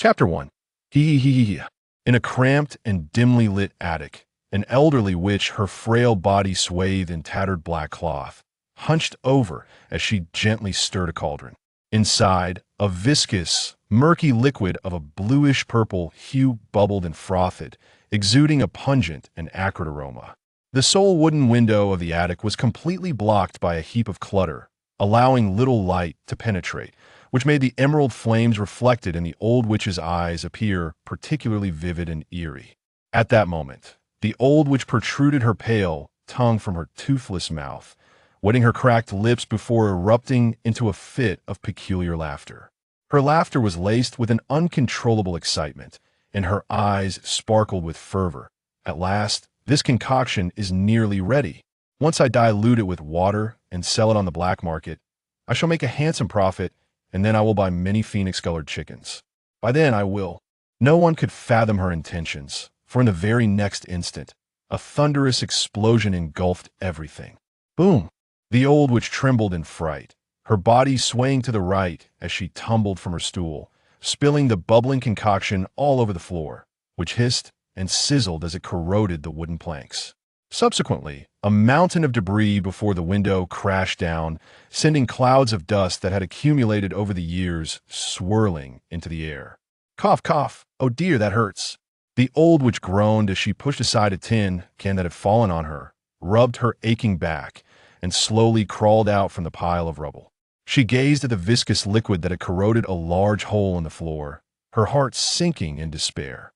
Chapter 1. Hee. In a cramped and dimly lit attic, an elderly witch, her frail body swathed in tattered black cloth, hunched over as she gently stirred a cauldron. Inside, a viscous, murky liquid of a bluish-purple hue bubbled and frothed, exuding a pungent and acrid aroma. The sole wooden window of the attic was completely blocked by a heap of clutter, allowing little light to penetrate, which made the emerald flames reflected in the old witch's eyes appear particularly vivid and eerie. At that moment, the old witch protruded her pale tongue from her toothless mouth, wetting her cracked lips before erupting into a fit of peculiar laughter. Her laughter was laced with an uncontrollable excitement, and her eyes sparkled with fervor. At last, this concoction is nearly ready. Once I dilute it with water and sell it on the black market, I shall make a handsome profit, and then I will buy many phoenix-colored chickens. By then I will. No one could fathom her intentions, for in the very next instant, a thunderous explosion engulfed everything. Boom! The old witch trembled in fright, her body swaying to the right as she tumbled from her stool, spilling the bubbling concoction all over the floor, which hissed and sizzled as it corroded the wooden planks. Subsequently, a mountain of debris before the window crashed down, sending clouds of dust that had accumulated over the years swirling into the air. Cough, cough. Oh dear, that hurts. The old witch groaned as she pushed aside a tin can that had fallen on her, rubbed her aching back, and slowly crawled out from the pile of rubble. She gazed at the viscous liquid that had corroded a large hole in the floor, her heart sinking in despair.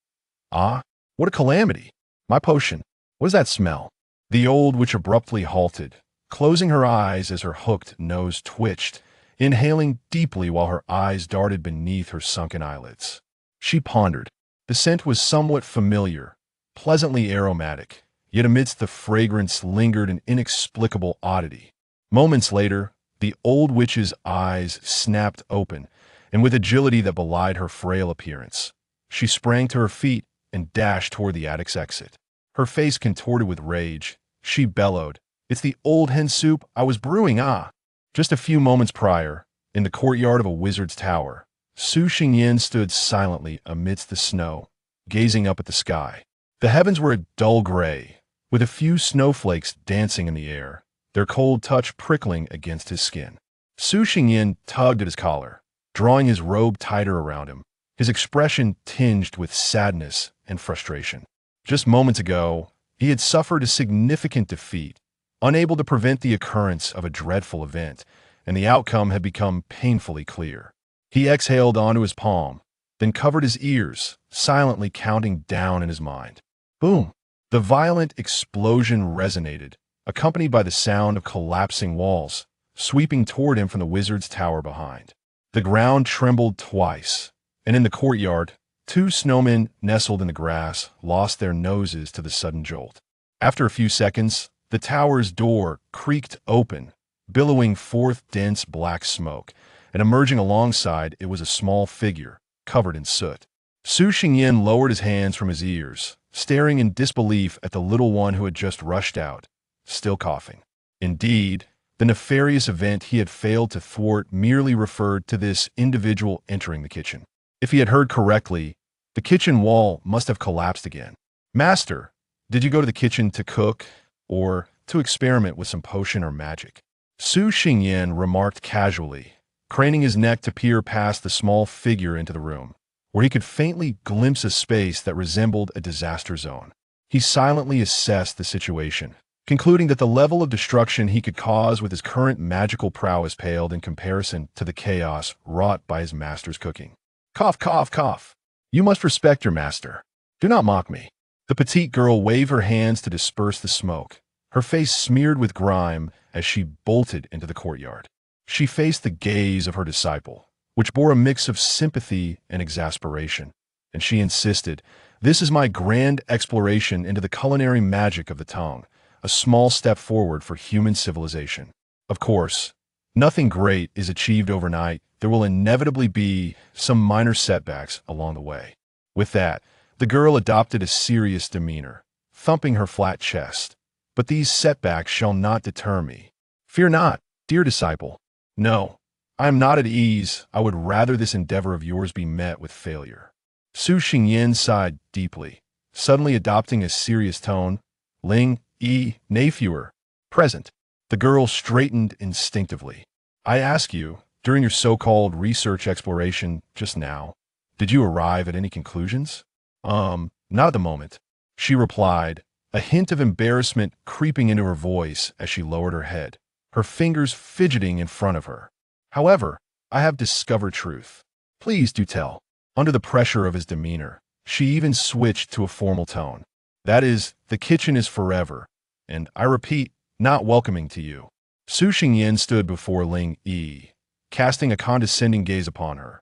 Ah, what a calamity! My potion. What does that smell? The old witch abruptly halted, closing her eyes as her hooked nose twitched, inhaling deeply while her eyes darted beneath her sunken eyelids. She pondered. The scent was somewhat familiar, pleasantly aromatic, yet amidst the fragrance lingered an inexplicable oddity. Moments later, the old witch's eyes snapped open, and with agility that belied her frail appearance, she sprang to her feet and dashed toward the attic's exit. Her face contorted with rage, she bellowed, "It's the old hen soup I was brewing, ah!" Just a few moments prior, in the courtyard of a wizard's tower, Su Xingyin stood silently amidst the snow, gazing up at the sky. The heavens were a dull gray, with a few snowflakes dancing in the air, their cold touch prickling against his skin. Su Xingyin tugged at his collar, drawing his robe tighter around him, his expression tinged with sadness and frustration. Just moments ago, he had suffered a significant defeat, unable to prevent the occurrence of a dreadful event, and the outcome had become painfully clear. He exhaled onto his palm, then covered his ears, silently counting down in his mind. Boom! The violent explosion resonated, accompanied by the sound of collapsing walls, sweeping toward him from the wizard's tower behind. The ground trembled twice, and in the courtyard, two snowmen nestled in the grass lost their noses to the sudden jolt. After a few seconds, the tower's door creaked open, billowing forth dense black smoke, and emerging alongside it was a small figure, covered in soot. Su Xingyin lowered his hands from his ears, staring in disbelief at the little one who had just rushed out, still coughing. Indeed, the nefarious event he had failed to thwart merely referred to this individual entering the kitchen. If he had heard correctly, the kitchen wall must have collapsed again. "Master, did you go to the kitchen to cook, or to experiment with some potion or magic?" Su Xingyin remarked casually, craning his neck to peer past the small figure into the room, where he could faintly glimpse a space that resembled a disaster zone. He silently assessed the situation, concluding that the level of destruction he could cause with his current magical prowess paled in comparison to the chaos wrought by his master's cooking. "Cough, cough, cough. You must respect your master. Do not mock me." The petite girl waved her hands to disperse the smoke, her face smeared with grime as she bolted into the courtyard. She faced the gaze of her disciple, which bore a mix of sympathy and exasperation, and she insisted, "This is my grand exploration into the culinary magic of the tongue, a small step forward for human civilization. Of course, nothing great is achieved overnight. There will inevitably be some minor setbacks along the way." With that, the girl adopted a serious demeanor, thumping her flat chest. "But these setbacks shall not deter me. Fear not, dear disciple. No, I am not at ease. I would rather this endeavor of yours be met with failure." Su Xingyan sighed deeply, suddenly adopting a serious tone. Ling, Nafewer, present. The girl straightened instinctively. I ask you, during your so-called research exploration just now, did you arrive at any conclusions? Not at the moment, she replied, a hint of embarrassment creeping into her voice as she lowered her head, her fingers fidgeting in front of her. However, I have discovered truth. Please do tell. Under the pressure of his demeanor, she even switched to a formal tone. That is, the kitchen is forever, and I repeat, not welcoming to you. Su Xingyan stood before Ling Yi, casting a condescending gaze upon her.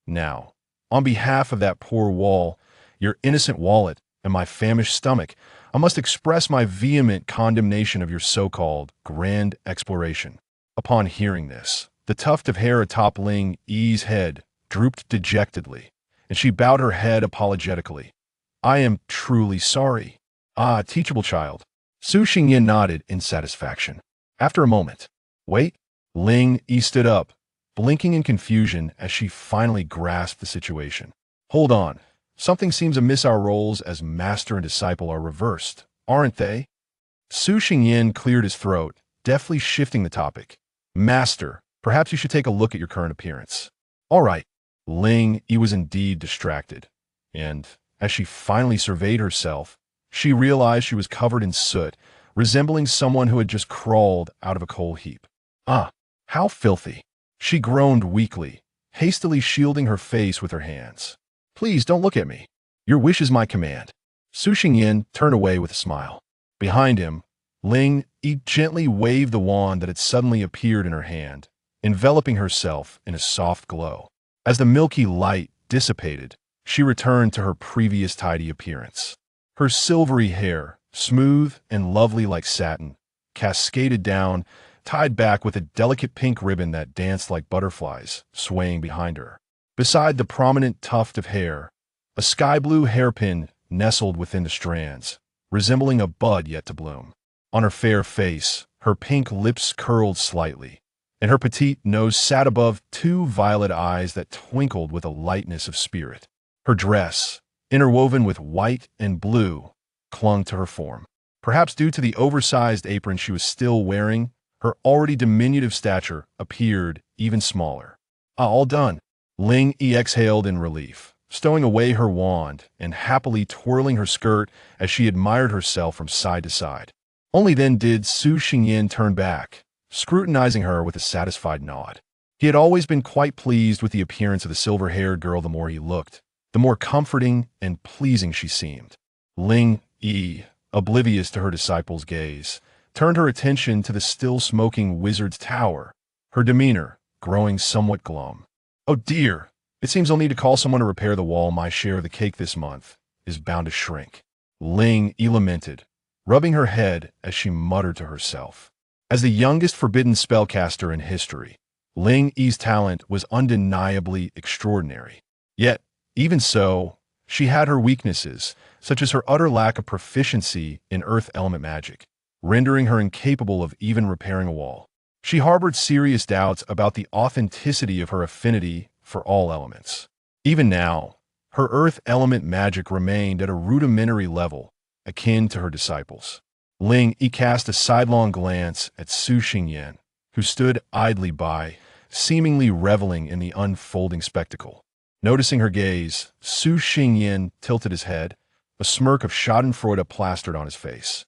Now, on behalf of that poor wall, your innocent wallet, and my famished stomach, I must express my vehement condemnation of your so-called grand exploration. Upon hearing this, the tuft of hair atop Ling Yi's head drooped dejectedly, and she bowed her head apologetically. I am truly sorry. Ah, teachable child. Su Xingyan nodded in satisfaction. After a moment, wait, Ling Yi stood up, blinking in confusion as she finally grasped the situation. Hold on. Something seems amiss. Our roles as master and disciple are reversed, aren't they? Su Xingyan cleared his throat, deftly shifting the topic. Master, perhaps you should take a look at your current appearance. All right. Ling Yi was indeed distracted, and, as she finally surveyed herself, she realized she was covered in soot, resembling someone who had just crawled out of a coal heap. Ah, how filthy! She groaned weakly, hastily shielding her face with her hands. Please don't look at me. Your wish is my command. Su Xingyan turned away with a smile. Behind him, Ling Yi gently waved the wand that had suddenly appeared in her hand, enveloping herself in a soft glow. As the milky light dissipated, she returned to her previous tidy appearance. Her silvery hair, smooth and lovely like satin, cascaded down, tied back with a delicate pink ribbon that danced like butterflies, swaying behind her. Beside the prominent tuft of hair, a sky-blue hairpin nestled within the strands, resembling a bud yet to bloom. On her fair face, her pink lips curled slightly, and her petite nose sat above two violet eyes that twinkled with a lightness of spirit. Her dress, interwoven with white and blue, clung to her form. Perhaps due to the oversized apron she was still wearing, her already diminutive stature appeared even smaller. Ah, all done. Ling Yi exhaled in relief, stowing away her wand and happily twirling her skirt as she admired herself from side to side. Only then did Su Xingyan turn back, scrutinizing her with a satisfied nod. He had always been quite pleased with the appearance of the silver-haired girl. The more he looked, the more comforting and pleasing she seemed. Ling Yi, oblivious to her disciple's gaze, turned her attention to the still-smoking wizard's tower, her demeanor growing somewhat glum. Oh dear, it seems I'll need to call someone to repair the wall. My share of the cake this month is bound to shrink. Ling Yi lamented, rubbing her head as she muttered to herself. As the youngest forbidden spellcaster in history, Ling Yi's talent was undeniably extraordinary. Yet, even so, she had her weaknesses, such as her utter lack of proficiency in earth element magic, rendering her incapable of even repairing a wall. She harbored serious doubts about the authenticity of her affinity for all elements. Even now, her earth element magic remained at a rudimentary level, akin to her disciples. Ling Yi cast a sidelong glance at Su Xingyan, who stood idly by, seemingly reveling in the unfolding spectacle. Noticing her gaze, Su Xingyan tilted his head, a smirk of schadenfreude plastered on his face.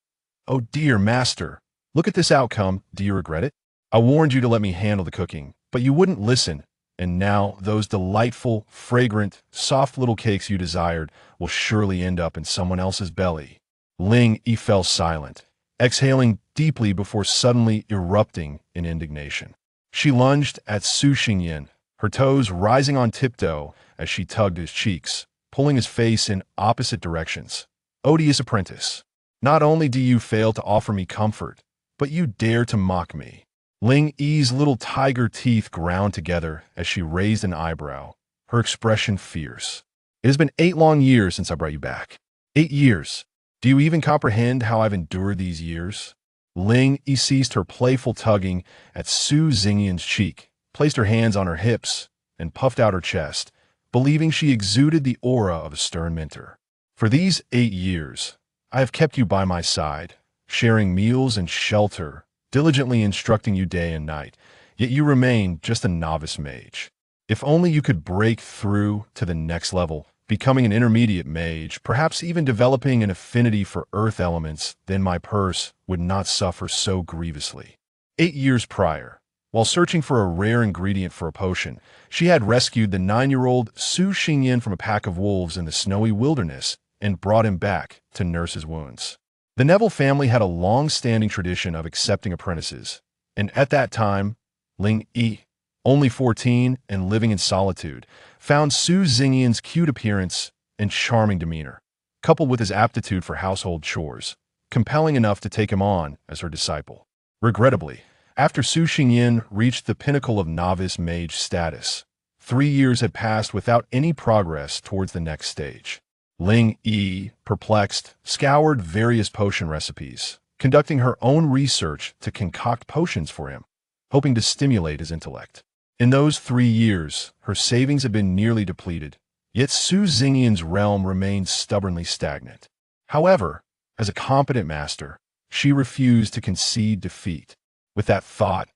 Oh dear, master, look at this outcome. Do you regret it? I warned you to let me handle the cooking, but you wouldn't listen, and now those delightful, fragrant, soft little cakes you desired will surely end up in someone else's belly. Ling Yi fell silent, exhaling deeply before suddenly erupting in indignation. She lunged at Su Xingyan, her toes rising on tiptoe as she tugged his cheeks, pulling his face in opposite directions. Odious apprentice, not only do you fail to offer me comfort, but you dare to mock me. Ling Yi's little tiger teeth ground together as she raised an eyebrow, her expression fierce. It has been 8 long years since I brought you back. 8 years. Do you even comprehend how I've endured these years? Ling Yi ceased her playful tugging at Su Xingyan's cheek, placed her hands on her hips, and puffed out her chest, believing she exuded the aura of a stern mentor. For these 8 years, I have kept you by my side, sharing meals and shelter, diligently instructing you day and night, yet you remain just a novice mage. If only you could break through to the next level, becoming an intermediate mage, perhaps even developing an affinity for earth elements, then my purse would not suffer so grievously. 8 years prior, while searching for a rare ingredient for a potion, she had rescued the 9-year-old Su Xingyan from a pack of wolves in the snowy wilderness and brought him back to nurse his wounds. The Neville family had a long-standing tradition of accepting apprentices, and at that time, Ling Yi, only 14 and living in solitude, found Su Xingyan's cute appearance and charming demeanor, coupled with his aptitude for household chores, compelling enough to take him on as her disciple. Regrettably, after Su Xingyan reached the pinnacle of novice mage status, 3 years had passed without any progress towards the next stage. Ling Yi, perplexed, scoured various potion recipes, conducting her own research to concoct potions for him, hoping to stimulate his intellect. In those 3 years, her savings had been nearly depleted, yet Su Xingyan's realm remained stubbornly stagnant. However, as a competent master, she refused to concede defeat. With that thought,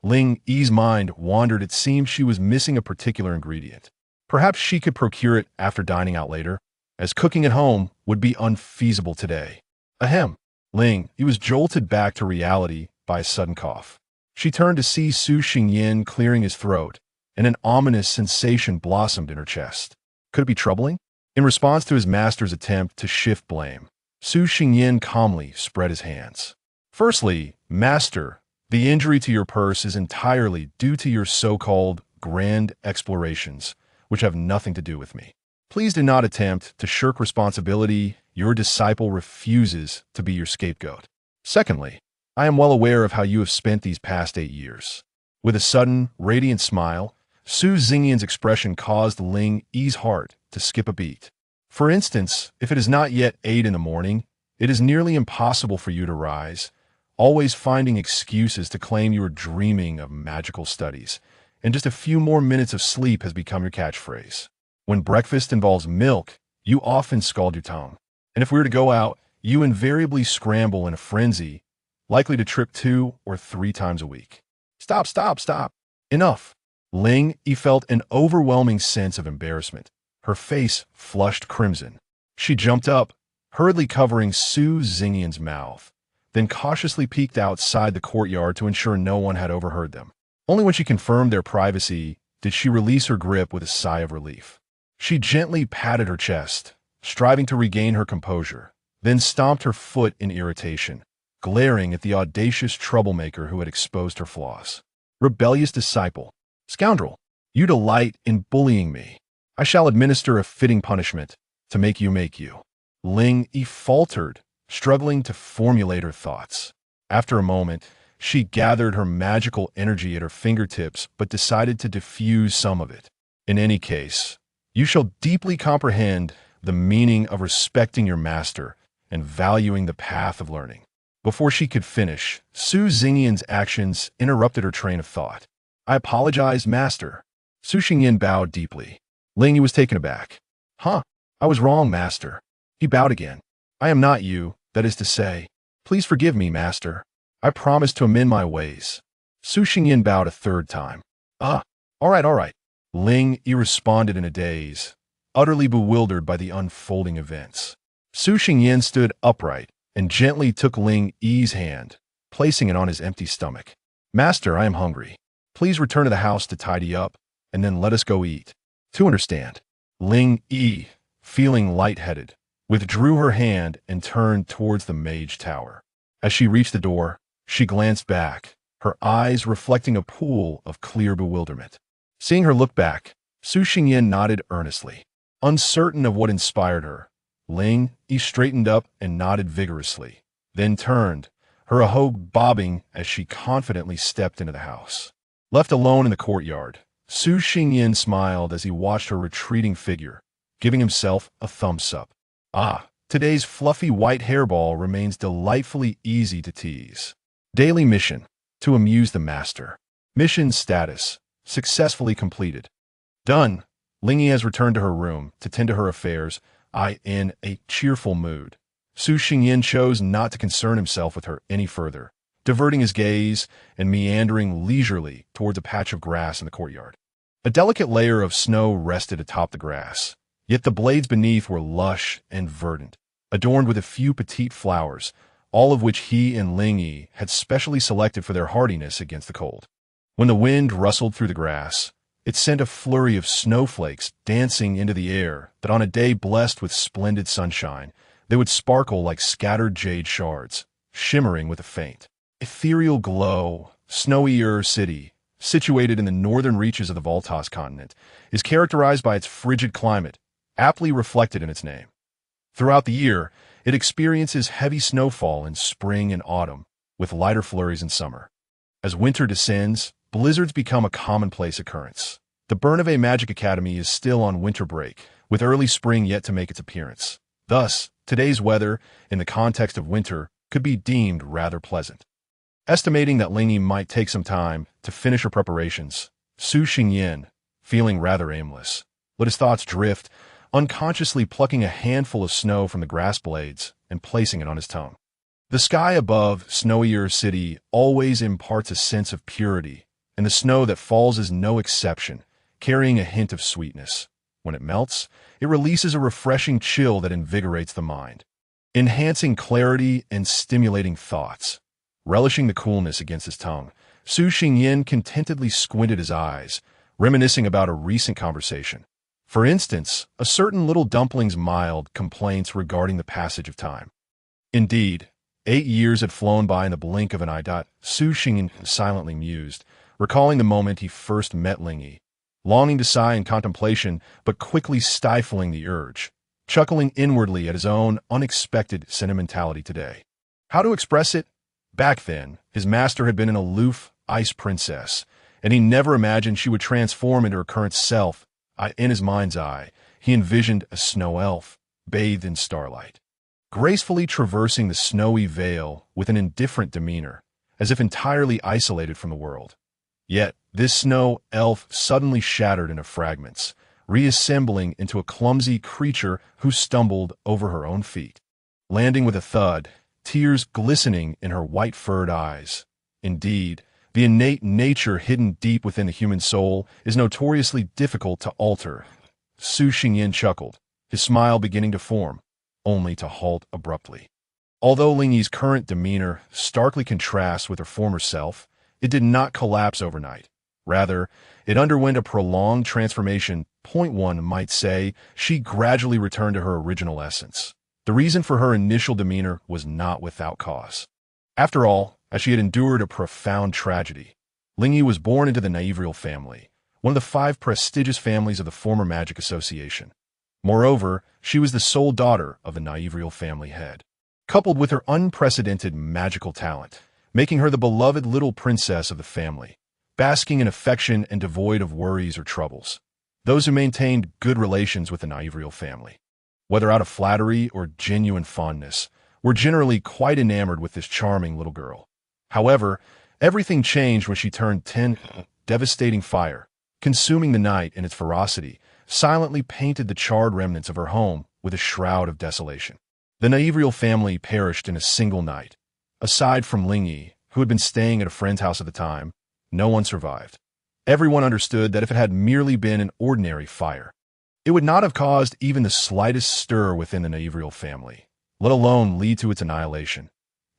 Ling Yi's mind wandered. It seemed she was missing a particular ingredient. Perhaps she could procure it after dining out later, as cooking at home would be unfeasible today. Ahem. Ling Yi was jolted back to reality by a sudden cough. She turned to see Su Xingyan clearing his throat, and an ominous sensation blossomed in her chest. Could it be troubling? In response to his master's attempt to shift blame, Su Xingyan calmly spread his hands. Firstly, Master, the injury to your purse is entirely due to your so-called grand explorations, which have nothing to do with me. Please do not attempt to shirk responsibility. Your disciple refuses to be your scapegoat. Secondly, I am well aware of how you have spent these past 8 years. With a sudden, radiant smile, Su Xingyan's expression caused Ling Yi's heart to skip a beat. For instance, if it is not yet 8 in the morning, it is nearly impossible for you to rise, always finding excuses to claim you are dreaming of magical studies, and just a few more minutes of sleep has become your catchphrase. When breakfast involves milk, you often scald your tongue. And if we were to go out, you invariably scramble in a frenzy, likely to trip 2 or 3 times a week. Stop, stop, stop. Enough. Ling Yi felt an overwhelming sense of embarrassment. Her face flushed crimson. She jumped up, hurriedly covering Su Xingyan's mouth, then cautiously peeked outside the courtyard to ensure no one had overheard them. Only when she confirmed their privacy did she release her grip with a sigh of relief. She gently patted her chest, striving to regain her composure, then stomped her foot in irritation, glaring at the audacious troublemaker who had exposed her flaws. Rebellious disciple. Scoundrel, you delight in bullying me. I shall administer a fitting punishment to make you. Ling Yi faltered, struggling to formulate her thoughts. After a moment, she gathered her magical energy at her fingertips but decided to diffuse some of it. In any case, you shall deeply comprehend the meaning of respecting your master and valuing the path of learning. Before she could finish, Su Xingyan's actions interrupted her train of thought. I apologize, master. Su Xingyan bowed deeply. Ling Yi was taken aback. Huh? I was wrong, master. He bowed again. I am not you, that is to say. Please forgive me, master. I promise to amend my ways. Su Xingyan bowed a 3rd time. All right. Ling Yi responded in a daze, utterly bewildered by the unfolding events. Su Xingyan stood upright and gently took Ling Yi's hand, placing it on his empty stomach. Master, I am hungry. Please return to the house to tidy up, and then let us go eat. To understand. Ling Yi, feeling lightheaded, withdrew her hand and turned towards the mage tower. As she reached the door, she glanced back, her eyes reflecting a pool of clear bewilderment. Seeing her look back, Su Xingyan nodded earnestly. Uncertain of what inspired her, Ling Yi straightened up and nodded vigorously, then turned, her ahogue bobbing as she confidently stepped into the house. Left alone in the courtyard, Su Xingyan smiled as he watched her retreating figure, giving himself a thumbs up. Today's fluffy white hairball remains delightfully easy to tease. Daily mission: to amuse the master. Mission status: successfully completed. Done. Lingy has returned to her room to tend to her affairs, in a cheerful mood. Su Xingyin chose not to concern himself with her any further, diverting his gaze and meandering leisurely towards a patch of grass in the courtyard. A delicate layer of snow rested atop the grass, yet the blades beneath were lush and verdant, adorned with a few petite flowers, all of which he and Lingy had specially selected for their hardiness against the cold. When the wind rustled through the grass, it sent a flurry of snowflakes dancing into the air that on a day blessed with splendid sunshine, they would sparkle like scattered jade shards, shimmering with a faint, ethereal glow. Snowy City, situated in the northern reaches of the Voltas continent, is characterized by its frigid climate, aptly reflected in its name. Throughout the year, it experiences heavy snowfall in spring and autumn, with lighter flurries in summer. As winter descends, blizzards become a commonplace occurrence. The Bernave Magic Academy is still on winter break, with early spring yet to make its appearance. Thus, today's weather, in the context of winter, could be deemed rather pleasant. Estimating that Lingy might take some time to finish her preparations, Su Xingyin, feeling rather aimless, let his thoughts drift, unconsciously plucking a handful of snow from the grass blades and placing it on his tongue. The sky above Snowy City always imparts a sense of purity, and the snow that falls is no exception, carrying a hint of sweetness. When it melts, it releases a refreshing chill that invigorates the mind, enhancing clarity and stimulating thoughts. Relishing the coolness against his tongue, Su Xingyin contentedly squinted his eyes, reminiscing about a recent conversation. For instance, a certain little dumpling's mild complaints regarding the passage of time. Indeed, 8 years had flown by in the blink of an eye. Su Xingyin silently mused, recalling the moment he first met Lingy, longing to sigh in contemplation, but quickly stifling the urge, chuckling inwardly at his own unexpected sentimentality today. How to express it? Back then, his master had been an aloof ice princess, and he never imagined she would transform into her current self. In his mind's eye, he envisioned a snow elf, bathed in starlight, gracefully traversing the snowy vale with an indifferent demeanor, as if entirely isolated from the world. Yet, this snow elf suddenly shattered into fragments, reassembling into a clumsy creature who stumbled over her own feet, landing with a thud, tears glistening in her white-furred eyes. Indeed, the innate nature hidden deep within the human soul is notoriously difficult to alter. Su Xingyin chuckled, his smile beginning to form, only to halt abruptly. Although Lingy's current demeanor starkly contrasts with her former self, it did not collapse overnight. Rather, it underwent a prolonged transformation. One might say she gradually returned to her original essence. The reason for her initial demeanor was not without cause. After all, as she had endured a profound tragedy, Lingy was born into the Naivriel family, one of the 5 prestigious families of the former Magic Association. Moreover, she was the sole daughter of the Naivriel family head, coupled with her unprecedented magical talent, making her the beloved little princess of the family, basking in affection and devoid of worries or troubles. Those who maintained good relations with the Naivriel family, whether out of flattery or genuine fondness, were generally quite enamored with this charming little girl. However, everything changed when she turned 10. Devastating fire, consuming the night in its ferocity, silently painted the charred remnants of her home with a shroud of desolation. The Naivriel family perished in a single night. Aside from Lingy, who had been staying at a friend's house at the time, no one survived. Everyone understood that if it had merely been an ordinary fire, it would not have caused even the slightest stir within the Naivriel family, let alone lead to its annihilation.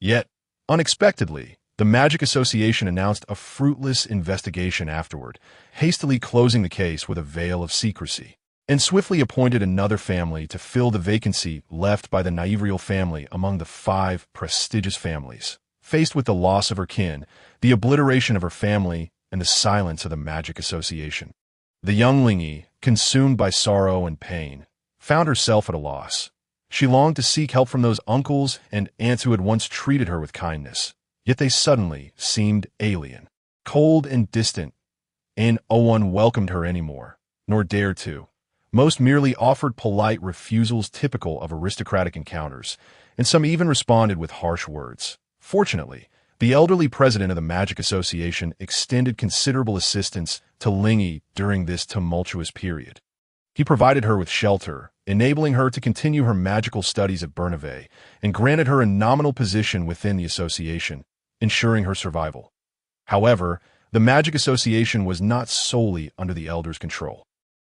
Yet, unexpectedly, the Magic Association announced a fruitless investigation afterward, hastily closing the case with a veil of secrecy, and swiftly appointed another family to fill the vacancy left by the Naivriel family among the 5 prestigious families. Faced with the loss of her kin, the obliteration of her family, and the silence of the Magic Association, the young Lingy, consumed by sorrow and pain, found herself at a loss. She longed to seek help from those uncles and aunts who had once treated her with kindness, yet they suddenly seemed alien, cold and distant, and no one welcomed her anymore, nor dared to. Most merely offered polite refusals typical of aristocratic encounters, and some even responded with harsh words. Fortunately, the elderly president of the Magic Association extended considerable assistance to Lingy during this tumultuous period. He provided her with shelter, enabling her to continue her magical studies at Bernabe, and granted her a nominal position within the association, ensuring her survival. However, the Magic Association was not solely under the Elder's control.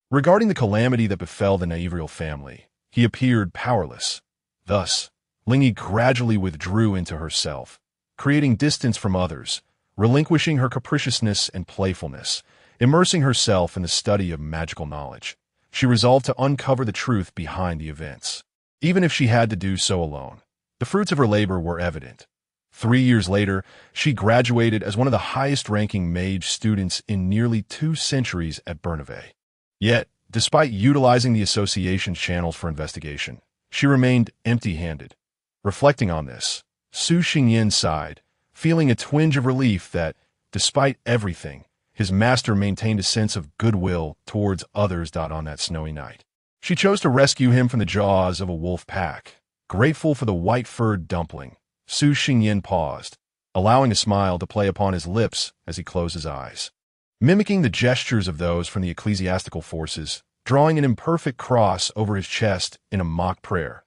Regarding the calamity that befell the Naivriel family, he appeared powerless. Thus, Lingy gradually withdrew into herself, creating distance from others, relinquishing her capriciousness and playfulness, immersing herself in the study of magical knowledge. She resolved to uncover the truth behind the events. Even if she had to do so alone, the fruits of her labor were evident. 3 years later, she graduated as one of the highest-ranking mage students in nearly 2 centuries at Bernabe. Yet, despite utilizing the association's channels for investigation, she remained empty-handed. Reflecting on this, Su Xingyin sighed, feeling a twinge of relief that, despite everything, his master maintained a sense of goodwill towards others on that snowy night. She chose to rescue him from the jaws of a wolf pack. Grateful for the white-furred dumpling, Su Xingyin paused, allowing a smile to play upon his lips as he closed his eyes. Mimicking the gestures of those from the ecclesiastical forces, drawing an imperfect cross over his chest in a mock prayer.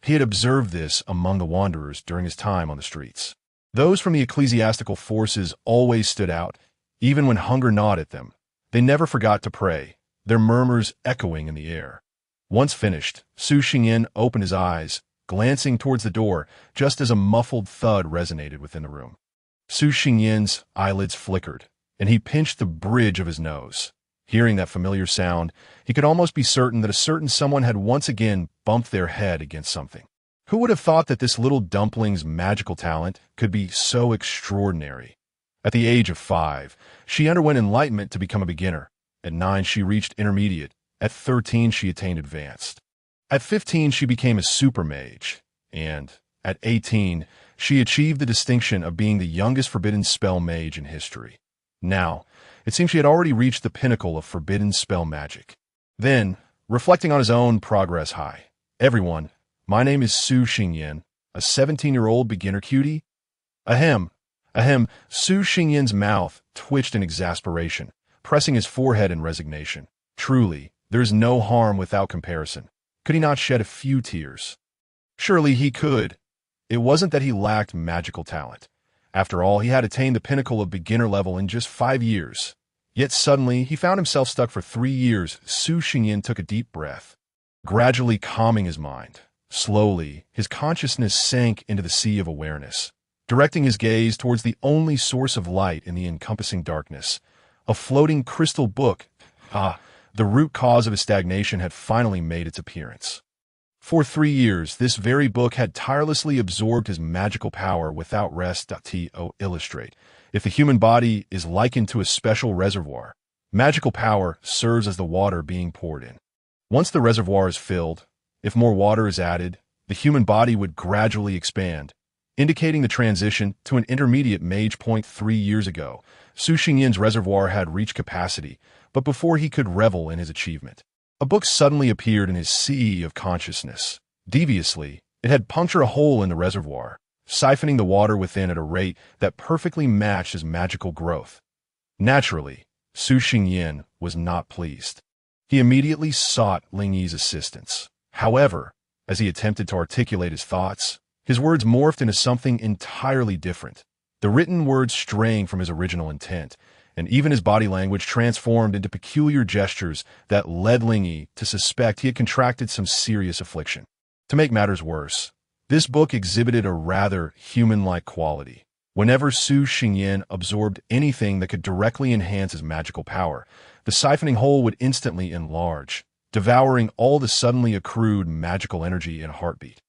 He had observed this among the wanderers during his time on the streets. Those from the ecclesiastical forces always stood out, even when hunger gnawed at them. They never forgot to pray, their murmurs echoing in the air. Once finished, Su Xingyin opened his eyes, glancing towards the door just as a muffled thud resonated within the room. Su Xingyin's eyelids flickered, and he pinched the bridge of his nose. Hearing that familiar sound, he could almost be certain that a certain someone had once again bumped their head against something. Who would have thought that this little dumpling's magical talent could be so extraordinary? At the age of 5, she underwent enlightenment to become a beginner. At 9, she reached intermediate. At 13, she attained advanced. At 15, she became a super mage. And, at 18, she achieved the distinction of being the youngest forbidden spell mage in history. Now, it seemed she had already reached the pinnacle of forbidden spell magic. Then, reflecting on his own progress high, "Everyone, my name is Su Xingyin, a 17-year-old beginner cutie." Ahem. Su Xingyin's mouth twitched in exasperation, pressing his forehead in resignation. Truly, there is no harm without comparison. Could he not shed a few tears? Surely he could. It wasn't that he lacked magical talent. After all, he had attained the pinnacle of beginner level in just 5 years. Yet suddenly, he found himself stuck for 3 years. Su Xingyin took a deep breath, gradually calming his mind. Slowly, his consciousness sank into the sea of awareness, directing his gaze towards the only source of light in the encompassing darkness, a floating crystal book. The root cause of his stagnation had finally made its appearance. For 3 years, this very book had tirelessly absorbed his magical power without rest. To illustrate, if the human body is likened to a special reservoir, magical power serves as the water being poured in. Once the reservoir is filled, if more water is added, the human body would gradually expand, indicating the transition to an intermediate mage. 3 years ago, Su Xingyin's reservoir had reached capacity, but before he could revel in his achievement, a book suddenly appeared in his sea of consciousness. Deviously, it had punctured a hole in the reservoir, siphoning the water within at a rate that perfectly matched his magical growth. Naturally, Su Xingyin was not pleased. He immediately sought Lingyi's assistance. However, as he attempted to articulate his thoughts, his words morphed into something entirely different, the written words straying from his original intent, and even his body language transformed into peculiar gestures that led Lingyi to suspect he had contracted some serious affliction. To make matters worse, this book exhibited a rather human-like quality. Whenever Su Xingyin absorbed anything that could directly enhance his magical power, the siphoning hole would instantly enlarge, devouring all the suddenly accrued magical energy in a heartbeat.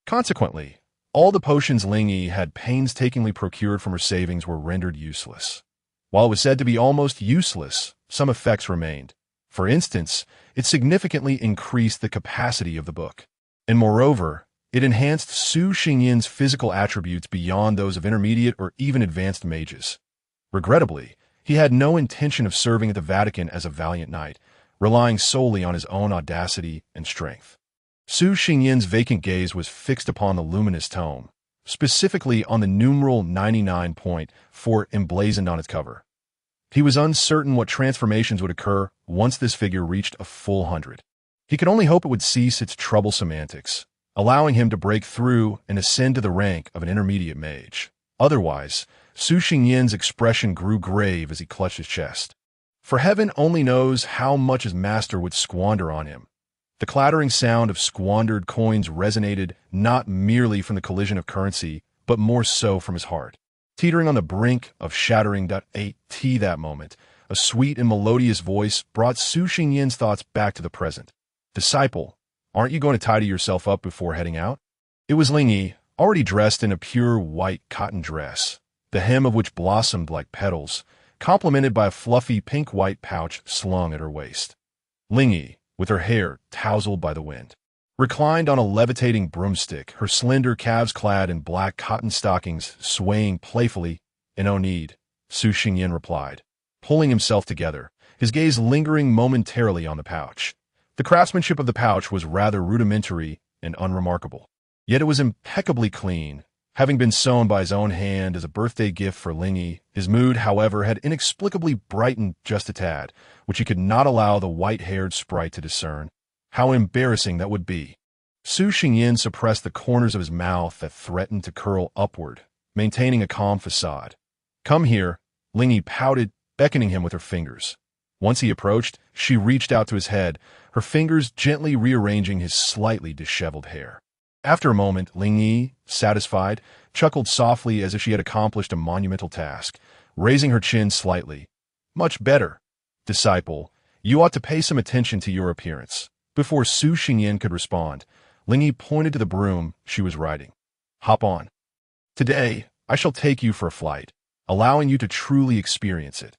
Consequently, all the potions Lingyi had painstakingly procured from her savings were rendered useless. While it was said to be almost useless, some effects remained. For instance, it significantly increased the capacity of the book. And moreover, it enhanced Su Xingyin's physical attributes beyond those of intermediate or even advanced mages. Regrettably, he had no intention of serving at the Vatican as a valiant knight, relying solely on his own audacity and strength. Su Xingyin's vacant gaze was fixed upon the luminous tome, specifically on the numeral 99.4 emblazoned on its cover. He was uncertain what transformations would occur once this figure reached a full 100. He could only hope it would cease its troublesome antics, allowing him to break through and ascend to the rank of an intermediate mage. Otherwise, Su Xinyan's expression grew grave as he clutched his chest. For heaven only knows how much his master would squander on him. The clattering sound of squandered coins resonated not merely from the collision of currency, but more so from his heart. Teetering on the brink of shattering. That moment, a sweet and melodious voice brought Su Xinyan's thoughts back to the present. Disciple, aren't you going to tidy yourself up before heading out? It was Ling Yi, already dressed in a pure white cotton dress, the hem of which blossomed like petals, complemented by a fluffy pink-white pouch slung at her waist. Ling Yi, with her hair tousled by the wind, reclined on a levitating broomstick, her slender calves clad in black cotton stockings swaying playfully. No need, Su Xingyan replied, pulling himself together, his gaze lingering momentarily on the pouch. The craftsmanship of the pouch was rather rudimentary and unremarkable, yet it was impeccably clean, having been sewn by his own hand as a birthday gift for Ling Yi. His mood, however, had inexplicably brightened just a tad, which he could not allow the white-haired sprite to discern. How embarrassing that would be. Su Xingyan suppressed the corners of his mouth that threatened to curl upward, maintaining a calm facade. Come here, Ling Yi pouted, beckoning him with her fingers. Once he approached, she reached out to his head, her fingers gently rearranging his slightly disheveled hair. After a moment, Ling Yi, satisfied, chuckled softly as if she had accomplished a monumental task, raising her chin slightly. Much better, disciple. You ought to pay some attention to your appearance. Before Su Xingyan could respond, Ling Yi pointed to the broom she was riding. Hop on. Today, I shall take you for a flight, allowing you to truly experience it.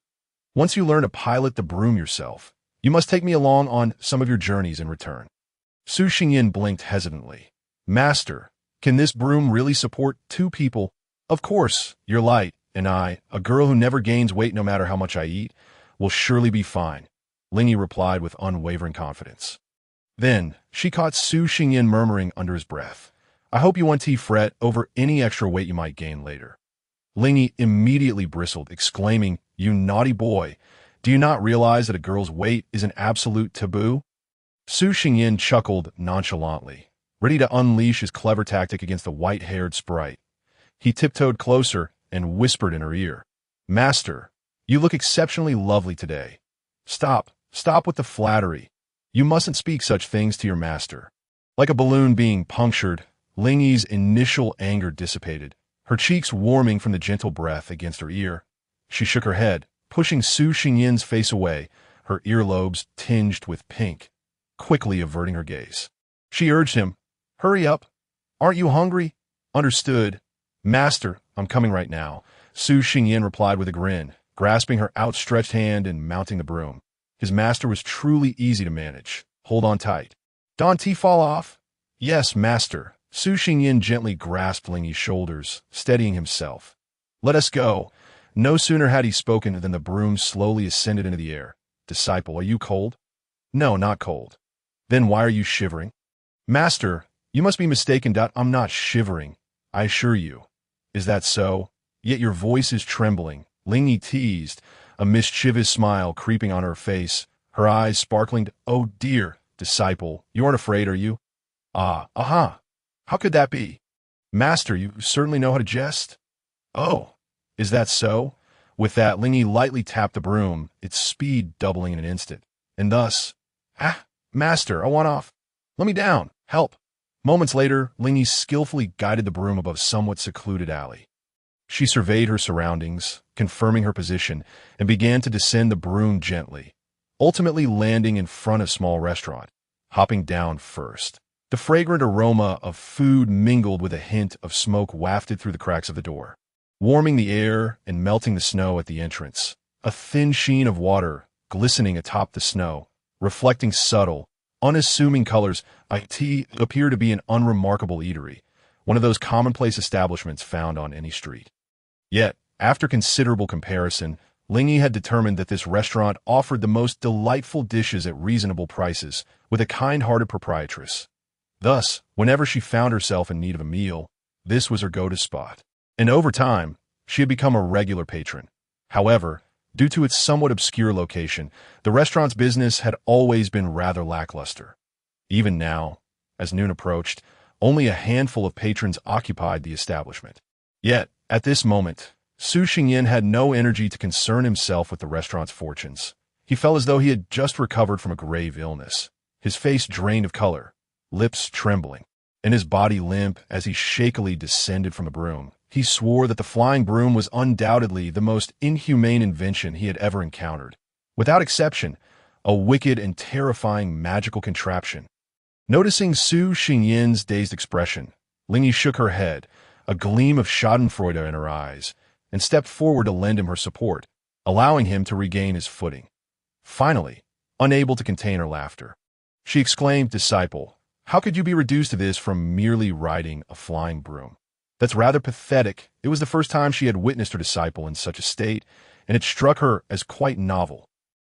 Once you learn to pilot the broom yourself, you must take me along on some of your journeys in return. Su Xingyan blinked hesitantly. Master, can this broom really support 2 people? Of course, you're light, and I, a girl who never gains weight no matter how much I eat, will surely be fine, Ling Yi replied with unwavering confidence. Then, she caught Su Xingyan murmuring under his breath, I hope you won't fret over any extra weight you might gain later. Ling Yi immediately bristled, exclaiming, You naughty boy, do you not realize that a girl's weight is an absolute taboo? Su Xingyan chuckled nonchalantly, ready to unleash his clever tactic against the white-haired sprite. He tiptoed closer and whispered in her ear, Master, you look exceptionally lovely today. Stop with the flattery. You mustn't speak such things to your master. Like a balloon being punctured, Ling Yi's initial anger dissipated, her cheeks warming from the gentle breath against her ear. She shook her head, pushing Su Xingyan's face away, her earlobes tinged with pink, quickly averting her gaze. She urged him, Hurry up. Aren't you hungry? Understood. Master, I'm coming right now, Su Xingyan replied with a grin, grasping her outstretched hand and mounting the broom. His master was truly easy to manage. Hold on tight. Don't fall off? Yes, master. Su Xingyan gently grasped Ling Yi's shoulders, steadying himself. Let us go. No sooner had he spoken than the broom slowly ascended into the air. Disciple, are you cold? No, not cold. Then why are you shivering? Master, you must be mistaken. I'm not shivering, I assure you. Is that so? Yet your voice is trembling, Ling Yi teased, a mischievous smile creeping on her face, her eyes sparkling. Oh dear, disciple, you aren't afraid, are you? Aha. How could that be? Master, you certainly know how to jest. Oh, is that so? With that, Ling Yi lightly tapped the broom, its speed doubling in an instant. And thus, Master, I want off. Let me down. Help. Moments later, Ling Yi skillfully guided the broom above a somewhat secluded alley. She surveyed her surroundings, confirming her position, and began to descend the broom gently, ultimately landing in front of a small restaurant, hopping down first. The fragrant aroma of food mingled with a hint of smoke wafted through the cracks of the door, warming the air and melting the snow at the entrance. A thin sheen of water glistening atop the snow, reflecting subtle, unassuming colors. It appeared to be an unremarkable eatery, one of those commonplace establishments found on any street. Yet, after considerable comparison, Ling Yi had determined that this restaurant offered the most delightful dishes at reasonable prices, with a kind-hearted proprietress. Thus, whenever she found herself in need of a meal, this was her go-to spot. And over time, she had become a regular patron. However, Due to its somewhat obscure location, the restaurant's business had always been rather lackluster. Even now, as noon approached, only a handful of patrons occupied the establishment. Yet, at this moment, Su Xingyin had no energy to concern himself with the restaurant's fortunes. He felt as though he had just recovered from a grave illness, his face drained of color, lips trembling, and his body limp as he shakily descended from the broom. He swore that the flying broom was undoubtedly the most inhumane invention he had ever encountered. Without exception, a wicked and terrifying magical contraption. Noticing Su Xingyin's dazed expression, Lingyi shook her head, a gleam of schadenfreude in her eyes, and stepped forward to lend him her support, allowing him to regain his footing. Finally, unable to contain her laughter, she exclaimed, "Disciple, how could you be reduced to this from merely riding a flying broom? That's rather pathetic." It was the first time she had witnessed her disciple in such a state, and it struck her as quite novel.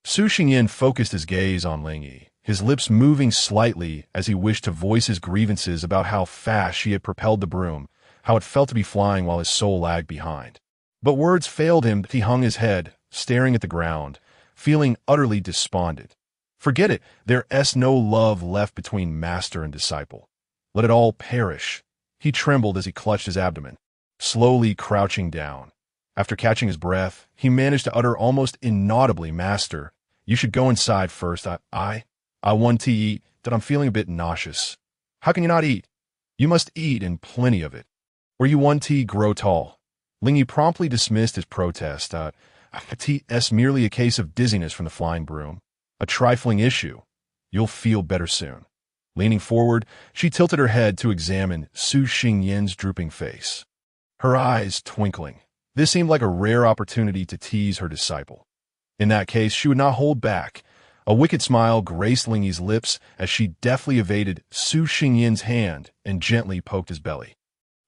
Su Xingyin focused his gaze on Lingyi, his lips moving slightly as he wished to voice his grievances about how fast she had propelled the broom, how it felt to be flying while his soul lagged behind. But words failed him. He hung his head, staring at the ground, feeling utterly despondent. Forget it, there's no love left between master and disciple. Let it all perish. He trembled as he clutched his abdomen, slowly crouching down. After catching his breath, he managed to utter almost inaudibly, "Master, you should go inside first. I want to eat, that I'm feeling a bit nauseous." "How can you not eat? You must eat, and plenty of it, or you want to grow tall." Lingyi promptly dismissed his protest. "It's merely a case of dizziness from the flying broom. A trifling issue. You'll feel better soon." Leaning forward, she tilted her head to examine Su Xingyin's drooping face, her eyes twinkling. This seemed like a rare opportunity to tease her disciple. In that case, she would not hold back. A wicked smile graced Lingyi's lips as she deftly evaded Su Xingyin's hand and gently poked his belly.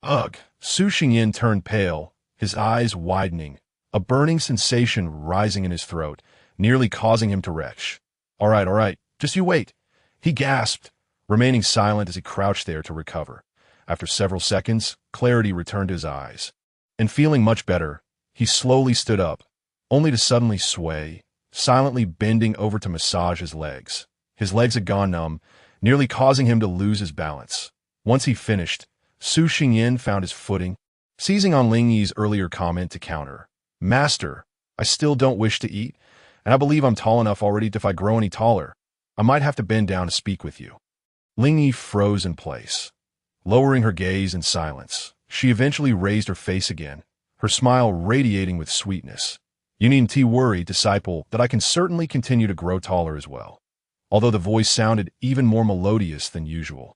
Ugh! Su Xingyin turned pale, his eyes widening, a burning sensation rising in his throat, nearly causing him to retch. All right, just you wait," he gasped, remaining silent as he crouched there to recover. After several seconds, clarity returned to his eyes, and feeling much better, he slowly stood up, only to suddenly sway, silently bending over to massage his legs. His legs had gone numb, nearly causing him to lose his balance. Once he finished, Su Xingyin found his footing, seizing on Lingyi's earlier comment to counter. "Master, I still don't wish to eat, and I believe I'm tall enough already. If I grow any taller, I might have to bend down to speak with you." Lingyi froze in place, lowering her gaze in silence. She eventually raised her face again, her smile radiating with sweetness. "You needn't worry, disciple, that I can certainly continue to grow taller as well," although the voice sounded even more melodious than usual.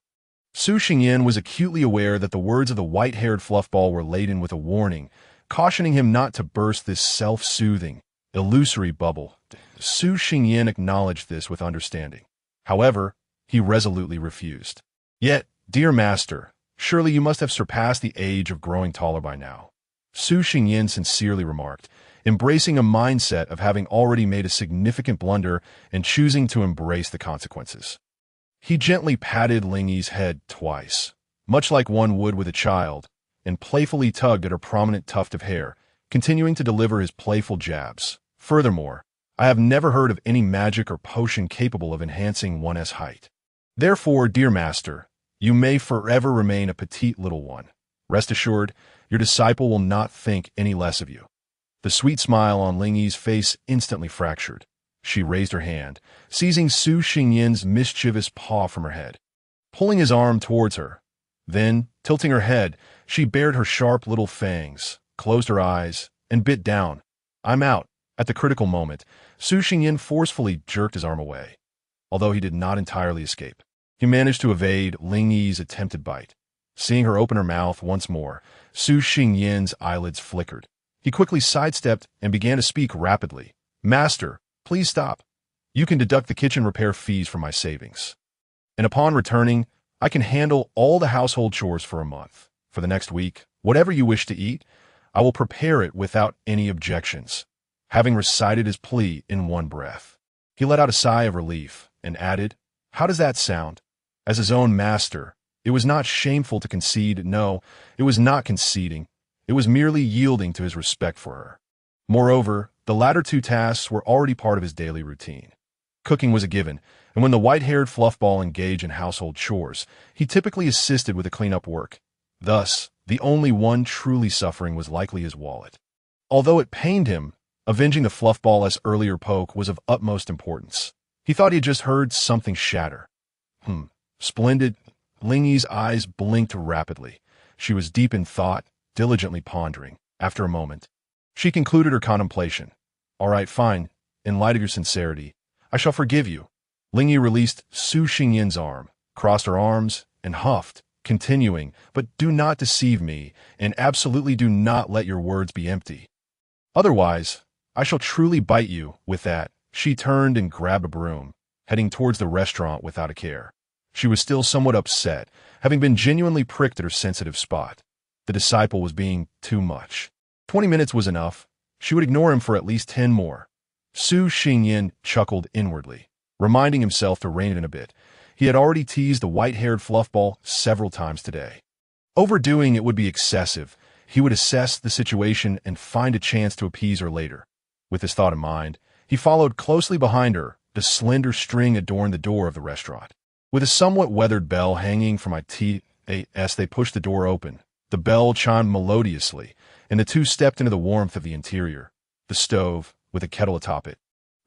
Su Xingyin was acutely aware that the words of the white-haired fluffball were laden with a warning, cautioning him not to burst this self-soothing, illusory bubble. Su Xingyin acknowledged this with understanding. However, he resolutely refused. "Yet, dear master, surely you must have surpassed the age of growing taller by now," Su Xingyin sincerely remarked, embracing a mindset of having already made a significant blunder and choosing to embrace the consequences. He gently patted Lingyi's head twice, much like one would with a child, and playfully tugged at her prominent tuft of hair, continuing to deliver his playful jabs. "Furthermore, I have never heard of any magic or potion capable of enhancing one's height. Therefore, dear master, you may forever remain a petite little one. Rest assured, your disciple will not think any less of you." The sweet smile on Lingyi's face instantly fractured. She raised her hand, seizing Su Xingyin's mischievous paw from her head, pulling his arm towards her. Then, tilting her head, she bared her sharp little fangs, closed her eyes, and bit down. "I'm out." At the critical moment, Su Xingyin forcefully jerked his arm away. Although he did not entirely escape, he managed to evade Lingyi's attempted bite. Seeing her open her mouth once more, Su Xingyin's eyelids flickered. He quickly sidestepped and began to speak rapidly. "Master, please stop. You can deduct the kitchen repair fees from my savings. And upon returning, I can handle all the household chores for a month. For the next week, whatever you wish to eat, I will prepare it without any objections." Having recited his plea in one breath, he let out a sigh of relief and added, "How does that sound?" As his own master, it was not shameful to concede. No, it was not conceding. It was merely yielding to his respect for her. Moreover, The latter two tasks were already part of his daily routine. Cooking was a given, and when the white-haired fluffball engaged in household chores, he typically assisted with the cleanup work. Thus, the only one truly suffering was likely his wallet. Although it pained him, avenging the fluffball's earlier poke was of utmost importance. He thought he had just heard something shatter. Splendid. Lingy's eyes blinked rapidly. She was deep in thought, diligently pondering. After a moment, she concluded her contemplation. All right, fine. In light of your sincerity, I shall forgive you. Lingy released Su Xingyan's arm, crossed her arms, and huffed, continuing, but do not deceive me, and absolutely do not let your words be empty. Otherwise, I shall truly bite you. With that, she turned and grabbed a broom, heading towards the restaurant without a care. She was still somewhat upset, having been genuinely pricked at her sensitive spot. The disciple was being too much. 20 minutes was enough. She would ignore him for at least 10 more. Su Xingyan chuckled inwardly, reminding himself to rein it in a bit. He had already teased the white-haired fluffball several times today. Overdoing it would be excessive. He would assess the situation and find a chance to appease her later. With this thought in mind, he followed closely behind her. The slender string adorned the door of the restaurant. With a somewhat weathered bell hanging from my as they pushed the door open, the bell chimed melodiously, and the two stepped into the warmth of the interior. The stove, with a kettle atop it,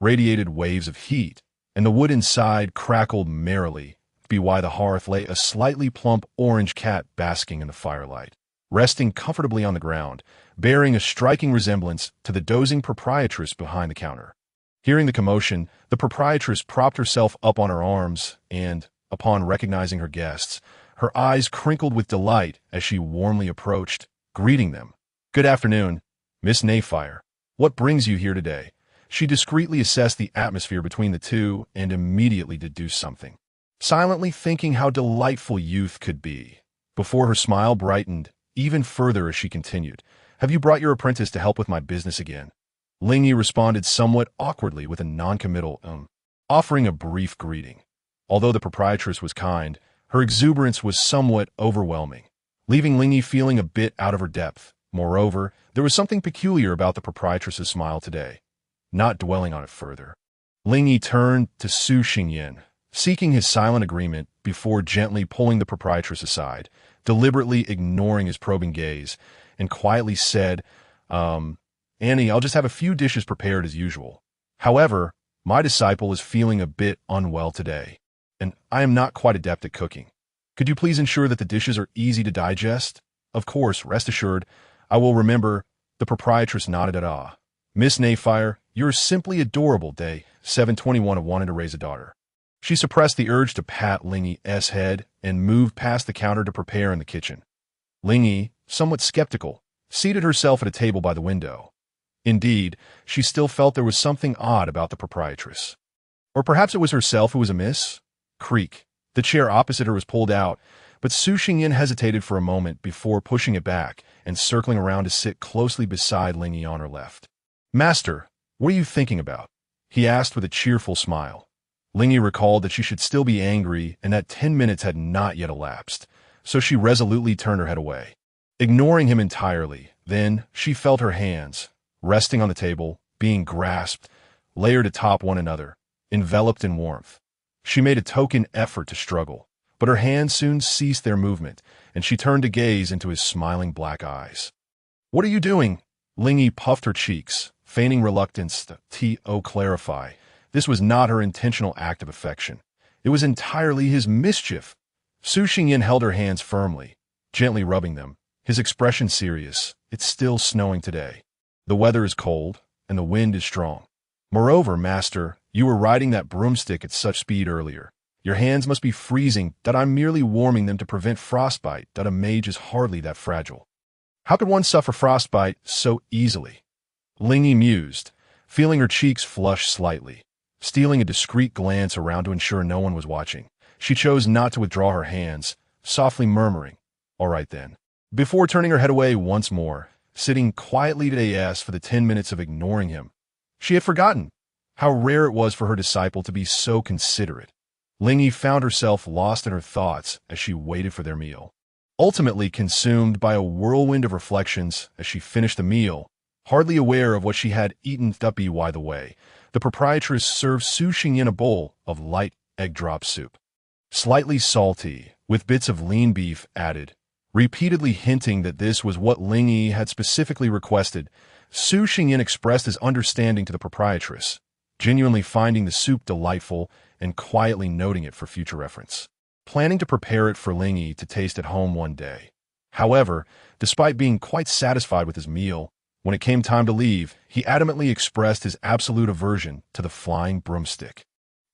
radiated waves of heat, and the wood inside crackled merrily. By the hearth lay a slightly plump orange cat basking in the firelight, resting comfortably on the ground, bearing a striking resemblance to the dozing proprietress behind the counter. Hearing the commotion, the proprietress propped herself up on her arms and, upon recognizing her guests, her eyes crinkled with delight as she warmly approached, greeting them. "Good afternoon, Miss Nayfire. What brings you here today?" She discreetly assessed the atmosphere between the two and immediately deduced something, silently thinking how delightful youth could be. Before her smile brightened even further as she continued, "Have you brought your apprentice to help with my business again?" Lingy responded somewhat awkwardly with a non-committal offering a brief greeting. Although the proprietress was kind, her exuberance was somewhat overwhelming, leaving Lingy feeling a bit out of her depth. Moreover, there was something peculiar about the proprietress's smile today. Not dwelling on it further, Lingy turned to Su Xingyan, seeking his silent agreement before gently pulling the proprietress aside, deliberately ignoring his probing gaze, and quietly said, Annie, I'll just have a few dishes prepared as usual. However, my disciple is feeling a bit unwell today, and I am not quite adept at cooking. Could you please ensure that the dishes are easy to digest? Of course, rest assured, I will remember." The proprietress nodded at awe. "Miss Nayfire, you're simply adorable. Day 721 of wanting to raise a daughter." She suppressed the urge to pat Lingy's head and moved past the counter to prepare in the kitchen. Lingy, somewhat skeptical, seated herself at a table by the window. Indeed, she still felt there was something odd about the proprietress. Or perhaps it was herself who was amiss? Creak. The chair opposite her was pulled out, but Su Xingyan hesitated for a moment before pushing it back and circling around to sit closely beside Lingy on her left. "Master, what are you thinking about?" he asked with a cheerful smile. Lingy recalled that she should still be angry and that 10 minutes had not yet elapsed, so she resolutely turned her head away, ignoring him entirely. Then she felt her hands, resting on the table, being grasped, layered atop one another, enveloped in warmth. She made a token effort to struggle, but her hands soon ceased their movement, and she turned to gaze into his smiling black eyes. "What are you doing?" Lingy puffed her cheeks, feigning reluctance to clarify. This was not her intentional act of affection. It was entirely his mischief. Su Xingyan held her hands firmly, gently rubbing them, his expression serious. "It's still snowing today. The weather is cold, and the wind is strong. Moreover, master, you were riding that broomstick at such speed earlier. Your hands must be freezing. That I'm merely warming them to prevent frostbite. That a mage is hardly that fragile. How could one suffer frostbite so easily?" Lingy mused, feeling her cheeks flush slightly. Stealing a discreet glance around to ensure no one was watching, she chose not to withdraw her hands, softly murmuring, "All right then," before turning her head away once more, sitting quietly for the 10 minutes of ignoring him. She had forgotten how rare it was for her disciple to be so considerate. Lingy found herself lost in her thoughts as she waited for their meal. Ultimately consumed by a whirlwind of reflections as she finished the meal, Hardly aware of what she had eaten. By the way, the proprietress served Su Xingyin a bowl of light egg drop soup. Slightly salty, with bits of lean beef added, repeatedly hinting that this was what Ling Yi had specifically requested. Su Xingyin expressed his understanding to the proprietress, genuinely finding the soup delightful and quietly noting it for future reference, planning to prepare it for Ling Yi to taste at home one day. However, despite being quite satisfied with his meal, when it came time to leave, he adamantly expressed his absolute aversion to the flying broomstick,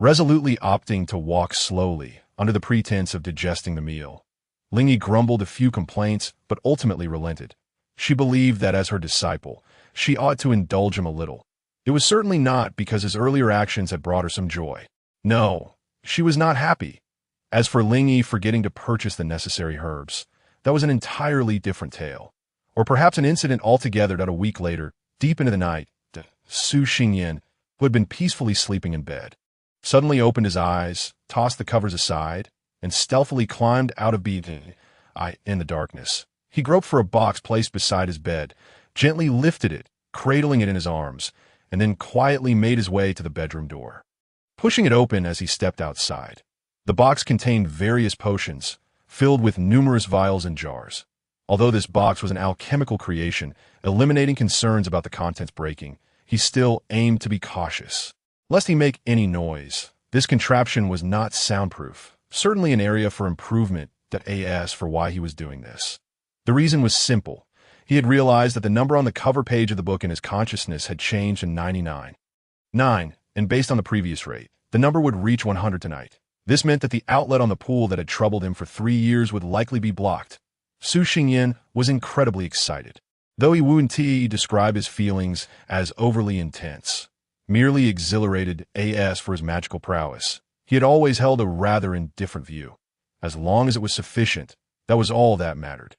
resolutely opting to walk slowly under the pretense of digesting the meal. Ling Yi grumbled a few complaints, but ultimately relented. She believed that as her disciple, she ought to indulge him a little. It was certainly not because his earlier actions had brought her some joy. No, she was not happy. As for Ling Yi forgetting to purchase the necessary herbs, that was an entirely different tale. Or perhaps an incident altogether that a week later, deep into the night, Su Xingyin, who had been peacefully sleeping in bed, suddenly opened his eyes, tossed the covers aside, and stealthily climbed out of bed in the darkness. He groped for a box placed beside his bed, gently lifted it, cradling it in his arms, and then quietly made his way to the bedroom door. Pushing it open as he stepped outside, the box contained various potions, filled with numerous vials and jars. Although this box was an alchemical creation, eliminating concerns about the contents breaking, he still aimed to be cautious, lest he make any noise. This contraption was not soundproof, certainly an area for improvement. As for why he was doing this, the reason was simple. He had realized that the number on the cover page of the book in his consciousness had changed to 99. And based on the previous rate, the number would reach 100 tonight. This meant that the outlet on the pool that had troubled him for 3 years would likely be blocked. Su Xingyin was incredibly excited. Though he wouldn't describe his feelings as overly intense, merely exhilarated as for his magical prowess, he had always held a rather indifferent view. As long as it was sufficient, that was all that mattered.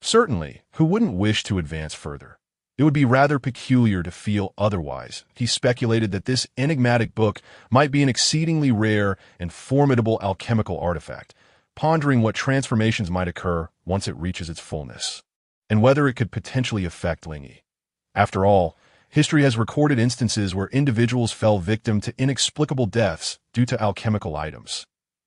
Certainly, who wouldn't wish to advance further? It would be rather peculiar to feel otherwise. He speculated that this enigmatic book might be an exceedingly rare and formidable alchemical artifact, pondering what transformations might occur once it reaches its fullness, and whether it could potentially affect Ling Yi. After all, history has recorded instances where individuals fell victim to inexplicable deaths due to alchemical items.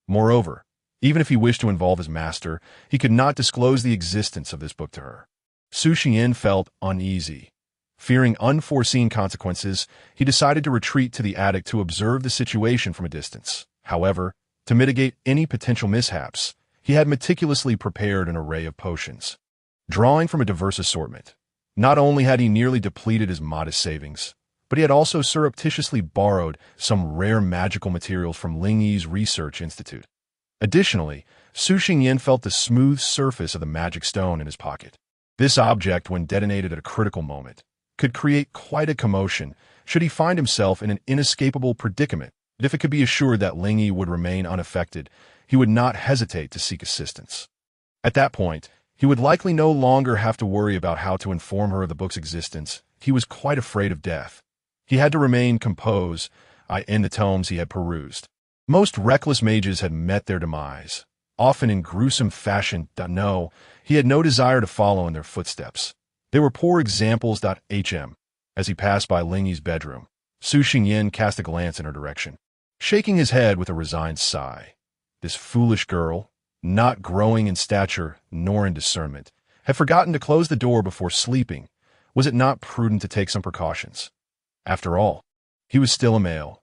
Moreover, even if he wished to involve his master, he could not disclose the existence of this book to her. Su Xingyin felt uneasy. Fearing unforeseen consequences, he decided to retreat to the attic to observe the situation from a distance. However, to mitigate any potential mishaps, he had meticulously prepared an array of potions, drawing from a diverse assortment. Not only had he nearly depleted his modest savings, but he had also surreptitiously borrowed some rare magical materials from Ling Yi's research institute. Additionally, Su Xingyin felt the smooth surface of the magic stone in his pocket. This object, when detonated at a critical moment, could create quite a commotion should he find himself in an inescapable predicament. But if it could be assured that Ling Yi would remain unaffected, he would not hesitate to seek assistance. At that point, he would likely no longer have to worry about how to inform her of the book's existence. He was quite afraid of death. He had to remain composed in the tomes he had perused. Most reckless mages had met their demise, often in gruesome fashion. No, he had no desire to follow in their footsteps. They were poor examples. As he passed by Ling Yi's bedroom, Su Xingyin cast a glance in her direction, shaking his head with a resigned sigh. This foolish girl, not growing in stature nor in discernment, had forgotten to close the door before sleeping. Was it not prudent to take some precautions? After all, he was still a male.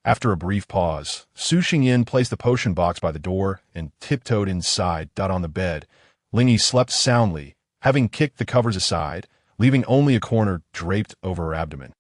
After a brief pause, Su Xingyin placed the potion box by the door and tiptoed inside. On the bed, Ling Yi slept soundly, having kicked the covers aside, leaving only a corner draped over her abdomen.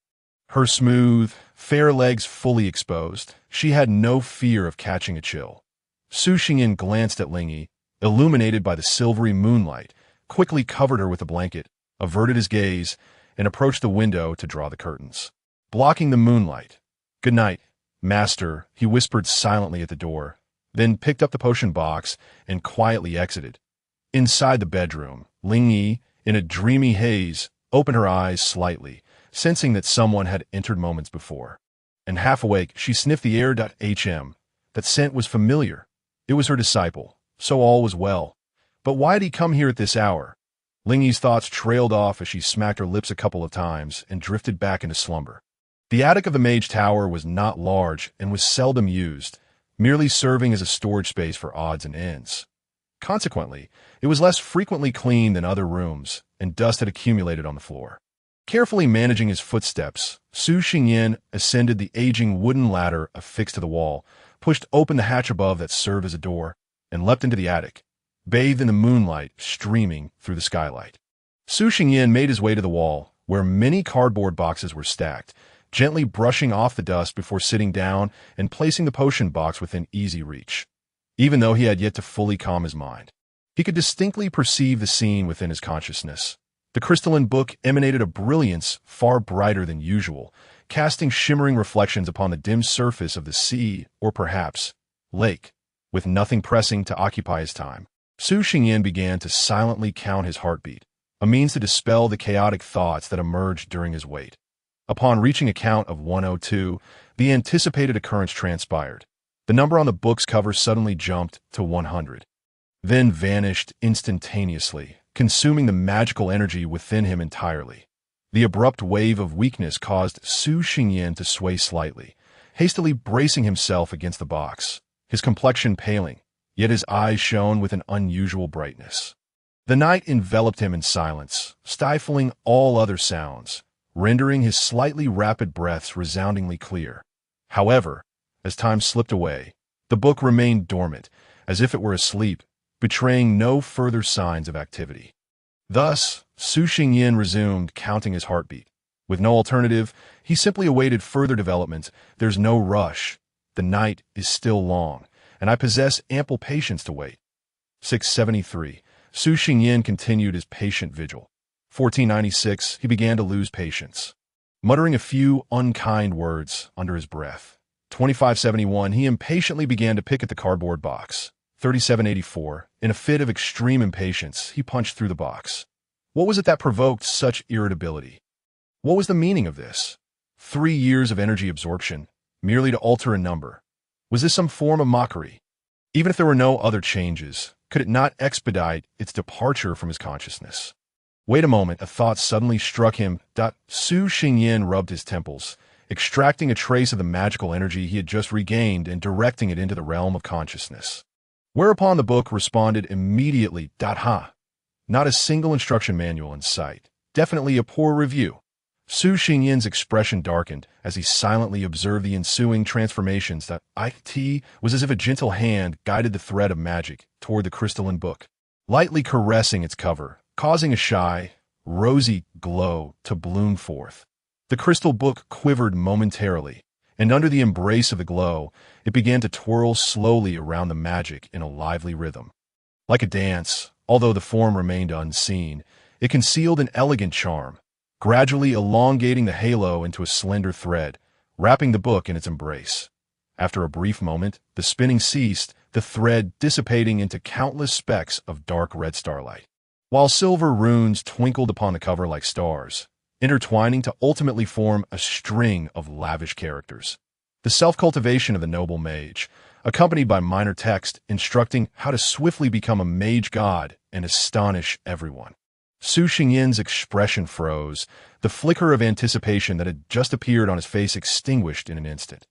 Her smooth, fair legs fully exposed, she had no fear of catching a chill. Su Xingyin glanced at Ling Yi, illuminated by the silvery moonlight, quickly covered her with a blanket, averted his gaze, and approached the window to draw the curtains, blocking the moonlight. "Good night, Master," he whispered silently at the door, then picked up the potion box and quietly exited. Inside the bedroom, Ling Yi, in a dreamy haze, opened her eyes slightly, sensing that someone had entered moments before. And half awake, she sniffed the air. That scent was familiar. It was her disciple, so all was well. But why had he come here at this hour? Lingyi's thoughts trailed off as she smacked her lips a couple of times and drifted back into slumber. The attic of the Mage Tower was not large and was seldom used, merely serving as a storage space for odds and ends. Consequently, it was less frequently cleaned than other rooms, and dust had accumulated on the floor. Carefully managing his footsteps, Su Xingyan ascended the aging wooden ladder affixed to the wall, pushed open the hatch above that served as a door, and leapt into the attic, bathed in the moonlight streaming through the skylight. Su Xingyan made his way to the wall, where many cardboard boxes were stacked, gently brushing off the dust before sitting down and placing the potion box within easy reach. Even though he had yet to fully calm his mind, he could distinctly perceive the scene within his consciousness. The crystalline book emanated a brilliance far brighter than usual, casting shimmering reflections upon the dim surface of the sea, or perhaps lake. With nothing pressing to occupy his time, Su Xingyan began to silently count his heartbeat, a means to dispel the chaotic thoughts that emerged during his wait. Upon reaching a count of 102, the anticipated occurrence transpired. The number on the book's cover suddenly jumped to 100, then vanished instantaneously, consuming the magical energy within him entirely. The abrupt wave of weakness caused Su Xingyan to sway slightly, hastily bracing himself against the box, his complexion paling, yet his eyes shone with an unusual brightness. The night enveloped him in silence, stifling all other sounds, rendering his slightly rapid breaths resoundingly clear. However, as time slipped away, the book remained dormant, as if it were asleep, betraying no further signs of activity. Thus, Su Xingyan resumed counting his heartbeat. With no alternative, he simply awaited further development. There's no rush. The night is still long, and I possess ample patience to wait. 673. Su Xingyan continued his patient vigil. 1496, he began to lose patience, muttering a few unkind words under his breath. 2571, he impatiently began to pick at the cardboard box. 3784, in a fit of extreme impatience, he punched through the box. What was it that provoked such irritability? What was the meaning of this? 3 years of energy absorption, merely to alter a number. Was this some form of mockery? Even if there were no other changes, could it not expedite its departure from his consciousness? Wait a moment, a thought suddenly struck him. Su Xingyan rubbed his temples, extracting a trace of the magical energy he had just regained and directing it into the realm of consciousness. Whereupon the book responded immediately. Not a single instruction manual in sight. Definitely a poor review. Su Xingyan's expression darkened as he silently observed the ensuing transformations. It was as if a gentle hand guided the thread of magic toward the crystalline book, lightly caressing its cover, causing a shy, rosy glow to bloom forth. The crystal book quivered momentarily, and under the embrace of the glow, it began to twirl slowly around the magic in a lively rhythm. Like a dance, although the form remained unseen, it concealed an elegant charm, gradually elongating the halo into a slender thread, wrapping the book in its embrace. After a brief moment, the spinning ceased, the thread dissipating into countless specks of dark red starlight, while silver runes twinkled upon the cover like stars, intertwining to ultimately form a string of lavish characters. The self-cultivation of the noble mage, accompanied by minor text instructing how to swiftly become a mage god and astonish everyone. Su Xingyan's expression froze, the flicker of anticipation that had just appeared on his face extinguished in an instant.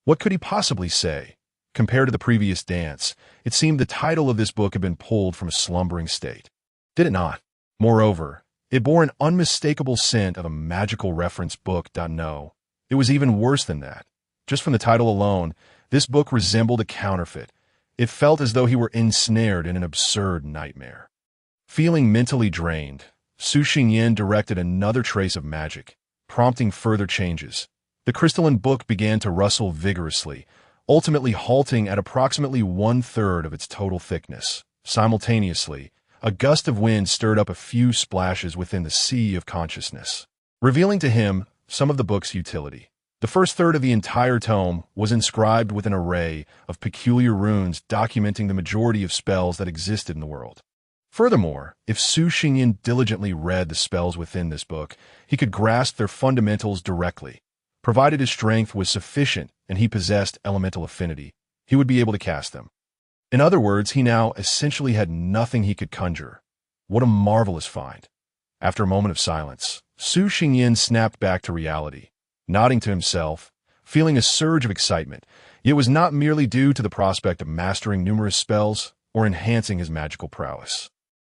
What could he possibly say? Compared to the previous dance, it seemed the title of this book had been pulled from a slumbering state. Did it not? Moreover, it bore an unmistakable scent of a magical reference book. No, it was even worse than that. Just from the title alone, this book resembled a counterfeit. It felt as though he were ensnared in an absurd nightmare. Feeling mentally drained, Su Xingyan directed another trace of magic, prompting further changes. The crystalline book began to rustle vigorously, ultimately halting at approximately 1/3 of its total thickness. Simultaneously, a gust of wind stirred up a few splashes within the sea of consciousness, revealing to him some of the book's utility. The first third of the entire tome was inscribed with an array of peculiar runes documenting the majority of spells that existed in the world. Furthermore, if Su Xingyan diligently read the spells within this book, he could grasp their fundamentals directly. Provided his strength was sufficient and he possessed elemental affinity, he would be able to cast them. In other words, he now essentially had nothing he could conjure. What a marvelous find. After a moment of silence, Su Xingyin snapped back to reality, nodding to himself, feeling a surge of excitement. It was not merely due to the prospect of mastering numerous spells or enhancing his magical prowess.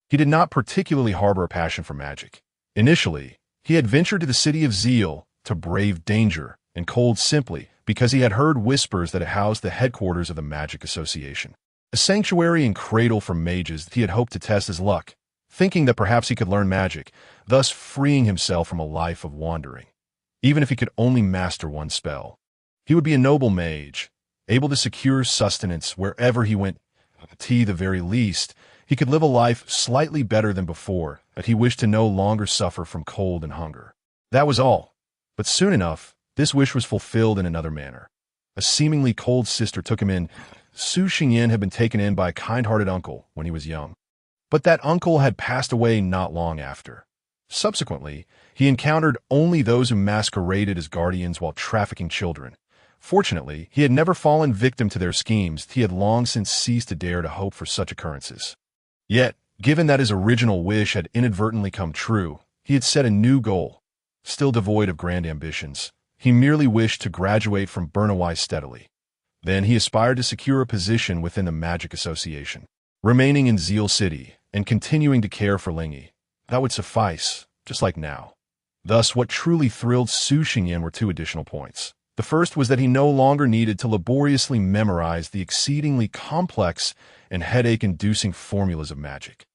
He did not particularly harbor a passion for magic. Initially, he had ventured to the city of Zeal to brave danger and cold simply because he had heard whispers that it housed the headquarters of the Magic Association, a sanctuary and cradle for mages that he had hoped to test his luck, thinking that perhaps he could learn magic, thus freeing himself from a life of wandering. Even if he could only master one spell, he would be a noble mage, able to secure sustenance wherever he went. At the very least, he could live a life slightly better than before, that he wished to no longer suffer from cold and hunger. That was all. But soon enough, this wish was fulfilled in another manner. A seemingly cold sister took him in. Su Xingyin had been taken in by a kind-hearted uncle when he was young. But that uncle had passed away not long after. Subsequently, he encountered only those who masqueraded as guardians while trafficking children. Fortunately, he had never fallen victim to their schemes. He had long since ceased to dare to hope for such occurrences. Yet, given that his original wish had inadvertently come true, he had set a new goal. Still devoid of grand ambitions, he merely wished to graduate from Bernawai steadily. Then he aspired to secure a position within the Magic Association, remaining in Zeal City and continuing to care for Lingyi. That would suffice, just like now. Thus, what truly thrilled Su Xingyin were two additional points. The first was that he no longer needed to laboriously memorize the exceedingly complex and headache-inducing formulas of magic.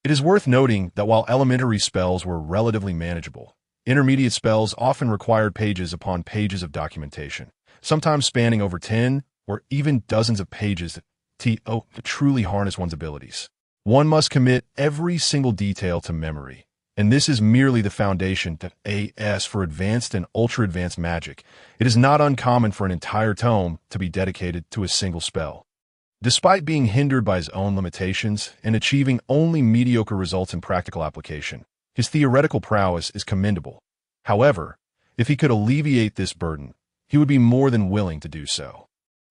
It is worth noting that while elementary spells were relatively manageable, intermediate spells often required pages upon pages of documentation, sometimes spanning over 10 or even dozens of pages to truly harness one's abilities. One must commit every single detail to memory, and this is merely the foundation for advanced and ultra-advanced magic. It is not uncommon for an entire tome to be dedicated to a single spell. Despite being hindered by his own limitations and achieving only mediocre results in practical application, his theoretical prowess is commendable. However, if he could alleviate this burden, he would be more than willing to do so.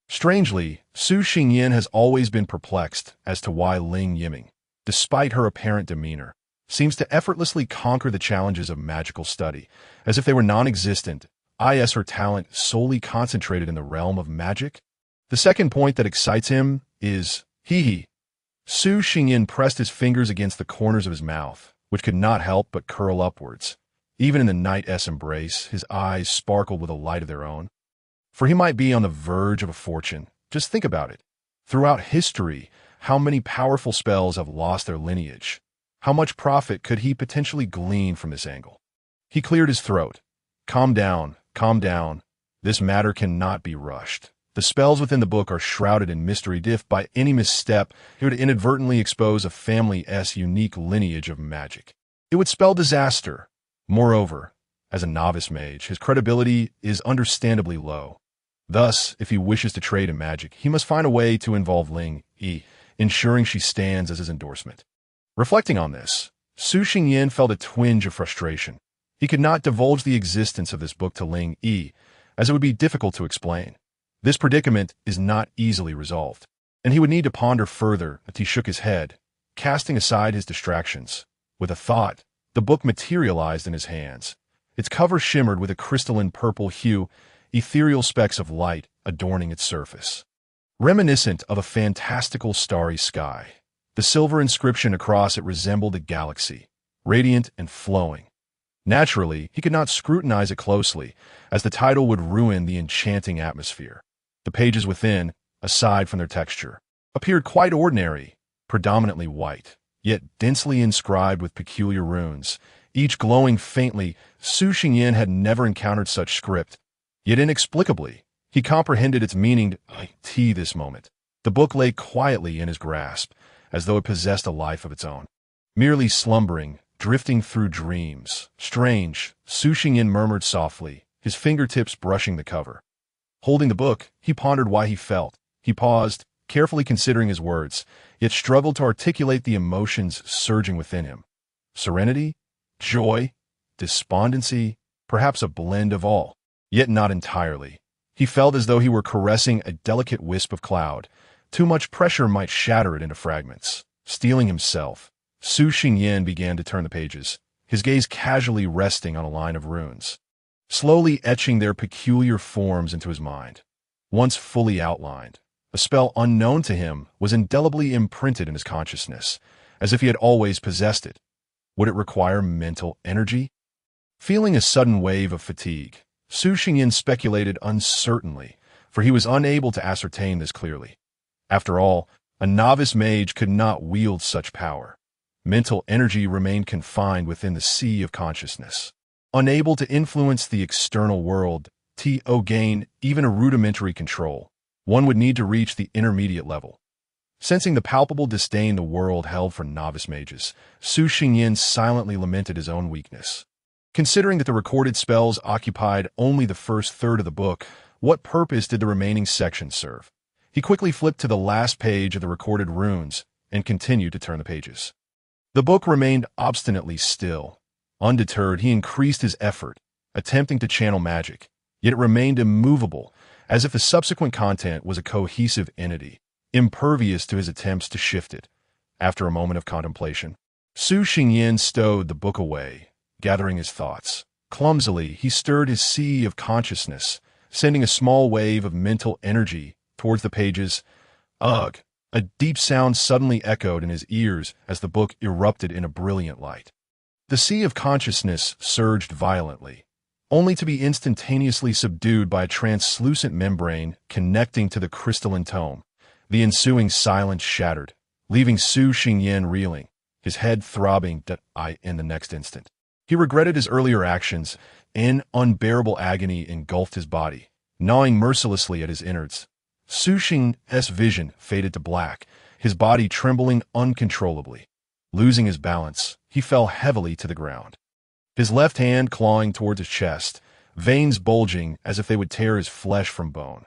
Strangely, Su Xingyin has always been perplexed as to why Ling Yiming, despite her apparent demeanor, seems to effortlessly conquer the challenges of magical study, as if they were non-existent, is her talent solely concentrated in the realm of magic? The second point that excites him is, Su Xingyin pressed his fingers against the corners of his mouth, which could not help but curl upwards. Even in the knight's embrace, his eyes sparkled with a light of their own. For he might be on the verge of a fortune. Just think about it. Throughout history, how many powerful spells have lost their lineage? How much profit could he potentially glean from this angle? He cleared his throat. Calm down, calm down. This matter cannot be rushed. The spells within the book are shrouded in mystery. If by any misstep he would inadvertently expose a family's unique lineage of magic, it would spell disaster. Moreover, as a novice mage, his credibility is understandably low. Thus, if he wishes to trade in magic, he must find a way to involve Ling Yi, ensuring she stands as his endorsement. Reflecting on this, Su Xingyin felt a twinge of frustration. He could not divulge the existence of this book to Ling Yi, as it would be difficult to explain. This predicament is not easily resolved, and he would need to ponder further as he shook his head, casting aside his distractions. With a thought, the book materialized in his hands. Its cover shimmered with a crystalline purple hue, ethereal specks of light adorning its surface. Reminiscent of a fantastical starry sky, the silver inscription across it resembled a galaxy, radiant and flowing. Naturally, he could not scrutinize it closely, as the title would ruin the enchanting atmosphere. The pages within, aside from their texture, appeared quite ordinary, predominantly white, yet densely inscribed with peculiar runes, each glowing faintly. Su Xingyin had never encountered such script, yet inexplicably, he comprehended its meaning this moment. The book lay quietly in his grasp, as though it possessed a life of its own. Merely slumbering, drifting through dreams. Strange, Su Xingyin murmured softly, his fingertips brushing the cover. Holding the book, he pondered why he felt. He paused, carefully considering his words, yet struggled to articulate the emotions surging within him. Serenity? Joy? Despondency? Perhaps a blend of all. Yet not entirely. He felt as though he were caressing a delicate wisp of cloud. Too much pressure might shatter it into fragments. Steeling himself, Su Xingyan began to turn the pages, his gaze casually resting on a line of runes, slowly etching their peculiar forms into his mind. Once fully outlined, a spell unknown to him was indelibly imprinted in his consciousness, as if he had always possessed it. Would it require mental energy? Feeling a sudden wave of fatigue, Su Xingyan speculated uncertainly, for he was unable to ascertain this clearly. After all, a novice mage could not wield such power. Mental energy remained confined within the sea of consciousness. Unable to influence the external world, to gain even a rudimentary control, one would need to reach the intermediate level. Sensing the palpable disdain the world held for novice mages, Su Xingyan silently lamented his own weakness. Considering that the recorded spells occupied only the first third of the book, what purpose did the remaining section serve? He quickly flipped to the last page of the recorded runes and continued to turn the pages. The book remained obstinately still. Undeterred, he increased his effort, attempting to channel magic, yet it remained immovable, as if the subsequent content was a cohesive entity, impervious to his attempts to shift it. After a moment of contemplation, Su Xingyan stowed the book away, gathering his thoughts. Clumsily, he stirred his sea of consciousness, sending a small wave of mental energy towards the pages. Ugh! A deep sound suddenly echoed in his ears as the book erupted in a brilliant light. The sea of consciousness surged violently, only to be instantaneously subdued by a translucent membrane connecting to the crystalline tome. The ensuing silence shattered, leaving Su Xingyan reeling, his head throbbing in the next instant. He regretted his earlier actions, and unbearable agony engulfed his body, gnawing mercilessly at his innards. Su Xingyan's vision faded to black, his body trembling uncontrollably. Losing his balance, he fell heavily to the ground. His left hand clawing towards his chest, veins bulging as if they would tear his flesh from bone.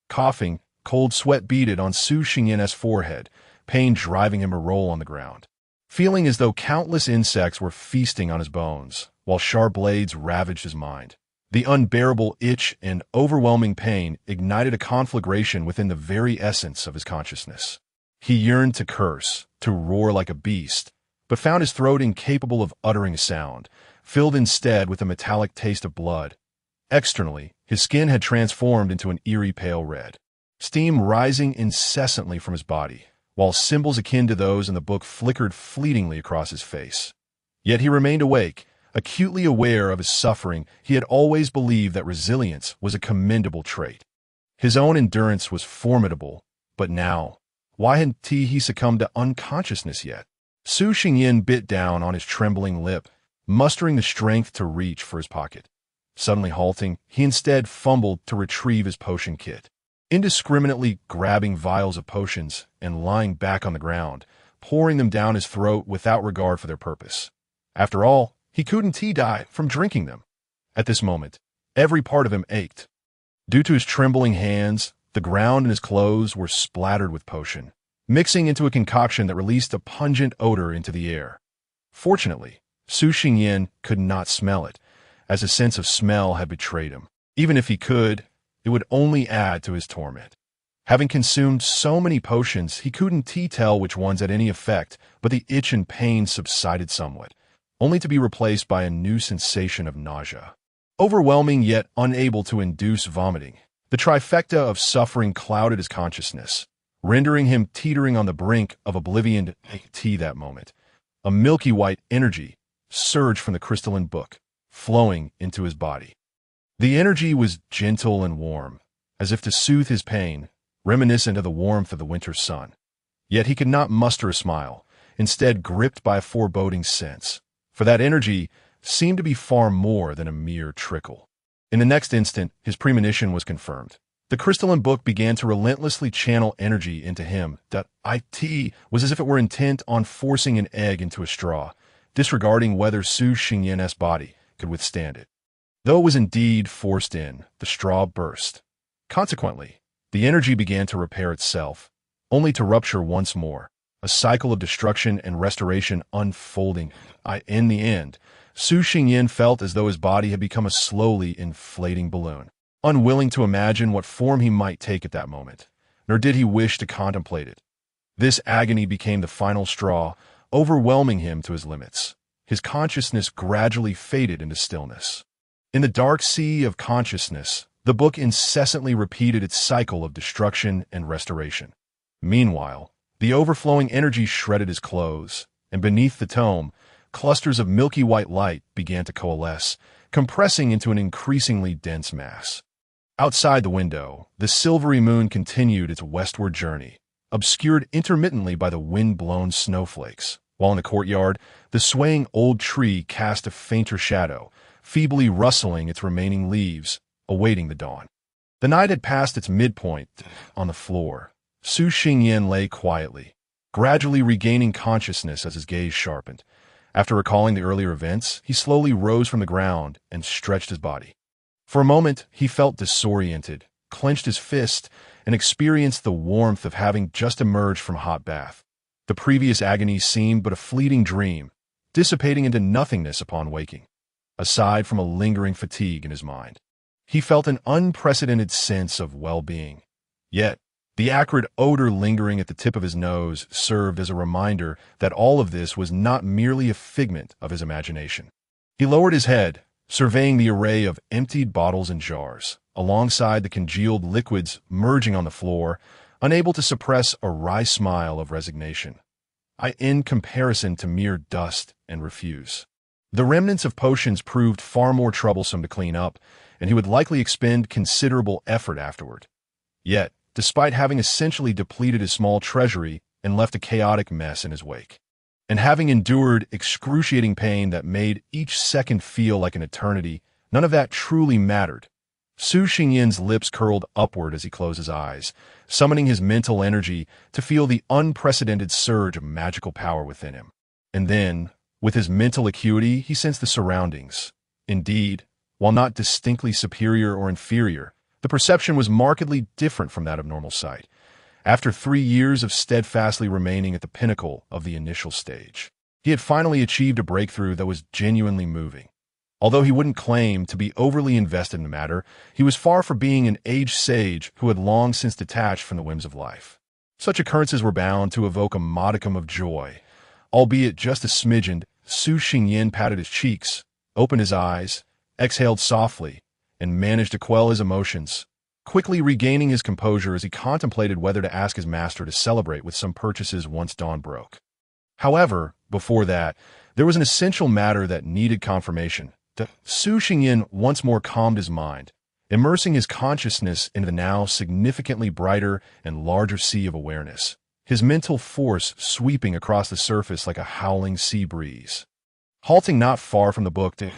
Coughing, cold sweat beaded on Su Xingyan's forehead, pain driving him to roll on the ground. Feeling as though countless insects were feasting on his bones, while sharp blades ravaged his mind. The unbearable itch and overwhelming pain ignited a conflagration within the very essence of his consciousness. He yearned to curse, to roar like a beast, but found his throat incapable of uttering a sound, filled instead with a metallic taste of blood. Externally, his skin had transformed into an eerie pale red, steam rising incessantly from his body, while symbols akin to those in the book flickered fleetingly across his face. Yet he remained awake, acutely aware of his suffering. He had always believed that resilience was a commendable trait. His own endurance was formidable, but now, why hadn't he succumbed to unconsciousness yet? Su Xingyan bit down on his trembling lip, mustering the strength to reach for his pocket. Suddenly halting, he instead fumbled to retrieve his potion kit. Indiscriminately grabbing vials of potions and lying back on the ground, pouring them down his throat without regard for their purpose. After all, he couldn't die from drinking them. At this moment, every part of him ached. Due to his trembling hands, the ground and his clothes were splattered with potion, mixing into a concoction that released a pungent odor into the air. Fortunately, Su Xingyan could not smell it, as a sense of smell had betrayed him. Even if he could, it would only add to his torment. Having consumed so many potions, he couldn't tell which ones had any effect, but the itch and pain subsided somewhat, only to be replaced by a new sensation of nausea. Overwhelming yet unable to induce vomiting, the trifecta of suffering clouded his consciousness, rendering him teetering on the brink of oblivion. That moment, a milky white energy surged from the crystalline book, flowing into his body. The energy was gentle and warm, as if to soothe his pain, reminiscent of the warmth of the winter sun. Yet he could not muster a smile, instead gripped by a foreboding sense, for that energy seemed to be far more than a mere trickle. In the next instant, his premonition was confirmed. The crystalline book began to relentlessly channel energy into him. It was as if it were intent on forcing an egg into a straw, disregarding whether Su Xingyan's body could withstand it. Though it was indeed forced in, the straw burst. Consequently, the energy began to repair itself, only to rupture once more, a cycle of destruction and restoration unfolding. In the end, Su Xingyan felt as though his body had become a slowly inflating balloon, unwilling to imagine what form he might take at that moment, nor did he wish to contemplate it. This agony became the final straw, overwhelming him to his limits. His consciousness gradually faded into stillness. In the dark sea of consciousness, the book incessantly repeated its cycle of destruction and restoration. Meanwhile, the overflowing energy shredded his clothes, and beneath the tome, clusters of milky white light began to coalesce, compressing into an increasingly dense mass. Outside the window, the silvery moon continued its westward journey, obscured intermittently by the wind-blown snowflakes, while in the courtyard, the swaying old tree cast a fainter shadow, feebly rustling its remaining leaves, awaiting the dawn. The night had passed its midpoint. On the floor, Su Xingyan lay quietly, gradually regaining consciousness as his gaze sharpened. After recalling the earlier events, he slowly rose from the ground and stretched his body. For a moment, he felt disoriented, clenched his fist, and experienced the warmth of having just emerged from a hot bath. The previous agony seemed but a fleeting dream, dissipating into nothingness upon waking. Aside from a lingering fatigue in his mind, he felt an unprecedented sense of well-being. Yet, the acrid odor lingering at the tip of his nose served as a reminder that all of this was not merely a figment of his imagination. He lowered his head, surveying the array of emptied bottles and jars, alongside the congealed liquids merging on the floor, unable to suppress a wry smile of resignation. In comparison to mere dust and refuse. The remnants of potions proved far more troublesome to clean up, and he would likely expend considerable effort afterward. Yet, despite having essentially depleted his small treasury and left a chaotic mess in his wake, and having endured excruciating pain that made each second feel like an eternity, none of that truly mattered. Su Xingyan's lips curled upward as he closed his eyes, summoning his mental energy to feel the unprecedented surge of magical power within him. And then, with his mental acuity, he sensed the surroundings. Indeed, while not distinctly superior or inferior, the perception was markedly different from that of normal sight. After 3 years of steadfastly remaining at the pinnacle of the initial stage, he had finally achieved a breakthrough that was genuinely moving. Although he wouldn't claim to be overly invested in the matter, he was far from being an aged sage who had long since detached from the whims of life. Such occurrences were bound to evoke a modicum of joy. Albeit just a smidgen, Su Xingyan patted his cheeks, opened his eyes, exhaled softly, and managed to quell his emotions, quickly regaining his composure as he contemplated whether to ask his master to celebrate with some purchases once dawn broke. However, before that, there was an essential matter that needed confirmation. Su Xingyan once more calmed his mind, immersing his consciousness into the now significantly brighter and larger sea of awareness, his mental force sweeping across the surface like a howling sea breeze. Halting not far from the book to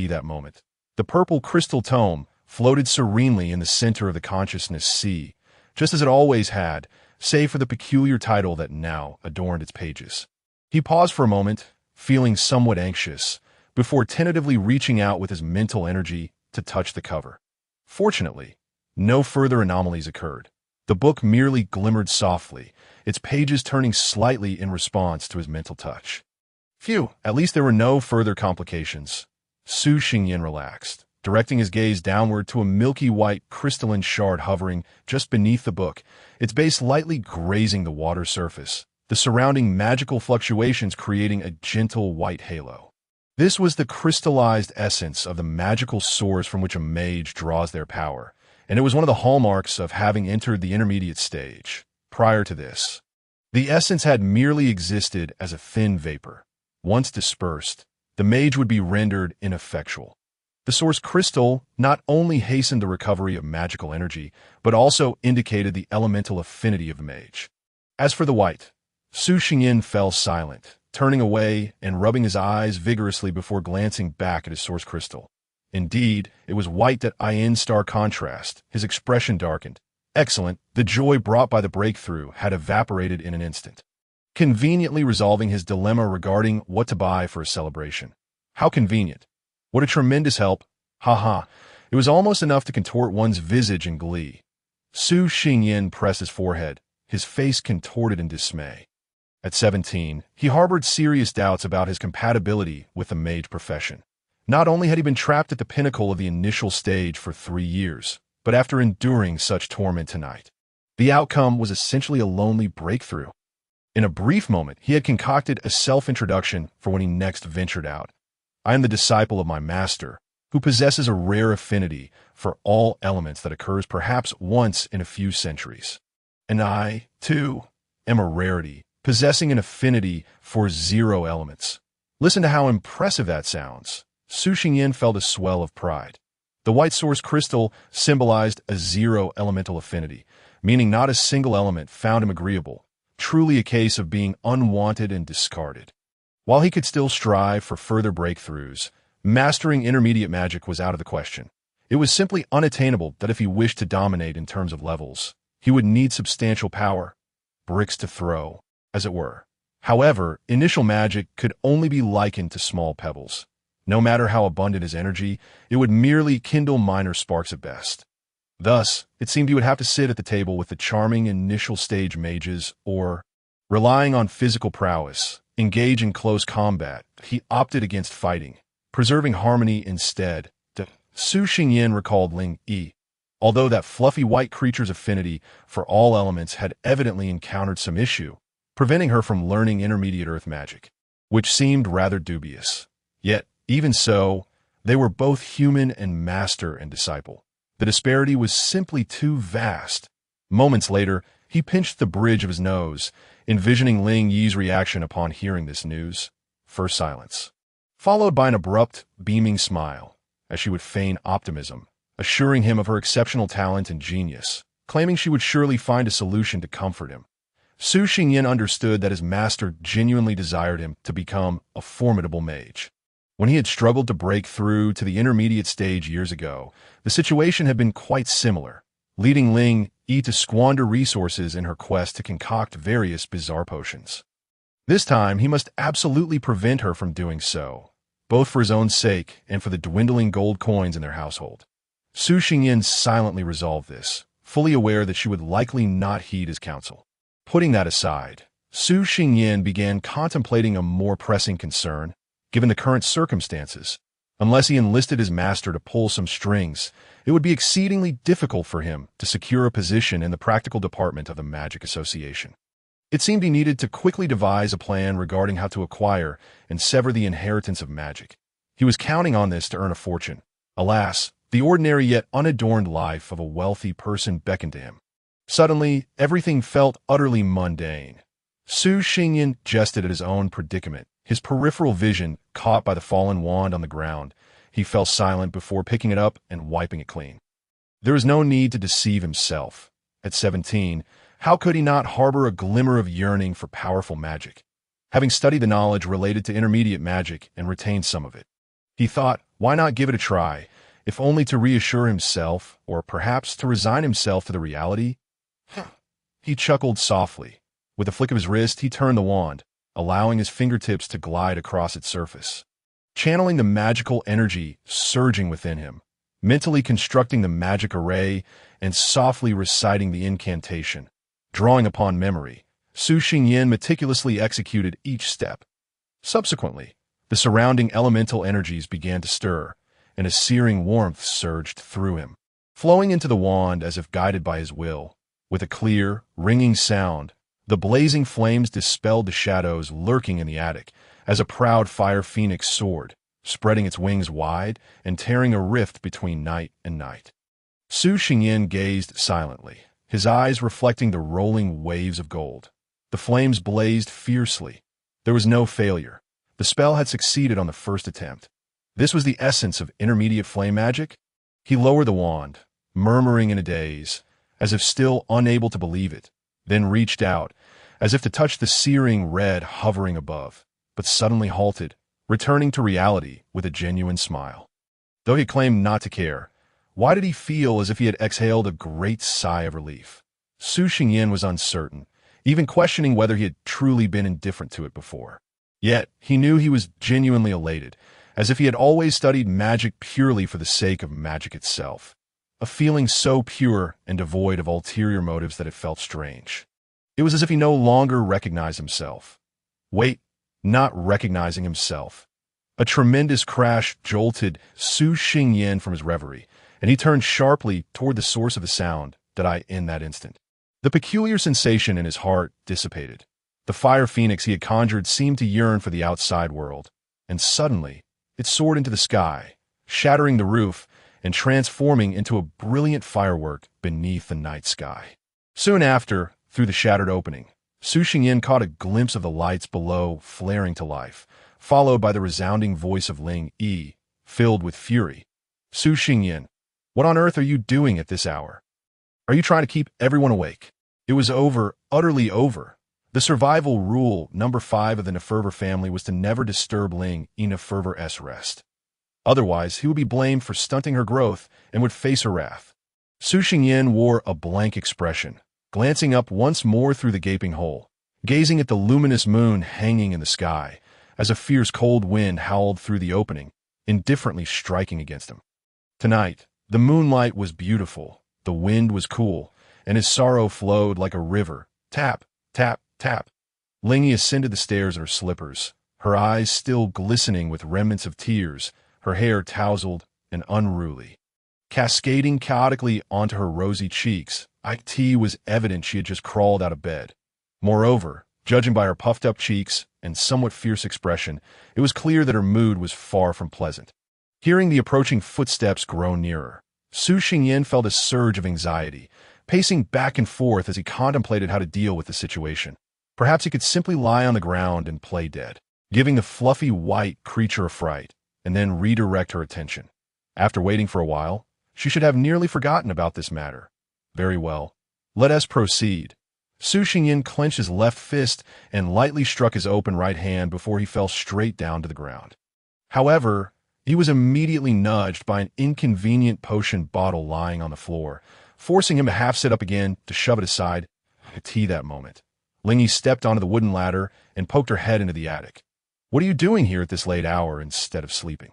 that moment, the purple crystal tome floated serenely in the center of the consciousness sea, just as it always had, save for the peculiar title that now adorned its pages. He paused for a moment, feeling somewhat anxious, before tentatively reaching out with his mental energy to touch the cover. Fortunately, no further anomalies occurred. The book merely glimmered softly, its pages turning slightly in response to his mental touch. Phew, at least there were no further complications. Su Xingyan relaxed, directing his gaze downward to a milky white crystalline shard hovering just beneath the book, its base lightly grazing the water surface, the surrounding magical fluctuations creating a gentle white halo. This was the crystallized essence of the magical source from which a mage draws their power, and it was one of the hallmarks of having entered the intermediate stage. Prior to this, the essence had merely existed as a thin vapor. Once dispersed, the mage would be rendered ineffectual. The source crystal not only hastened the recovery of magical energy, but also indicated the elemental affinity of the mage. As for the white, Su Xingyan fell silent, turning away and rubbing his eyes vigorously before glancing back at his source crystal. Indeed, it was white that in stark contrast, his expression darkened. Excellent, the joy brought by the breakthrough had evaporated in an instant, conveniently resolving his dilemma regarding what to buy for a celebration. How convenient. What a tremendous help. It was almost enough to contort one's visage in glee. Su Xingyan pressed his forehead, his face contorted in dismay. At 17, he harbored serious doubts about his compatibility with the mage profession. Not only had he been trapped at the pinnacle of the initial stage for 3 years, but after enduring such torment tonight, the outcome was essentially a lonely breakthrough. In a brief moment, he had concocted a self-introduction for when he next ventured out. I am the disciple of my master, who possesses a rare affinity for all elements that occurs perhaps once in a few centuries. And I, too, am a rarity, possessing an affinity for 0 elements. Listen to how impressive that sounds. Su Xingyan felt a swell of pride. The white source crystal symbolized a 0 elemental affinity, meaning not a single element found him agreeable, truly a case of being unwanted and discarded. While he could still strive for further breakthroughs, mastering intermediate magic was out of the question. It was simply unattainable that if he wished to dominate in terms of levels, he would need substantial power, bricks to throw, as it were. However, initial magic could only be likened to small pebbles. No matter how abundant his energy, it would merely kindle minor sparks at best. Thus, it seemed he would have to sit at the table with the charming initial stage mages, or, relying on physical prowess, engage in close combat. He opted against fighting, preserving harmony instead. Su Xingyan recalled Ling Yi. Although that fluffy white creature's affinity for all elements had evidently encountered some issue, preventing her from learning intermediate earth magic, which seemed rather dubious. Yet, even so, they were both human and master and disciple. The disparity was simply too vast. Moments later, he pinched the bridge of his nose, envisioning Ling Yi's reaction upon hearing this news. First silence, followed by an abrupt, beaming smile, as she would feign optimism, assuring him of her exceptional talent and genius, claiming she would surely find a solution to comfort him. Su Xingyan understood that his master genuinely desired him to become a formidable mage. When he had struggled to break through to the intermediate stage years ago, the situation had been quite similar, leading Ling Yi to squander resources in her quest to concoct various bizarre potions. This time, he must absolutely prevent her from doing so, both for his own sake and for the dwindling gold coins in their household. Su Xingyan silently resolved this, fully aware that she would likely not heed his counsel. Putting that aside, Su Xingyan began contemplating a more pressing concern. Given the current circumstances, unless he enlisted his master to pull some strings, it would be exceedingly difficult for him to secure a position in the practical department of the Magic Association. It seemed he needed to quickly devise a plan regarding how to acquire and sever the inheritance of magic. He was counting on this to earn a fortune. Alas, the ordinary yet unadorned life of a wealthy person beckoned to him. Suddenly, everything felt utterly mundane. Su Xingyan jested at his own predicament. His peripheral vision caught by the fallen wand on the ground. He fell silent before picking it up and wiping it clean. There was no need to deceive himself. At 17, how could he not harbor a glimmer of yearning for powerful magic? Having studied the knowledge related to intermediate magic and retained some of it, he thought, why not give it a try, if only to reassure himself, or perhaps to resign himself to the reality? He chuckled softly. With a flick of his wrist, he turned the wand, allowing his fingertips to glide across its surface. Channeling the magical energy surging within him, mentally constructing the magic array, and softly reciting the incantation. Drawing upon memory, Su Xingyan meticulously executed each step. Subsequently, the surrounding elemental energies began to stir, and a searing warmth surged through him, flowing into the wand as if guided by his will. With a clear, ringing sound, the blazing flames dispelled the shadows lurking in the attic, as a proud fire phoenix soared, spreading its wings wide and tearing a rift between night and night. Su Xingyan gazed silently, his eyes reflecting the rolling waves of gold. The flames blazed fiercely. There was no failure. The spell had succeeded on the first attempt. This was the essence of intermediate flame magic? He lowered the wand, murmuring in a daze, as if still unable to believe it, then reached out, as if to touch the searing red hovering above, but suddenly halted, returning to reality with a genuine smile. Though he claimed not to care, why did he feel as if he had exhaled a great sigh of relief? Su Xingyan was uncertain, even questioning whether he had truly been indifferent to it before. Yet, he knew he was genuinely elated, as if he had always studied magic purely for the sake of magic itself. A feeling so pure and devoid of ulterior motives that it felt strange. It was as if he no longer recognized himself. Wait, not recognizing himself. A tremendous crash jolted Su Xingyan from his reverie, and he turned sharply toward the source of the sound in that instant. The peculiar sensation in his heart dissipated. The fire phoenix he had conjured seemed to yearn for the outside world, and suddenly it soared into the sky, shattering the roof and transforming into a brilliant firework beneath the night sky. Soon after, through the shattered opening, Su Xingyin caught a glimpse of the lights below flaring to life, followed by the resounding voice of Ling Yi, filled with fury. Su Xingyin, what on earth are you doing at this hour? Are you trying to keep everyone awake? It was over, utterly over. The survival rule, number 5 of the Neferver family, was to never disturb Ling Yi Neferver's rest. Otherwise, he would be blamed for stunting her growth and would face her wrath. Su Xingyin wore a blank expression, glancing up once more through the gaping hole, gazing at the luminous moon hanging in the sky, as a fierce cold wind howled through the opening, indifferently striking against him. Tonight, the moonlight was beautiful, the wind was cool, and his sorrow flowed like a river. Tap, tap, tap. Ling Yi ascended the stairs in her slippers, her eyes still glistening with remnants of tears, her hair tousled and unruly, cascading chaotically onto her rosy cheeks. It was evident she had just crawled out of bed. Moreover, judging by her puffed-up cheeks and somewhat fierce expression, it was clear that her mood was far from pleasant. Hearing the approaching footsteps grow nearer, Su Xingyin felt a surge of anxiety, pacing back and forth as he contemplated how to deal with the situation. Perhaps he could simply lie on the ground and play dead, giving the fluffy white creature a fright, and then redirect her attention. After waiting for a while, she should have nearly forgotten about this matter. Very well. Let us proceed. Su Xingyin clenched his left fist and lightly struck his open right hand before he fell straight down to the ground. However, he was immediately nudged by an inconvenient potion bottle lying on the floor, forcing him to half sit up again to shove it aside. At that moment, Ling Yi stepped onto the wooden ladder and poked her head into the attic. What are you doing here at this late hour instead of sleeping?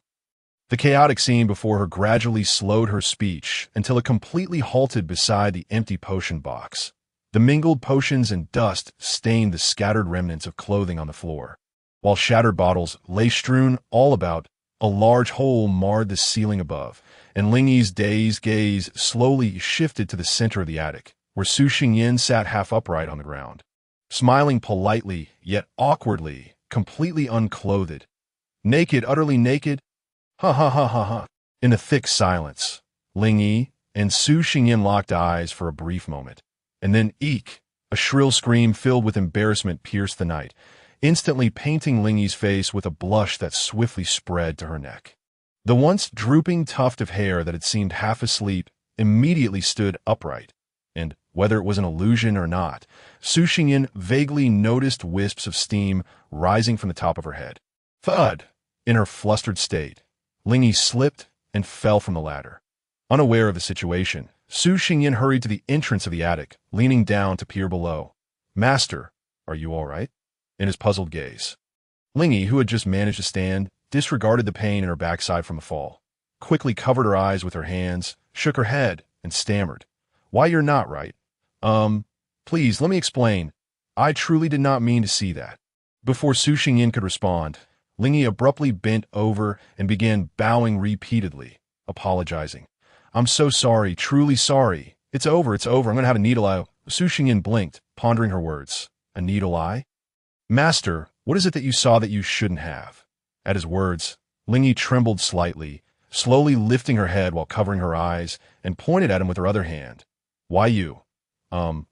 The chaotic scene before her gradually slowed her speech until it completely halted beside the empty potion box. The mingled potions and dust stained the scattered remnants of clothing on the floor, while shattered bottles lay strewn all about. A large hole marred the ceiling above, and Ling Yi's dazed gaze slowly shifted to the center of the attic, where Su Xingyin sat half upright on the ground, smiling politely, yet awkwardly, completely unclothed. Naked, utterly naked? Ha ha ha ha ha. In a thick silence, Ling Yi and Su Xingyin locked eyes for a brief moment, and then eek! A shrill scream filled with embarrassment pierced the night, instantly painting Ling Yi's face with a blush that swiftly spread to her neck. The once drooping tuft of hair that had seemed half asleep immediately stood upright, and, whether it was an illusion or not, Su Xingyin vaguely noticed wisps of steam rising from the top of her head. Thud! In her flustered state, Ling Yi slipped and fell from the ladder. Unaware of the situation, Su Xingyin hurried to the entrance of the attic, leaning down to peer below. Master, are you all right? In his puzzled gaze. Ling Yi, who had just managed to stand, disregarded the pain in her backside from the fall, quickly covered her eyes with her hands, shook her head, and stammered. Why, you're not right. Please, let me explain. I truly did not mean to see that. Before Su Xingyin could respond, Ling Yi abruptly bent over and began bowing repeatedly, apologizing. I'm so sorry, truly sorry. It's over, I'm going to have a needle eye. Su Xingyin blinked, pondering her words. A needle eye? Master, what is it that you saw that you shouldn't have? At his words, Ling Yi trembled slightly, slowly lifting her head while covering her eyes, and pointed at him with her other hand. Why you?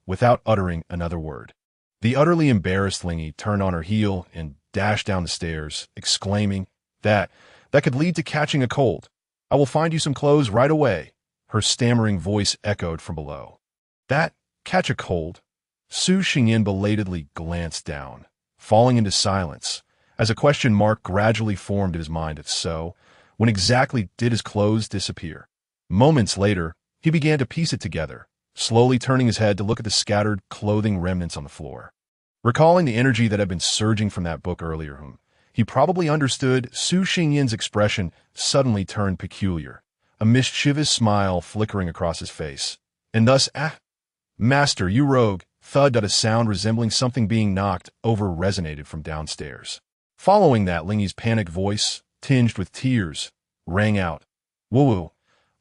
Without uttering another word. The utterly embarrassed Ling Yi turned on her heel and dashed down the stairs, exclaiming, That could lead to catching a cold. I will find you some clothes right away. Her stammering voice echoed from below. That? Catch a cold? Su Xingyin belatedly glanced down, falling into silence, as a question mark gradually formed in his mind. If so, when exactly did his clothes disappear? Moments later, he began to piece it together, slowly turning his head to look at the scattered clothing remnants on the floor. Recalling the energy that had been surging from that book earlier, he probably understood Su Xingyin's expression suddenly turned peculiar, a mischievous smile flickering across his face. And thus, Master, you rogue! Thud that a sound resembling something being knocked over resonated from downstairs. Following that, Ling Yi's panicked voice, tinged with tears, rang out. Woo-woo,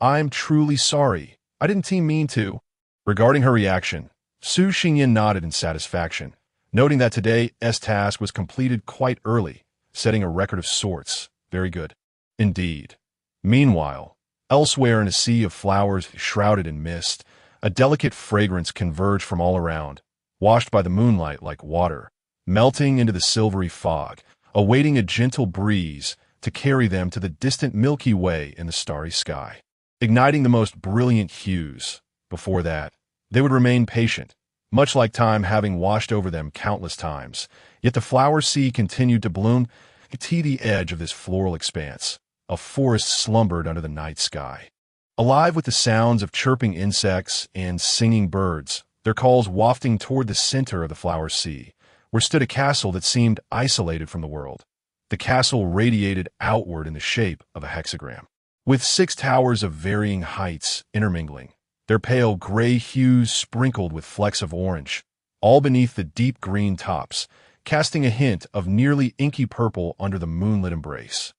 I'm truly sorry. I didn't mean to. Regarding her reaction, Su Xingyin nodded in satisfaction, noting that today's task was completed quite early, setting a record of sorts. Very good. Indeed. Meanwhile, elsewhere in a sea of flowers shrouded in mist, a delicate fragrance converged from all around, washed by the moonlight like water, melting into the silvery fog, awaiting a gentle breeze to carry them to the distant Milky Way in the starry sky, igniting the most brilliant hues. Before that, they would remain patient, much like time having washed over them countless times. Yet the flower sea continued to bloom to the edge of this floral expanse. A forest slumbered under the night sky, alive with the sounds of chirping insects and singing birds, their calls wafting toward the center of the flower sea, where stood a castle that seemed isolated from the world. The castle radiated outward in the shape of a hexagram, with 6 towers of varying heights intermingling, their pale gray hues sprinkled with flecks of orange, all beneath the deep green tops, casting a hint of nearly inky purple under the moonlit embrace.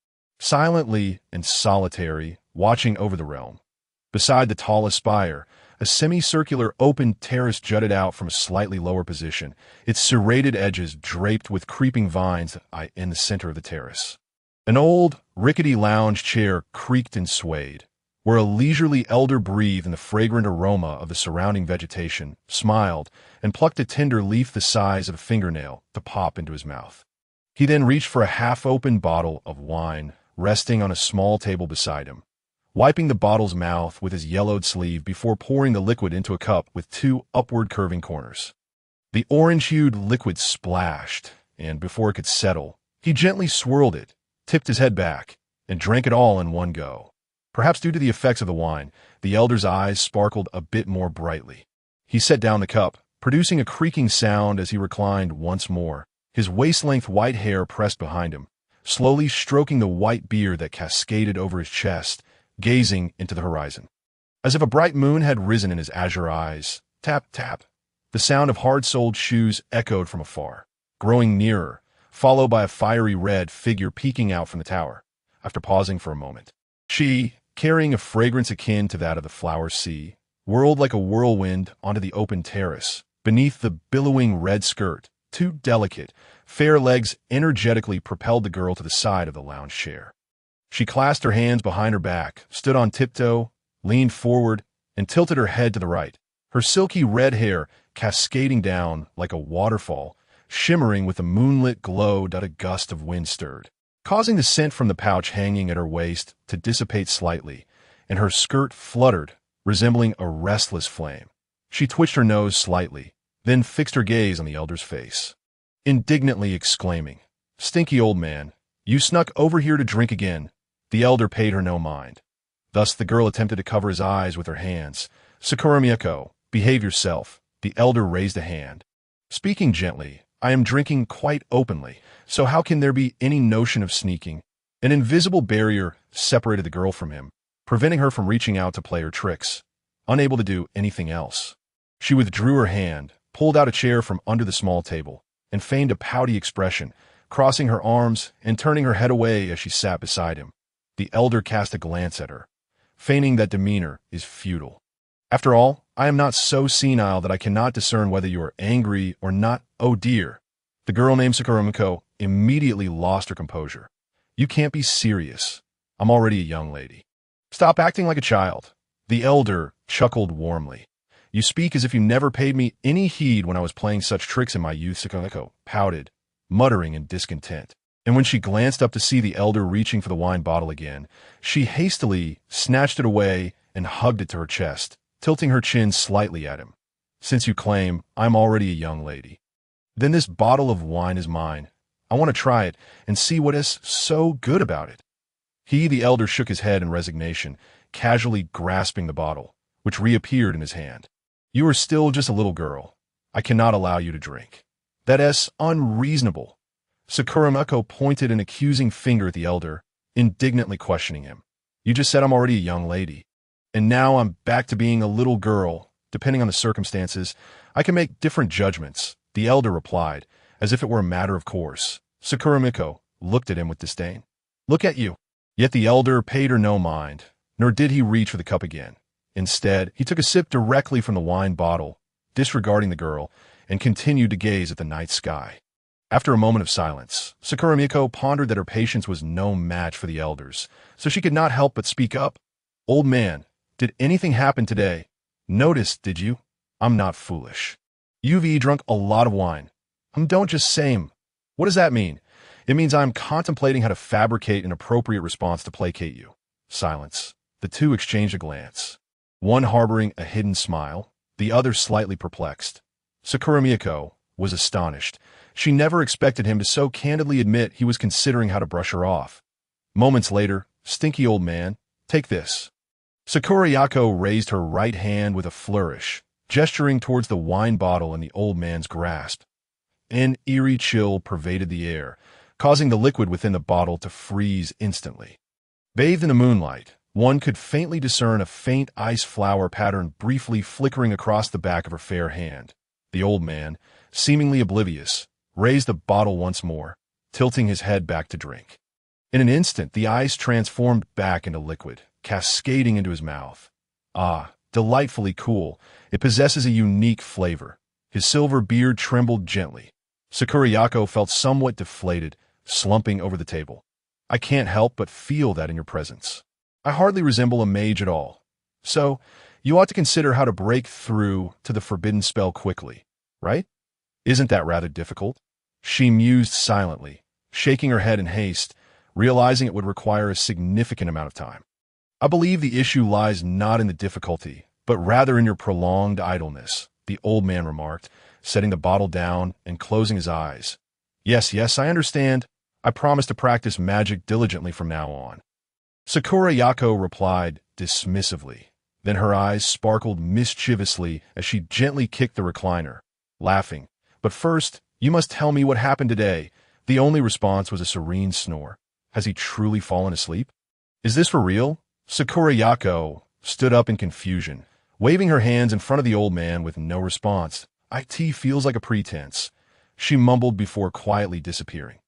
Silently and solitary, watching over the realm, beside the tallest spire, a semicircular open terrace jutted out from a slightly lower position, its serrated edges draped with creeping vines in the center of the terrace. An old, rickety lounge chair creaked and swayed, where a leisurely elder breathed in the fragrant aroma of the surrounding vegetation, smiled, and plucked a tender leaf the size of a fingernail to pop into his mouth. He then reached for a half-open bottle of wine, resting on a small table beside him, wiping the bottle's mouth with his yellowed sleeve before pouring the liquid into a cup with 2 upward curving corners. The orange-hued liquid splashed, and before it could settle, he gently swirled it, tipped his head back, and drank it all in one go. Perhaps due to the effects of the wine, the elder's eyes sparkled a bit more brightly. He set down the cup, producing a creaking sound as he reclined once more, his waist-length white hair pressed behind him, slowly stroking the white beard that cascaded over his chest, gazing into the horizon. As if a bright moon had risen in his azure eyes, tap, tap, the sound of hard-soled shoes echoed from afar, growing nearer, followed by a fiery red figure peeking out from the tower. After pausing for a moment, she, carrying a fragrance akin to that of the flower sea, whirled like a whirlwind onto the open terrace, beneath the billowing red skirt. 2 delicate, fair legs energetically propelled the girl to the side of the lounge chair. She clasped her hands behind her back, stood on tiptoe, leaned forward, and tilted her head to the right, her silky red hair cascading down like a waterfall, shimmering with the moonlit glow that a gust of wind stirred, causing the scent from the pouch hanging at her waist to dissipate slightly, and her skirt fluttered, resembling a restless flame. She twitched her nose slightly, then fixed her gaze on the elder's face, indignantly exclaiming, "Stinky old man, you snuck over here to drink again." The elder paid her no mind. Thus the girl attempted to cover his eyes with her hands. "Sakura Miyako, behave yourself." The elder raised a hand. "Speaking gently, I am drinking quite openly, so how can there be any notion of sneaking?" An invisible barrier separated the girl from him, preventing her from reaching out to play her tricks. Unable to do anything else, she withdrew her hand, pulled out a chair from under the small table, and feigned a pouty expression, crossing her arms and turning her head away as she sat beside him. The elder cast a glance at her, feigning that demeanor is futile. "After all, I am not so senile that I cannot discern whether you are angry or not. Oh dear." The girl named Sakuramiko immediately lost her composure. "You can't be serious. I'm already a young lady. Stop acting like a child." The elder chuckled warmly. "You speak as if you never paid me any heed when I was playing such tricks in my youth." Sakuramiko pouted, muttering in discontent. And when she glanced up to see the elder reaching for the wine bottle again, she hastily snatched it away and hugged it to her chest, tilting her chin slightly at him. "Since you claim I'm already a young lady, then this bottle of wine is mine. I want to try it and see what is so good about it." The elder, shook his head in resignation, casually grasping the bottle, which reappeared in his hand. "You are still just a little girl. I cannot allow you to drink. That is unreasonable." Sakuramiko pointed an accusing finger at the elder, indignantly questioning him. "You just said I'm already a young lady, and now I'm back to being a little girl. Depending on the circumstances, I can make different judgments," the elder replied, as if it were a matter of course. Sakuramiko looked at him with disdain. "Look at you." Yet the elder paid her no mind, nor did he reach for the cup again. Instead, he took a sip directly from the wine bottle, disregarding the girl, and continued to gaze at the night sky. After a moment of silence, Sakura Miko pondered that her patience was no match for the elders, so she could not help but speak up. "Old man, did anything happen today? Notice, did you? I'm not foolish. You've drunk a lot of wine. Don't just say 'em. What does that mean?" "It means I'm contemplating how to fabricate an appropriate response to placate you." Silence. The two exchanged a glance, one harboring a hidden smile, the other slightly perplexed. Sakura Miko was astonished. She never expected him to so candidly admit he was considering how to brush her off. Moments later, "Stinky old man, take this." Sakura Yako raised her right hand with a flourish, gesturing towards the wine bottle in the old man's grasp. An eerie chill pervaded the air, causing the liquid within the bottle to freeze instantly. Bathed in the moonlight, one could faintly discern a faint ice flower pattern briefly flickering across the back of her fair hand. The old man, seemingly oblivious, raised the bottle once more, tilting his head back to drink. In an instant, the ice transformed back into liquid, cascading into his mouth. Ah, delightfully cool. It possesses a unique flavor. His silver beard trembled gently. Sakura Yako felt somewhat deflated, slumping over the table. "I can't help but feel that in your presence. I hardly resemble a mage at all. So, you ought to consider how to break through to the forbidden spell quickly, right? Isn't that rather difficult?" She mused silently, shaking her head in haste, realizing it would require a significant amount of time. "I believe the issue lies not in the difficulty, but rather in your prolonged idleness," the old man remarked, setting the bottle down and closing his eyes. Yes, I understand. I promise to practice magic diligently from now on." Sakura Yako replied dismissively. Then her eyes sparkled mischievously as she gently kicked the recliner, laughing. "But first, you must tell me what happened today." The only response was a serene snore. Has he truly fallen asleep? "Is this for real?" Sakura Yako stood up in confusion, waving her hands in front of the old man with no response. "It feels like a pretense," she mumbled before quietly disappearing.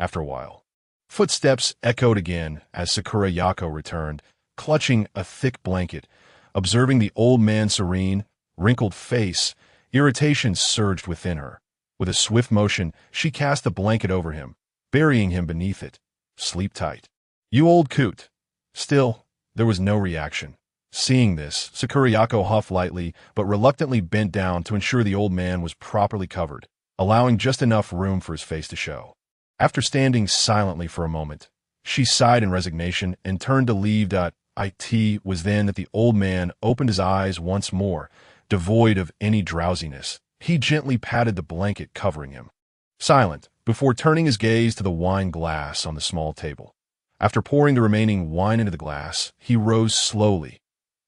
After a while, footsteps echoed again as Sakura Yako returned, clutching a thick blanket. Observing the old man's serene, wrinkled face, irritation surged within her. With a swift motion, she cast the blanket over him, burying him beneath it. "Sleep tight. You old coot." Still, there was no reaction. Seeing this, Sakura Yako huffed lightly, but reluctantly bent down to ensure the old man was properly covered, allowing just enough room for his face to show. After standing silently for a moment, she sighed in resignation and turned to leave. It was then that the old man opened his eyes once more, devoid of any drowsiness. He gently patted the blanket covering him, silent, before turning his gaze to the wine glass on the small table. After pouring the remaining wine into the glass, he rose slowly.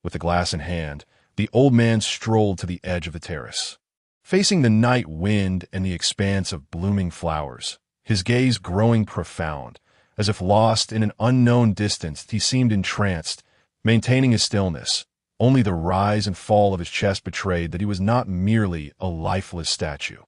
With the glass in hand, the old man strolled to the edge of the terrace. Facing the night wind and the expanse of blooming flowers, his gaze growing profound, as if lost in an unknown distance, he seemed entranced, maintaining his stillness. Only the rise and fall of his chest betrayed that he was not merely a lifeless statue.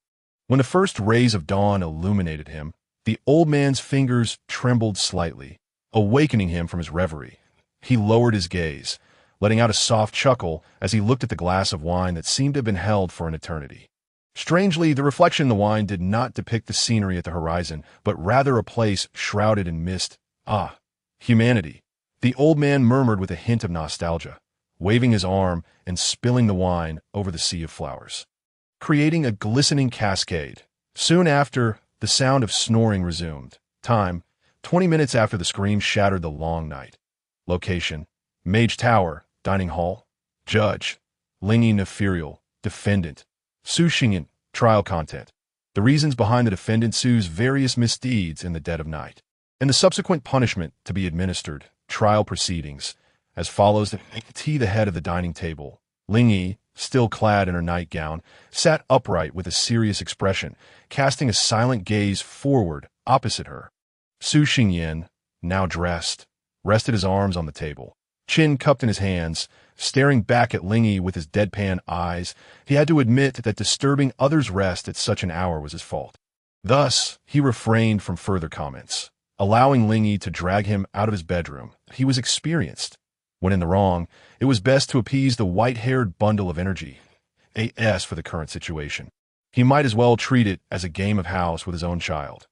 When the first rays of dawn illuminated him, the old man's fingers trembled slightly, awakening him from his reverie. He lowered his gaze, letting out a soft chuckle as he looked at the glass of wine that seemed to have been held for an eternity. Strangely, the reflection in the wine did not depict the scenery at the horizon, but rather a place shrouded in mist. "Ah, humanity," the old man murmured with a hint of nostalgia, waving his arm and spilling the wine over the sea of flowers, creating a glistening cascade. Soon after, the sound of snoring resumed. Time, 20 minutes after the scream shattered the long night. Location, Mage Tower, Dining Hall. Judge, Lingy Neferial. Defendant, Su Xingyan. Trial content. The reasons behind the defendant Su's various misdeeds in the dead of night, and the subsequent punishment to be administered. Trial proceedings. As follows. The head of the dining table. Lingy, still clad in her nightgown, sat upright with a serious expression, casting a silent gaze forward opposite her. Su Xingyan, now dressed, rested his arms on the table, chin cupped in his hands, staring back at Lingy with his deadpan eyes. He had to admit that disturbing others' rest at such an hour was his fault. Thus, he refrained from further comments, allowing Lingy to drag him out of his bedroom. He was experienced. When in the wrong, it was best to appease the white-haired bundle of energy. AS for the current situation. He might as well treat it as a game of house with his own child.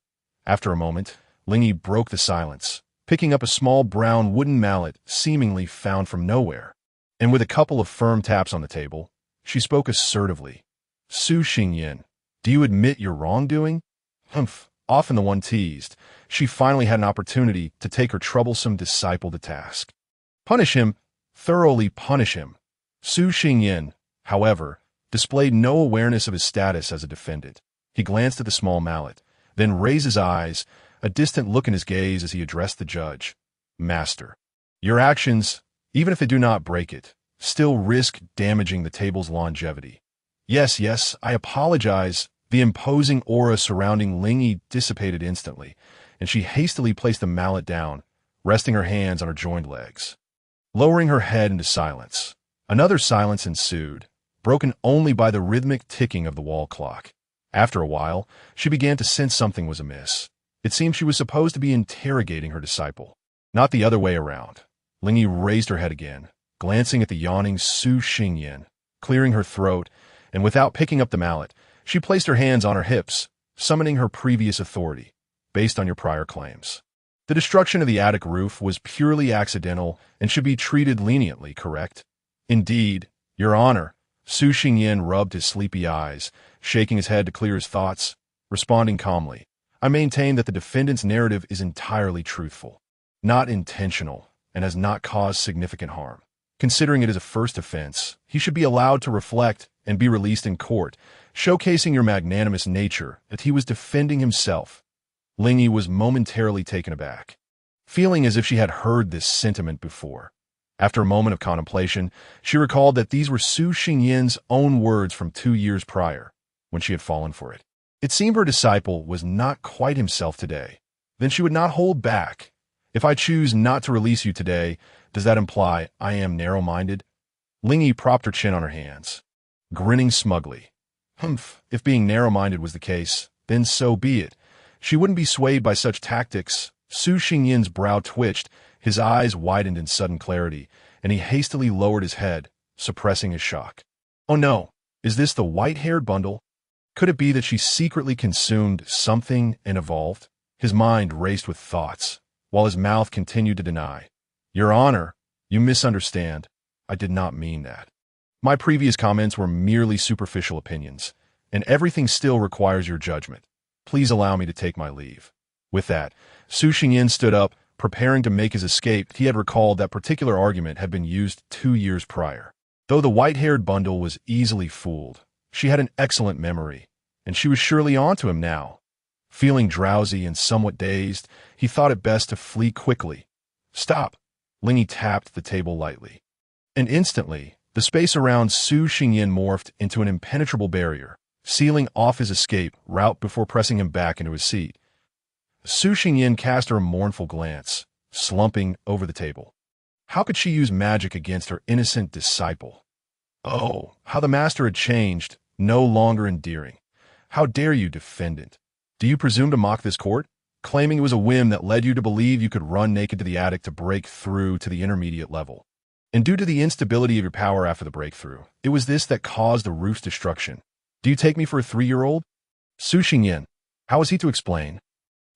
After a moment, Lingy broke the silence, picking up a small brown wooden mallet seemingly found from nowhere. And with a couple of firm taps on the table, she spoke assertively. Su Xingyin, do you admit your wrongdoing? Humph, often the one teased, she finally had an opportunity to take her troublesome disciple to task. Punish him, thoroughly punish him. Su Xingyin, however, displayed no awareness of his status as a defendant. He glanced at the small mallet, then raised his eyes, a distant look in his gaze as he addressed the judge. Master, your actions, even if they do not break it, still risk damaging the table's longevity. Yes, I apologize. The imposing aura surrounding Lingy dissipated instantly, and she hastily placed the mallet down, resting her hands on her joined legs. Lowering her head into silence, another silence ensued, broken only by the rhythmic ticking of the wall clock. After a while, she began to sense something was amiss. It seemed she was supposed to be interrogating her disciple, not the other way around. Lingy raised her head again, glancing at the yawning Su Xingyin, clearing her throat, and without picking up the mallet, she placed her hands on her hips, summoning her previous authority, based on your prior claims. The destruction of the attic roof was purely accidental and should be treated leniently, correct? Indeed, Your Honor. Su Xingyin rubbed his sleepy eyes, shaking his head to clear his thoughts, responding calmly. I maintain that the defendant's narrative is entirely truthful, not intentional, and has not caused significant harm. Considering it is a first offense, he should be allowed to reflect and be released in court, showcasing your magnanimous nature that he was defending himself. Lingy was momentarily taken aback, feeling as if she had heard this sentiment before. After a moment of contemplation, she recalled that these were Su Xingyin's own words from 2 years prior, when she had fallen for it. It seemed her disciple was not quite himself today. Then she would not hold back. If I choose not to release you today, does that imply I am narrow-minded? Lingy propped her chin on her hands, grinning smugly. Humph, if being narrow-minded was the case, then so be it. She wouldn't be swayed by such tactics. Su Xingyin's brow twitched, his eyes widened in sudden clarity, and he hastily lowered his head, suppressing his shock. Oh no, is this the white-haired bundle? Could it be that she secretly consumed something and evolved? His mind raced with thoughts, while his mouth continued to deny. Your Honor, you misunderstand. I did not mean that. My previous comments were merely superficial opinions, and everything still requires your judgment. Please allow me to take my leave. With that, Su Xingyin stood up, preparing to make his escape. He had recalled that particular argument had been used 2 years prior. Though the white-haired bundle was easily fooled, she had an excellent memory, and she was surely onto him now. Feeling drowsy and somewhat dazed, he thought it best to flee quickly. Stop! Lingy tapped the table lightly. And instantly, the space around Su Xingyin morphed into an impenetrable barrier, sealing off his escape route before pressing him back into his seat. Su Xingyin cast her a mournful glance, slumping over the table. How could she use magic against her innocent disciple? Oh, how the master had changed, no longer endearing. How dare you, defendant? Do you presume to mock this court, claiming it was a whim that led you to believe you could run naked to the attic to break through to the intermediate level? And due to the instability of your power after the breakthrough, it was this that caused the roof's destruction. Do you take me for a 3-year-old? Su Xingyin, how was he to explain?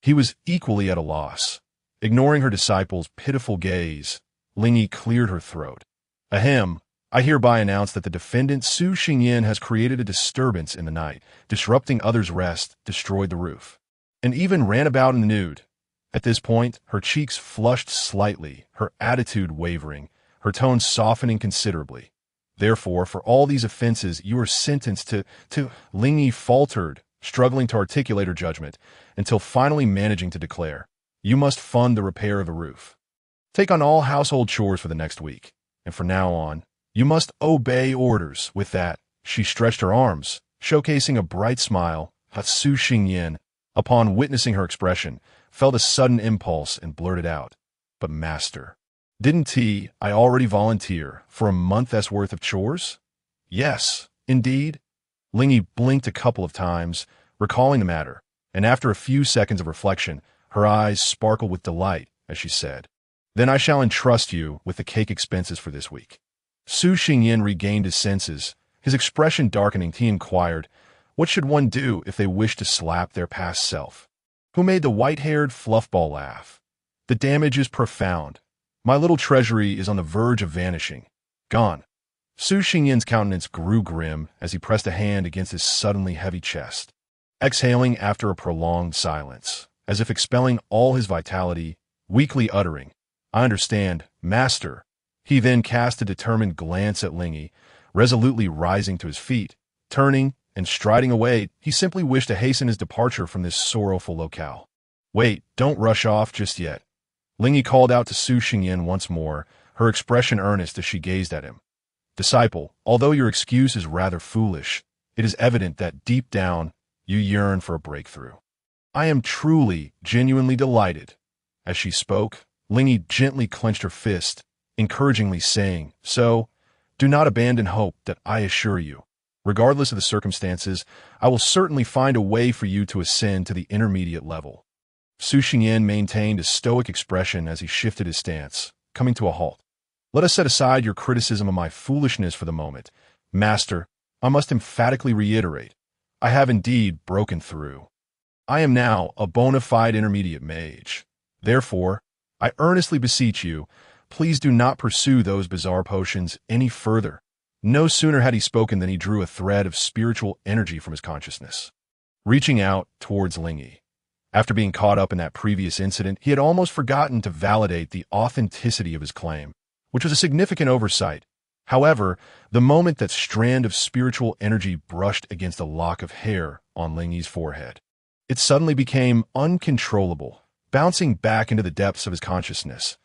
He was equally at a loss. Ignoring her disciple's pitiful gaze, Lingy cleared her throat. Ahem, I hereby announce that the defendant Su Xingyin has created a disturbance in the night, disrupting others' rest, destroyed the roof, and even ran about in the nude. At this point, her cheeks flushed slightly, her attitude wavering, her tone softening considerably. Therefore, for all these offenses, you are sentenced to Lingy faltered, struggling to articulate her judgment, until finally managing to declare, you must fund the repair of the roof. Take on all household chores for the next week, and from now on, you must obey orders. With that, she stretched her arms, showcasing a bright smile. Su Xingyin, upon witnessing her expression, felt a sudden impulse and blurted out, But master, didn't I already volunteer for a month's worth of chores? Yes, indeed. Lingy blinked a couple of times, recalling the matter, and after a few seconds of reflection, her eyes sparkled with delight as she said, Then I shall entrust you with the cake expenses for this week. Su Xingyin regained his senses, his expression darkening. He inquired, What should one do if they wish to slap their past self? Who made the white-haired fluffball laugh? The damage is profound. My little treasury is on the verge of vanishing. Gone. Su Xingyan's countenance grew grim as he pressed a hand against his suddenly heavy chest. Exhaling after a prolonged silence, as if expelling all his vitality, weakly uttering, "I understand, master." He then cast a determined glance at Lingy, resolutely rising to his feet. Turning and striding away, he simply wished to hasten his departure from this sorrowful locale. "Wait, don't rush off just yet." Lingy called out to Su Xingyan once more, her expression earnest as she gazed at him. "Disciple, although your excuse is rather foolish, it is evident that deep down you yearn for a breakthrough. I am truly, genuinely delighted." As she spoke, Lingy gently clenched her fist, encouragingly saying, "So, do not abandon hope that I assure you. Regardless of the circumstances, I will certainly find a way for you to ascend to the intermediate level." Su Xingyan maintained a stoic expression as he shifted his stance, coming to a halt. "Let us set aside your criticism of my foolishness for the moment. Master, I must emphatically reiterate, I have indeed broken through. I am now a bona fide intermediate mage. Therefore, I earnestly beseech you, please do not pursue those bizarre potions any further." No sooner had he spoken than he drew a thread of spiritual energy from his consciousness, reaching out towards Lingy. After being caught up in that previous incident, he had almost forgotten to validate the authenticity of his claim, which was a significant oversight. However, the moment that strand of spiritual energy brushed against a lock of hair on Lingy's forehead, it suddenly became uncontrollable, bouncing back into the depths of his consciousness.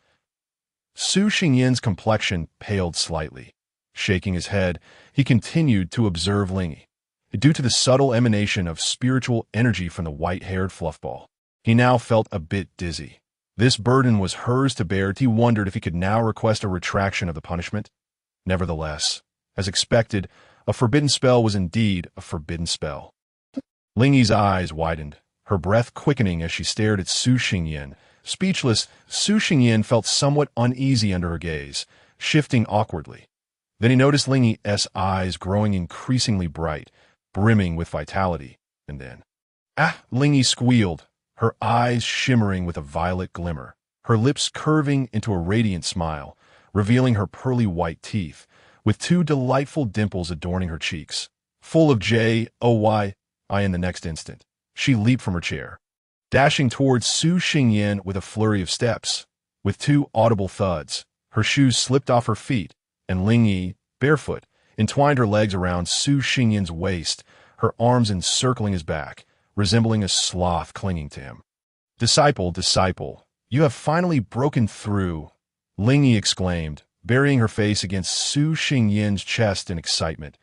Su Xingyan's complexion paled slightly. Shaking his head, he continued to observe Lingy. Due to the subtle emanation of spiritual energy from the white-haired fluffball, he now felt a bit dizzy. This burden was hers to bear, and he wondered if he could now request a retraction of the punishment. Nevertheless, as expected, a forbidden spell was indeed a forbidden spell. Lingy's eyes widened, her breath quickening as she stared at Su Xingyan. Speechless, Su Xingyan felt somewhat uneasy under her gaze, shifting awkwardly. Then he noticed Lingy's eyes growing increasingly bright, brimming with vitality, and then, "Ah!" Lingy squealed, her eyes shimmering with a violet glimmer, her lips curving into a radiant smile, revealing her pearly white teeth, with two delightful dimples adorning her cheeks. Full of joy in the next instant, she leaped from her chair, dashing towards Su Xingyan with a flurry of steps. With two audible thuds, her shoes slipped off her feet, and Lingy, barefoot, entwined her legs around Su Xingyan's waist, her arms encircling his back, resembling a sloth clinging to him. Disciple, you have finally broken through," Lingy exclaimed, burying her face against Su Xingyan's chest in excitement.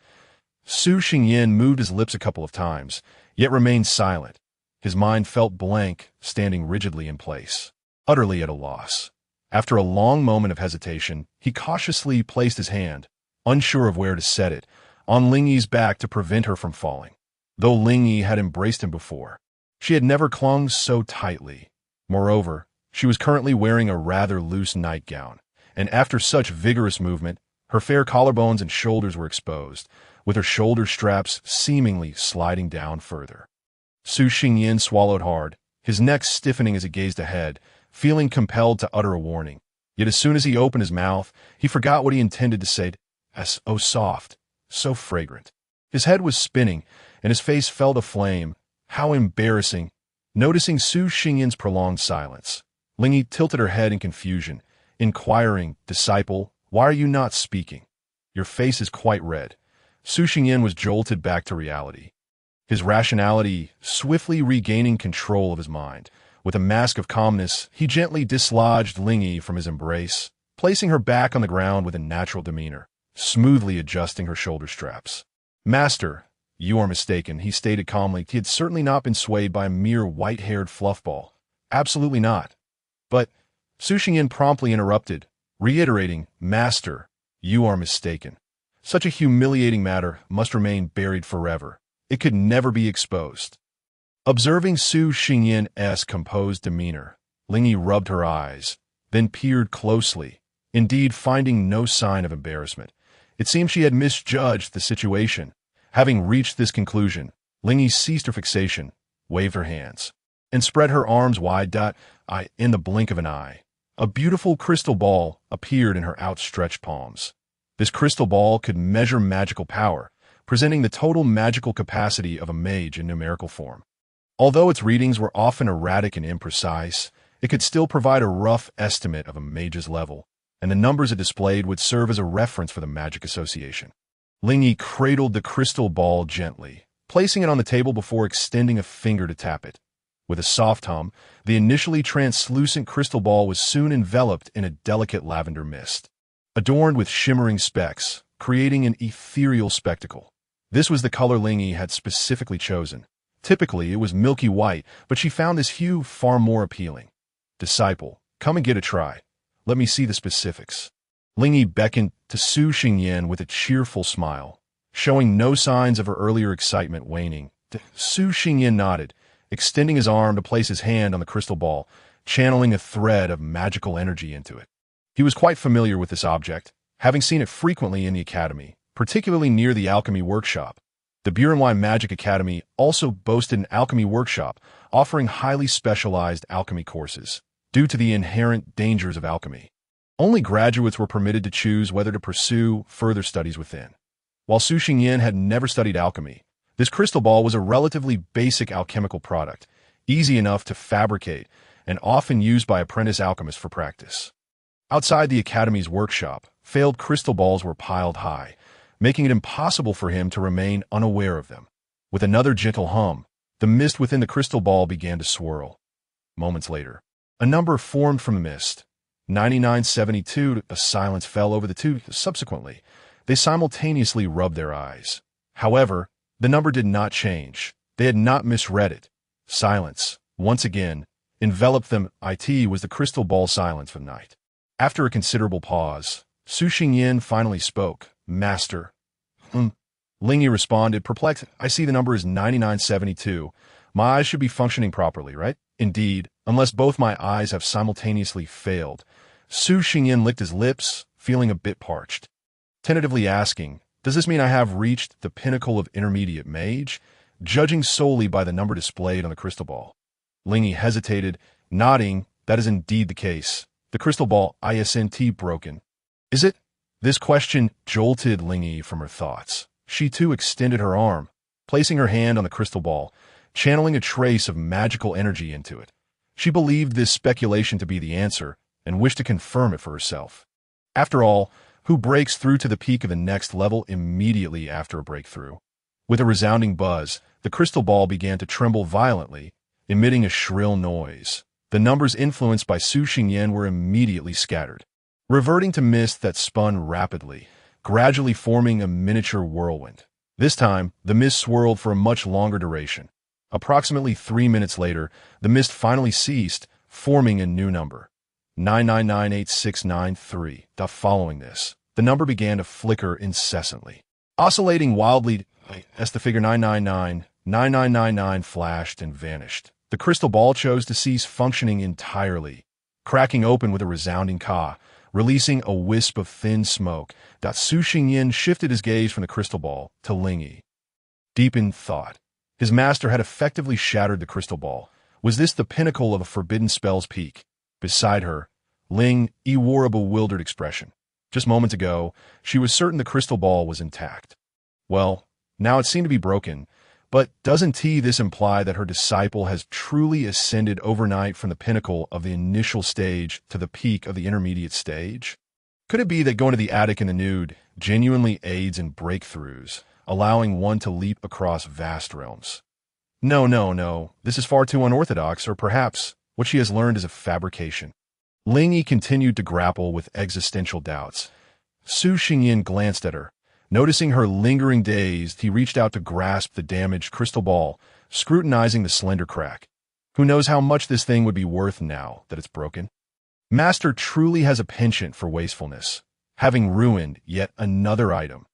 Su Xingyan moved his lips a couple of times, yet remained silent. His mind felt blank, standing rigidly in place, utterly at a loss. After a long moment of hesitation, he cautiously placed his hand, unsure of where to set it, on Lingy's back to prevent her from falling. Though Lingy had embraced him before, she had never clung so tightly. Moreover, she was currently wearing a rather loose nightgown, and after such vigorous movement, her fair collarbones and shoulders were exposed, with her shoulder straps seemingly sliding down further. Su Xingyan swallowed hard, his neck stiffening as he gazed ahead, feeling compelled to utter a warning. Yet as soon as he opened his mouth, he forgot what he intended to say. "Oh, soft, so fragrant." His head was spinning, and his face felt aflame. How embarrassing! Noticing Su Xingyan's prolonged silence, Lingy tilted her head in confusion, inquiring, "Disciple, why are you not speaking? Your face is quite red." Su Xingyan was jolted back to reality, his rationality swiftly regaining control of his mind. With a mask of calmness, he gently dislodged Lingy from his embrace, placing her back on the ground with a natural demeanor, smoothly adjusting her shoulder straps. "Master, you are mistaken," he stated calmly. He had certainly not been swayed by a mere white-haired fluffball. Absolutely not. But Su Xingyan promptly interrupted, reiterating, "Master, you are mistaken. Such a humiliating matter must remain buried forever. It could never be exposed." Observing Su Xingyan's composed demeanor, Lingy rubbed her eyes, then peered closely, indeed finding no sign of embarrassment. It seemed she had misjudged the situation. Having reached this conclusion, Lingy ceased her fixation, waved her hands, and spread her arms wide. In the blink of an eye, a beautiful crystal ball appeared in her outstretched palms. This crystal ball could measure magical power, presenting the total magical capacity of a mage in numerical form. Although its readings were often erratic and imprecise, it could still provide a rough estimate of a mage's level, and the numbers it displayed would serve as a reference for the magic association. Lingy cradled the crystal ball gently, placing it on the table before extending a finger to tap it. With a soft hum, the initially translucent crystal ball was soon enveloped in a delicate lavender mist, adorned with shimmering specks, creating an ethereal spectacle. This was the color Lingy had specifically chosen. Typically, it was milky white, but she found this hue far more appealing. Disciple, come and get a try. Let me see the specifics. Lingy beckoned to Su Xingyan with a cheerful smile, showing no signs of her earlier excitement waning. Su Xingyan nodded, extending his arm to place his hand on the crystal ball, channeling a thread of magical energy into it. He was quite familiar with this object, having seen it frequently in the academy, particularly near the alchemy workshop. The Burenwai Magic Academy also boasted an alchemy workshop, offering highly specialized alchemy courses, due to the inherent dangers of alchemy. Only graduates were permitted to choose whether to pursue further studies within. While Su Xingyan had never studied alchemy, this crystal ball was a relatively basic alchemical product, easy enough to fabricate, and often used by apprentice alchemists for practice. Outside the academy's workshop, failed crystal balls were piled high, making it impossible for him to remain unaware of them. With another gentle hum, the mist within the crystal ball began to swirl. Moments later, a number formed from the mist. 9972. A silence fell over the two. Subsequently, they simultaneously rubbed their eyes. However, the number did not change. They had not misread it. Silence, once again, enveloped them. It was the crystal ball silence of night. After a considerable pause, Su Xingyan finally spoke. Master. Lingy responded, perplexed. I see the number is 9972. My eyes should be functioning properly, right? Indeed, unless both my eyes have simultaneously failed. Su Xingyan licked his lips, feeling a bit parched, tentatively asking, does this mean I have reached the pinnacle of intermediate mage, judging solely by the number displayed on the crystal ball? Lingy hesitated, nodding, that is indeed the case. The crystal ball isn't broken. Is it? This question jolted Lingy from her thoughts. She too extended her arm, placing her hand on the crystal ball, channeling a trace of magical energy into it. She believed this speculation to be the answer and wished to confirm it for herself. After all, who breaks through to the peak of the next level immediately after a breakthrough? With a resounding buzz, the crystal ball began to tremble violently, emitting a shrill noise. The numbers influenced by Su Xingyan were immediately scattered, reverting to mist that spun rapidly, gradually forming a miniature whirlwind. This time, the mist swirled for a much longer duration. Approximately 3 minutes later, the mist finally ceased, forming a new number, 9998693. Following this, the number began to flicker incessantly, oscillating wildly as the figure 999 flashed and vanished. The crystal ball chose to cease functioning entirely, cracking open with a resounding caw, releasing a wisp of thin smoke. Su Xingyan shifted his gaze from the crystal ball to Lingy. Deep in thought, his master had effectively shattered the crystal ball. Was this the pinnacle of a forbidden spell's peak? Beside her, Lingy wore a bewildered expression. Just moments ago, she was certain the crystal ball was intact. Well, now it seemed to be broken. But doesn't this imply that her disciple has truly ascended overnight from the pinnacle of the initial stage to the peak of the intermediate stage? Could it be that going to the attic in the nude genuinely aids in breakthroughs, allowing one to leap across vast realms? No, this is far too unorthodox, or perhaps what she has learned is a fabrication. Lingy continued to grapple with existential doubts. Su Xingyan glanced at her. Noticing her lingering dazed, he reached out to grasp the damaged crystal ball, scrutinizing the slender crack. Who knows how much this thing would be worth now that it's broken? Master truly has a penchant for wastefulness, having ruined yet another item.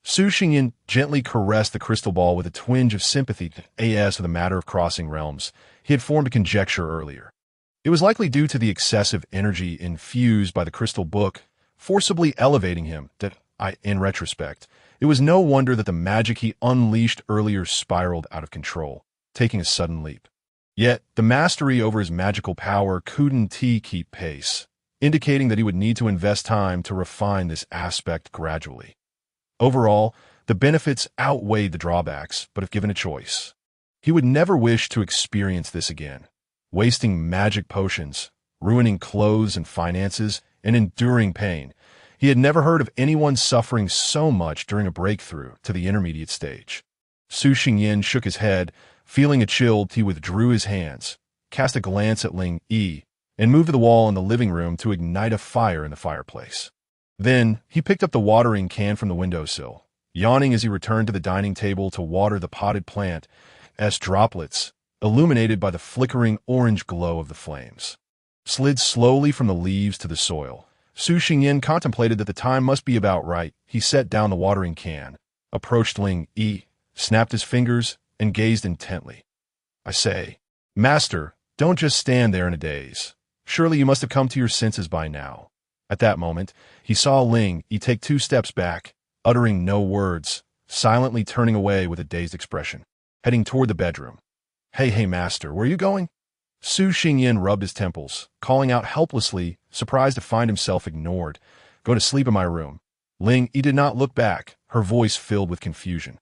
Su Xingyan gently caressed the crystal ball with a twinge of sympathy as for the matter of crossing realms. He had formed a conjecture earlier. It was likely due to the excessive energy infused by the crystal book, forcibly elevating him in retrospect, It was no wonder that the magic he unleashed earlier spiraled out of control, taking a sudden leap. Yet, the mastery over his magical power couldn't keep pace, indicating that he would need to invest time to refine this aspect gradually. Overall, the benefits outweighed the drawbacks, but if given a choice, he would never wish to experience this again, wasting magic potions, ruining clothes and finances, and enduring pain. He had never heard of anyone suffering so much during a breakthrough to the intermediate stage. Su Xingyin shook his head. Feeling a chill, he withdrew his hands, cast a glance at Ling Yi, and moved to the wall in the living room to ignite a fire in the fireplace. Then, he picked up the watering can from the windowsill, yawning as he returned to the dining table to water the potted plant, as droplets, illuminated by the flickering orange glow of the flames, slid slowly from the leaves to the soil. Su Xingyin contemplated that the time must be about right. He set down the watering can, approached Ling Yi, snapped his fingers, and gazed intently. "I say, Master, don't just stand there in a daze. Surely you must have come to your senses by now." At that moment, he saw Ling Yi take 2 steps back, uttering no words, silently turning away with a dazed expression, heading toward the bedroom. Hey, Master, where are you going?" Su Xingyin rubbed his temples, calling out helplessly, surprised to find himself ignored. "Go to sleep in my room." Ling Yi did not look back, her voice filled with confusion.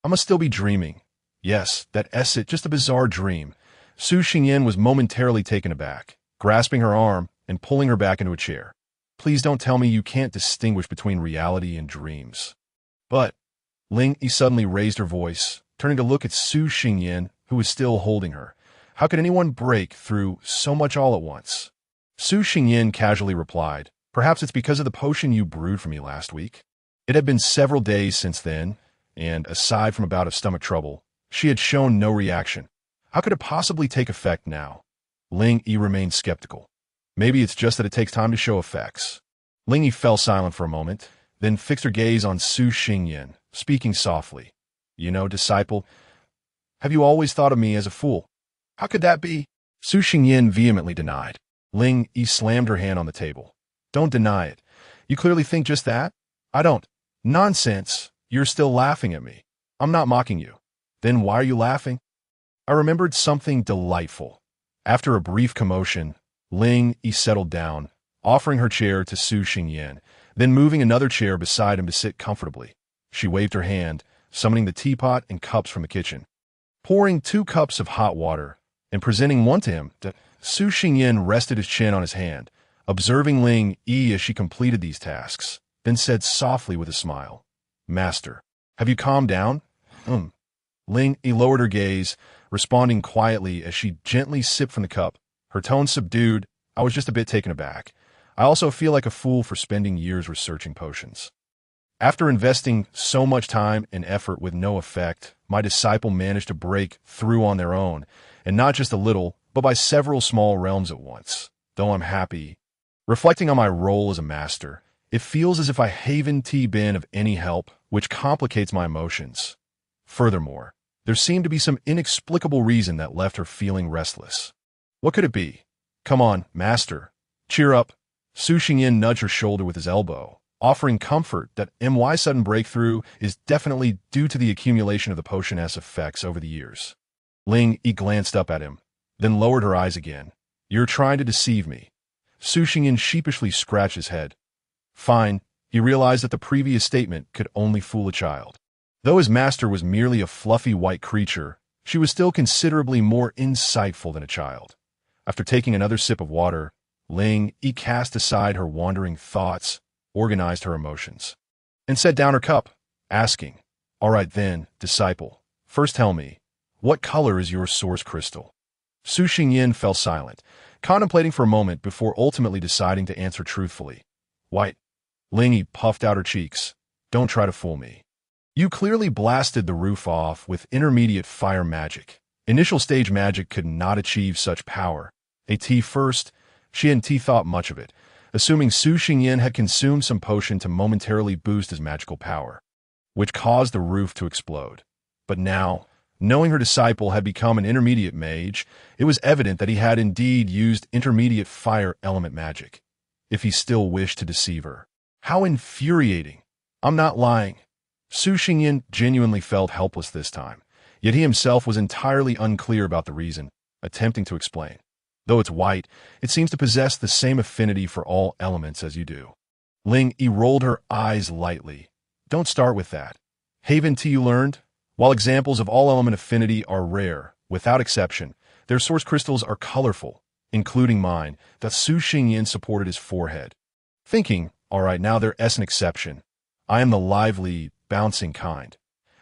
"I must still be dreaming. Yes, that it, just a bizarre dream." Su Xingyin was momentarily taken aback, grasping her arm and pulling her back into a chair. "Please don't tell me you can't distinguish between reality and dreams." "But," Ling Yi suddenly raised her voice, turning to look at Su Xingyin, who was still holding her. "How could anyone break through so much all at once?" Su Xingyin casually replied, "Perhaps it's because of the potion you brewed for me last week." It had been several days since then, and aside from a bout of stomach trouble, she had shown no reaction. How could it possibly take effect now? Ling Yi remained skeptical. Maybe it's just that it takes time to show effects. Ling Yi fell silent for a moment, then fixed her gaze on Su Xingyin, speaking softly. "You know, disciple, have you always thought of me as a fool?" "How could that be?" Su Xingyin vehemently denied. Ling Yi slammed her hand on the table. "Don't deny it. You clearly think just that." "I don't." "Nonsense. You're still laughing at me." "I'm not mocking you." "Then why are you laughing?" I remembered something delightful. After a brief commotion, Ling Yi settled down, offering her chair to Su Xingyin, then moving another chair beside him to sit comfortably. She waved her hand, summoning the teapot and cups from the kitchen. Pouring 2 cups of hot water and presenting one to him, Su Xingyin rested his chin on his hand, observing Ling Yi as she completed these tasks, then said softly with a smile, "Master, have you calmed down?" Ling Yi lowered her gaze, responding quietly as she gently sipped from the cup, her tone subdued. "I was just a bit taken aback. I also feel like a fool for spending years researching potions. After investing so much time and effort with no effect, my disciple managed to break through on their own, and not just a little, but by several small realms at once. Though I'm happy. Reflecting on my role as a master, it feels as if I haven't been of any help, which complicates my emotions. Furthermore, there seemed to be some inexplicable reason that left her feeling restless. What could it be? Come on, master. Cheer up." Su Xingyin nudged her shoulder with his elbow, offering comfort that my sudden breakthrough is definitely due to the accumulation of the potion's effects over the years. Ling Yi glanced up at him, then lowered her eyes again. "You're trying to deceive me." Su Xingyin sheepishly scratched his head. Fine, he realized that the previous statement could only fool a child. Though his master was merely a fluffy white creature, she was still considerably more insightful than a child. After taking another sip of water, Ling Yi cast aside her wandering thoughts, organized her emotions, and set down her cup, asking, "All right then, disciple, first tell me, what color is your source crystal?" Su Xingyin fell silent, contemplating for a moment before ultimately deciding to answer truthfully. "White." Ling Yi puffed out her cheeks. "Don't try to fool me. You clearly blasted the roof off with intermediate fire magic. Initial stage magic could not achieve such power. First, she hadn't thought much of it, assuming Su Xingyin had consumed some potion to momentarily boost his magical power, which caused the roof to explode. But now, knowing her disciple had become an intermediate mage, it was evident that he had indeed used intermediate fire element magic, if he still wished to deceive her. How infuriating! "I'm not lying." Su Xingyin genuinely felt helpless this time, yet he himself was entirely unclear about the reason, attempting to explain. Though it's white, it seems to possess the same affinity for all elements as you do. Ling Yi rolled her eyes lightly. Don't start with that. Haven't you learned? While examples of all-element affinity are rare, without exception, their source crystals are colorful, including mine, that Su Xingyin supported his forehead. Thinking, all right, now there is an exception. I am the lively, bouncing kind.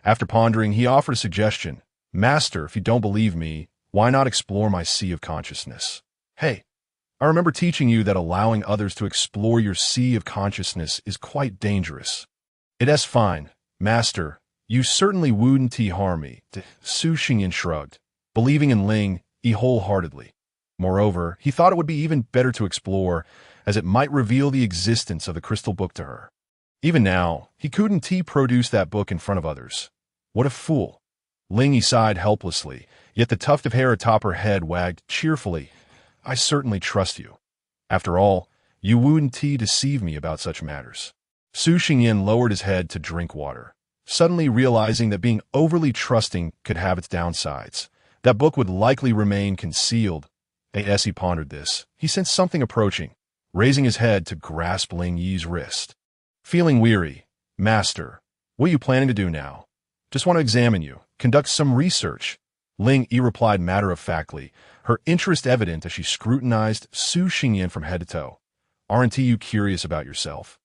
After pondering, he offered a suggestion. Master, if you don't believe me, why not explore my sea of consciousness? Hey, I remember teaching you that allowing others to explore your sea of consciousness is quite dangerous. It is fine, Master. You certainly wouldn't harm me. Su Xingyin shrugged, believing in Ling Yi wholeheartedly. Moreover, he thought it would be even better to explore, as it might reveal the existence of the crystal book to her. Even now, he couldn't produce that book in front of others. What a fool. Ling Yi sighed helplessly, yet the tuft of hair atop her head wagged cheerfully. I certainly trust you. After all, you wouldn't deceive me about such matters. Su Xingyin lowered his head to drink water, suddenly realizing that being overly trusting could have its downsides. That book would likely remain concealed. As he pondered this, he sensed something approaching, raising his head to grasp Ling Yi's wrist. Feeling weary, Master, what are you planning to do now? Just want to examine you, conduct some research. Ling Yi replied matter-of-factly, her interest evident as she scrutinized Su Xingyin from head to toe. Aren't you curious about yourself?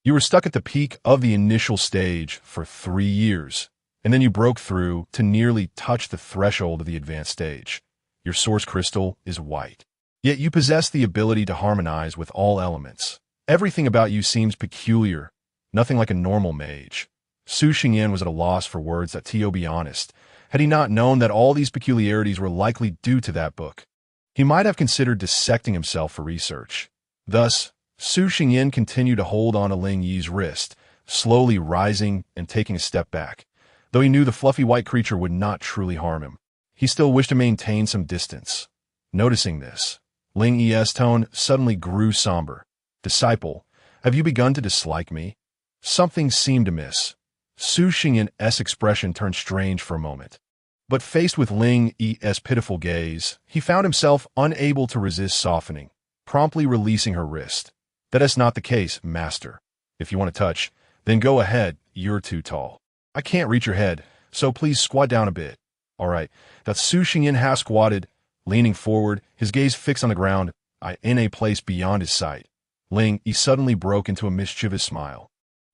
You were stuck at the peak of the initial stage for 3 years, and then you broke through to nearly touch the threshold of the advanced stage. Your source crystal is white. Yet you possess the ability to harmonize with all elements. Everything about you seems peculiar, nothing like a normal mage. Su Xingyin was at a loss for words that, to be honest, had he not known that all these peculiarities were likely due to that book. He might have considered dissecting himself for research. Thus, Su Xingyin continued to hold on to Ling Yi's wrist, slowly rising and taking a step back. Though he knew the fluffy white creature would not truly harm him, he still wished to maintain some distance. Noticing this, Ling Yi's tone suddenly grew somber. Disciple, have you begun to dislike me? Something seemed amiss. Su Xingyin's expression turned strange for a moment. But faced with Ling Yi's pitiful gaze, he found himself unable to resist softening, promptly releasing her wrist. That is not the case, Master. If you want to touch, then go ahead, you're too tall. I can't reach your head, so please squat down a bit. All right, that Su Xingyin half squatted, leaning forward, his gaze fixed on the ground, in a place beyond his sight. Ling Yi suddenly broke into a mischievous smile,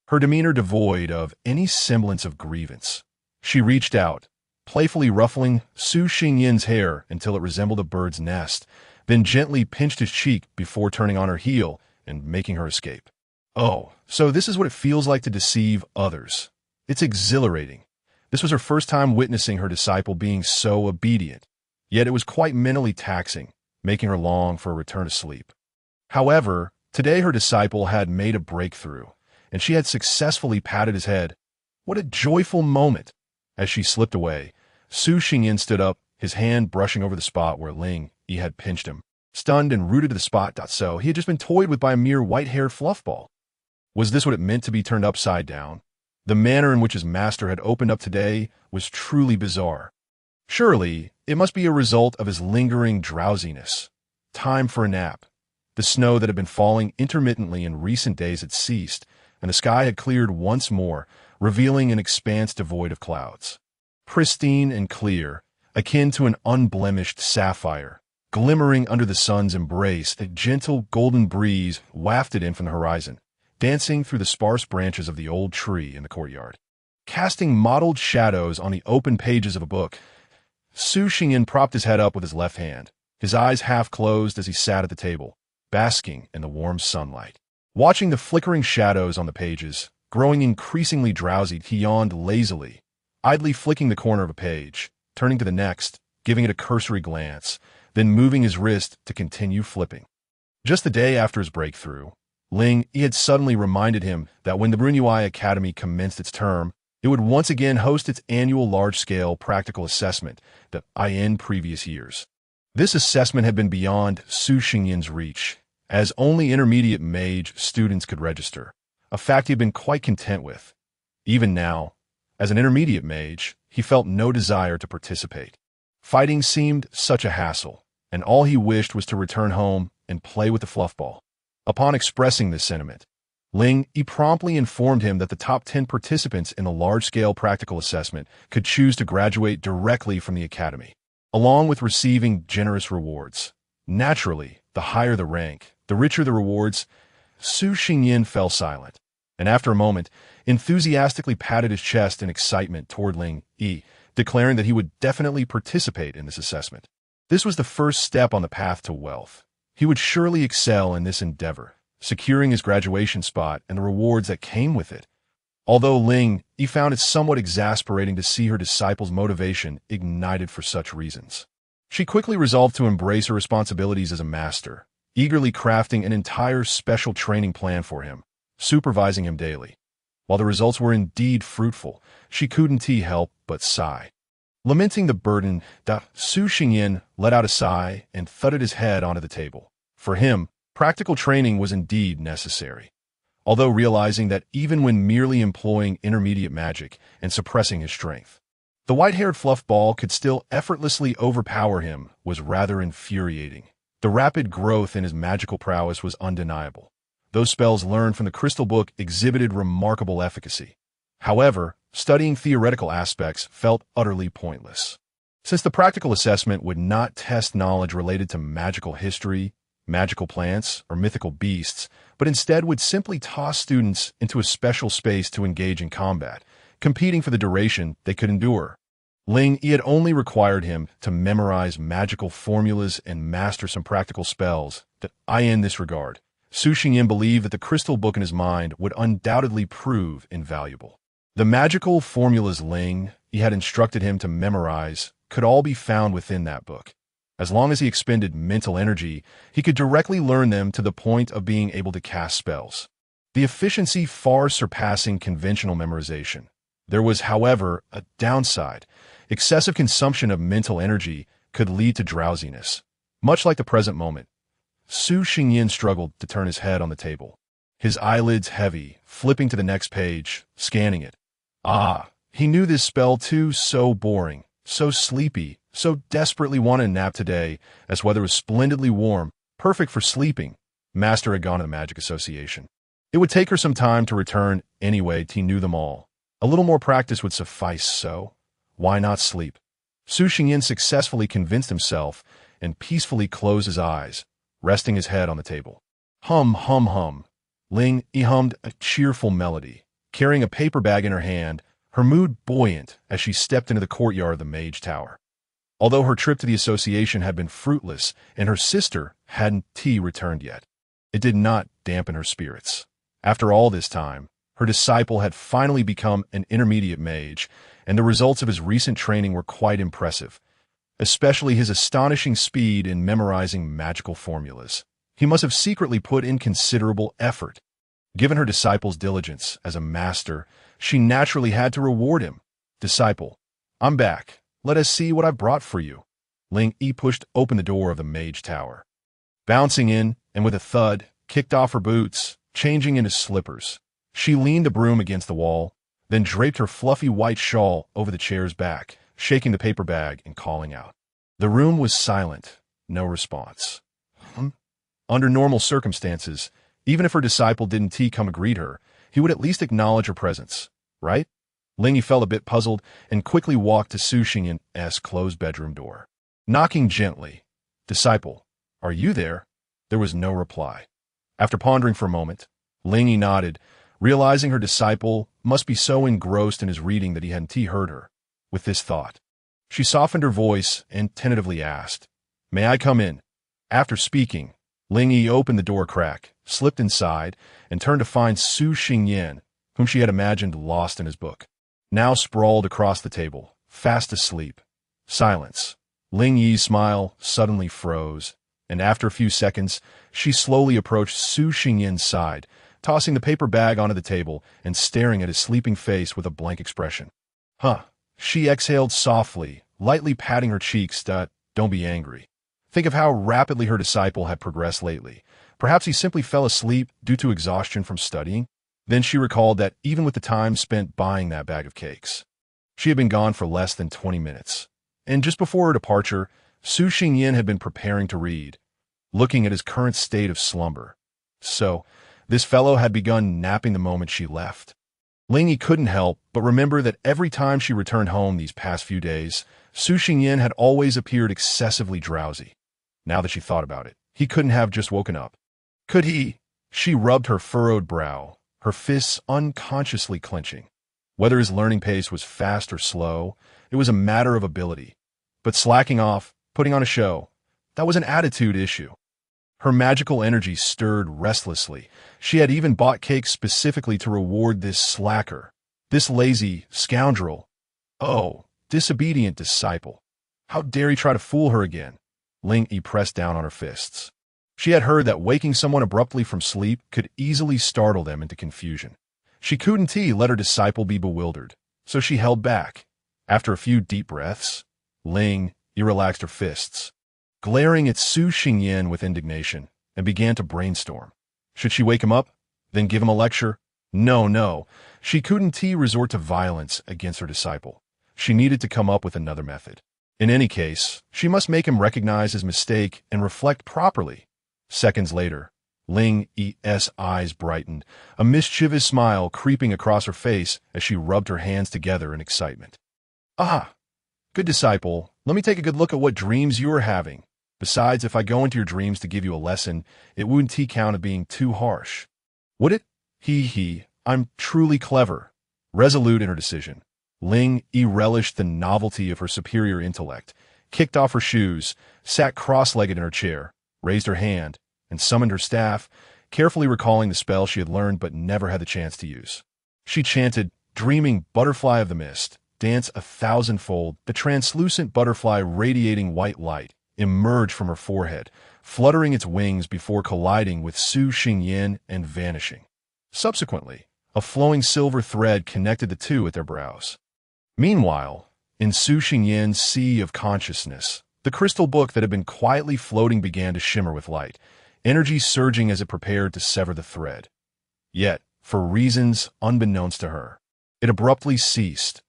her demeanor devoid of any semblance of grievance. She reached out, playfully ruffling Su Xingyin's hair until it resembled a bird's nest, then gently pinched his cheek before turning on her heel and making her escape. Oh, so this is what it feels like to deceive others. It's exhilarating. This was her first time witnessing her disciple being so obedient, yet it was quite mentally taxing, making her long for a return to sleep. However, today her disciple had made a breakthrough, and she had successfully patted his head. What a joyful moment! As she slipped away, Su Xingyin stood up, his hand brushing over the spot where Ling Yi had pinched him. Stunned and rooted to the spot, so he had just been toyed with by a mere white-haired fluffball. Was this what it meant to be turned upside down? The manner in which his master had opened up today was truly bizarre. Surely, it must be a result of his lingering drowsiness. Time for a nap. The snow that had been falling intermittently in recent days had ceased, and the sky had cleared once more, revealing an expanse devoid of clouds. Pristine and clear, akin to an unblemished sapphire, glimmering under the sun's embrace, a gentle golden breeze wafted in from the horizon, dancing through the sparse branches of the old tree in the courtyard. Casting mottled shadows on the open pages of a book, Su Xingyin propped his head up with his left hand, his eyes half closed as he sat at the table, basking in the warm sunlight. Watching the flickering shadows on the pages, growing increasingly drowsy, he yawned lazily, idly flicking the corner of a page, turning to the next, giving it a cursory glance, then moving his wrist to continue flipping. Just the day after his breakthrough, Ling Yi had suddenly reminded him that when the Brunei Academy commenced its term, it would once again host its annual large-scale practical assessment that in previous years. This assessment had been beyond Su Xingyin's reach, as only intermediate mage students could register, a fact he had been quite content with. Even now, As an intermediate mage, he felt no desire to participate. Fighting seemed such a hassle, and all he wished was to return home and play with the fluffball. Upon expressing this sentiment, Ling Yi promptly informed him that the top 10 participants in the large-scale practical assessment could choose to graduate directly from the academy, along with receiving generous rewards. Naturally, the higher the rank, the richer the rewards. Su Xingyin fell silent, and after a moment, enthusiastically patted his chest in excitement toward Ling Yi, declaring that he would definitely participate in this assessment. This was the first step on the path to wealth. He would surely excel in this endeavor, securing his graduation spot and the rewards that came with it. Although Ling Yi found it somewhat exasperating to see her disciple's motivation ignited for such reasons. She quickly resolved to embrace her responsibilities as a master, eagerly crafting an entire special training plan for him, supervising him daily. While the results were indeed fruitful, she couldn't help but sigh. Lamenting the burden, Su Xingyin let out a sigh and thudded his head onto the table. For him, practical training was indeed necessary, although realizing that even when merely employing intermediate magic and suppressing his strength, the white-haired fluffball could still effortlessly overpower him was rather infuriating. The rapid growth in his magical prowess was undeniable. Those spells learned from the crystal book exhibited remarkable efficacy. However, studying theoretical aspects felt utterly pointless. Since the practical assessment would not test knowledge related to magical history, magical plants, or mythical beasts, but instead would simply toss students into a special space to engage in combat, competing for the duration they could endure. Ling Yi had only required him to memorize magical formulas and master some practical spells that in this regard, Su Xingyin believed that the crystal book in his mind would undoubtedly prove invaluable. The magical formulas Ling Yi had instructed him to memorize could all be found within that book. As long as he expended mental energy, he could directly learn them to the point of being able to cast spells. The efficiency far surpassing conventional memorization. There was, however, a downside. Excessive consumption of mental energy could lead to drowsiness. Much like the present moment, Su Xingyin struggled to turn his head on the table, his eyelids heavy, flipping to the next page, scanning it. He knew this spell too, so boring, so sleepy, so desperately wanted a nap today, as weather was splendidly warm, perfect for sleeping. Master had gone to the Magic Association. It would take her some time to return anyway, he knew them all. A little more practice would suffice, so why not sleep? Su Xingyin successfully convinced himself and peacefully closed his eyes, resting his head on the table. Hum, hum, hum. Ling Yi hummed a cheerful melody, carrying a paper bag in her hand, her mood buoyant as she stepped into the courtyard of the Mage Tower. Although her trip to the association had been fruitless and her sister hadn't returned yet, it did not dampen her spirits. After all this time, her disciple had finally become an intermediate mage, and the results of his recent training were quite impressive, especially his astonishing speed in memorizing magical formulas. He must have secretly put in considerable effort. Given her disciple's diligence as a master, she naturally had to reward him. Disciple, I'm back. Let us see what I've brought for you. Ling Yi pushed open the door of the Mage Tower. Bouncing in, and with a thud, kicked off her boots, changing into slippers. She leaned the broom against the wall, then draped her fluffy white shawl over the chair's back, shaking the paper bag and calling out. The room was silent, no response. Under normal circumstances, even if her disciple didn't come to greet her, he would at least acknowledge her presence, right? Ling Yi felt a bit puzzled and quickly walked to Su Xingyin's closed bedroom door. Knocking gently, Disciple, are you there? There was no reply. After pondering for a moment, Ling Yi nodded, realizing her disciple must be so engrossed in his reading that he hadn't heard her. With this thought, she softened her voice and tentatively asked, May I come in? After speaking, Ling Yi opened the door crack, slipped inside, and turned to find Su Xingyin, whom she had imagined lost in his book, now sprawled across the table, fast asleep. Silence. Ling Yi's smile suddenly froze, and after a few seconds, she slowly approached Su Xingyin's side, tossing the paper bag onto the table and staring at his sleeping face with a blank expression. She exhaled softly, lightly patting her cheeks. Don't be angry. Think of how rapidly her disciple had progressed lately. Perhaps he simply fell asleep due to exhaustion from studying. Then she recalled that even with the time spent buying that bag of cakes, she had been gone for less than 20 minutes. And just before her departure, Su Xingyin had been preparing to read, looking at his current state of slumber. So, this fellow had begun napping the moment she left. Lingyi couldn't help but remember that every time she returned home these past few days, Su Xingyin had always appeared excessively drowsy. Now that she thought about it, he couldn't have just woken up. Could he? She rubbed her furrowed brow, her fists unconsciously clenching. Whether his learning pace was fast or slow, it was a matter of ability. But slacking off, putting on a show, that was an attitude issue. Her magical energy stirred restlessly. She had even bought cakes specifically to reward this slacker, this lazy scoundrel. Oh, disobedient disciple. How dare he try to fool her again? Lingyi pressed down on her fists. She had heard that waking someone abruptly from sleep could easily startle them into confusion. She couldn't let her disciple be bewildered, so she held back. After a few deep breaths, Lingyi relaxed her fists, glaring at Su Xingyin with indignation, and began to brainstorm. Should she wake him up, then give him a lecture? No. She couldn't resort to violence against her disciple. She needed to come up with another method. In any case, she must make him recognize his mistake and reflect properly. Seconds later, Lingyi's eyes brightened, a mischievous smile creeping across her face as she rubbed her hands together in excitement. Ah, good disciple, let me take a good look at what dreams you are having. Besides, if I go into your dreams to give you a lesson, it wouldn't count as being too harsh. Would it? I'm truly clever. Resolute in her decision, Lingyi relished the novelty of her superior intellect, kicked off her shoes, sat cross-legged in her chair, raised her hand, and summoned her staff, carefully recalling the spell she had learned but never had the chance to use. She chanted, "Dreaming butterfly of the mist, dance 1,000-fold." The translucent butterfly radiating white light emerged from her forehead, fluttering its wings before colliding with Su Xingyin and vanishing. Subsequently, a flowing silver thread connected the two at their brows. Meanwhile, in Su Xingyin's sea of consciousness, the crystal book that had been quietly floating began to shimmer with light, energy surging as it prepared to sever the thread. Yet, for reasons unbeknownst to her, it abruptly ceased.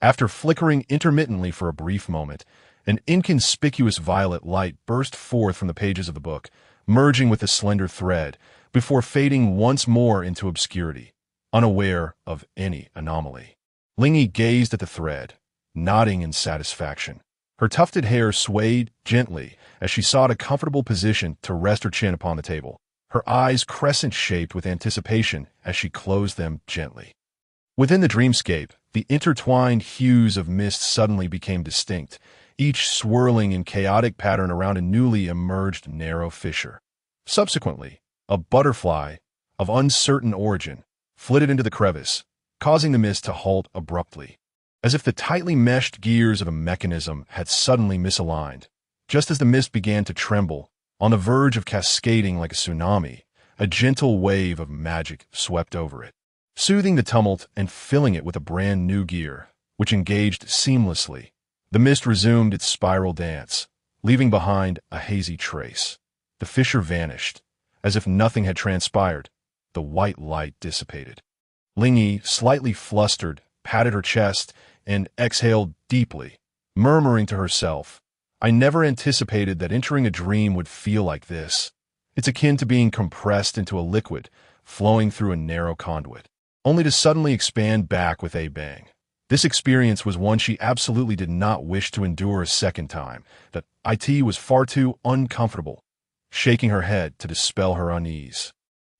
After flickering intermittently for a brief moment, an inconspicuous violet light burst forth from the pages of the book, merging with the slender thread, before fading once more into obscurity, unaware of any anomaly. Lingyi gazed at the thread, nodding in satisfaction. Her tufted hair swayed gently as she sought a comfortable position to rest her chin upon the table, her eyes crescent-shaped with anticipation as she closed them gently. Within the dreamscape, the intertwined hues of mist suddenly became distinct, each swirling in chaotic pattern around a newly emerged narrow fissure. Subsequently, a butterfly of uncertain origin flitted into the crevice, causing the mist to halt abruptly, as if the tightly meshed gears of a mechanism had suddenly misaligned. Just as the mist began to tremble, on the verge of cascading like a tsunami, a gentle wave of magic swept over it, soothing the tumult and filling it with a brand new gear, which engaged seamlessly. The mist resumed its spiral dance, leaving behind a hazy trace. The fissure vanished, as if nothing had transpired. The white light dissipated. Lingyi, slightly flustered, patted her chest and exhaled deeply, murmuring to herself, "I never anticipated that entering a dream would feel like this. It's akin to being compressed into a liquid, flowing through a narrow conduit, only to suddenly expand back with a bang." This experience was one she absolutely did not wish to endure a second time. That it was far too uncomfortable. Shaking her head to dispel her unease,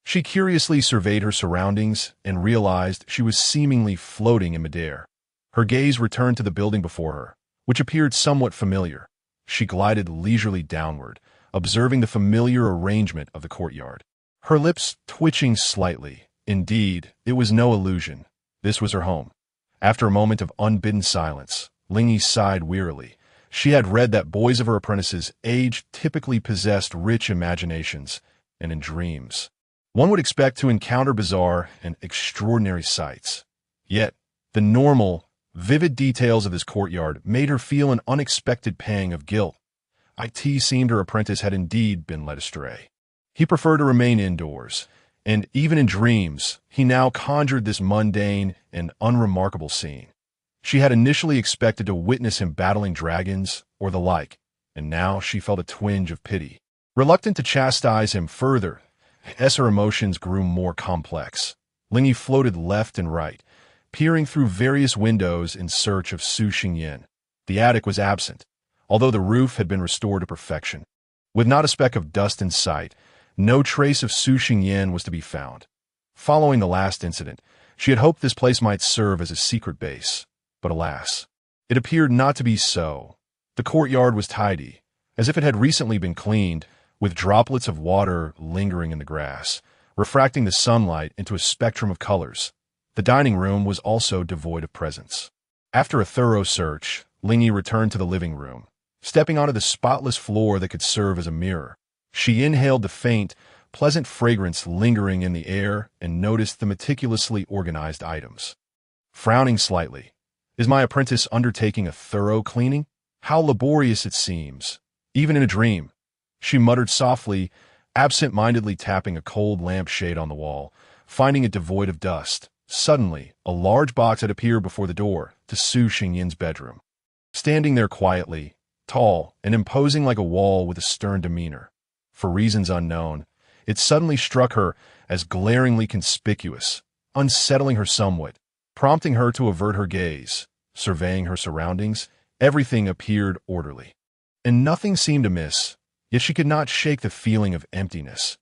she curiously surveyed her surroundings and realized she was seemingly floating in midair. Her gaze returned to the building before her, which appeared somewhat familiar. She glided leisurely downward, observing the familiar arrangement of the courtyard, her lips twitching slightly. Indeed, it was no illusion. This was her home. After a moment of unbidden silence, Lingyi sighed wearily. She had read that boys of her apprentices' age typically possessed rich imaginations, and in dreams, one would expect to encounter bizarre and extraordinary sights. Yet, the normal, vivid details of this courtyard made her feel an unexpected pang of guilt. It seemed her apprentice had indeed been led astray. He preferred to remain indoors, and even in dreams, he now conjured this mundane and unremarkable scene. She had initially expected to witness him battling dragons or the like, and now she felt a twinge of pity. Reluctant to chastise him further, as her emotions grew more complex, Lingy floated left and right, peering through various windows in search of Su Xingyin. The attic was absent, although the roof had been restored to perfection. With not a speck of dust in sight, no trace of Su Xingyin was to be found. Following the last incident, she had hoped this place might serve as a secret base, but alas, it appeared not to be so. The courtyard was tidy, as if it had recently been cleaned, with droplets of water lingering in the grass, refracting the sunlight into a spectrum of colors. The dining room was also devoid of presence. After a thorough search, Lingy returned to the living room. Stepping onto the spotless floor that could serve as a mirror, she inhaled the faint, pleasant fragrance lingering in the air and noticed the meticulously organized items. Frowning slightly, "Is my apprentice undertaking a thorough cleaning? How laborious it seems, even in a dream," she muttered softly, absent-mindedly tapping a cold lampshade on the wall, finding it devoid of dust. Suddenly, a large box had appeared before the door to Su Xingyin's bedroom. Standing there quietly, tall and imposing like a wall with a stern demeanor, for reasons unknown, it suddenly struck her as glaringly conspicuous, unsettling her somewhat, prompting her to avert her gaze. Surveying her surroundings, everything appeared orderly, and nothing seemed amiss, yet she could not shake the feeling of emptiness.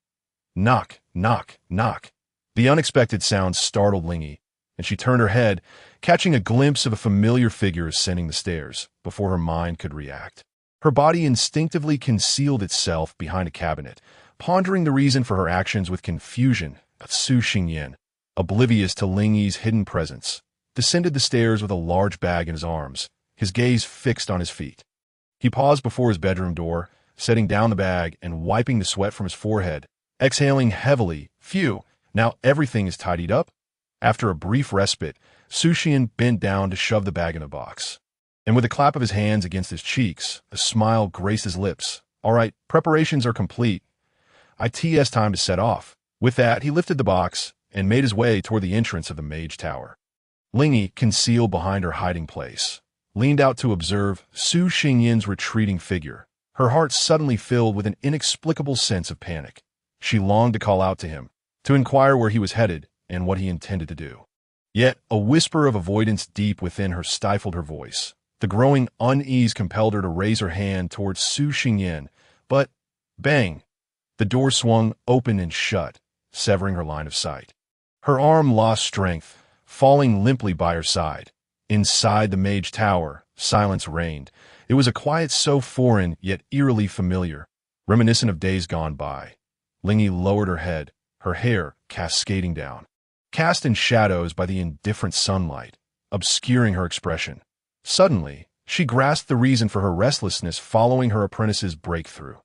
Knock, knock, knock. The unexpected sound startled Lingy, and she turned her head, catching a glimpse of a familiar figure ascending the stairs before her mind could react. Her body instinctively concealed itself behind a cabinet, pondering the reason for her actions with confusion. Su Xingyin, oblivious to Lingy's hidden presence, descended the stairs with a large bag in his arms, his gaze fixed on his feet. He paused before his bedroom door, setting down the bag and wiping the sweat from his forehead, exhaling heavily. Phew, now everything is tidied up. After a brief respite, Su Xingyin bent down to shove the bag in the box, and with a clap of his hands against his cheeks, a smile graced his lips. "All right, preparations are complete. It's time to set off." With that, he lifted the box and made his way toward the entrance of the mage tower. Lingy, concealed behind her hiding place, leaned out to observe Su Xingyin's retreating figure. Her heart suddenly filled with an inexplicable sense of panic. She longed to call out to him, to inquire where he was headed and what he intended to do. Yet a whisper of avoidance deep within her stifled her voice. The growing unease compelled her to raise her hand towards Su Xingyin, but, bang, the door swung open and shut, severing her line of sight. Her arm lost strength, falling limply by her side. Inside the mage tower, silence reigned. It was a quiet so foreign yet eerily familiar, reminiscent of days gone by. Lingy lowered her head, her hair cascading down, cast in shadows by the indifferent sunlight, obscuring her expression. Suddenly, she grasped the reason for her restlessness following her apprentice's breakthrough.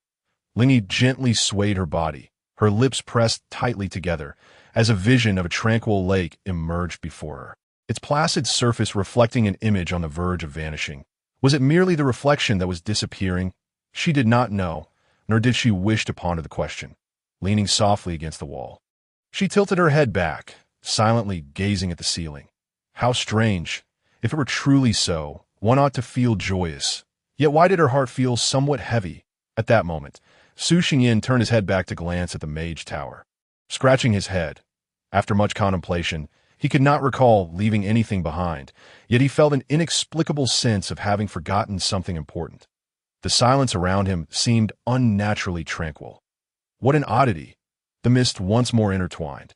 Lingy gently swayed her body, her lips pressed tightly together, as a vision of a tranquil lake emerged before her, its placid surface reflecting an image on the verge of vanishing. Was it merely the reflection that was disappearing? She did not know, nor did she wish to ponder the question. Leaning softly against the wall, she tilted her head back, silently gazing at the ceiling. How strange! If it were truly so, one ought to feel joyous. Yet why did her heart feel somewhat heavy? At that moment, Su Xingyin turned his head back to glance at the mage tower. Scratching his head, after much contemplation, he could not recall leaving anything behind, yet he felt an inexplicable sense of having forgotten something important. The silence around him seemed unnaturally tranquil. What an oddity! The mist once more intertwined,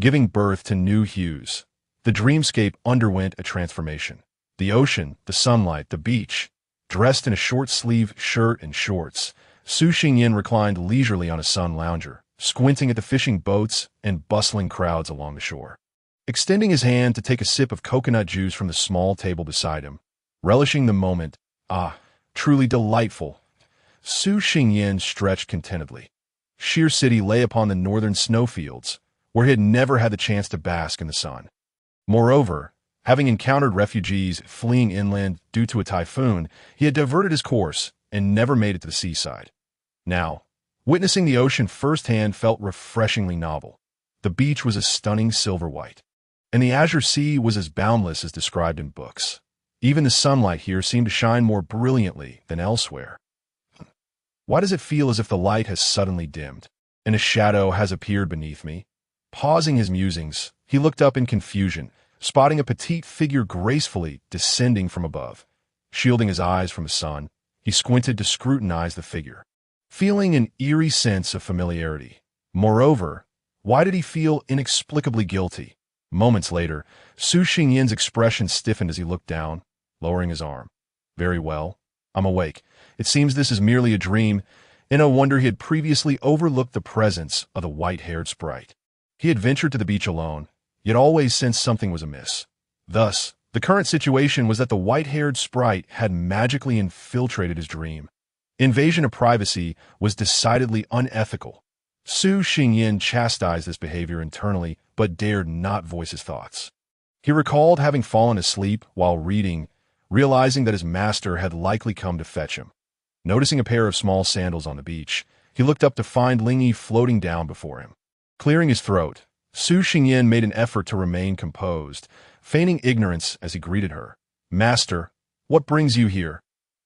giving birth to new hues. The dreamscape underwent a transformation. The ocean, the sunlight, the beach. Dressed in a short-sleeved shirt and shorts, Su Xingyin reclined leisurely on a sun lounger, squinting at the fishing boats and bustling crowds along the shore. Extending his hand to take a sip of coconut juice from the small table beside him, relishing the moment, truly delightful, Su Xingyin stretched contentedly. Sheer City lay upon the northern snowfields, where he had never had the chance to bask in the sun. Moreover, having encountered refugees fleeing inland due to a typhoon, he had diverted his course and never made it to the seaside. Now, witnessing the ocean firsthand felt refreshingly novel. The beach was a stunning silver white, and the azure sea was as boundless as described in books. Even the sunlight here seemed to shine more brilliantly than elsewhere. Why does it feel as if the light has suddenly dimmed, and a shadow has appeared beneath me? Pausing his musings, he looked up in confusion, spotting a petite figure gracefully descending from above. Shielding his eyes from the sun, he squinted to scrutinize the figure, feeling an eerie sense of familiarity. Moreover, why did he feel inexplicably guilty? Moments later, Su Xinyan's expression stiffened as he looked down, lowering his arm. Very well. I'm awake. It seems this is merely a dream, and no wonder he had previously overlooked the presence of the white-haired sprite. He had ventured to the beach alone, yet always sensed something was amiss. Thus, the current situation was that the white-haired sprite had magically infiltrated his dream. Invasion of privacy was decidedly unethical. Su Xingyan chastised this behavior internally, but dared not voice his thoughts. He recalled having fallen asleep while reading, realizing that his master had likely come to fetch him. Noticing a pair of small sandals on the beach, he looked up to find Lingyi floating down before him. Clearing his throat, Su Xingyan made an effort to remain composed, feigning ignorance as he greeted her. "Master, what brings you here?"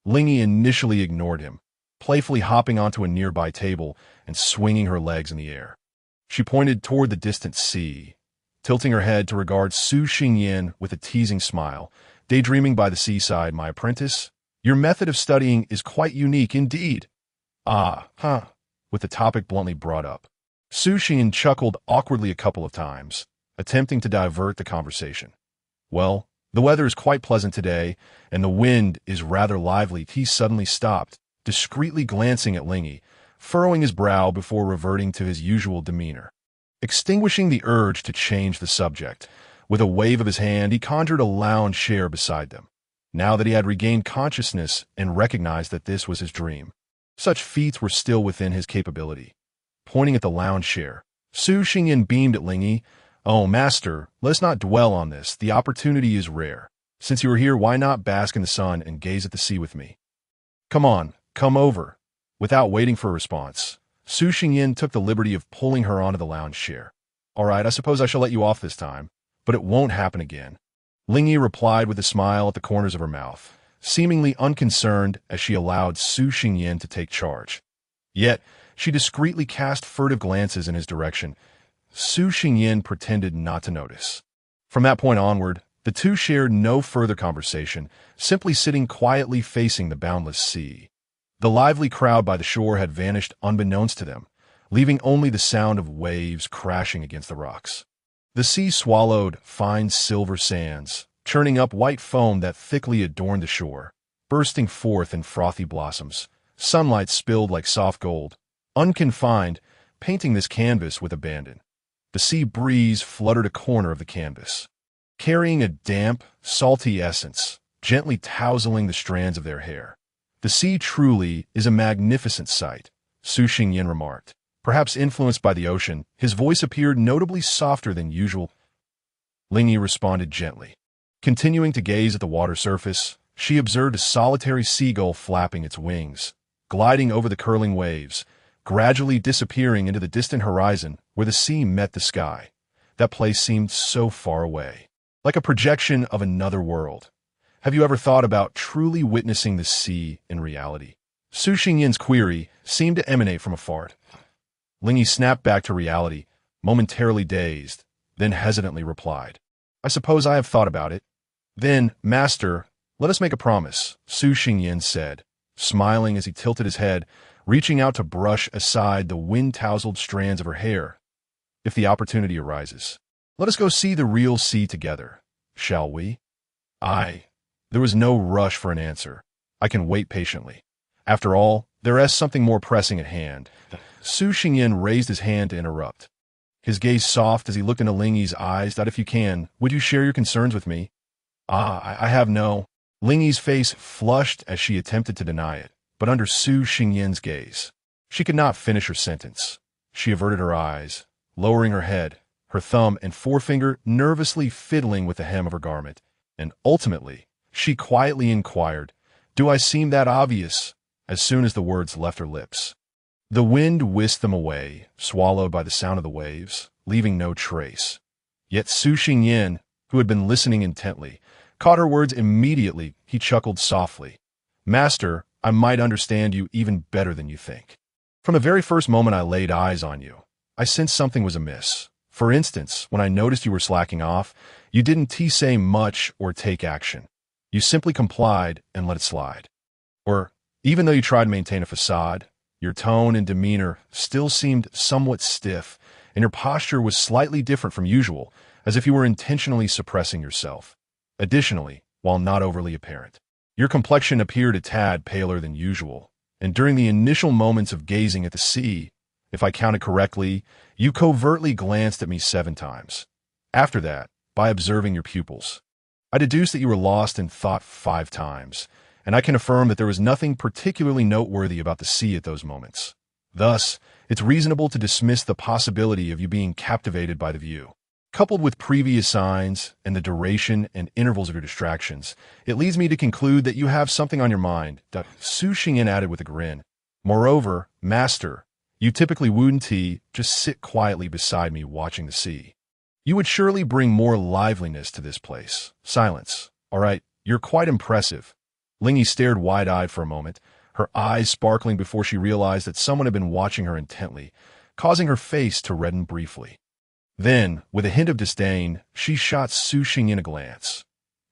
Lingyi initially ignored him, playfully hopping onto a nearby table and swinging her legs in the air. She pointed toward the distant sea, tilting her head to regard Su Xingyan with a teasing smile. "Daydreaming by the seaside, my apprentice? Your method of studying is quite unique indeed." With the topic bluntly brought up. Su Xingyan chuckled awkwardly a couple of times, attempting to divert the conversation. "Well, the weather is quite pleasant today, and the wind is rather lively." He suddenly stopped, discreetly glancing at Lingyi, furrowing his brow before reverting to his usual demeanor. Extinguishing the urge to change the subject, with a wave of his hand, he conjured a lounge chair beside them, now that he had regained consciousness and recognized that this was his dream. Such feats were still within his capability. Pointing at the lounge chair, Su Xingyan beamed at Lingyi. "Oh, master, let's not dwell on this. The opportunity is rare. Since you are here, why not bask in the sun and gaze at the sea with me? Come on, come over." Without waiting for a response, Su Xingyan took the liberty of pulling her onto the lounge chair. "All right, I suppose I shall let you off this time, but it won't happen again." Lingyi replied with a smile at the corners of her mouth, seemingly unconcerned as she allowed Su Xingyan to take charge. Yet, she discreetly cast furtive glances in his direction. Su Xingyan pretended not to notice. From that point onward, the two shared no further conversation, simply sitting quietly facing the boundless sea. The lively crowd by the shore had vanished unbeknownst to them, leaving only the sound of waves crashing against the rocks. The sea swallowed fine silver sands, churning up white foam that thickly adorned the shore, bursting forth in frothy blossoms. Sunlight spilled like soft gold, unconfined, painting this canvas with abandon. The sea breeze fluttered a corner of the canvas, carrying a damp, salty essence, gently tousling the strands of their hair. "The sea truly is a magnificent sight," Su Xingyan remarked. Perhaps influenced by the ocean, his voice appeared notably softer than usual. Lingyi responded gently. Continuing to gaze at the water surface, she observed a solitary seagull flapping its wings, gliding over the curling waves, gradually disappearing into the distant horizon where the sea met the sky. That place seemed so far away, like a projection of another world. Have you ever thought about truly witnessing the sea in reality? Su Xingyan's query seemed to emanate from a fart. Lingyi snapped back to reality, momentarily dazed, then hesitantly replied, "I suppose I have thought about it." "Then, master, let us make a promise," Su Xingyan said, smiling as he tilted his head, reaching out to brush aside the wind-tousled strands of her hair. "If the opportunity arises, let us go see the real sea together, shall we?" "Aye." There was no rush for an answer. "I can wait patiently. After all, there is something more pressing at hand." Su Xingyan raised his hand to interrupt, his gaze soft as he looked into Lingyi's eyes. "That if you can, would you share your concerns with me?" I have no." Lingyi's face flushed as she attempted to deny it, but under Su Xingyan's gaze, she could not finish her sentence. She averted her eyes, lowering her head, her thumb and forefinger nervously fiddling with the hem of her garment, and ultimately, she quietly inquired, "Do I seem that obvious?" as soon as the words left her lips. The wind whisked them away, swallowed by the sound of the waves, leaving no trace. Yet Su Xingyin, who had been listening intently, caught her words immediately. He chuckled softly. Master, I might understand you even better than you think. From the very first moment I laid eyes on you, I sensed something was amiss. For instance, when I noticed you were slacking off, you didn't say much or take action. You simply complied and let it slide. Or, even though you tried to maintain a facade, your tone and demeanor still seemed somewhat stiff, and your posture was slightly different from usual, as if you were intentionally suppressing yourself. Additionally, while not overly apparent, your complexion appeared a tad paler than usual, and during the initial moments of gazing at the sea, if I counted correctly, you covertly glanced at me 7 times. After that, by observing your pupils, I deduced that you were lost in thought 5 times, and I can affirm that there was nothing particularly noteworthy about the sea at those moments. Thus, it's reasonable to dismiss the possibility of you being captivated by the view. Coupled with previous signs and the duration and intervals of your distractions, it leads me to conclude that you have something on your mind, Su Xingyin added with a grin. Moreover, Master, you typically wouldn't just sit quietly beside me watching the sea. You would surely bring more liveliness to this place. Silence. All right, you're quite impressive. Lingy stared wide-eyed for a moment, her eyes sparkling before she realized that someone had been watching her intently, causing her face to redden briefly. Then, with a hint of disdain, she shot Su Xingyin a glance.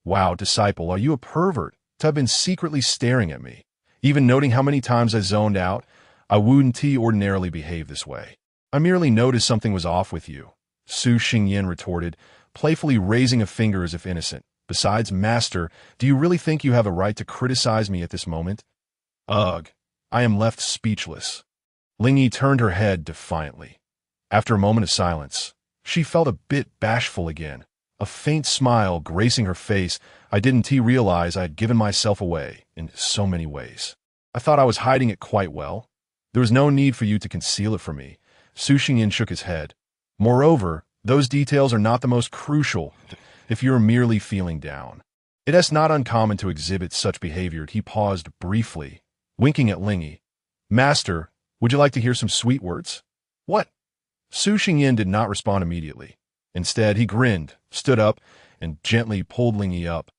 Wow, disciple, are you a pervert to have been secretly staring at me? Even noting how many times I zoned out, I wouldn't ordinarily behave this way. I merely noticed something was off with you, Su Xingyin retorted, playfully raising a finger as if innocent. Besides, Master, do you really think you have a right to criticize me at this moment? Ugh, I am left speechless. Lingy turned her head defiantly. After a moment of silence, she felt a bit bashful again, a faint smile gracing her face. I didn't realize I had given myself away in so many ways. I thought I was hiding it quite well. There was no need for you to conceal it from me. Su Xingyin shook his head. Moreover, those details are not the most crucial if you're merely feeling down. It is not uncommon to exhibit such behavior. He paused briefly, winking at Lingy. Master, would you like to hear some sweet words? What? Su Xingyin did not respond immediately. Instead, he grinned, stood up, and gently pulled Lingy up,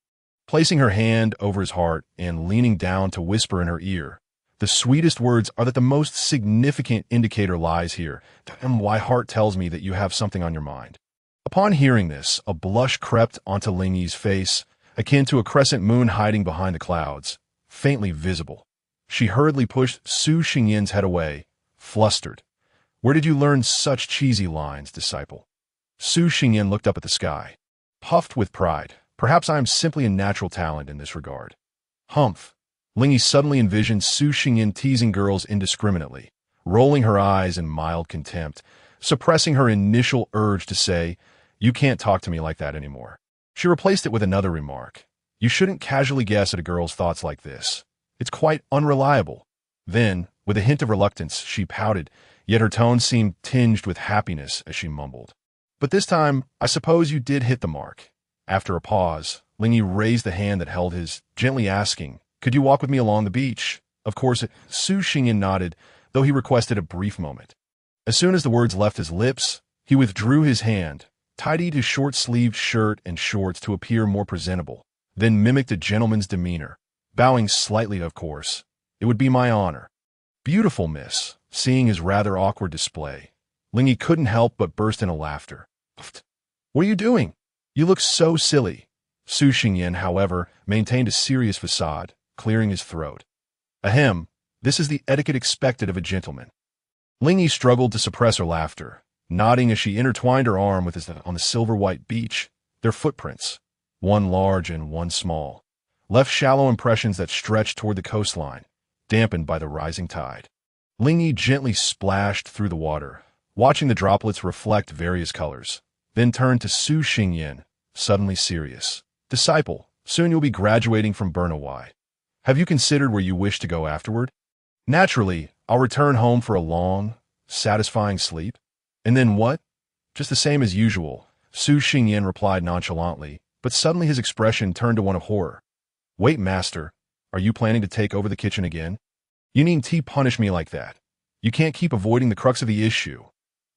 placing her hand over his heart and leaning down to whisper in her ear. The sweetest words are that the most significant indicator lies here, and my heart tells me that you have something on your mind. Upon hearing this, a blush crept onto Lingy's face, akin to a crescent moon hiding behind the clouds, faintly visible. She hurriedly pushed Su Xingyin's head away, flustered. Where did you learn such cheesy lines, disciple? Su Xingyin looked up at the sky, puffed with pride. Perhaps I am simply a natural talent in this regard. Humph. Lingy suddenly envisioned Su Xingyin teasing girls indiscriminately, rolling her eyes in mild contempt, suppressing her initial urge to say, you can't talk to me like that anymore. She replaced it with another remark. You shouldn't casually guess at a girl's thoughts like this. It's quite unreliable. Then, with a hint of reluctance, she pouted, yet her tone seemed tinged with happiness as she mumbled. But this time, I suppose you did hit the mark. After a pause, Lingy raised the hand that held his, gently asking, could you walk with me along the beach? Of course, Su Xingyin nodded, though he requested a brief moment. As soon as the words left his lips, he withdrew his hand, tidied his short-sleeved shirt and shorts to appear more presentable, then mimicked a gentleman's demeanor, bowing slightly, of course. It would be my honor. Beautiful, miss. Seeing his rather awkward display, Lingy couldn't help but burst into laughter. What are you doing? You look so silly. Su Xingyin, however, maintained a serious facade, clearing his throat. Ahem, this is the etiquette expected of a gentleman. Lingy struggled to suppress her laughter, nodding as she intertwined her arm with his on the silver-white beach. Their footprints, one large and one small, left shallow impressions that stretched toward the coastline, dampened by the rising tide. Lingy gently splashed through the water, watching the droplets reflect various colors, then turned to Su Xingyin, suddenly serious. Disciple, soon you'll be graduating from Bernawai. Have you considered where you wish to go afterward? Naturally, I'll return home for a long, satisfying sleep. And then what? Just the same as usual, Su Xingyin replied nonchalantly, but suddenly his expression turned to one of horror. Wait, master, are you planning to take over the kitchen again? You needn't punish me like that. You can't keep avoiding the crux of the issue.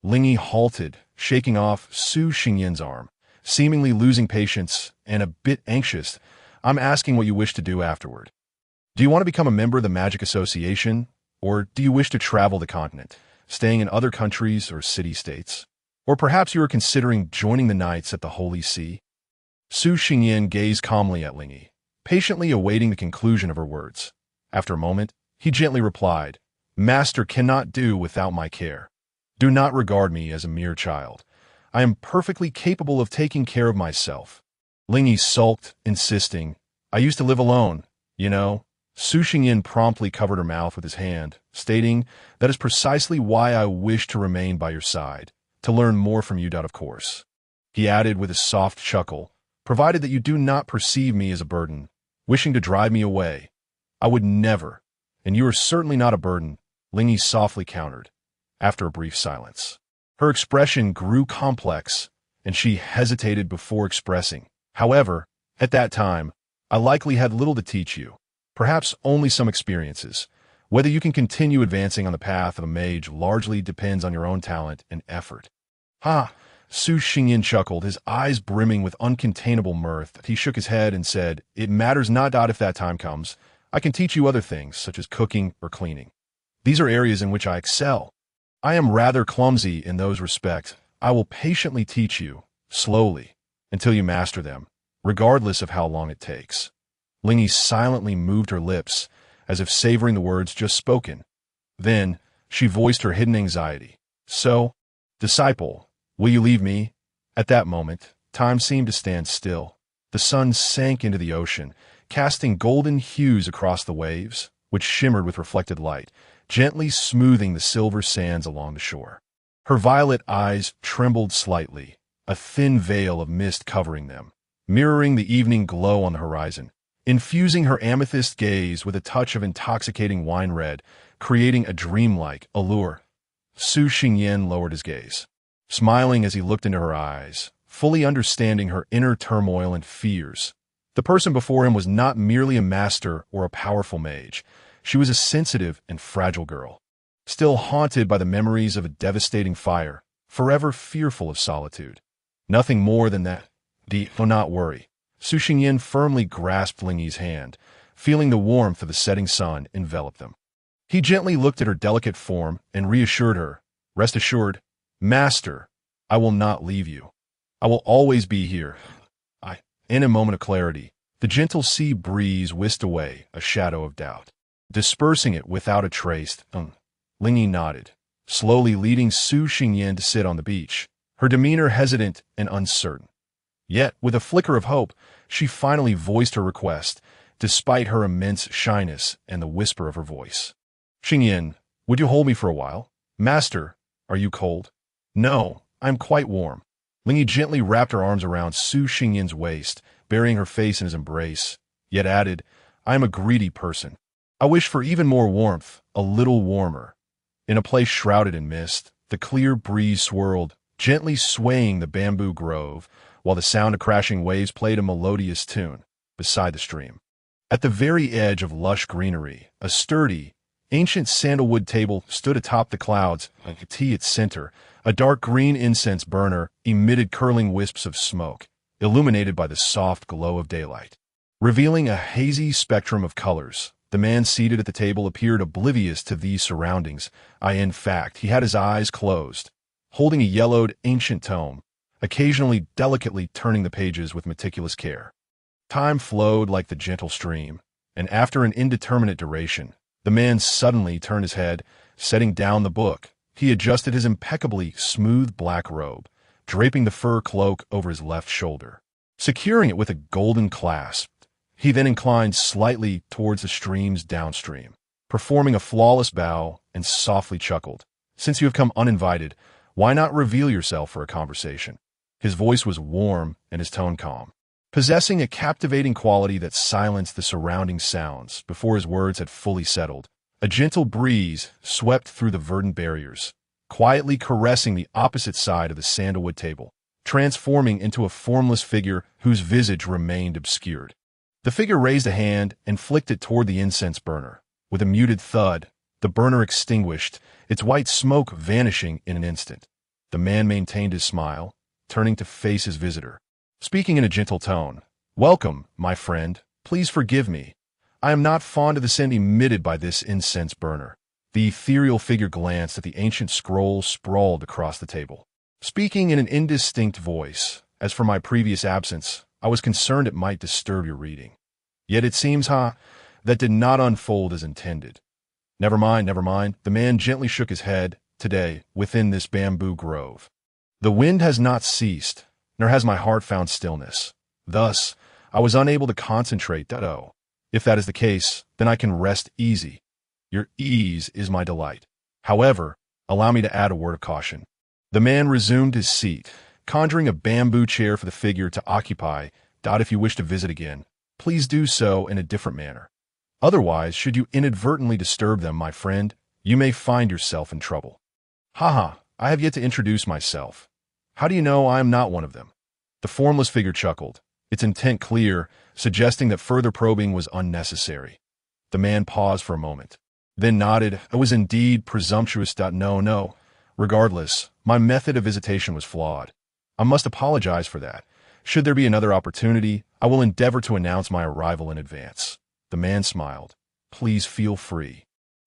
Lingy halted, shaking off Su Xingyan's arm, seemingly losing patience and a bit anxious. I'm asking what you wish to do afterward. Do you want to become a member of the Magic Association, or do you wish to travel the continent, staying in other countries or city-states? Or perhaps you are considering joining the Knights at the Holy See? Su Xingyan gazed calmly at Lingy, patiently awaiting the conclusion of her words. After a moment, he gently replied, Master cannot do without my care. Do not regard me as a mere child. I am perfectly capable of taking care of myself. Lingy sulked, insisting, I used to live alone, you know. Su Xingyan promptly covered her mouth with his hand, stating, That is precisely why I wish to remain by your side, to learn more from you, of course. He added with a soft chuckle, Provided that you do not perceive me as a burden, wishing to drive me away. I would never, and you are certainly not a burden, Lingy softly countered, after a brief silence. Her expression grew complex, and she hesitated before expressing. However, at that time, I likely had little to teach you, perhaps only some experiences. Whether you can continue advancing on the path of a mage largely depends on your own talent and effort. Ha! Su Xingyan chuckled, his eyes brimming with uncontainable mirth. He shook his head and said, It matters not if that time comes. I can teach you other things, such as cooking or cleaning. These are areas in which I excel. I am rather clumsy in those respects. I will patiently teach you, slowly, until you master them, regardless of how long it takes. Lingy silently moved her lips, as if savoring the words just spoken. Then, she voiced her hidden anxiety. So, disciple, will you leave me? At that moment, time seemed to stand still. The sun sank into the ocean, casting golden hues across the waves, which shimmered with reflected light, gently smoothing the silver sands along the shore. Her violet eyes trembled slightly, a thin veil of mist covering them, mirroring the evening glow on the horizon, infusing her amethyst gaze with a touch of intoxicating wine red, creating a dreamlike allure. Su Xingyan lowered his gaze, smiling as he looked into her eyes, fully understanding her inner turmoil and fears. The person before him was not merely a master or a powerful mage. She was a sensitive and fragile girl, still haunted by the memories of a devastating fire, forever fearful of solitude. Nothing more than that. Do not worry. Su Xingyan firmly grasped Lingy's hand, feeling the warmth of the setting sun envelop them. He gently looked at her delicate form and reassured her, Rest assured, Master, I will not leave you. I will always be here. In a moment of clarity, the gentle sea breeze whisked away a shadow of doubt, dispersing it without a trace. Lingy nodded, slowly leading Su Xingyan to sit on the beach, her demeanor hesitant and uncertain. Yet, with a flicker of hope, she finally voiced her request, despite her immense shyness and the whisper of her voice. Xingyan, would you hold me for a while? Master, are you cold? No, I'm quite warm. Lingy gently wrapped her arms around Su Xingyan's waist, burying her face in his embrace, yet added, I am a greedy person. I wish for even more warmth, a little warmer. In a place shrouded in mist, the clear breeze swirled, gently swaying the bamboo grove, while the sound of crashing waves played a melodious tune beside the stream. At the very edge of lush greenery, a sturdy, ancient sandalwood table stood atop the clouds, a tea its center. A dark green incense burner emitted curling wisps of smoke, illuminated by the soft glow of daylight. Revealing a hazy spectrum of colors, the man seated at the table appeared oblivious to these surroundings. In fact, he had his eyes closed, holding a yellowed ancient tome, occasionally delicately turning the pages with meticulous care. Time flowed like the gentle stream, and after an indeterminate duration, the man suddenly turned his head, setting down the book. He adjusted his impeccably smooth black robe, draping the fur cloak over his left shoulder, securing it with a golden clasp. He then inclined slightly towards the stream's downstream, performing a flawless bow, and softly chuckled. Since you have come uninvited, why not reveal yourself for a conversation? His voice was warm and his tone calm, possessing a captivating quality that silenced the surrounding sounds before his words had fully settled. A gentle breeze swept through the verdant barriers, quietly caressing the opposite side of the sandalwood table, transforming into a formless figure whose visage remained obscured. The figure raised a hand and flicked it toward the incense burner. With a muted thud, the burner extinguished, its white smoke vanishing in an instant. The man maintained his smile, turning to face his visitor. Speaking in a gentle tone, "Welcome, my friend. Please forgive me. I am not fond of the scent emitted by this incense burner." The ethereal figure glanced at the ancient scroll sprawled across the table. Speaking in an indistinct voice, "As for my previous absence, I was concerned it might disturb your reading. Yet it seems, that did not unfold as intended." Never mind, never mind." The man gently shook his head. "Today, within this bamboo grove, the wind has not ceased, nor has my heart found stillness. Thus, I was unable to concentrate. Oh, if that is the case, then I can rest easy. Your ease is my delight. However, allow me to add a word of caution." The man resumed his seat, conjuring a bamboo chair for the figure to occupy. "If you wish to visit again, please do so in a different manner. Otherwise, should you inadvertently disturb them, my friend, you may find yourself in trouble." I have yet to introduce myself. How do you know I am not one of them?" The formless figure chuckled, its intent clear, suggesting that further probing was unnecessary. The man paused for a moment, then nodded. "I was indeed presumptuous. No. Regardless, my method of visitation was flawed. I must apologize for that. Should there be another opportunity, I will endeavor to announce my arrival in advance." The man smiled. "Please feel free.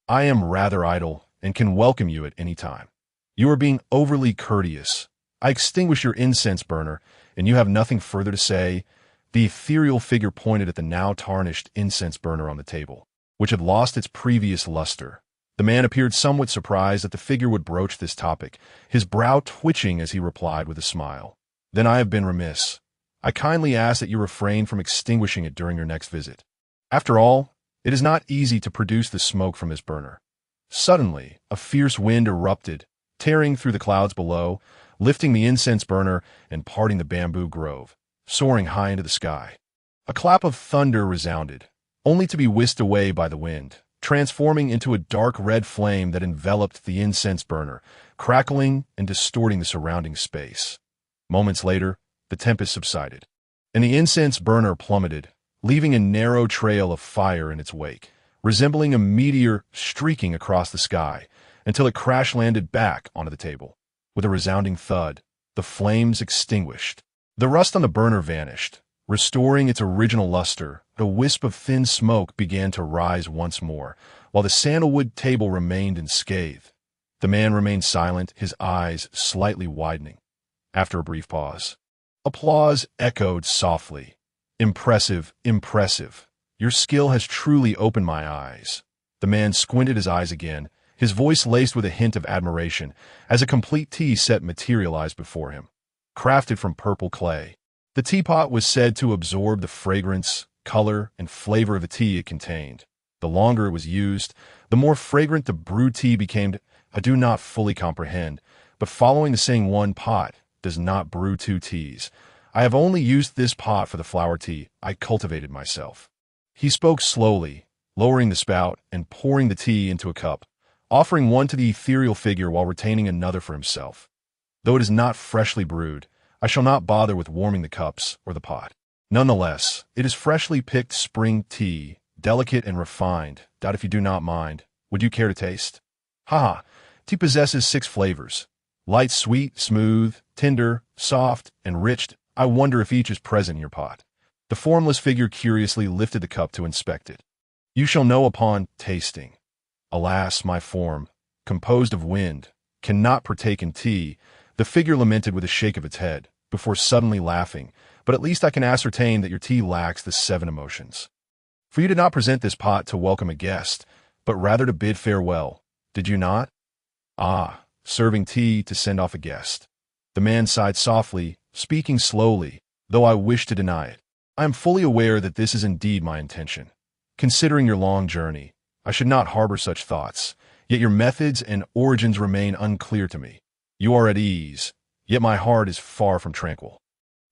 I am rather idle and can welcome you at any time. You are being overly courteous. I extinguish your incense burner, and you have nothing further to say." The ethereal figure pointed at the now tarnished incense burner on the table, which had lost its previous luster. The man appeared somewhat surprised that the figure would broach this topic, his brow twitching as he replied with a smile. "Then I have been remiss. I kindly ask that you refrain from extinguishing it during your next visit. After all, it is not easy to produce the smoke from this burner." Suddenly, a fierce wind erupted, tearing through the clouds below, lifting the incense burner and parting the bamboo grove, soaring high into the sky. A clap of thunder resounded, only to be whisked away by the wind, transforming into a dark red flame that enveloped the incense burner, crackling and distorting the surrounding space. Moments later, the tempest subsided, and the incense burner plummeted, leaving a narrow trail of fire in its wake, resembling a meteor streaking across the sky, until it crash-landed back onto the table. With a resounding thud, the flames extinguished. The rust on the burner vanished, restoring its original luster. A wisp of thin smoke began to rise once more, while the sandalwood table remained unscathed. The man remained silent, his eyes slightly widening. After a brief pause, applause echoed softly. "Impressive, impressive. Your skill has truly opened my eyes." The man squinted his eyes again, his voice laced with a hint of admiration, as a complete tea set materialized before him. Crafted from purple clay, the teapot was said to absorb the fragrance, color, and flavor of the tea it contained. The longer it was used, the more fragrant the brewed tea became. I do not fully comprehend, but following the saying, "one pot does not brew two teas," I have only used this pot for the flower tea I cultivated myself. He spoke slowly, lowering the spout and pouring the tea into a cup, offering one to the ethereal figure while retaining another for himself. "Though it is not freshly brewed, I shall not bother with warming the cups or the pot. Nonetheless, it is freshly picked spring tea, delicate and refined. If you do not mind, would you care to taste?" Tea possesses 6 flavors: light, sweet, smooth, tender, soft, and rich. I wonder if each is present in your pot. The formless figure curiously lifted the cup to inspect it. "You shall know upon tasting. Alas, my form, composed of wind, cannot partake in tea." The figure lamented with a shake of its head, before suddenly laughing. "But at least I can ascertain that your tea lacks the 7 emotions. For you did not present this pot to welcome a guest, but rather to bid farewell, did you not?" Serving tea to send off a guest." The man sighed softly, speaking slowly, though I wish to deny it. "I am fully aware that this is indeed my intention. Considering your long journey, I should not harbor such thoughts, yet your methods and origins remain unclear to me. You are at ease, yet my heart is far from tranquil.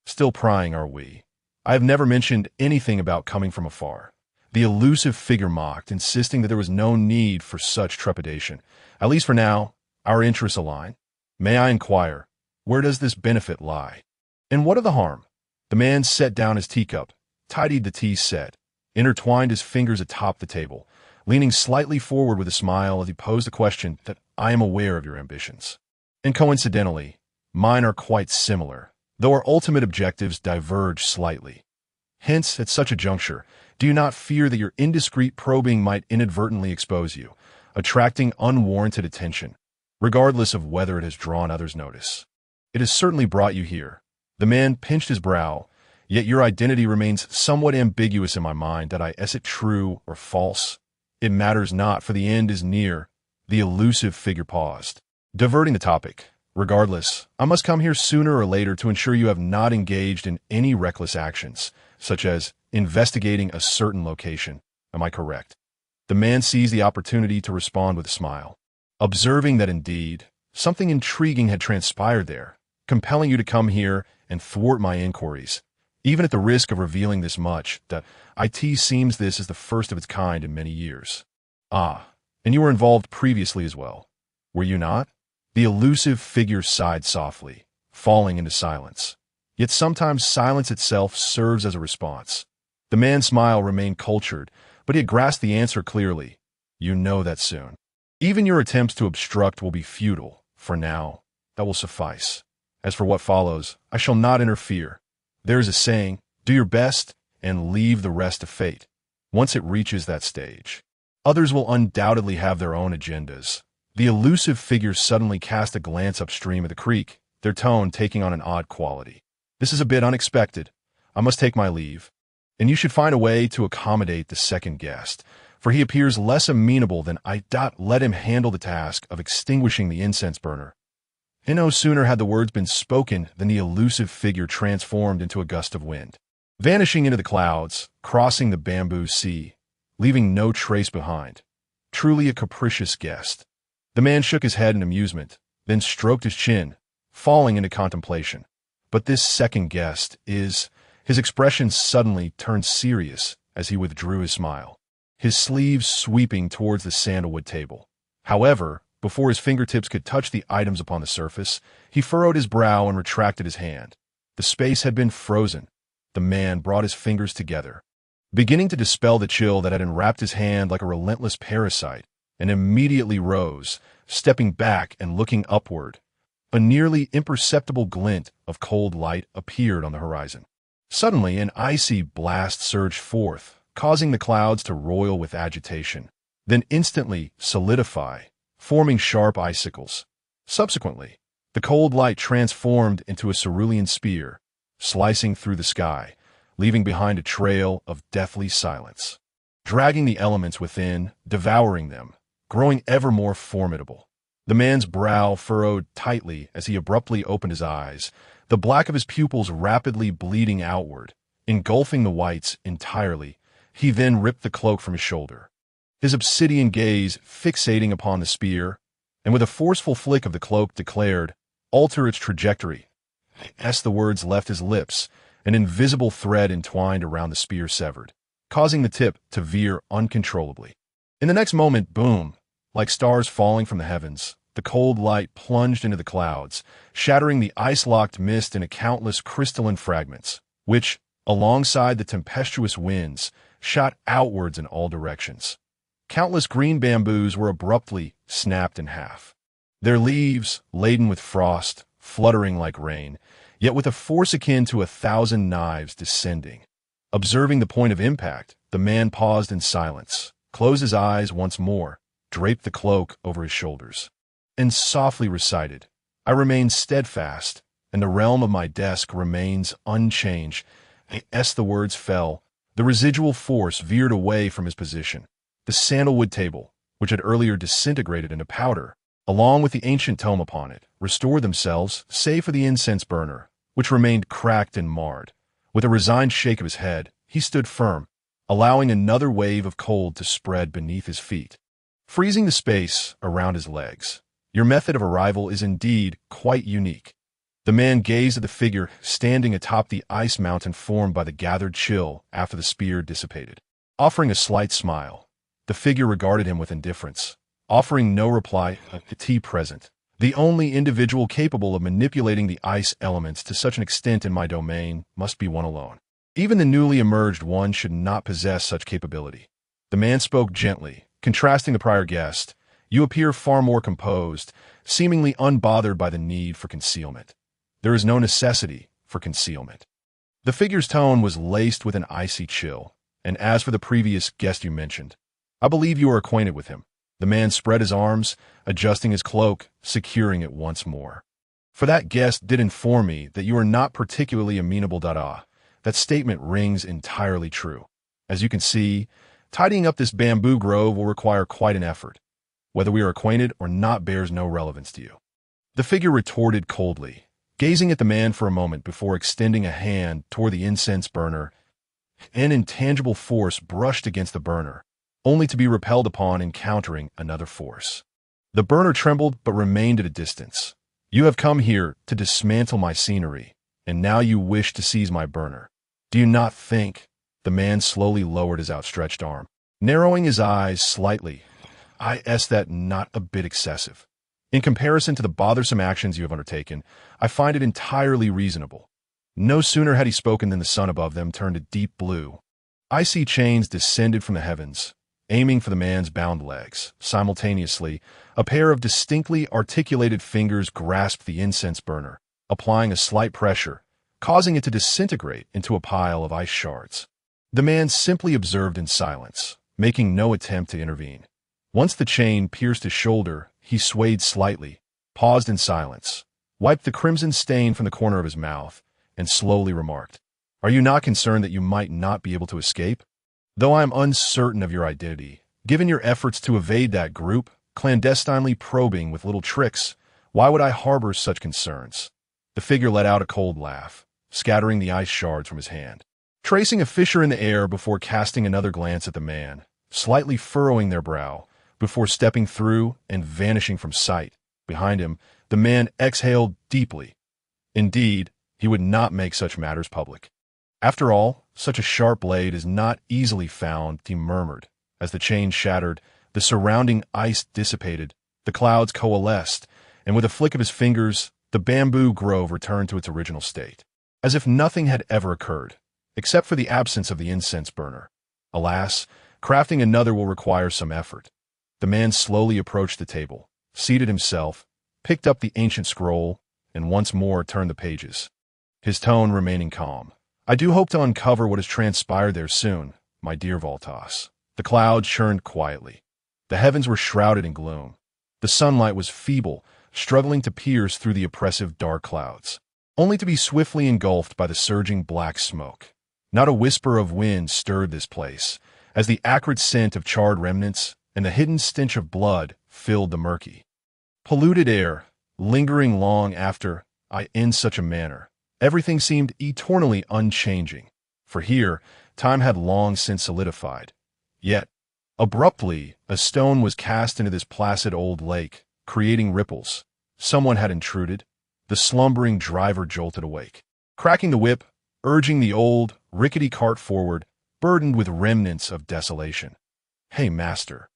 Still prying are we. I have never mentioned anything about coming from afar." The elusive figure mocked, insisting that there was no need for such trepidation. "At least for now, our interests align. May I inquire, where does this benefit lie? And what of the harm?" The man set down his teacup, tidied the tea set, intertwined his fingers atop the table, leaning slightly forward with a smile as he posed the question. "That I am aware of your ambitions. And coincidentally, Mine are quite similar, though our ultimate objectives diverge slightly. Hence, at such a juncture, do you not fear that your indiscreet probing might inadvertently expose you, attracting unwarranted attention, regardless of whether it has drawn others' notice? It has certainly brought you here. The man pinched his brow, yet your identity remains somewhat ambiguous in my mind. That is it true or false? It matters not, for the end is near. The elusive figure paused, diverting the topic. Regardless, I must come here sooner or later to ensure you have not engaged in any reckless actions, such as investigating a certain location. Am I correct? The man seized the opportunity to respond with a smile, observing that indeed something intriguing had transpired there, compelling you to come here and thwart my inquiries. Even at the risk of revealing this much, that it seems this is the first of its kind in many years. Ah, and you were involved previously as well, were you not? The elusive figure sighed softly, falling into silence. Yet sometimes silence itself serves as a response. The man's smile remained cultured, but he had grasped the answer clearly. You know that soon. Even your attempts to obstruct will be futile. For now, that will suffice. As for what follows, I shall not interfere. There is a saying, do your best and leave the rest to fate. Once it reaches that stage, others will undoubtedly have their own agendas. The elusive figure suddenly cast a glance upstream of the creek, their tone taking on an odd quality. This is a bit unexpected. I must take my leave. And you should find a way to accommodate the second guest, for he appears less amenable than I. Let him handle the task of extinguishing the incense burner. And no sooner had the words been spoken than the elusive figure transformed into a gust of wind, vanishing into the clouds, crossing the bamboo sea, leaving no trace behind. Truly a capricious guest. The man shook his head in amusement, then stroked his chin, falling into contemplation. But this second guest is... His expression suddenly turned serious as he withdrew his smile, his sleeves sweeping towards the sandalwood table. However, before his fingertips could touch the items upon the surface, he furrowed his brow and retracted his hand. The space had been frozen. The man brought his fingers together, beginning to dispel the chill that had enwrapped his hand like a relentless parasite, and immediately rose, stepping back and looking upward. A nearly imperceptible glint of cold light appeared on the horizon. Suddenly, an icy blast surged forth, causing the clouds to roil with agitation, then instantly solidify, forming sharp icicles. Subsequently, the cold light transformed into a cerulean spear, slicing through the sky, leaving behind a trail of deathly silence, dragging the elements within, devouring them, growing ever more formidable. The man's brow furrowed tightly as he abruptly opened his eyes, the black of his pupils rapidly bleeding outward, engulfing the whites entirely. He then ripped the cloak from his shoulder, his obsidian gaze fixating upon the spear, and with a forceful flick of the cloak declared, "Alter its trajectory." As the words left his lips, an invisible thread entwined around the spear severed, causing the tip to veer uncontrollably. In the next moment, boom, like stars falling from the heavens, the cold light plunged into the clouds, shattering the ice-locked mist into countless crystalline fragments, which, alongside the tempestuous winds, shot outwards in all directions. Countless green bamboos were abruptly snapped in half, their leaves, laden with frost, fluttering like rain, yet with a force akin to 1,000 knives descending. Observing the point of impact, the man paused in silence, closed his eyes once more, draped the cloak over his shoulders, and softly recited, "I remain steadfast, and the realm of my desk remains unchanged." As the words fell, the residual force veered away from his position. The sandalwood table, which had earlier disintegrated into powder, along with the ancient tome upon it, restored themselves, save for the incense burner, which remained cracked and marred. With a resigned shake of his head, he stood firm, allowing another wave of cold to spread beneath his feet, freezing the space around his legs. Your method of arrival is indeed quite unique. The man gazed at the figure standing atop the ice mountain formed by the gathered chill after the spear dissipated. Offering a slight smile, the figure regarded him with indifference, offering no reply. Present, the only individual capable of manipulating the ice elements to such an extent in my domain must be one alone. Even the newly emerged one should not possess such capability. The man spoke gently, contrasting the prior guest. You appear far more composed, seemingly unbothered by the need for concealment. There is no necessity for concealment. The figure's tone was laced with an icy chill, and as for the previous guest you mentioned, I believe you are acquainted with him. The man spread his arms, adjusting his cloak, securing it once more. For that guest did inform me that you are not particularly amenable. That statement rings entirely true. As you can see, tidying up this bamboo grove will require quite an effort. Whether we are acquainted or not bears no relevance to you. The figure retorted coldly, gazing at the man for a moment before extending a hand toward the incense burner. An intangible force brushed against the burner, only to be repelled upon encountering another force. The burner trembled but remained at a distance. You have come here to dismantle my scenery, and now you wish to seize my burner. Do you not think? The man slowly lowered his outstretched arm, narrowing his eyes slightly. That not a bit excessive. In comparison to the bothersome actions you have undertaken, I find it entirely reasonable. No sooner had he spoken than the sun above them turned a deep blue. Icy chains descended from the heavens, aiming for the man's bound legs. Simultaneously, a pair of distinctly articulated fingers grasped the incense burner, applying a slight pressure, causing it to disintegrate into a pile of ice shards. The man simply observed in silence, making no attempt to intervene. Once the chain pierced his shoulder, he swayed slightly, paused in silence, wiped the crimson stain from the corner of his mouth, and slowly remarked, "Are you not concerned that you might not be able to escape? Though I am uncertain of your identity, given your efforts to evade that group, clandestinely probing with little tricks, why would I harbor such concerns?" The figure let out a cold laugh, scattering the ice shards from his hand, tracing a fissure in the air before casting another glance at the man, slightly furrowing their brow, before stepping through and vanishing from sight. Behind him, the man exhaled deeply. Indeed, he would not make such matters public. After all, such a sharp blade is not easily found, he murmured. As the chain shattered, the surrounding ice dissipated, the clouds coalesced, and with a flick of his fingers, the bamboo grove returned to its original state, as if nothing had ever occurred, except for the absence of the incense burner. Alas, crafting another will require some effort. The man slowly approached the table, seated himself, picked up the ancient scroll, and once more turned the pages, his tone remaining calm. "I do hope to uncover what has transpired there soon, my dear Voltas." The clouds churned quietly. The heavens were shrouded in gloom. The sunlight was feeble, struggling to pierce through the oppressive dark clouds, only to be swiftly engulfed by the surging black smoke. Not a whisper of wind stirred this place, as the acrid scent of charred remnants and the hidden stench of blood filled the murky, polluted air, lingering long after in such a manner. Everything seemed eternally unchanging, for here time had long since solidified. Yet, abruptly, a stone was cast into this placid old lake, creating ripples. Someone had intruded. The slumbering driver jolted awake, cracking the whip, urging the old, rickety cart forward, burdened with remnants of desolation. "Hey, master,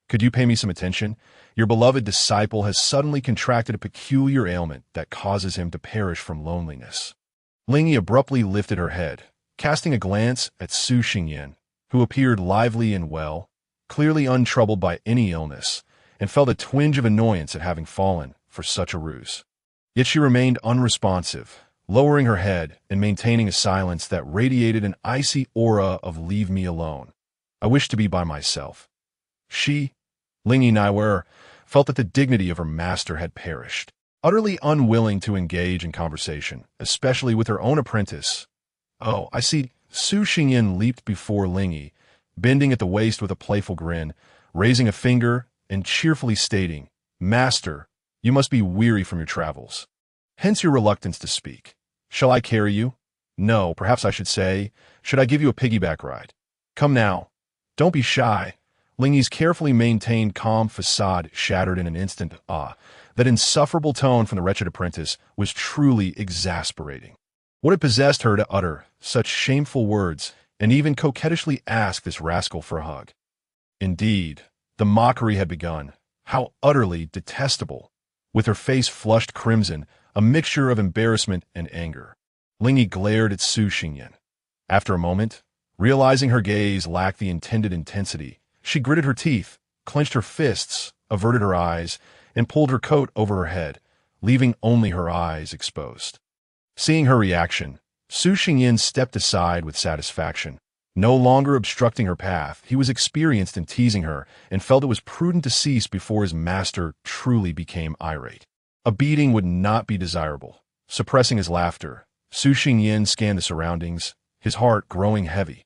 could you pay me some attention? Your beloved disciple has suddenly contracted a peculiar ailment that causes him to perish from loneliness." Lingy abruptly lifted her head, casting a glance at Su Xingyan, who appeared lively and well, clearly untroubled by any illness, and felt a twinge of annoyance at having fallen for such a ruse. Yet she remained unresponsive, lowering her head and maintaining a silence that radiated an icy aura of "leave me alone. I wish to be by myself." Lingy Niwer, felt that the dignity of her master had perished, utterly unwilling to engage in conversation, especially with her own apprentice. "Oh, I see." Su Xingyan leaped before Lingy, bending at the waist with a playful grin, raising a finger and cheerfully stating, "Master, you must be weary from your travels. Hence your reluctance to speak. Shall I carry you? No, perhaps I should say, should I give you a piggyback ride? Come now. Don't be shy." Lingy's carefully maintained calm facade shattered in an instant. That insufferable tone from the wretched apprentice was truly exasperating. What had possessed her to utter such shameful words and even coquettishly ask this rascal for a hug? Indeed, the mockery had begun. How utterly detestable! With her face flushed crimson, a mixture of embarrassment and anger, Lingy glared at Su Xingyan. After a moment, realizing her gaze lacked the intended intensity, she gritted her teeth, clenched her fists, averted her eyes, and pulled her coat over her head, leaving only her eyes exposed. Seeing her reaction, Su Xingyin stepped aside with satisfaction. No longer obstructing her path, he was experienced in teasing her and felt it was prudent to cease before his master truly became irate. A beating would not be desirable. Suppressing his laughter, Su Xingyin scanned the surroundings, his heart growing heavy.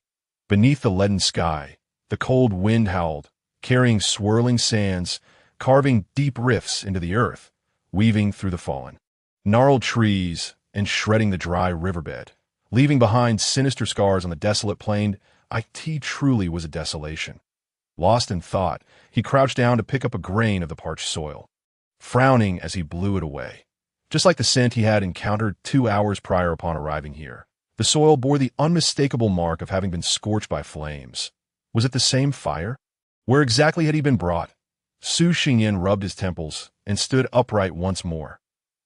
Beneath the leaden sky, the cold wind howled, carrying swirling sands, carving deep rifts into the earth, weaving through the fallen, gnarled trees and shredding the dry riverbed, leaving behind sinister scars on the desolate plain. It truly was a desolation. Lost in thought, he crouched down to pick up a grain of the parched soil, frowning as he blew it away. Just like the scent he had encountered 2 hours prior upon arriving here, the soil bore the unmistakable mark of having been scorched by flames. Was it the same fire? Where exactly had he been brought? Su Xingyin rubbed his temples and stood upright once more.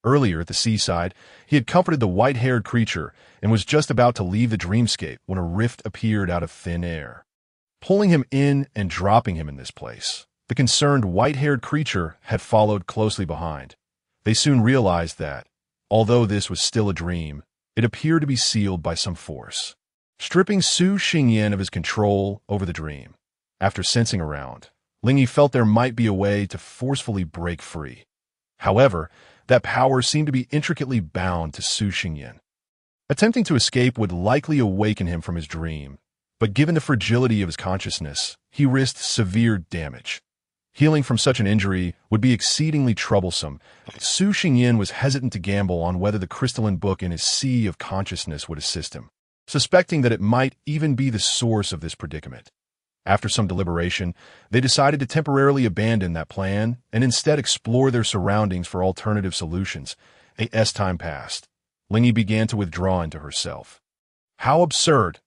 Earlier at the seaside, he had comforted the white-haired creature and was just about to leave the dreamscape when a rift appeared out of thin air, pulling him in and dropping him in this place. The concerned white-haired creature had followed closely behind. They soon realized that, although this was still a dream, it appeared to be sealed by some force, stripping Su Xingyin of his control over the dream. After sensing around, Lingyi felt there might be a way to forcefully break free. However, that power seemed to be intricately bound to Su Xingyin. Attempting to escape would likely awaken him from his dream, but given the fragility of his consciousness, he risked severe damage. Healing from such an injury would be exceedingly troublesome. Su Xingyin was hesitant to gamble on whether the crystalline book in his sea of consciousness would assist him, suspecting that it might even be the source of this predicament. After some deliberation, they decided to temporarily abandon that plan and instead explore their surroundings for alternative solutions. As time passed, Lingyi began to withdraw into herself. How absurd!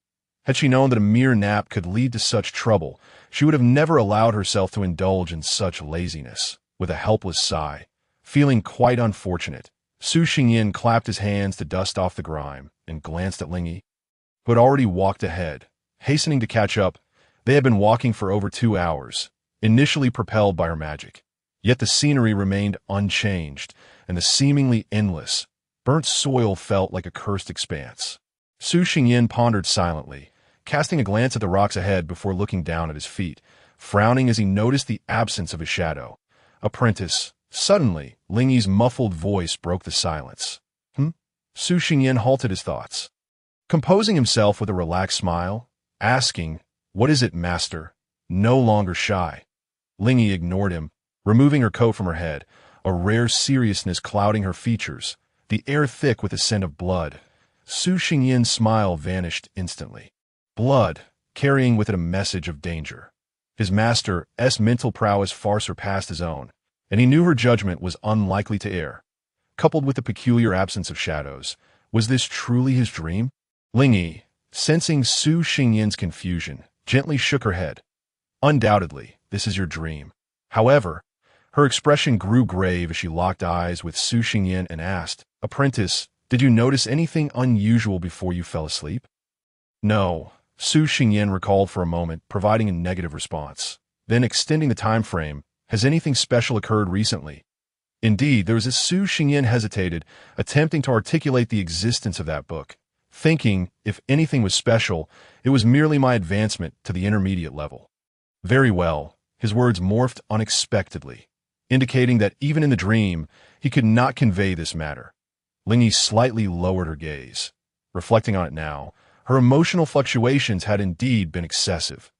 Had she known that a mere nap could lead to such trouble, she would have never allowed herself to indulge in such laziness. With a helpless sigh, feeling quite unfortunate, Su Xingyin clapped his hands to dust off the grime and glanced at Lingyi, who had already walked ahead. Hastening to catch up, they had been walking for over 2 hours, initially propelled by her magic. Yet the scenery remained unchanged, and the seemingly endless, burnt soil felt like a cursed expanse. Su Xingyin pondered silently, casting a glance at the rocks ahead before looking down at his feet, frowning as he noticed the absence of his shadow. Apprentice. Suddenly, Lingyi's muffled voice broke the silence. Su Xingyin halted his thoughts, composing himself with a relaxed smile, asking, "What is it, master?" No longer shy, Lingyi ignored him, removing her coat from her head, a rare seriousness clouding her features, the air thick with the scent of blood. Su Xingyin's smile vanished instantly. Blood, carrying with it a message of danger. His master's mental prowess far surpassed his own, and he knew her judgment was unlikely to err. Coupled with the peculiar absence of shadows, was this truly his dream? Lingyi, sensing Su Xingyin's confusion, gently shook her head. Undoubtedly, this is your dream. However, her expression grew grave as she locked eyes with Su Xingyin and asked, "Apprentice, did you notice anything unusual before you fell asleep?" No, Su Xingyin recalled for a moment, providing a negative response. Then extending the time frame, "Has anything special occurred recently?" Indeed, there was as Su Xingyin hesitated, attempting to articulate the existence of that book, thinking, if anything was special, it was merely my advancement to the intermediate level. Very well, his words morphed unexpectedly, indicating that even in the dream, he could not convey this matter. Lingyi slightly lowered her gaze. Reflecting on it now, her emotional fluctuations had indeed been excessive.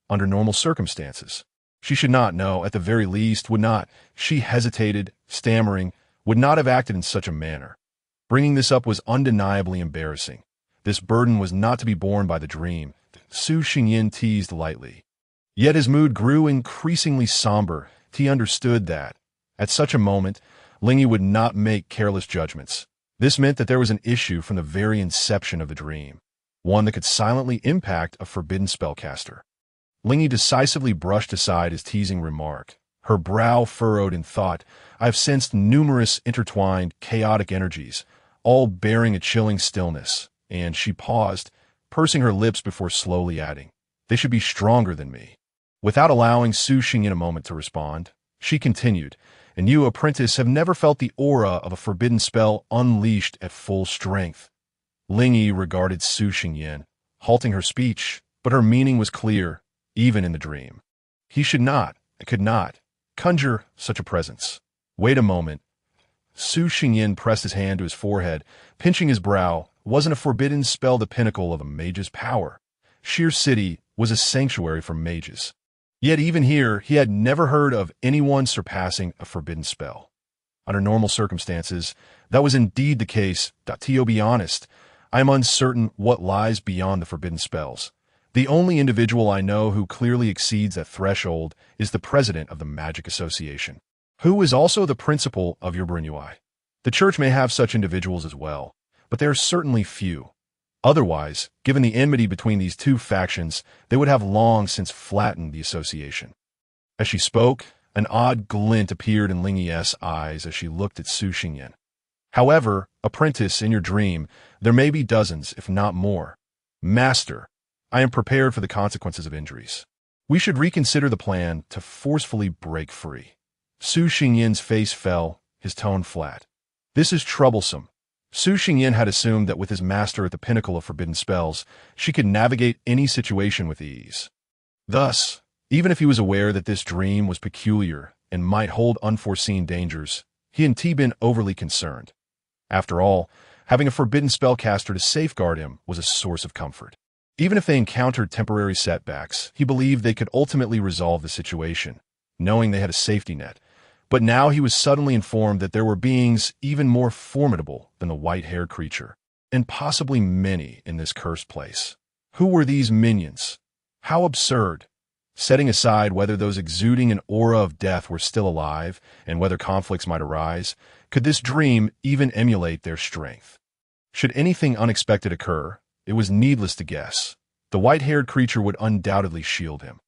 Under normal circumstances, she should not know, at the very least, would not. She hesitated, stammering, would not have acted in such a manner. Bringing this up was undeniably embarrassing. This burden was not to be borne by the dream, Su Xingyin teased lightly. Yet his mood grew increasingly somber. He understood that, at such a moment, Lingyi would not make careless judgments. This meant that there was an issue from the very inception of the dream, one that could silently impact a forbidden spellcaster. Lingyi decisively brushed aside his teasing remark, her brow furrowed in thought. "I have sensed numerous intertwined, chaotic energies, all bearing a chilling stillness," and she paused, pursing her lips before slowly adding, "They should be stronger than me." Without allowing Su Xingyin a moment to respond, she continued, and you, apprentice, have never felt the aura of a forbidden spell unleashed at full strength. Ling Yi regarded Su Xingyan, halting her speech, but her meaning was clear, even in the dream. He should not, and could not, conjure such a presence. Wait a moment. Su Xingyan pressed his hand to his forehead, pinching his brow. Wasn't a forbidden spell the pinnacle of a mage's power? Sheer City was a sanctuary for mages. Yet even here, he had never heard of anyone surpassing a forbidden spell. Under normal circumstances, that was indeed the case. To be honest, I am uncertain what lies beyond the forbidden spells. The only individual I know who clearly exceeds that threshold is the president of the Magic Association, who is also the principal of your Brinuai. The church may have such individuals as well, but they are certainly few. Otherwise, given the enmity between these two factions, they would have long since flattened the association. As she spoke, an odd glint appeared in Ling Yi's eyes as she looked at Su Xingyan. However, apprentice, in your dream, there may be dozens, if not more. Master, I am prepared for the consequences of injuries. We should reconsider the plan to forcefully break free. Su Xingyan's face fell, his tone flat. This is troublesome. Su Xingyan had assumed that with his master at the pinnacle of forbidden spells, she could navigate any situation with ease. Thus, even if he was aware that this dream was peculiar and might hold unforeseen dangers, he hadn't been overly concerned. After all, having a forbidden spellcaster to safeguard him was a source of comfort. Even if they encountered temporary setbacks, he believed they could ultimately resolve the situation, knowing they had a safety net. But now he was suddenly informed that there were beings even more formidable than the white-haired creature, and possibly many in this cursed place. Who were these minions? How absurd! Setting aside whether those exuding an aura of death were still alive and whether conflicts might arise, could this dream even emulate their strength? Should anything unexpected occur, it was needless to guess. The white-haired creature would undoubtedly shield him.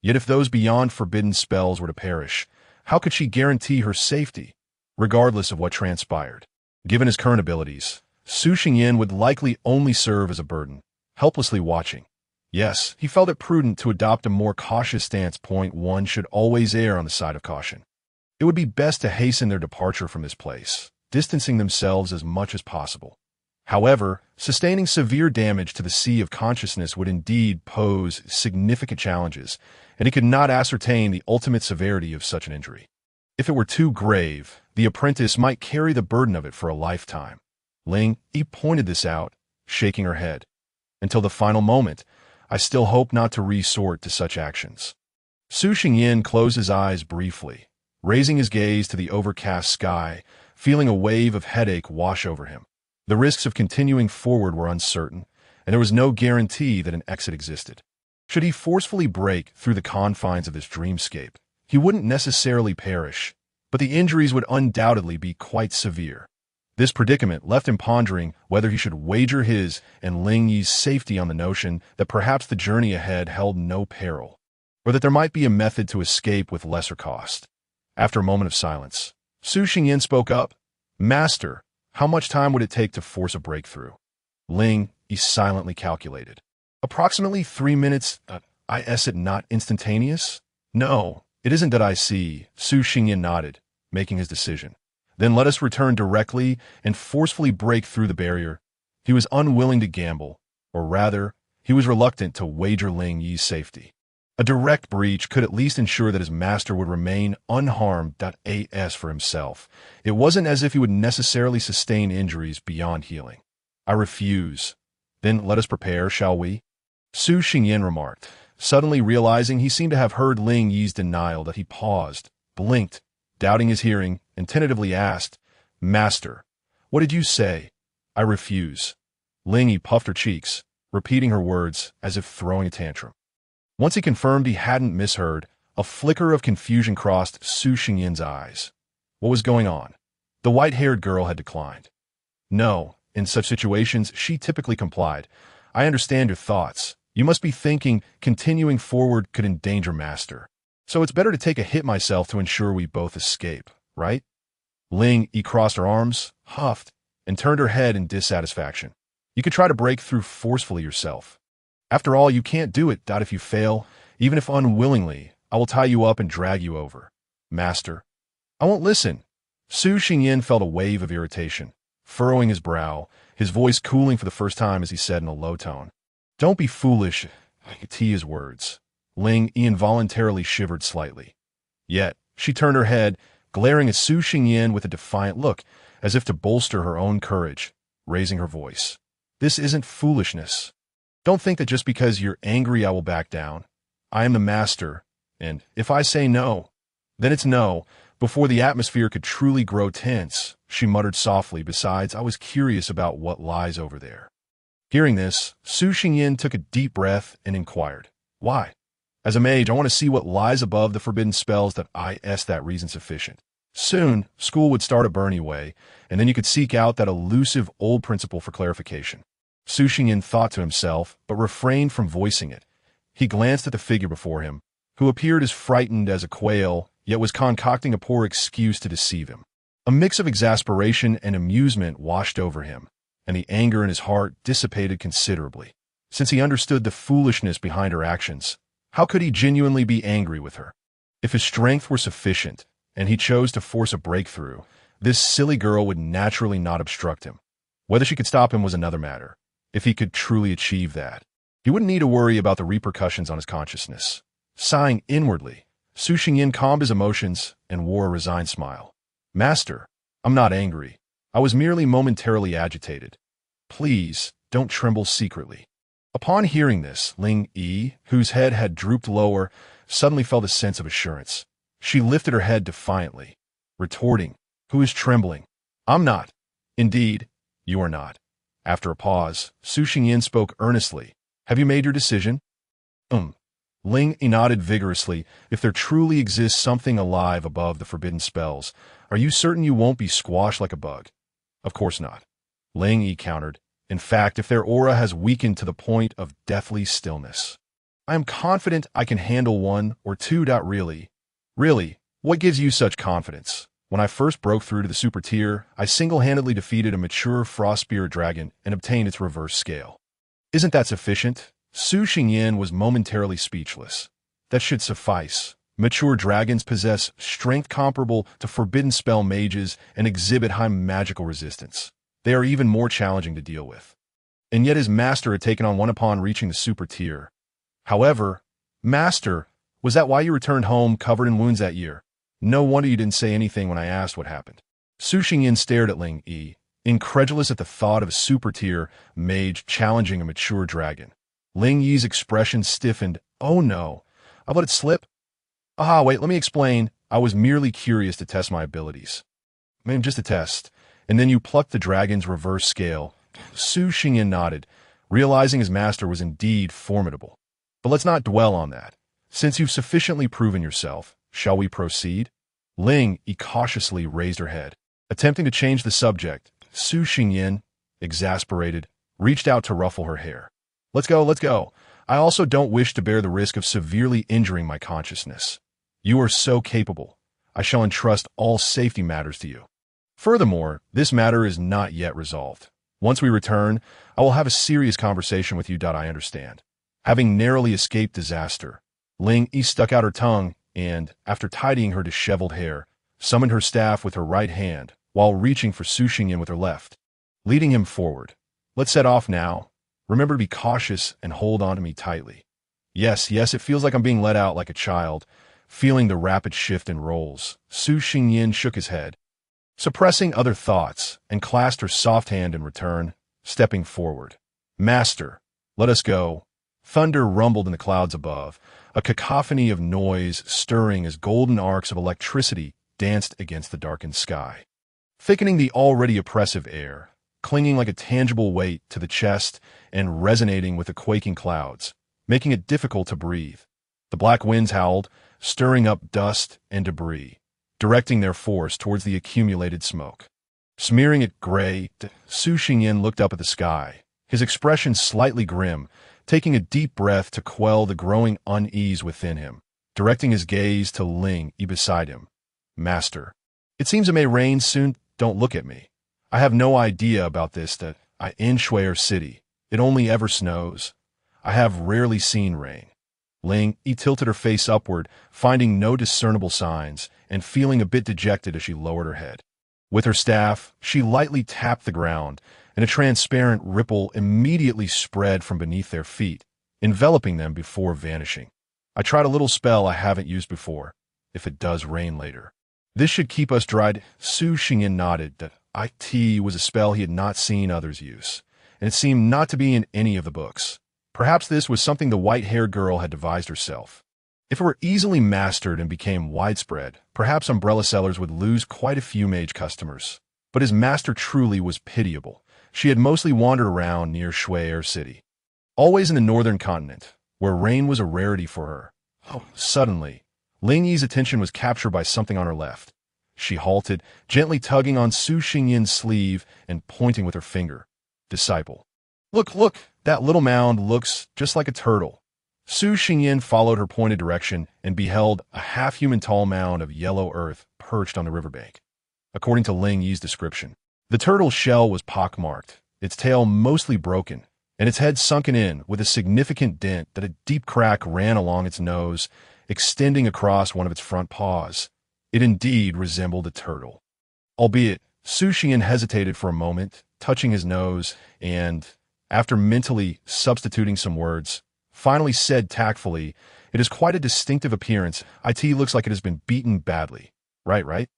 Yet if those beyond forbidden spells were to perish, how could she guarantee her safety, regardless of what transpired? Given his current abilities, Su Xingyan would likely only serve as a burden, helplessly watching. Yes, he felt it prudent to adopt a more cautious stance. One should always err on the side of caution. It would be best to hasten their departure from this place, distancing themselves as much as possible. However, sustaining severe damage to the sea of consciousness would indeed pose significant challenges, and he could not ascertain the ultimate severity of such an injury. If it were too grave, the apprentice might carry the burden of it for a lifetime. Ling Yi pointed this out, shaking her head. Until the final moment, I still hope not to resort to such actions. Su Xingyan closed his eyes briefly, raising his gaze to the overcast sky, feeling a wave of headache wash over him. The risks of continuing forward were uncertain, and there was no guarantee that an exit existed. Should he forcefully break through the confines of this dreamscape, he wouldn't necessarily perish, but the injuries would undoubtedly be quite severe. This predicament left him pondering whether he should wager his and Ling Yi's safety on the notion that perhaps the journey ahead held no peril, or that there might be a method to escape with lesser cost. After a moment of silence, Su Xingyan spoke up. Master, how much time would it take to force a breakthrough? Ling Yi silently calculated. Approximately 3 minutes. Is it not instantaneous? No, it isn't that I see. Su Xingyan nodded, making his decision. Then let us return directly and forcefully break through the barrier. He was unwilling to gamble, or rather, he was reluctant to wager Ling Yi's safety. A direct breach could at least ensure that his master would remain unharmed. As for himself, it wasn't as if he would necessarily sustain injuries beyond healing. I refuse. Then let us prepare, shall we? Su Xingyan remarked, suddenly realizing he seemed to have heard Ling Yi's denial. That he paused, blinked, doubting his hearing, and tentatively asked, Master, what did you say? I refuse. Ling Yi puffed her cheeks, repeating her words as if throwing a tantrum. Once he confirmed he hadn't misheard, a flicker of confusion crossed Su Xingyan's eyes. What was going on? The white-haired girl had declined. No, in such situations, she typically complied. I understand your thoughts. You must be thinking continuing forward could endanger Master. So it's better to take a hit myself to ensure we both escape, right? Ling Yi crossed her arms, huffed, and turned her head in dissatisfaction. You could try to break through forcefully yourself. After all, you can't do it. If you fail, even if unwillingly, I will tie you up and drag you over. Master, I won't listen. Su Xingyin felt a wave of irritation, furrowing his brow, his voice cooling for the first time as he said in a low tone, "Don't be foolish." I could see his words. Ling involuntarily shivered slightly. Yet, she turned her head, glaring at Su Xingyin with a defiant look, as if to bolster her own courage, raising her voice. "This isn't foolishness. Don't think that just because you're angry I will back down. I am the master, and if I say no, then it's no." Before the atmosphere could truly grow tense, she muttered softly, "Besides, I was curious about what lies over there." Hearing this, Su Xingyin took a deep breath and inquired, "Why?" "As a mage, I want to see what lies above the forbidden spells that that reason sufficient. Soon, school would start a burn away, and then you could seek out that elusive old principle for clarification." Su Xingyin thought to himself, but refrained from voicing it. He glanced at the figure before him, who appeared as frightened as a quail, yet was concocting a poor excuse to deceive him. A mix of exasperation and amusement washed over him, and the anger in his heart dissipated considerably. Since he understood the foolishness behind her actions, how could he genuinely be angry with her? If his strength were sufficient, and he chose to force a breakthrough, this silly girl would naturally not obstruct him. Whether she could stop him was another matter. If he could truly achieve that, he wouldn't need to worry about the repercussions on his consciousness. Sighing inwardly, Su Xingyin calmed his emotions and wore a resigned smile. "Master, I'm not angry. I was merely momentarily agitated. Please, don't tremble secretly." Upon hearing this, Ling Yi, whose head had drooped lower, suddenly felt a sense of assurance. She lifted her head defiantly, retorting, "Who is trembling? I'm not." "Indeed, you are not." After a pause, Su Xingyin spoke earnestly. "Have you made your decision?" Ling Yi nodded vigorously. "If there truly exists something alive above the forbidden spells, are you certain you won't be squashed like a bug?" "Of course not," Ling Yi countered. "In fact, if their aura has weakened to the point of deathly stillness, I am confident I can handle one or two. Really? Really, what gives you such confidence? When I first broke through to the super tier, I single-handedly defeated a mature frost spirit dragon and obtained its reverse scale. Isn't that sufficient?" Su Xingyin was momentarily speechless. "That should suffice. Mature dragons possess strength comparable to forbidden spell mages and exhibit high magical resistance. They are even more challenging to deal with. And yet his master had taken on one upon reaching the super tier. However, Master, was that why you returned home covered in wounds that year? No wonder you didn't say anything when I asked what happened." Su Xingyin stared at Ling Yi, incredulous at the thought of a super tier mage challenging a mature dragon. Ling Yi's expression stiffened. "Oh no, I let it slip? Wait, let me explain. I was merely curious to test my abilities." "Maybe just a test. And then you plucked the dragon's reverse scale." Su Xingyin nodded, realizing his master was indeed formidable. "But let's not dwell on that. Since you've sufficiently proven yourself, shall we proceed?" Ling Yi cautiously raised her head. Attempting to change the subject, Su Xingyin, exasperated, reached out to ruffle her hair. Let's go. I also don't wish to bear the risk of severely injuring my consciousness. You are so capable. I shall entrust all safety matters to you. Furthermore, this matter is not yet resolved. Once we return, I will have a serious conversation with you. I understand." Having narrowly escaped disaster, Ling Yi stuck out her tongue and, after tidying her disheveled hair, summoned her staff with her right hand while reaching for Su Xingyin with her left, leading him forward. "Let's set off now. Remember to be cautious and hold on to me tightly." Yes, it feels like I'm being let out like a child." Feeling the rapid shift in roles, Su Xingyin shook his head, suppressing other thoughts, and clasped her soft hand in return, stepping forward. "Master, let us go." Thunder rumbled in the clouds above, a cacophony of noise stirring as golden arcs of electricity danced against the darkened sky, thickening the already oppressive air, clinging like a tangible weight to the chest and resonating with the quaking clouds, making it difficult to breathe. The black winds howled, stirring up dust and debris, directing their force towards the accumulated smoke. Smearing it gray, Su Xingyin looked up at the sky, his expression slightly grim, taking a deep breath to quell the growing unease within him, directing his gaze to Ling Yi beside him. "Master, it seems it may rain soon. Don't look at me. I have no idea about this. That I in Shuer City. It only ever snows. I have rarely seen rain." Ling Yi tilted her face upward, finding no discernible signs, and feeling a bit dejected as she lowered her head. With her staff, she lightly tapped the ground, and a transparent ripple immediately spread from beneath their feet, enveloping them before vanishing. I tried a little spell I haven't used before, if it does rain later. This should keep us dried. Su Xingyin nodded that it was a spell he had not seen others use, and it seemed not to be in any of the books. Perhaps this was something the white-haired girl had devised herself. If it were easily mastered and became widespread, perhaps umbrella sellers would lose quite a few mage customers. But his master truly was pitiable. She had mostly wandered around near Shui'er City, always in the northern continent, where rain was a rarity for her. Suddenly, Ling Yi's attention was captured by something on her left. She halted, gently tugging on Su Xingyin's sleeve and pointing with her finger. Disciple. Look, that little mound looks just like a turtle. Su Xingyin followed her pointed direction and beheld a half-human tall mound of yellow earth perched on the riverbank. According to Ling Yi's description, the turtle's shell was pockmarked, its tail mostly broken, and its head sunken in with a significant dent that a deep crack ran along its nose, extending across one of its front paws. It indeed resembled a turtle. Albeit, Su Xingyin hesitated for a moment, touching his nose, and, after mentally substituting some words, finally said tactfully, "It is quite a distinctive appearance. It looks like it has been beaten badly. Right?"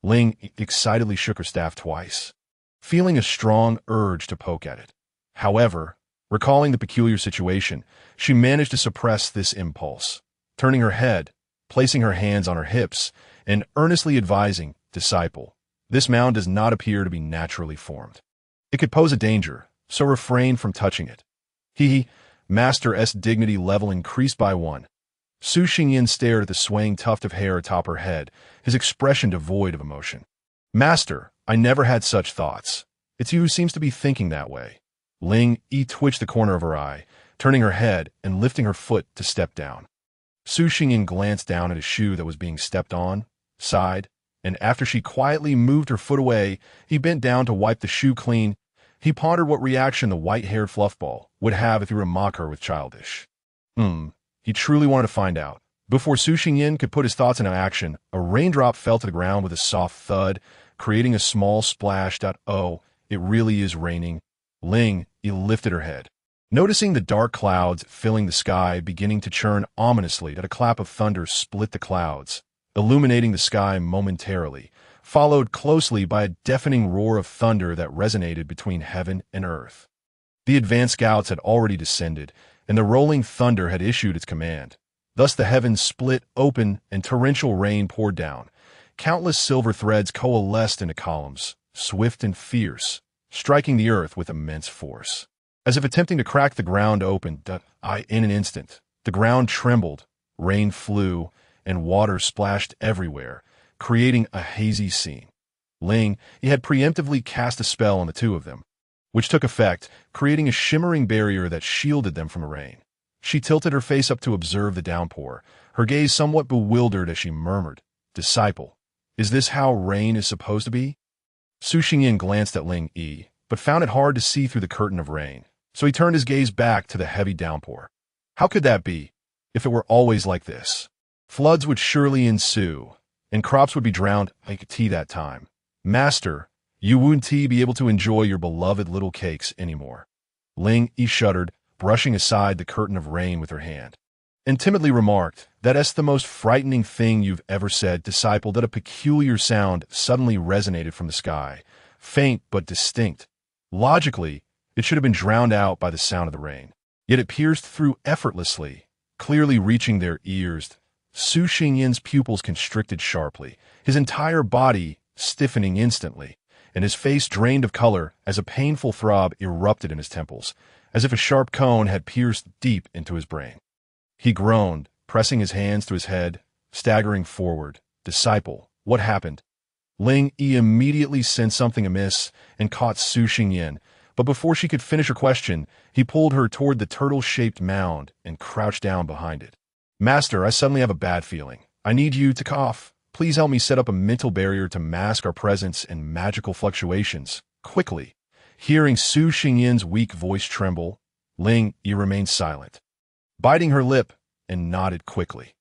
Ling excitedly shook her staff twice, feeling a strong urge to poke at it. However, recalling the peculiar situation, she managed to suppress this impulse, turning her head, placing her hands on her hips, and earnestly advising, "Disciple, this mound does not appear to be naturally formed. It could pose a danger, so refrain from touching it." Master's dignity level increased by 1. Su Xingyin stared at the swaying tuft of hair atop her head, his expression devoid of emotion. "Master, I never had such thoughts. It's you who seems to be thinking that way." Ling Yi twitched the corner of her eye, turning her head and lifting her foot to step down. Su Xingyin glanced down at a shoe that was being stepped on, sighed, and after she quietly moved her foot away, he bent down to wipe the shoe clean. He pondered what reaction the white-haired fluffball would have if he were to mock her with childish. He truly wanted to find out. Before Su Xingyin could put his thoughts into action, a raindrop fell to the ground with a soft thud, creating a small splash. Oh, it really is raining. Ling Yi lifted her head, noticing the dark clouds filling the sky beginning to churn ominously. That a clap of thunder split the clouds, illuminating the sky momentarily, followed closely by a deafening roar of thunder that resonated between heaven and earth. The advanced scouts had already descended, and the rolling thunder had issued its command. Thus the heavens split open and torrential rain poured down. Countless silver threads coalesced into columns, swift and fierce, striking the earth with immense force. As if attempting to crack the ground open, in an instant, the ground trembled, rain flew, and water splashed everywhere, creating a hazy scene. Ling Yi had preemptively cast a spell on the two of them, which took effect, creating a shimmering barrier that shielded them from the rain. She tilted her face up to observe the downpour, her gaze somewhat bewildered as she murmured, "Disciple, is this how rain is supposed to be?" Su Xingyin glanced at Ling Yi, but found it hard to see through the curtain of rain, so he turned his gaze back to the heavy downpour. How could that be, if it were always like this? Floods would surely ensue, and crops would be drowned that time. Master, you wouldn't be able to enjoy your beloved little cakes anymore. Ling Yi shuddered, brushing aside the curtain of rain with her hand, and timidly remarked, "That's the most frightening thing you've ever said, disciple." That a peculiar sound suddenly resonated from the sky, faint but distinct. Logically, it should have been drowned out by the sound of the rain. Yet it pierced through effortlessly, clearly reaching their ears. Su Xingyin's pupils constricted sharply, his entire body stiffening instantly, and his face drained of color as a painful throb erupted in his temples, as if a sharp cone had pierced deep into his brain. He groaned, pressing his hands to his head, staggering forward. "Disciple, what happened?" Ling Yi immediately sensed something amiss and caught Su Xingyin, but before she could finish her question, he pulled her toward the turtle-shaped mound and crouched down behind it. "Master, I suddenly have a bad feeling. I need you to cough. Please help me set up a mental barrier to mask our presence and magical fluctuations. Quickly." Hearing Su Xingyin's weak voice tremble, Ling Yi remained silent. Biting her lip, and nodded quickly.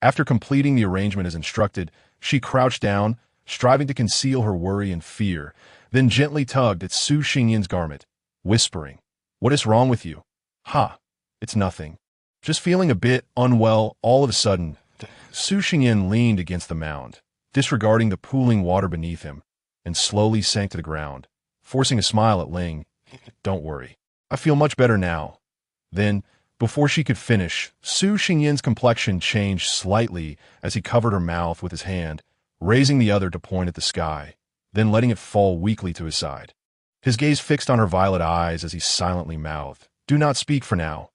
After completing the arrangement as instructed, she crouched down, striving to conceal her worry and fear, then gently tugged at Su Xinyan's garment, whispering, "What is wrong with you?" "Ha, it's nothing. Just feeling a bit unwell." All of a sudden, Su Xingyan leaned against the mound, disregarding the pooling water beneath him, and slowly sank to the ground, forcing a smile at Ling. "Don't worry. I feel much better now." Then, before she could finish, Su Xingyan's complexion changed slightly as he covered her mouth with his hand, raising the other to point at the sky, then letting it fall weakly to his side. His gaze fixed on her violet eyes as he silently mouthed, "Do not speak for now."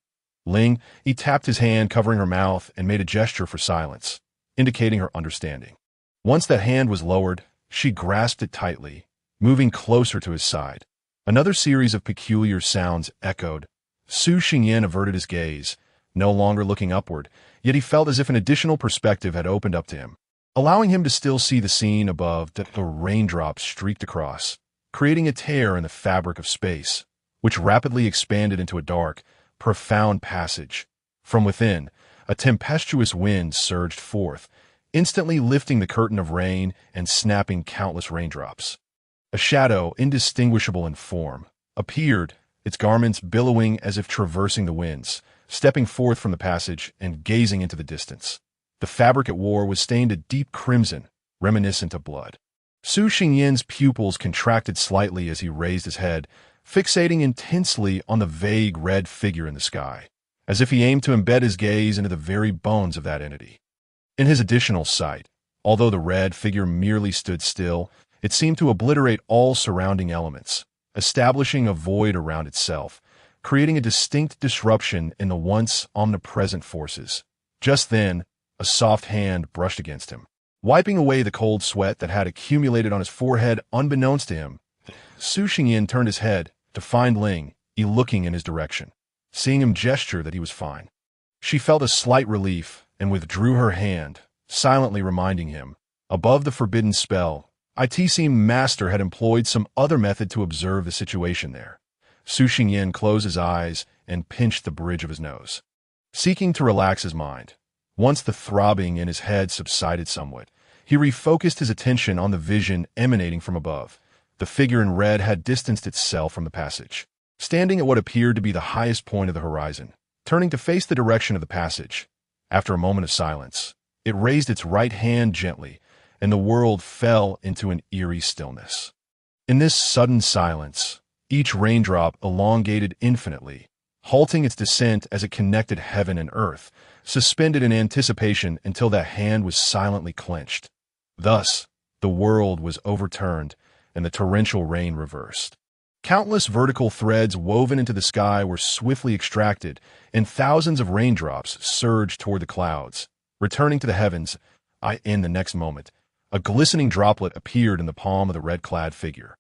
Ling, he tapped his hand covering her mouth and made a gesture for silence, indicating her understanding. Once that hand was lowered, she grasped it tightly, moving closer to his side. Another series of peculiar sounds echoed. Su Xingyan averted his gaze, no longer looking upward, yet he felt as if an additional perspective had opened up to him, allowing him to still see the scene above. The raindrops streaked across, creating a tear in the fabric of space, which rapidly expanded into a dark, profound passage. From within, a tempestuous wind surged forth, instantly lifting the curtain of rain and snapping countless raindrops. A shadow, indistinguishable in form, appeared, its garments billowing as if traversing the winds, stepping forth from the passage and gazing into the distance. The fabric it wore was stained a deep crimson, reminiscent of blood. Su Xingyan's pupils contracted slightly as he raised his head, fixating intensely on the vague red figure in the sky, as if he aimed to embed his gaze into the very bones of that entity. In his additional sight, although the red figure merely stood still, it seemed to obliterate all surrounding elements, establishing a void around itself, creating a distinct disruption in the once omnipresent forces. Just then, a soft hand brushed against him, wiping away the cold sweat that had accumulated on his forehead unbeknownst to him. Su Xingyan turned his head to find Ling, looking in his direction. Seeing him gesture that he was fine, she felt a slight relief and withdrew her hand, silently reminding him, above the forbidden spell, IT Master had employed some other method to observe the situation there. Su Xingyan closed his eyes and pinched the bridge of his nose, seeking to relax his mind. Once the throbbing in his head subsided somewhat, he refocused his attention on the vision emanating from above. The figure in red had distanced itself from the passage, standing at what appeared to be the highest point of the horizon, turning to face the direction of the passage. After a moment of silence, it raised its right hand gently, and the world fell into an eerie stillness. In this sudden silence, each raindrop elongated infinitely, halting its descent as it connected heaven and earth, suspended in anticipation until that hand was silently clenched. Thus, the world was overturned and the torrential rain reversed. Countless vertical threads woven into the sky were swiftly extracted, and thousands of raindrops surged toward the clouds, returning to the heavens. In the next moment, a glistening droplet appeared in the palm of the red-clad figure.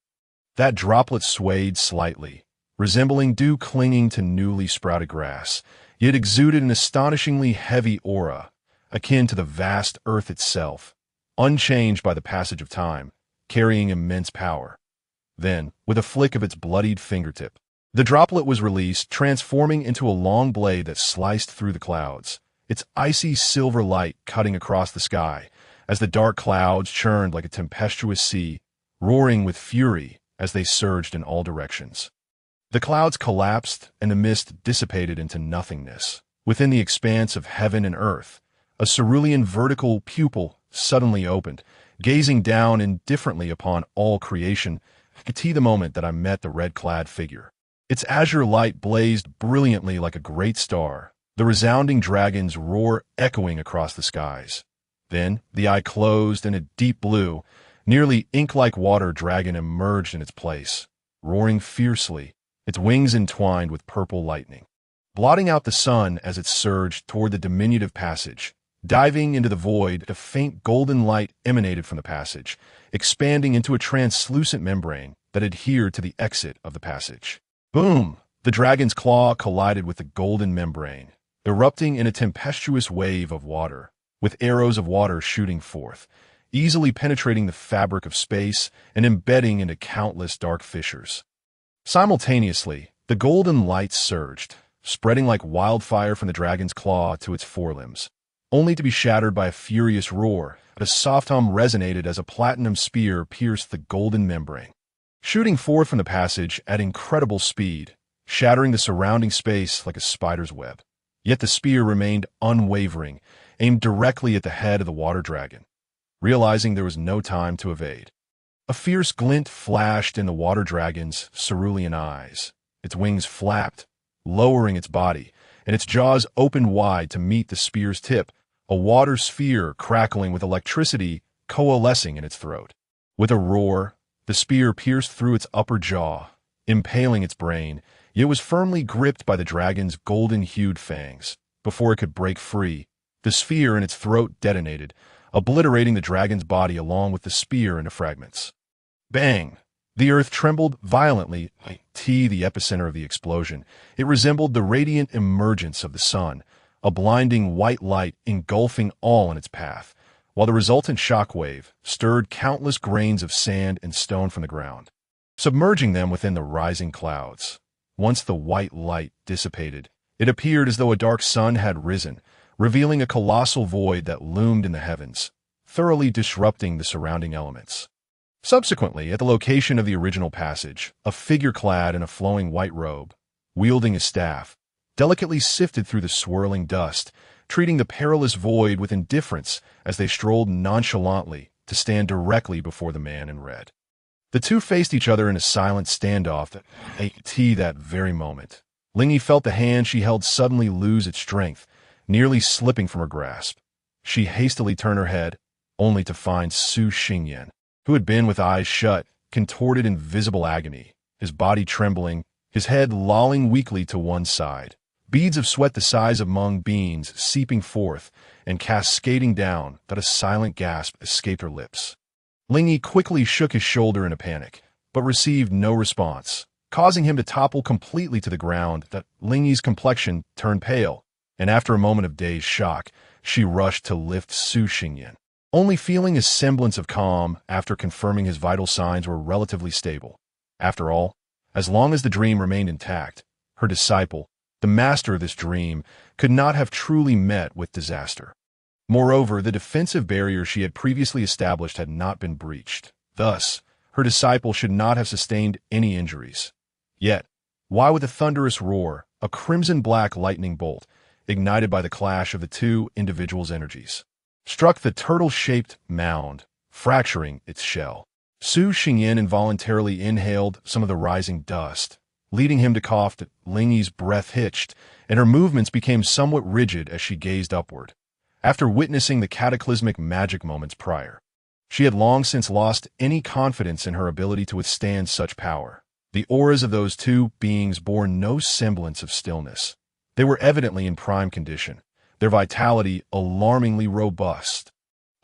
That droplet swayed slightly, resembling dew clinging to newly sprouted grass, yet exuded an astonishingly heavy aura, akin to the vast earth itself, unchanged by the passage of time, carrying immense power. Then, with a flick of its bloodied fingertip, the droplet was released, transforming into a long blade that sliced through the clouds, its icy silver light cutting across the sky, as the dark clouds churned like a tempestuous sea, roaring with fury as they surged in all directions. The clouds collapsed and the mist dissipated into nothingness. Within the expanse of heaven and earth, a cerulean vertical pupil suddenly opened, gazing down indifferently upon all creation. I could see the moment that I met the red-clad figure. Its azure light blazed brilliantly like a great star, the resounding dragon's roar echoing across the skies. Then, the eye closed and a deep blue, nearly ink-like water dragon emerged in its place, roaring fiercely, its wings entwined with purple lightning, blotting out the sun as it surged toward the diminutive passage. Diving into the void, a faint golden light emanated from the passage, expanding into a translucent membrane that adhered to the exit of the passage. Boom! The dragon's claw collided with the golden membrane, erupting in a tempestuous wave of water, with arrows of water shooting forth, easily penetrating the fabric of space and embedding into countless dark fissures. Simultaneously, the golden light surged, spreading like wildfire from the dragon's claw to its forelimbs, only to be shattered by a furious roar. A soft hum resonated as a platinum spear pierced the golden membrane, shooting forth from the passage at incredible speed, shattering the surrounding space like a spider's web. Yet the spear remained unwavering, aimed directly at the head of the water dragon. Realizing there was no time to evade, a fierce glint flashed in the water dragon's cerulean eyes. Its wings flapped, lowering its body, and its jaws opened wide to meet the spear's tip, a water sphere crackling with electricity coalescing in its throat. With a roar, the spear pierced through its upper jaw, impaling its brain, yet was firmly gripped by the dragon's golden-hued fangs. Before it could break free, the sphere in its throat detonated, obliterating the dragon's body along with the spear into fragments. Bang! The earth trembled violently. The epicenter of the explosion. It resembled the radiant emergence of the sun, a blinding white light engulfing all in its path, while the resultant shockwave stirred countless grains of sand and stone from the ground, submerging them within the rising clouds. Once the white light dissipated, it appeared as though a dark sun had risen, revealing a colossal void that loomed in the heavens, thoroughly disrupting the surrounding elements. Subsequently, at the location of the original passage, a figure clad in a flowing white robe, wielding a staff, delicately sifted through the swirling dust, treating the perilous void with indifference as they strolled nonchalantly to stand directly before the man in red. The two faced each other in a silent standoff that very moment. Lingy felt the hand she held suddenly lose its strength, nearly slipping from her grasp. She hastily turned her head, only to find Su Xingyan, who had been with eyes shut, contorted in visible agony, his body trembling, his head lolling weakly to one side. Beads of sweat the size of mung beans seeping forth and cascading down, that a silent gasp escaped her lips. Lingy quickly shook his shoulder in a panic, but received no response, causing him to topple completely to the ground. That Lingy's complexion turned pale, and after a moment of dazed shock, she rushed to lift Su Xingyan, only feeling a semblance of calm after confirming his vital signs were relatively stable. After all, as long as the dream remained intact, her disciple, the master of this dream, could not have truly met with disaster. Moreover, the defensive barrier she had previously established had not been breached. Thus, her disciple should not have sustained any injuries. Yet, why with a thunderous roar, a crimson-black lightning bolt, ignited by the clash of the two individuals' energies, struck the turtle-shaped mound, fracturing its shell. Su Xingyan involuntarily inhaled some of the rising dust, leading him to cough. Lingy's breath hitched, and her movements became somewhat rigid as she gazed upward. After witnessing the cataclysmic magic moments prior, she had long since lost any confidence in her ability to withstand such power. The auras of those two beings bore no semblance of stillness. They were evidently in prime condition, their vitality alarmingly robust.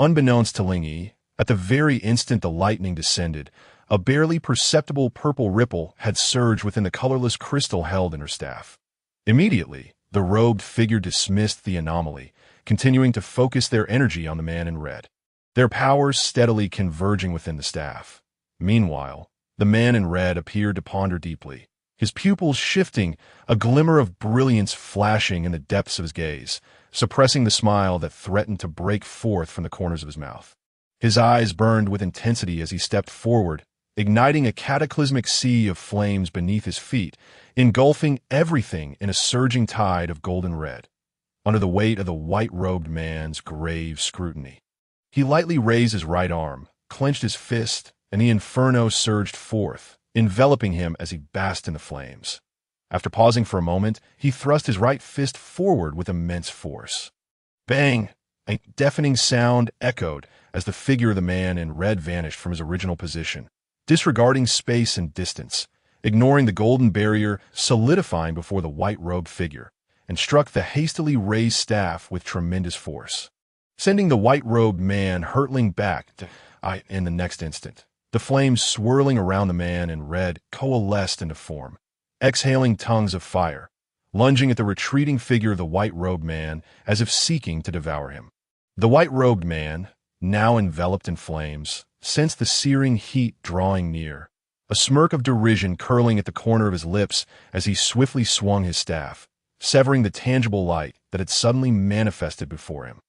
Unbeknownst to Lingy, at the very instant the lightning descended, a barely perceptible purple ripple had surged within the colorless crystal held in her staff. Immediately, the robed figure dismissed the anomaly, continuing to focus their energy on the man in red, their powers steadily converging within the staff. Meanwhile, the man in red appeared to ponder deeply, his pupils shifting, a glimmer of brilliance flashing in the depths of his gaze, suppressing the smile that threatened to break forth from the corners of his mouth. His eyes burned with intensity as he stepped forward, igniting a cataclysmic sea of flames beneath his feet, engulfing everything in a surging tide of golden red. Under the weight of the white-robed man's grave scrutiny, he lightly raised his right arm, clenched his fist, and the inferno surged forth, enveloping him as he basked in the flames. After pausing for a moment, he thrust his right fist forward with immense force. Bang! A deafening sound echoed as the figure of the man in red vanished from his original position, disregarding space and distance, ignoring the golden barrier solidifying before the white-robed figure, and struck the hastily raised staff with tremendous force, sending the white-robed man hurtling back in the next instant. The flames swirling around the man in red coalesced into form, exhaling tongues of fire, lunging at the retreating figure of the white-robed man as if seeking to devour him. The white-robed man, now enveloped in flames, sensed the searing heat drawing near, a smirk of derision curling at the corner of his lips as he swiftly swung his staff, severing the tangible light that had suddenly manifested before him.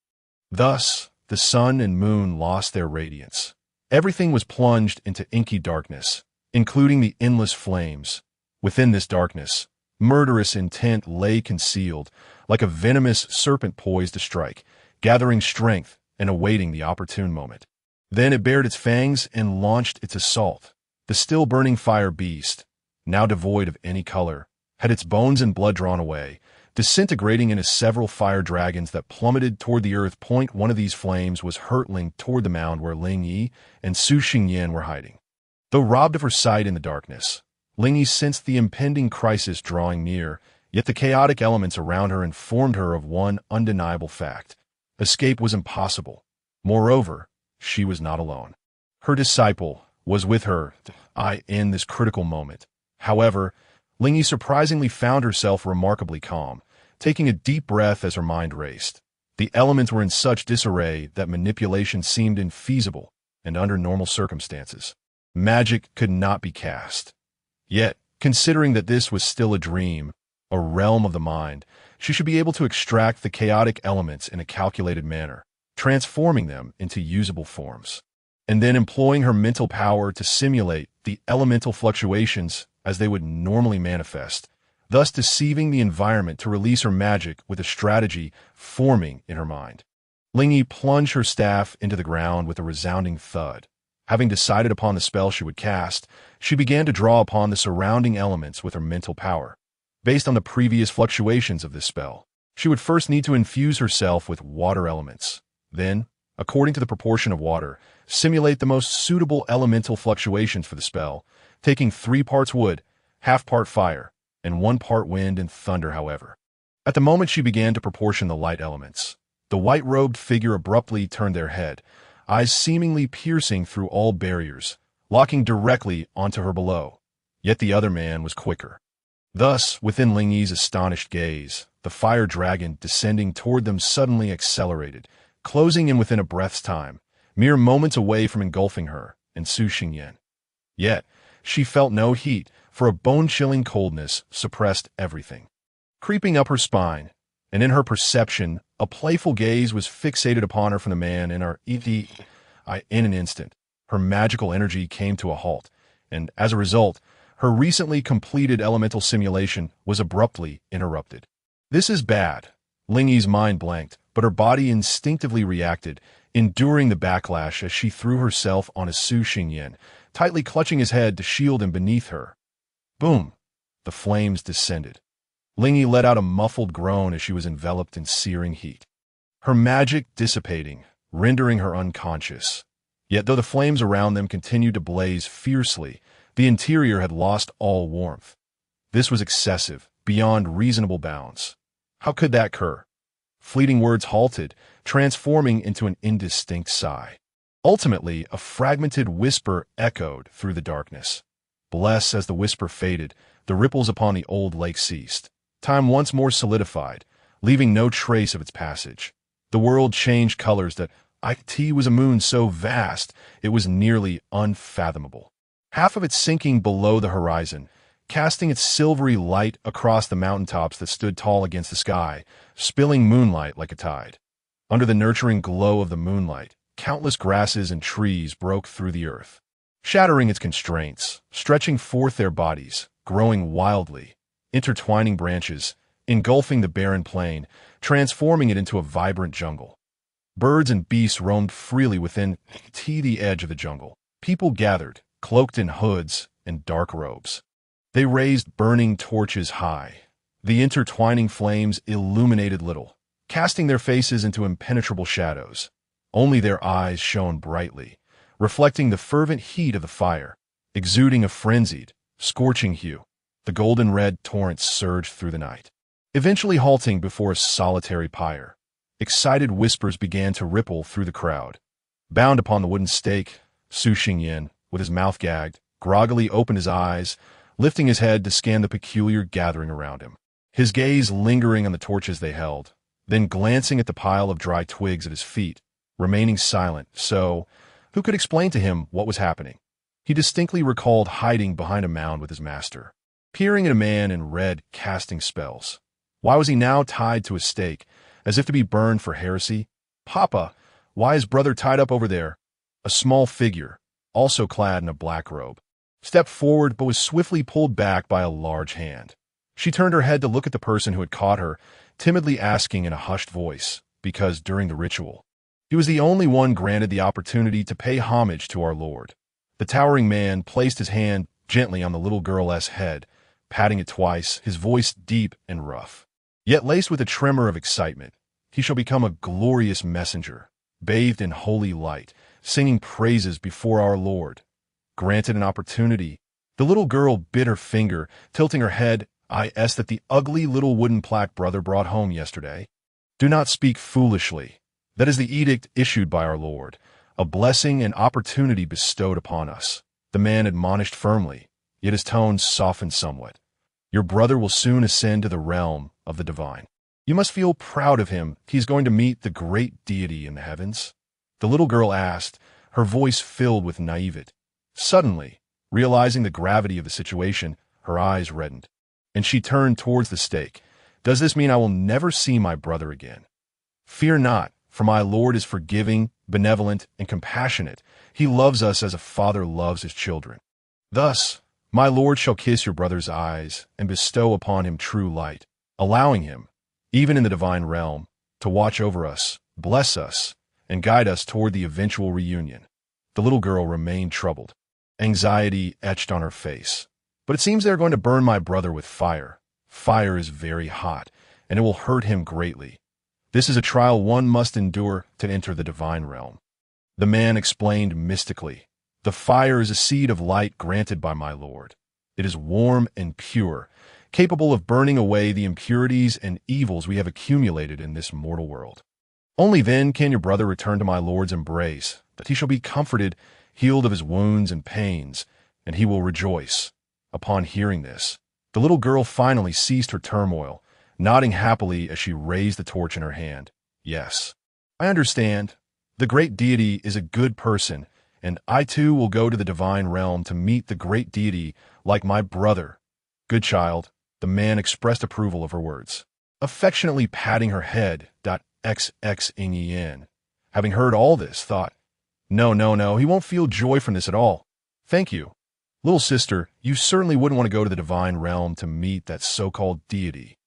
Thus, the sun and moon lost their radiance. Everything was plunged into inky darkness, including the endless flames. Within this darkness, murderous intent lay concealed, like a venomous serpent poised to strike, gathering strength and awaiting the opportune moment. Then it bared its fangs and launched its assault. The still-burning fire beast, now devoid of any color, had its bones and blood drawn away, disintegrating into several fire dragons that plummeted toward the earth. One of these flames was hurtling toward the mound where Ling Yi and Su Xingyan were hiding. Though robbed of her sight in the darkness, Ling Yi sensed the impending crisis drawing near, yet the chaotic elements around her informed her of one undeniable fact. Escape was impossible. Moreover, she was not alone. Her disciple was with her in this critical moment. However, Ling Yi surprisingly found herself remarkably calm, taking a deep breath as her mind raced. The elements were in such disarray that manipulation seemed infeasible, and under normal circumstances, magic could not be cast. Yet, considering that this was still a dream, a realm of the mind, she should be able to extract the chaotic elements in a calculated manner, transforming them into usable forms, and then employing her mental power to simulate the elemental fluctuations as they would normally manifest, thus deceiving the environment to release her magic with a strategy forming in her mind. Ling Yi plunged her staff into the ground with a resounding thud. Having decided upon the spell she would cast, she began to draw upon the surrounding elements with her mental power. Based on the previous fluctuations of this spell, she would first need to infuse herself with water elements. Then, according to the proportion of water, simulate the most suitable elemental fluctuations for the spell, taking 3 parts wood, half part fire, and 1 part wind and thunder. However, at the moment she began to proportion the light elements, the white-robed figure abruptly turned their head, eyes seemingly piercing through all barriers, locking directly onto her below. Yet the other man was quicker. Thus, within Ling Yi's astonished gaze, the fire dragon descending toward them suddenly accelerated, closing in within a breath's time, mere moments away from engulfing her and Su Xingyan. Yet, she felt no heat, for a bone-chilling coldness suppressed everything. Creeping up her spine, and in her perception, a playful gaze was fixated upon her from the man in her in an instant. Her magical energy came to a halt, and as a result, her recently completed elemental simulation was abruptly interrupted. This is bad. Ling Yi's mind blanked, but her body instinctively reacted, enduring the backlash as she threw herself onto Su Xingyan, tightly clutching his head to shield him beneath her. Boom! The flames descended. Ling Yi let out a muffled groan as she was enveloped in searing heat, her magic dissipating, rendering her unconscious. Yet though the flames around them continued to blaze fiercely, the interior had lost all warmth. This was excessive, beyond reasonable bounds. How could that occur? Fleeting words halted, transforming into an indistinct sigh. Ultimately, a fragmented whisper echoed through the darkness. Bless, as the whisper faded, the ripples upon the old lake ceased. Time once more solidified, leaving no trace of its passage. The world changed colors that it was a moon so vast it was nearly unfathomable. Half of it sinking below the horizon, casting its silvery light across the mountaintops that stood tall against the sky, spilling moonlight like a tide. Under the nurturing glow of the moonlight, countless grasses and trees broke through the earth, shattering its constraints, stretching forth their bodies, growing wildly, intertwining branches, engulfing the barren plain, transforming it into a vibrant jungle. Birds and beasts roamed freely within the edge of the jungle. People gathered, cloaked in hoods and dark robes. They raised burning torches high. The intertwining flames illuminated little, casting their faces into impenetrable shadows. Only their eyes shone brightly, reflecting the fervent heat of the fire, exuding a frenzied, scorching hue. The golden-red torrents surged through the night, eventually halting before a solitary pyre. Excited whispers began to ripple through the crowd. Bound upon the wooden stake, Su Xingyan, with his mouth gagged, groggily opened his eyes, lifting his head to scan the peculiar gathering around him. His gaze lingering on the torches they held, then glancing at the pile of dry twigs at his feet, remaining silent. So, who could explain to him what was happening? He distinctly recalled hiding behind a mound with his master, peering at a man in red casting spells. Why was he now tied to a stake, as if to be burned for heresy? Papa, why is brother tied up over there? A small figure, also clad in a black robe, stepped forward but was swiftly pulled back by a large hand. She turned her head to look at the person who had caught her, timidly asking in a hushed voice, because during the ritual, he was the only one granted the opportunity to pay homage to our Lord. The towering man placed his hand gently on the little girl's head, patting it twice, his voice deep and rough, yet laced with a tremor of excitement. He shall become a glorious messenger, bathed in holy light, singing praises before our Lord. Granted an opportunity, the little girl bit her finger, tilting her head, at the ugly little wooden plaque brother brought home yesterday. Do not speak foolishly. That is the edict issued by our Lord, a blessing and opportunity bestowed upon us. The man admonished firmly, yet his tone softened somewhat. Your brother will soon ascend to the realm of the divine. You must feel proud of him. He is going to meet the great deity in the heavens. The little girl asked, her voice filled with naivete. Suddenly, realizing the gravity of the situation, her eyes reddened, and she turned towards the stake. Does this mean I will never see my brother again? Fear not, for my Lord is forgiving, benevolent, and compassionate. He loves us as a father loves his children. Thus, my Lord shall kiss your brother's eyes and bestow upon him true light, allowing him, even in the divine realm, to watch over us, bless us, and guide us toward the eventual reunion. The little girl remained troubled. Anxiety etched on her face. But it seems they are going to burn my brother with fire. Fire is very hot, and it will hurt him greatly. This is a trial one must endure to enter the divine realm. The man explained mystically, the fire is a seed of light granted by my Lord. It is warm and pure, capable of burning away the impurities and evils we have accumulated in this mortal world. Only then can your brother return to my Lord's embrace, that he shall be comforted, healed of his wounds and pains, and he will rejoice. Upon hearing this, the little girl finally ceased her turmoil, nodding happily as she raised the torch in her hand. Yes, I understand. The great deity is a good person, and I too will go to the divine realm to meet the great deity like my brother. Good child, the man expressed approval of her words, affectionately patting her head. XXIN. Having heard all this, thought, No, he won't feel joy from this at all. Thank you. Little sister, you certainly wouldn't want to go to the divine realm to meet that so-called deity.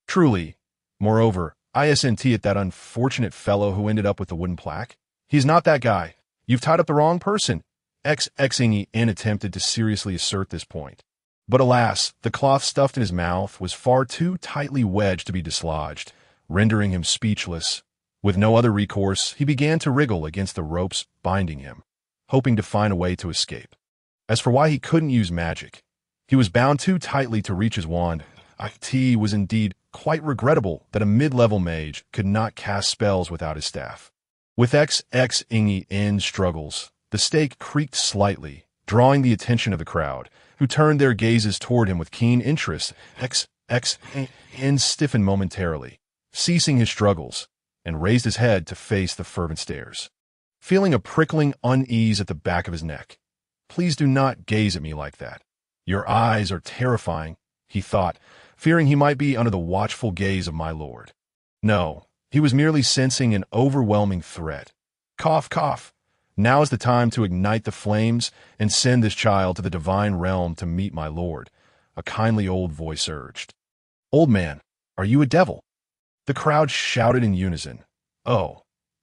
Truly. Moreover, ISNT at that unfortunate fellow who ended up with the wooden plaque. He's not that guy. You've tied up the wrong person. XXIN attempted to seriously assert this point. But alas, the cloth stuffed in his mouth was far too tightly wedged to be dislodged, rendering him speechless. With no other recourse, he began to wriggle against the ropes binding him, hoping to find a way to escape. As for why he couldn't use magic, he was bound too tightly to reach his wand. It was indeed quite regrettable that a mid-level mage could not cast spells without his staff. With XXIN struggles, the stake creaked slightly, drawing the attention of the crowd, who turned their gazes toward him with keen interest. XXIN stiffened momentarily, ceasing his struggles, and raised his head to face the fervent stares, feeling a prickling unease at the back of his neck. Please do not gaze at me like that. Your eyes are terrifying, he thought, fearing he might be under the watchful gaze of my Lord. No, he was merely sensing an overwhelming threat. Cough, cough. Now is the time to ignite the flames and send this child to the divine realm to meet my Lord, a kindly old voice urged. Old man, are you a devil? The crowd shouted in unison. Oh,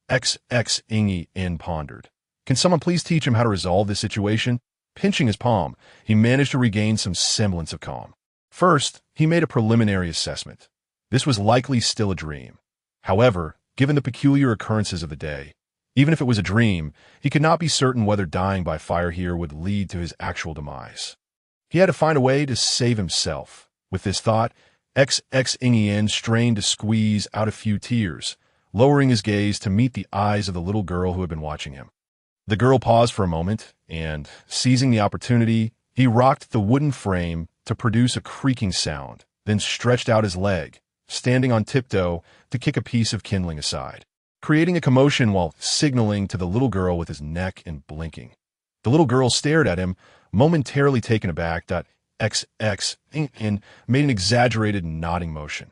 XXIN pondered. Can someone please teach him how to resolve this situation? Pinching his palm, he managed to regain some semblance of calm. First, he made a preliminary assessment. This was likely still a dream. However, given the peculiar occurrences of the day, even if it was a dream, he could not be certain whether dying by fire here would lead to his actual demise. He had to find a way to save himself. With this thought, XXIN strained to squeeze out a few tears, lowering his gaze to meet the eyes of the little girl who had been watching him. The girl paused for a moment, and, seizing the opportunity, he rocked the wooden frame to produce a creaking sound, then stretched out his leg, standing on tiptoe to kick a piece of kindling aside, creating a commotion while signaling to the little girl with his neck and blinking. The little girl stared at him, momentarily taken aback. XXIN made an exaggerated nodding motion.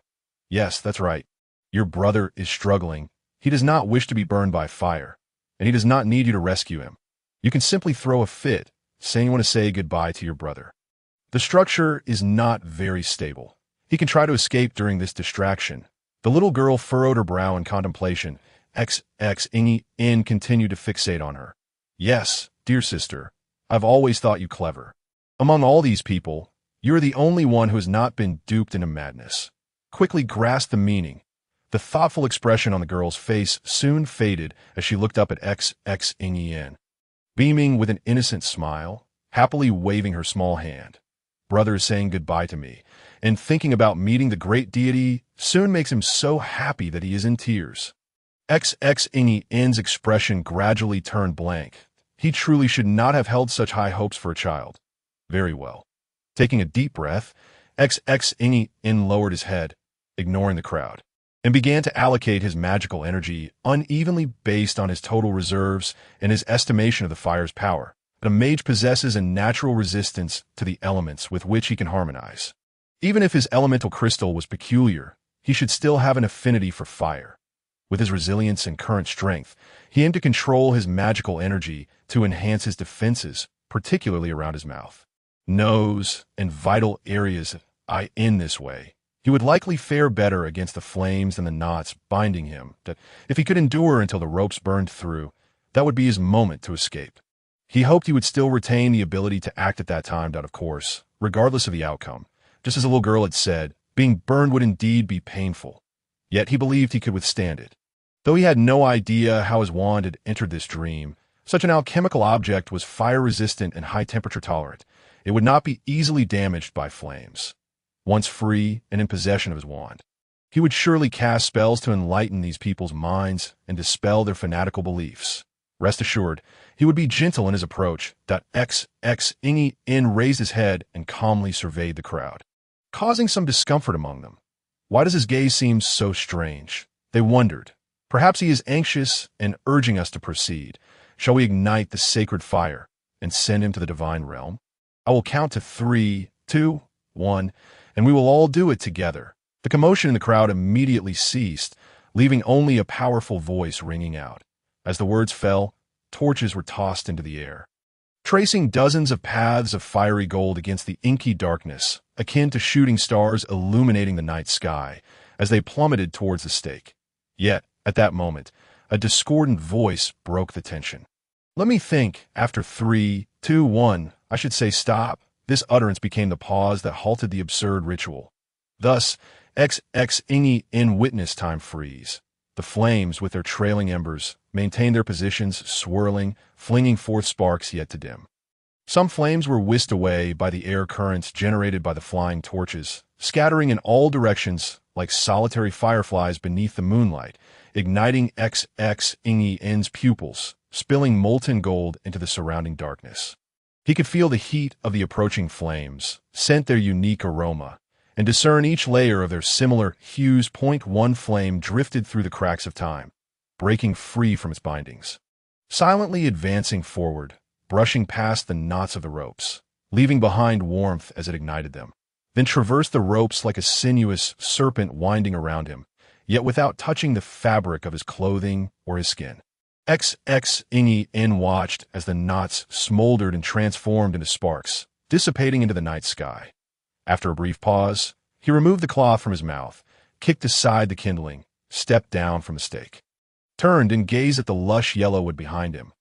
Yes, that's right. Your brother is struggling. He does not wish to be burned by fire, and he does not need you to rescue him. You can simply throw a fit, saying you want to say goodbye to your brother. The structure is not very stable. He can try to escape during this distraction. The little girl furrowed her brow in contemplation. Ingy continued to fixate on her. Yes, dear sister, I've always thought you clever. Among all these people, you're the only one who has not been duped into madness. Quickly grasped the meaning. The thoughtful expression on the girl's face soon faded as she looked up at Ingy, beaming with an innocent smile, happily waving her small hand. Brother is saying goodbye to me, and thinking about meeting the great deity soon makes him so happy that he is in tears. Ingy's expression gradually turned blank. He truly should not have held such high hopes for a child. Very well. Taking a deep breath, Ingy lowered his head, ignoring the crowd, and began to allocate his magical energy unevenly based on his total reserves and his estimation of the fire's power. But a mage possesses a natural resistance to the elements with which he can harmonize. Even if his elemental crystal was peculiar, he should still have an affinity for fire. With his resilience and current strength, he aimed to control his magical energy to enhance his defenses, particularly around his mouth, nose, and vital areas. In this way, he would likely fare better against the flames and the knots binding him, that if he could endure until the ropes burned through, that would be his moment to escape. He hoped he would still retain the ability to act at that time, of course, regardless of the outcome. Just as the little girl had said, being burned would indeed be painful. Yet he believed he could withstand it. Though he had no idea how his wand had entered this dream, such an alchemical object was fire-resistant and high-temperature tolerant. It would not be easily damaged by flames. Once free and in possession of his wand, he would surely cast spells to enlighten these people's minds and dispel their fanatical beliefs. Rest assured, he would be gentle in his approach. Ingy raised his head and calmly surveyed the crowd, causing some discomfort among them. Why does his gaze seem so strange? They wondered. Perhaps he is anxious and urging us to proceed. Shall we ignite the sacred fire and send him to the divine realm? I will count to 3, 2, 1, and we will all do it together. The commotion in the crowd immediately ceased, leaving only a powerful voice ringing out. As the words fell, torches were tossed into the air, tracing dozens of paths of fiery gold against the inky darkness, akin to shooting stars illuminating the night sky as they plummeted towards the stake. Yet, at that moment, a discordant voice broke the tension. Let me think. After 3, 2, 1, I should say stop. This utterance became the pause that halted the absurd ritual. Thus, Ingy witnessed time freeze. The flames, with their trailing embers, maintained their positions, swirling, flinging forth sparks yet to dim. Some flames were whisked away by the air currents generated by the flying torches, scattering in all directions like solitary fireflies beneath the moonlight, igniting Ing's pupils, spilling molten gold into the surrounding darkness. He could feel the heat of the approaching flames, scent their unique aroma, and discern each layer of their similar hues. One flame drifted through the cracks of time, breaking free from its bindings, silently advancing forward, brushing past the knots of the ropes, leaving behind warmth as it ignited them, then traversed the ropes like a sinuous serpent winding around him, yet without touching the fabric of his clothing or his skin. Ingy watched as the knots smoldered and transformed into sparks, dissipating into the night sky. After a brief pause, he removed the cloth from his mouth, kicked aside the kindling, stepped down from the stake, turned and gazed at the lush yellow wood behind him.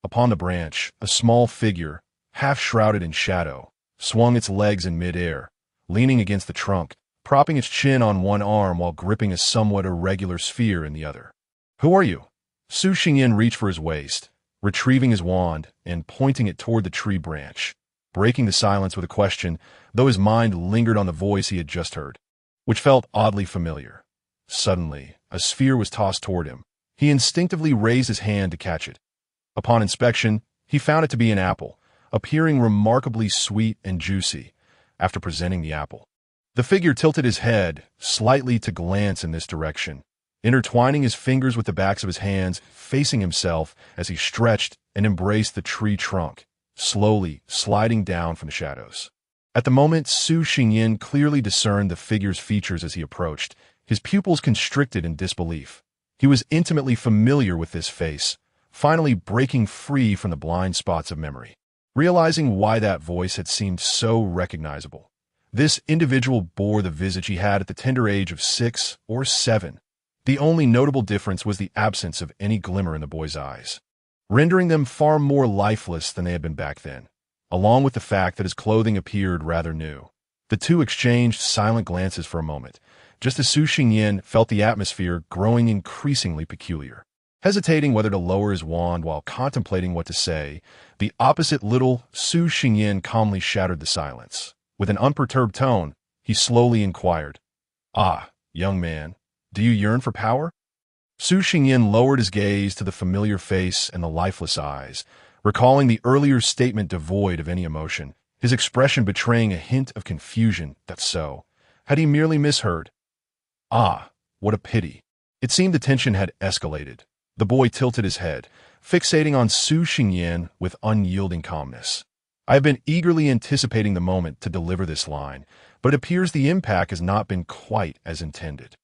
Upon the branch, a small figure, half shrouded in shadow, swung its legs in midair, leaning against the trunk, propping its chin on one arm while gripping a somewhat irregular sphere in the other. "Who are you?" Su Xingyin reached for his waist, retrieving his wand and pointing it toward the tree branch, breaking the silence with a question, though his mind lingered on the voice he had just heard, which felt oddly familiar. Suddenly, a sphere was tossed toward him. He instinctively raised his hand to catch it. Upon inspection, he found it to be an apple, appearing remarkably sweet and juicy. After presenting the apple, the figure tilted his head slightly to glance in this direction, intertwining his fingers with the backs of his hands, facing himself as he stretched and embraced the tree trunk, slowly sliding down from the shadows. At the moment, Su Xingyin clearly discerned the figure's features as he approached. His pupils constricted in disbelief. He was intimately familiar with this face, finally breaking free from the blind spots of memory, realizing why that voice had seemed so recognizable. This individual bore the visage he had at the tender age of 6 or 7. The only notable difference was the absence of any glimmer in the boy's eyes, rendering them far more lifeless than they had been back then, along with the fact that his clothing appeared rather new. The two exchanged silent glances for a moment, just as Su Xingyan felt the atmosphere growing increasingly peculiar. Hesitating whether to lower his wand while contemplating what to say, the opposite little Su Xingyan calmly shattered the silence. With an unperturbed tone, he slowly inquired, "Ah, young man, do you yearn for power?" Su Xingyan lowered his gaze to the familiar face and the lifeless eyes, recalling the earlier statement devoid of any emotion, his expression betraying a hint of confusion. That's so. Had he merely misheard? Ah, what a pity. It seemed the tension had escalated. The boy tilted his head, fixating on Su Xingyan with unyielding calmness. I have been eagerly anticipating the moment to deliver this line, but it appears the impact has not been quite as intended.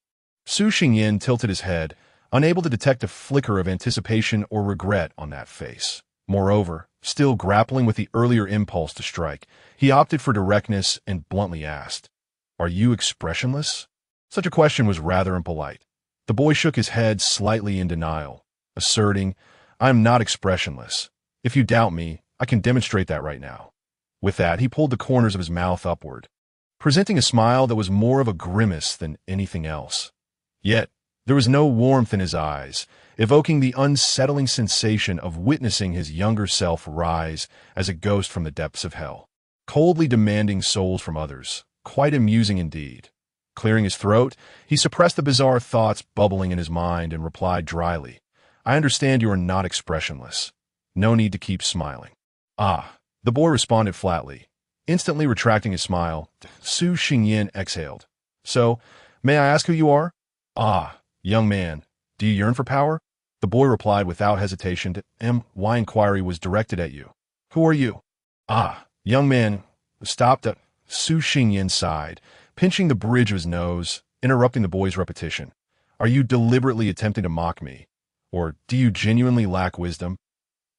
Su Xingyan tilted his head, unable to detect a flicker of anticipation or regret on that face. Moreover, still grappling with the earlier impulse to strike, he opted for directness and bluntly asked, "Are you expressionless?" Such a question was rather impolite. The boy shook his head slightly in denial, asserting, "I am not expressionless. If you doubt me, I can demonstrate that right now." With that, he pulled the corners of his mouth upward, presenting a smile that was more of a grimace than anything else. Yet, there was no warmth in his eyes, evoking the unsettling sensation of witnessing his younger self rise as a ghost from the depths of hell, coldly demanding souls from others. Quite amusing indeed. Clearing his throat, he suppressed the bizarre thoughts bubbling in his mind and replied dryly, "I understand you are not expressionless. No need to keep smiling." "Ah," the boy responded flatly. Instantly retracting his smile, Su Xingyan exhaled. "So, may I ask who you are?" "Ah, young man, do you yearn for power?" The boy replied without hesitation. My inquiry was directed at you. "Who are you?" "Ah, young man," stopped. Su Xingyan sighed, pinching the bridge of his nose, interrupting the boy's repetition. "Are you deliberately attempting to mock me? Or do you genuinely lack wisdom?"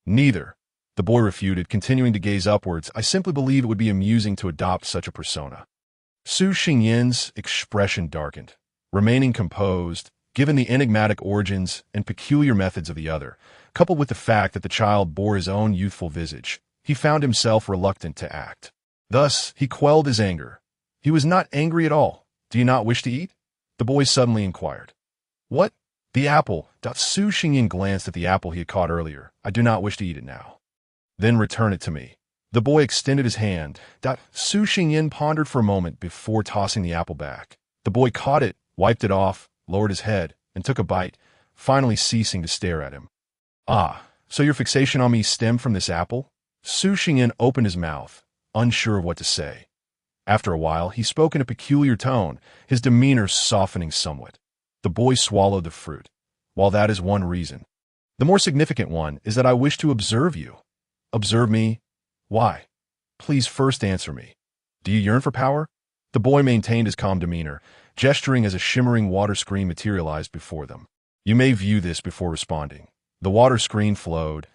"Neither," the boy refuted, continuing to gaze upwards. "I simply believe it would be amusing to adopt such a persona." Su Xingyan's expression darkened. Remaining composed, given the enigmatic origins and peculiar methods of the other, coupled with the fact that the child bore his own youthful visage, he found himself reluctant to act. Thus, he quelled his anger. He was not angry at all. "Do you not wish to eat?" the boy suddenly inquired. "What? The apple?" Su Xingyan glanced at the apple he had caught earlier. "I do not wish to eat it now." "Then return it to me." The boy extended his hand. Su Xingyan pondered for a moment before tossing the apple back. The boy caught it, wiped it off, lowered his head, and took a bite, finally ceasing to stare at him. "Ah, so your fixation on me stemmed from this apple?" Su Xingyan opened his mouth, unsure of what to say. After a while, he spoke in a peculiar tone, his demeanor softening somewhat. The boy swallowed the fruit. "While that is one reason, the more significant one is that I wish to observe you." "Observe me? Why? Please first answer me. Do you yearn for power?" The boy maintained his calm demeanor, gesturing as a shimmering water screen materialized before them. "You may view this before responding." The water screen flowed.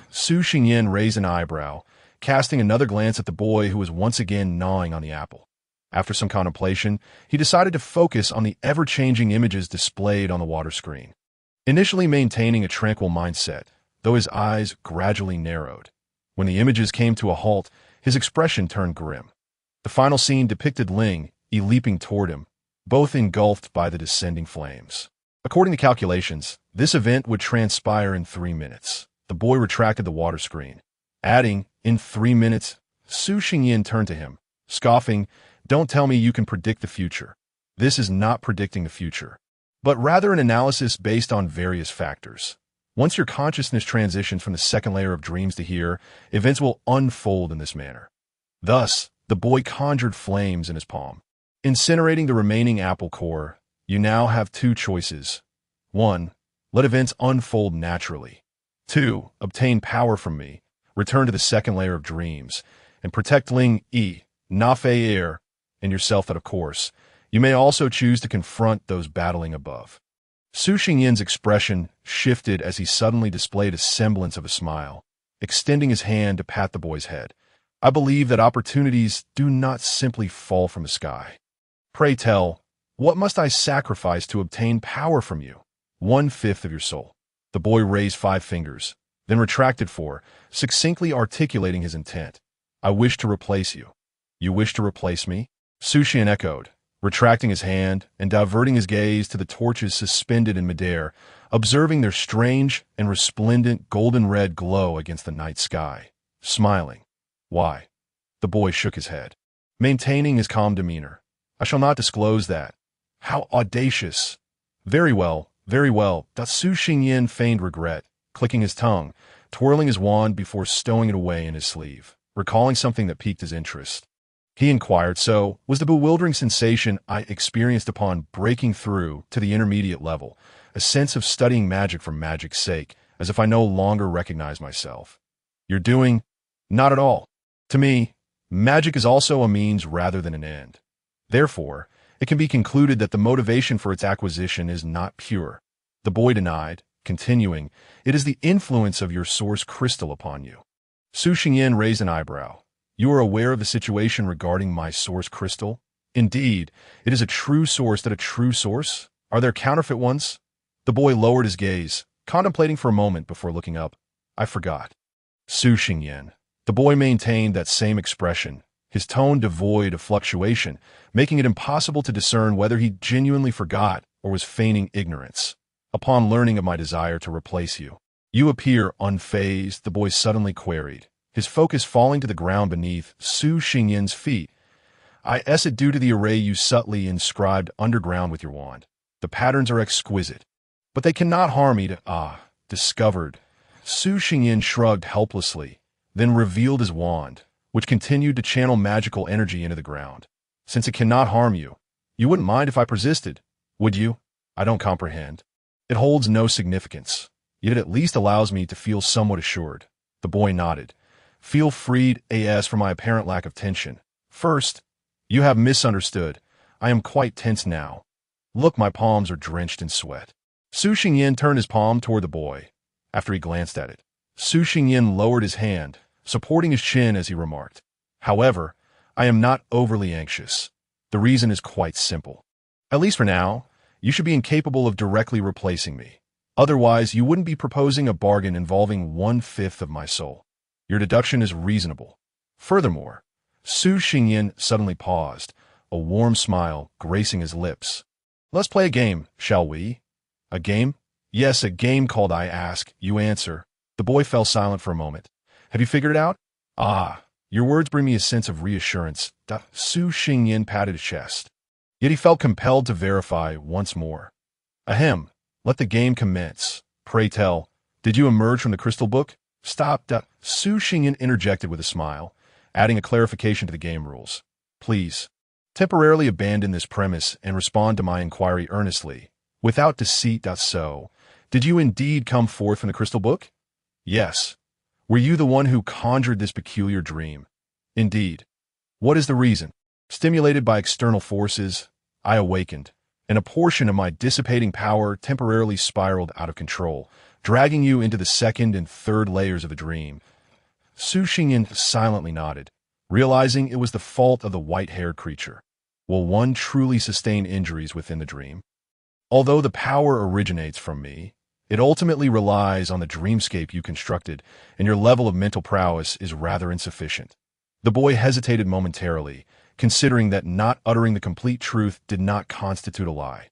Su Xingyan raised an eyebrow, casting another glance at the boy who was once again gnawing on the apple. After some contemplation, he decided to focus on the ever-changing images displayed on the water screen. Initially maintaining a tranquil mindset, though his eyes gradually narrowed. When the images came to a halt, his expression turned grim. The final scene depicted Ling Yi leaping toward him, both engulfed by the descending flames. According to calculations, this event would transpire in 3 minutes. The boy retracted the water screen, adding, "In 3 minutes." Su Xingyan turned to him, scoffing, "Don't tell me you can predict the future. This is not predicting the future, but rather an analysis based on various factors. Once your consciousness transitions from the second layer of dreams to here, events will unfold in this manner." Thus, the boy conjured flames in his palm, incinerating the remaining apple core. "You now have 2 choices. 1. Let events unfold naturally. 2. Obtain power from me, return to the second layer of dreams, and protect Ling Yi, Na Fei Air, and yourself that, of course, You may also choose to confront those battling above. Su Xinyan's expression shifted as he suddenly displayed a semblance of a smile, extending his hand to pat the boy's head. I believe that opportunities do not simply fall from the sky. Pray tell, what must I sacrifice to obtain power from you? 1/5 of your soul. The boy raised 5 fingers, then retracted 4, succinctly articulating his intent. I wish to replace you. You wish to replace me? Su Xian echoed, retracting his hand and diverting his gaze to the torches suspended in midair, observing their strange and resplendent golden-red glow against the night sky, smiling. Why? The boy shook his head, maintaining his calm demeanor. I shall not disclose that. How audacious! Very well, very well. Su Xingyan feigned regret, clicking his tongue, twirling his wand before stowing it away in his sleeve, recalling something that piqued his interest. He inquired, so, was the bewildering sensation I experienced upon breaking through to the intermediate level, a sense of studying magic for magic's sake, as if I no longer recognized myself. You're doing? Not at all. To me, magic is also a means rather than an end. Therefore, it can be concluded that the motivation for its acquisition is not pure. The boy denied, continuing, it is the influence of your source crystal upon you. Su Xingyan raised an eyebrow. You are aware of the situation regarding my source crystal? Indeed, it is a true source that a true source? Are there counterfeit ones? The boy lowered his gaze, contemplating for a moment before looking up. I forgot. Su Xingyan. The boy maintained that same expression, his tone devoid of fluctuation, making it impossible to discern whether he genuinely forgot or was feigning ignorance. Upon learning of my desire to replace you, you appear unfazed, the boy suddenly queried, his focus falling to the ground beneath Su Xingyan's feet. Is it due to the array you subtly inscribed underground with your wand? The patterns are exquisite, but they cannot harm me to, discovered. Su Xingyan shrugged helplessly, then revealed his wand, which continued to channel magical energy into the ground. Since it cannot harm you, you wouldn't mind if I persisted, would you? I don't comprehend. It holds no significance, yet it at least allows me to feel somewhat assured. The boy nodded. Feel freed as for my apparent lack of tension. First, you have misunderstood. I am quite tense now. Look, my palms are drenched in sweat. Su Xingyan turned his palm toward the boy. After he glanced at it, Su Xingyan lowered his hand, supporting his chin as he remarked, however, I am not overly anxious. The reason is quite simple. At least for now, you should be incapable of directly replacing me. Otherwise, you wouldn't be proposing a bargain involving 1/5 of my soul. Your deduction is reasonable. Furthermore, Su Xingyan suddenly paused, a warm smile gracing his lips. Let's play a game, shall we? A game? Yes, a game called I ask, you answer. The boy fell silent for a moment. Have you figured it out? Your words bring me a sense of reassurance. Su Xingyan patted his chest. Yet he felt compelled to verify once more. Ahem, let the game commence. Pray tell, did you emerge from the crystal book? Stop. Su Xingyan interjected with a smile, adding a clarification to the game rules. Please, temporarily abandon this premise and respond to my inquiry earnestly, without deceit. So, did you indeed come forth from the crystal book? Yes. Were you the one who conjured this peculiar dream? Indeed. What is the reason? Stimulated by external forces, I awakened, and a portion of my dissipating power temporarily spiraled out of control, dragging you into the second and third layers of the dream. Su Xingyan silently nodded, realizing it was the fault of the white-haired creature. Will one truly sustain injuries within the dream? Although the power originates from me, it ultimately relies on the dreamscape you constructed, and your level of mental prowess is rather insufficient. The boy hesitated momentarily, considering that not uttering the complete truth did not constitute a lie.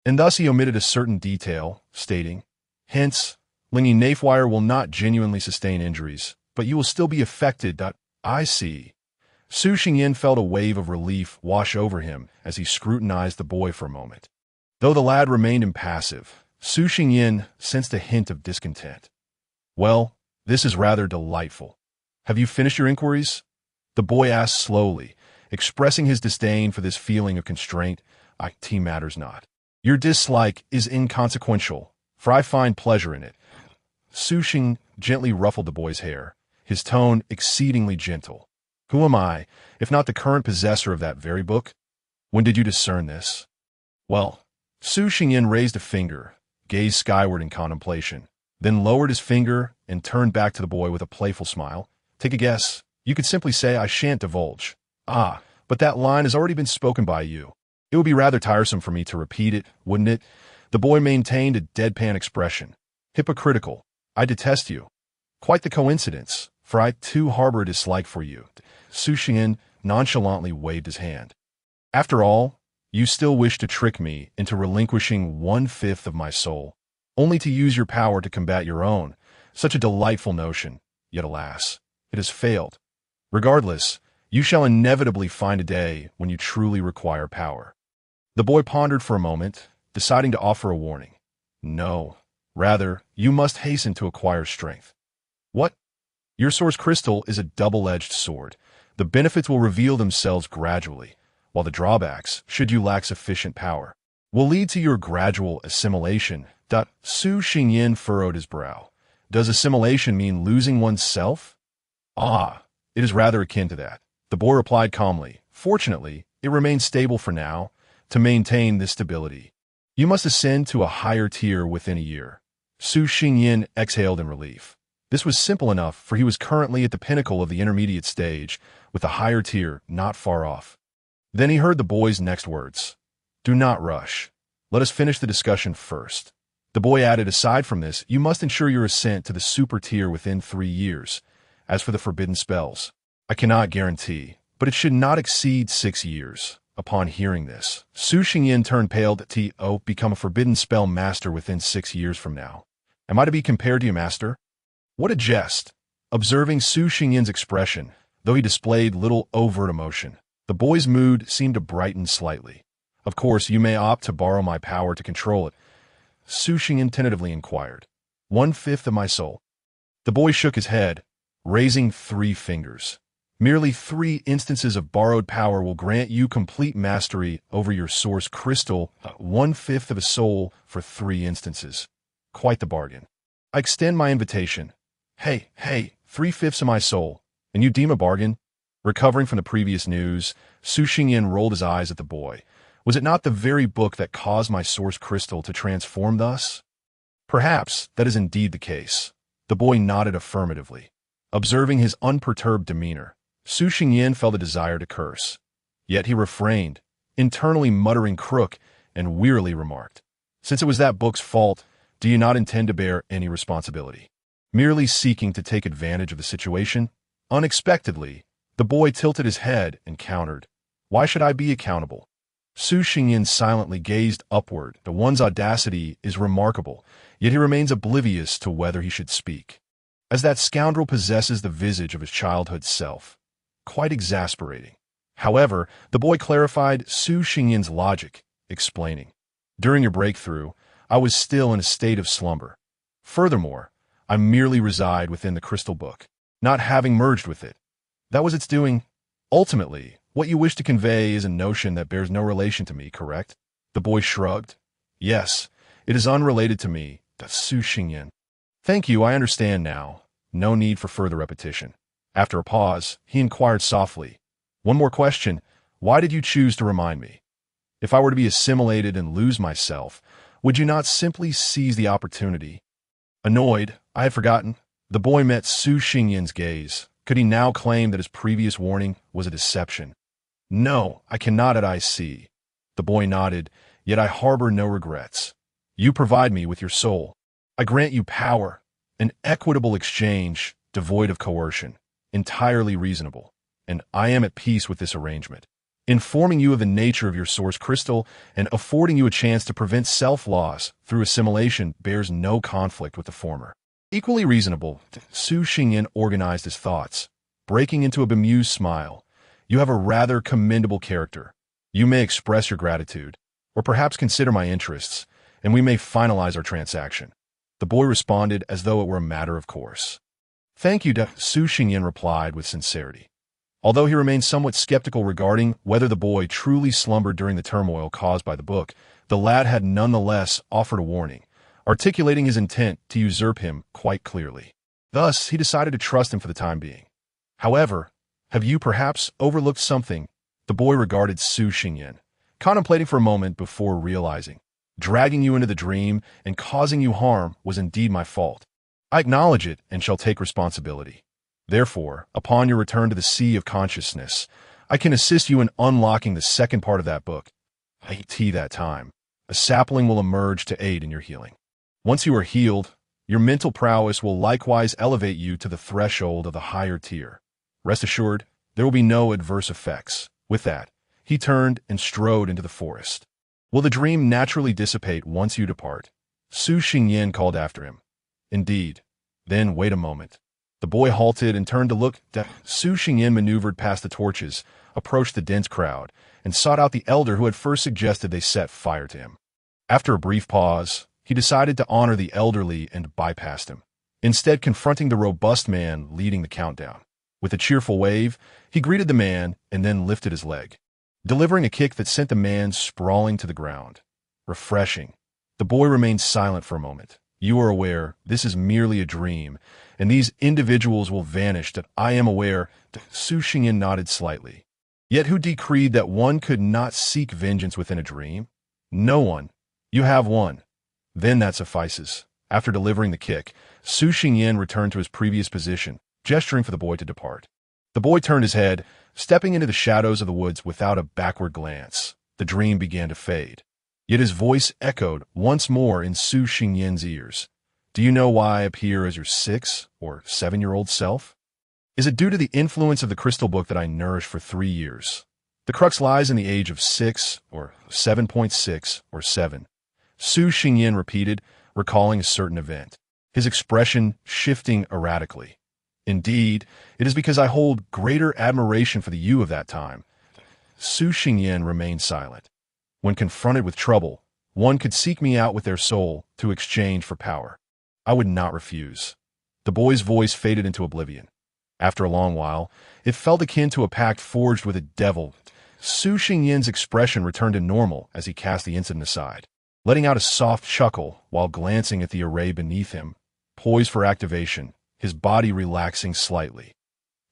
And thus he omitted a certain detail, stating, hence, Lingy Nafwire will not genuinely sustain injuries, but you will still be affected. I see. Su Xingyan felt a wave of relief wash over him as he scrutinized the boy for a moment. Though the lad remained impassive, Su Xingyan sensed a hint of discontent. Well, this is rather delightful. Have you finished your inquiries? The boy asked slowly, expressing his disdain for this feeling of constraint. It matters not. Your dislike is inconsequential, for I find pleasure in it. Su Xing gently ruffled the boy's hair, his tone exceedingly gentle. Who am I, if not the current possessor of that very book? When did you discern this? Well, Su Xingyin raised a finger, gazed skyward in contemplation, then lowered his finger and turned back to the boy with a playful smile. Take a guess. You could simply say, I shan't divulge. Ah, but that line has already been spoken by you. It would be rather tiresome for me to repeat it, wouldn't it? The boy maintained a deadpan expression. Hypocritical. I detest you. Quite the coincidence, for I too harbor a dislike for you. Su Xingyin nonchalantly waved his hand. After all, you still wish to trick me into relinquishing 1/5 of my soul, only to use your power to combat your own. Such a delightful notion, yet alas, it has failed. Regardless, you shall inevitably find a day when you truly require power. The boy pondered for a moment, deciding to offer a warning. No, rather, you must hasten to acquire strength. What? Your source crystal is a double-edged sword. The benefits will reveal themselves gradually, while the drawbacks, should you lack sufficient power, will lead to your gradual assimilation. Su Xingyin furrowed his brow. Does assimilation mean losing oneself? Ah, it is rather akin to that. The boy replied calmly. Fortunately, it remains stable for now. To maintain this stability, you must ascend to a higher tier within a year. Su Xingyin exhaled in relief. This was simple enough, for he was currently at the pinnacle of the intermediate stage, with the higher tier not far off. Then he heard the boy's next words. Do not rush. Let us finish the discussion first. The boy added, aside from this, you must ensure your ascent to the super tier within 3 years. As for the forbidden spells, I cannot guarantee, but it should not exceed 6 years. Upon hearing this, Su Xingyin turned pale. Become a forbidden spell master within 6 years from now. Am I to be compared to you, master? What a jest! Observing Su Xingyin's expression, though he displayed little overt emotion, the boy's mood seemed to brighten slightly. Of course, you may opt to borrow my power to control it. Su Xingyin tentatively inquired. 1/5 of my soul. The boy shook his head, raising 3 fingers. Merely 3 instances of borrowed power will grant you complete mastery over your source crystal. 1/5 of a soul for 3 instances. Quite the bargain. I extend my invitation. Hey, 3/5 of my soul. And you deem a bargain? Recovering from the previous news, Su Xingyin rolled his eyes at the boy. Was it not the very book that caused my source crystal to transform thus? Perhaps that is indeed the case. The boy nodded affirmatively. Observing his unperturbed demeanor, Su Xingyin felt a desire to curse. Yet he refrained, internally muttering crook, and wearily remarked, Since it was that book's fault, do you not intend to bear any responsibility? Merely seeking to take advantage of the situation? Unexpectedly, the boy tilted his head and countered, Why should I be accountable? Su Xingyin silently gazed upward. The one's audacity is remarkable, yet he remains oblivious to whether he should speak. As that scoundrel possesses the visage of his childhood self. Quite exasperating. However, the boy clarified Su Xingyin's logic, explaining, During your breakthrough, I was still in a state of slumber. Furthermore, I merely reside within the crystal book, not having merged with it. That was its doing. Ultimately, what you wish to convey is a notion that bears no relation to me, correct? The boy shrugged. Yes, it is unrelated to me. That's Su Xingyin. Thank you, I understand now. No need for further repetition. After a pause, he inquired softly, One more question. Why did you choose to remind me? If I were to be assimilated and lose myself, would you not simply seize the opportunity? Annoyed, I had forgotten. The boy met Su Xingyin's gaze. Could he now claim that his previous warning was a deception? No, I cannot at I see. The boy nodded, yet I harbor no regrets. You provide me with your soul. I grant you power, an equitable exchange, devoid of coercion, entirely reasonable, and I am at peace with this arrangement. Informing you of the nature of your source crystal and affording you a chance to prevent self-loss through assimilation bears no conflict with the former. Equally reasonable, Su Xingyin organized his thoughts, breaking into a bemused smile. You have a rather commendable character. You may express your gratitude, or perhaps consider my interests, and we may finalize our transaction. The boy responded as though it were a matter of course. Thank you, Su Xingyin replied with sincerity. Although he remained somewhat skeptical regarding whether the boy truly slumbered during the turmoil caused by the book, the lad had nonetheless offered a warning, articulating his intent to usurp him quite clearly. Thus, he decided to trust him for the time being. However, have you perhaps overlooked something? The boy regarded Su Xingyin, contemplating for a moment before realizing. Dragging you into the dream and causing you harm was indeed my fault. I acknowledge it and shall take responsibility. Therefore, upon your return to the sea of consciousness, I can assist you in unlocking the second part of that book. That time, a sapling will emerge to aid in your healing. Once you are healed, your mental prowess will likewise elevate you to the threshold of the higher tier. Rest assured, there will be no adverse effects. With that, he turned and strode into the forest. Will the dream naturally dissipate once you depart? Su Xingyan called after him. Indeed. Then wait a moment. The boy halted and turned to look. Su Xingyan maneuvered past the torches, approached the dense crowd, and sought out the elder who had first suggested they set fire to him. After a brief pause, he decided to honor the elderly and bypassed him, instead confronting the robust man leading the countdown. With a cheerful wave, he greeted the man and then lifted his leg, delivering a kick that sent the man sprawling to the ground. Refreshing. The boy remained silent for a moment. You are aware this is merely a dream, and these individuals will vanish. That I am aware. Su Xingyan nodded slightly. Yet who decreed that one could not seek vengeance within a dream? No one. You have won. Then that suffices. After delivering the kick, Su Xingyan returned to his previous position, gesturing for the boy to depart. The boy turned his head, stepping into the shadows of the woods without a backward glance. The dream began to fade. Yet his voice echoed once more in Su Xingyan's ears. Do you know why I appear as your 6 or 7-year-old self? Is it due to the influence of the crystal book that I nourished for 3 years? The crux lies in the age of 6 or 7.6 or 7. Su Xingyan repeated, recalling a certain event, his expression shifting erratically. Indeed, it is because I hold greater admiration for the you of that time. Su Xingyan remained silent. When confronted with trouble, one could seek me out with their soul to exchange for power. I would not refuse. The boy's voice faded into oblivion. After a long while, it felt akin to a pact forged with a devil. Su Xingyan's expression returned to normal as he cast the incident aside, letting out a soft chuckle while glancing at the array beneath him, poised for activation, his body relaxing slightly.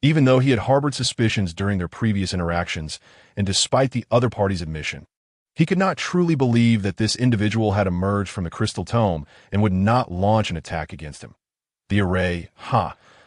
Even though he had harbored suspicions during their previous interactions, and despite the other party's admission, he could not truly believe that this individual had emerged from the crystal tome and would not launch an attack against him. The array,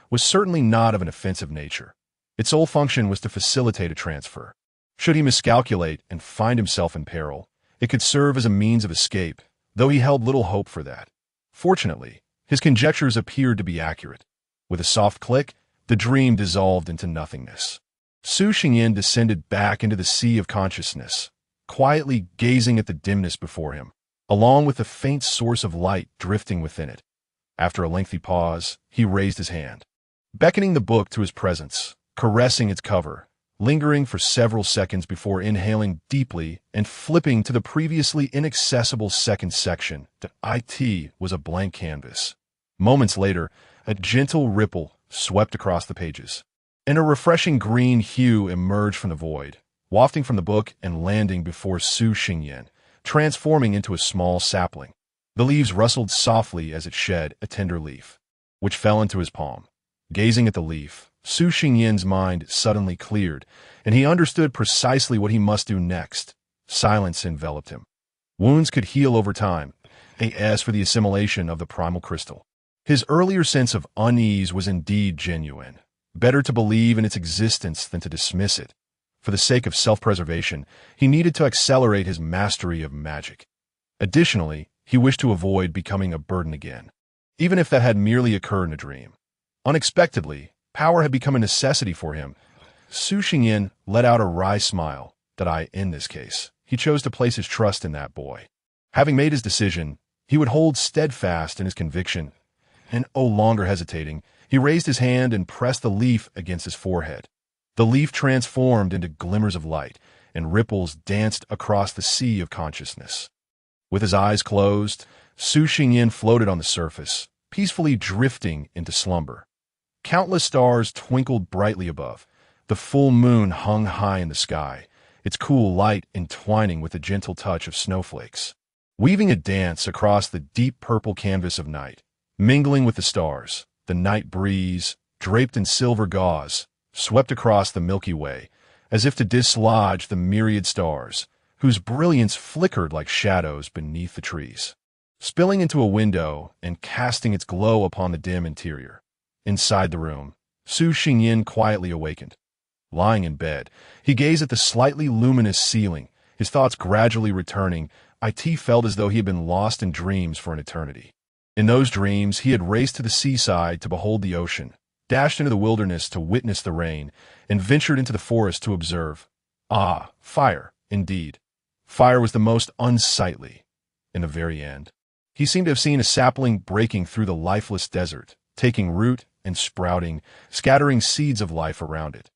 was certainly not of an offensive nature. Its sole function was to facilitate a transfer. Should he miscalculate and find himself in peril, it could serve as a means of escape, though he held little hope for that. Fortunately, his conjectures appeared to be accurate. With a soft click, the dream dissolved into nothingness. Su Xingyan descended back into the sea of consciousness, quietly gazing at the dimness before him, along with the faint source of light drifting within it. After a lengthy pause, he raised his hand, beckoning the book to his presence, caressing its cover, lingering for several seconds before inhaling deeply and flipping to the previously inaccessible second section. The IT was a blank canvas. Moments later, a gentle ripple swept across the pages, and a refreshing green hue emerged from the void, wafting from the book and landing before Su Xingyan, transforming into a small sapling. The leaves rustled softly as it shed a tender leaf, which fell into his palm. Gazing at the leaf, Su Xingyan's mind suddenly cleared, and he understood precisely what he must do next. Silence enveloped him. Wounds could heal over time, as for the assimilation of the primal crystal. His earlier sense of unease was indeed genuine. Better to believe in its existence than to dismiss it. For the sake of self-preservation, he needed to accelerate his mastery of magic. Additionally, he wished to avoid becoming a burden again, even if that had merely occurred in a dream. Unexpectedly, power had become a necessity for him. Su Xingyan let out a wry smile. In this case, he chose to place his trust in that boy. Having made his decision, he would hold steadfast in his conviction, and no longer hesitating, he raised his hand and pressed the leaf against his forehead. The leaf transformed into glimmers of light, and ripples danced across the sea of consciousness. With his eyes closed, Su Xingyan floated on the surface, peacefully drifting into slumber. Countless stars twinkled brightly above. The full moon hung high in the sky, its cool light entwining with a gentle touch of snowflakes, weaving a dance across the deep purple canvas of night. Mingling with the stars, the night breeze, draped in silver gauze, swept across the Milky Way, as if to dislodge the myriad stars, whose brilliance flickered like shadows beneath the trees, spilling into a window and casting its glow upon the dim interior. Inside the room, Su Xingyin quietly awakened. Lying in bed, he gazed at the slightly luminous ceiling, his thoughts gradually returning. It felt as though he had been lost in dreams for an eternity. In those dreams, he had raced to the seaside to behold the ocean, dashed into the wilderness to witness the rain, and ventured into the forest to observe. Ah, fire, indeed. Fire was the most unsightly. In the very end, he seemed to have seen a sapling breaking through the lifeless desert, taking root and sprouting, scattering seeds of life around it.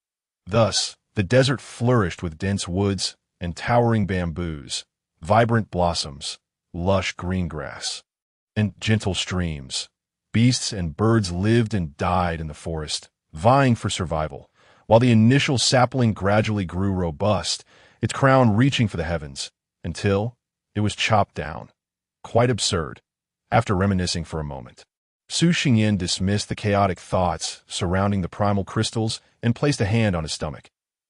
Thus, the desert flourished with dense woods and towering bamboos, vibrant blossoms, lush green grass, and gentle streams. Beasts and birds lived and died in the forest, vying for survival, while the initial sapling gradually grew robust, its crown reaching for the heavens, until it was chopped down. Quite absurd. After reminiscing for a moment, Su Xingyin dismissed the chaotic thoughts surrounding the primal crystals and placed a hand on his stomach.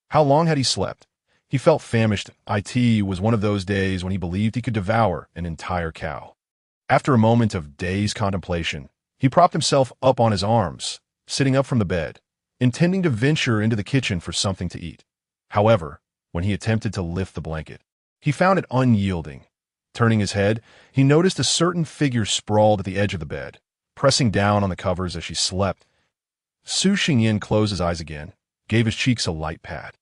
How long had he slept? He felt famished. It was one of those days when he believed he could devour an entire cow. After a moment of dazed contemplation, he propped himself up on his arms, sitting up from the bed, intending to venture into the kitchen for something to eat. However, when he attempted to lift the blanket, he found it unyielding. Turning his head, he noticed a certain figure sprawled at the edge of the bed, pressing down on the covers as she slept. Su Xingyin closed his eyes again, gave his cheeks a light pat,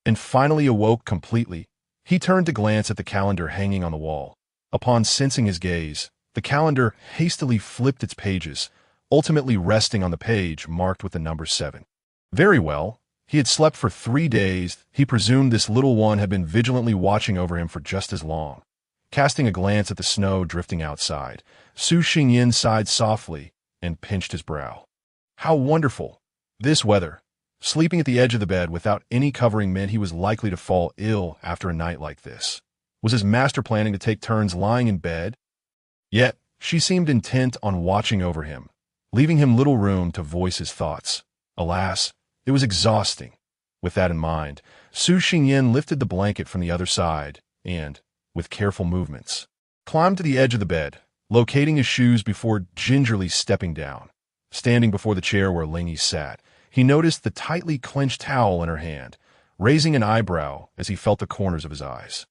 and finally awoke completely. He turned to glance at the calendar hanging on the wall. Upon sensing his gaze, the calendar hastily flipped its pages, ultimately resting on the page marked with the number 7. Very well. He had slept for 3 days. He presumed this little one had been vigilantly watching over him for just as long. Casting a glance at the snow drifting outside, Su Xingyin sighed softly and pinched his brow. How wonderful! This weather. Sleeping at the edge of the bed without any covering meant he was likely to fall ill after a night like this. Was his master planning to take turns lying in bed? Yet, she seemed intent on watching over him, leaving him little room to voice his thoughts. Alas, it was exhausting. With that in mind, Su Xingyin lifted the blanket from the other side and, with careful movements, climbed to the edge of the bed, locating his shoes before gingerly stepping down. Standing before the chair where Lingyi sat, he noticed the tightly clenched towel in her hand, raising an eyebrow as he felt the corners of his eyes.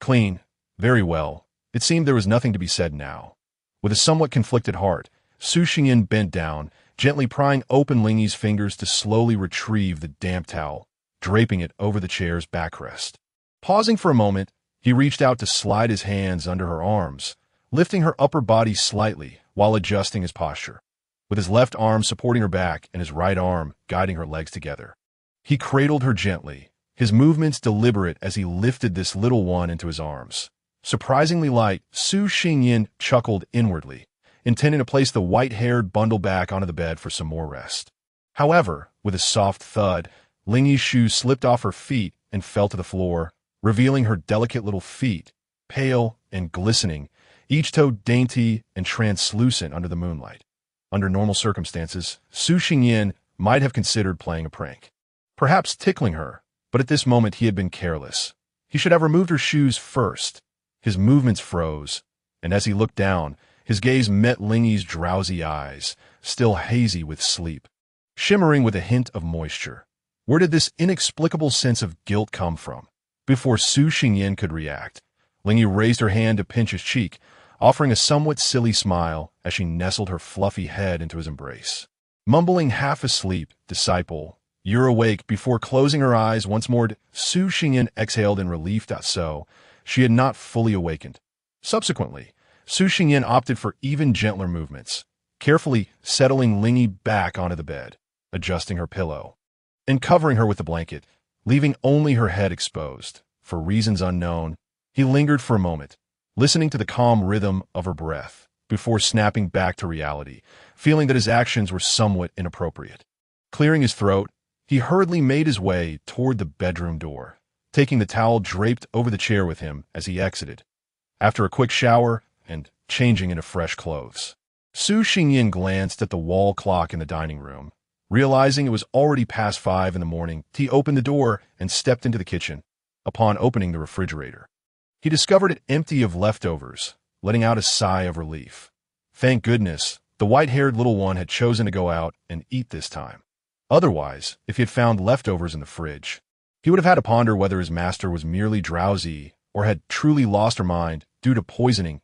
Clean. Very well. It seemed there was nothing to be said now. With a somewhat conflicted heart, Su Xingyin bent down, gently prying open Lingyi's fingers to slowly retrieve the damp towel, draping it over the chair's backrest. Pausing for a moment, he reached out to slide his hands under her arms, lifting her upper body slightly while adjusting his posture. With his left arm supporting her back and his right arm guiding her legs together, he cradled her gently, his movements deliberate as he lifted this little one into his arms. Surprisingly light, Su Xingyin chuckled inwardly, intending to place the white-haired bundle back onto the bed for some more rest. However, with a soft thud, Lingyi's shoes slipped off her feet and fell to the floor, revealing her delicate little feet, pale and glistening, each toe dainty and translucent under the moonlight. Under normal circumstances, Su Xingyin might have considered playing a prank, perhaps tickling her, but at this moment he had been careless. He should have removed her shoes first. His movements froze, and as he looked down, his gaze met Lingyi's drowsy eyes, still hazy with sleep, shimmering with a hint of moisture. Where did this inexplicable sense of guilt come from? Before Su Xingyin could react, Lingyi raised her hand to pinch his cheek, offering a somewhat silly smile as she nestled her fluffy head into his embrace. Mumbling half asleep, disciple, you're awake. Before closing her eyes once more, Su Xingyin exhaled in relief. So, she had not fully awakened. Subsequently, Su Xingyin opted for even gentler movements, carefully settling Lingyi back onto the bed, adjusting her pillow, and covering her with the blanket, leaving only her head exposed. For reasons unknown, he lingered for a moment, listening to the calm rhythm of her breath, before snapping back to reality, feeling that his actions were somewhat inappropriate. Clearing his throat, he hurriedly made his way toward the bedroom door, taking the towel draped over the chair with him as he exited. After a quick shower and changing into fresh clothes, Su Xingyin glanced at the wall clock in the dining room. Realizing it was already past 5 in the morning, he opened the door and stepped into the kitchen. Upon opening the refrigerator, He discovered it empty of leftovers, letting out a sigh of relief. Thank goodness, the white-haired little one had chosen to go out and eat this time. Otherwise, if he had found leftovers in the fridge, he would have had to ponder whether his master was merely drowsy or had truly lost her mind due to poisoning.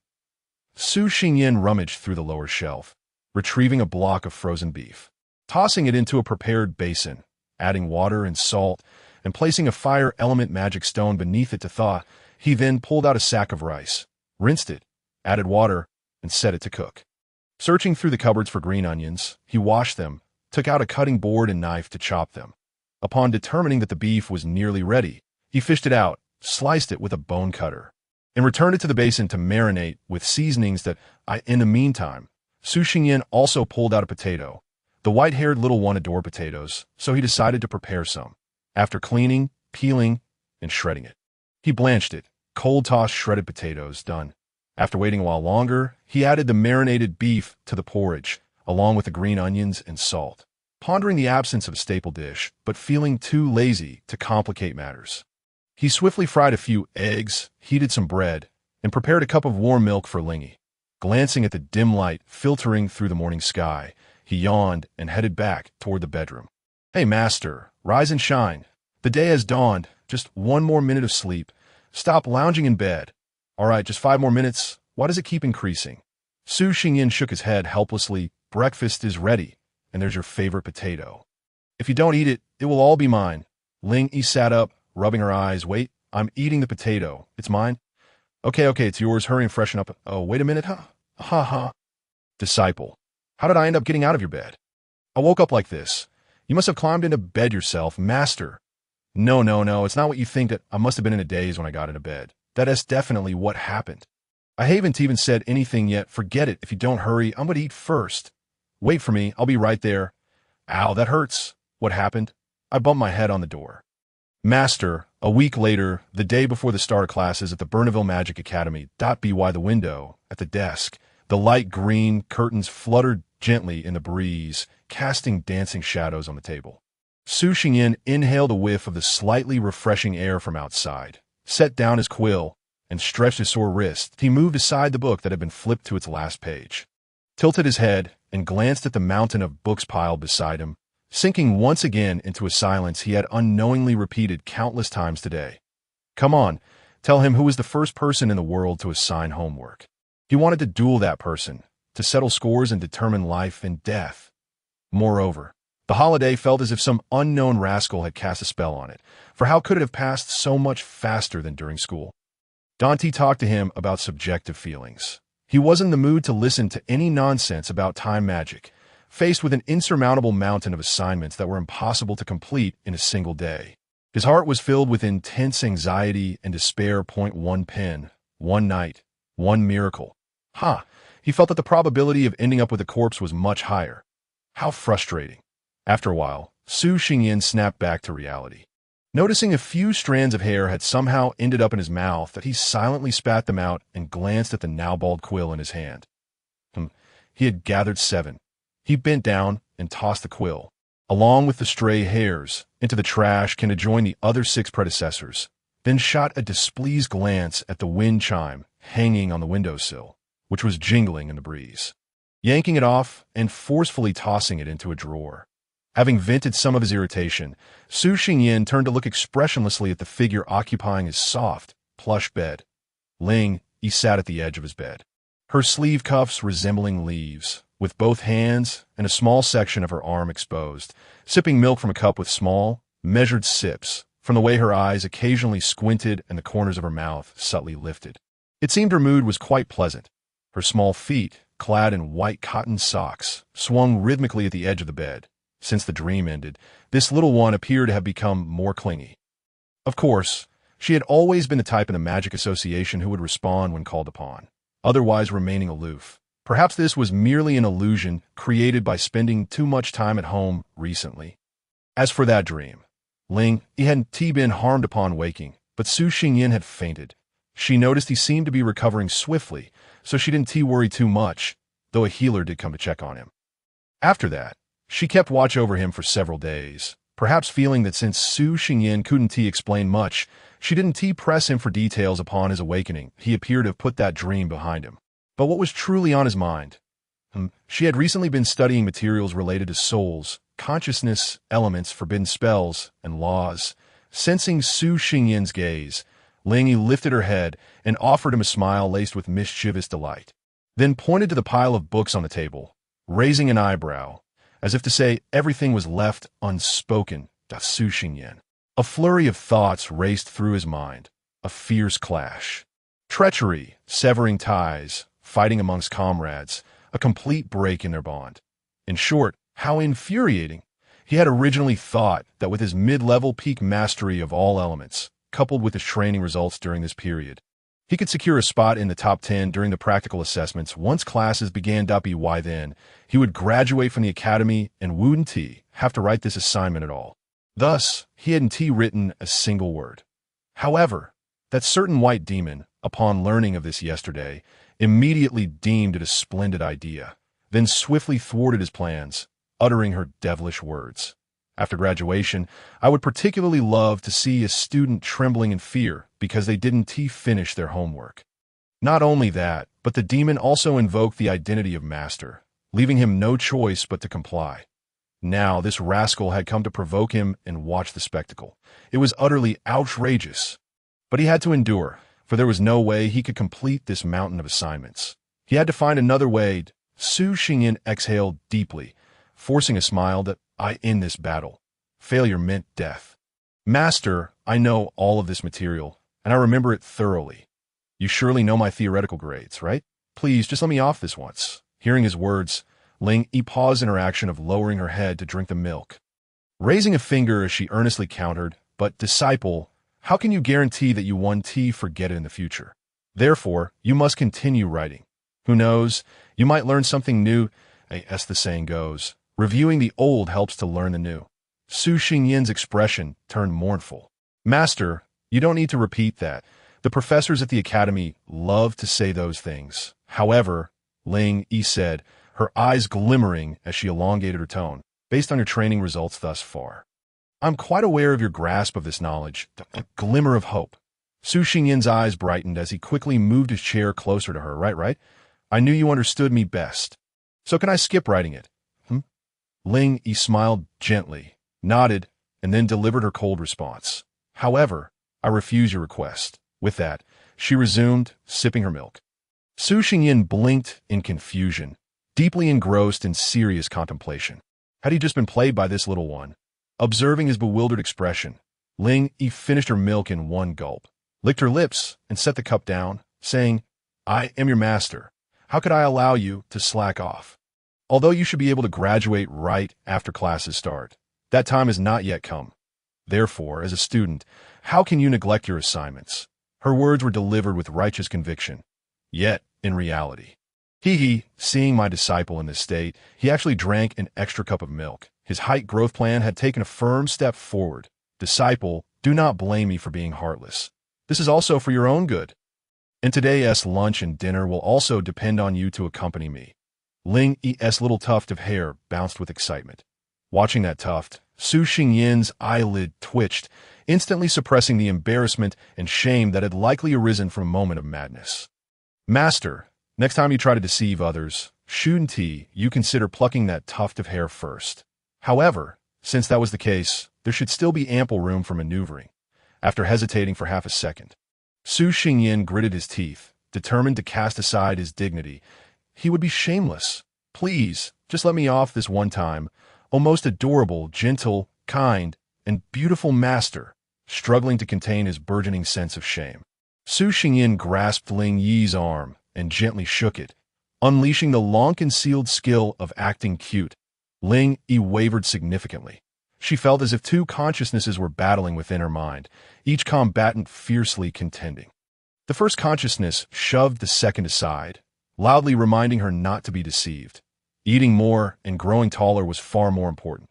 Su Xingyin rummaged through the lower shelf, retrieving a block of frozen beef, tossing it into a prepared basin, adding water and salt, and placing a fire element magic stone beneath it to thaw. He then pulled out a sack of rice, rinsed it, added water, and set it to cook. Searching through the cupboards for green onions, he washed them, took out a cutting board and knife to chop them. Upon determining that the beef was nearly ready, he fished it out, sliced it with a bone cutter, and returned it to the basin to marinate with seasonings that in the meantime, Su Xingyin also pulled out a potato. The white-haired little one adored potatoes, so he decided to prepare some. After cleaning, peeling, and shredding it, he blanched it, cold-tossed shredded potatoes, done. After waiting a while longer, he added the marinated beef to the porridge, along with the green onions and salt, pondering the absence of a staple dish, but feeling too lazy to complicate matters. He swiftly fried a few eggs, heated some bread, and prepared a cup of warm milk for Lingy. Glancing at the dim light filtering through the morning sky, he yawned and headed back toward the bedroom. Hey, master, rise and shine. The day has dawned. Just one more minute of sleep. Stop lounging in bed. All right, just 5 more minutes. Why does it keep increasing? Su Xingyin shook his head helplessly. Breakfast is ready, and there's your favorite potato. If you don't eat it, it will all be mine. Lingy sat up, rubbing her eyes. Wait, I'm eating the potato. It's mine? Okay, it's yours. Hurry and freshen up. Oh, wait a minute, huh? Ha. Disciple, how did I end up getting out of your bed? I woke up like this. You must have climbed into bed yourself, master. No, it's not what you think. That I must have been in a daze when I got into bed. That is definitely what happened. I haven't even said anything yet. Forget it. If you don't hurry, I'm going to eat first. Wait for me. I'll be right there. Ow, that hurts. What happened? I bumped my head on the door. Master, a week later, the day before the start of classes at the Bernaville Magic Academy, by the window, at the desk, the light green curtains fluttered gently in the breeze, casting dancing shadows on the table. Su Xingyin inhaled a whiff of the slightly refreshing air from outside, set down his quill, and stretched his sore wrist. He moved aside the book that had been flipped to its last page, tilted his head, and glanced at the mountain of books piled beside him, sinking once again into a silence he had unknowingly repeated countless times today. Come on, tell him who was the first person in the world to assign homework. He wanted to duel that person, to settle scores and determine life and death. Moreover, the holiday felt as if some unknown rascal had cast a spell on it, for how could it have passed so much faster than during school? Dante talked to him about subjective feelings. He wasn't in the mood to listen to any nonsense about time magic, faced with an insurmountable mountain of assignments that were impossible to complete in a single day. His heart was filled with intense anxiety and despair. One pen, one night, one miracle. He felt that the probability of ending up with a corpse was much higher. How frustrating. After a while, Su Xingyin snapped back to reality. Noticing a few strands of hair had somehow ended up in his mouth, that he silently spat them out and glanced at the now bald quill in his hand. He had gathered 7. He bent down and tossed the quill, along with the stray hairs, into the trash can to join the other 6 predecessors, then shot a displeased glance at the wind chime hanging on the windowsill, which was jingling in the breeze, yanking it off and forcefully tossing it into a drawer. Having vented some of his irritation, Su Xingyin turned to look expressionlessly at the figure occupying his soft, plush bed. Lingy sat at the edge of his bed, her sleeve cuffs resembling leaves, with both hands and a small section of her arm exposed, sipping milk from a cup with small, measured sips, from the way her eyes occasionally squinted and the corners of her mouth subtly lifted. It seemed her mood was quite pleasant. Her small feet, clad in white cotton socks, swung rhythmically at the edge of the bed. Since the dream ended, this little one appeared to have become more clingy. Of course, she had always been the type in the Magic Association who would respond when called upon, otherwise remaining aloof. Perhaps this was merely an illusion created by spending too much time at home recently. As for that dream, Lingy hadn't been harmed upon waking, but Su Xingyin had fainted. She noticed he seemed to be recovering swiftly, so she didn't worry too much, though a healer did come to check on him. After that, she kept watch over him for several days, perhaps feeling that since Su Xingyin couldn't explain much, She didn't press him for details upon his awakening. He appeared to have put that dream behind him. But what was truly on his mind? She had recently been studying materials related to souls, consciousness, elements, forbidden spells, and laws. Sensing Su Xinyan's gaze, Ling Yi lifted her head and offered him a smile laced with mischievous delight, then pointed to the pile of books on the table, raising an eyebrow, as if to say everything was left unspoken. Su Xingyan. A flurry of thoughts raced through his mind. A fierce clash. Treachery, severing ties, fighting amongst comrades, a complete break in their bond. In short, how infuriating. He had originally thought that with his mid-level peak mastery of all elements, coupled with his training results during this period, he could secure a spot in the top 10 during the practical assessments once classes began. Why then, he would graduate from the academy and wouldn't have to write this assignment at all. Thus, he hadn't written a single word. However, that certain white demon, upon learning of this yesterday, immediately deemed it a splendid idea, then swiftly thwarted his plans, uttering her devilish words. After graduation, I would particularly love to see a student trembling in fear because they didn't finish their homework. Not only that, but the demon also invoked the identity of master, leaving him no choice but to comply. Now this rascal had come to provoke him and watch the spectacle. It was utterly outrageous. But he had to endure, for there was no way he could complete this mountain of assignments. He had to find another way. Su Xingyan exhaled deeply, forcing a smile that I end this battle. Failure meant death. Master, I know all of this material, and I remember it thoroughly. You surely know my theoretical grades, right? Please, just let me off this once. Hearing his words, Ling Yi paused in her action of lowering her head to drink the milk, raising a finger as she earnestly countered, but disciple, how can you guarantee that you won't forget it in the future? Therefore, you must continue writing. Who knows, you might learn something new, as the saying goes. Reviewing the old helps to learn the new. Su Xingyan's expression turned mournful. Master, you don't need to repeat that. The professors at the academy love to say those things. However, Ling Yi said, her eyes glimmering as she elongated her tone, based on your training results thus far, I'm quite aware of your grasp of this knowledge, a glimmer of hope. Su Xingyan's eyes brightened as he quickly moved his chair closer to her. Right. I knew you understood me best. So can I skip writing it? Ling Yi smiled gently, nodded, and then delivered her cold response. However, I refuse your request. With that, she resumed, sipping her milk. Su Xingyan blinked in confusion, deeply engrossed in serious contemplation. Had he just been played by this little one? Observing his bewildered expression, Ling Yi finished her milk in one gulp, licked her lips, and set the cup down, saying, I am your master. How could I allow you to slack off? Although you should be able to graduate right after classes start, that time has not yet come. Therefore, as a student, how can you neglect your assignments? Her words were delivered with righteous conviction. Yet, in reality, seeing my disciple in this state, he actually drank an extra cup of milk. His height growth plan had taken a firm step forward. Disciple, do not blame me for being heartless. This is also for your own good. And today's lunch and dinner will also depend on you to accompany me. Ling Yi's little tuft of hair bounced with excitement. Watching that tuft, Su Xingyan's eyelid twitched, instantly suppressing the embarrassment and shame that had likely arisen from a moment of madness. Master, next time you try to deceive others, shouldn't you consider plucking that tuft of hair first? However, since that was the case, there should still be ample room for maneuvering. After hesitating for half a second, Su Xingyan gritted his teeth, determined to cast aside his dignity. He would be shameless. Please, just let me off this one time. O most adorable, gentle, kind, and beautiful master, struggling to contain his burgeoning sense of shame. Su Xingyan grasped Ling Yi's arm and gently shook it, unleashing the long-concealed skill of acting cute. Ling Yi wavered significantly. She felt as if two consciousnesses were battling within her mind, each combatant fiercely contending. The first consciousness shoved the second aside, loudly reminding her not to be deceived. Eating more and growing taller was far more important.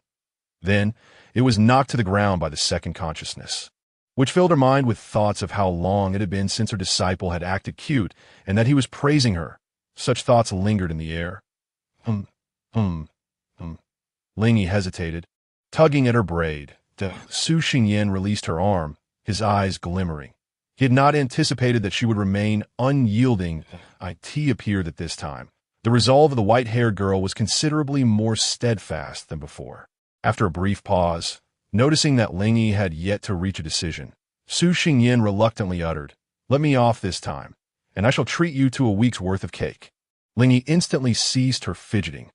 Then, it was knocked to the ground by the second consciousness, which filled her mind with thoughts of how long it had been since her disciple had acted cute and that he was praising her. Such thoughts lingered in the air. Ling Yi hesitated, tugging at her braid. Su Xingyan released her arm, his eyes glimmering. He had not anticipated that she would remain unyielding. It appeared that this time, the resolve of the white-haired girl was considerably more steadfast than before. After a brief pause, noticing that Ling Yi had yet to reach a decision, Su Xingyin reluctantly uttered, "Let me off this time, and I shall treat you to a week's worth of cake." Ling Yi instantly ceased her fidgeting,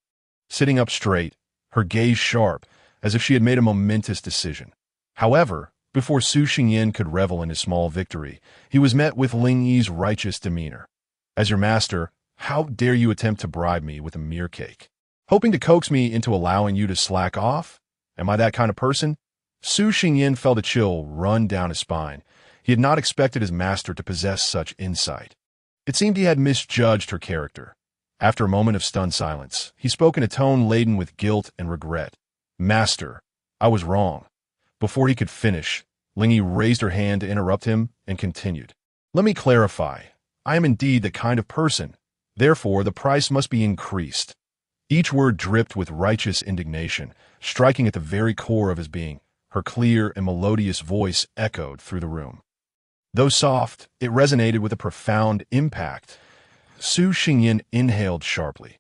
sitting up straight, her gaze sharp, as if she had made a momentous decision. However, before Su Xingyin could revel in his small victory, he was met with Ling Yi's righteous demeanor. "As your master, how dare you attempt to bribe me with a mere cake? Hoping to coax me into allowing you to slack off? Am I that kind of person?" Su Xingyin felt a chill run down his spine. He had not expected his master to possess such insight. It seemed he had misjudged her character. After a moment of stunned silence, he spoke in a tone laden with guilt and regret. "Master, I was wrong." Before he could finish, Ling Yi raised her hand to interrupt him and continued. "Let me clarify. I am indeed the kind of person. Therefore, the price must be increased." Each word dripped with righteous indignation, striking at the very core of his being. Her clear and melodious voice echoed through the room. Though soft, it resonated with a profound impact. Su Xingyin inhaled sharply.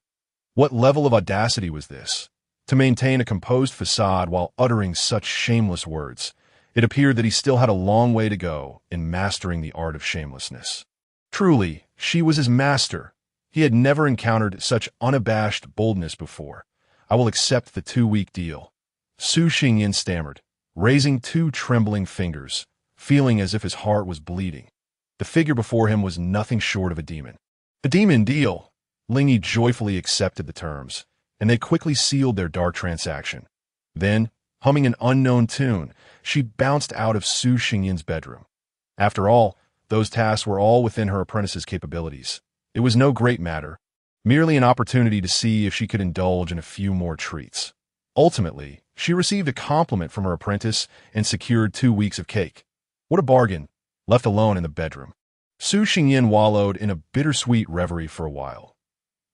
What level of audacity was this? To maintain a composed facade while uttering such shameless words. It appeared that he still had a long way to go in mastering the art of shamelessness. Truly, she was his master. He had never encountered such unabashed boldness before. "I will accept the 2-week deal," Su Xingyin stammered, raising 2 trembling fingers, feeling as if his heart was bleeding. The figure before him was nothing short of a demon. "A demon deal!" Ling Yi joyfully accepted the terms, and they quickly sealed their dark transaction. Then, humming an unknown tune, she bounced out of Su Xingyin's bedroom. After all, those tasks were all within her apprentice's capabilities. It was no great matter, merely an opportunity to see if she could indulge in a few more treats. Ultimately, she received a compliment from her apprentice and secured 2 weeks of cake. What a bargain, left alone in the bedroom. Su Xingyin wallowed in a bittersweet reverie for a while.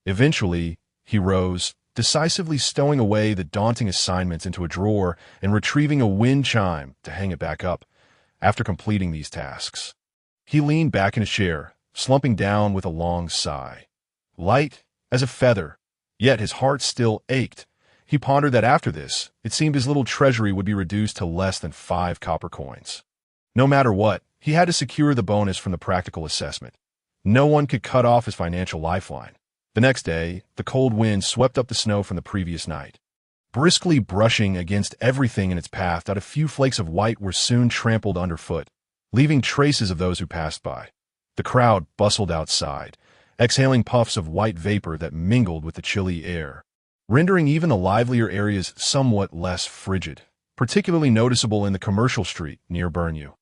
Eventually, he rose, decisively stowing away the daunting assignments into a drawer and retrieving a wind chime to hang it back up. After completing these tasks, he leaned back in his chair, slumping down with a long sigh. Light as a feather, yet his heart still ached. He pondered that after this, it seemed his little treasury would be reduced to less than 5 copper coins. No matter what, he had to secure the bonus from the practical assessment. No one could cut off his financial lifeline. The next day, the cold wind swept up the snow from the previous night. Briskly brushing against everything in its path, that a few flakes of white were soon trampled underfoot, leaving traces of those who passed by. The crowd bustled outside, exhaling puffs of white vapor that mingled with the chilly air, rendering even the livelier areas somewhat less frigid, particularly noticeable in the commercial street near Bernyu.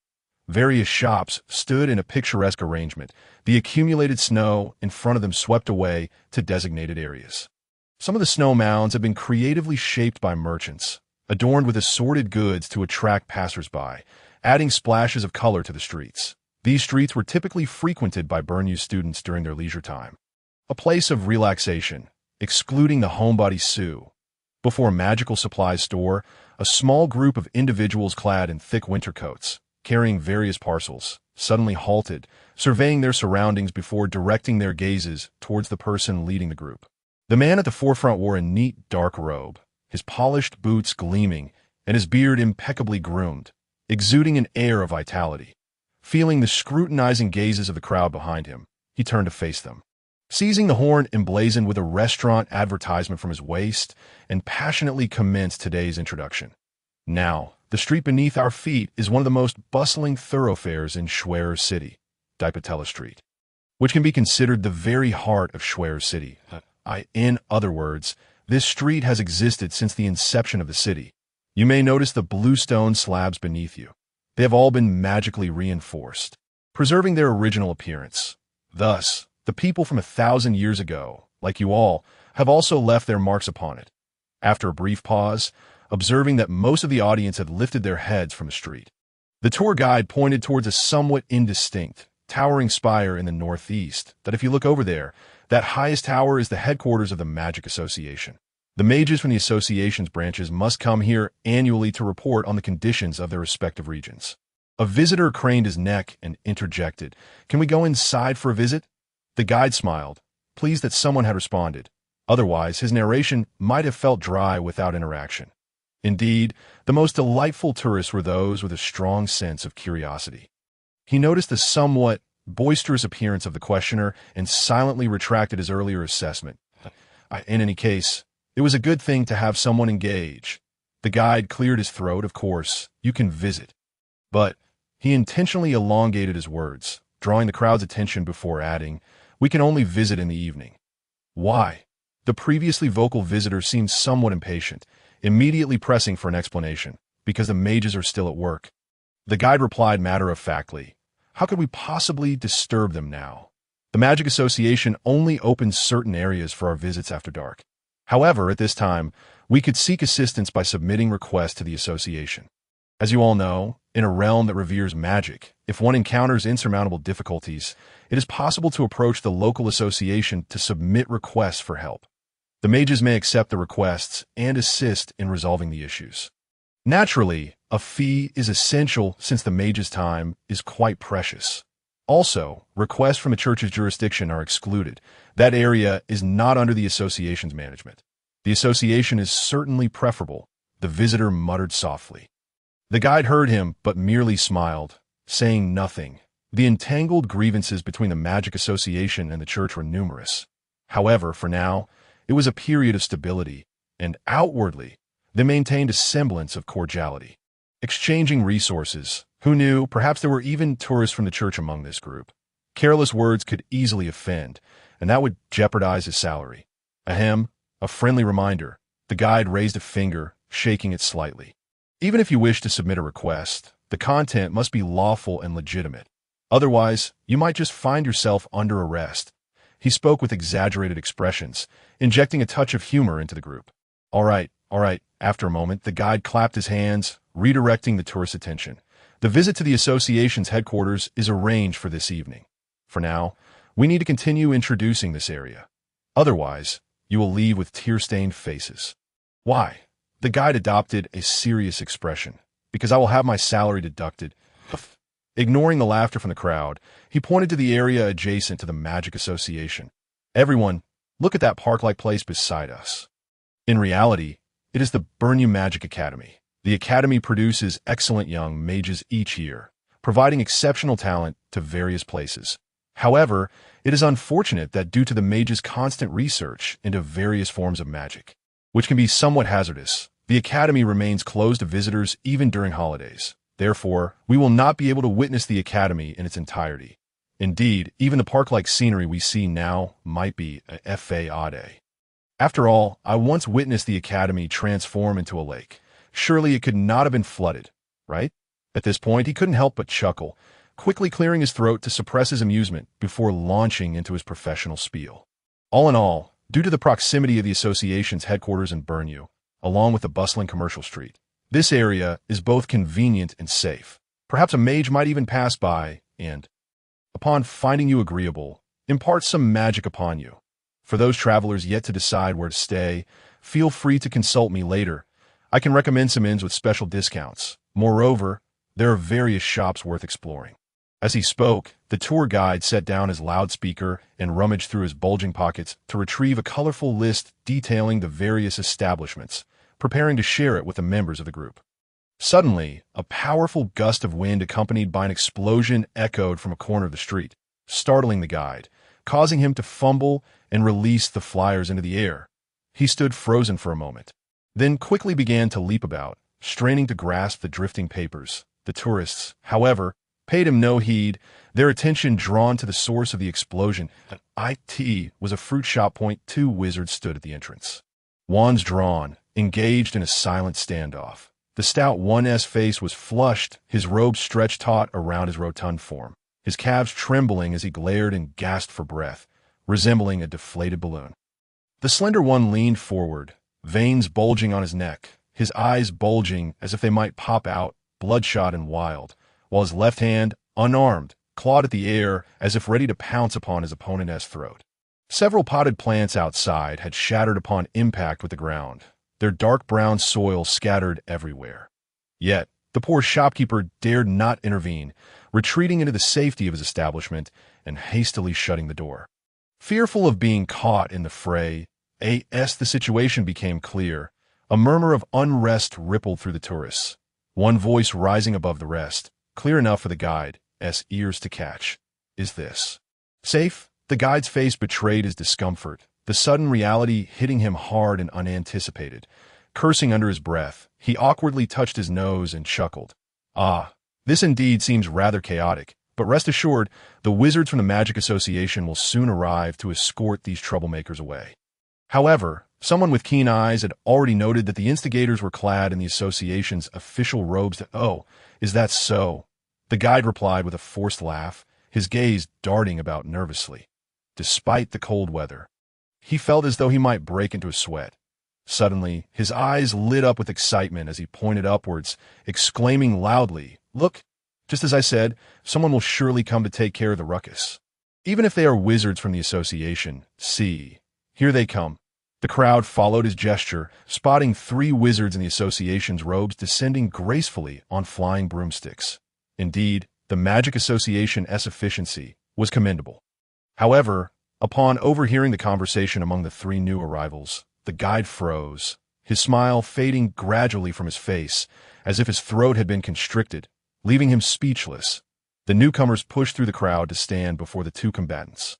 Various shops stood in a picturesque arrangement, the accumulated snow in front of them swept away to designated areas. Some of the snow mounds had been creatively shaped by merchants, adorned with assorted goods to attract passers-by, adding splashes of color to the streets. These streets were typically frequented by Bernyu students during their leisure time, a place of relaxation, excluding the homebody Su. Before a magical supplies store, a small group of individuals clad in thick winter coats, carrying various parcels, suddenly halted, surveying their surroundings before directing their gazes towards the person leading the group. The man at the forefront wore a neat, dark robe, his polished boots gleaming, and his beard impeccably groomed, exuding an air of vitality. Feeling the scrutinizing gazes of the crowd behind him, he turned to face them. Seizing the horn emblazoned with a restaurant advertisement from his waist, and passionately commenced today's introduction. Now, the street beneath our feet is one of the most bustling thoroughfares in Schwerer City, Daipatella Street, which can be considered the very heart of Schwerer City. In other words, this street has existed since the inception of the city. You may notice the blue stone slabs beneath you. They have all been magically reinforced, preserving their original appearance. Thus, the people from 1,000 years ago, like you all, have also left their marks upon it. After a brief pause, observing that most of the audience had lifted their heads from the street, the tour guide pointed towards a somewhat indistinct, towering spire in the northeast, that if you look over there, that highest tower is the headquarters of the Magic Association. The mages from the association's branches must come here annually to report on the conditions of their respective regions. A visitor craned his neck and interjected, "Can we go inside for a visit?" The guide smiled, pleased that someone had responded. Otherwise, his narration might have felt dry without interaction. Indeed, the most delightful tourists were those with a strong sense of curiosity. He noticed the somewhat boisterous appearance of the questioner and silently retracted his earlier assessment. In any case, it was a good thing to have someone engage. The guide cleared his throat. "Of course, you can visit." But he intentionally elongated his words, drawing the crowd's attention before adding, "We can only visit in the evening." "Why?" The previously vocal visitor seemed somewhat impatient, immediately pressing for an explanation. "Because the mages are still at work." The guide replied matter-of-factly, "How could we possibly disturb them now? The Magic Association only opens certain areas for our visits after dark. However, at this time, we could seek assistance by submitting requests to the association. As you all know, in a realm that reveres magic, if one encounters insurmountable difficulties, it is possible to approach the local association to submit requests for help. The mages may accept the requests and assist in resolving the issues. Naturally, a fee is essential since the mage's time is quite precious. Also, requests from a church's jurisdiction are excluded. That area is not under the association's management. The association is certainly preferable," the visitor muttered softly. The guide heard him, but merely smiled, saying nothing. The entangled grievances between the Magic Association and the church were numerous. However, for now, it was a period of stability, and outwardly, they maintained a semblance of cordiality. Exchanging resources. Who knew, perhaps there were even tourists from the church among this group. Careless words could easily offend, and that would jeopardize his salary. Ahem, a friendly reminder. The guide raised a finger, shaking it slightly. Even if you wish to submit a request, the content must be lawful and legitimate. Otherwise, you might just find yourself under arrest. He spoke with exaggerated expressions, injecting a touch of humor into the group. All right. After a moment, the guide clapped his hands, redirecting the tourist's attention. "The visit to the association's headquarters is arranged for this evening. For now, we need to continue introducing this area. Otherwise, you will leave with tear-stained faces." "Why?" The guide adopted a serious expression. "Because I will have my salary deducted." Ignoring the laughter from the crowd, he pointed to the area adjacent to the Magic Association. "Everyone, look at that park-like place beside us." In reality, it is the Burnu Magic Academy. The academy produces excellent young mages each year, providing exceptional talent to various places. However, it is unfortunate that due to the mages' constant research into various forms of magic, which can be somewhat hazardous, the academy remains closed to visitors even during holidays. Therefore, we will not be able to witness the academy in its entirety. Indeed, even the park-like scenery we see now might be a fade. After all, I once witnessed the academy transform into a lake. Surely it could not have been flooded, right? At this point, he couldn't help but chuckle, quickly clearing his throat to suppress his amusement before launching into his professional spiel. All in all, due to the proximity of the association's headquarters in Burnu, along with the bustling commercial street, this area is both convenient and safe. Perhaps a mage might even pass by and, upon finding you agreeable, impart some magic upon you. For those travelers yet to decide where to stay, feel free to consult me later. I can recommend some inns with special discounts. Moreover, there are various shops worth exploring." As he spoke, the tour guide set down his loudspeaker and rummaged through his bulging pockets to retrieve a colorful list detailing the various establishments, preparing to share it with the members of the group. Suddenly, a powerful gust of wind accompanied by an explosion echoed from a corner of the street, startling the guide, causing him to fumble and release the flyers into the air. He stood frozen for a moment, then quickly began to leap about, straining to grasp the drifting papers. The tourists, however, paid him no heed, their attention drawn to the source of the explosion. It was a fruit shop. Two wizards stood at the entrance, wands drawn, engaged in a silent standoff. The stout one's face was flushed, his robe stretched taut around his rotund form, his calves trembling as he glared and gasped for breath, resembling a deflated balloon. The slender one leaned forward, veins bulging on his neck, his eyes bulging as if they might pop out, bloodshot and wild, while his left hand, unarmed, clawed at the air as if ready to pounce upon his opponent's throat. Several potted plants outside had shattered upon impact with the ground, their dark brown soil scattered everywhere. Yet, The poor shopkeeper dared not intervene, retreating into the safety of his establishment and hastily shutting the door. Fearful of being caught in the fray, the situation became clear. A murmur of unrest rippled through the tourists, one voice rising above the rest, clear enough for the guide's ears to catch. Is this safe? The guide's face betrayed his discomfort, the sudden reality hitting him hard and unanticipated. Cursing under his breath, he awkwardly touched his nose and chuckled. Ah, this indeed seems rather chaotic, but rest assured, the wizards from the Magic Association will soon arrive to escort these troublemakers away. However, someone with keen eyes had already noted that the instigators were clad in the association's official robes. Oh, is that so? The guide replied with a forced laugh, his gaze darting about nervously. Despite the cold weather, he felt as though he might break into a sweat. Suddenly, his eyes lit up with excitement as he pointed upwards, exclaiming loudly, "Look! Just as I said, someone will surely come to take care of the ruckus. Even if they are wizards from the association, see, here they come." The crowd followed his gesture, spotting 3 wizards in the association's robes descending gracefully on flying broomsticks. Indeed, the Magic Association's efficiency was commendable. However, upon overhearing the conversation among the 3 new arrivals, the guide froze, his smile fading gradually from his face, as if his throat had been constricted, leaving him speechless. The newcomers pushed through the crowd to stand before the 2 combatants.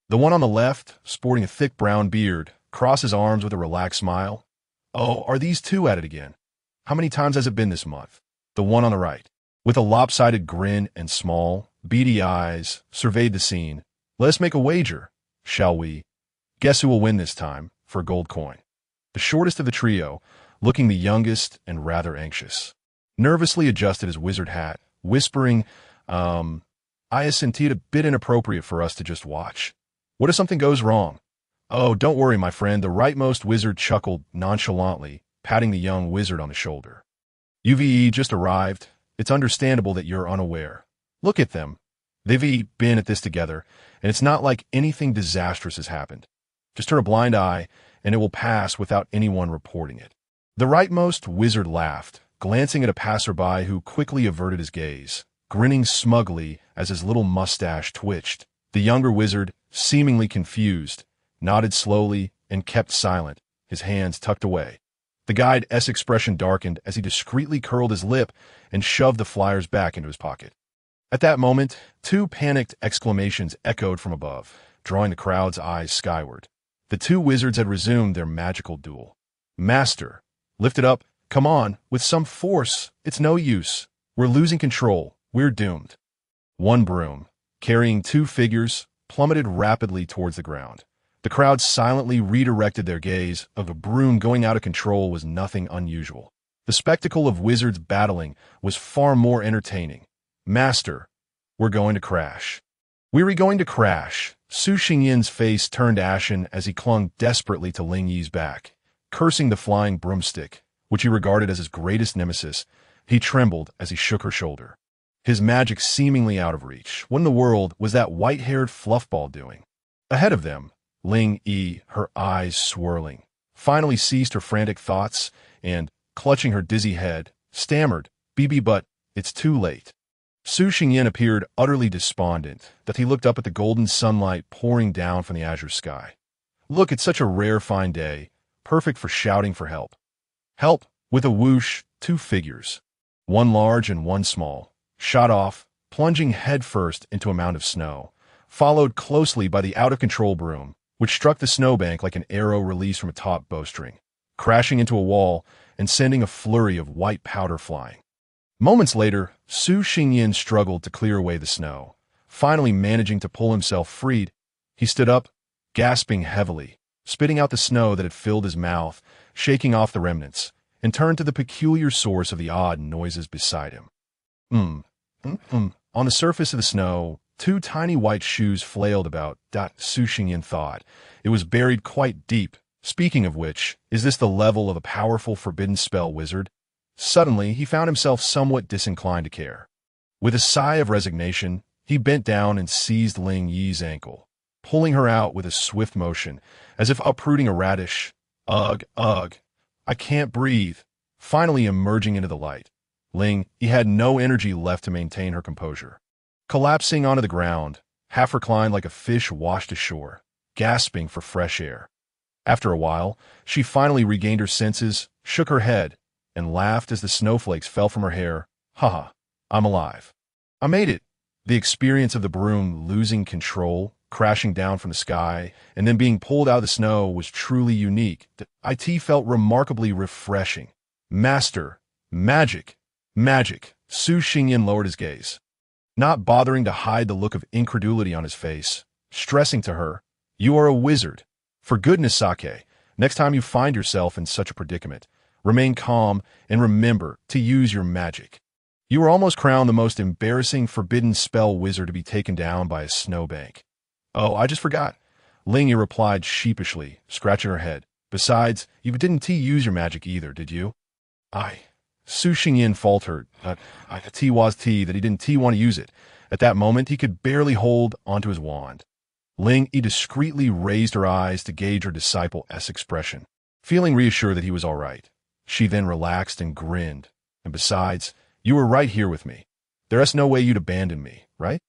The one on the left, sporting a thick brown beard, crossed his arms with a relaxed smile. "Oh, are these 2 at it again? How many times has it been this month?" The one on the right, with a lopsided grin and small, beady eyes, surveyed the scene. "Let us make a wager, shall we? Guess who will win this time, for a gold coin." The shortest of the trio, looking the youngest and rather anxious, nervously adjusted his wizard hat, whispering, I senti it a bit inappropriate for us to just watch. What if something goes wrong?" "Oh, don't worry, my friend," the rightmost wizard chuckled nonchalantly, patting the young wizard on the shoulder. "You've just arrived. It's understandable that you're unaware. Look at them. They've been at this together, and it's not like anything disastrous has happened. Just turn a blind eye, and it will pass without anyone reporting it." The rightmost wizard laughed, glancing at a passerby who quickly averted his gaze, grinning smugly as his little mustache twitched. The younger wizard, seemingly confused, nodded slowly and kept silent, his hands tucked away. The guide's expression darkened as he discreetly curled his lip and shoved the flyers back into his pocket. At that moment, 2 panicked exclamations echoed from above, drawing the crowd's eyes skyward. The 2 wizards had resumed their magical duel. "Master, lift it up. Come on, with some force. It's no use. We're losing control. We're doomed." One broom, carrying 2 figures, plummeted rapidly towards the ground. The crowd silently redirected their gaze. Of a broom going out of control was nothing unusual. The spectacle of wizards battling was far more entertaining. "Master, we're going to crash." "We're going to crash." Su Xinyan's face turned ashen as he clung desperately to Ling Yi's back. Cursing the flying broomstick, which he regarded as his greatest nemesis, he trembled as he shook her shoulder. His magic seemingly out of reach. What in the world was that white-haired fluffball doing? Ahead of them, Ling Yi, her eyes swirling, finally ceased her frantic thoughts and, clutching her dizzy head, stammered, but it's too late." Su Xingyan appeared utterly despondent that he looked up at the golden sunlight pouring down from the azure sky. "Look, it's such a rare fine day, perfect for shouting for help." Help! With a whoosh, 2 figures, one large and one small, shot off, plunging headfirst into a mound of snow, followed closely by the out-of-control broom, which struck the snowbank like an arrow released from a taut bowstring, crashing into a wall and sending a flurry of white powder flying. Moments later, Su Xingyan struggled to clear away the snow. Finally managing to pull himself free, he stood up, gasping heavily, spitting out the snow that had filled his mouth, shaking off the remnants, and turned to the peculiar source of the odd noises beside him. On the surface of the snow, 2 tiny white shoes flailed about. Su Xingyan thought. It was buried quite deep. Speaking of which, is this the level of a powerful forbidden spell wizard? Suddenly, he found himself somewhat disinclined to care. With a sigh of resignation, he bent down and seized Ling Yi's ankle, pulling her out with a swift motion, as if uprooting a radish. Ugh, ugh. I can't breathe. Finally emerging into the light, Ling, he had no energy left to maintain her composure. Collapsing onto the ground, half reclined like a fish washed ashore, gasping for fresh air. After a while, she finally regained her senses, shook her head, and laughed as the snowflakes fell from her hair. Haha, I'm alive. I made it. The experience of the broom losing control, crashing down from the sky, and then being pulled out of the snow was truly unique. It felt remarkably refreshing. Master, magic, magic. Su Xingyan lowered his gaze, not bothering to hide the look of incredulity on his face, stressing to her, "You are a wizard. For goodness sake, next time you find yourself in such a predicament, remain calm and remember to use your magic." You were almost crowned the most embarrassing forbidden spell wizard to be taken down by a snowbank. Oh, I just forgot. Lingyi replied sheepishly, scratching her head. Besides, you didn't use your magic either, did you? Su Xingyan faltered. That he didn't want to use it. At that moment, he could barely hold onto his wand. Lingyi discreetly raised her eyes to gauge her disciple-esque expression, feeling reassured that he was all right. She then relaxed and grinned. And besides, you were right here with me. There's no way you'd abandon me, right?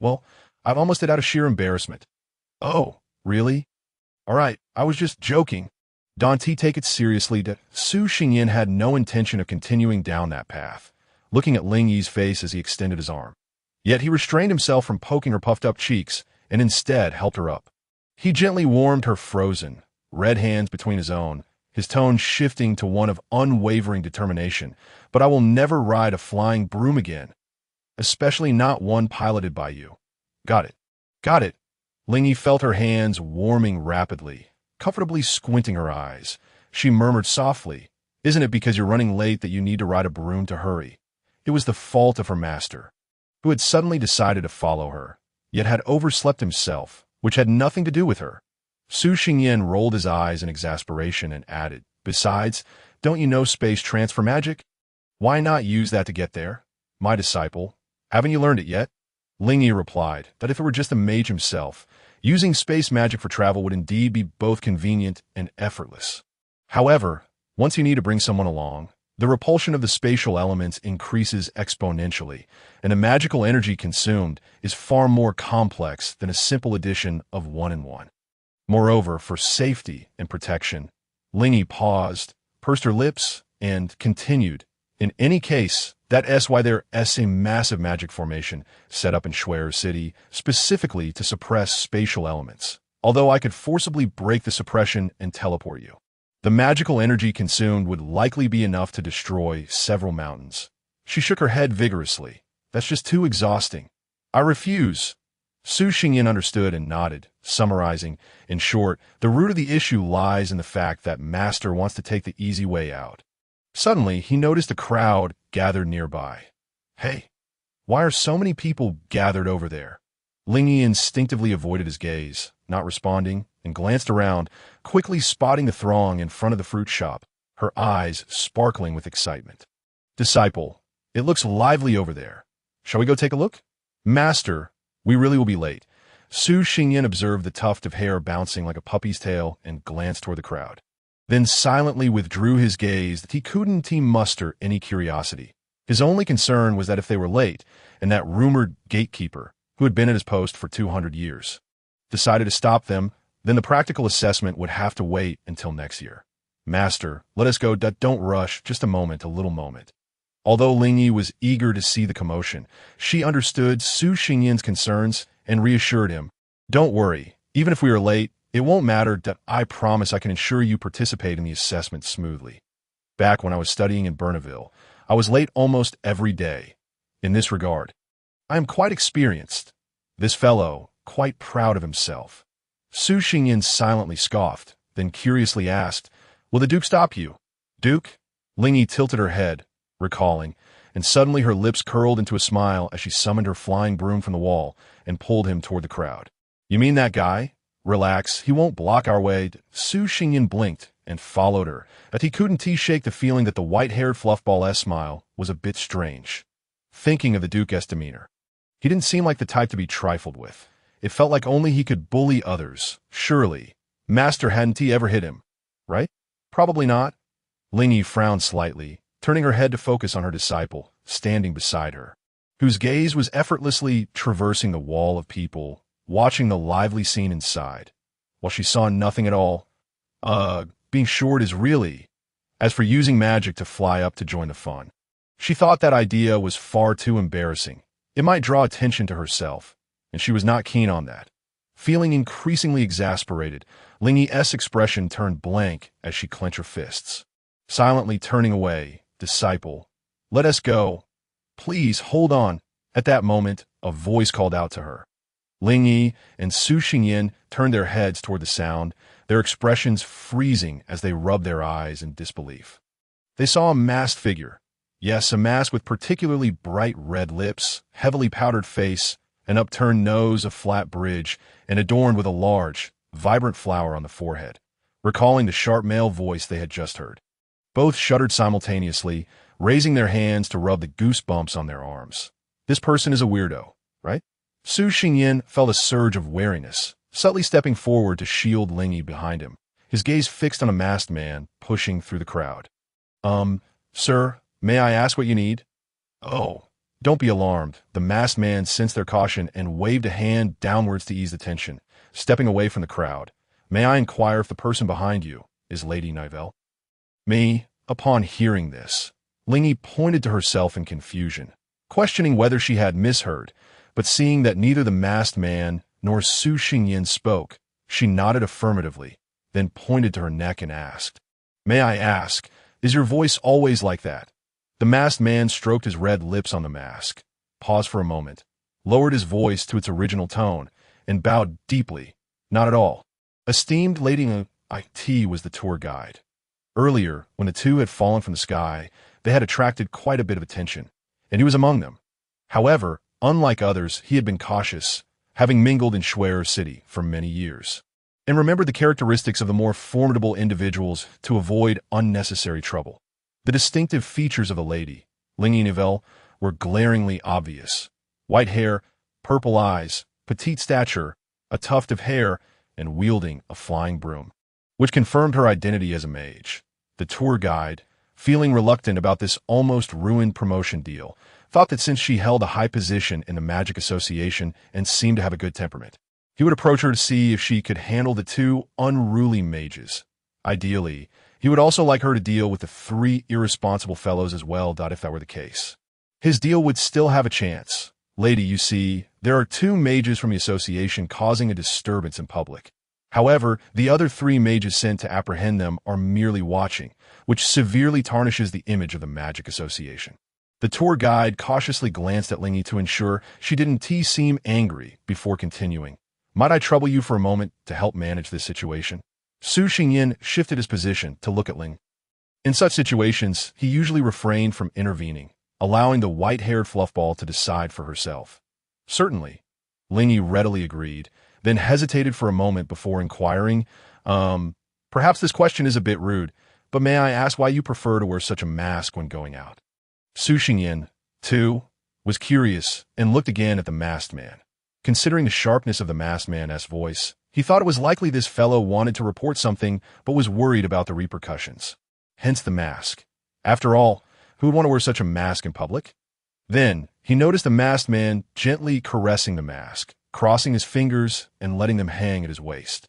Well, I've almost it out of sheer embarrassment. Oh, really? All right, I was just joking. Dante, take it seriously. Su Xingyan had no intention of continuing down that path, looking at Lingyi's face as he extended his arm. Yet he restrained himself from poking her puffed-up cheeks and instead helped her up. He gently warmed her frozen, red hands between his own, his tone shifting to one of unwavering determination. But I will never ride a flying broom again, especially not one piloted by you. Got it. Got it. Lingyi felt her hands warming rapidly, comfortably squinting her eyes. She murmured softly, "Isn't it because you're running late that you need to ride a broom to hurry?" It was the fault of her master, who had suddenly decided to follow her, yet had overslept himself, which had nothing to do with her. Su Xingyan rolled his eyes in exasperation and added, "Besides, don't you know space transfer magic? Why not use that to get there? My disciple, haven't you learned it yet?" Lingyi replied that if it were just a mage himself, using space magic for travel would indeed be both convenient and effortless. However, once you need to bring someone along, the repulsion of the spatial elements increases exponentially, and the magical energy consumed is far more complex than a simple addition of 1 and 1. Moreover, for safety and protection, Lingyi paused, pursed her lips, and continued. In any case, that's why there's a massive magic formation set up in Schwer City, specifically to suppress spatial elements. Although I could forcibly break the suppression and teleport you, the magical energy consumed would likely be enough to destroy several mountains. She shook her head vigorously. That's just too exhausting. I refuse. Su Xingyan understood and nodded, summarizing, in short, the root of the issue lies in the fact that Master wants to take the easy way out. Suddenly, he noticed a crowd gathered nearby. Hey, why are so many people gathered over there? Lingyi instinctively avoided his gaze, not responding, and glanced around, quickly spotting the throng in front of the fruit shop, her eyes sparkling with excitement. Disciple, it looks lively over there. Shall we go take a look? Master, we really will be late. Su Xingyan observed the tuft of hair bouncing like a puppy's tail and glanced toward the crowd. Then silently withdrew his gaze that he couldn't muster any curiosity. His only concern was that if they were late, and that rumored gatekeeper, who had been at his post for 200 years, decided to stop them, then the practical assessment would have to wait until next year. Master, let us go. Don't rush. Just a little moment. Although Lingyi was eager to see the commotion, she understood Su Xingyan's concerns and reassured him. Don't worry. Even if we are late, it won't matter. I promise I can ensure you participate in the assessment smoothly. Back when I was studying in Bernaville, I was late almost every day. In this regard, I am quite experienced. This fellow, quite proud of himself. Su Xingyan silently scoffed, then curiously asked, "Will the Duke stop you?" Duke? Lingyi tilted her head, recalling, and suddenly her lips curled into a smile as she summoned her flying broom from the wall and pulled him toward the crowd. You mean that guy? Relax, he won't block our way. Su Xingyan blinked and followed her, but he couldn't shake the feeling that the white-haired fluffball-esque smile was a bit strange. Thinking of the Duke's demeanor, he didn't seem like the type to be trifled with. It felt like only he could bully others. Surely, Master hadn't ever hit him, right? Probably not. Lingyi frowned slightly, turning her head to focus on her disciple, standing beside her, whose gaze was effortlessly traversing the wall of people, watching the lively scene inside. While she saw nothing at all, being short is really, as for using magic to fly up to join the fun. She thought that idea was far too embarrassing. It might draw attention to herself, and she was not keen on that. Feeling increasingly exasperated, Lingyi's expression turned blank as she clenched her fists. Silently turning away, disciple, let us go. Please, hold on. At that moment, a voice called out to her. Lingyi and Su Xingyin turned their heads toward the sound, their expressions freezing as they rubbed their eyes in disbelief. They saw a masked figure. Yes, a mask with particularly bright red lips, heavily powdered face, an upturned nose, a flat bridge, and adorned with a large, vibrant flower on the forehead, recalling the sharp male voice they had just heard. Both shuddered simultaneously, raising their hands to rub the goosebumps on their arms. This person is a weirdo, right? Su Xingyin felt a surge of wariness, subtly stepping forward to shield Lingyi behind him, his gaze fixed on a masked man pushing through the crowd. Sir, may I ask what you need? Oh, don't be alarmed. The masked man sensed their caution and waved a hand downwards to ease the tension, stepping away from the crowd. May I inquire if the person behind you is Lady Nivelle? Me, upon hearing this, Lingyi pointed to herself in confusion, questioning whether she had misheard, but seeing that neither the masked man nor Su Xingyin spoke, she nodded affirmatively, then pointed to her neck and asked, May I ask, is your voice always like that? The masked man stroked his red lips on the mask, paused for a moment, lowered his voice to its original tone, and bowed deeply. Not at all. Esteemed Lady It was the tour guide. Earlier, when the two had fallen from the sky, they had attracted quite a bit of attention, and he was among them. However, unlike others, he had been cautious, having mingled in Shui'er City for many years, and remembered the characteristics of the more formidable individuals to avoid unnecessary trouble. The distinctive features of the lady, Lingyi Nivelle, were glaringly obvious. White hair, purple eyes, petite stature, a tuft of hair, and wielding a flying broom, which confirmed her identity as a mage. The tour guide, feeling reluctant about this almost ruined promotion deal, thought that since she held a high position in the Magic Association and seemed to have a good temperament, he would approach her to see if she could handle the two unruly mages. Ideally, he would also like her to deal with the three irresponsible fellows as well, if that were the case. His deal would still have a chance. Lady, you see, there are two mages from the association causing a disturbance in public. However, the other three mages sent to apprehend them are merely watching, which severely tarnishes the image of the Magic Association. The tour guide cautiously glanced at Lingyi to ensure she didn't seem angry before continuing. Might I trouble you for a moment to help manage this situation? Su Xingyin shifted his position to look at Ling. In such situations, he usually refrained from intervening, allowing the white-haired fluffball to decide for herself. Certainly, Lingyi readily agreed, then hesitated for a moment before inquiring, perhaps this question is a bit rude, but may I ask why you prefer to wear such a mask when going out? Su Xingyin, too, was curious and looked again at the masked man. Considering the sharpness of the masked man's voice, he thought it was likely this fellow wanted to report something but was worried about the repercussions. Hence the mask. After all, who would want to wear such a mask in public? Then, he noticed the masked man gently caressing the mask, crossing his fingers and letting them hang at his waist,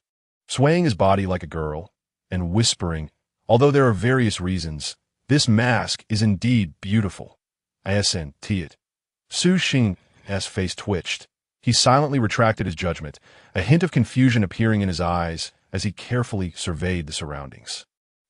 swaying his body like a girl, and whispering, although there are various reasons, this mask is indeed beautiful. Asn it. Su Xing's face twitched. He silently retracted his judgment, a hint of confusion appearing in his eyes as he carefully surveyed the surroundings.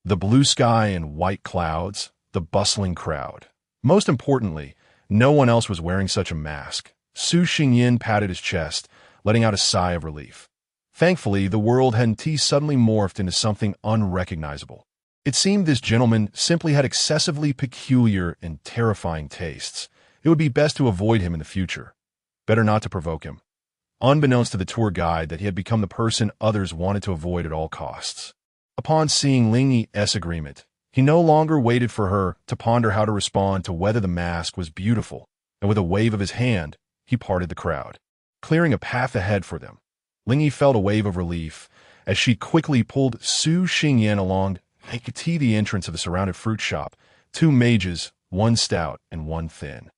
The blue sky and white clouds, the bustling crowd. Most importantly, no one else was wearing such a mask. Su Xingyin patted his chest, letting out a sigh of relief. Thankfully, the world hadn't suddenly morphed into something unrecognizable. It seemed this gentleman simply had excessively peculiar and terrifying tastes. It would be best to avoid him in the future. Better not to provoke him. Unbeknownst to the tour guide that he had become the person others wanted to avoid at all costs. Upon seeing Lingyi's agreement, he no longer waited for her to ponder how to respond to whether the mask was beautiful, and with a wave of his hand, he parted the crowd, clearing a path ahead for them. Lingyi felt a wave of relief as she quickly pulled Su Xingyin along to the entrance of the surrounded fruit shop, Two mages, one stout and one thin.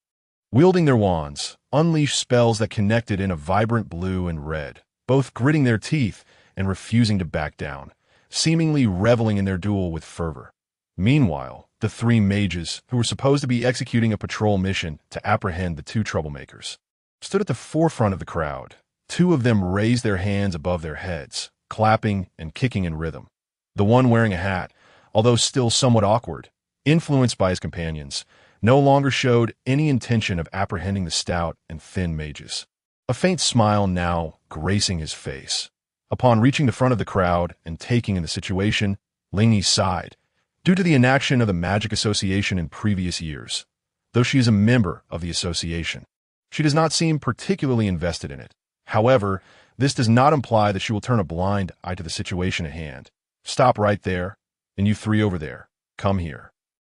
Wielding their wands, unleashed spells that connected in a vibrant blue and red, both gritting their teeth and refusing to back down, seemingly reveling in their duel with fervor. Meanwhile, the three mages, who were supposed to be executing a patrol mission to apprehend the two troublemakers, stood at the forefront of the crowd. Two of them raised their hands above their heads, clapping and kicking in rhythm. The one wearing a hat, although still somewhat awkward, influenced by his companions, no longer showed any intention of apprehending the stout and thin mages, a faint smile now gracing his face. Upon reaching the front of the crowd and taking in the situation, Ling sighed. Due to the inaction of the Magic Association in previous years, though she is a member of the association, she does not seem particularly invested in it. However, this does not imply that she will turn a blind eye to the situation at hand. Stop right there, and you three over there, come here.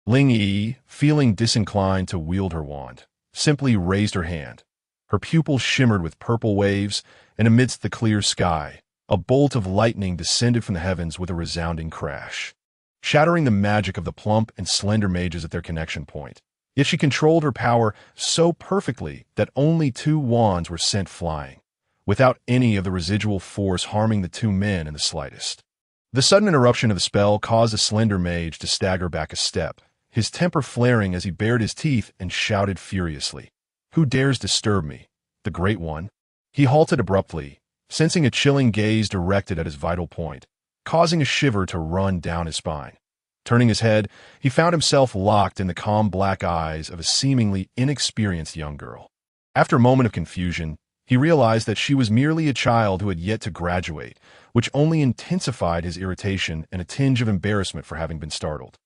Ling Yi, feeling disinclined to wield her wand, simply raised her hand. Her pupils shimmered with purple waves, and amidst the clear sky, a bolt of lightning descended from the heavens with a resounding crash, shattering the magic of the plump and slender mages at their connection point. Yet she controlled her power so perfectly that only two wands were sent flying, without any of the residual force harming the two men in the slightest. The sudden interruption of the spell caused the slender mage to stagger back a step, his temper flaring as he bared his teeth and shouted furiously, "Who dares disturb me, the Great One?" He halted abruptly, sensing a chilling gaze directed at his vital point, causing a shiver to run down his spine. Turning his head, he found himself locked in the calm black eyes of a seemingly inexperienced young girl. After a moment of confusion, he realized that she was merely a child who had yet to graduate, which only intensified his irritation and a tinge of embarrassment for having been startled.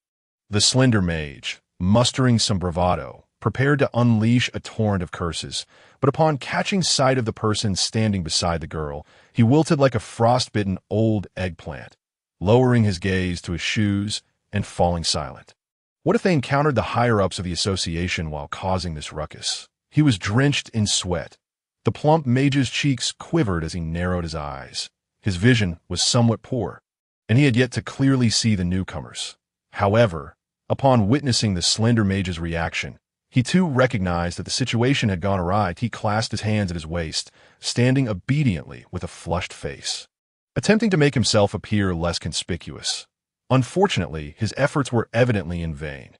The slender mage, mustering some bravado, prepared to unleash a torrent of curses, but upon catching sight of the person standing beside the girl, he wilted like a frostbitten old eggplant, lowering his gaze to his shoes and falling silent. What if they encountered the higher-ups of the association while causing this ruckus? He was drenched in sweat. The plump mage's cheeks quivered as he narrowed his eyes. His vision was somewhat poor, and he had yet to clearly see the newcomers. However, upon witnessing the slender mage's reaction, he too recognized that the situation had gone awry. He clasped his hands at his waist, standing obediently with a flushed face, attempting to make himself appear less conspicuous. Unfortunately, his efforts were evidently in vain.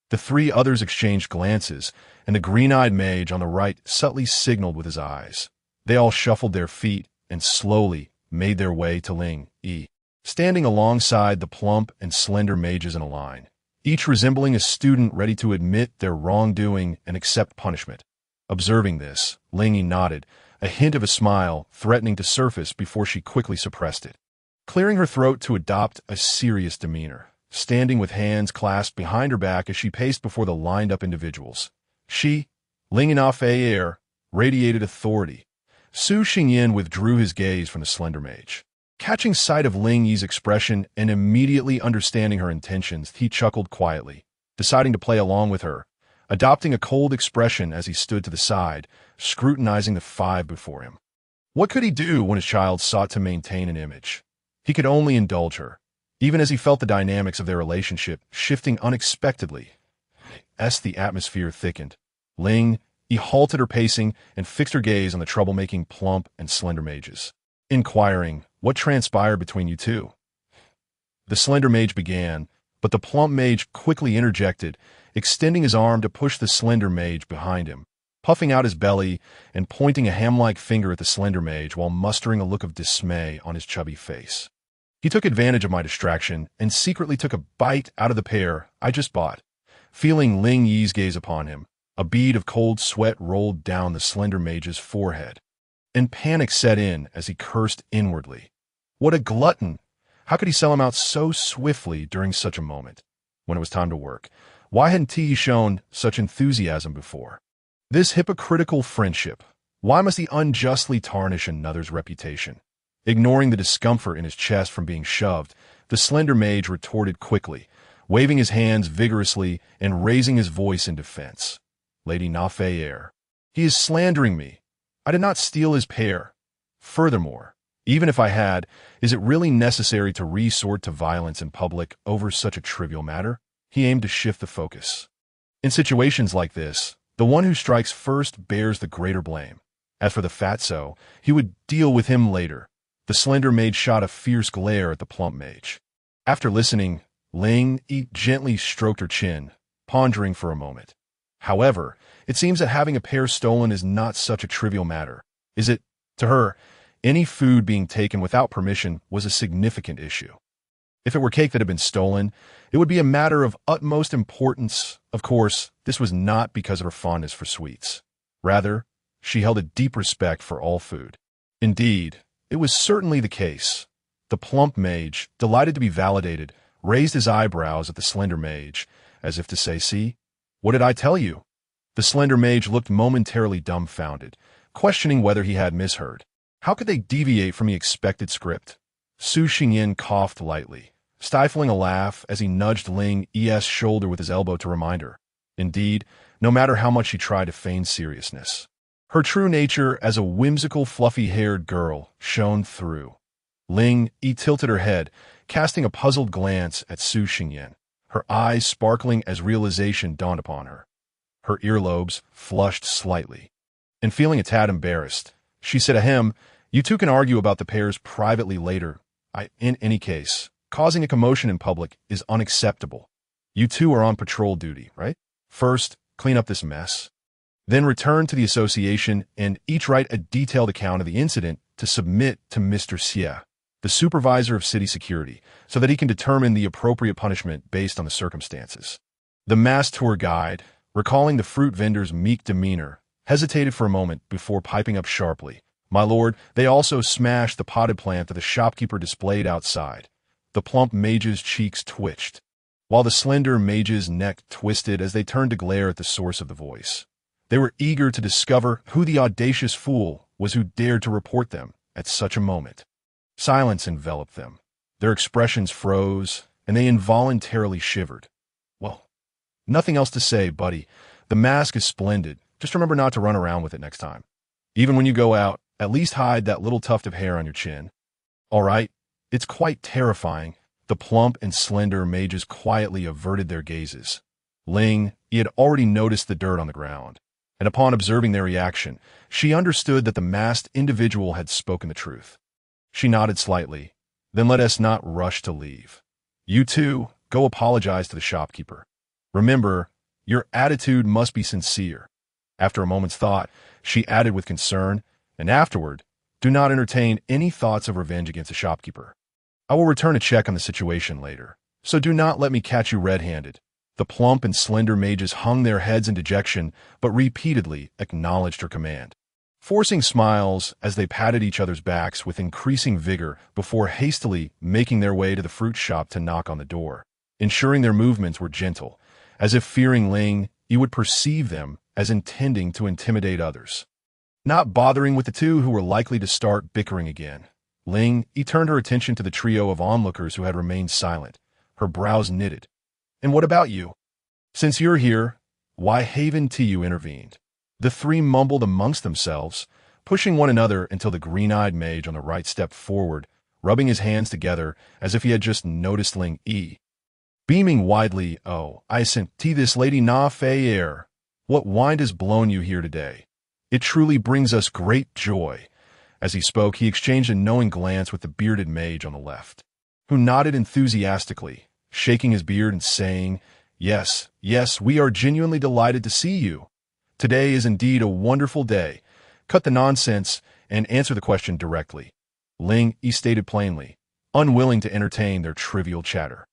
The three others exchanged glances, and the green-eyed mage on the right subtly signaled with his eyes. They all shuffled their feet and slowly made their way to Ling Yi, standing alongside the plump and slender mages in a line, each resembling a student ready to admit their wrongdoing and accept punishment. Observing this, Ling Yi nodded, a hint of a smile threatening to surface before she quickly suppressed it, clearing her throat to adopt a serious demeanor, standing with hands clasped behind her back as she paced before the lined-up individuals. She, Ling Yi, radiated authority. Su Xingyan withdrew his gaze from the slender mage. Catching sight of Ling Yi's expression and immediately understanding her intentions, he chuckled quietly, deciding to play along with her, adopting a cold expression as he stood to the side, scrutinizing the five before him. What could he do when his child sought to maintain an image? He could only indulge her, even as he felt the dynamics of their relationship shifting unexpectedly. As the atmosphere thickened, Ling Yi halted her pacing and fixed her gaze on the troublemaking plump and slender mages, inquiring, "What transpired between you two?" The slender mage began, but the plump mage quickly interjected, extending his arm to push the slender mage behind him, puffing out his belly and pointing a ham-like finger at the slender mage while mustering a look of dismay on his chubby face. He took advantage of my distraction and secretly took a bite out of the pear I just bought. Feeling Ling Yi's gaze upon him, a bead of cold sweat rolled down the slender mage's forehead, and panic set in as he cursed inwardly. What a glutton! How could he sell him out so swiftly during such a moment? When it was time to work, why hadn't he shown such enthusiasm before? This hypocritical friendship, why must he unjustly tarnish another's reputation? Ignoring the discomfort in his chest from being shoved, the slender mage retorted quickly, waving his hands vigorously and raising his voice in defense. "Lady Nafayer, he is slandering me. I did not steal his pear. Furthermore, even if I had, is it really necessary to resort to violence in public over such a trivial matter? He aimed to shift the focus. In situations like this, the one who strikes first bears the greater blame. As for the fatso, he would deal with him later. The slender mage shot a fierce glare at the plump mage. After listening, Ling Yi gently stroked her chin, pondering for a moment. However, it seems that having a pear stolen is not such a trivial matter, is it? To her, any food being taken without permission was a significant issue. If it were cake that had been stolen, it would be a matter of utmost importance. Of course, this was not because of her fondness for sweets. Rather, she held a deep respect for all food. Indeed, it was certainly the case. The plump mage, delighted to be validated, raised his eyebrows at the slender mage, as if to say, "See, what did I tell you?" The slender mage looked momentarily dumbfounded, questioning whether he had misheard. How could they deviate from the expected script? Su Xingyin coughed lightly, stifling a laugh as he nudged Ling Yi's shoulder with his elbow to remind her. Indeed, no matter how much she tried to feign seriousness, her true nature as a whimsical, fluffy-haired girl shone through. Ling Yi tilted her head, casting a puzzled glance at Su Xingyin, her eyes sparkling as realization dawned upon her. Her earlobes flushed slightly. And feeling a tad embarrassed, she said, "Ahem, you two can argue about the pears privately later. In any case, causing a commotion in public is unacceptable. You two are on patrol duty, right? First, clean up this mess. Then return to the association and each write a detailed account of the incident to submit to Mr. Xie, the supervisor of city security, so that he can determine the appropriate punishment based on the circumstances." The masked tour guide, recalling the fruit vendor's meek demeanor, hesitated for a moment before piping up sharply, "My lord, they also smashed the potted plant that the shopkeeper displayed outside." The plump mage's cheeks twitched, while the slender mage's neck twisted as they turned to glare at the source of the voice. They were eager to discover who the audacious fool was who dared to report them at such a moment. Silence enveloped them. Their expressions froze, and they involuntarily shivered. "Well, nothing else to say, buddy. The mask is splendid. Just remember not to run around with it next time. Even when you go out, at least hide that little tuft of hair on your chin." "All right." It's quite terrifying. The plump and slender mages quietly averted their gazes. Ling Yi had already noticed the dirt on the ground, and upon observing their reaction, she understood that the masked individual had spoken the truth. She nodded slightly. "Then let us not rush to leave. You two, go apologize to the shopkeeper. Remember, your attitude must be sincere." After a moment's thought, she added with concern, "And afterward, do not entertain any thoughts of revenge against the shopkeeper. I will return a check on the situation later, so do not let me catch you red-handed." The plump and slender mages hung their heads in dejection, but repeatedly acknowledged her command, forcing smiles as they patted each other's backs with increasing vigor before hastily making their way to the fruit shop to knock on the door, ensuring their movements were gentle, as if fearing Ling Yi would perceive them as intending to intimidate others. Not bothering with the two who were likely to start bickering again, Ling Yi turned her attention to the trio of onlookers who had remained silent, her brows knitted. "And what about you? Since you're here, why Haven Tiu intervened." The three mumbled amongst themselves, pushing one another until the green-eyed mage on the right stepped forward, rubbing his hands together as if he had just noticed Ling Yi. Beaming widely, "Oh, I sent this lady na fei air. What wind has blown you here today? It truly brings us great joy." As he spoke, he exchanged a knowing glance with the bearded mage on the left, who nodded enthusiastically, shaking his beard and saying, Yes, we are genuinely delighted to see you. Today is indeed a wonderful day. Cut the nonsense and answer the question directly." Ling Yi stated plainly, unwilling to entertain their trivial chatter.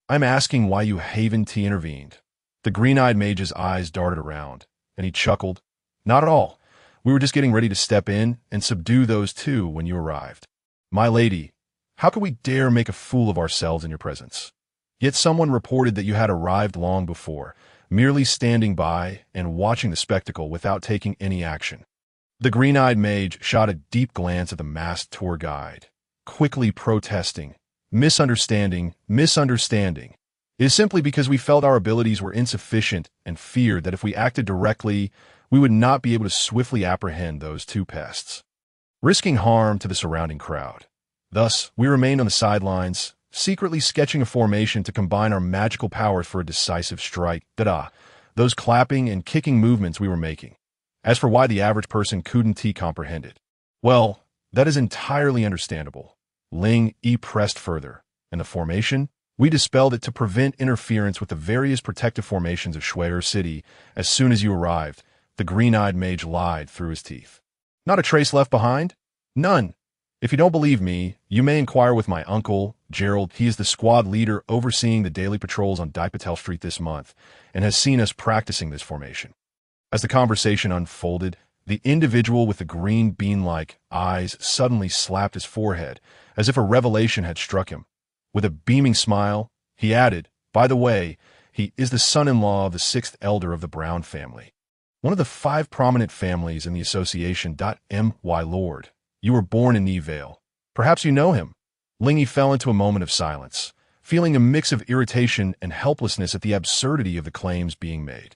"I'm asking why you Haven Tea intervened." The green-eyed mage's eyes darted around, and he chuckled. "Not at all. We were just getting ready to step in and subdue those two when you arrived. My lady, how could we dare make a fool of ourselves in your presence? Yet someone reported that you had arrived long before, merely standing by and watching the spectacle without taking any action." The green-eyed mage shot a deep glance at the masked tour guide, quickly protesting, Misunderstanding. It is simply because we felt our abilities were insufficient and feared that if we acted directly, we would not be able to swiftly apprehend those two pests, risking harm to the surrounding crowd. Thus, we remained on the sidelines, secretly sketching a formation to combine our magical powers for a decisive strike. Da-da. Those clapping and kicking movements we were making. As for why the average person couldn't comprehend it, well, that is entirely understandable. Ling Yi pressed further. And the formation? We dispelled it to prevent interference with the various protective formations of Shue'er City. As soon as you arrived, the green-eyed mage lied through his teeth. Not a trace left behind? None. If you don't believe me, you may inquire with my uncle, Gerald. He is the squad leader overseeing the daily patrols on Daipatel Street this month and has seen us practicing this formation. As the conversation unfolded, the individual with the green bean-like eyes suddenly slapped his forehead as if a revelation had struck him. With a beaming smile, he added, by the way, he is the son-in-law of the 6th elder of the Brown family, one of the 5 prominent families in the association. My lord, you were born in Vale. Perhaps you know him. Ling Yi fell into a moment of silence, feeling a mix of irritation and helplessness at the absurdity of the claims being made.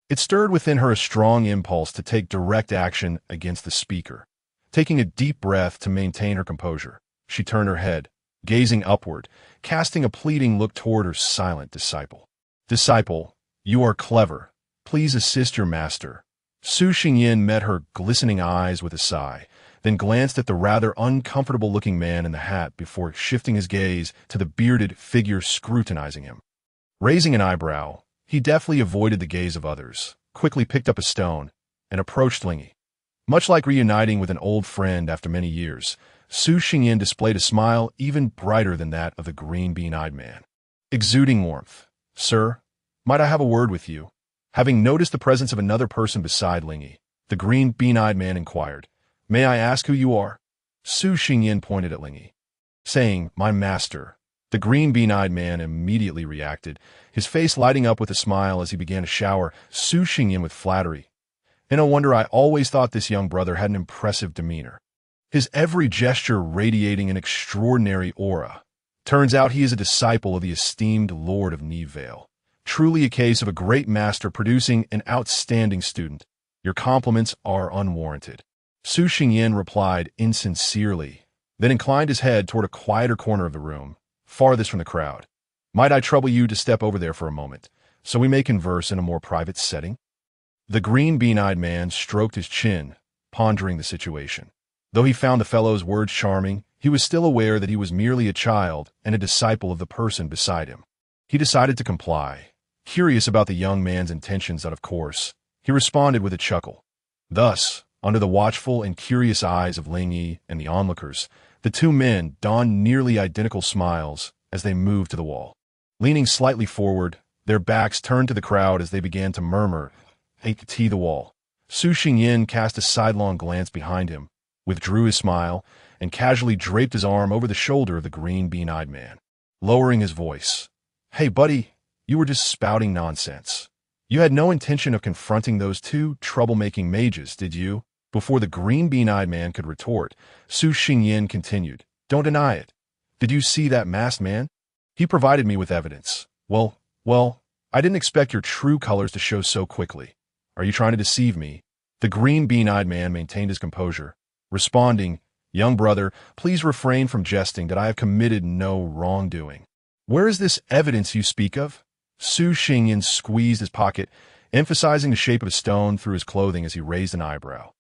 It stirred within her a strong impulse to take direct action against the speaker. Taking a deep breath to maintain her composure, she turned her head, gazing upward, casting a pleading look toward her silent disciple. Disciple, you are clever. Please assist your master. Su Xingyin met her glistening eyes with a sigh, then glanced at the rather uncomfortable-looking man in the hat before shifting his gaze to the bearded figure scrutinizing him. Raising an eyebrow, he deftly avoided the gaze of others, quickly picked up a stone, and approached Ling Yi. Much like reuniting with an old friend after many years, Su Xingyin displayed a smile even brighter than that of the green bean-eyed man. Exuding warmth. Sir, might I have a word with you? Having noticed the presence of another person beside Ling Yi, the green bean-eyed man inquired, May I ask who you are? Su Xingyin pointed at Ling Yi, saying, My master. The green bean-eyed man immediately reacted, his face lighting up with a smile as he began to shower Su Xingyin with flattery. And no wonder, I always thought this young brother had an impressive demeanor, his every gesture radiating an extraordinary aura. Turns out he is a disciple of the esteemed Lord of Vale. Truly a case of a great master producing an outstanding student. Your compliments are unwarranted. Su Xingyin replied insincerely, then inclined his head toward a quieter corner of the room, farthest from the crowd. Might I trouble you to step over there for a moment, so we may converse in a more private setting? The green bean-eyed man stroked his chin, pondering the situation. Though he found the fellow's words charming, he was still aware that he was merely a child and a disciple of the person beside him. He decided to comply. Curious about the young man's intentions, of course, he responded with a chuckle. Thus, under the watchful and curious eyes of Ling Yi and the onlookers, the two men donned nearly identical smiles as they moved to the wall. Leaning slightly forward, their backs turned to the crowd as they began to murmur, "Hey, the wall." Su Xingyin cast a sidelong glance behind him, withdrew his smile, and casually draped his arm over the shoulder of the green bean-eyed man. Lowering his voice, "Hey, buddy, you were just spouting nonsense. You had no intention of confronting those 2 troublemaking mages, did you?" Before the green bean-eyed man could retort, Su Xingyin continued, "Don't deny it. Did you see that masked man? He provided me with evidence. Well, I didn't expect your true colors to show so quickly. Are you trying to deceive me?" The green bean-eyed man maintained his composure, responding, "Young brother, please refrain from jesting that I have committed no wrongdoing." "Where is this evidence you speak of?" Su Xingyin squeezed his pocket, emphasizing the shape of a stone through his clothing as he raised an eyebrow.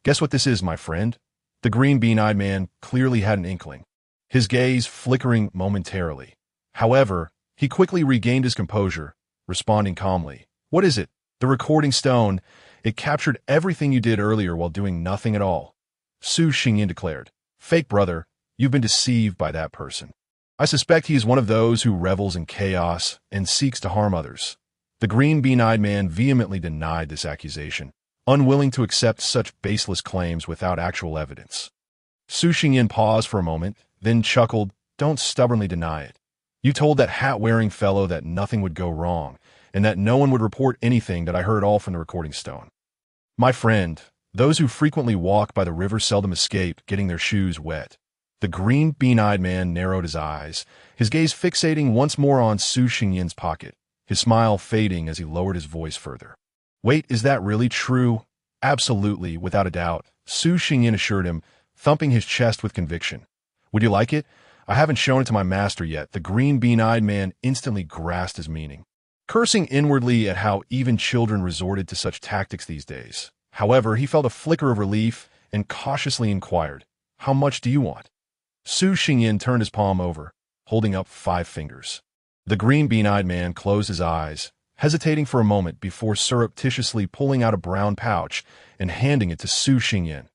"Guess what this is, my friend?" The green bean-eyed man clearly had an inkling, his gaze flickering momentarily. However, he quickly regained his composure, responding calmly, "What is it?" "The recording stone. It captured everything you did earlier while doing nothing at all," Su Xingyin declared. "Fake brother, you've been deceived by that person. I suspect he is one of those who revels in chaos and seeks to harm others." The green bean-eyed man vehemently denied this accusation, unwilling to accept such baseless claims without actual evidence. Su Xingyin paused for a moment, then chuckled, "Don't stubbornly deny it. You told that hat-wearing fellow that nothing would go wrong, and that no one would report anything that I heard all from the recording stone. My friend, those who frequently walk by the river seldom escape getting their shoes wet." The green bean-eyed man narrowed his eyes, his gaze fixating once more on Su Xingyin's pocket, his smile fading as he lowered his voice further. "Wait, is that really true?" "Absolutely, without a doubt," Su Xingyin assured him, thumping his chest with conviction. "Would you like it? I haven't shown it to my master yet. The green bean-eyed man instantly grasped his meaning, cursing inwardly at how even children resorted to such tactics these days. However, he felt a flicker of relief and cautiously inquired, "How much do you want?" Su Xingyin turned his palm over, holding up 5 fingers. The green bean-eyed man closed his eyes, hesitating for a moment before surreptitiously pulling out a brown pouch and handing it to Su Xingyin.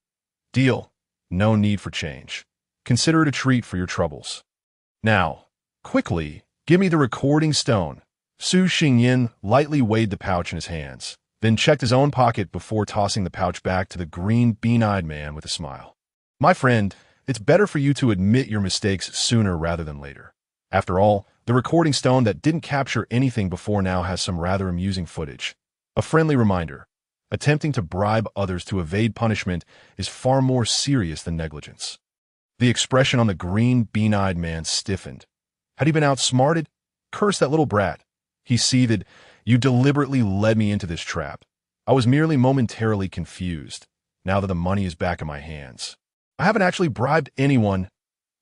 "Deal. No need for change. Consider it a treat for your troubles. Now, quickly, give me the recording stone." Su Xingyin lightly weighed the pouch in his hands, then checked his own pocket before tossing the pouch back to the green bean-eyed man with a smile. "My friend, it's better for you to admit your mistakes sooner rather than later. After all, the recording stone that didn't capture anything before now has some rather amusing footage. A friendly reminder. Attempting to bribe others to evade punishment is far more serious than negligence." The expression on the green bean-eyed man stiffened. Had he been outsmarted? Curse that little brat. He seethed. "You deliberately led me into this trap. I was merely momentarily confused, now that the money is back in my hands. I haven't actually bribed anyone."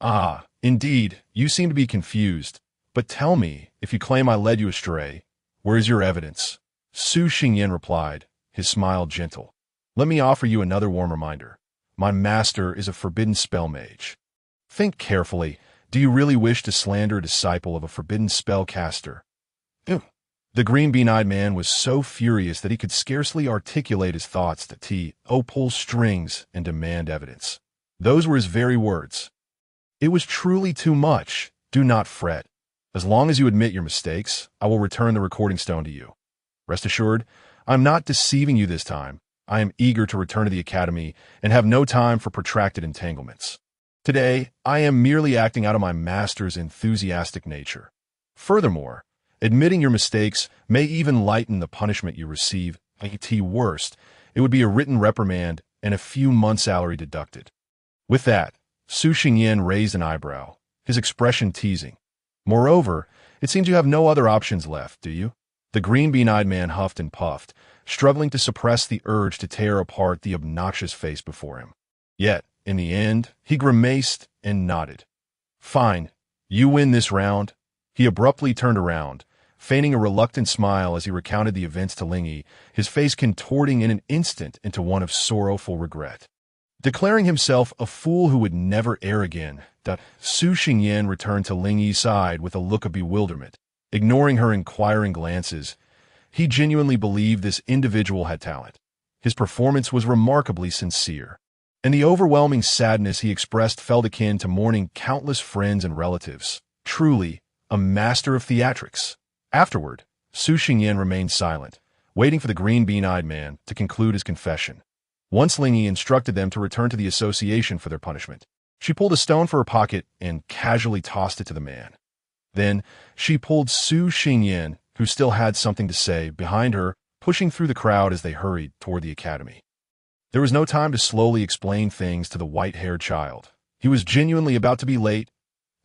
"Ah, indeed, you seem to be confused. But tell me, if you claim I led you astray, where is your evidence?" Su Xingyin replied, his smile gentle. "Let me offer you another warm reminder. My master is a forbidden spell mage. Think carefully. Do you really wish to slander a disciple of a forbidden spellcaster?" The green bean-eyed man was so furious that he could scarcely articulate his thoughts that pull strings and demand evidence. Those were his very words. "It was truly too much. Do not fret. As long as you admit your mistakes, I will return the recording stone to you. Rest assured, I am not deceiving you this time. I am eager to return to the academy and have no time for protracted entanglements. Today, I am merely acting out of my master's enthusiastic nature. Furthermore, admitting your mistakes may even lighten the punishment you receive. At worst, it would be a written reprimand and a few months' salary deducted." With that, Su Xingyin raised an eyebrow, his expression teasing. "Moreover, it seems you have no other options left, do you?" The green bean-eyed man huffed and puffed, struggling to suppress the urge to tear apart the obnoxious face before him. Yet, in the end, he grimaced and nodded. "Fine, you win this round." He abruptly turned around, feigning a reluctant smile as he recounted the events to Lingyi, his face contorting in an instant into one of sorrowful regret. Declaring himself a fool who would never err again, Su Xingyin returned to Lingyi's side with a look of bewilderment. Ignoring her inquiring glances, he genuinely believed this individual had talent. His performance was remarkably sincere, and the overwhelming sadness he expressed felt akin to mourning countless friends and relatives. Truly, a master of theatrics. Afterward, Su Xingyin remained silent, waiting for the green bean-eyed man to conclude his confession. Once Lingyi instructed them to return to the association for their punishment, she pulled a stone from her pocket and casually tossed it to the man. Then, she pulled Su Xingyin, who still had something to say, behind her, pushing through the crowd as they hurried toward the academy. There was no time to slowly explain things to the white-haired child. He was genuinely about to be late.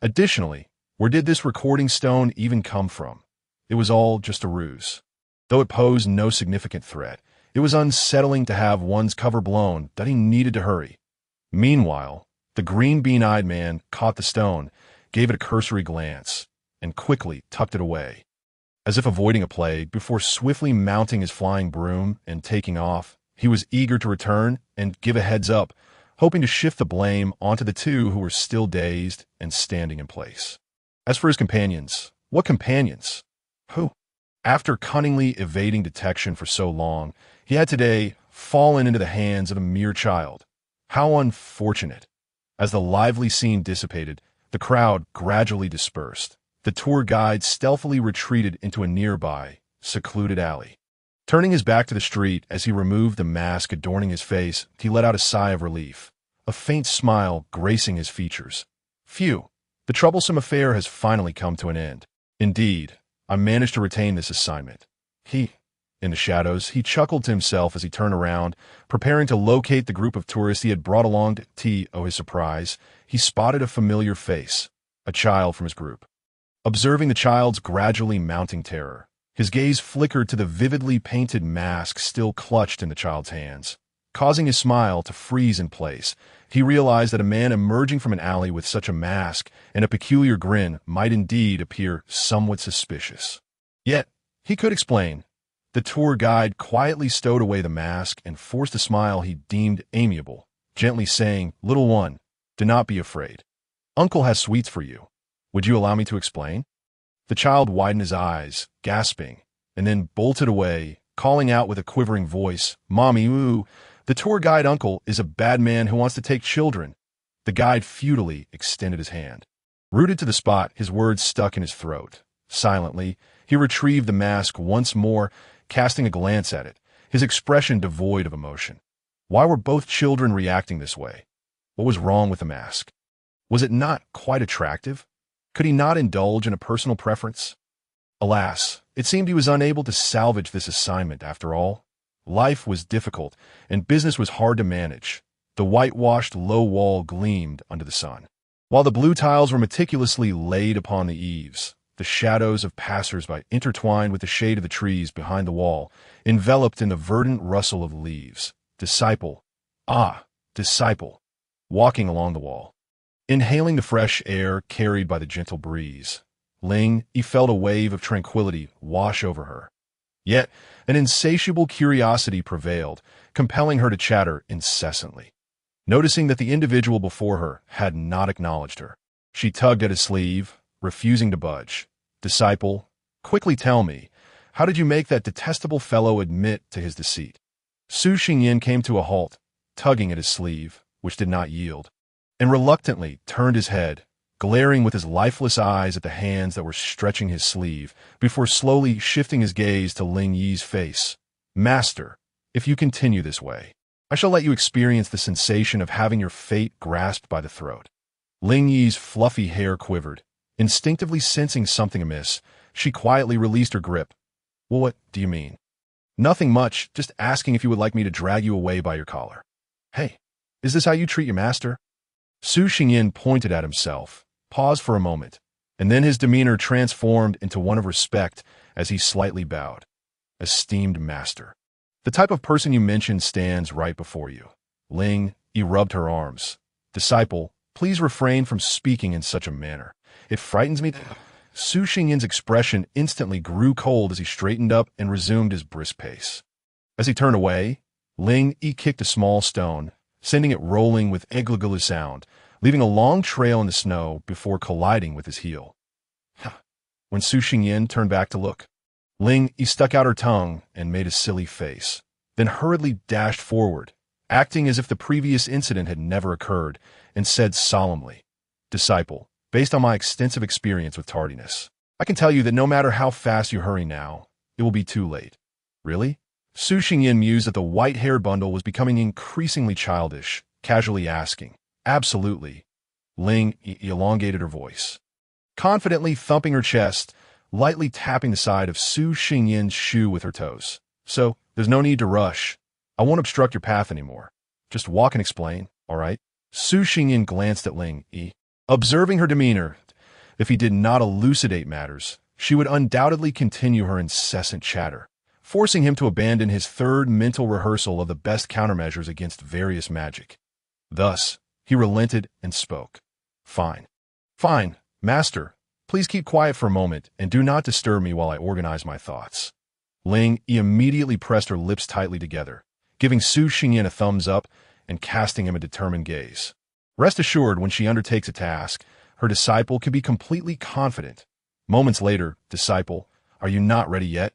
Additionally, where did this recording stone even come from? It was all just a ruse. Though it posed no significant threat, it was unsettling to have one's cover blown that he needed to hurry. Meanwhile, the green bean-eyed man caught the stone, gave it a cursory glance, and quickly tucked it away. As if avoiding a plague, before swiftly mounting his flying broom and taking off, he was eager to return and give a heads up, hoping to shift the blame onto the two who were still dazed and standing in place. As for his companions, what companions? Who? After cunningly evading detection for so long, he had today fallen into the hands of a mere child. How unfortunate. As the lively scene dissipated, the crowd gradually dispersed. The tour guide stealthily retreated into a nearby, secluded alley. Turning his back to the street as he removed the mask adorning his face, he let out a sigh of relief, a faint smile gracing his features. Phew, the troublesome affair has finally come to an end. Indeed, I managed to retain this assignment. In the shadows, he chuckled to himself as he turned around, preparing to locate the group of tourists he had brought along to his surprise, he spotted a familiar face, a child from his group. Observing the child's gradually mounting terror, his gaze flickered to the vividly painted mask still clutched in the child's hands. causing his smile to freeze in place. He realized that a man emerging from an alley with such a mask and a peculiar grin might indeed appear somewhat suspicious. Yet, he could explain. The tour guide quietly stowed away the mask and forced a smile he deemed amiable, gently saying, "Little one, do not be afraid. Uncle has sweets for you. Would you allow me to explain?" The child widened his eyes, gasping, and then bolted away, calling out with a quivering voice, "Mommy, ooh, the tour guide uncle is a bad man who wants to take children." The guide futilely extended his hand. Rooted to the spot, his words stuck in his throat. Silently, he retrieved the mask once more, casting a glance at it, his expression devoid of emotion. Why were both children reacting this way? What was wrong with the mask? Was it not quite attractive? Could he not indulge in a personal preference? Alas, it seemed he was unable to salvage this assignment after all. Life was difficult, and business was hard to manage. The whitewashed low wall gleamed under the sun, while the blue tiles were meticulously laid upon the eaves. The shadows of passers-by intertwined with the shade of the trees behind the wall, enveloped in the verdant rustle of leaves. Disciple, disciple, walking along the wall, inhaling the fresh air carried by the gentle breeze. He felt a wave of tranquility wash over her. Yet, an insatiable curiosity prevailed, compelling her to chatter incessantly. Noticing that the individual before her had not acknowledged her, she tugged at his sleeve, refusing to budge. "Disciple, quickly tell me, how did you make that detestable fellow admit to his deceit?" Su Xingyin came to a halt, tugging at his sleeve, which did not yield, and reluctantly turned his head, glaring with his lifeless eyes at the hands that were stretching his sleeve, before slowly shifting his gaze to Ling Yi's face. "Master, if you continue this way, I shall let you experience the sensation of having your fate grasped by the throat." Ling Yi's fluffy hair quivered. Instinctively sensing something amiss, she quietly released her grip. "Well, what do you mean?" "Nothing much, just asking if you would like me to drag you away by your collar." "Hey, is this how you treat your master?" Su Xingyin pointed at himself, paused for a moment, and then his demeanor transformed into one of respect as he slightly bowed. "Esteemed master, the type of person you mentioned stands right before you." Ling Yi rubbed her arms. "Disciple, please refrain from speaking in such a manner. It frightens me." Su Xingyin's expression instantly grew cold as he straightened up and resumed his brisk pace. As he turned away, Ling Yi kicked a small stone, sending it rolling with eglagle sound, leaving a long trail in the snow before colliding with his heel. When Su Xingyin turned back to look, Ling Yi stuck out her tongue and made a silly face, then hurriedly dashed forward, acting as if the previous incident had never occurred, and said solemnly, "Disciple, based on my extensive experience with tardiness, I can tell you that no matter how fast you hurry now, it will be too late." "Really?" Su Xingyin mused that the white-haired bundle was becoming increasingly childish, casually asking, "Absolutely." Ling elongated her voice, confidently thumping her chest, lightly tapping the side of Su Xingyin's shoe with her toes. "So, there's no need to rush. I won't obstruct your path anymore. Just walk and explain, all right?" Su Xingyin glanced at Ling Yi, observing her demeanor. If he did not elucidate matters, she would undoubtedly continue her incessant chatter, forcing him to abandon his third mental rehearsal of the best countermeasures against various magic. Thus, he relented and spoke. Fine, master. Please keep quiet for a moment and do not disturb me while I organize my thoughts." Ling Yi immediately pressed her lips tightly together, giving Su Xingyin a thumbs up and casting him a determined gaze. Rest assured, when she undertakes a task, her disciple can be completely confident. Moments later, "Disciple, are you not ready yet?"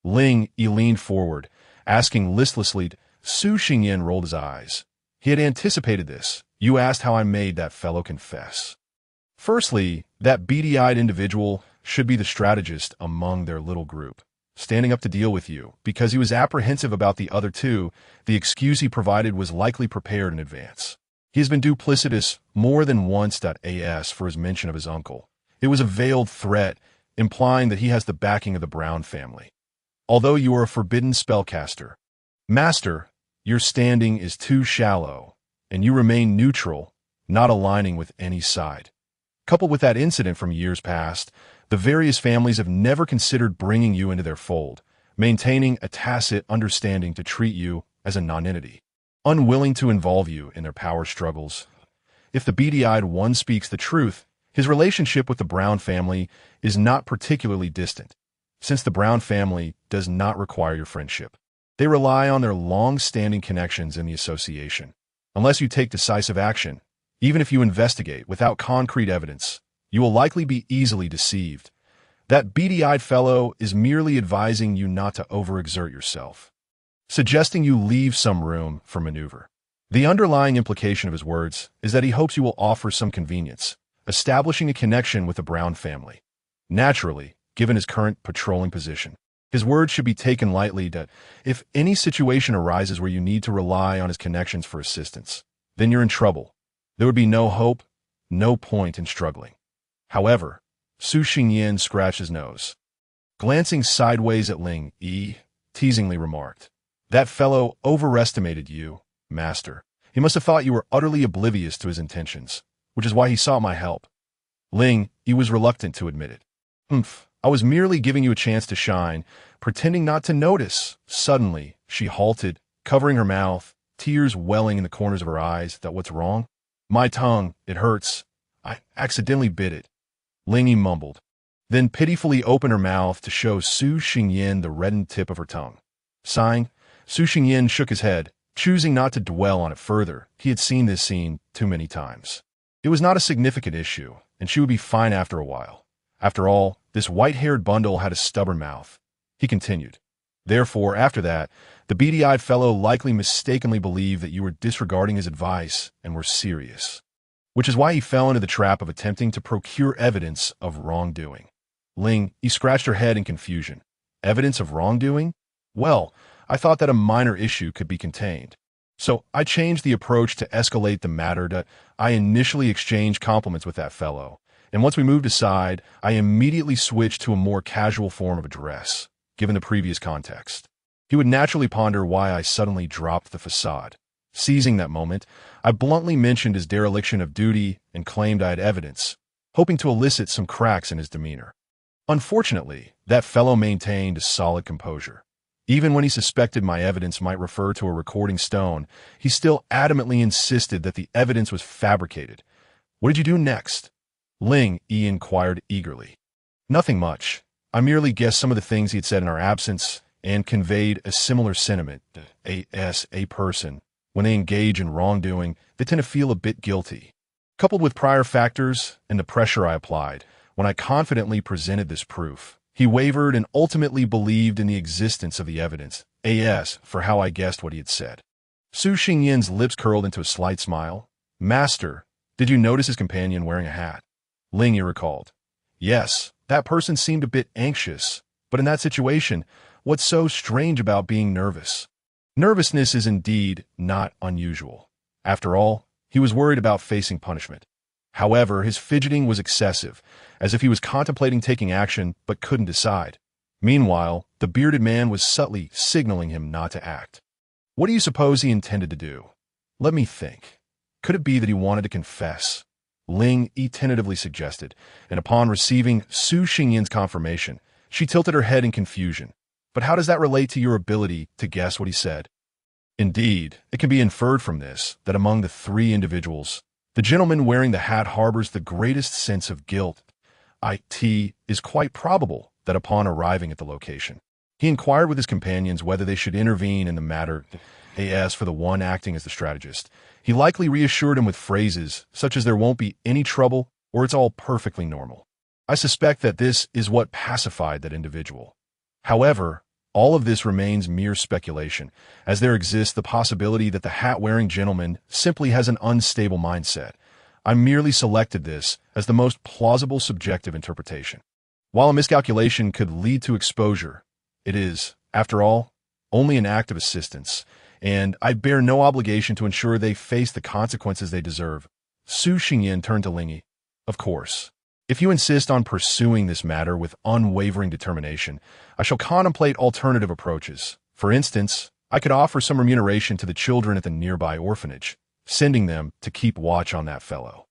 Ling Yi leaned forward, asking listlessly. Su Xingyin rolled his eyes. He had anticipated this. "You asked how I made that fellow confess." Firstly, that beady-eyed individual should be the strategist among their little group, standing up to deal with you. Because he was apprehensive about the other two, the excuse he provided was likely prepared in advance. He has been duplicitous more than once. As for his mention of his uncle, it was a veiled threat, implying that he has the backing of the Brown family. Although you are a forbidden spellcaster, master, your standing is too shallow, and you remain neutral, not aligning with any side. Coupled with that incident from years past, the various families have never considered bringing you into their fold, maintaining a tacit understanding to treat you as a nonentity. unwilling to involve you in their power struggles. If the beady-eyed one speaks the truth, his relationship with the Brown family is not particularly distant, since the Brown family does not require your friendship. They rely on their long-standing connections in the association. Unless you take decisive action, even if you investigate without concrete evidence, you will likely be easily deceived. That beady-eyed fellow is merely advising you not to overexert yourself, suggesting you leave some room for maneuver. The underlying implication of his words is that he hopes you will offer some convenience, establishing a connection with the Brown family. Naturally, given his current patrolling position, his words should be taken lightly that if any situation arises where you need to rely on his connections for assistance, then you're in trouble. There would be no hope, no point in struggling. However, Su Xingyan scratched his nose. Glancing sideways at Ling Yi, teasingly remarked, "That fellow overestimated you, master. He must have thought you were utterly oblivious to his intentions, which is why he sought my help." Ling Yi was reluctant to admit it. I was merely giving you a chance to shine, pretending not to notice." Suddenly, she halted, covering her mouth, tears welling in the corners of her eyes. "That what's wrong?" "My tongue, it hurts. I accidentally bit it," Ling Yi mumbled, then pitifully opened her mouth to show Su Xingyan the reddened tip of her tongue. Sighing, Su Xingyan shook his head, choosing not to dwell on it further. He had seen this scene too many times. It was not a significant issue, and she would be fine after a while. After all, this white-haired bundle had a stubborn mouth. He continued, "Therefore, after that, the beady-eyed fellow likely mistakenly believed that you were disregarding his advice and were serious, which is why he fell into the trap of attempting to procure evidence of wrongdoing." Ling Yi scratched her head in confusion. "Evidence of wrongdoing? Well, I thought that a minor issue could be contained. So I changed the approach to escalate the matter. I initially exchanged compliments with that fellow, and once we moved aside, I immediately switched to a more casual form of address, given the previous context. He would naturally ponder why I suddenly dropped the facade. Seizing that moment, I bluntly mentioned his dereliction of duty and claimed I had evidence, hoping to elicit some cracks in his demeanor. Unfortunately, that fellow maintained a solid composure. Even when he suspected my evidence might refer to a recording stone, he still adamantly insisted that the evidence was fabricated. "What did you do next?" Ling Yi inquired eagerly. "Nothing much. I merely guessed some of the things he had said in our absence and conveyed a similar sentiment. A person, when they engage in wrongdoing, they tend to feel a bit guilty. Coupled with prior factors and the pressure I applied, when I confidently presented this proof, he wavered and ultimately believed in the existence of the evidence, for how I guessed what he had said." Su Xingyan's lips curled into a slight smile. "Master, did you notice his companion wearing a hat?" Ling Yi recalled. "Yes, that person seemed a bit anxious, but in that situation, what's so strange about being nervous? Nervousness is indeed not unusual. After all, he was worried about facing punishment. However, his fidgeting was excessive, as if he was contemplating taking action but couldn't decide. Meanwhile, the bearded man was subtly signaling him not to act. What do you suppose he intended to do? Let me think. Could it be that he wanted to confess?" Ling Yi tentatively suggested, and upon receiving Su Xingyan's confirmation, she tilted her head in confusion. "But how does that relate to your ability to guess what he said?" "Indeed, it can be inferred from this that among the three individuals, the gentleman wearing the hat harbors the greatest sense of guilt. It is quite probable that upon arriving at the location, he inquired with his companions whether they should intervene in the matter. As for the one acting as the strategist, he likely reassured him with phrases such as there won't be any trouble or it's all perfectly normal. I suspect that this is what pacified that individual. However, all of this remains mere speculation, as there exists the possibility that the hat-wearing gentleman simply has an unstable mindset. I merely selected this as the most plausible subjective interpretation. While a miscalculation could lead to exposure, it is, after all, only an act of assistance, and I bear no obligation to ensure they face the consequences they deserve." Su Xingyan turned to Ling Yi. "Of course, if you insist on pursuing this matter with unwavering determination, I shall contemplate alternative approaches. For instance, I could offer some remuneration to the children at the nearby orphanage, sending them to keep watch on that fellow.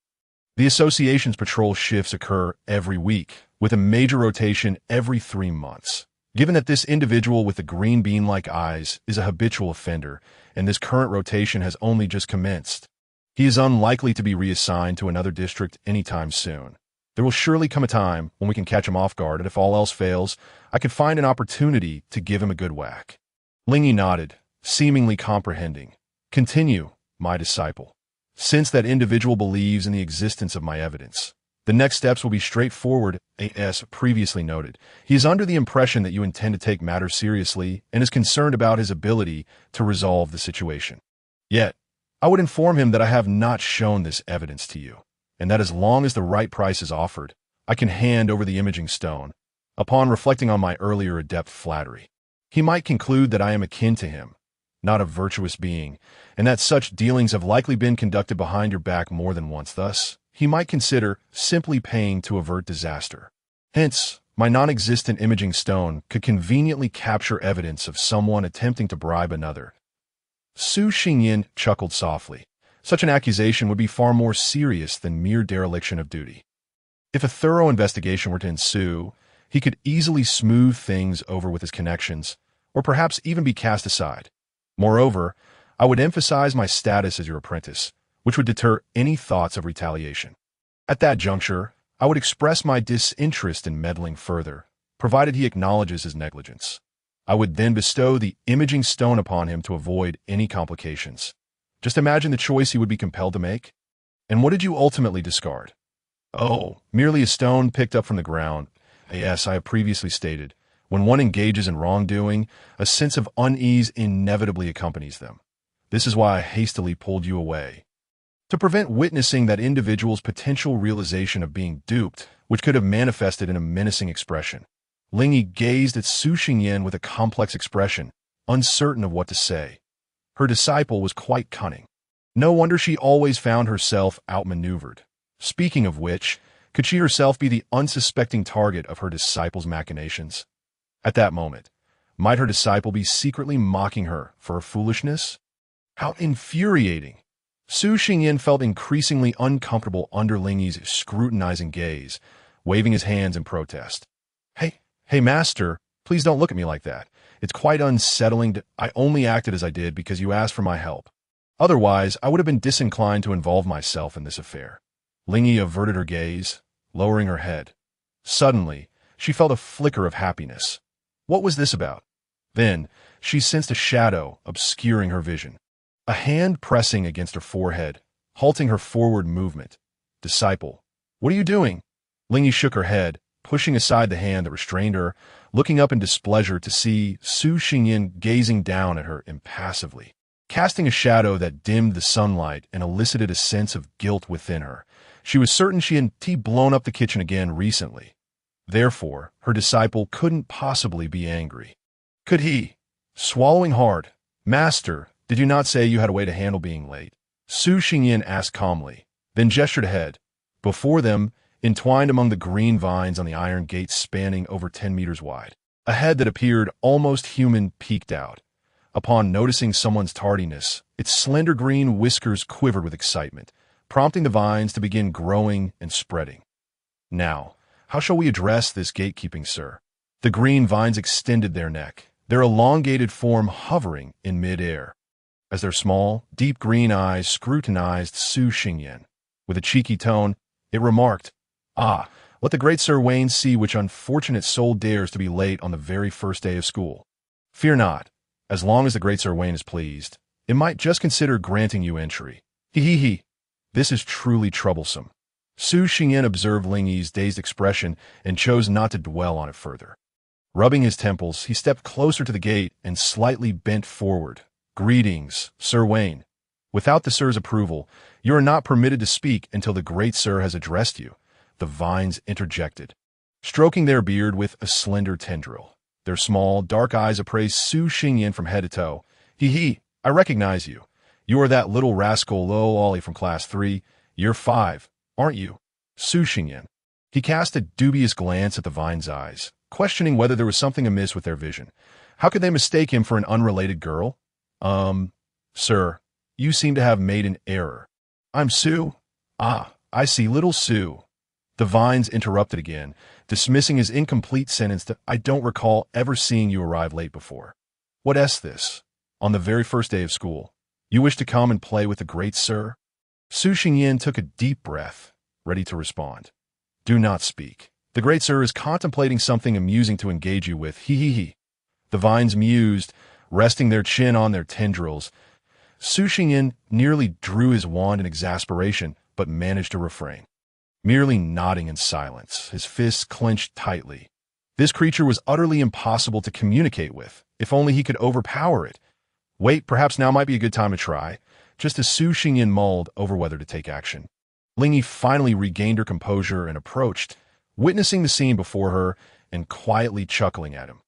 The association's patrol shifts occur every week, with a major rotation every 3 months. Given that this individual with the green bean-like eyes is a habitual offender, and this current rotation has only just commenced, he is unlikely to be reassigned to another district anytime soon. There will surely come a time when we can catch him off guard, and if all else fails, I could find an opportunity to give him a good whack. Lingy nodded, seemingly comprehending. Continue, my disciple. Since that individual believes in the existence of my evidence, the next steps will be straightforward, as previously noted. He is under the impression that you intend to take matters seriously and is concerned about his ability to resolve the situation. Yet, I would inform him that I have not shown this evidence to you, and that as long as the right price is offered, I can hand over the imaging stone. Upon reflecting on my earlier adept flattery, he might conclude that I am akin to him, not a virtuous being, and that such dealings have likely been conducted behind your back more than once. Thus, he might consider simply paying to avert disaster. Hence, my non-existent imaging stone could conveniently capture evidence of someone attempting to bribe another. Su Xingyin chuckled softly. Such an accusation would be far more serious than mere dereliction of duty. If a thorough investigation were to ensue, he could easily smooth things over with his connections, or perhaps even be cast aside. Moreover, I would emphasize my status as your apprentice, which would deter any thoughts of retaliation. At that juncture, I would express my disinterest in meddling further, provided he acknowledges his negligence. I would then bestow the imaging stone upon him to avoid any complications. Just imagine the choice he would be compelled to make. And what did you ultimately discard? Oh, merely a stone picked up from the ground. Yes, I have previously stated, when one engages in wrongdoing, a sense of unease inevitably accompanies them. This is why I hastily pulled you away, to prevent witnessing that individual's potential realization of being duped, which could have manifested in a menacing expression. Lingy gazed at Su Xingyin with a complex expression, uncertain of what to say. Her disciple was quite cunning. No wonder she always found herself outmaneuvered. Speaking of which, could she herself be the unsuspecting target of her disciple's machinations? At that moment, might her disciple be secretly mocking her for her foolishness? How infuriating! Su Xingyin felt increasingly uncomfortable under Lingy's scrutinizing gaze, waving his hands in protest. Hey, master, please don't look at me like that. It's quite unsettling. I only acted as I did because you asked for my help. Otherwise, I would have been disinclined to involve myself in this affair. Lingy averted her gaze, lowering her head. Suddenly, she felt a flicker of happiness. What was this about? Then, she sensed a shadow obscuring her vision. A hand pressing against her forehead, halting her forward movement. Disciple, what are you doing? Lingy shook her head, pushing aside the hand that restrained her, looking up in displeasure to see Su Xingyin gazing down at her impassively, casting a shadow that dimmed the sunlight and elicited a sense of guilt within her. She was certain she had blown up the kitchen again recently. Therefore, her disciple couldn't possibly be angry. Could he? Swallowing hard, Master, did you not say you had a way to handle being late? Su Xingyin asked calmly, then gestured ahead. Before them, entwined among the green vines on the iron gate spanning over 10 meters wide, a head that appeared almost human peeked out. Upon noticing someone's tardiness, its slender green whiskers quivered with excitement, prompting the vines to begin growing and spreading. Now, how shall we address this gatekeeping, sir? The green vines extended their neck, their elongated form hovering in mid-air, as their small, deep green eyes scrutinized Su Xingyin. With a cheeky tone, it remarked, "Ah, let the great Sir Wayne see which unfortunate soul dares to be late on the very first day of school. Fear not, as long as the great Sir Wayne is pleased, it might just consider granting you entry. He. This is truly troublesome." Su Xingyin observed Lingy's dazed expression and chose not to dwell on it further. Rubbing his temples, he stepped closer to the gate and slightly bent forward. "Greetings, Sir Wayne. Without the sir's approval, you are not permitted to speak until the great sir has addressed you," the vines interjected, stroking their beard with a slender tendril. Their small, dark eyes appraised Su Xingyin from head to toe. He, I recognize you. You are that little rascal Ollie from Class 3, Year 5, aren't you? Su Xingyin. He cast a dubious glance at the vine's eyes, questioning whether there was something amiss with their vision. How could they mistake him for an unrelated girl? Sir, you seem to have made an error. I'm Su. Ah, I see, little Su. The vines interrupted again, dismissing his incomplete sentence that I don't recall ever seeing you arrive late before. What's this? On the very first day of school. You wish to come and play with the great sir? Su Xingyin took a deep breath, ready to respond. Do not speak. The great sir is contemplating something amusing to engage you with. He. The vines mused, resting their chin on their tendrils. Su Xingyin nearly drew his wand in exasperation, but managed to refrain. Merely nodding in silence, his fists clenched tightly. This creature was utterly impossible to communicate with, if only he could overpower it. Wait, perhaps now might be a good time to try, just as Su Xingyin mulled over whether to take action. Lingyi finally regained her composure and approached, witnessing the scene before her and quietly chuckling at him.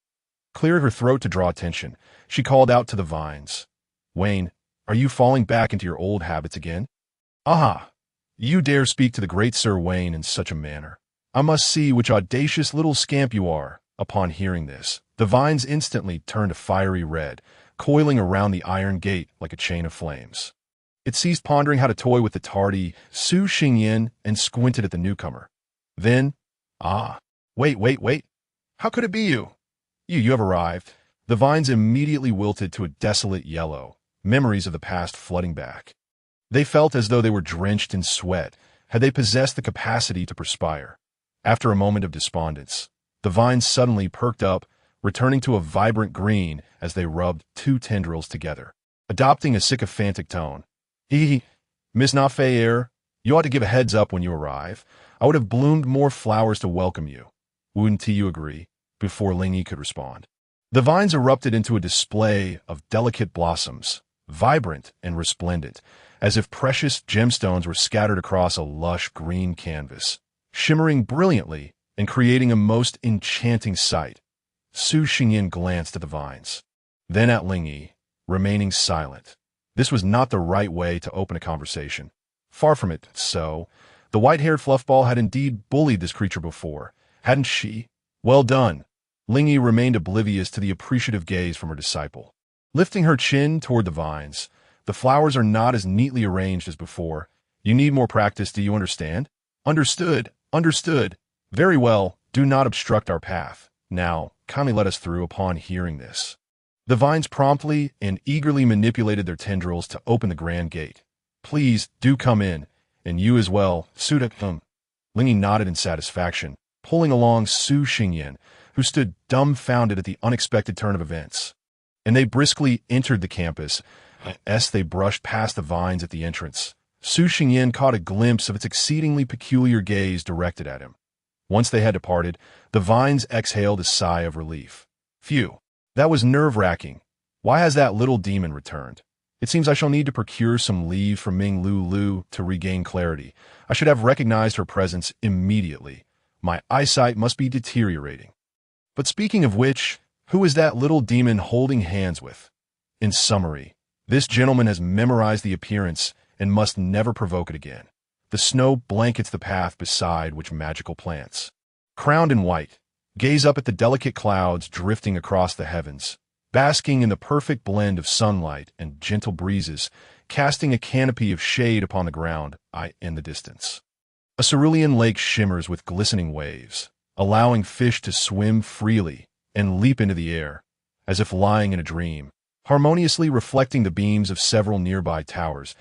Cleared her throat to draw attention, she called out to the vines. Wayne, are you falling back into your old habits again? Aha! You dare speak to the great Sir Wayne in such a manner. I must see which audacious little scamp you are. Upon hearing this, the vines instantly turned a fiery red, coiling around the iron gate like a chain of flames. It ceased pondering how to toy with the tardy Su Xingyin and squinted at the newcomer. Then, wait. How could it be you? You have arrived. The vines immediately wilted to a desolate yellow, memories of the past flooding back. They felt as though they were drenched in sweat, had they possessed the capacity to perspire. After a moment of despondence, the vines suddenly perked up, returning to a vibrant green as they rubbed two tendrils together, adopting a sycophantic tone. Miss Nafayer, you ought to give a heads up when you arrive. I would have bloomed more flowers to welcome you. Wouldn't you agree? Before Lingyi could respond. The vines erupted into a display of delicate blossoms, vibrant and resplendent, as if precious gemstones were scattered across a lush green canvas, shimmering brilliantly and creating a most enchanting sight. Su Xingyin glanced at the vines, then at Lingyi, remaining silent. This was not the right way to open a conversation. Far from it, so. The white-haired fluffball had indeed bullied this creature before, hadn't she? Well done. Lingyi remained oblivious to the appreciative gaze from her disciple. Lifting her chin toward the vines, the flowers are not as neatly arranged as before. You need more practice, do you understand? Understood. Very well, do not obstruct our path. Now, kindly let us through upon hearing this. The vines promptly and eagerly manipulated their tendrils to open the grand gate. Please, do come in, and you as well, Suda. Lingyi nodded in satisfaction, pulling along Su Xingyin, who stood dumbfounded at the unexpected turn of events. And they briskly entered the campus. As they brushed past the vines at the entrance, Su Xingyin caught a glimpse of its exceedingly peculiar gaze directed at him. Once they had departed, the vines exhaled a sigh of relief. Phew, that was nerve-wracking. Why has that little demon returned? It seems I shall need to procure some leave from Ming Lu to regain clarity. I should have recognized her presence immediately. My eyesight must be deteriorating. But speaking of which, who is that little demon holding hands with? In summary, this gentleman has memorized the appearance and must never provoke it again. The snow blankets the path beside which magical plants. Crowned in white, gaze up at the delicate clouds drifting across the heavens, basking in the perfect blend of sunlight and gentle breezes, casting a canopy of shade upon the ground in the distance. A cerulean lake shimmers with glistening waves, allowing fish to swim freely and leap into the air, as if lying in a dream, harmoniously reflecting the beams of several nearby towers.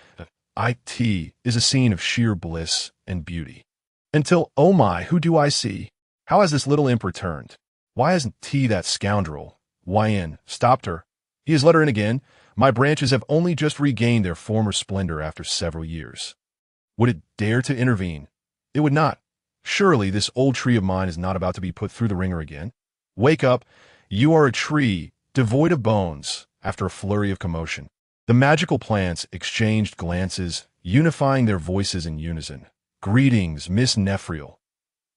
It is a scene of sheer bliss and beauty. Until, oh my, who do I see? How has this little imp returned? Why hasn't that scoundrel, Yin, stopped her? He has let her in again. My branches have only just regained their former splendor after several years. Would it dare to intervene? It would not. Surely this old tree of mine is not about to be put through the ringer again. Wake up. You are a tree, devoid of bones, after a flurry of commotion. The magical plants exchanged glances, unifying their voices in unison. Greetings, Miss Nephriel.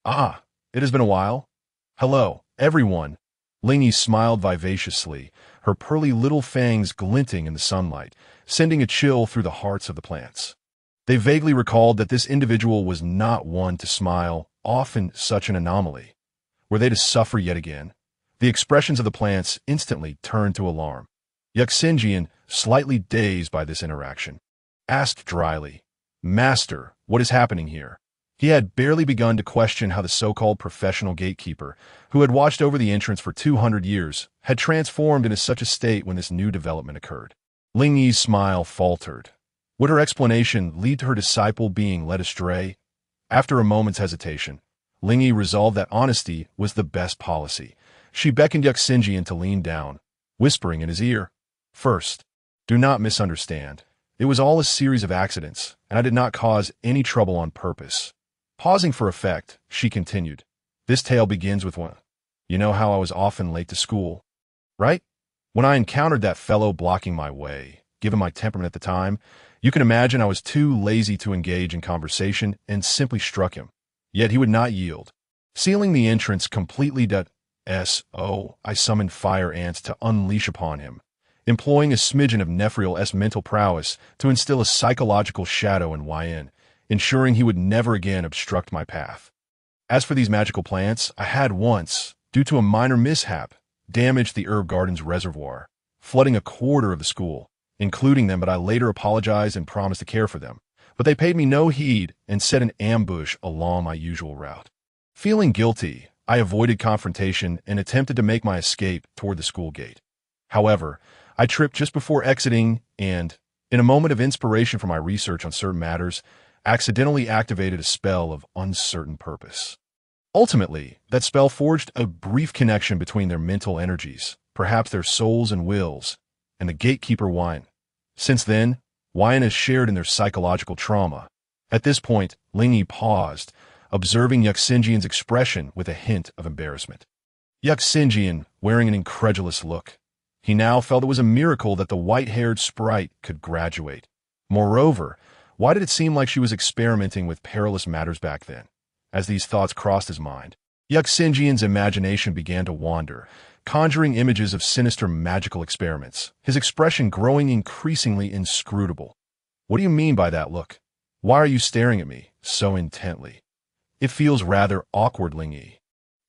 It has been a while. Hello, everyone. Lingyi smiled vivaciously, her pearly little fangs glinting in the sunlight, sending a chill through the hearts of the plants. They vaguely recalled that this individual was not one to smile, often such an anomaly. Were they to suffer yet again? The expressions of the plants instantly turned to alarm. Yuxinjian, slightly dazed by this interaction, asked dryly, Master, what is happening here? He had barely begun to question how the so-called professional gatekeeper, who had watched over the entrance for 200 years, had transformed into such a state when this new development occurred. Ling Yi's smile faltered. Would her explanation lead to her disciple being led astray? After a moment's hesitation, Ling Yi resolved that honesty was the best policy. She beckoned Yuxinjian to lean down, whispering in his ear, "First, do not misunderstand. It was all a series of accidents, and I did not cause any trouble on purpose." Pausing for effect, she continued, "This tale begins with one. You know how I was often late to school, right? When I encountered that fellow blocking my way, given my temperament at the time, you can imagine I was too lazy to engage in conversation and simply struck him. Yet he would not yield. Sealing the entrance completely I summoned fire ants to unleash upon him, employing a smidgen of Nephril mental prowess to instill a psychological shadow in Yin, ensuring he would never again obstruct my path. As for these magical plants, I had once, due to a minor mishap, damaged the herb garden's reservoir, flooding a quarter of the school, including them, but I later apologized and promised to care for them. But they paid me no heed and set an ambush along my usual route. Feeling guilty, I avoided confrontation and attempted to make my escape toward the school gate. However, I tripped just before exiting and, in a moment of inspiration for my research on certain matters, accidentally activated a spell of uncertain purpose. Ultimately, that spell forged a brief connection between their mental energies, perhaps their souls and wills, and the gatekeeper Yin. Since then, Yin has shared in their psychological trauma. At this point, Ling Yi paused, observing Yuxinjian's expression with a hint of embarrassment. Yuxinjian, wearing an incredulous look. He now felt it was a miracle that the white-haired sprite could graduate. Moreover, why did it seem like she was experimenting with perilous matters back then? As these thoughts crossed his mind, Yuxinjian's imagination began to wander, conjuring images of sinister magical experiments, his expression growing increasingly inscrutable. "What do you mean by that look? Why are you staring at me so intently? It feels rather awkward." Ling Yi,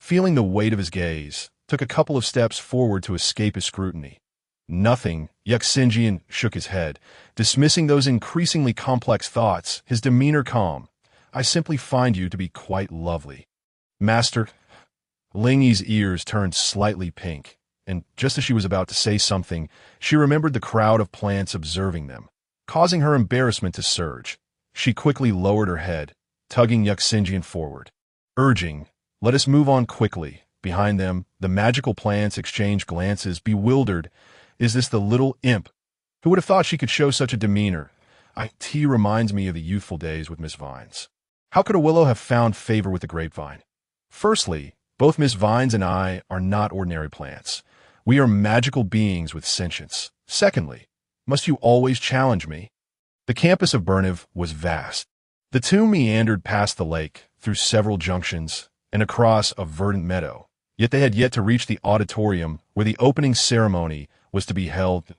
feeling the weight of his gaze, took a couple of steps forward to escape his scrutiny. "Nothing," Yuxinjian shook his head, dismissing those increasingly complex thoughts, his demeanor calm. "I simply find you to be quite lovely." "Master." Ling Yi's ears turned slightly pink, and just as she was about to say something, she remembered the crowd of plants observing them, causing her embarrassment to surge. She quickly lowered her head, tugging Yuxinjian forward, urging, "Let us move on quickly." Behind them, the magical plants exchanged glances, bewildered. Is this the little imp? Who would have thought she could show such a demeanor? It reminds me of the youthful days with Miss Vines. How could a willow have found favor with the grapevine? Firstly, both Miss Vines and I are not ordinary plants. We are magical beings with sentience. Secondly, must you always challenge me? The campus of Berniv was vast. The two meandered past the lake, through several junctions, and across a verdant meadow. Yet they had yet to reach the auditorium where the opening ceremony was to be held.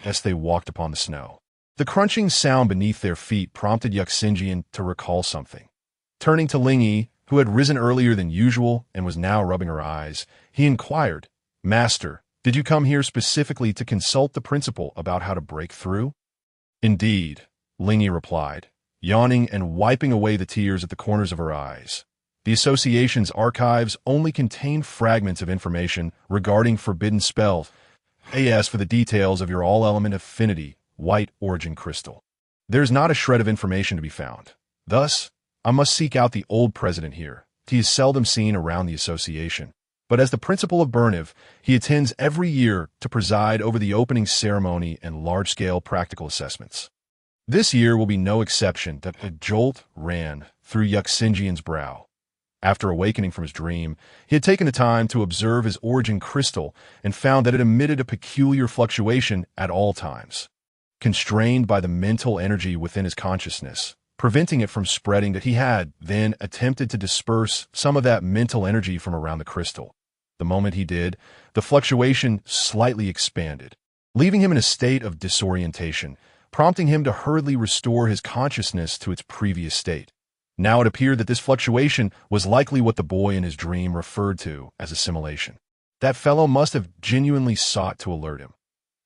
As they walked upon the snow, the crunching sound beneath their feet prompted Yuxinjian to recall something. Turning to Ling Yi, who had risen earlier than usual and was now rubbing her eyes, he inquired, "Master, did you come here specifically to consult the principal about how to break through?" "Indeed," Ling Yi replied, yawning and wiping away the tears at the corners of her eyes. "The association's archives only contain fragments of information regarding forbidden spells. As for the details of your all-element affinity, white origin crystal, there's not a shred of information to be found. Thus, I must seek out the old president here. He is seldom seen around the association, but as the principal of Berniv, he attends every year to preside over the opening ceremony and large-scale practical assessments. This year will be no exception." That a jolt ran through Yuxinjian's brow. After awakening from his dream, he had taken the time to observe his origin crystal and found that it emitted a peculiar fluctuation at all times, constrained by the mental energy within his consciousness, preventing it from spreading. That he had then attempted to disperse some of that mental energy from around the crystal. The moment he did, the fluctuation slightly expanded, leaving him in a state of disorientation, prompting him to hurriedly restore his consciousness to its previous state. Now it appeared that this fluctuation was likely what the boy in his dream referred to as assimilation. That fellow must have genuinely sought to alert him.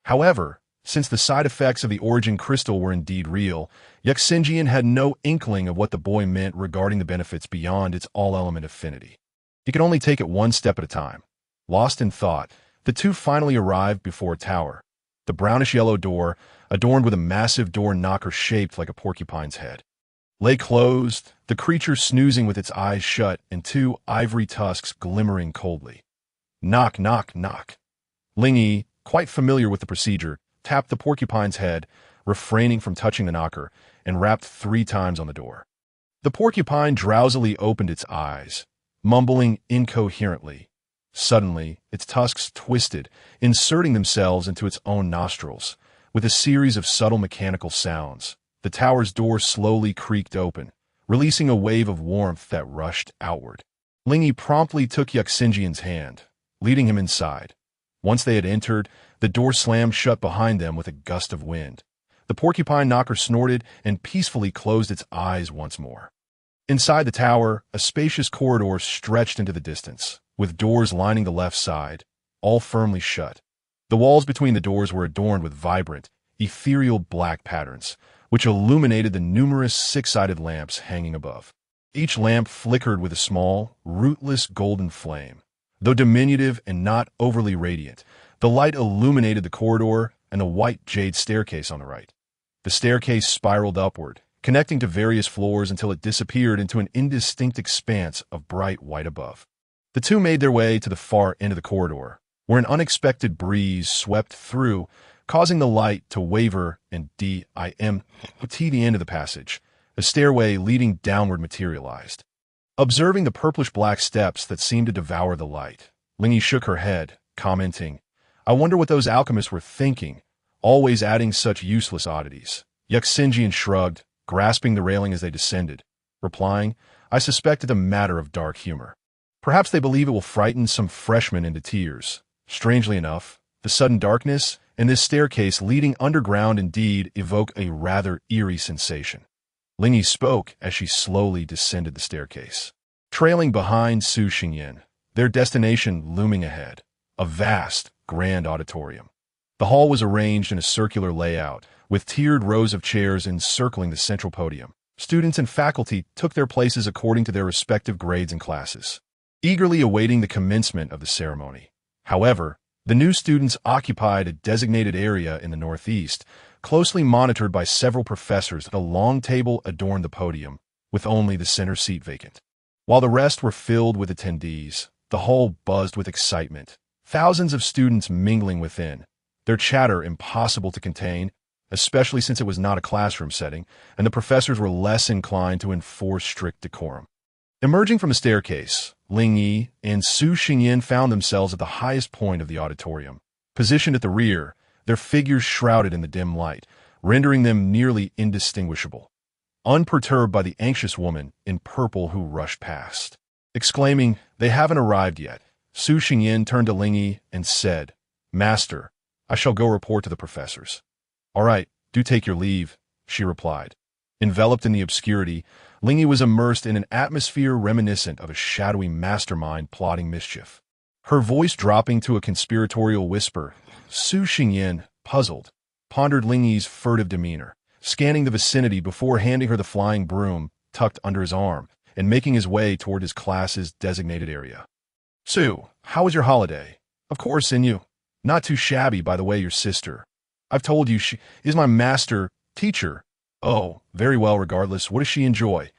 However, Since the side effects of the origin crystal were indeed real, Yuxinjian had no inkling of what the boy meant regarding the benefits beyond its all-element affinity. He could only take it one step at a time. Lost in thought, the two finally arrived before a tower. The brownish-yellow door, adorned with a massive door knocker shaped like a porcupine's head, lay closed, the creature snoozing with its eyes shut and two ivory tusks glimmering coldly. Knock, knock, knock. Ling Yi, quite familiar with the procedure, tapped the porcupine's head, refraining from touching the knocker, and rapped 3 times on the door. The porcupine drowsily opened its eyes, mumbling incoherently. Suddenly, its tusks twisted, inserting themselves into its own nostrils. With a series of subtle mechanical sounds, the tower's door slowly creaked open, releasing a wave of warmth that rushed outward. Ling Yi promptly took Yuxinjian's hand, leading him inside. Once they had entered, the door slammed shut behind them with a gust of wind. The porcupine knocker snorted and peacefully closed its eyes once more. Inside the tower, a spacious corridor stretched into the distance, with doors lining the left side, all firmly shut. The walls between the doors were adorned with vibrant, ethereal black patterns, which illuminated the numerous 6-sided lamps hanging above. Each lamp flickered with a small, rootless golden flame. Though diminutive and not overly radiant, the light illuminated the corridor and the white jade staircase on the right. The staircase spiraled upward, connecting to various floors until it disappeared into an indistinct expanse of bright white above. The two made their way to the far end of the corridor, where an unexpected breeze swept through, causing the light to waver and to the end of the passage. A stairway leading downward materialized. Observing the purplish-black steps that seemed to devour the light, Ling Yi shook her head, commenting, "I wonder what those alchemists were thinking, always adding such useless oddities." Yuxinjian shrugged, grasping the railing as they descended, replying, "I suspect it's a matter of dark humor. Perhaps they believe it will frighten some freshmen into tears." Strangely enough, the sudden darkness and this staircase leading underground indeed evoke a rather eerie sensation. Ling Yi spoke as she slowly descended the staircase, trailing behind Su Xingyan, their destination looming ahead, a vast, grand auditorium. The hall was arranged in a circular layout, with tiered rows of chairs encircling the central podium. Students and faculty took their places according to their respective grades and classes, eagerly awaiting the commencement of the ceremony. However, the new students occupied a designated area in the northeast, closely monitored by several professors. A long table adorned the podium, with only the center seat vacant. While the rest were filled with attendees, the hall buzzed with excitement, thousands of students mingling within, their chatter impossible to contain, especially since it was not a classroom setting, and the professors were less inclined to enforce strict decorum. Emerging from the staircase, Ling Yi and Su Xingyan found themselves at the highest point of the auditorium. Positioned at the rear, their figures shrouded in the dim light, rendering them nearly indistinguishable. Unperturbed by the anxious woman in purple who rushed past. Exclaiming, "They haven't arrived yet," Su Xingyan turned to Ling Yi and said, "Master, I shall go report to the professors." "All right, do take your leave," she replied. Enveloped in the obscurity, Ling Yi was immersed in an atmosphere reminiscent of a shadowy mastermind plotting mischief. Her voice dropping to a conspiratorial whisper, Su Xingyan, puzzled, pondered Ling Yi's furtive demeanor, scanning the vicinity before handing her the flying broom tucked under his arm and making his way toward his class's designated area. "Su, how was your holiday?" "Of course, Inyu. Not too shabby, by the way, your sister. I've told you she is my master teacher." "Oh, very well, regardless. What does she enjoy?"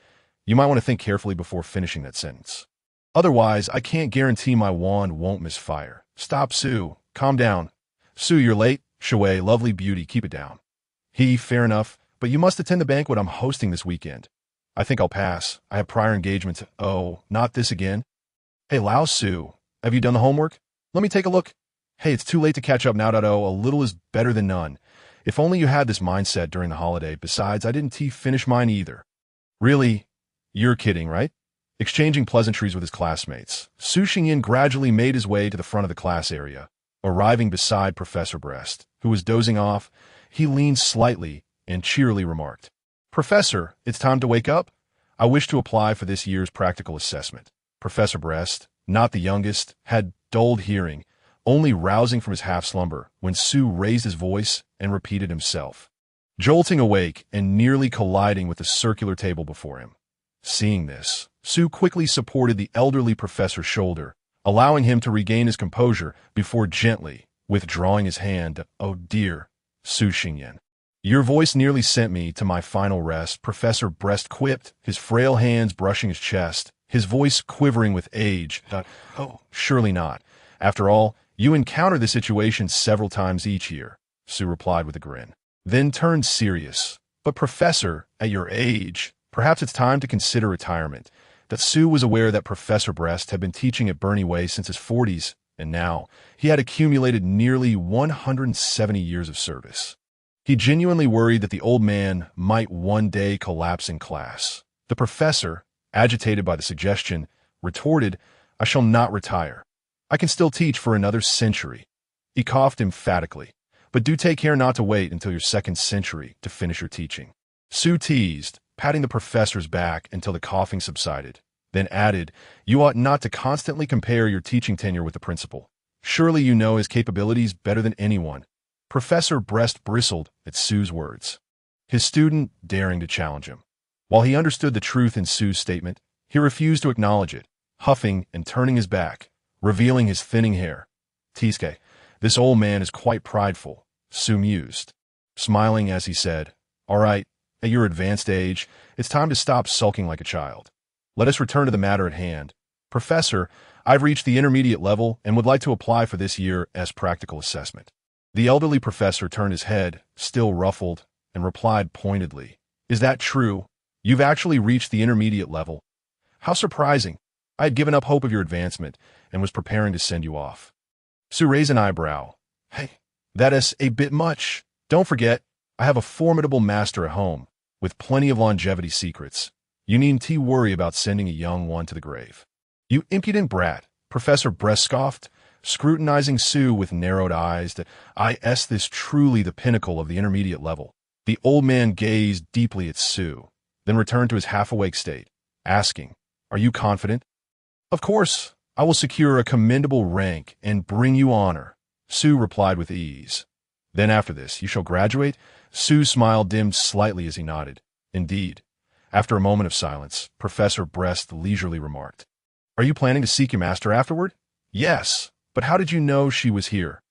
You might want to think carefully before finishing that sentence. "Otherwise, I can't guarantee my wand won't misfire." "Stop, Su. Calm down." "Su, you're late." "Shui, lovely beauty, keep it down." Fair enough, but you must attend the banquet I'm hosting this weekend." "I think I'll pass. I have prior engagements." "Oh, not this again." "Hey, Lao Su, have you done the homework? Let me take a look." "Hey, it's too late to catch up now. A little is better than none. If only you had this mindset during the holiday. Besides, I didn't finish mine either." "Really? You're kidding, right?" Exchanging pleasantries with his classmates, Su Xingyan gradually made his way to the front of the class area. Arriving beside Professor Brest, who was dozing off, he leaned slightly and cheerily remarked, "Professor, it's time to wake up. I wish to apply for this year's practical assessment." Professor Brest, not the youngest, had dulled hearing, only rousing from his half-slumber when Su raised his voice and repeated himself, jolting awake and nearly colliding with the circular table before him. Seeing this, Su quickly supported the elderly professor's shoulder, allowing him to regain his composure before gently withdrawing his hand. "Oh dear, Su Xingyan. Your voice nearly sent me to my final rest," Professor Brest quipped, his frail hands brushing his chest, his voice quivering with age. "Oh, surely not. After all, you encounter this situation several times each year," Su replied with a grin. Then turned serious. "But Professor, at your age, perhaps it's time to consider retirement." That Su was aware that Professor Brest had been teaching at Bernie Way since his 40s, and now he had accumulated nearly 170 years of service. He genuinely worried that the old man might one day collapse in class. The professor, agitated by the suggestion, retorted, "I shall not retire. I can still teach for another century." He coughed emphatically. "But do take care not to wait until your second century to finish your teaching." Su teased, patting the professor's back until the coughing subsided, then added, "You ought not to constantly compare your teaching tenure with the principal. Surely you know his capabilities better than anyone." Professor Brest bristled at Su's words, his student daring to challenge him. While he understood the truth in Su's statement, he refused to acknowledge it, huffing and turning his back, revealing his thinning hair. "Tiske, this old man is quite prideful," Su mused, smiling as he said, "All right, at your advanced age, it's time to stop sulking like a child. Let us return to the matter at hand. Professor, I've reached the intermediate level and would like to apply for this year's practical assessment." The elderly professor turned his head, still ruffled, and replied pointedly, "Is that true? You've actually reached the intermediate level? How surprising. I had given up hope of your advancement and was preparing to send you off." Su raised an eyebrow. "Hey, that is a bit much. Don't forget, I have a formidable master at home, with plenty of longevity secrets. You needn't worry about sending a young one to the grave." "You impudent brat," Professor Brest scoffed, scrutinizing Su with narrowed eyes. "Is this truly the pinnacle of the intermediate level?" The old man gazed deeply at Su, then returned to his half-awake state, asking, "Are you confident?" "Of course, I will secure a commendable rank and bring you honor," Su replied with ease. "Then after this, you shall graduate?" Su's smile dimmed slightly as he nodded. "Indeed." After a moment of silence, Professor Brest leisurely remarked, "Are you planning to seek your master afterward?" "Yes, but how did you know she was here?"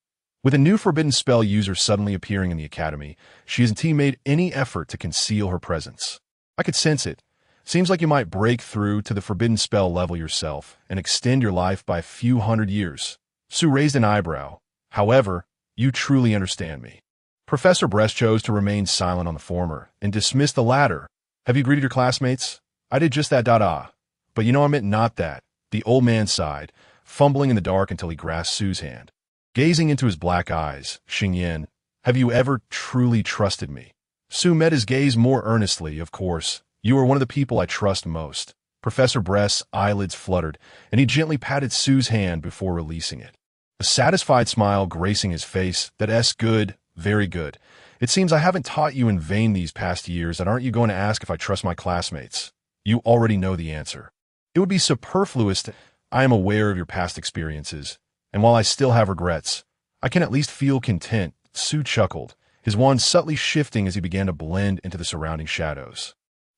With a new forbidden spell user suddenly appearing in the academy, she hasn't made any effort to conceal her presence. "I could sense it. Seems like you might break through to the forbidden spell level yourself and extend your life by a few hundred years." Su raised an eyebrow. "However, you truly understand me." Professor Brest chose to remain silent on the former and dismiss the latter. "Have you greeted your classmates?" "I did just that, But you know I meant not that." The old man sighed, fumbling in the dark until he grasped Su's hand. Gazing into his black eyes, Xingyan, "Have you ever truly trusted me?" Su met his gaze more earnestly. "Of course. You are one of the people I trust most." Professor Brest's eyelids fluttered, and he gently patted Su's hand before releasing it. A satisfied smile gracing his face. "That's good, very good. It seems I haven't taught you in vain these past years, and aren't you going to ask if I trust my classmates? You already know the answer. It would be superfluous to... I am aware of your past experiences, and while I still have regrets, I can at least feel content." Su chuckled, his wand subtly shifting as he began to blend into the surrounding shadows.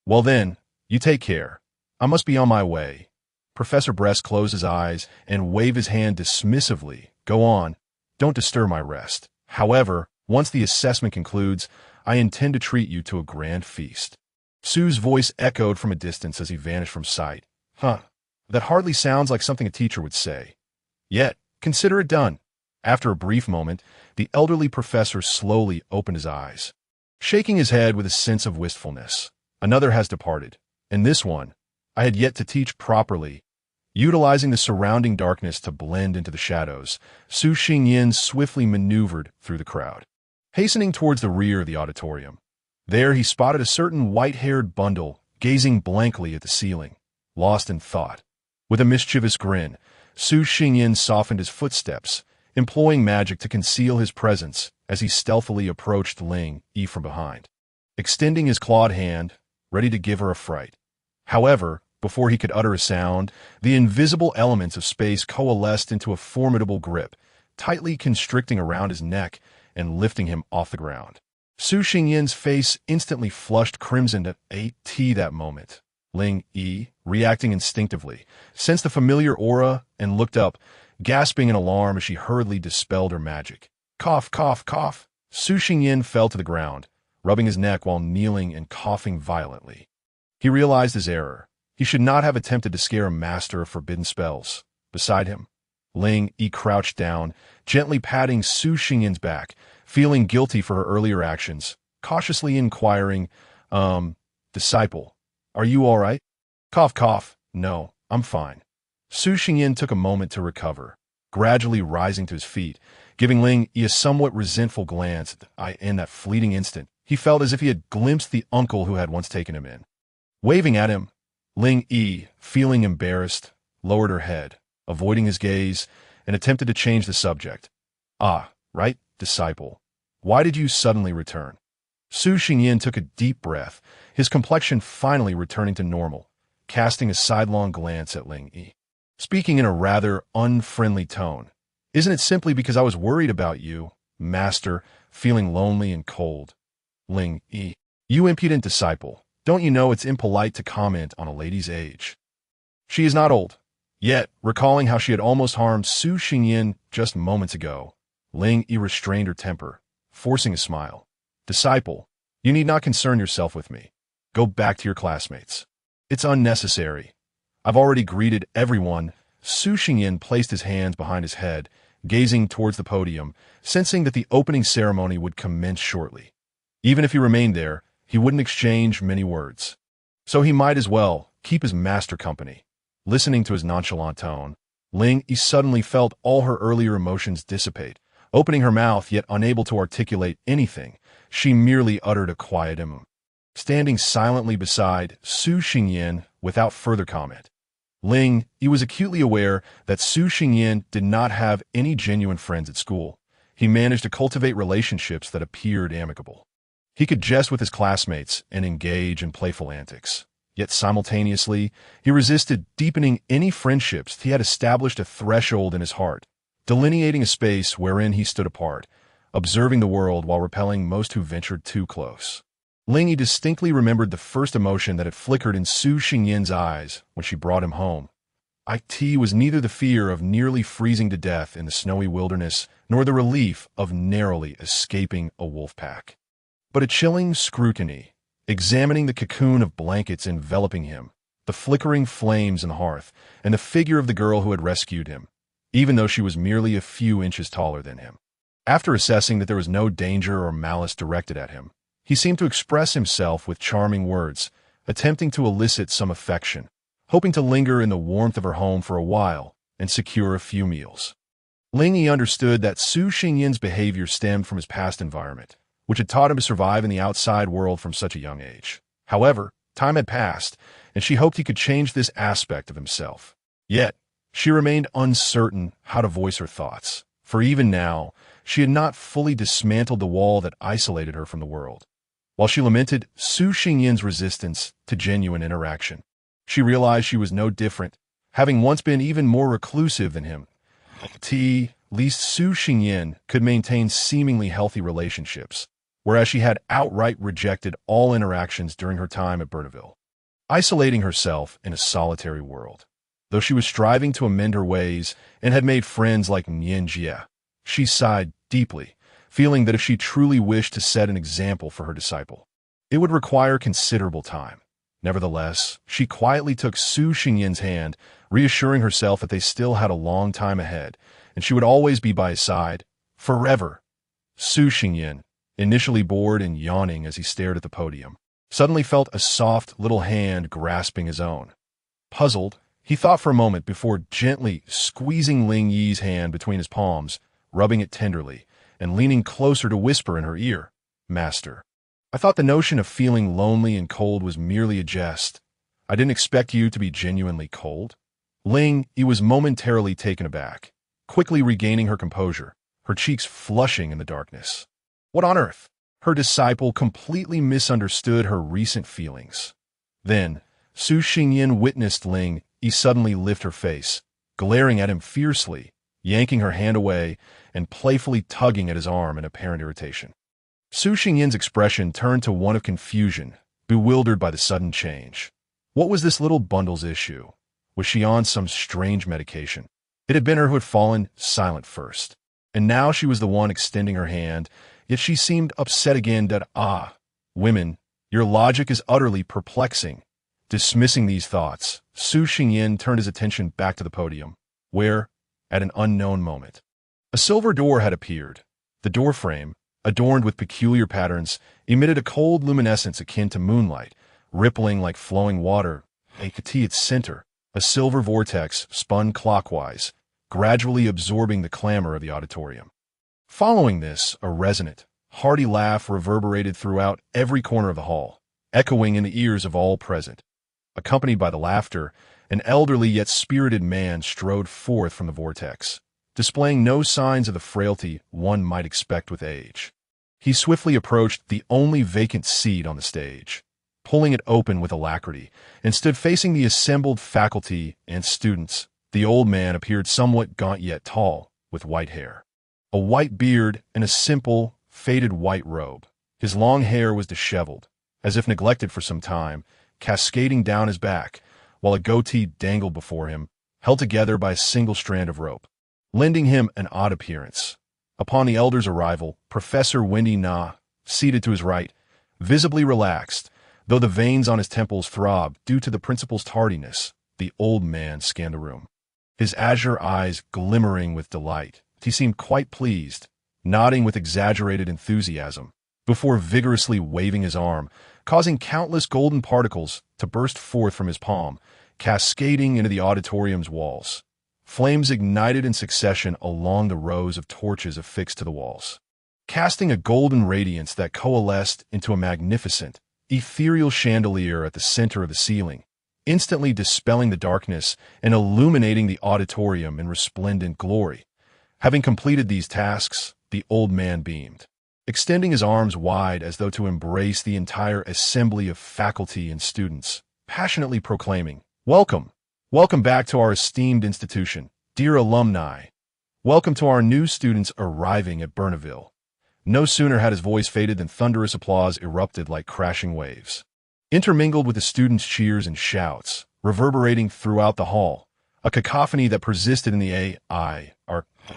"Well then, you take care. I must be on my way." Professor Brest closed his eyes and waved his hand dismissively. "Go on. Don't disturb my rest. However, once the assessment concludes, I intend to treat you to a grand feast." Su's voice echoed from a distance as he vanished from sight. "Huh. That hardly sounds like something a teacher would say. Yet, consider it done." After a brief moment, the elderly professor slowly opened his eyes, shaking his head with a sense of wistfulness. "Another has departed, and this one, I had yet to teach properly." Utilizing the surrounding darkness to blend into the shadows, Su Xingyan swiftly maneuvered through the crowd, hastening towards the rear of the auditorium. There he spotted a certain white-haired bundle gazing blankly at the ceiling, lost in thought. With a mischievous grin, Su Xingyan softened his footsteps, employing magic to conceal his presence as he stealthily approached Ling Yi from behind, extending his clawed hand, ready to give her a fright. However, before he could utter a sound, the invisible elements of space coalesced into a formidable grip, tightly constricting around his neck and lifting him off the ground. Su Xinyan's face instantly flushed crimson to AT that moment. Ling Yi, reacting instinctively, sensed the familiar aura and looked up, gasping in alarm as she hurriedly dispelled her magic. Cough, cough, cough. Su Xingyan fell to the ground, rubbing his neck while kneeling and coughing violently. He realized his error. He should not have attempted to scare a master of forbidden spells. Beside him, Ling Yi crouched down, gently patting Su Xingyan's back, feeling guilty for her earlier actions, cautiously inquiring, disciple, are you all right? Cough, cough. No, I'm fine. Su Xingyan took a moment to recover, gradually rising to his feet, giving Ling Yi a somewhat resentful glance. In that fleeting instant, he felt as if he had glimpsed the uncle who had once taken him in. Waving at him, Ling Yi, feeling embarrassed, lowered her head, avoiding his gaze, and attempted to change the subject. Ah, right, disciple. Why did you suddenly return? Su Xingyan took a deep breath, his complexion finally returning to normal, casting a sidelong glance at Ling Yi. Speaking in a rather unfriendly tone, isn't it simply because I was worried about you, master, feeling lonely and cold? Ling Yi, you impudent disciple, don't you know it's impolite to comment on a lady's age? She is not old. Yet, recalling how she had almost harmed Su Xingyan just moments ago, Ling Yi restrained her temper, forcing a smile. Disciple, you need not concern yourself with me. Go back to your classmates. It's unnecessary. I've already greeted everyone. Su Xingyan placed his hands behind his head, gazing towards the podium, sensing that the opening ceremony would commence shortly. Even if he remained there, he wouldn't exchange many words. So he might as well keep his master company. Listening to his nonchalant tone, Ling Yi suddenly felt all her earlier emotions dissipate. Opening her mouth yet unable to articulate anything, she merely uttered a quiet standing silently beside Su Xingyan without further comment. Ling Yi was acutely aware that Su Xingyan did not have any genuine friends at school. He managed to cultivate relationships that appeared amicable. He could jest with his classmates and engage in playful antics. Yet simultaneously, he resisted deepening any friendships. He had established a threshold in his heart, delineating a space wherein he stood apart, observing the world while repelling most who ventured too close. Ling Yi distinctly remembered the first emotion that had flickered in Su Xingyan's eyes when she brought him home. It was neither the fear of nearly freezing to death in the snowy wilderness nor the relief of narrowly escaping a wolf pack, but a chilling scrutiny, examining the cocoon of blankets enveloping him, the flickering flames in the hearth, and the figure of the girl who had rescued him, even though she was merely a few inches taller than him. After assessing that there was no danger or malice directed at him, he seemed to express himself with charming words, attempting to elicit some affection, hoping to linger in the warmth of her home for a while and secure a few meals. Ling Yi understood that Su Xingyan's behavior stemmed from his past environment, which had taught him to survive in the outside world from such a young age. However, time had passed, and she hoped he could change this aspect of himself. Yet, she remained uncertain how to voice her thoughts, for even now, she had not fully dismantled the wall that isolated her from the world. While she lamented Su Xingyan's resistance to genuine interaction, she realized she was no different, having once been even more reclusive than him. At least Su Xingyan could maintain seemingly healthy relationships, whereas she had outright rejected all interactions during her time at Bernaville, isolating herself in a solitary world. Though she was striving to amend her ways and had made friends like Nian Jie, she sighed deeply, feeling that if she truly wished to set an example for her disciple, it would require considerable time. Nevertheless, she quietly took Su Xingyan's hand, reassuring herself that they still had a long time ahead, and she would always be by his side, forever. Su Xingyan, initially bored and yawning as he stared at the podium, suddenly felt a soft little hand grasping his own. Puzzled, he thought for a moment before gently squeezing Ling Yi's hand between his palms, rubbing it tenderly, and leaning closer to whisper in her ear, "Master, I thought the notion of feeling lonely and cold was merely a jest. I didn't expect you to be genuinely cold." Ling Yi was momentarily taken aback, quickly regaining her composure, her cheeks flushing in the darkness. What on earth? Her disciple completely misunderstood her recent feelings. Then, Su Xingyan witnessed Ling Yi suddenly lift her face, glaring at him fiercely, yanking her hand away and playfully tugging at his arm in apparent irritation. Su Xinyan's expression turned to one of confusion, bewildered by the sudden change. What was this little bundle's issue? Was she on some strange medication? It had been her who had fallen silent first, and now she was the one extending her hand, yet she seemed upset again that, women, your logic is utterly perplexing. Dismissing these thoughts, Su Xingyan turned his attention back to the podium, where, at an unknown moment, a silver door had appeared. The door frame, adorned with peculiar patterns, emitted a cold luminescence akin to moonlight, rippling like flowing water. At its center, a silver vortex spun clockwise, gradually absorbing the clamor of the auditorium. Following this, a resonant, hearty laugh reverberated throughout every corner of the hall, echoing in the ears of all present. Accompanied by the laughter, an elderly yet spirited man strode forth from the vortex, displaying no signs of the frailty one might expect with age. He swiftly approached the only vacant seat on the stage, pulling it open with alacrity, and stood facing the assembled faculty and students. The old man appeared somewhat gaunt yet tall, with white hair, a white beard, and a simple, faded white robe. His long hair was disheveled, as if neglected for some time, cascading down his back, while a goatee dangled before him, held together by a single strand of rope, lending him an odd appearance. Upon the elder's arrival, Professor Wendy Na, seated to his right, visibly relaxed, though the veins on his temples throbbed due to the principal's tardiness. The old man scanned the room, his azure eyes glimmering with delight. He seemed quite pleased, nodding with exaggerated enthusiasm, before vigorously waving his arm, causing countless golden particles to burst forth from his palm, cascading into the auditorium's walls. Flames ignited in succession along the rows of torches affixed to the walls, casting a golden radiance that coalesced into a magnificent, ethereal chandelier at the center of the ceiling, instantly dispelling the darkness and illuminating the auditorium in resplendent glory. Having completed these tasks, the old man beamed, extending his arms wide as though to embrace the entire assembly of faculty and students, passionately proclaiming, "Welcome! Welcome back to our esteemed institution, dear alumni. Welcome to our new students arriving at Bernaville." No sooner had his voice faded than thunderous applause erupted like crashing waves, intermingled with the students' cheers and shouts, reverberating throughout the hall. A cacophony that persisted in the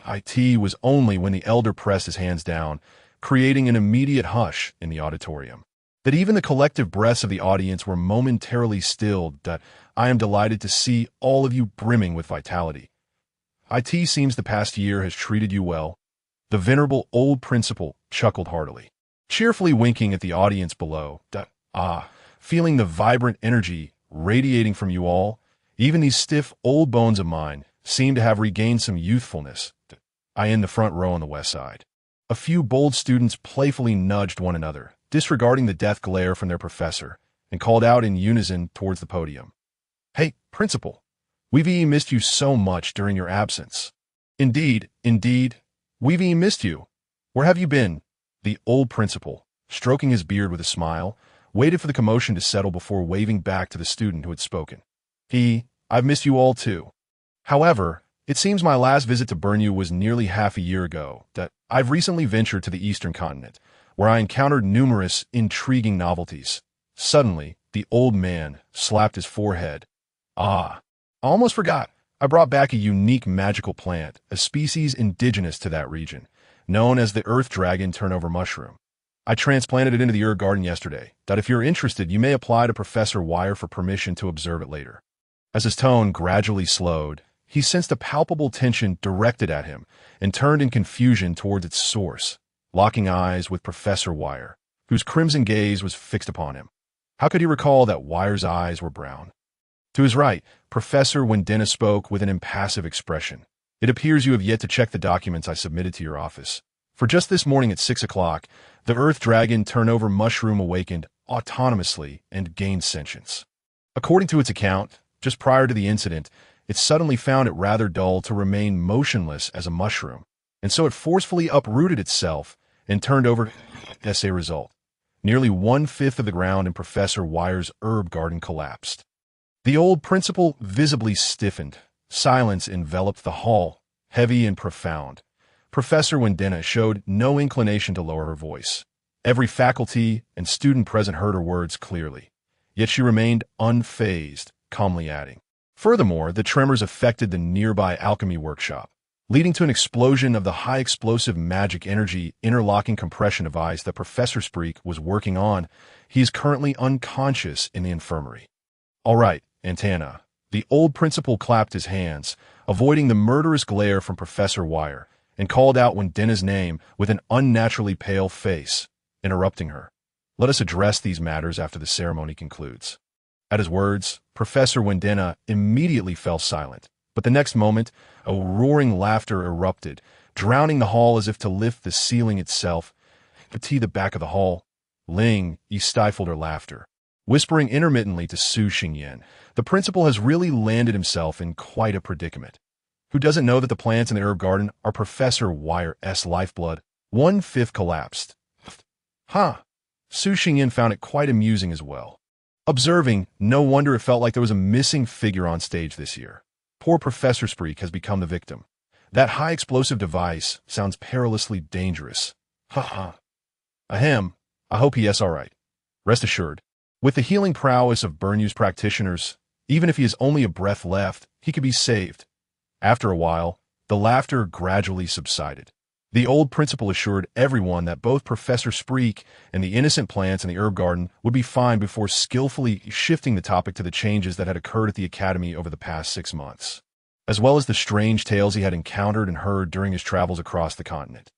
IT was only when the elder pressed his hands down, creating an immediate hush in the auditorium, that even the collective breaths of the audience were momentarily stilled. That I am delighted to see all of you brimming with vitality. IT seems the past year has treated you well. The venerable old principal chuckled heartily, cheerfully winking at the audience below. Feeling the vibrant energy radiating from you all, even these stiff old bones of mine seem to have regained some youthfulness. I in the front row on the west side. A few bold students playfully nudged one another, disregarding the death glare from their professor, and called out in unison towards the podium. "Hey, principal, we've missed you so much during your absence." Indeed, we've missed you. Where have you been?" The old principal, stroking his beard with a smile, waited for the commotion to settle before waving back to the student who had spoken. "I've missed you all too. However, it seems my last visit to Bernu was nearly half a year ago. That I've recently ventured to the eastern continent, where I encountered numerous intriguing novelties." Suddenly, the old man slapped his forehead. "I almost forgot. I brought back a unique magical plant, a species indigenous to that region, known as the earth dragon turnover mushroom. I transplanted it into the herb garden yesterday. That if you're interested, you may apply to Professor Wire for permission to observe it later." As his tone gradually slowed, he sensed a palpable tension directed at him and turned in confusion towards its source, locking eyes with Professor Wire, whose crimson gaze was fixed upon him. How could he recall that Wire's eyes were brown? To his right, Professor Wendena spoke with an impassive expression. "It appears you have yet to check the documents I submitted to your office. For just this morning at 6 o'clock, the Earth Dragon turnover mushroom awakened autonomously and gained sentience. According to its account, just prior to the incident, it suddenly found it rather dull to remain motionless as a mushroom, and so it forcefully uprooted itself and turned over. As a result, nearly 1/5 of the ground in Professor Wire's herb garden collapsed." The old principal visibly stiffened. Silence enveloped the hall. heavy and profound. Professor Wendena showed no inclination to lower her voice. Every faculty and student present heard her words clearly. Yet she remained unfazed, calmly adding. Furthermore, the tremors affected the nearby alchemy workshop, leading to an explosion of the high-explosive magic energy interlocking compression device that Professor Spreek was working on. He is currently unconscious in the infirmary. All right, Antana. The old principal clapped his hands, avoiding the murderous glare from Professor Wire, and called out Wendena's name with an unnaturally pale face, interrupting her. Let us address these matters after the ceremony concludes. At his words, Professor Wendena immediately fell silent, but the next moment, a roaring laughter erupted, drowning the hall as if to lift the ceiling itself. The back of the hall. Ling Yi stifled her laughter, whispering intermittently to Su Xingyan, the principal has really landed himself in quite a predicament. Who doesn't know that the plants in the herb garden are Professor Wire's lifeblood? 1/5 collapsed. Huh. Su Xingyan found it quite amusing as well. Observing, no wonder it felt like there was a missing figure on stage this year. Poor Professor Spreek has become the victim. That high-explosive device sounds perilously dangerous. Ha. Ahem. I hope he is all right. Rest assured, with the healing prowess of Burnew's practitioners, even if he has only a breath left, he could be saved. After a while, the laughter gradually subsided. The old principal assured everyone that both Professor Spreek and the innocent plants in the herb garden would be fine before skillfully shifting the topic to the changes that had occurred at the academy over the past 6 months, as well as the strange tales he had encountered and heard during his travels across the continent.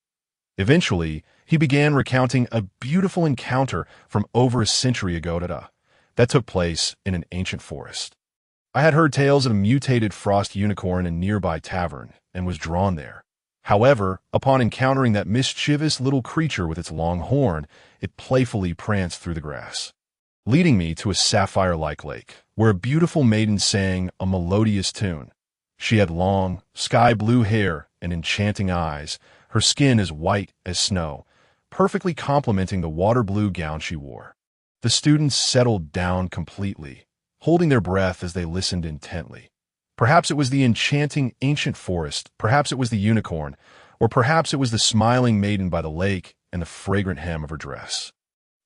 Eventually, he began recounting a beautiful encounter from over a century ago that took place in an ancient forest. I had heard tales of a mutated frost unicorn in a nearby tavern and was drawn there. However, upon encountering that mischievous little creature with its long horn, it playfully pranced through the grass, leading me to a sapphire-like lake, where a beautiful maiden sang a melodious tune. She had long, sky-blue hair and enchanting eyes, her skin as white as snow, perfectly complementing the water-blue gown she wore. The students settled down completely, holding their breath as they listened intently. Perhaps it was the enchanting ancient forest, perhaps it was the unicorn, or perhaps it was the smiling maiden by the lake and the fragrant hem of her dress.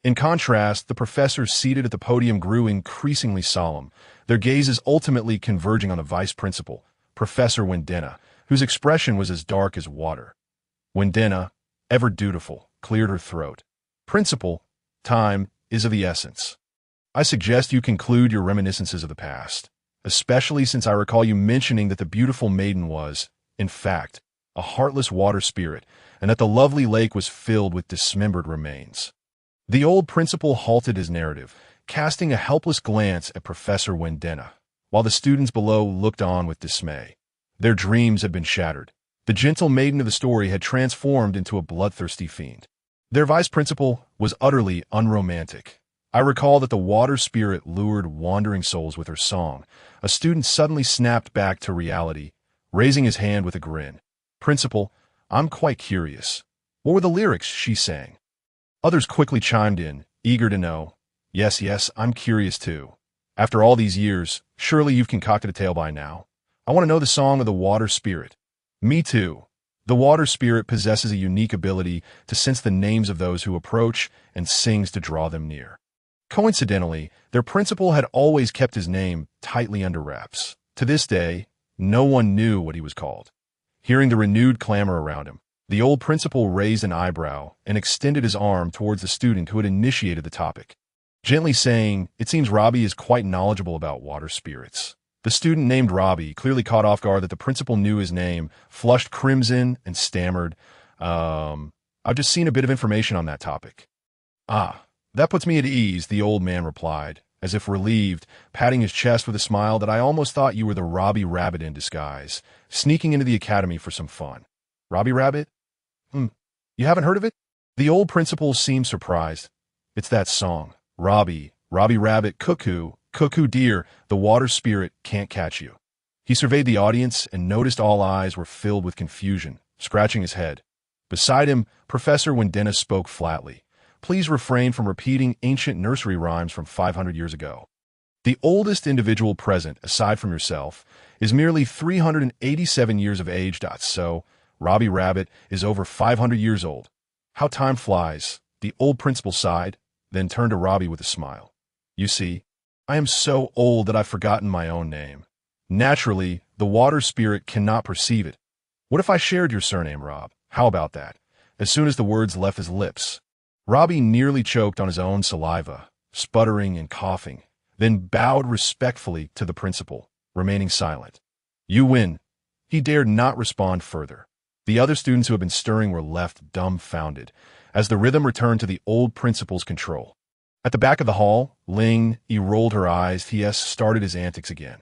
In contrast, the professors seated at the podium grew increasingly solemn, their gazes ultimately converging on the vice principal, Professor Wendena, whose expression was as dark as water. Wendena, ever dutiful, cleared her throat. Principal, time is of the essence. I suggest you conclude your reminiscences of the past, especially since I recall you mentioning that the beautiful maiden was, in fact, a heartless water spirit, and that the lovely lake was filled with dismembered remains. The old principal halted his narrative, casting a helpless glance at Professor Wendena, while the students below looked on with dismay. Their dreams had been shattered. The gentle maiden of the story had transformed into a bloodthirsty fiend. Their vice principal was utterly unromantic. I recall that the water spirit lured wandering souls with her song. A student suddenly snapped back to reality, raising his hand with a grin. Principal, I'm quite curious. What were the lyrics she sang? Others quickly chimed in, eager to know. Yes, I'm curious too. After all these years, surely you've concocted a tale by now. I want to know the song of the water spirit. Me too. The water spirit possesses a unique ability to sense the names of those who approach and sings to draw them near. Coincidentally, their principal had always kept his name tightly under wraps. To this day, no one knew what he was called. Hearing the renewed clamor around him, the old principal raised an eyebrow and extended his arm towards the student who had initiated the topic, gently saying, "It seems Robbie is quite knowledgeable about water spirits." The student named Robbie, clearly caught off guard that the principal knew his name, flushed crimson and stammered, I've just seen a bit of information on that topic. Ah, that puts me at ease, the old man replied, as if relieved, patting his chest with a smile that I almost thought you were the Robbie Rabbit in disguise, sneaking into the academy for some fun. Robbie Rabbit? You haven't heard of it? The old principal seemed surprised. It's that song. Robbie Rabbit, cuckoo dear, the water spirit can't catch you. He surveyed the audience and noticed all eyes were filled with confusion, scratching his head. Beside him, Professor Wendena spoke flatly. Please refrain from repeating ancient nursery rhymes from 500 years ago. The oldest individual present, aside from yourself, is merely 387 years of age. So, Robbie Rabbit is over 500 years old. How time flies, the old principal sighed, then turned to Robbie with a smile. You see, I am so old that I've forgotten my own name. Naturally, the water spirit cannot perceive it. What if I shared your surname, Rob? How about that? As soon as the words left his lips, Robbie nearly choked on his own saliva, sputtering and coughing, then bowed respectfully to the principal, remaining silent. You win. He dared not respond further. The other students who had been stirring were left dumbfounded, as the rhythm returned to the old principal's control. At the back of the hall, Ling rolled her eyes. T.S. started his antics again.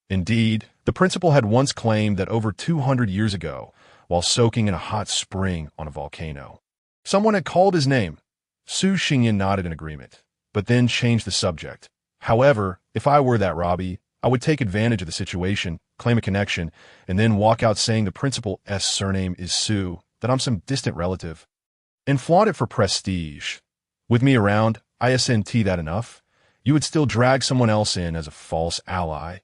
Indeed, the principal had once claimed that over 200 years ago, while soaking in a hot spring on a volcano, someone had called his name. Su Xingyan nodded in agreement, but then changed the subject. However, if I were that Robbie, I would take advantage of the situation, claim a connection, and then walk out saying the principal's surname is Su, that I'm some distant relative, and flaunt it for prestige. With me around, isn't that enough? You would still drag someone else in as a false ally.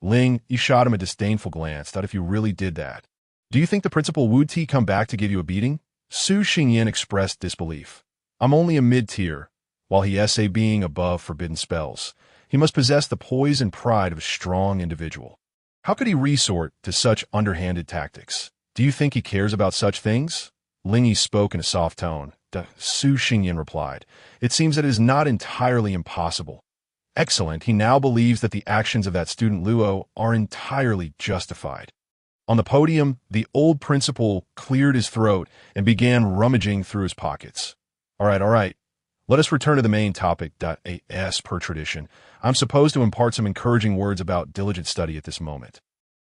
Ling, you shot him a disdainful glance. That if you really did that, do you think the principal would come back to give you a beating? Su Xingyan expressed disbelief. I'm only a mid-tier. While he being above forbidden spells, he must possess the poise and pride of a strong individual. How could he resort to such underhanded tactics? Do you think he cares about such things? Ling spoke in a soft tone. Su Xingyan replied, it seems that it is not entirely impossible. Excellent, he now believes that the actions of that student Luo are entirely justified. On the podium, the old principal cleared his throat and began rummaging through his pockets. All right. Let us return to the main topic. As per tradition, I'm supposed to impart some encouraging words about diligent study at this moment.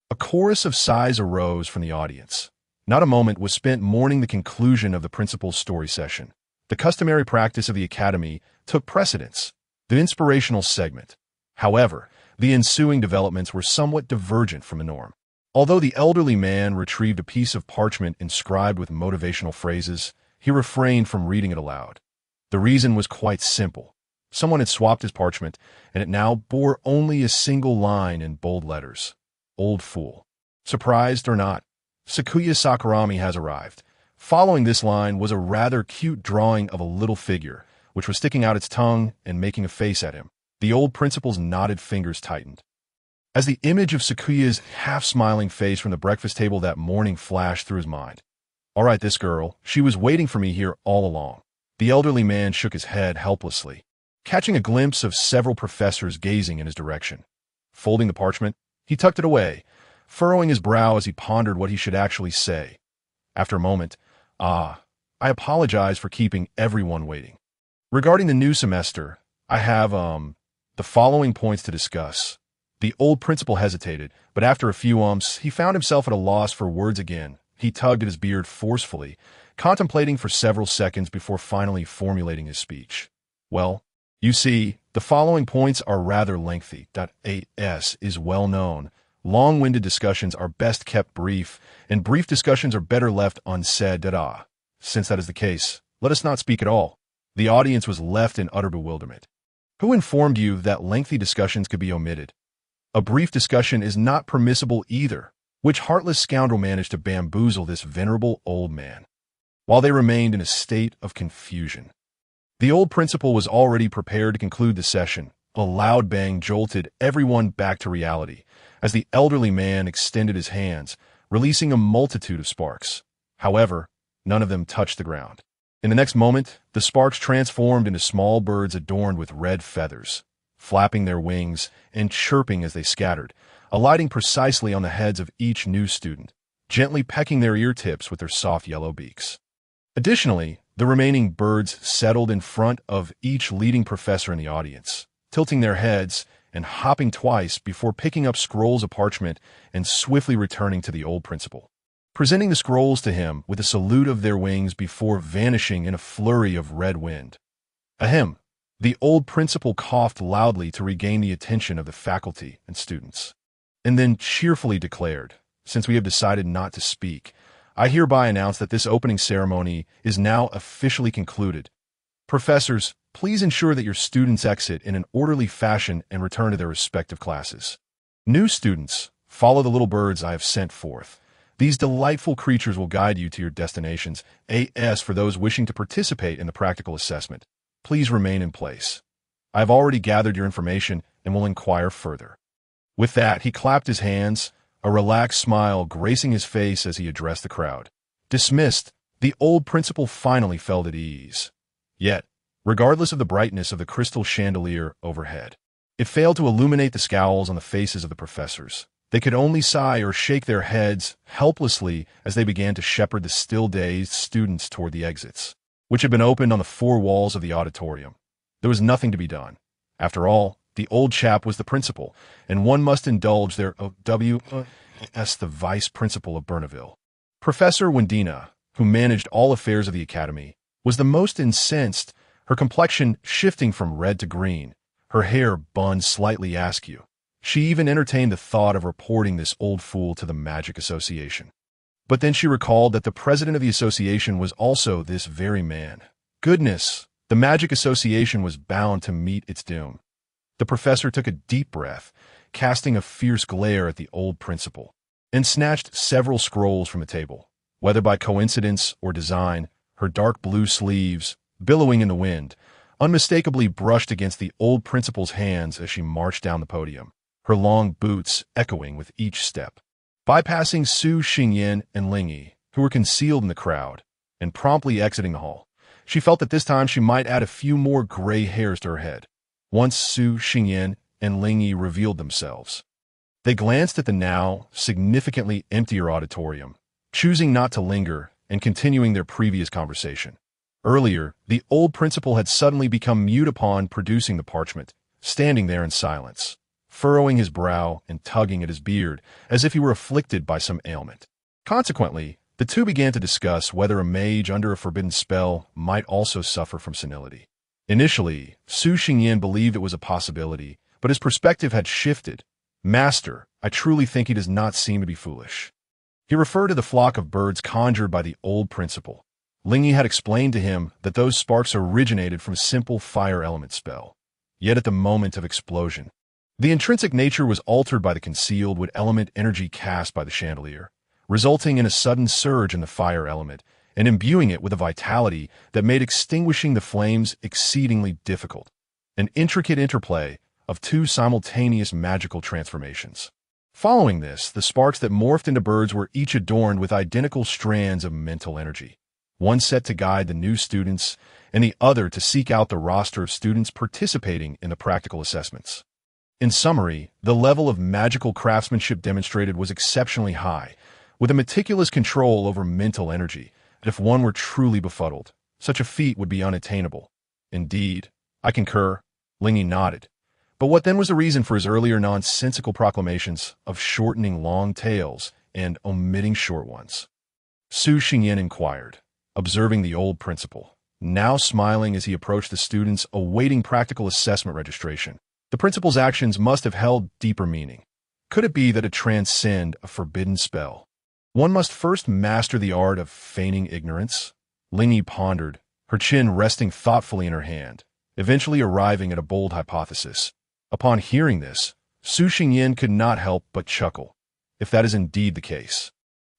A chorus of sighs arose from the audience. Not a moment was spent mourning the conclusion of the principal's story session. The customary practice of the academy took precedence, the inspirational segment. However, the ensuing developments were somewhat divergent from the norm. Although the elderly man retrieved a piece of parchment inscribed with motivational phrases, he refrained from reading it aloud. The reason was quite simple. Someone had swapped his parchment, and it now bore only a single line in bold letters. Old fool. Surprised or not, Sakuya Sakurami has arrived. Following this line was a rather cute drawing of a little figure, which was sticking out its tongue and making a face at him. The old principal's knotted fingers tightened. As the image of Sakuya's half-smiling face from the breakfast table that morning flashed through his mind. All right, this girl, she was waiting for me here all along. The elderly man shook his head helplessly, catching a glimpse of several professors gazing in his direction. Folding the parchment, he tucked it away, furrowing his brow as he pondered what he should actually say. After a moment, I apologize for keeping everyone waiting. Regarding the new semester, I have, the following points to discuss. The old principal hesitated, but after a few he found himself at a loss for words again. He tugged at his beard forcefully, contemplating for several seconds before finally formulating his speech. Well, you see, the following points are rather lengthy. AS is well known. Long-winded discussions are best kept brief, and brief discussions are better left unsaid. Since that is the case, let us not speak at all. The audience was left in utter bewilderment. Who informed you that lengthy discussions could be omitted? A brief discussion is not permissible either. Which heartless scoundrel managed to bamboozle this venerable old man? While they remained in a state of confusion, the old principal was already prepared to conclude the session. A loud bang jolted everyone back to reality as the elderly man extended his hands, releasing a multitude of sparks. However, none of them touched the ground. In the next moment, the sparks transformed into small birds adorned with red feathers, flapping their wings and chirping as they scattered, alighting precisely on the heads of each new student, gently pecking their ear tips with their soft yellow beaks. Additionally, the remaining birds settled in front of each leading professor in the audience, tilting their heads and hopping twice before picking up scrolls of parchment and swiftly returning to the old principal, presenting the scrolls to him with a salute of their wings before vanishing in a flurry of red wind. Ahem! The old principal coughed loudly to regain the attention of the faculty and students, and then cheerfully declared, since we have decided not to speak, I hereby announce that this opening ceremony is now officially concluded. Professors, Please ensure that your students exit in an orderly fashion and return to their respective classes. New students, follow the little birds I have sent forth. These delightful creatures will guide you to your destinations. As for those wishing to participate in the practical assessment, please remain in place. I have already gathered your information and will inquire further. With that, he clapped his hands, a relaxed smile gracing his face as he addressed the crowd. Dismissed, the old principal finally felt at ease. Yet, regardless of the brightness of the crystal chandelier overhead, it failed to illuminate the scowls on the faces of the professors. They could only sigh or shake their heads helplessly as they began to shepherd the still-dazed students toward the exits, which had been opened on the four walls of the auditorium. There was nothing to be done. After all, the old chap was the principal, and one must indulge their the vice principal of Bernaville. Professor Wendina, who managed all affairs of the academy, was the most incensed, her complexion shifting from red to green, her hair bunned slightly askew. She even entertained the thought of reporting this old fool to the Magic Association. But then she recalled that the president of the association was also this very man. Goodness, the Magic Association was bound to meet its doom. The professor took a deep breath, casting a fierce glare at the old principal, and snatched several scrolls from the table. Whether by coincidence or design, her dark blue sleeves, billowing in the wind, unmistakably brushed against the old principal's hands as she marched down the podium, her long boots echoing with each step. Bypassing Su Xingyan and Ling Yi, who were concealed in the crowd, and promptly exiting the hall, she felt that this time she might add a few more gray hairs to her head. Once Su Xingyan and Ling Yi revealed themselves, they glanced at the now significantly emptier auditorium, choosing not to linger and continuing their previous conversation. Earlier, the old principal had suddenly become mute upon producing the parchment, standing there in silence, furrowing his brow and tugging at his beard as if he were afflicted by some ailment. Consequently, the two began to discuss whether a mage under a forbidden spell might also suffer from senility. Initially, Su Xingyan believed it was a possibility, but his perspective had shifted. Master, I truly think he does not seem to be foolish. He referred to the flock of birds conjured by the old principal. Ling Yi had explained to him that those sparks originated from a simple fire element spell. Yet at the moment of explosion, the intrinsic nature was altered by the concealed wood element energy cast by the chandelier, resulting in a sudden surge in the fire element and imbuing it with a vitality that made extinguishing the flames exceedingly difficult, an intricate interplay of two simultaneous magical transformations. Following this, the sparks that morphed into birds were each adorned with identical strands of mental energy, one set to guide the new students and the other to seek out the roster of students participating in the practical assessments. In summary, the level of magical craftsmanship demonstrated was exceptionally high, with a meticulous control over mental energy. If one were truly befuddled, such a feat would be unattainable. Indeed, I concur, Ling Yi nodded. But what then was the reason for his earlier nonsensical proclamations of shortening long tales and omitting short ones? Su Xingyan inquired, observing the old principal, now smiling as he approached the students awaiting practical assessment registration. The principal's actions must have held deeper meaning. Could it be that to transcend a forbidden spell, one must first master the art of feigning ignorance? Ling Yi pondered, her chin resting thoughtfully in her hand, eventually arriving at a bold hypothesis. Upon hearing this, Su Xingyan could not help but chuckle. If that is indeed the case,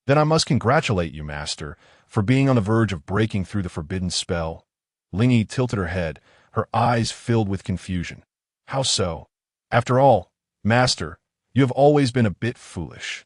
then I must congratulate you, Master, for being on the verge of breaking through the forbidden spell. Ling Yi tilted her head, her eyes filled with confusion. How so? After all, Master, you have always been a bit foolish.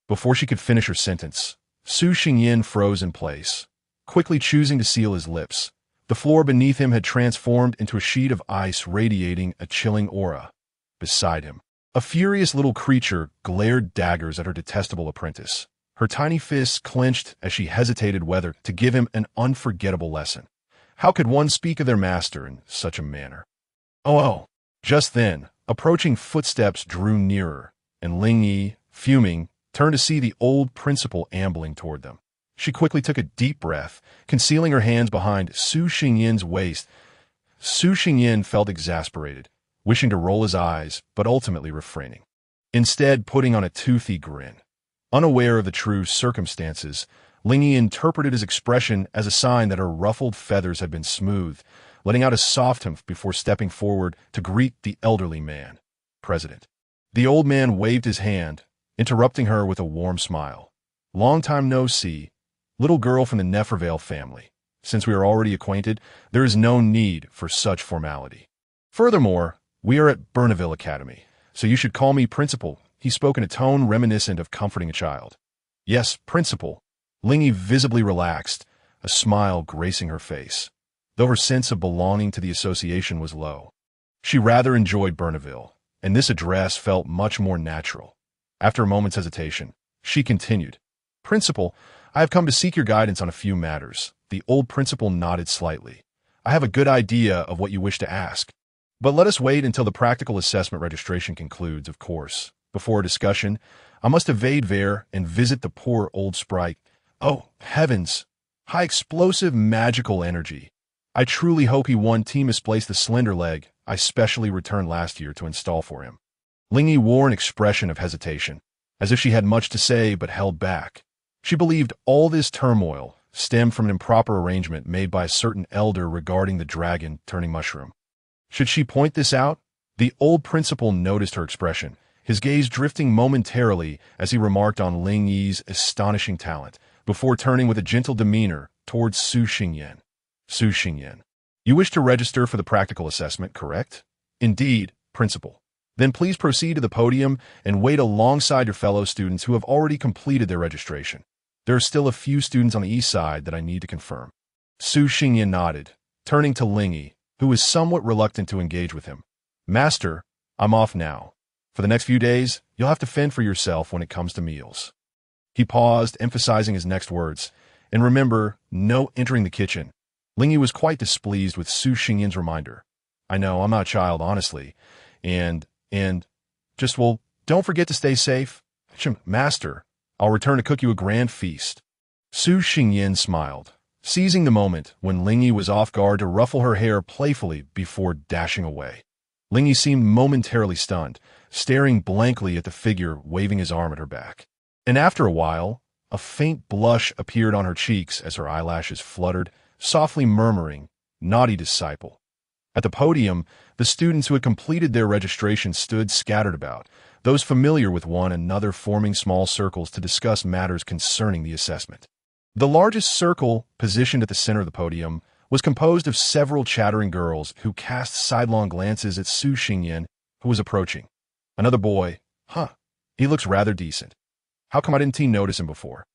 Before she could finish her sentence, Su Xingyan froze in place, quickly choosing to seal his lips. The floor beneath him had transformed into a sheet of ice radiating a chilling aura. Beside him, a furious little creature glared daggers at her detestable apprentice, her tiny fists clenched as she hesitated whether to give him an unforgettable lesson. How could one speak of their master in such a manner? Oh! Just then, approaching footsteps drew nearer, and Ling Yi, fuming, turned to see the old principal ambling toward them. She quickly took a deep breath, concealing her hands behind Su Xingyan's waist. Su Xingyan felt exasperated, wishing to roll his eyes, but ultimately refraining, instead putting on a toothy grin. Unaware of the true circumstances, Ling Yi interpreted his expression as a sign that her ruffled feathers had been smoothed, letting out a soft humph before stepping forward to greet the elderly man. President. The old man waved his hand, interrupting her with a warm smile. Long time no see, little girl from the Nefervale family. Since we are already acquainted, there is no need for such formality. Furthermore, we are at Bernaville Academy, so you should call me Principal. He spoke in a tone reminiscent of comforting a child. Yes, Principal. Lingy visibly relaxed, a smile gracing her face, though her sense of belonging to the association was low. She rather enjoyed Bernaville, and this address felt much more natural. After a moment's hesitation, she continued, Principal, I have come to seek your guidance on a few matters. The old principal nodded slightly. I have a good idea of what you wish to ask. But let us wait until the practical assessment registration concludes, of course. Before a discussion, I must evade there and visit the poor old sprite. Oh, heavens! High explosive magical energy. I truly hope he won T misplaced the slender leg I specially returned last year to install for him. Lingy wore an expression of hesitation, as if she had much to say but held back. She believed all this turmoil stemmed from an improper arrangement made by a certain elder regarding the dragon turning mushroom. Should she point this out? The old principal noticed her expression, his gaze drifting momentarily as he remarked on Ling Yi's astonishing talent, before turning with a gentle demeanor towards Su Xingyan. Su Xingyan, you wish to register for the practical assessment, correct? Indeed, Principal. Then please proceed to the podium and wait alongside your fellow students who have already completed their registration. There are still a few students on the east side that I need to confirm. Su Xingyan nodded, turning to Lingy, who was somewhat reluctant to engage with him. Master, I'm off now. For the next few days, you'll have to fend for yourself when it comes to meals. He paused, emphasizing his next words. And remember, no entering the kitchen. Lingy was quite displeased with Su Xingyan's reminder. I know, I'm not a child, honestly. And well, don't forget to stay safe. Master, I'll return to cook you a grand feast. Su Xingyan smiled, seizing the moment when Lingy was off guard to ruffle her hair playfully before dashing away. Lingy seemed momentarily stunned, staring blankly at the figure waving his arm at her back. And after a while, a faint blush appeared on her cheeks as her eyelashes fluttered, softly murmuring, naughty disciple. At the podium, the students who had completed their registration stood scattered about, those familiar with one another forming small circles to discuss matters concerning the assessment. The largest circle, positioned at the center of the podium, was composed of several chattering girls who cast sidelong glances at Su Xingyan, who was approaching. Another boy, he looks rather decent. How come I didn't notice him before?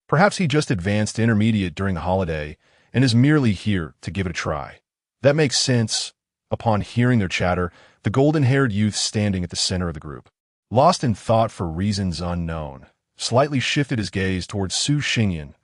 Perhaps he just advanced to intermediate during the holiday and is merely here to give it a try. That makes sense. Upon hearing their chatter, the golden-haired youth standing at the center of the group, lost in thought for reasons unknown, slightly shifted his gaze towards Su Xingyan.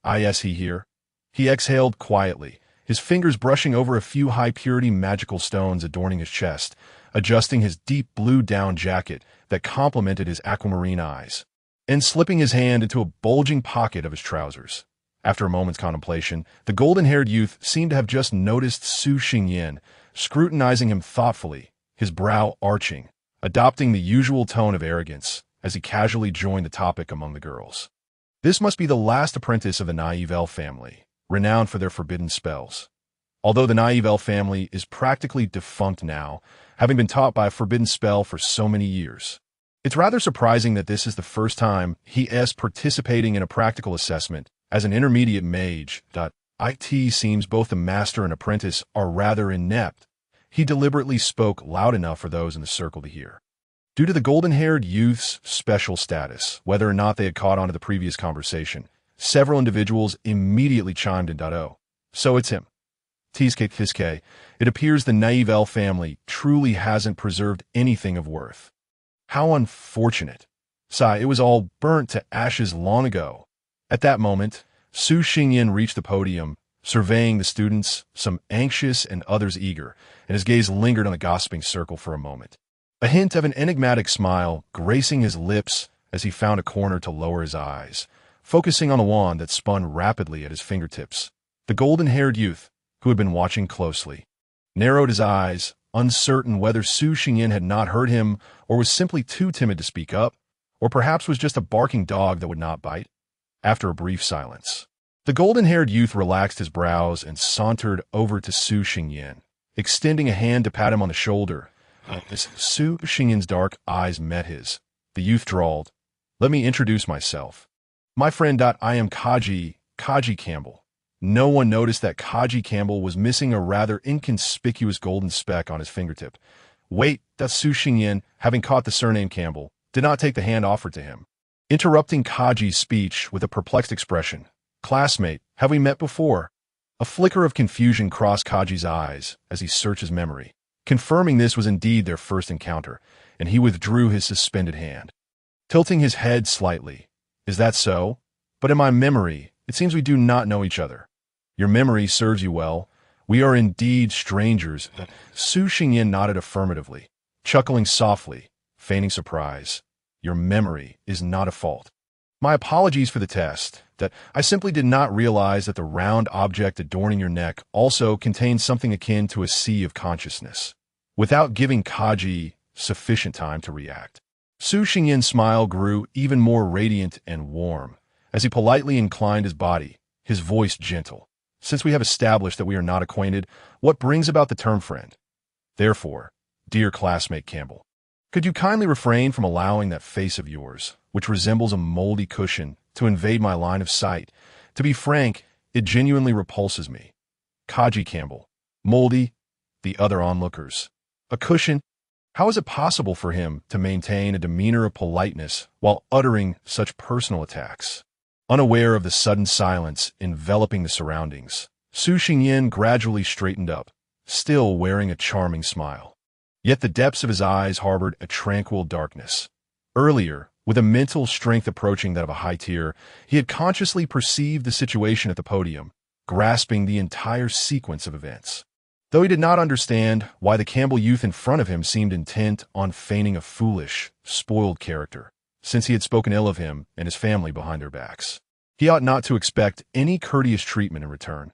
Is he here? He exhaled quietly, his fingers brushing over a few high-purity magical stones adorning his chest, adjusting his deep blue down jacket that complemented his aquamarine eyes, and slipping his hand into a bulging pocket of his trousers. After a moment's contemplation, the golden-haired youth seemed to have just noticed Su Xingyan, scrutinizing him thoughtfully, his brow arching, adopting the usual tone of arrogance as he casually joined the topic among the girls. This must be the last apprentice of the Naivelle family, renowned for their forbidden spells. Although the Naivelle family is practically defunct now, having been taught by a forbidden spell for so many years. It's rather surprising that this is the first time he is participating in a practical assessment as an intermediate mage. It seems both the master and apprentice are rather inept. He deliberately spoke loud enough for those in the circle to hear. Due to the golden-haired youth's special status, whether or not they had caught on to the previous conversation, several individuals immediately chimed in. Oh, so it's him. Fiske, it appears the Naivelle family truly hasn't preserved anything of worth. How unfortunate. It was all burnt to ashes long ago. At that moment, Su Xingyan reached the podium, surveying the students, some anxious and others eager, and his gaze lingered on the gossiping circle for a moment. A hint of an enigmatic smile gracing his lips as he found a corner to lower his eyes, focusing on a wand that spun rapidly at his fingertips. The golden-haired youth, who had been watching closely, narrowed his eyes, uncertain whether Su Xingyan had not heard him or was simply too timid to speak up, or perhaps was just a barking dog that would not bite. After a brief silence, The golden-haired youth relaxed his brows and sauntered over to Su Xingyan, extending a hand to pat him on the shoulder. As Su Xingyan's dark eyes met his, the youth drawled, "Let me introduce myself. My friend. I am Kaji Campbell." No one noticed that Kaji Campbell was missing a rather inconspicuous golden speck on his fingertip. Wait, that's Su Xingyan, having caught the surname Campbell, did not take the hand offered to him, interrupting Kaji's speech with a perplexed expression. "Classmate, have we met before?" A flicker of confusion crossed Kaji's eyes as he searched his memory, confirming this was indeed their first encounter, and he withdrew his suspended hand, tilting his head slightly. "Is that so? But in my memory, it seems we do not know each other." "Your memory serves you well. We are indeed strangers." Su Xingyan nodded affirmatively, chuckling softly, feigning surprise. "Your memory is not a fault. My apologies for the test. That I simply did not realize that the round object adorning your neck also contains something akin to a sea of consciousness." Without giving Kaji sufficient time to react, Su Xingyan's smile grew even more radiant and warm as he politely inclined his body, his voice gentle. "Since we have established that we are not acquainted, what brings about the term friend? Therefore, dear classmate Campbell, could you kindly refrain from allowing that face of yours, which resembles a moldy cushion, to invade my line of sight? To be frank, it genuinely repulses me." Kaji Campbell. Moldy? The other onlookers. A cushion? How is it possible for him to maintain a demeanor of politeness while uttering such personal attacks? Unaware of the sudden silence enveloping the surroundings, Su Xingyan gradually straightened up, still wearing a charming smile. Yet the depths of his eyes harbored a tranquil darkness. Earlier, with a mental strength approaching that of a high tier, he had consciously perceived the situation at the podium, grasping the entire sequence of events. Though he did not understand why the Campbell youth in front of him seemed intent on feigning a foolish, spoiled character, since he had spoken ill of him and his family behind their backs, he ought not to expect any courteous treatment in return.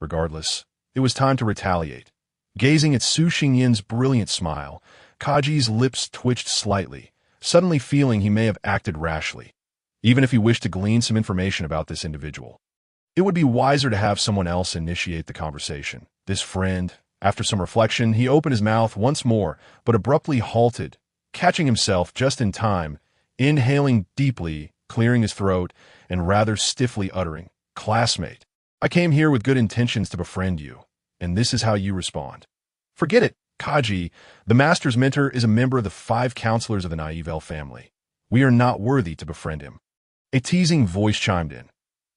Regardless, it was time to retaliate. Gazing at Su Xingyan's brilliant smile, Kaji's lips twitched slightly, suddenly feeling he may have acted rashly. Even if he wished to glean some information about this individual, it would be wiser to have someone else initiate the conversation. This friend. After some reflection, he opened his mouth once more, but abruptly halted, catching himself just in time, inhaling deeply, clearing his throat, and rather stiffly uttering, "Classmate, I came here with good intentions to befriend you, and this is how you respond." "Forget it, Kaji. The master's mentor is a member of the 5 counselors of the Naivel family. We are not worthy to befriend him." A teasing voice chimed in.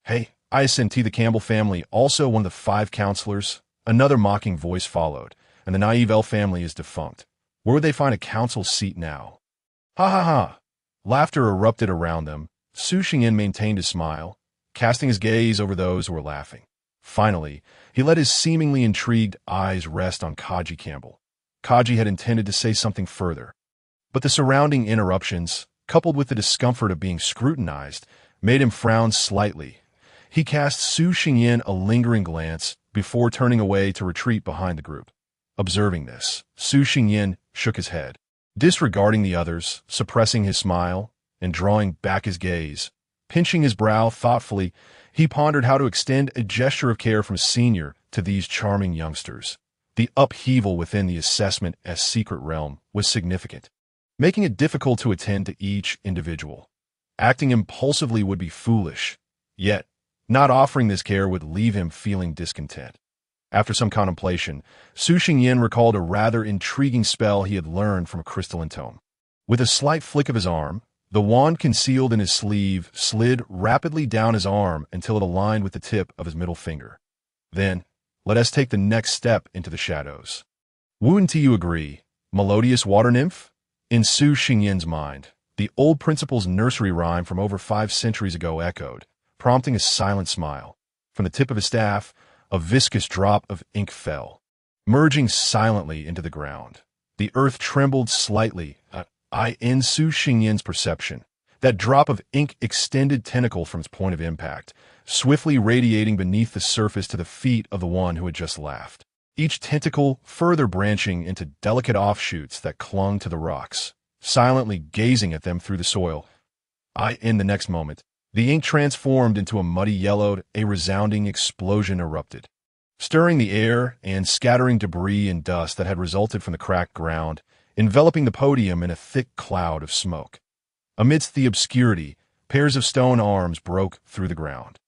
"Hey, isn't the Campbell family also one of the 5 counselors?" Another mocking voice followed, "And the Naivel family is defunct. Where would they find a council seat now?" "Ha ha ha!" Laughter erupted around them. Su Xingyan maintained his smile, casting his gaze over those who were laughing. Finally, he let his seemingly intrigued eyes rest on Kaji Campbell. Kaji had intended to say something further, but the surrounding interruptions, coupled with the discomfort of being scrutinized, made him frown slightly. He cast Su Xingyan a lingering glance before turning away to retreat behind the group. Observing this, Su Xingyan shook his head, disregarding the others, suppressing his smile, and drawing back his gaze. Pinching his brow thoughtfully, he pondered how to extend a gesture of care from senior to these charming youngsters. The upheaval within the assessment as secret realm was significant, making it difficult to attend to each individual. Acting impulsively would be foolish, yet not offering this care would leave him feeling discontent. After some contemplation, Su Xingyan recalled a rather intriguing spell he had learned from a crystalline tome. With a slight flick of his arm, the wand concealed in his sleeve slid rapidly down his arm until it aligned with the tip of his middle finger. Then, let us take the next step into the shadows. Wouldn't you agree, melodious water nymph? In Su Xingyan's mind, the old principal's nursery rhyme from over 5 centuries ago echoed, prompting a silent smile. From the tip of his staff, a viscous drop of ink fell, merging silently into the ground. The earth trembled slightly, in Su Xingyan's perception. That drop of ink extended tentacle from its point of impact, swiftly radiating beneath the surface to the feet of the one who had just laughed. Each tentacle further branching into delicate offshoots that clung to the rocks, silently gazing at them through the soil. In the next moment, The ink transformed into a muddy yellow, a resounding explosion erupted, stirring the air and scattering debris and dust that had resulted from the cracked ground, enveloping the podium in a thick cloud of smoke. Amidst the obscurity, pairs of stone arms broke through the ground.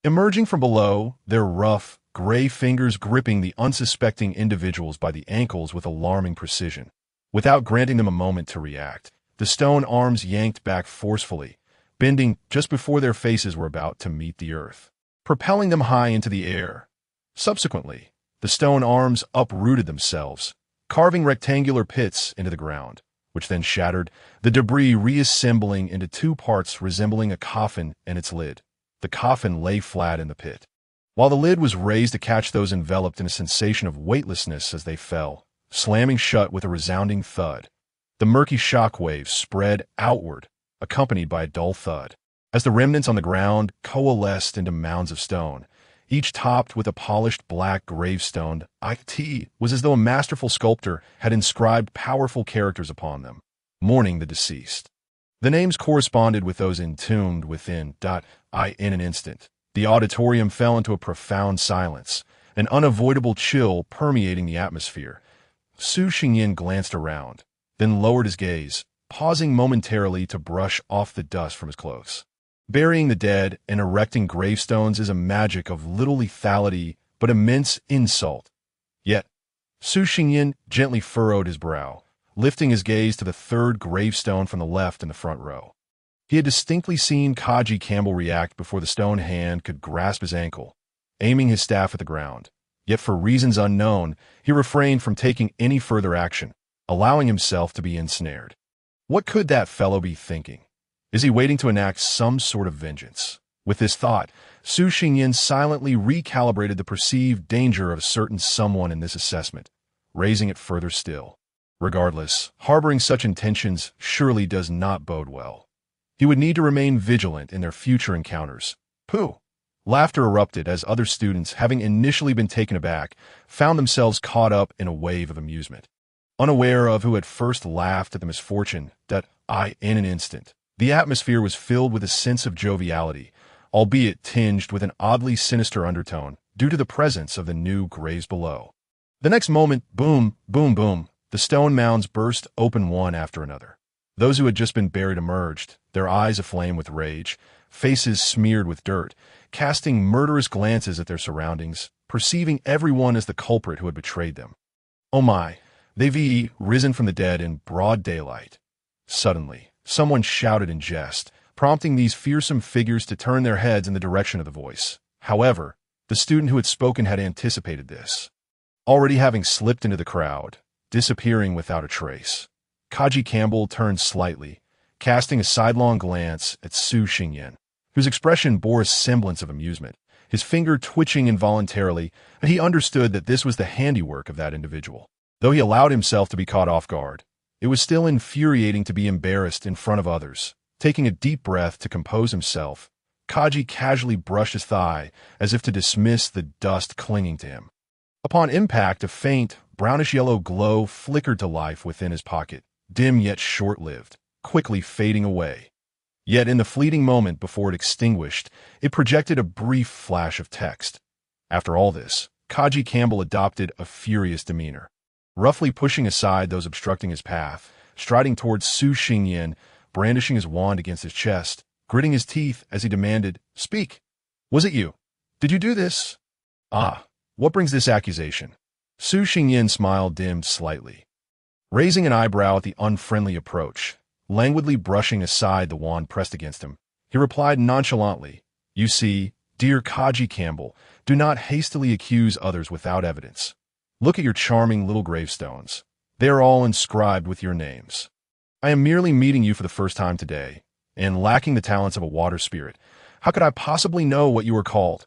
Emerging from below, their rough, gray fingers gripping the unsuspecting individuals by the ankles with alarming precision. Without granting them a moment to react, the stone arms yanked back forcefully, bending just before their faces were about to meet the earth, propelling them high into the air. Subsequently, the stone arms uprooted themselves, carving rectangular pits into the ground, which then shattered, the debris reassembling into two parts resembling a coffin and its lid. The coffin lay flat in the pit, while the lid was raised to catch those enveloped in a sensation of weightlessness as they fell, slamming shut with a resounding thud. The murky shock waves spread outward, accompanied by a dull thud, as the remnants on the ground coalesced into mounds of stone, each topped with a polished black gravestone. It was as though a masterful sculptor had inscribed powerful characters upon them, mourning the deceased. The names corresponded with those entombed within. In an instant, the auditorium fell into a profound silence, an unavoidable chill permeating the atmosphere. Su Xingyin glanced around, then lowered his gaze, pausing momentarily to brush off the dust from his clothes. Burying the dead and erecting gravestones is a magic of little lethality but immense insult. Yet, Su Xingyin gently furrowed his brow, lifting his gaze to the third gravestone from the left in the front row. He had distinctly seen Kaji Campbell react before the stone hand could grasp his ankle, aiming his staff at the ground. Yet for reasons unknown, he refrained from taking any further action, allowing himself to be ensnared. What could that fellow be thinking? Is he waiting to enact some sort of vengeance? With this thought, Su Xingyin silently recalibrated the perceived danger of a certain someone in this assessment, raising it further still. Regardless, harboring such intentions surely does not bode well. He would need to remain vigilant in their future encounters. Pooh! Laughter erupted as other students, having initially been taken aback, found themselves caught up in a wave of amusement. Unaware of who had first laughed at the misfortune in an instant, the atmosphere was filled with a sense of joviality, albeit tinged with an oddly sinister undertone due to the presence of the new graves below. The next moment, boom, boom, boom, the stone mounds burst open one after another. Those who had just been buried emerged, their eyes aflame with rage, faces smeared with dirt, casting murderous glances at their surroundings, perceiving everyone as the culprit who had betrayed them. Oh my, they've risen from the dead in broad daylight. Suddenly, someone shouted in jest, prompting these fearsome figures to turn their heads in the direction of the voice. However, the student who had spoken had anticipated this, already having slipped into the crowd, disappearing without a trace. Kaji Campbell turned slightly, casting a sidelong glance at Su Xingyin, whose expression bore a semblance of amusement, his finger twitching involuntarily, and he understood that this was the handiwork of that individual. Though he allowed himself to be caught off guard, it was still infuriating to be embarrassed in front of others. Taking a deep breath to compose himself, Kaji casually brushed his thigh as if to dismiss the dust clinging to him. Upon impact, a faint, brownish-yellow glow flickered to life within his pocket, dim yet short-lived, quickly fading away. Yet in the fleeting moment before it extinguished, it projected a brief flash of text. After all this, Kaji Campbell adopted a furious demeanor, roughly pushing aside those obstructing his path, striding towards Su Xingyin, brandishing his wand against his chest, gritting his teeth as he demanded, "Speak! Was it you? Did you do this?" What brings this accusation? Su Xingyin smiled dimmed slightly, raising an eyebrow at the unfriendly approach. Languidly brushing aside the wand pressed against him, he replied nonchalantly, "You see, dear Kaji Campbell, do not hastily accuse others without evidence. Look at your charming little gravestones. They are all inscribed with your names. I am merely meeting you for the first time today, and lacking the talents of a water spirit, how could I possibly know what you are called?"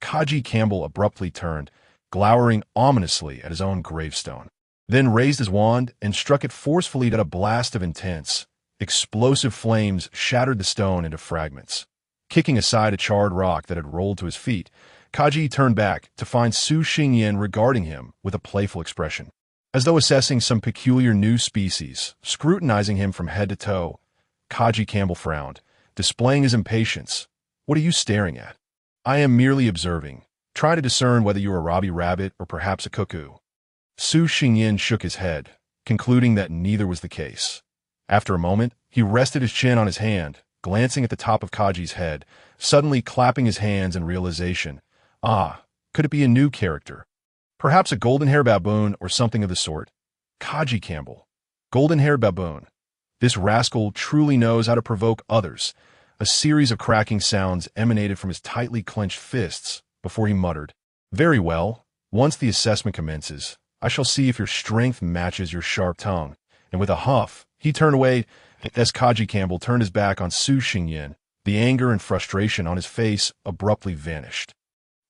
Kaji Campbell abruptly turned, glowering ominously at his own gravestone, then raised his wand and struck it forcefully at a blast of intense, explosive flames shattered the stone into fragments. Kicking aside a charred rock that had rolled to his feet, Kaji turned back to find Su Xingyin regarding him with a playful expression, as though assessing some peculiar new species, scrutinizing him from head to toe. Kaji Campbell frowned, displaying his impatience. What are you staring at? I am merely observing. Try to discern whether you are a Robbie Rabbit or perhaps a cuckoo. Su Xingyin shook his head, concluding that neither was the case. After a moment, he rested his chin on his hand, glancing at the top of Kaji's head, suddenly clapping his hands in realization. Ah, could it be a new character? Perhaps a golden-haired baboon or something of the sort? Kaji Campbell. Golden-haired baboon. This rascal truly knows how to provoke others. A series of cracking sounds emanated from his tightly clenched fists before he muttered, "Very well. Once the assessment commences, I shall see if your strength matches your sharp tongue." And with a huff, he turned away. As Kaji Campbell turned his back on Su Xingyin, the anger and frustration on his face abruptly vanished,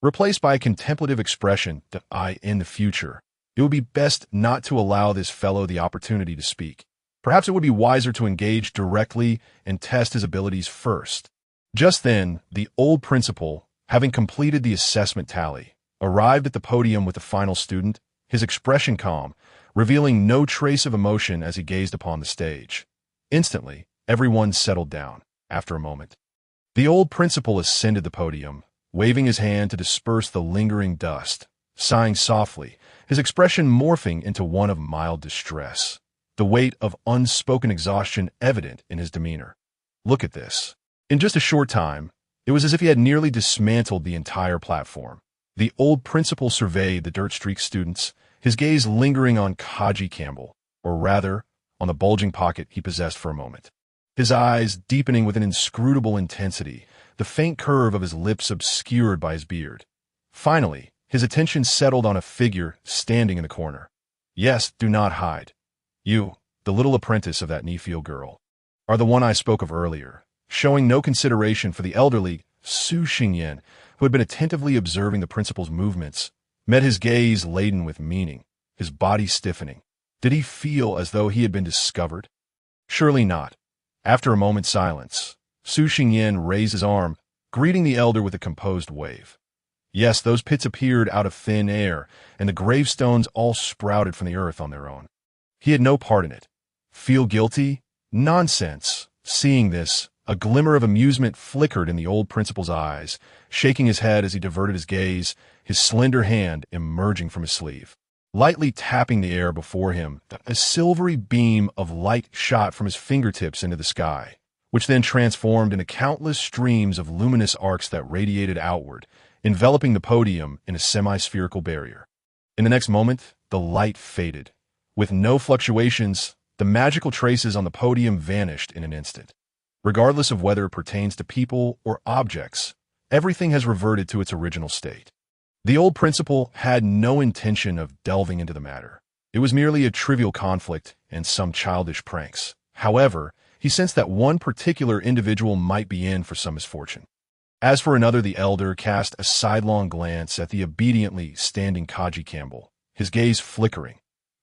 replaced by a contemplative expression that in the future, it would be best not to allow this fellow the opportunity to speak. Perhaps it would be wiser to engage directly and test his abilities first. Just then, the old principal, having completed the assessment tally, arrived at the podium with the final student, his expression calm, revealing no trace of emotion as he gazed upon the stage. Instantly, everyone settled down. After a moment, the old principal ascended the podium, waving his hand to disperse the lingering dust, sighing softly, his expression morphing into one of mild distress, the weight of unspoken exhaustion evident in his demeanor. Look at this. In just a short time, it was as if he had nearly dismantled the entire platform. The old principal surveyed the dirt-streaked students, his gaze lingering on Kaji Campbell, or rather, on the bulging pocket he possessed for a moment. His eyes deepening with an inscrutable intensity, the faint curve of his lips obscured by his beard. Finally, his attention settled on a figure standing in the corner. Yes, do not hide. You, the little apprentice of that Nifio girl, are the one I spoke of earlier. Showing no consideration for the elderly, Su Xingyin, who had been attentively observing the principal's movements, met his gaze laden with meaning, his body stiffening. Did he feel as though he had been discovered? Surely not. After a moment's silence, Su Xingyin raised his arm, greeting the elder with a composed wave. Yes, those pits appeared out of thin air, and the gravestones all sprouted from the earth on their own. He had no part in it. Feel guilty? Nonsense. Seeing this, a glimmer of amusement flickered in the old principal's eyes, shaking his head as he diverted his gaze, his slender hand emerging from his sleeve. Lightly tapping the air before him, a silvery beam of light shot from his fingertips into the sky, which then transformed into countless streams of luminous arcs that radiated outward, enveloping the podium in a semi-spherical barrier. In the next moment, the light faded. With no fluctuations, the magical traces on the podium vanished in an instant. Regardless of whether it pertains to people or objects, everything has reverted to its original state. The old principal had no intention of delving into the matter. It was merely a trivial conflict and some childish pranks. However, he sensed that one particular individual might be in for some misfortune. As for another, the elder cast a sidelong glance at the obediently standing Kaji Campbell, his gaze flickering.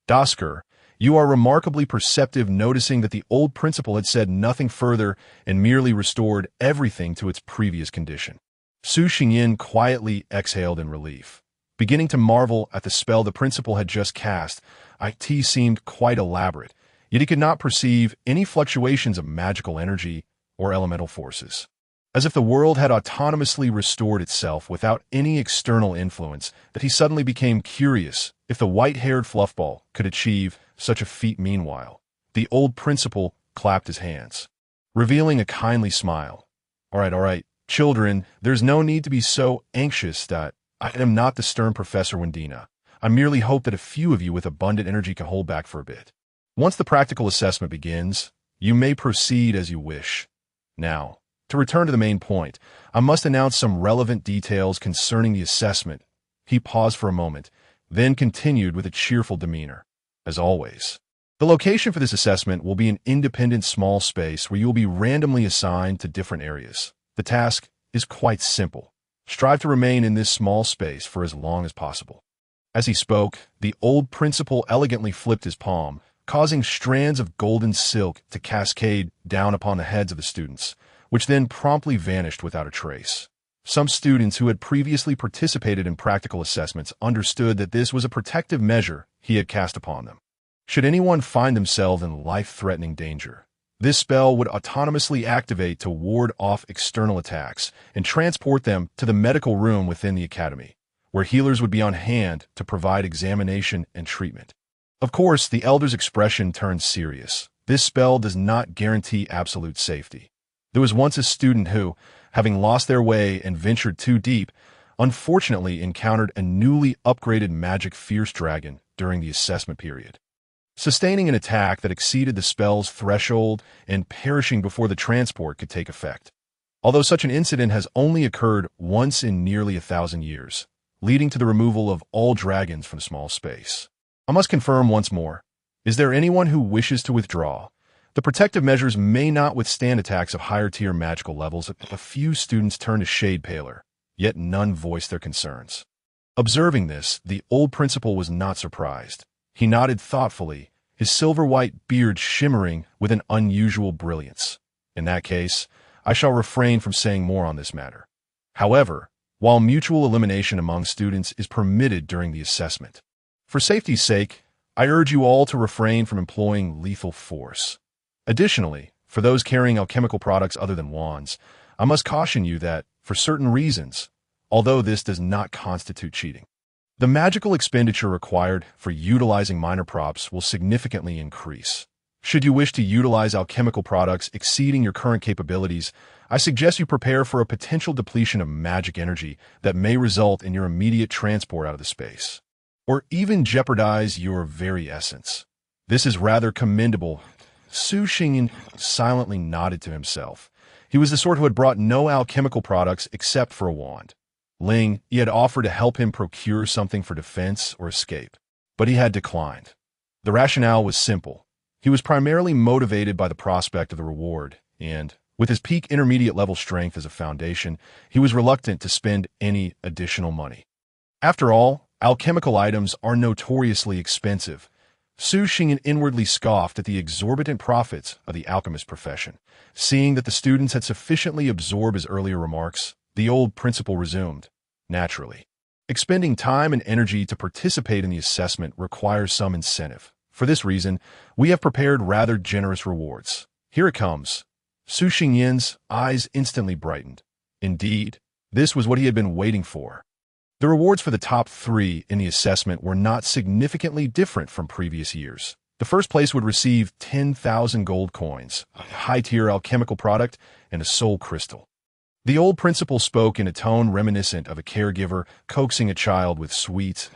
Dasker, you are remarkably perceptive, noticing that the old principal had said nothing further and merely restored everything to its previous condition. Su Xingyin quietly exhaled in relief. Beginning to marvel at the spell the principal had just cast, it seemed quite elaborate, yet he could not perceive any fluctuations of magical energy or elemental forces. As if the world had autonomously restored itself without any external influence, that he suddenly became curious if the white-haired fluffball could achieve such a feat. Meanwhile, the old principal clapped his hands, revealing a kindly smile. All right, children, there's no need to be so anxious that I am not the stern Professor Wendina. I merely hope that a few of you with abundant energy can hold back for a bit. Once the practical assessment begins, you may proceed as you wish. Now, to return to the main point, I must announce some relevant details concerning the assessment. He paused for a moment, then continued with a cheerful demeanor. As always, the location for this assessment will be an independent small space where you will be randomly assigned to different areas. The task is quite simple. Strive to remain in this small space for as long as possible. As he spoke, the old principal elegantly flipped his palm, causing strands of golden silk to cascade down upon the heads of the students, which then promptly vanished without a trace. Some students who had previously participated in practical assessments understood that this was a protective measure he had cast upon them. Should anyone find themselves in life-threatening danger, This spell would autonomously activate to ward off external attacks and transport them to the medical room within the academy, where healers would be on hand to provide examination and treatment. Of course, the elder's expression turned serious. This spell does not guarantee absolute safety. There was once a student who, having lost their way and ventured too deep, unfortunately encountered a newly upgraded magic fierce dragon during the assessment period. Sustaining an attack that exceeded the spell's threshold and perishing before the transport could take effect. Although such an incident has only occurred once in nearly 1,000 years, leading to the removal of all dragons from small space. I must confirm once more. Is there anyone who wishes to withdraw? The protective measures may not withstand attacks of higher-tier magical levels. A few students turned a shade paler, yet none voiced their concerns. Observing this, the old principal was not surprised. He nodded thoughtfully, his silver-white beard shimmering with an unusual brilliance. In that case, I shall refrain from saying more on this matter. However, while mutual elimination among students is permitted during the assessment, for safety's sake, I urge you all to refrain from employing lethal force. Additionally, for those carrying alchemical products other than wands, I must caution you that, for certain reasons, although this does not constitute cheating, the magical expenditure required for utilizing minor props will significantly increase. Should you wish to utilize alchemical products exceeding your current capabilities, I suggest you prepare for a potential depletion of magic energy that may result in your immediate transport out of the space, or even jeopardize your very essence. This is rather commendable. Su Xingyin silently nodded to himself. He was the sort who had brought no alchemical products except for a wand. Ling, he had offered to help him procure something for defense or escape, but he had declined. The rationale was simple. He was primarily motivated by the prospect of the reward, and, with his peak intermediate level strength as a foundation, he was reluctant to spend any additional money. After all, alchemical items are notoriously expensive. Su Xingyin inwardly scoffed at the exorbitant profits of the alchemist profession. Seeing that the students had sufficiently absorbed his earlier remarks, the old principal resumed. Naturally, expending time and energy to participate in the assessment requires some incentive. For this reason, we have prepared rather generous rewards. Here it comes. Su Xingyin's eyes instantly brightened. Indeed, this was what he had been waiting for. The rewards for the top 3 in the assessment were not significantly different from previous years. The first place would receive 10,000 gold coins, a high-tier alchemical product, and a soul crystal. The old principal spoke in a tone reminiscent of a caregiver coaxing a child with sweets.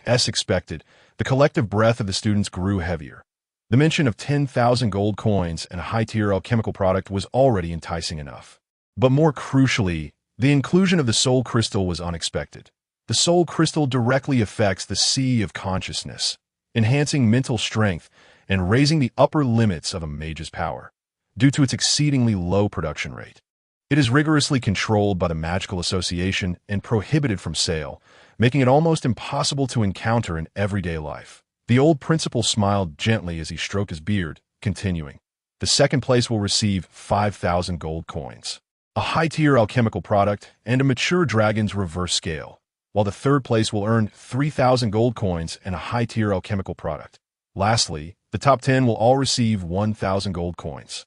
As expected, the collective breath of the students grew heavier. The mention of 10,000 gold coins and a high-tier alchemical product was already enticing enough. But more crucially, the inclusion of the soul crystal was unexpected. The soul crystal directly affects the sea of consciousness, enhancing mental strength and raising the upper limits of a mage's power, due to its exceedingly low production rate. It is rigorously controlled by the Magical Association and prohibited from sale, making it almost impossible to encounter in everyday life. The old principal smiled gently as he stroked his beard, continuing. The second place will receive 5,000 gold coins, a high-tier alchemical product, and a mature dragon's reverse scale, while the third place will earn 3,000 gold coins and a high-tier alchemical product. Lastly, the top 10 will all receive 1,000 gold coins,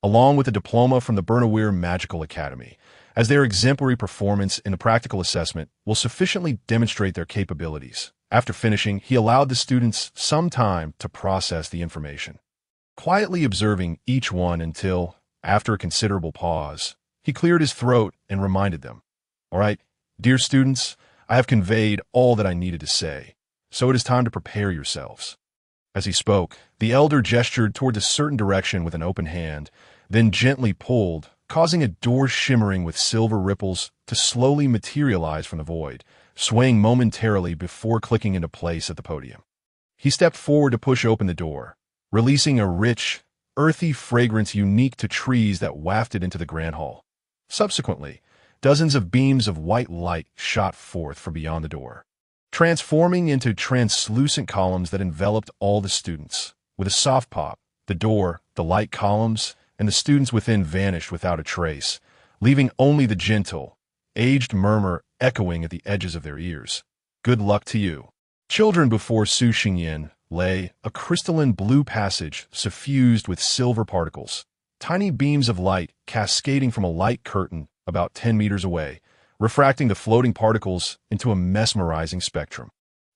along with a diploma from the Bernawir Magical Academy, as their exemplary performance in the practical assessment will sufficiently demonstrate their capabilities. After finishing, he allowed the students some time to process the information, quietly observing each one until, after a considerable pause, he cleared his throat and reminded them, "All right, dear students, I have conveyed all that I needed to say, so it is time to prepare yourselves." As he spoke, the elder gestured towards a certain direction with an open hand, then gently pulled, causing a door shimmering with silver ripples to slowly materialize from the void, swaying momentarily before clicking into place at the podium. He stepped forward to push open the door, releasing a rich, earthy fragrance unique to trees that wafted into the grand hall. Subsequently, dozens of beams of white light shot forth from beyond the door, transforming into translucent columns that enveloped all the students. With a soft pop, the door, the light columns, and the students within vanished without a trace, leaving only the gentle, aged murmur echoing at the edges of their ears. "Good luck to you." Children before Su Xingyin lay a crystalline blue passage suffused with silver particles. Tiny beams of light cascading from a light curtain about 10 meters away, refracting the floating particles into a mesmerizing spectrum,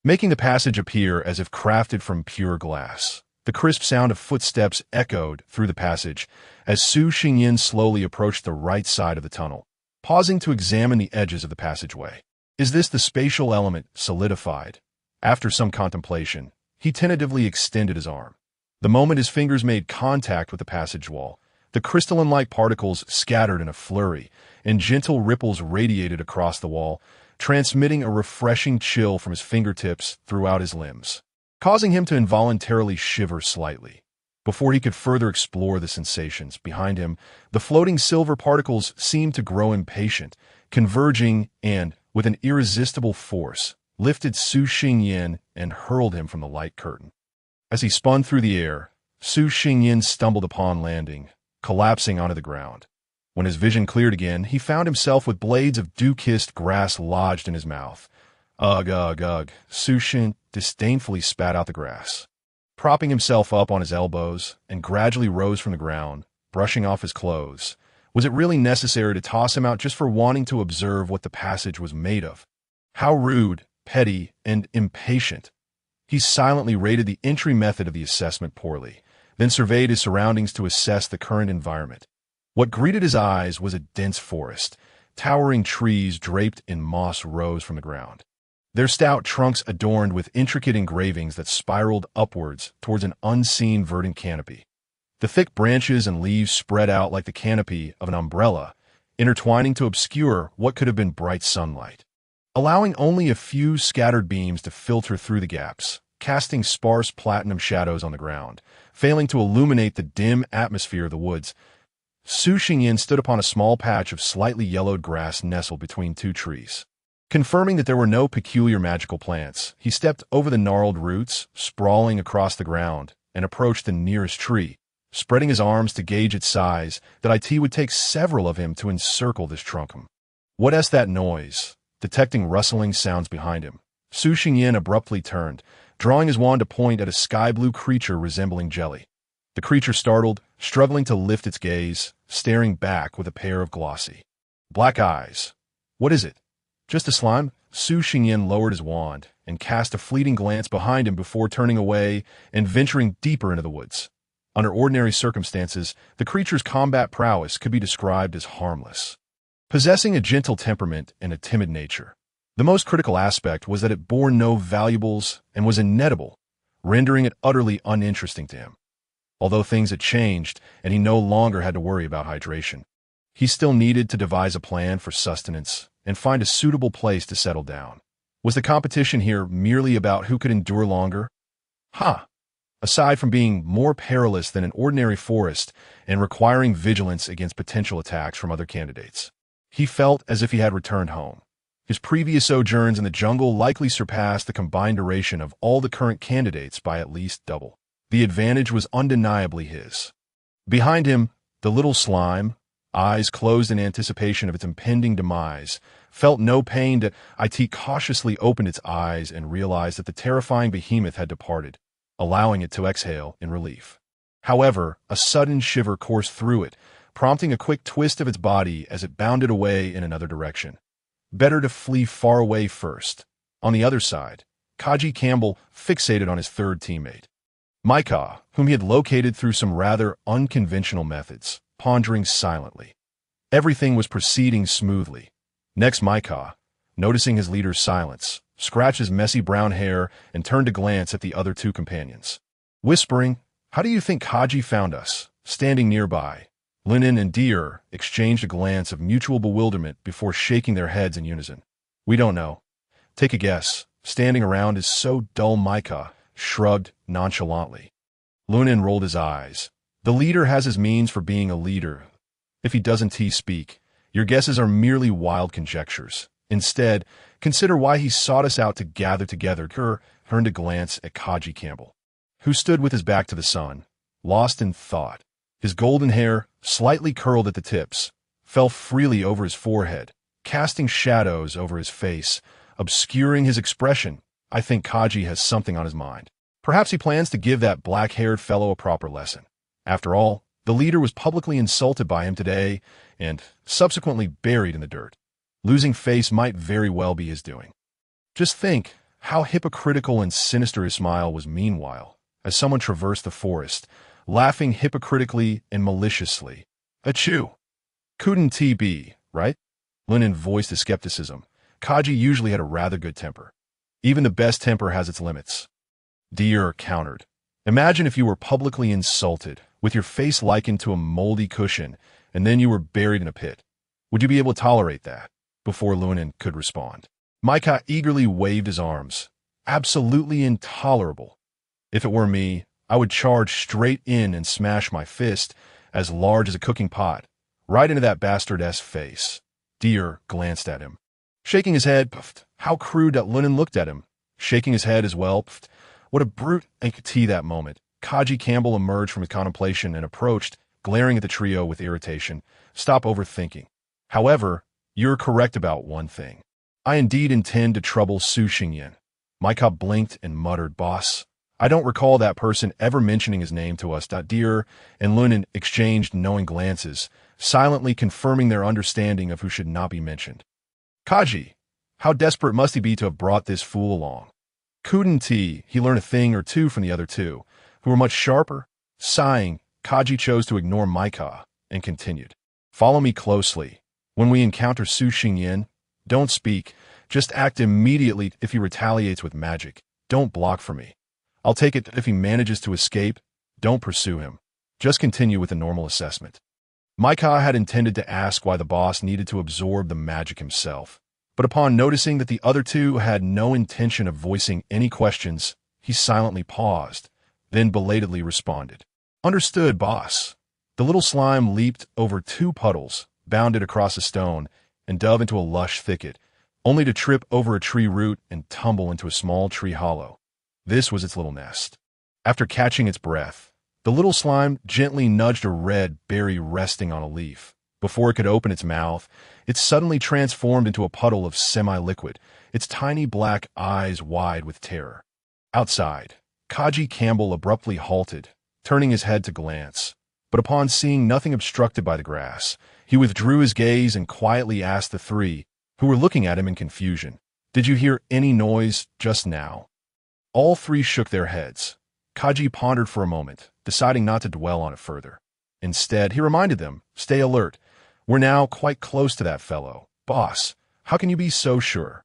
making the passage appear as if crafted from pure glass. The crisp sound of footsteps echoed through the passage as Su Xingyin slowly approached the right side of the tunnel, pausing to examine the edges of the passageway. Is this the spatial element solidified? After some contemplation, he tentatively extended his arm. The moment his fingers made contact with the passage wall, the crystalline-like particles scattered in a flurry, and gentle ripples radiated across the wall, transmitting a refreshing chill from his fingertips throughout his limbs, causing him to involuntarily shiver slightly. Before he could further explore the sensations behind him, the floating silver particles seemed to grow impatient, converging and, with an irresistible force, lifted Su Xingyin and hurled him from the light curtain. As he spun through the air, Su Xingyin stumbled upon landing, collapsing onto the ground. When his vision cleared again, he found himself with blades of dew-kissed grass lodged in his mouth. Ugh, ugh, ugh. Su Xingyin disdainfully spat out the grass. Propping himself up on his elbows and gradually rose from the ground, brushing off his clothes. Was it really necessary to toss him out just for wanting to observe what the passage was made of? How rude, petty, and impatient. He silently rated the entry method of the assessment poorly, then surveyed his surroundings to assess the current environment. What greeted his eyes was a dense forest. Towering trees draped in moss rose from the ground, their stout trunks adorned with intricate engravings that spiraled upwards towards an unseen verdant canopy. The thick branches and leaves spread out like the canopy of an umbrella, intertwining to obscure what could have been bright sunlight, allowing only a few scattered beams to filter through the gaps, casting sparse platinum shadows on the ground, failing to illuminate the dim atmosphere of the woods. Su Xingyin stood upon a small patch of slightly yellowed grass nestled between two trees. Confirming that there were no peculiar magical plants, he stepped over the gnarled roots, sprawling across the ground, and approached the nearest tree, spreading his arms to gauge its size, that it would take several of him to encircle this trunk. What is that noise? Detecting rustling sounds behind him, Su Xingyin abruptly turned, drawing his wand to point at a sky-blue creature resembling jelly. The creature startled, struggling to lift its gaze, staring back with a pair of glossy black eyes. What is it? Just a slime? Su Xingyin lowered his wand and cast a fleeting glance behind him before turning away and venturing deeper into the woods. Under ordinary circumstances, the creature's combat prowess could be described as harmless, possessing a gentle temperament and a timid nature. The most critical aspect was that it bore no valuables and was ineatable, rendering it utterly uninteresting to him. Although things had changed and he no longer had to worry about hydration, he still needed to devise a plan for sustenance and find a suitable place to settle down. Was the competition here merely about who could endure longer? Aside from being more perilous than an ordinary forest and requiring vigilance against potential attacks from other candidates, he felt as if he had returned home. His previous sojourns in the jungle likely surpassed the combined duration of all the current candidates by at least double. The advantage was undeniably his. Behind him, the little slime, eyes closed in anticipation of its impending demise, felt no pain to it cautiously opened its eyes and realized that the terrifying behemoth had departed, allowing it to exhale in relief. However, a sudden shiver coursed through it, prompting a quick twist of its body as it bounded away in another direction. Better to flee far away first. On the other side, Kaji Campbell fixated on his third teammate, Micah, whom he had located through some rather unconventional methods, pondering silently. Everything was proceeding smoothly. Next, Micah, noticing his leader's silence, scratched his messy brown hair and turned to glance at the other two companions. Whispering, "How do you think Kaji found us?" Standing nearby, Linen and Deer exchanged a glance of mutual bewilderment before shaking their heads in unison. "We don't know. Take a guess. Standing around is so dull." Micah shrugged nonchalantly. Lunan rolled his eyes. "The leader has his means for being a leader. If he doesn't speak, your guesses are merely wild conjectures. Instead, consider why he sought us out to gather together." Kerr turned a glance at Kaji Campbell, who stood with his back to the sun, lost in thought. His golden hair, slightly curled at the tips, fell freely over his forehead, casting shadows over his face, obscuring his expression. "I think Kaji has something on his mind." Perhaps he plans to give that black-haired fellow a proper lesson. After all, the leader was publicly insulted by him today and subsequently buried in the dirt. Losing face might very well be his doing. Just think how hypocritical and sinister his smile was meanwhile, as someone traversed the forest, laughing hypocritically and maliciously. Achoo! Couldn't he be, right? Lennon voiced his skepticism. Kaji usually had a rather good temper. Even the best temper has its limits. Deer countered. Imagine if you were publicly insulted, with your face likened to a moldy cushion, and then you were buried in a pit. Would you be able to tolerate that? Before Lunan could respond, Micah eagerly waved his arms. Absolutely intolerable. If it were me, I would charge straight in and smash my fist, as large as a cooking pot, right into that bastard's face. Deer glanced at him. Shaking his head, puffed. How crude that Lunan looked at him. Shaking his head as well, puffed. What a brute entity that moment. Kaji Campbell emerged from his contemplation and approached, glaring at the trio with irritation. Stop overthinking. However, you're correct about one thing. I indeed intend to trouble Su Xingyan. Micah blinked and muttered, Boss. I don't recall that person ever mentioning his name to us. Deer and Lunan exchanged knowing glances, silently confirming their understanding of who should not be mentioned. Kaji, how desperate must he be to have brought this fool along? Couldn't he learn a thing or two from the other two, who were much sharper? Sighing, Kaji chose to ignore Micah and continued. Follow me closely. When we encounter Su Xingyan, don't speak. Just act immediately if he retaliates with magic. Don't block for me. I'll take it if he manages to escape. Don't pursue him. Just continue with the normal assessment. Micah had intended to ask why the boss needed to absorb the magic himself, but upon noticing that the other two had no intention of voicing any questions, he silently paused, then belatedly responded. Understood, boss. The little slime leaped over two puddles, bounded across a stone, and dove into a lush thicket, only to trip over a tree root and tumble into a small tree hollow. This was its little nest. After catching its breath, the little slime gently nudged a red berry resting on a leaf. Before it could open its mouth, it suddenly transformed into a puddle of semi-liquid, its tiny black eyes wide with terror. Outside, Kaji Campbell abruptly halted, turning his head to glance. But upon seeing nothing obstructed by the grass, he withdrew his gaze and quietly asked the three, who were looking at him in confusion, Did you hear any noise just now? All three shook their heads. Kaji pondered for a moment, deciding not to dwell on it further. Instead, he reminded them, Stay alert. We're now quite close to that fellow. Boss, how can you be so sure?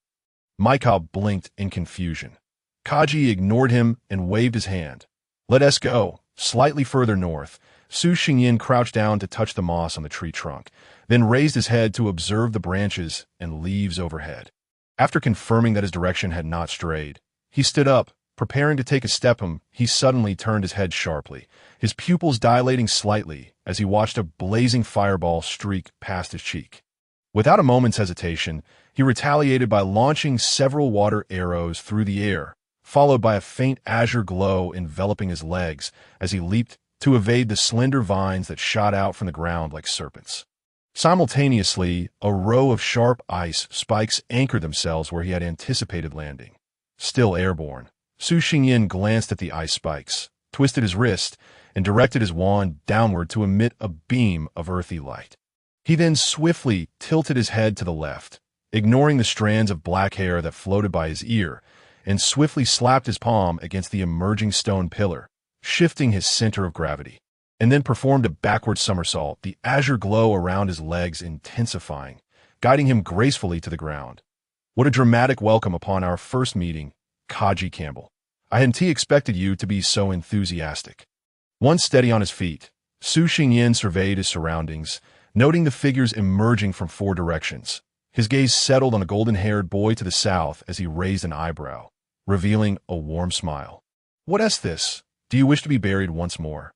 Micah blinked in confusion. Kaji ignored him and waved his hand. Let us go. Slightly further north, Su Xingyan crouched down to touch the moss on the tree trunk, then raised his head to observe the branches and leaves overhead. After confirming that his direction had not strayed, he stood up, preparing to take a step. He suddenly turned his head sharply, his pupils dilating slightly as he watched a blazing fireball streak past his cheek. Without a moment's hesitation, he retaliated by launching several water arrows through the air, followed by a faint azure glow enveloping his legs as he leaped to evade the slender vines that shot out from the ground like serpents. Simultaneously, a row of sharp ice spikes anchored themselves where he had anticipated landing. Still airborne, Su Xingyan glanced at the ice spikes, twisted his wrist, and directed his wand downward to emit a beam of earthy light. He then swiftly tilted his head to the left, ignoring the strands of black hair that floated by his ear, and swiftly slapped his palm against the emerging stone pillar, shifting his center of gravity, and then performed a backward somersault, the azure glow around his legs intensifying, guiding him gracefully to the ground. What a dramatic welcome upon our first meeting, Kaji Campbell. I hadn't expected you to be so enthusiastic. Once steady on his feet, Su Xingyan surveyed his surroundings, noting the figures emerging from four directions. His gaze settled on a golden-haired boy to the south as he raised an eyebrow, revealing a warm smile. What is this? Do you wish to be buried once more?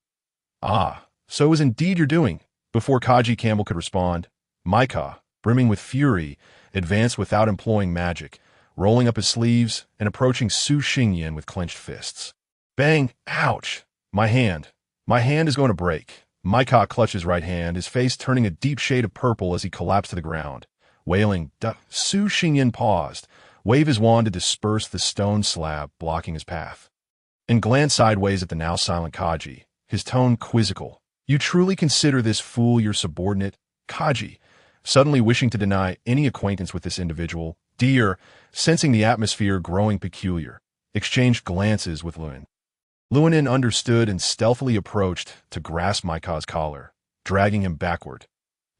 Ah, so is indeed your doing. Before Kaji Campbell could respond, Micah, brimming with fury, advanced without employing magic, rolling up his sleeves and approaching Su Xingyan with clenched fists. Bang! Ouch! My hand is going to break. Micah clutched his right hand, his face turning a deep shade of purple as he collapsed to the ground. Wailing, Su Xingyan paused, waved his wand to disperse the stone slab blocking his path. and glanced sideways at the now silent Kaji, his tone quizzical. You truly consider this fool your subordinate? Kaji, suddenly wishing to deny any acquaintance with this individual, Deer, sensing the atmosphere growing peculiar, exchanged glances with Luin. Luinin understood and stealthily approached to grasp Maika's collar, dragging him backward.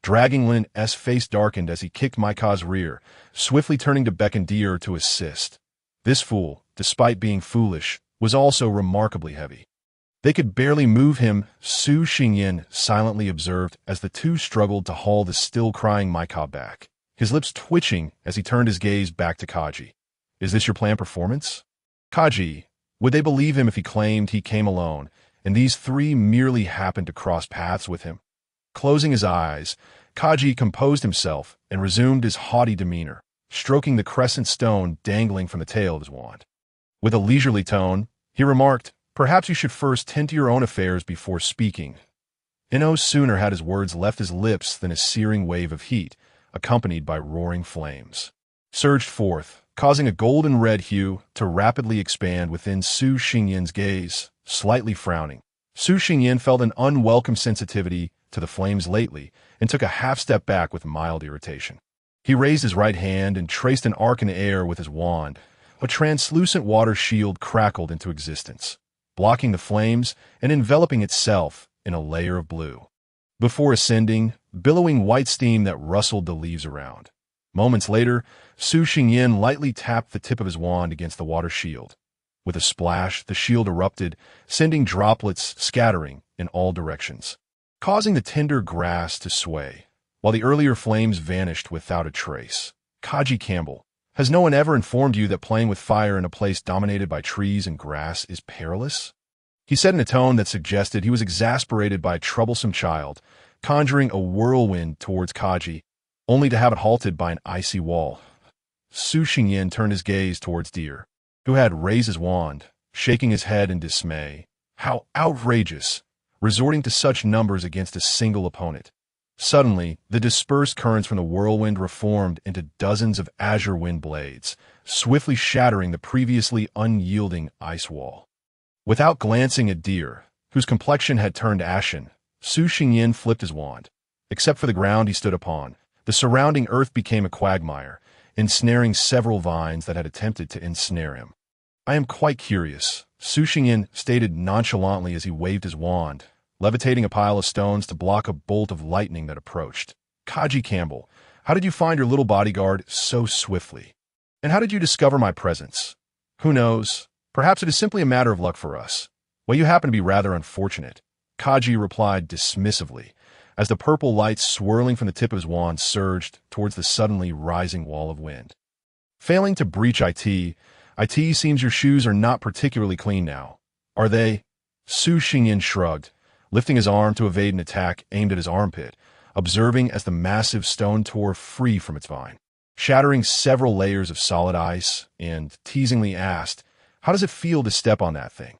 Dragging Luin's face darkened as he kicked Maika's rear, swiftly turning to beckon Deer to assist. This fool, despite being foolish, was also remarkably heavy. They could barely move him, Su Xingyin silently observed as the two struggled to haul the still-crying Maika back, his lips twitching as he turned his gaze back to Kaji. Is this your planned performance? Kaji, would they believe him if he claimed he came alone, and these three merely happened to cross paths with him? Closing his eyes, Kaji composed himself and resumed his haughty demeanor, stroking the crescent stone dangling from the tail of his wand. With a leisurely tone, he remarked, "Perhaps you should first tend to your own affairs before speaking." And no sooner had his words left his lips than a searing wave of heat, accompanied by roaring flames, surged forth, causing a golden red hue to rapidly expand within Su Xingyin's gaze, slightly frowning. Su Xingyin felt an unwelcome sensitivity to the flames lately and took a half-step back with mild irritation. He raised his right hand and traced an arc in the air with his wand. A translucent water shield crackled into existence, blocking the flames and enveloping itself in a layer of blue. Before ascending, billowing white steam that rustled the leaves around. Moments later, Su Xingyin lightly tapped the tip of his wand against the water shield. With a splash, the shield erupted, sending droplets scattering in all directions, causing the tender grass to sway, while the earlier flames vanished without a trace. Kaji Campbell, has no one ever informed you that playing with fire in a place dominated by trees and grass is perilous? He said in a tone that suggested he was exasperated by a troublesome child, conjuring a whirlwind towards Kaji, only to have it halted by an icy wall. Su Xingyin turned his gaze towards Deer, who had raised his wand, shaking his head in dismay. How outrageous, resorting to such numbers against a single opponent. Suddenly, the dispersed currents from the whirlwind reformed into dozens of azure wind blades, swiftly shattering the previously unyielding ice wall. Without glancing at Deer, whose complexion had turned ashen, Su Xingyin flipped his wand. Except for the ground he stood upon, the surrounding earth became a quagmire, ensnaring several vines that had attempted to ensnare him. I am quite curious, Su Xingyin stated nonchalantly as he waved his wand, levitating a pile of stones to block a bolt of lightning that approached. Kaji Campbell, how did you find your little bodyguard so swiftly? And how did you discover my presence? Who knows? Perhaps it is simply a matter of luck for us. Well, you happen to be rather unfortunate, Kaji replied dismissively, as the purple light swirling from the tip of his wand surged towards the suddenly rising wall of wind. Failing to breach it seems your shoes are not particularly clean now. Are they? Su Xingyin shrugged, lifting his arm to evade an attack aimed at his armpit, observing as the massive stone tore free from its vine, shattering several layers of solid ice, and teasingly asked, "How does it feel to step on that thing?"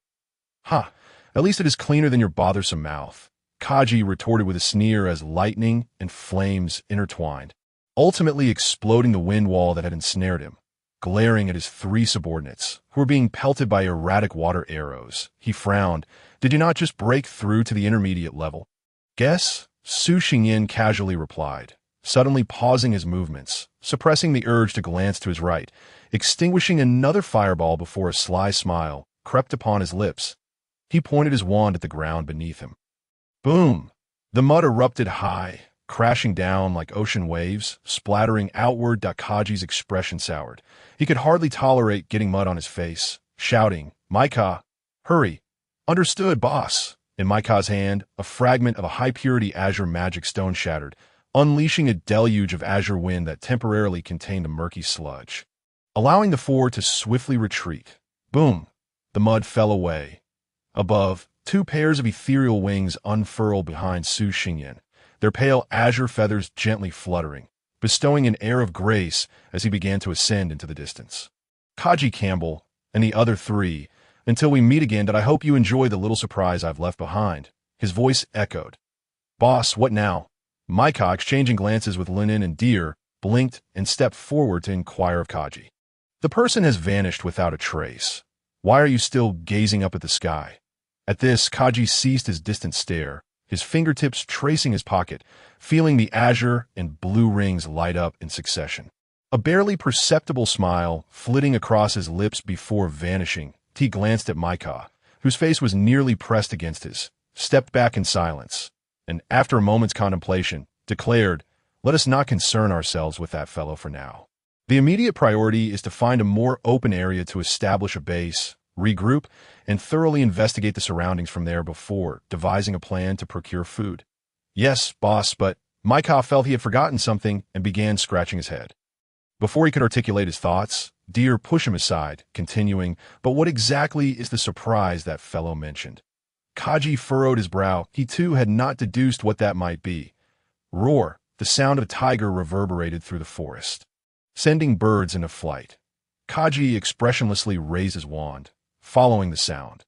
"Huh, at least it is cleaner than your bothersome mouth," Kaji retorted with a sneer as lightning and flames intertwined, ultimately exploding the wind wall that had ensnared him. Glaring at his three subordinates, who were being pelted by erratic water arrows, he frowned. Did you not just break through to the intermediate level? Guess, Su Xingyin casually replied, suddenly pausing his movements, suppressing the urge to glance to his right, extinguishing another fireball before a sly smile crept upon his lips. He pointed his wand at the ground beneath him. Boom! The mud erupted high, crashing down like ocean waves, splattering outward. Kaji's expression soured. He could hardly tolerate getting mud on his face, shouting, "Maika, hurry!" "Understood, boss." In Maika's hand, a fragment of a high-purity azure magic stone shattered, unleashing a deluge of azure wind that temporarily contained a murky sludge, allowing the four to swiftly retreat. Boom! The mud fell away. Above, two pairs of ethereal wings unfurled behind Su Xingyin, their pale azure feathers gently fluttering, bestowing an air of grace as he began to ascend into the distance. Kaji Campbell and the other three, until we meet again, I hope you enjoy the little surprise I've left behind. His voice echoed. Boss, what now? Maika, exchanging glances with Linen and Deer, blinked and stepped forward to inquire of Kaji. The person has vanished without a trace. Why are you still gazing up at the sky? At this, Kaji ceased his distant stare, his fingertips tracing his pocket, feeling the azure and blue rings light up in succession. A barely perceptible smile flitting across his lips before vanishing, he glanced at Maika, whose face was nearly pressed against his, stepped back in silence, and after a moment's contemplation, declared, "Let us not concern ourselves with that fellow for now. The immediate priority is to find a more open area to establish a base, regroup, and thoroughly investigate the surroundings from there before devising a plan to procure food." "Yes, boss, but..." Maika felt he had forgotten something and began scratching his head. Before he could articulate his thoughts, Deer pushed him aside, continuing, "But what exactly is the surprise that fellow mentioned?" Kaji furrowed his brow. He too had not deduced what that might be. Roar! The sound of a tiger reverberated through the forest, sending birds into flight. Kaji expressionlessly raised his wand, following the sound.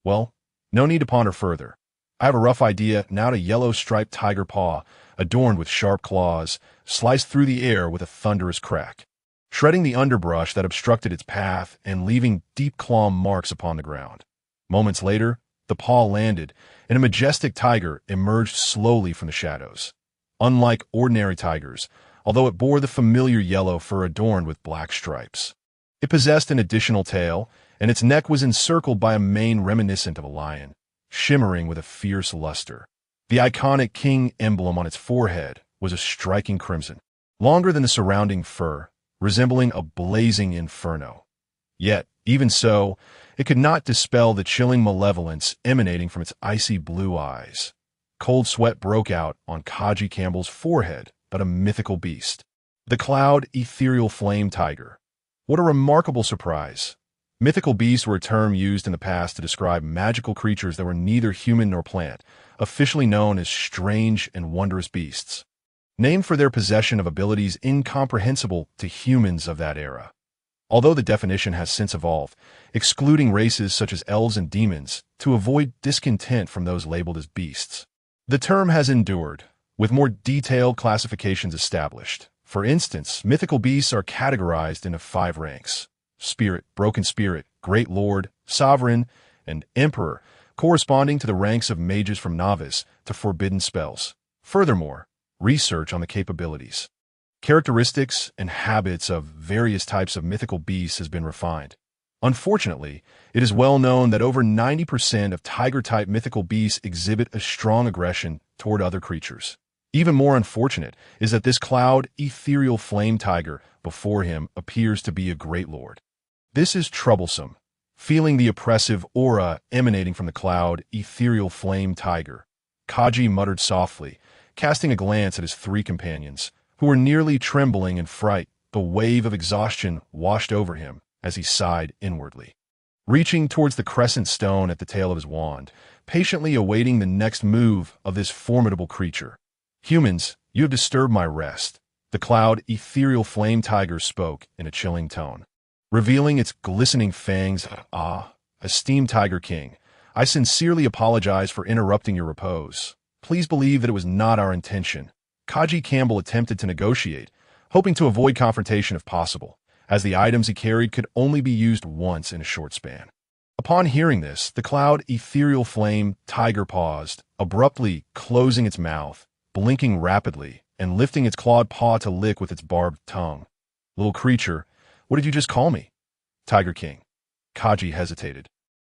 "Well, no need to ponder further. I have a rough idea now. A yellow-striped tiger paw, adorned with sharp claws, sliced through the air with a thunderous crack, shredding the underbrush that obstructed its path and leaving deep claw marks upon the ground. Moments later, the paw landed, and a majestic tiger emerged slowly from the shadows. Unlike ordinary tigers, although it bore the familiar yellow fur adorned with black stripes, it possessed an additional tail, and its neck was encircled by a mane reminiscent of a lion, shimmering with a fierce luster. The iconic king emblem on its forehead was a striking crimson, longer than the surrounding fur, resembling a blazing inferno. Yet, even so, it could not dispel the chilling malevolence emanating from its icy blue eyes. Cold sweat broke out on Kaji Campbell's forehead, but a mythical beast. The cloud ethereal flame tiger. What a remarkable surprise. Mythical beasts were a term used in the past to describe magical creatures that were neither human nor plant, officially known as strange and wondrous beasts, named for their possession of abilities incomprehensible to humans of that era. Although the definition has since evolved, excluding races such as elves and demons to avoid discontent from those labeled as beasts. The term has endured, with more detailed classifications established. For instance, mythical beasts are categorized into 5 ranks: spirit, broken spirit, great lord, sovereign, and emperor, corresponding to the ranks of mages from novice to forbidden spells. Furthermore, research on the capabilities, characteristics, and habits of various types of mythical beasts has been refined. Unfortunately, it is well known that over 90% of tiger-type mythical beasts exhibit a strong aggression toward other creatures. Even more unfortunate is that this cloud ethereal flame tiger before him appears to be a great lord. This is troublesome. Feeling the oppressive aura emanating from the cloud ethereal flame tiger, Kaji muttered softly, casting a glance at his 3 companions, who were nearly trembling in fright. The wave of exhaustion washed over him as he sighed inwardly. Reaching towards the crescent stone at the tail of his wand, patiently awaiting the next move of this formidable creature. "Humans, you have disturbed my rest," the cloud ethereal flame tiger spoke in a chilling tone, revealing its glistening fangs. Esteemed Tiger King, I sincerely apologize for interrupting your repose. Please believe that it was not our intention." Kaji Campbell attempted to negotiate, hoping to avoid confrontation if possible, as the items he carried could only be used once in a short span. Upon hearing this, the cloud ethereal flame tiger paused, abruptly closing its mouth, blinking rapidly, and lifting its clawed paw to lick with its barbed tongue. "Little creature, what did you just call me?" "Tiger King." Kaji hesitated,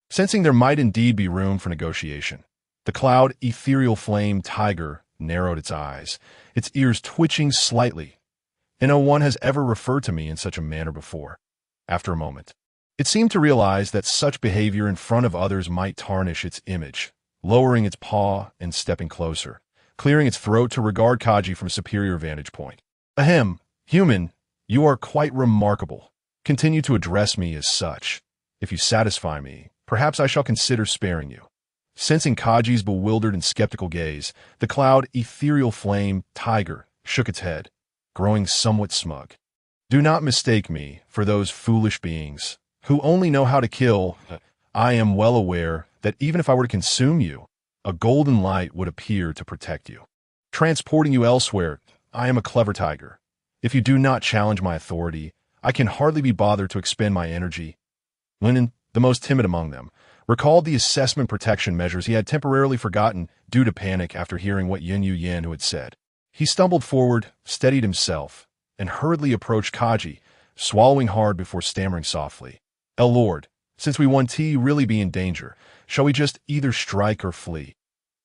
sensing there might indeed be room for negotiation. The cloud ethereal flame tiger narrowed its eyes, its ears twitching slightly. "No one has ever referred to me in such a manner before." After a moment, it seemed to realize that such behavior in front of others might tarnish its image, lowering its paw and stepping closer, clearing its throat to regard Kaji from a superior vantage point. "Ahem, human, you are quite remarkable. Continue to address me as such. If you satisfy me, perhaps I shall consider sparing you." Sensing Kaji's bewildered and skeptical gaze, the cloud ethereal flame tiger shook its head, growing somewhat smug. "Do not mistake me for those foolish beings who only know how to kill. I am well aware that even if I were to consume you, a golden light would appear to protect you, transporting you elsewhere. I am a clever tiger. If you do not challenge my authority, I can hardly be bothered to expend my energy." Lennon, the most timid among them, recalled the assessment protection measures he had temporarily forgotten due to panic after hearing what Yin Yu had said. He stumbled forward, steadied himself, and hurriedly approached Kaji, swallowing hard before stammering softly. Lord, since we want T really be in danger, shall we just either strike or flee?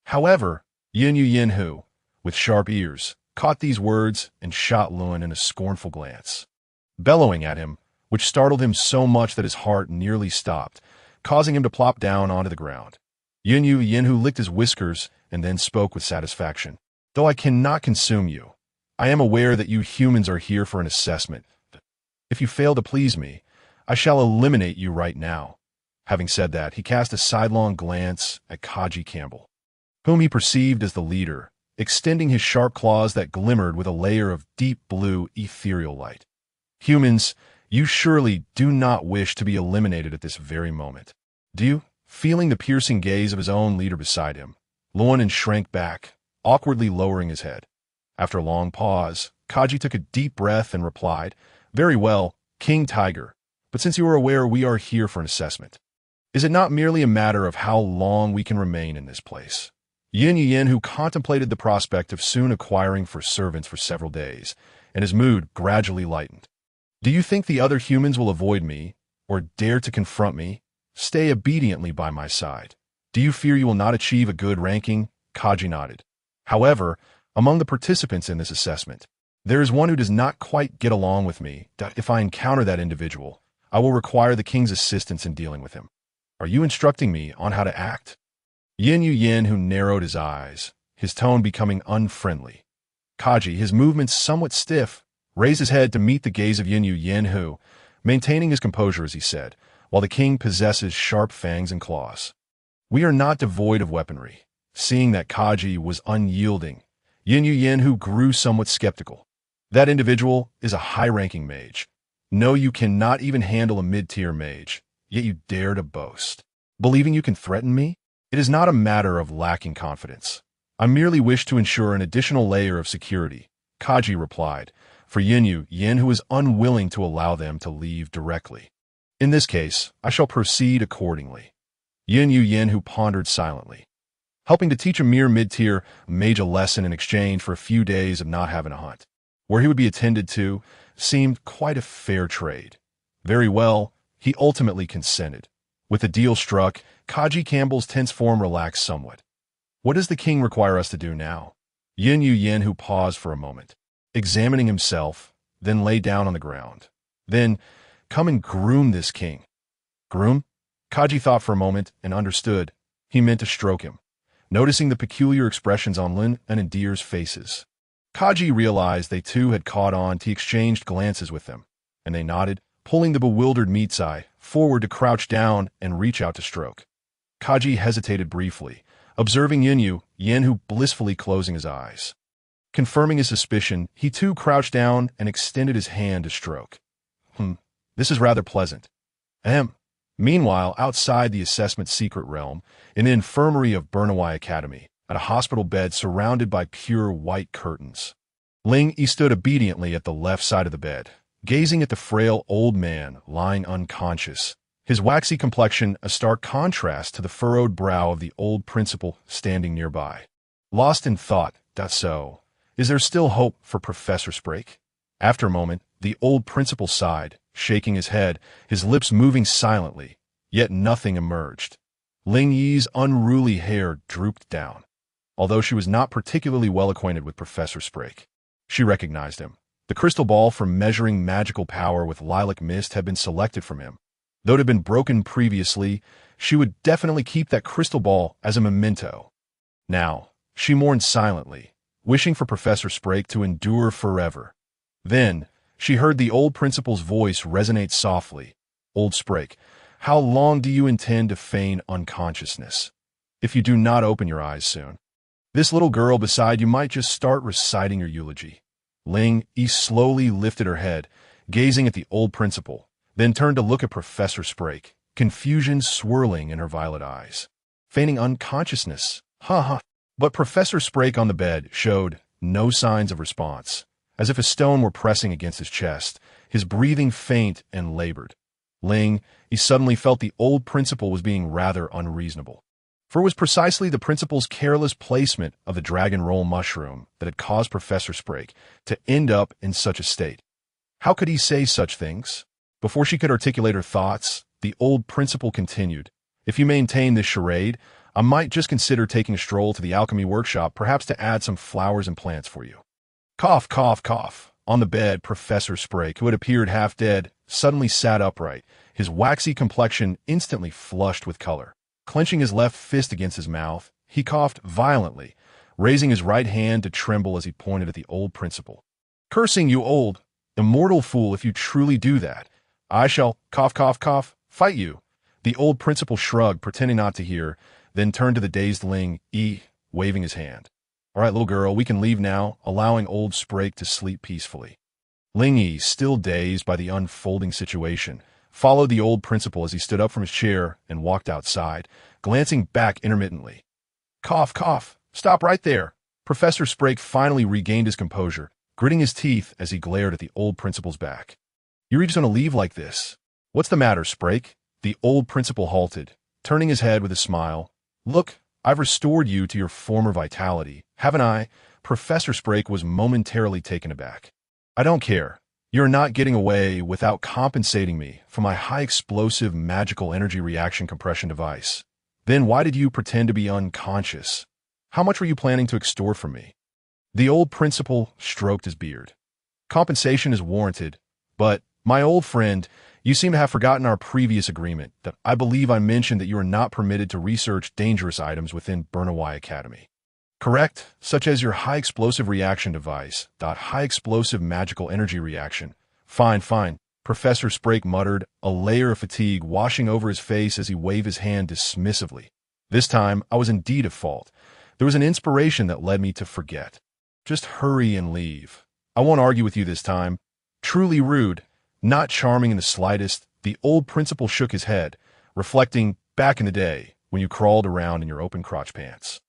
However, Yin who, with sharp ears, caught these words and shot Lun in a scornful glance, bellowing at him, which startled him so much that his heart nearly stopped, causing him to plop down onto the ground. Yin who licked his whiskers and then spoke with satisfaction. Though I cannot consume you, I am aware that you humans are here for an assessment. If you fail to please me, I shall eliminate you right now. Having said that, he cast a sidelong glance at Kaji Campbell, whom he perceived as the leader, extending his sharp claws that glimmered with a layer of deep blue ethereal light. Humans, you surely do not wish to be eliminated at this very moment, do you? Feeling the piercing gaze of his own leader beside him, Luan shrank back, awkwardly lowering his head. After a long pause, Kaji took a deep breath and replied, Very well, King Tiger, but since you are aware we are here for an assessment, is it not merely a matter of how long we can remain in this place? Yin who contemplated the prospect of soon acquiring for servants for several days, and his mood gradually lightened. Do you think the other humans will avoid me, or dare to confront me? Stay obediently by my side. Do you fear you will not achieve a good ranking? Kaji nodded. However, among the participants in this assessment, there is one who does not quite get along with me. If I encounter that individual, I will require the king's assistance in dealing with him. Are you instructing me on how to act? Yin who narrowed his eyes, his tone becoming unfriendly. Kaji, his movements somewhat stiff, raised his head to meet the gaze of Yin who, maintaining his composure as he said, while the king possesses sharp fangs and claws. We are not devoid of weaponry. Seeing that Kaji was unyielding, Yin who grew somewhat skeptical. That individual is a high-ranking mage. No, you cannot even handle a mid-tier mage, yet you dare to boast, believing you can threaten me? It is not a matter of lacking confidence. I merely wish to ensure an additional layer of security, Kaji replied, for Yin who is unwilling to allow them to leave directly. In this case, I shall proceed accordingly. Yin who pondered silently. Helping to teach a mere mid-tier mage a lesson in exchange for a few days of not having a hunt, where he would be attended to, seemed quite a fair trade. Very well, he ultimately consented. With the deal struck, Kaji Campbell's tense form relaxed somewhat. What does the king require us to do now? Yin who paused for a moment, examining himself, then lay down on the ground. Then, come and groom this king. Groom? Kaji thought for a moment and understood. He meant to stroke him, noticing the peculiar expressions on Lin and Indir's faces. Kaji realized they too had caught on. He exchanged glances with them, and they nodded, pulling the bewildered Mitsai forward to crouch down and reach out to stroke. Kaji hesitated briefly, observing Yin who blissfully closing his eyes. Confirming his suspicion, he too crouched down and extended his hand to stroke. This is rather pleasant. Meanwhile, outside the assessment secret realm, in the infirmary of Burnawai Academy, at a hospital bed surrounded by pure white curtains, Ling Yi stood obediently at the left side of the bed, gazing at the frail old man lying unconscious, his waxy complexion a stark contrast to the furrowed brow of the old principal standing nearby. Lost in thought, is there still hope for Professor Sprake? After a moment, the old principal sighed, shaking his head, his lips moving silently, yet nothing emerged. Ling Yi's unruly hair drooped down. Although she was not particularly well acquainted with Professor Sprake, she recognized him. The crystal ball for measuring magical power with lilac mist had been selected from him. Though it had been broken previously, she would definitely keep that crystal ball as a memento. Now, she mourned silently, wishing for Professor Sprake to endure forever. Then, she heard the old principal's voice resonate softly. Old Sprake, how long do you intend to feign unconsciousness? If you do not open your eyes soon, this little girl beside you might just start reciting your eulogy. Ling Yi slowly lifted her head, gazing at the old principal, then turned to look at Professor Sprake, confusion swirling in her violet eyes. Feigning unconsciousness? But Professor Sprake on the bed showed no signs of response, as if a stone were pressing against his chest, his breathing faint and labored. Ling, he suddenly felt the old principal was being rather unreasonable. For it was precisely the principal's careless placement of the dragon roll mushroom that had caused Professor Sprake to end up in such a state. How could he say such things? Before she could articulate her thoughts, the old principal continued, "If you maintain this charade, I might just consider taking a stroll to the alchemy workshop, perhaps to add some flowers and plants for you." Cough, cough, cough. On the bed, Professor Sprake, who had appeared half dead, suddenly sat upright, his waxy complexion instantly flushed with color. Clenching his left fist against his mouth, he coughed violently, raising his right hand to tremble as he pointed at the old principal. "Cursing you, old, immortal fool, if you truly do that, I shall, cough, cough, cough, fight you." The old principal shrugged, pretending not to hear, then turned to the dazed Ling Yi, waving his hand. "All right, little girl, we can leave now," allowing old Sprake to sleep peacefully. Ling Yi, still dazed by the unfolding situation, followed the old principal as he stood up from his chair and walked outside, glancing back intermittently. "Cough, cough, stop right there." Professor Sprake finally regained his composure, gritting his teeth as he glared at the old principal's back. "You're just going to leave like this? What's the matter, Sprake?" The old principal halted, turning his head with a smile. "Look, I've restored you to your former vitality, haven't I?" Professor Sprake was momentarily taken aback. "I don't care. You're not getting away without compensating me for my high-explosive magical energy reaction compression device. Then why did you pretend to be unconscious? How much were you planning to extort from me?" The old principal stroked his beard. "Compensation is warranted, but, my old friend, you seem to have forgotten our previous agreement that I believe I mentioned that you are not permitted to research dangerous items within Burnawai Academy. Correct? Such as your high-explosive reaction device, high-explosive magical energy reaction." Fine, fine," Professor Sprake muttered, a layer of fatigue washing over his face as he waved his hand dismissively. "This time, I was indeed at fault. There was an inspiration that led me to forget. Just hurry and leave. I won't argue with you this time." Truly rude, not charming in the slightest, the old principal shook his head, reflecting back in the day when you crawled around in your open crotch pants.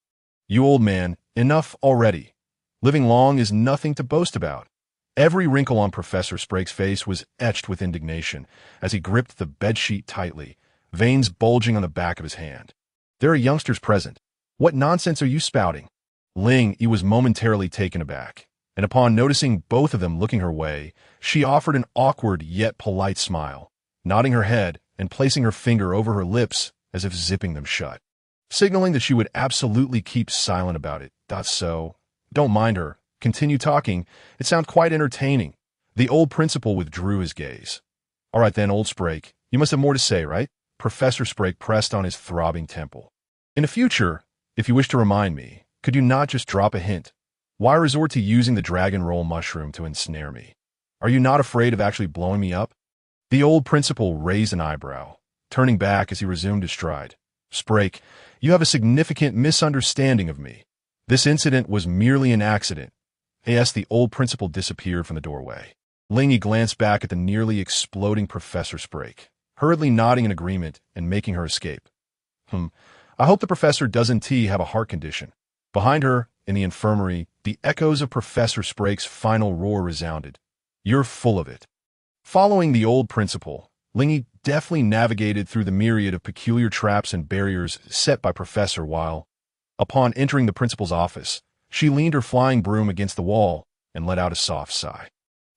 "You old man, enough already. Living long is nothing to boast about." Every wrinkle on Professor Sprake's face was etched with indignation as he gripped the bedsheet tightly, veins bulging on the back of his hand. "There are youngsters present. What nonsense are you spouting?" Ling Yi was momentarily taken aback, and upon noticing both of them looking her way, she offered an awkward yet polite smile, nodding her head and placing her finger over her lips as if zipping them shut, signaling that she would absolutely keep silent about it. "So, don't mind her. Continue talking. It sounds quite entertaining." The old principal withdrew his gaze. "All right then, old Sprake, you must have more to say, right?" Professor Sprake pressed on his throbbing temple. "In the future, if you wish to remind me, could you not just drop a hint? Why resort to using the dragon roll mushroom to ensnare me? Are you not afraid of actually blowing me up?" The old principal raised an eyebrow, turning back as he resumed his stride. "Sprake, you have a significant misunderstanding of me. This incident was merely an accident." Yes, the old principal disappeared from the doorway. Ling Yi glanced back at the nearly exploding Professor Sprake, hurriedly nodding in agreement and making her escape. I hope the professor doesn't have a heart condition." Behind her, in the infirmary, the echoes of Professor Sprake's final roar resounded. "You're full of it." Following the old principal, Ling Yi deftly navigated through the myriad of peculiar traps and barriers set by Professor while, upon entering the principal's office, she leaned her flying broom against the wall and let out a soft sigh.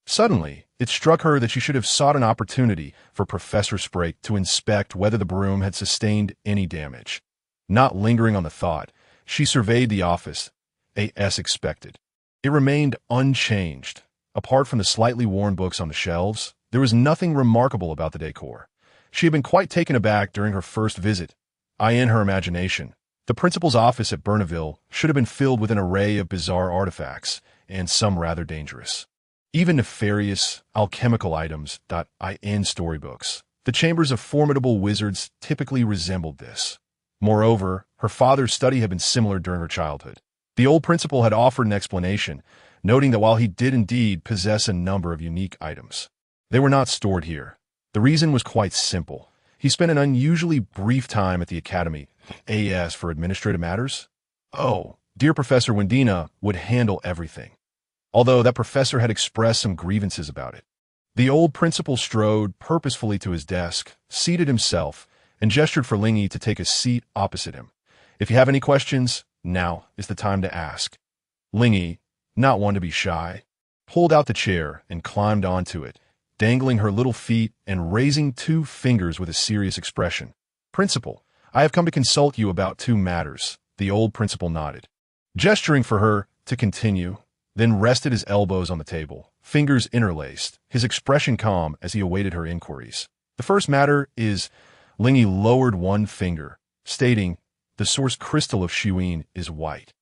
Suddenly, it struck her that she should have sought an opportunity for Professor Sprake to inspect whether the broom had sustained any damage. Not lingering on the thought, she surveyed the office, as expected. It remained unchanged. Apart from the slightly worn books on the shelves, there was nothing remarkable about the decor. She had been quite taken aback during her first visit. In her imagination, the principal's office at Burnaville should have been filled with an array of bizarre artifacts, and some rather dangerous. Even nefarious, alchemical items. In storybooks, the chambers of formidable wizards typically resembled this. Moreover, her father's study had been similar during her childhood. The old principal had offered an explanation, noting that while he did indeed possess a number of unique items, they were not stored here. The reason was quite simple. He spent an unusually brief time at the academy, for administrative matters. Oh, dear Professor Wendina would handle everything, although that professor had expressed some grievances about it. The old principal strode purposefully to his desk, seated himself, and gestured for Lingy to take a seat opposite him. If you have any questions, now is the time to ask. Lingy, not one to be shy, pulled out the chair and climbed onto it, dangling her little feet and raising 2 fingers with a serious expression. Principal, I have come to consult you about 2 matters. The old principal nodded, gesturing for her to continue, then rested his elbows on the table, fingers interlaced, his expression calm as he awaited her inquiries. The first matter is, Lingy lowered 1 finger, stating, the source crystal of Shuin is white.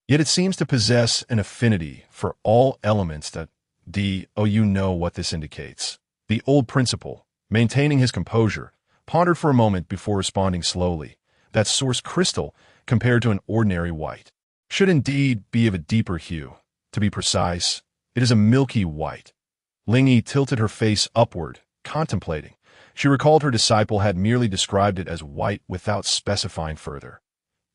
Yet it seems to possess an affinity for all elements that you know what this indicates. The old principal, maintaining his composure, pondered for a moment before responding slowly. That source crystal, compared to an ordinary white, should indeed be of a deeper hue. To be precise, it is a milky white. Lingy tilted her face upward, contemplating. She recalled her disciple had merely described it as white without specifying further.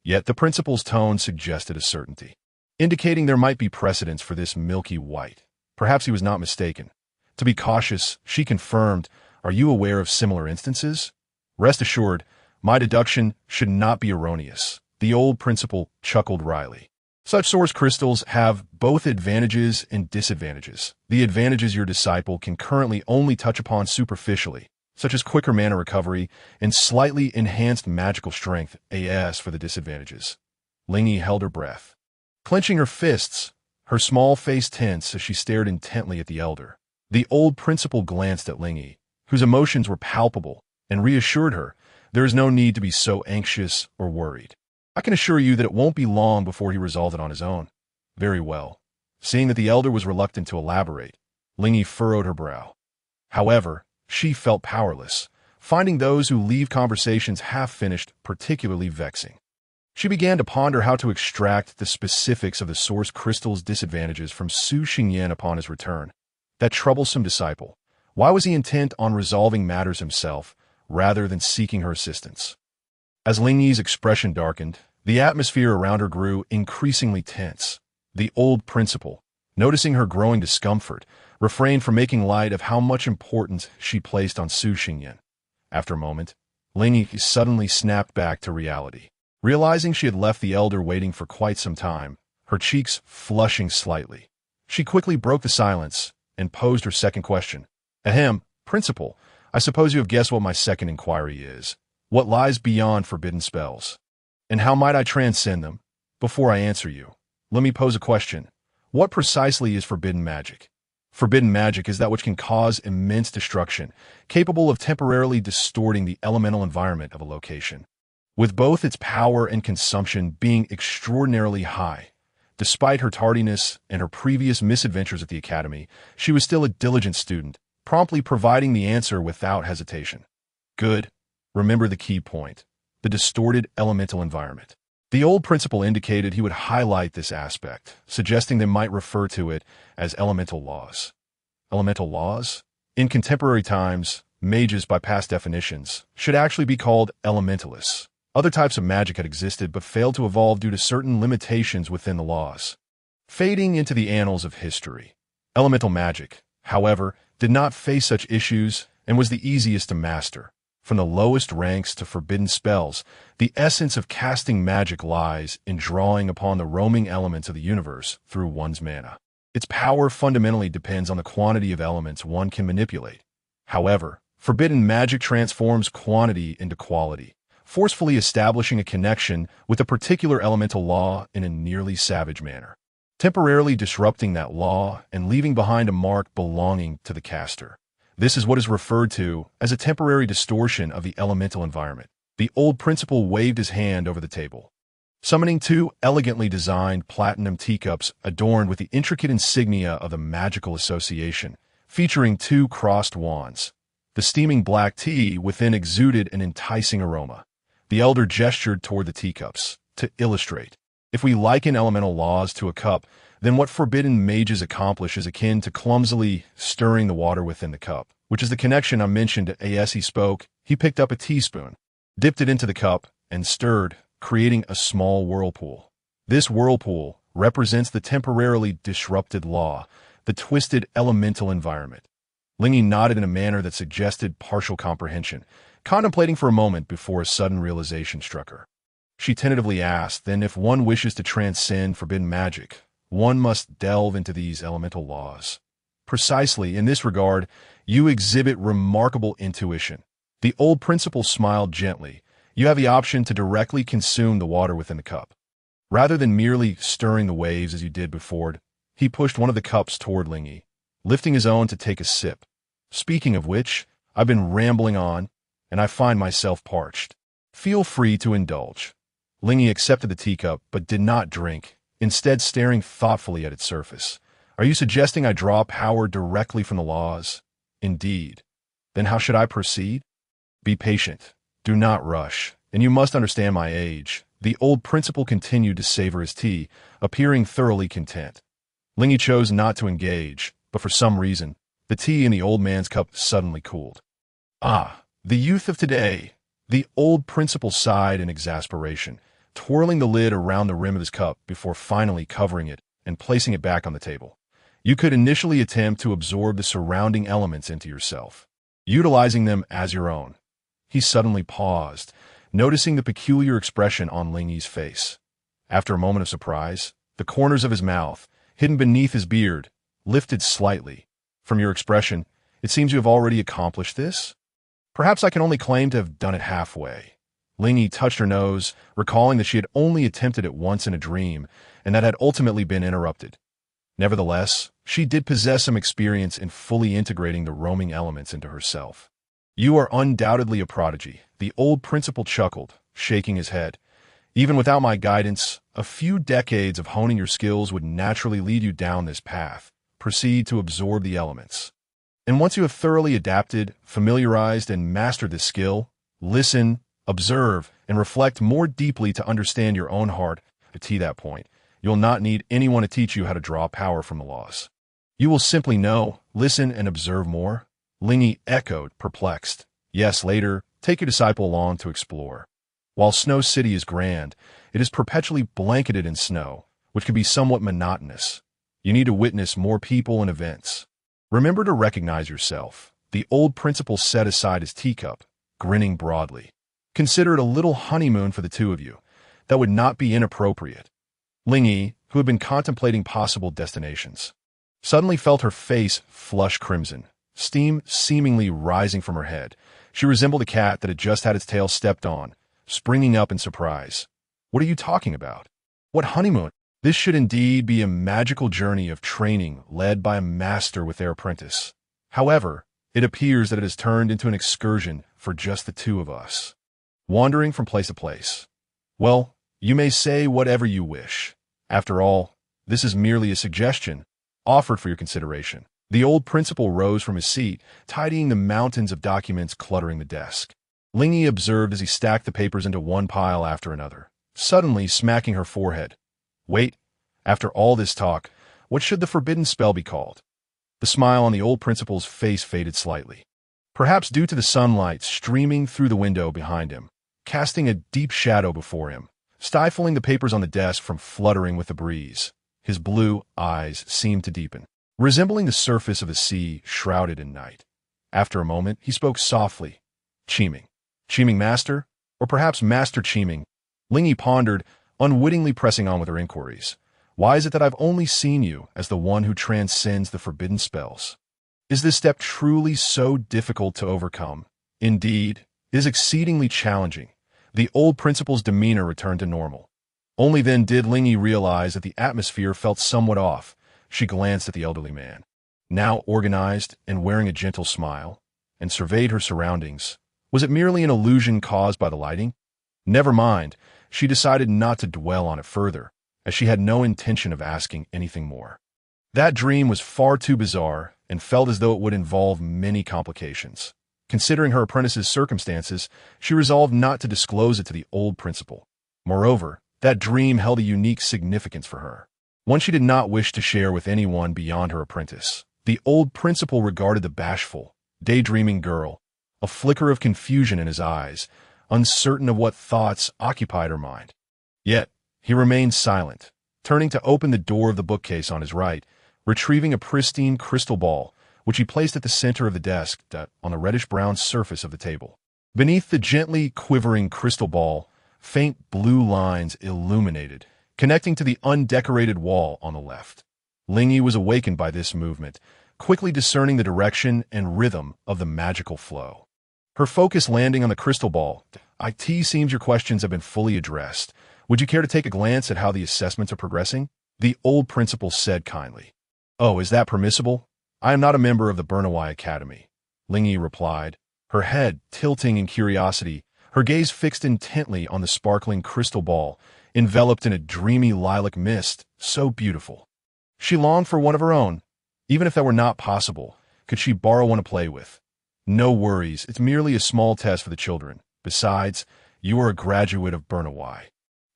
Yet the principal's tone suggested a certainty, indicating there might be precedence for this milky white. Perhaps he was not mistaken. To be cautious, she confirmed, are you aware of similar instances? Rest assured, my deduction should not be erroneous. The old principal chuckled wryly. Such source crystals have both advantages and disadvantages. The advantages your disciple can currently only touch upon superficially, such as quicker mana recovery and slightly enhanced magical strength. As for the disadvantages, Lingy held her breath, clenching her fists, her small face tense as she stared intently at the elder. The old principal glanced at Lingy, whose emotions were palpable, and reassured her, there is no need to be so anxious or worried. I can assure you that it won't be long before he resolves it on his own. Very well. Seeing that the elder was reluctant to elaborate, Lingy furrowed her brow. However, she felt powerless, finding those who leave conversations half-finished particularly vexing. She began to ponder how to extract the specifics of the source crystal's disadvantages from Su Xingyan upon his return. That troublesome disciple. Why was he intent on resolving matters himself, rather than seeking her assistance? As Lingy's expression darkened, the atmosphere around her grew increasingly tense. The old principal, noticing her growing discomfort, refrained from making light of how much importance she placed on Su Xingyan. After a moment, Lingy suddenly snapped back to reality. Realizing she had left the elder waiting for quite some time, her cheeks flushing slightly, she quickly broke the silence and posed her second question. Ahem, principal, I suppose you have guessed what my second inquiry is. What lies beyond forbidden spells? And how might I transcend them? Before I answer you, let me pose a question. What precisely is forbidden magic? Forbidden magic is that which can cause immense destruction, capable of temporarily distorting the elemental environment of a location. With both its power and consumption being extraordinarily high, despite her tardiness and her previous misadventures at the academy, she was still a diligent student, promptly providing the answer without hesitation. Good. Remember the key point, the distorted elemental environment. The old principal indicated he would highlight this aspect, suggesting they might refer to it as elemental laws. Elemental laws? In contemporary times, mages, by past definitions, should actually be called elementalists. Other types of magic had existed but failed to evolve due to certain limitations within the laws. Fading into the annals of history. Elemental magic, however, did not face such issues and was the easiest to master. From the lowest ranks to forbidden spells, the essence of casting magic lies in drawing upon the roaming elements of the universe through one's mana. Its power fundamentally depends on the quantity of elements one can manipulate. However, forbidden magic transforms quantity into quality, forcefully establishing a connection with a particular elemental law in a nearly savage manner, temporarily disrupting that law and leaving behind a mark belonging to the caster. This is what is referred to as a temporary distortion of the elemental environment. The old principal waved his hand over the table, summoning 2 elegantly designed platinum teacups adorned with the intricate insignia of the magical association, featuring 2 crossed wands. The steaming black tea within exuded an enticing aroma. The elder gestured toward the teacups. To illustrate, if we liken elemental laws to a cup, then what forbidden mages accomplish is akin to clumsily stirring the water within the cup, which is the connection I mentioned. As he spoke, he picked up a teaspoon, dipped it into the cup, and stirred, creating a small whirlpool. This whirlpool represents the temporarily disrupted law, the twisted elemental environment. Lingy nodded in a manner that suggested partial comprehension, contemplating for a moment before a sudden realization struck her. She tentatively asked, then if one wishes to transcend forbidden magic, one must delve into these elemental laws. Precisely, in this regard, you exhibit remarkable intuition. The old principal smiled gently. You have the option to directly consume the water within the cup. Rather than merely stirring the waves as you did before, he pushed one of the cups toward Lingy, lifting his own to take a sip. Speaking of which, I've been rambling on, and I find myself parched. Feel free to indulge. Lingy accepted the teacup, but did not drink, instead staring thoughtfully at its surface. Are you suggesting I draw power directly from the laws? Indeed. Then how should I proceed? Be patient. Do not rush, and you must understand my age. The old principal continued to savor his tea, appearing thoroughly content. Lingy chose not to engage, but for some reason, the tea in the old man's cup suddenly cooled. Ah, the youth of today! The old principal sighed in exasperation, twirling the lid around the rim of his cup before finally covering it and placing it back on the table. You could initially attempt to absorb the surrounding elements into yourself, utilizing them as your own. He suddenly paused, noticing the peculiar expression on Lingy's face. After a moment of surprise, the corners of his mouth, hidden beneath his beard, lifted slightly. From your expression, it seems you have already accomplished this? Perhaps I can only claim to have done it halfway. Lingy touched her nose, recalling that she had only attempted it once in a dream, and that had ultimately been interrupted. Nevertheless, she did possess some experience in fully integrating the roaming elements into herself. You are undoubtedly a prodigy, the old principal chuckled, shaking his head. Even without my guidance, a few decades of honing your skills would naturally lead you down this path. Proceed to absorb the elements. And once you have thoroughly adapted, familiarized, and mastered this skill, listen, observe, and reflect more deeply to understand your own heart. To that point, you'll not need anyone to teach you how to draw power from the laws. You will simply know, listen, and observe more. Lingy echoed, perplexed. Yes, later, take your disciple along to explore. While Snow City is grand, it is perpetually blanketed in snow, which can be somewhat monotonous. You need to witness more people and events. Remember to recognize yourself. The old principal set aside his teacup, grinning broadly. Consider it a little honeymoon for the two of you. That would not be inappropriate. Lingy, who had been contemplating possible destinations, suddenly felt her face flush crimson, steam seemingly rising from her head. She resembled a cat that had just had its tail stepped on, springing up in surprise. What are you talking about? What honeymoon? This should indeed be a magical journey of training led by a master with their apprentice. However, it appears that it has turned into an excursion for just the two of us, wandering from place to place. Well, you may say whatever you wish. After all, this is merely a suggestion, offered for your consideration. The old principal rose from his seat, tidying the mountains of documents cluttering the desk. Lingy observed as he stacked the papers into one pile after another, suddenly smacking her forehead. Wait, after all this talk, what should the forbidden spell be called? The smile on the old principal's face faded slightly, perhaps due to the sunlight streaming through the window behind him, casting a deep shadow before him, stifling the papers on the desk from fluttering with the breeze. His blue eyes seemed to deepen, resembling the surface of a sea shrouded in night. After a moment, he spoke softly. Cheeming. Cheeming master? Or perhaps master Cheeming? Lingy pondered, unwittingly pressing on with her inquiries. Why is it that I've only seen you as the one who transcends the forbidden spells? Is this step truly so difficult to overcome? Indeed, it is exceedingly challenging. The old principal's demeanor returned to normal. Only then did Lingy realize that the atmosphere felt somewhat off. She glanced at the elderly man, now organized and wearing a gentle smile, and surveyed her surroundings. Was it merely an illusion caused by the lighting? Never mind, she decided not to dwell on it further, as she had no intention of asking anything more. That dream was far too bizarre and felt as though it would involve many complications. Considering her apprentice's circumstances, she resolved not to disclose it to the old principal. Moreover, that dream held a unique significance for her, one she did not wish to share with anyone beyond her apprentice. The old principal regarded the bashful, daydreaming girl, a flicker of confusion in his eyes, uncertain of what thoughts occupied her mind. Yet, he remained silent, turning to open the door of the bookcase on his right, retrieving a pristine crystal ball, which he placed at the center of the desk on the reddish-brown surface of the table. Beneath the gently quivering crystal ball, faint blue lines illuminated, connecting to the undecorated wall on the left. Lingyi was awakened by this movement, quickly discerning the direction and rhythm of the magical flow. Her focus landing on the crystal ball. "It seems your questions have been fully addressed. Would you care to take a glance at how the assessments are progressing?" the old principal said kindly. "Oh, is that permissible? I am not a member of the Bernawai Academy," Lingyi replied, her head tilting in curiosity, her gaze fixed intently on the sparkling crystal ball, enveloped in a dreamy lilac mist, so beautiful. She longed for one of her own. Even if that were not possible, could she borrow one to play with? "No worries, it's merely a small test for the children. Besides, you are a graduate of Bernawai,"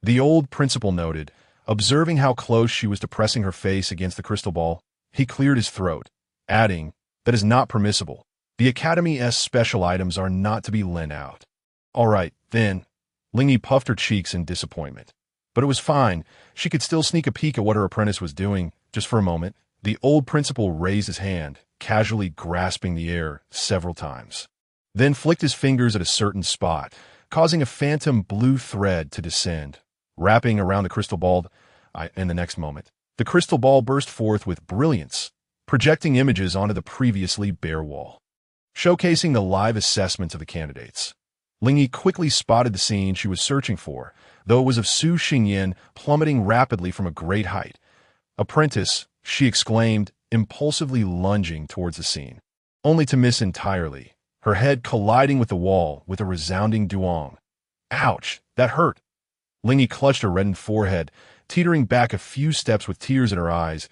the old principal noted, observing how close she was to pressing her face against the crystal ball. He cleared his throat, adding, "That is not permissible. The Academy's special items are not to be lent out." "All right, then." Lingyi puffed her cheeks in disappointment. But it was fine. She could still sneak a peek at what her apprentice was doing, just for a moment. The old principal raised his hand, casually grasping the air several times, then flicked his fingers at a certain spot, causing a phantom blue thread to descend, wrapping around the crystal ball. In the next moment, the crystal ball burst forth with brilliance, projecting images onto the previously bare wall, showcasing the live assessments of the candidates. Lingyi quickly spotted the scene she was searching for, though it was of Su Xingyan plummeting rapidly from a great height. "Apprentice," she exclaimed, impulsively lunging towards the scene, only to miss entirely, her head colliding with the wall with a resounding duong. "Ouch, that hurt." Lingyi clutched her reddened forehead, teetering back a few steps with tears in her eyes.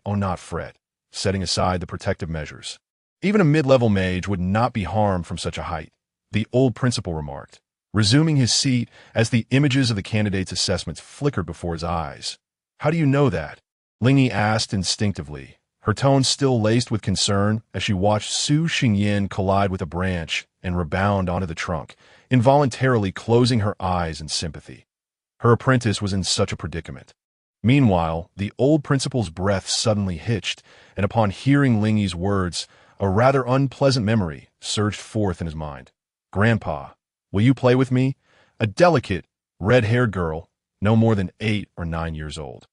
"Oh, not fret," setting aside the protective measures. "Even a mid-level mage would not be harmed from such a height," the old principal remarked, resuming his seat as the images of the candidates' assessments flickered before his eyes. "How do you know that?" Lingyi asked instinctively, her tone still laced with concern as she watched Su Xingyan collide with a branch and rebound onto the trunk, involuntarily closing her eyes in sympathy. Her apprentice was in such a predicament. Meanwhile, the old principal's breath suddenly hitched, and upon hearing Lingyi's words, a rather unpleasant memory surged forth in his mind. "Grandpa, will you play with me?" A delicate, red-haired girl, no more than 8 or 9 years old,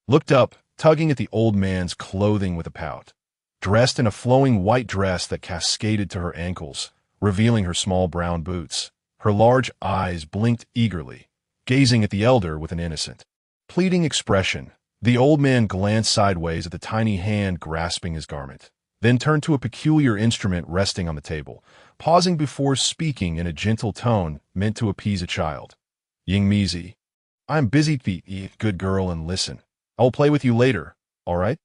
looked up, tugging at the old man's clothing with a pout. Dressed in a flowing white dress that cascaded to her ankles, revealing her small brown boots, her large eyes blinked eagerly, gazing at the elder with an innocent, pleading expression. The old man glanced sideways at the tiny hand grasping his garment, then turned to a peculiar instrument resting on the table, pausing before speaking in a gentle tone meant to appease a child. "Yingmizi, I am busy, be good girl and listen. I will play with you later, all right?"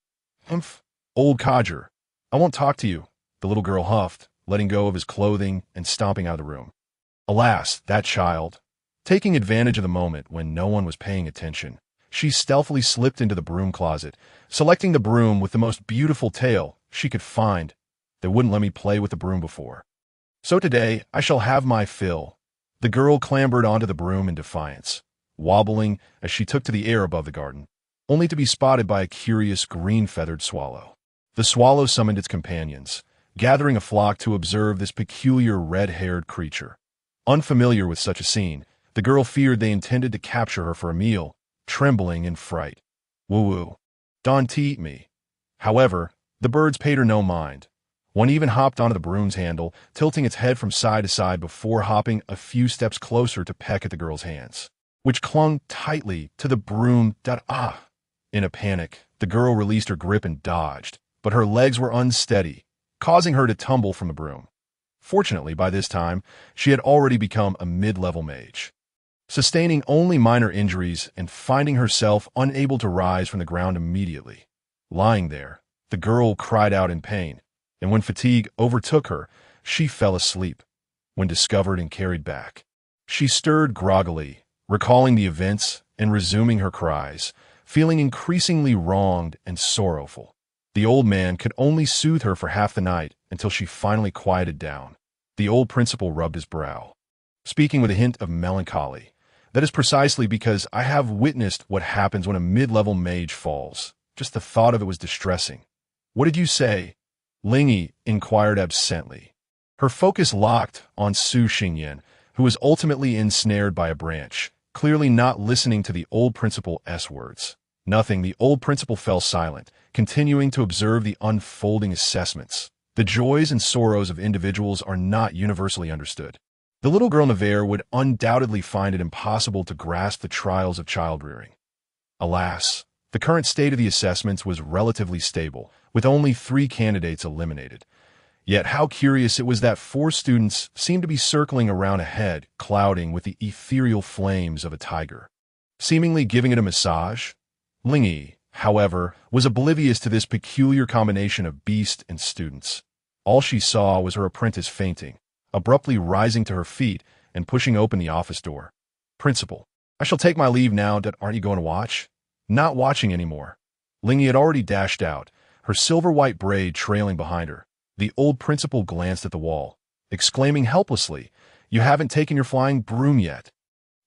"Humph, old codger. I won't talk to you," the little girl huffed, letting go of his clothing and stomping out of the room. Alas, that child. Taking advantage of the moment when no one was paying attention, she stealthily slipped into the broom closet, selecting the broom with the most beautiful tail she could find. They wouldn't let me play with the broom before, so today I shall have my fill. The girl clambered onto the broom in defiance, wobbling as she took to the air above the garden, only to be spotted by a curious green-feathered swallow. The swallow summoned its companions, gathering a flock to observe this peculiar red-haired creature. Unfamiliar with such a scene, the girl feared they intended to capture her for a meal, trembling in fright. "Woo-woo. Don't eat me." However, the birds paid her no mind. One even hopped onto the broom's handle, tilting its head from side to side before hopping a few steps closer to peck at the girl's hands, which clung tightly to the broom. In a panic, the girl released her grip and dodged, but her legs were unsteady, causing her to tumble from the broom. Fortunately, by this time, she had already become a mid-level mage, sustaining only minor injuries and finding herself unable to rise from the ground immediately. Lying there, the girl cried out in pain, and when fatigue overtook her, she fell asleep. When discovered and carried back, she stirred groggily, recalling the events and resuming her cries, feeling increasingly wronged and sorrowful. The old man could only soothe her for half the night until she finally quieted down. The old principal rubbed his brow, speaking with a hint of melancholy. "That is precisely because I have witnessed what happens when a mid-level mage falls. Just the thought of it was distressing." "What did you say?" Lingyi inquired absently. Her focus locked on Su Xingyan, who was ultimately ensnared by a branch, clearly not listening to the old principal's words. Nothing, the old principal fell silent, continuing to observe the unfolding assessments. The joys and sorrows of individuals are not universally understood. The little girl Navarre would undoubtedly find it impossible to grasp the trials of child-rearing. Alas, the current state of the assessments was relatively stable, with only 3 candidates eliminated. Yet how curious it was that 4 students seemed to be circling around a head, clouding with the ethereal flames of a tiger, seemingly giving it a massage. Lingyi, however, was oblivious to this peculiar combination of beast and students. All she saw was her apprentice fainting, abruptly rising to her feet and pushing open the office door. "Principal, I shall take my leave now. Aren't you going to watch?" "Not watching anymore." Lingyi had already dashed out, her silver-white braid trailing behind her. The old principal glanced at the wall, exclaiming helplessly, "You haven't taken your flying broom yet."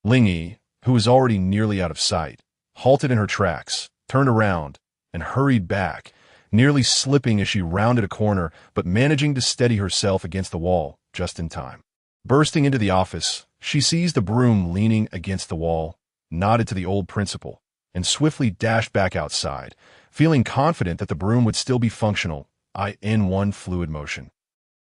Lingyi, who was already nearly out of sight, halted in her tracks, turned around, and hurried back, nearly slipping as she rounded a corner but managing to steady herself against the wall just in time. Bursting into the office, she seized the broom leaning against the wall, nodded to the old principal, and swiftly dashed back outside, feeling confident that the broom would still be functional in one fluid motion.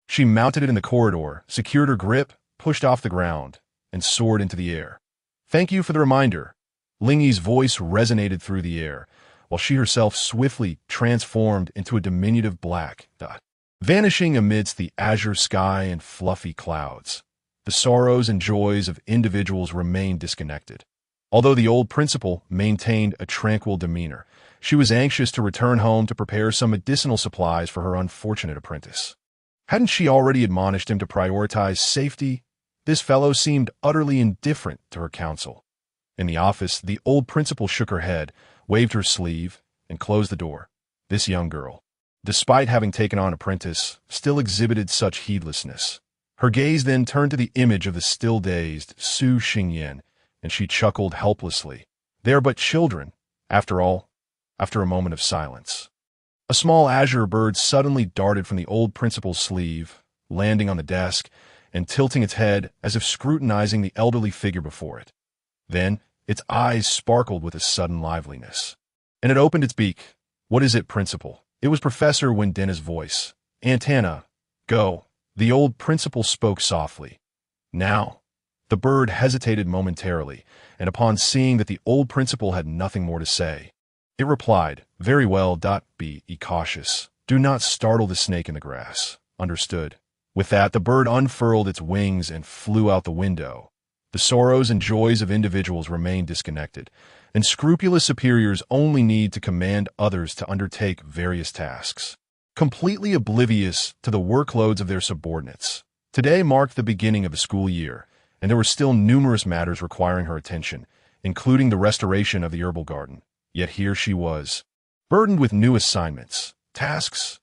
She mounted it in the corridor, secured her grip, pushed off the ground, and soared into the air. "Thank you for the reminder." Lingyi's voice resonated through the air, while she herself swiftly transformed into a diminutive black dot, vanishing amidst the azure sky and fluffy clouds. The sorrows and joys of individuals remained disconnected. Although the old principal maintained a tranquil demeanor, she was anxious to return home to prepare some medicinal supplies for her unfortunate apprentice. Hadn't she already admonished him to prioritize safety? This fellow seemed utterly indifferent to her counsel. In the office, the old principal shook her head, waved her sleeve, and closed the door. This young girl, despite having taken on an apprentice, still exhibited such heedlessness. Her gaze then turned to the image of the still-dazed Su Xingyan, and she chuckled helplessly. "They are but children, after all." After a moment of silence, a small azure bird suddenly darted from the old principal's sleeve, landing on the desk and tilting its head as if scrutinizing the elderly figure before it. Then, its eyes sparkled with a sudden liveliness, and it opened its beak. "What is it, principal?" It was Professor Wendena's voice. "Antenna, go." The old principal spoke softly. "Now." The bird hesitated momentarily, and upon seeing that the old principal had nothing more to say, it replied, "Very well. Be cautious. Do not startle the snake in the grass." "Understood." With that, the bird unfurled its wings and flew out the window. The sorrows and joys of individuals remain disconnected, and scrupulous superiors only need to command others to undertake various tasks, completely oblivious to the workloads of their subordinates. Today marked the beginning of the school year, and there were still numerous matters requiring her attention, including the restoration of the herbal garden. Yet here she was, burdened with new assignments, tasks.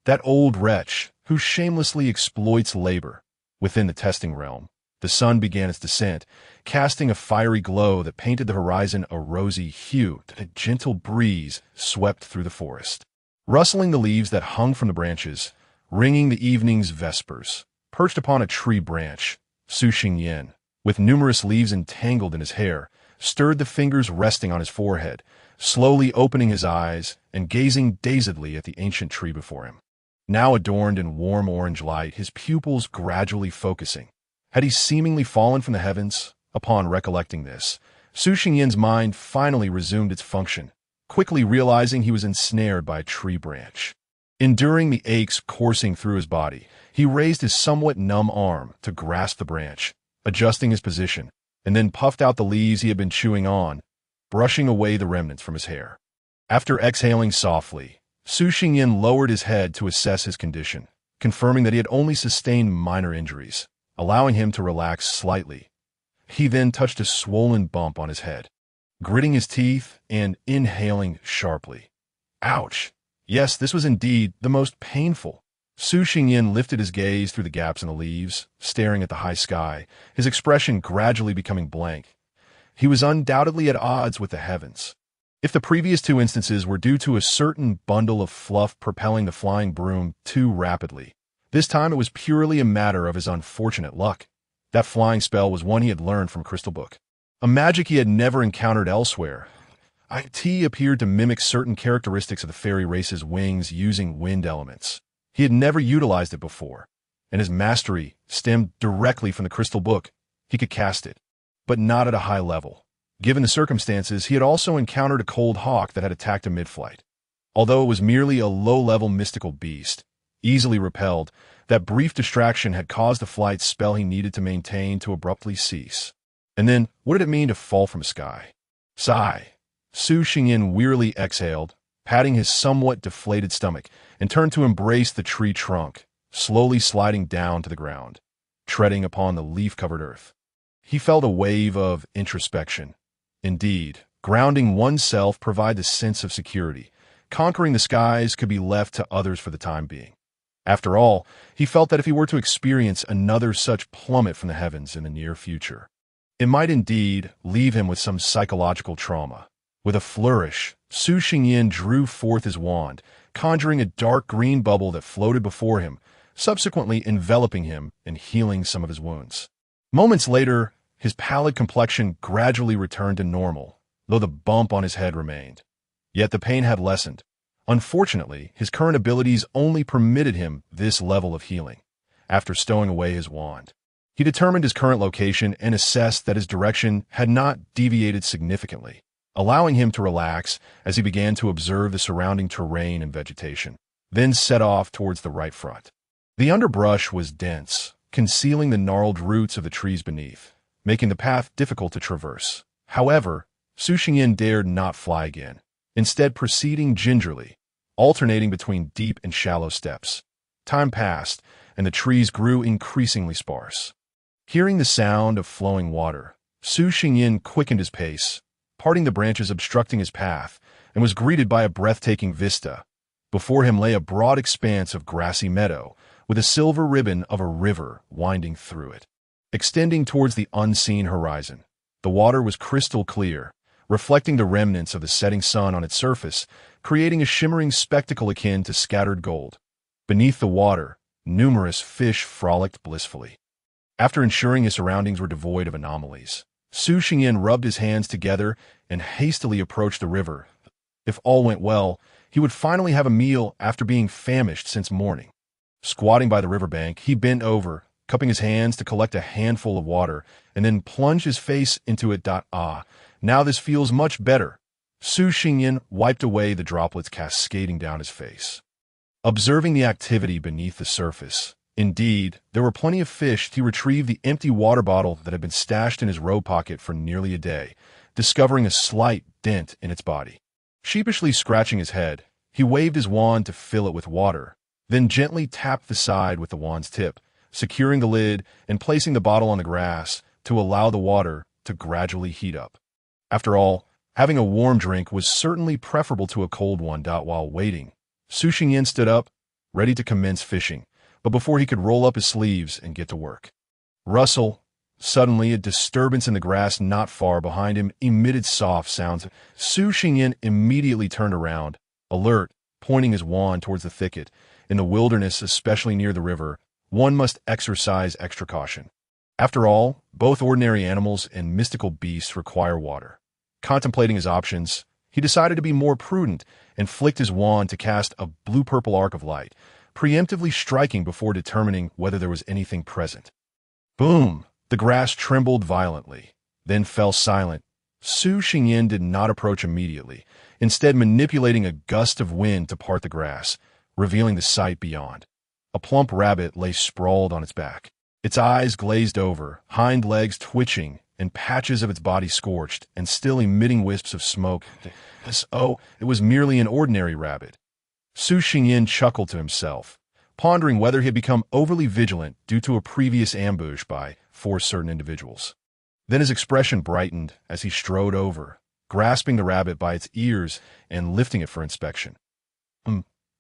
That old wretch who shamelessly exploits labor. Within the testing realm, the sun began its descent, casting a fiery glow that painted the horizon a rosy hue. A gentle breeze swept through the forest, rustling the leaves that hung from the branches, ringing the evening's vespers. Perched upon a tree branch, Su Xingyan, with numerous leaves entangled in his hair, stirred the fingers resting on his forehead, slowly opening his eyes and gazing dazedly at the ancient tree before him. Now adorned in warm orange light, his pupils gradually focusing. Had he seemingly fallen from the heavens? Upon recollecting this, Su Xingyan's mind finally resumed its function, quickly realizing he was ensnared by a tree branch. Enduring the aches coursing through his body, he raised his somewhat numb arm to grasp the branch, adjusting his position, and then puffed out the leaves he had been chewing on, brushing away the remnants from his hair. After exhaling softly, Su Xingyan lowered his head to assess his condition, confirming that he had only sustained minor injuries, allowing him to relax slightly. He then touched a swollen bump on his head, gritting his teeth and inhaling sharply. Ouch! Yes, this was indeed the most painful. Su Xingyan lifted his gaze through the gaps in the leaves, staring at the high sky, his expression gradually becoming blank. He was undoubtedly at odds with the heavens. If the previous two instances were due to a certain bundle of fluff propelling the flying broom too rapidly, this time it was purely a matter of his unfortunate luck. That flying spell was one he had learned from Crystal Book, a magic he had never encountered elsewhere. It appeared to mimic certain characteristics of the fairy race's wings using wind elements. He had never utilized it before, and his mastery stemmed directly from the Crystal Book. He could cast it, but not at a high level. Given the circumstances, he had also encountered a cold hawk that had attacked him mid-flight. Although it was merely a low-level mystical beast, easily repelled, that brief distraction had caused the flight spell he needed to maintain to abruptly cease. And then, what did it mean to fall from the sky? Sigh. Su Xingyin wearily exhaled, patting his somewhat deflated stomach, and turned to embrace the tree trunk, slowly sliding down to the ground, treading upon the leaf-covered earth. He felt a wave of introspection. Indeed, grounding oneself provided a sense of security. Conquering the skies could be left to others for the time being. After all, he felt that if he were to experience another such plummet from the heavens in the near future, it might indeed leave him with some psychological trauma. With a flourish, Su Xingyin drew forth his wand, conjuring a dark green bubble that floated before him, subsequently enveloping him and healing some of his wounds. Moments later, his pallid complexion gradually returned to normal, though the bump on his head remained. Yet the pain had lessened. Unfortunately, his current abilities only permitted him this level of healing. After stowing away his wand, he determined his current location and assessed that his direction had not deviated significantly, allowing him to relax as he began to observe the surrounding terrain and vegetation, then set off towards the right front. The underbrush was dense, concealing the gnarled roots of the trees beneath, making the path difficult to traverse. However, Su Xingyin dared not fly again, instead proceeding gingerly, alternating between deep and shallow steps. Time passed, and the trees grew increasingly sparse. Hearing the sound of flowing water, Su Xingyin quickened his pace, parting the branches obstructing his path, and was greeted by a breathtaking vista. Before him lay a broad expanse of grassy meadow, with a silver ribbon of a river winding through it, extending towards the unseen horizon. The water was crystal clear, reflecting the remnants of the setting sun on its surface, creating a shimmering spectacle akin to scattered gold. Beneath the water, numerous fish frolicked blissfully. After ensuring his surroundings were devoid of anomalies, Su Xingyin rubbed his hands together and hastily approached the river. If all went well, he would finally have a meal after being famished since morning. Squatting by the riverbank, he bent over, cupping his hands to collect a handful of water, and then plunged his face into it. Now this feels much better. Su Xingyin wiped away the droplets cascading down his face, observing the activity beneath the surface. Indeed, there were plenty of fish. He retrieved the empty water bottle that had been stashed in his robe pocket for nearly a day, discovering a slight dent in its body. Sheepishly scratching his head, he waved his wand to fill it with water, then gently tapped the side with the wand's tip, securing the lid and placing the bottle on the grass to allow the water to gradually heat up. After all, having a warm drink was certainly preferable to a cold one. While waiting, Su Xingyin stood up, ready to commence fishing, but before he could roll up his sleeves and get to work, rustle. Suddenly, a disturbance in the grass not far behind him emitted soft sounds. Su Xingyin immediately turned around, alert, pointing his wand towards the thicket. In the wilderness, especially near the river, one must exercise extra caution. After all, both ordinary animals and mystical beasts require water. Contemplating his options, he decided to be more prudent and flicked his wand to cast a blue-purple arc of light, preemptively striking before determining whether there was anything present. Boom! The grass trembled violently, then fell silent. Su Xingyin did not approach immediately, instead manipulating a gust of wind to part the grass, revealing the sight beyond. A plump rabbit lay sprawled on its back, its eyes glazed over, hind legs twitching, and patches of its body scorched and still emitting wisps of smoke. It was merely an ordinary rabbit. Su Xingyin chuckled to himself, pondering whether he had become overly vigilant due to a previous ambush by 4 certain individuals. Then his expression brightened as he strode over, grasping the rabbit by its ears and lifting it for inspection.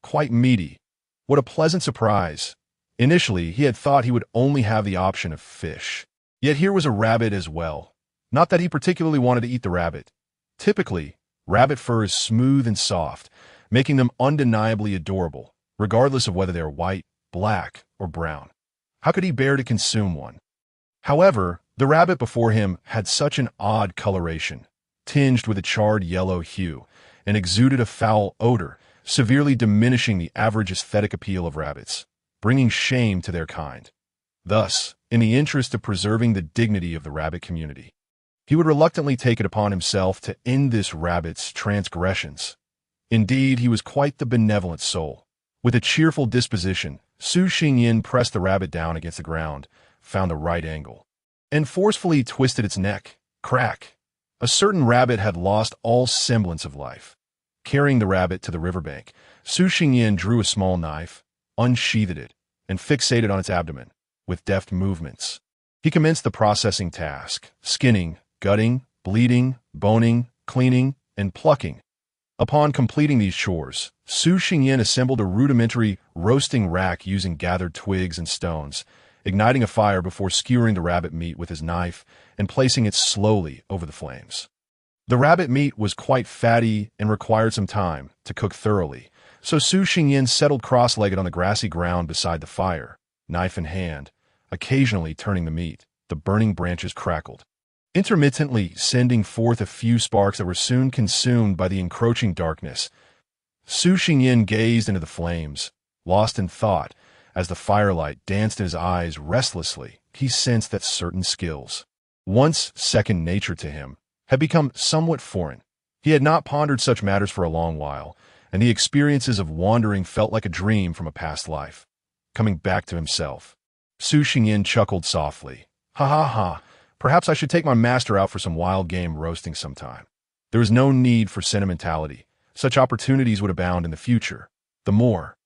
Quite meaty. What a pleasant surprise. Initially, he had thought he would only have the option of fish. Yet here was a rabbit as well. Not that he particularly wanted to eat the rabbit. Typically, Rabbit fur is smooth and soft, making them undeniably adorable, regardless of whether they are white, black, or brown. How could he bear to consume one? However, the rabbit before him had such an odd coloration, tinged with a charred yellow hue, and exuded a foul odor, severely diminishing the average aesthetic appeal of rabbits, bringing shame to their kind. Thus, in the interest of preserving the dignity of the rabbit community, he would reluctantly take it upon himself to end this rabbit's transgressions. Indeed, he was quite the benevolent soul. With a cheerful disposition, Su Xingyin pressed the rabbit down against the ground, found the right angle, and forcefully twisted its neck. Crack! A certain rabbit had lost all semblance of life. Carrying the rabbit to the riverbank, Su Xingyin drew a small knife, unsheathed it, and fixated on its abdomen. With deft movements, he commenced the processing task, skinning, gutting, bleeding, boning, cleaning, and plucking. Upon completing these chores, Su Xingyin assembled a rudimentary roasting rack using gathered twigs and stones, igniting a fire before skewering the rabbit meat with his knife and placing it slowly over the flames. The rabbit meat was quite fatty and required some time to cook thoroughly, so Su Xingyin settled cross-legged on the grassy ground beside the fire, knife in hand, occasionally turning the meat. The burning branches crackled, intermittently sending forth a few sparks that were soon consumed by the encroaching darkness. Su Xingyin gazed into the flames, lost in thought. As the firelight danced in his eyes restlessly, he sensed that certain skills, once second nature to him, had become somewhat foreign. He had not pondered such matters for a long while, and the experiences of wandering felt like a dream from a past life. Coming back to himself, Su Xingyin chuckled softly. Ha ha ha, perhaps I should take my master out for some wild game roasting sometime. There is no need for sentimentality. Such opportunities would abound in the future. The more,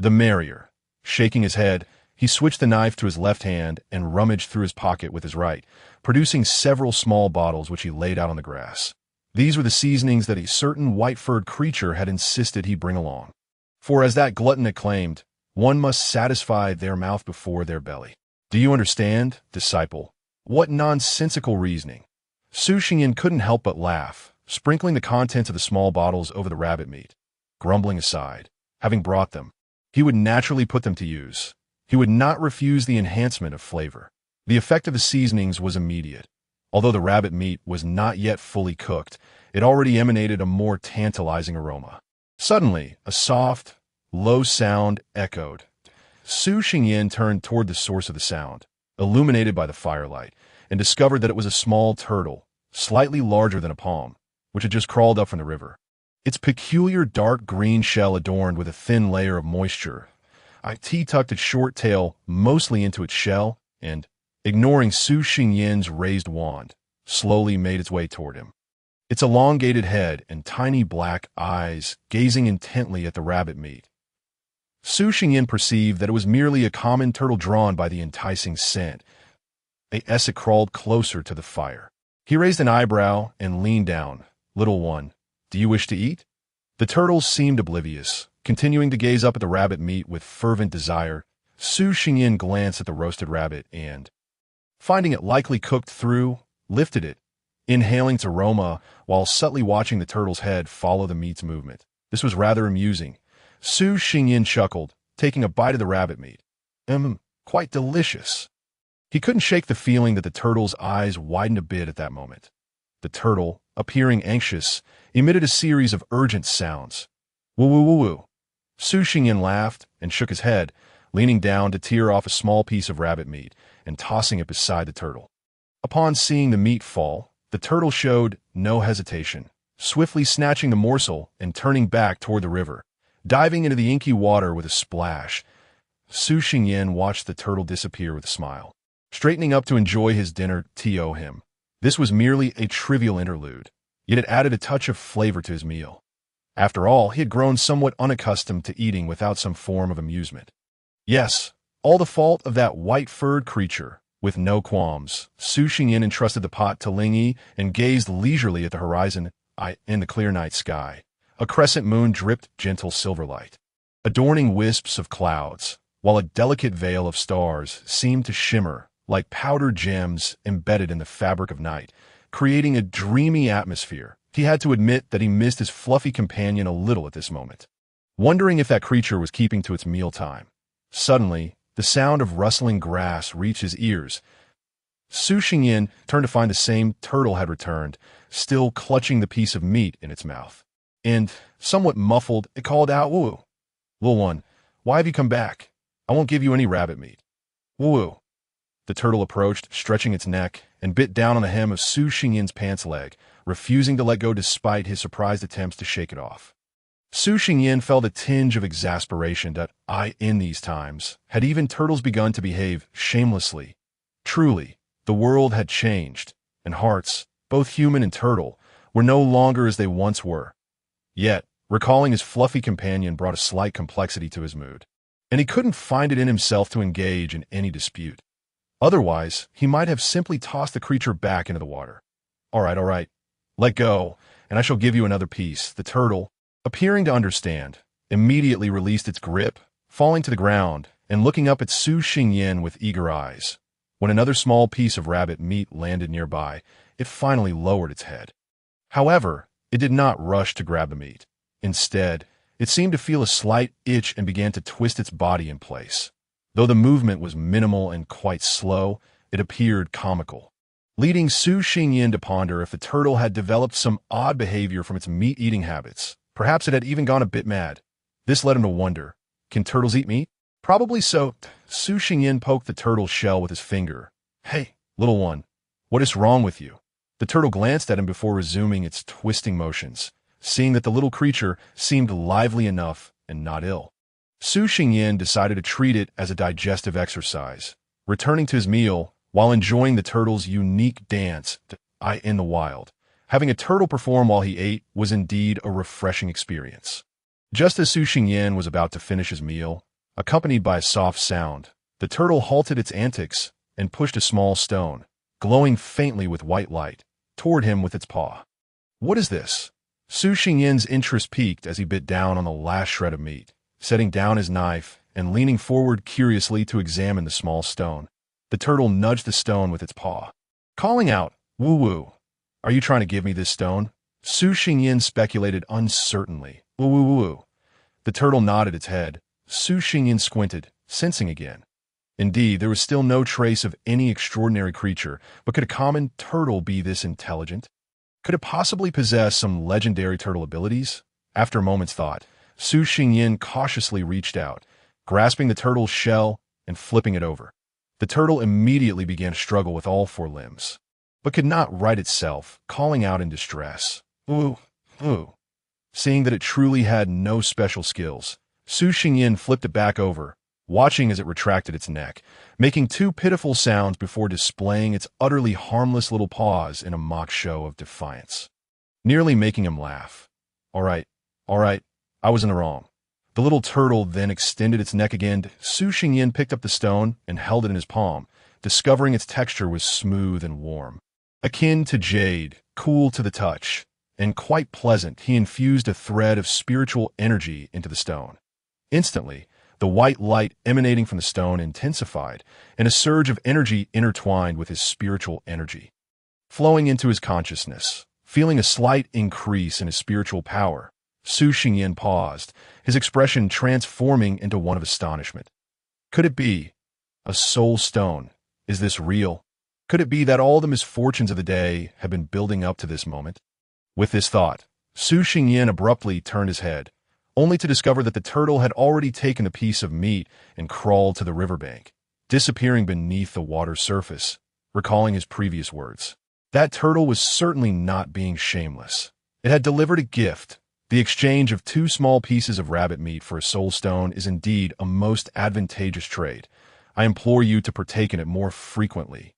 the merrier. Shaking his head, he switched the knife to his left hand and rummaged through his pocket with his right, producing several small bottles which he laid out on the grass. These were the seasonings that a certain white-furred creature had insisted he bring along. For as that glutton had claimed, one must satisfy their mouth before their belly. Do you understand, disciple? What nonsensical reasoning! Su Xingyin couldn't help but laugh, sprinkling the contents of the small bottles over the rabbit meat. Grumbling aside, having brought them, he would naturally put them to use. He would not refuse the enhancement of flavor. The effect of the seasonings was immediate. Although the rabbit meat was not yet fully cooked, it already emanated a more tantalizing aroma. Suddenly, a soft, low sound echoed. Su Xingyin turned toward the source of the sound, illuminated by the firelight, and discovered that it was a small turtle, slightly larger than a palm, which had just crawled up from the river. Its peculiar dark green shell adorned with a thin layer of moisture. It tucked its short tail mostly into its shell and, ignoring Su Xingyin's raised wand, slowly made its way toward him. Its elongated head and tiny black eyes gazing intently at the rabbit meat. Su Xingyin perceived that it was merely a common turtle drawn by the enticing scent. As it crawled closer to the fire, he raised an eyebrow and leaned down. Little one, do you wish to eat? The turtle seemed oblivious, continuing to gaze up at the rabbit meat with fervent desire. Su Xingyin glanced at the roasted rabbit and, finding it likely cooked through, lifted it, inhaling its aroma while subtly watching the turtle's head follow the meat's movement. This was rather amusing. Su Xingyin chuckled, taking a bite of the rabbit meat. Quite delicious. He couldn't shake the feeling that the turtle's eyes widened a bit at that moment. The turtle, appearing anxious, emitted a series of urgent sounds. Woo-woo-woo-woo. Su Xingyin laughed and shook his head, leaning down to tear off a small piece of rabbit meat and tossing it beside the turtle. Upon seeing the meat fall, the turtle showed no hesitation, swiftly snatching the morsel and turning back toward the river, diving into the inky water with a splash. Su Xingyin watched the turtle disappear with a smile, straightening up to enjoy his dinner. To him, this was merely a trivial interlude, yet it added a touch of flavor to his meal. After all, he had grown somewhat unaccustomed to eating without some form of amusement. Yes, all the fault of that white-furred creature. With no qualms, Su Xingyin entrusted the pot to Ling Yi and gazed leisurely at the horizon. In the clear night sky, a crescent moon dripped gentle silver light, adorning wisps of clouds, while a delicate veil of stars seemed to shimmer like powdered gems embedded in the fabric of night, creating a dreamy atmosphere He had to admit that he missed his fluffy companion a little at this moment, wondering if that creature was keeping to its mealtime. Suddenly, the sound of rustling grass reached his ears. Su Xingyin turned to find the same turtle had returned, still clutching the piece of meat in its mouth. And, somewhat muffled, it called out, "Woo! Little one, why have you come back? I won't give you any rabbit meat." "Woo!" The turtle approached, stretching its neck, and bit down on the hem of Su Xingyin's pants leg, refusing to let go despite his surprised attempts to shake it off. Su Xingyin felt a tinge of exasperation that in these times, had even turtles begun to behave shamelessly. Truly, the world had changed, and hearts, both human and turtle, were no longer as they once were. Yet, recalling his fluffy companion brought a slight complexity to his mood, and he couldn't find it in himself to engage in any dispute. Otherwise, he might have simply tossed the creature back into the water. All right. Let go, and I shall give you another piece." The turtle, appearing to understand, immediately released its grip, falling to the ground and looking up at Su Xingyin with eager eyes. When another small piece of rabbit meat landed nearby, it finally lowered its head. However, it did not rush to grab the meat. Instead, it seemed to feel a slight itch and began to twist its body in place. Though the movement was minimal and quite slow, it appeared comical, leading Su Xingyin to ponder if the turtle had developed some odd behavior from its meat-eating habits. Perhaps it had even gone a bit mad. This led him to wonder, can turtles eat meat? Probably so. Su Xingyin poked the turtle's shell with his finger. "Hey, little one, what is wrong with you?" The turtle glanced at him before resuming its twisting motions, seeing that the little creature seemed lively enough and not ill. Su Xingyin decided to treat it as a digestive exercise, returning to his meal while enjoying the turtle's unique dance in the wild. Having a turtle perform while he ate was indeed a refreshing experience. Just as Su Xingyin was about to finish his meal, accompanied by a soft sound, the turtle halted its antics and pushed a small stone, glowing faintly with white light, toward him with its paw. "What is this?" Su Xingyin's interest peaked as he bit down on the last shred of meat, setting down his knife and leaning forward curiously to examine the small stone. The turtle nudged the stone with its paw, calling out, "Woo-woo, are you trying to give me this stone?" Su Xingyin speculated uncertainly. "Woo-woo-woo." The turtle nodded its head. Su Xingyin squinted, sensing again. Indeed, there was still no trace of any extraordinary creature, but could a common turtle be this intelligent? Could it possibly possess some legendary turtle abilities? After a moment's thought, Su Xingyin cautiously reached out, grasping the turtle's shell and flipping it over. The turtle immediately began to struggle with all four limbs, but could not right itself, calling out in distress. "Ooh, ooh." Seeing that it truly had no special skills, Su Xingyin flipped it back over, watching as it retracted its neck, making two pitiful sounds before displaying its utterly harmless little paws in a mock show of defiance, nearly making him laugh. All right, I was in the wrong." The little turtle then extended its neck again. Su Xingyin picked up the stone and held it in his palm, discovering its texture was smooth and warm, akin to jade, cool to the touch, and quite pleasant. He infused a thread of spiritual energy into the stone. Instantly, the white light emanating from the stone intensified, and a surge of energy intertwined with his spiritual energy, flowing into his consciousness. Feeling a slight increase in his spiritual power, Su Xingyin paused, his expression transforming into one of astonishment. Could it be a soul stone? Is this real? Could it be that all the misfortunes of the day have been building up to this moment? With this thought, Su Xingyin abruptly turned his head, only to discover that the turtle had already taken the piece of meat and crawled to the riverbank, disappearing beneath the water's surface. Recalling his previous words, that turtle was certainly not being shameless. It had delivered a gift. The exchange of 2 small pieces of rabbit meat for a soul stone is indeed a most advantageous trade. I implore you to partake in it more frequently.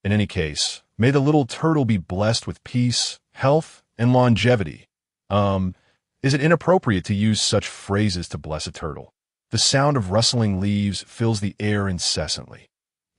In any case, may the little turtle be blessed with peace, health, and longevity. Is it inappropriate to use such phrases to bless a turtle? The sound of rustling leaves fills the air incessantly.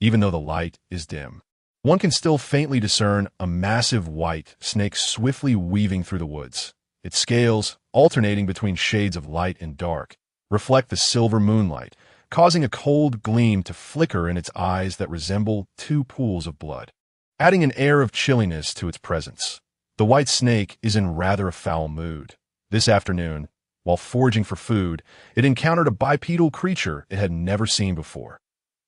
Even though the light is dim, one can still faintly discern a massive white snake swiftly weaving through the woods. Its scales, alternating between shades of light and dark, reflect the silver moonlight, causing a cold gleam to flicker in its eyes that resemble 2 pools of blood, adding an air of chilliness to its presence. The white snake is in rather a foul mood. This afternoon, while foraging for food, it encountered a bipedal creature it had never seen before.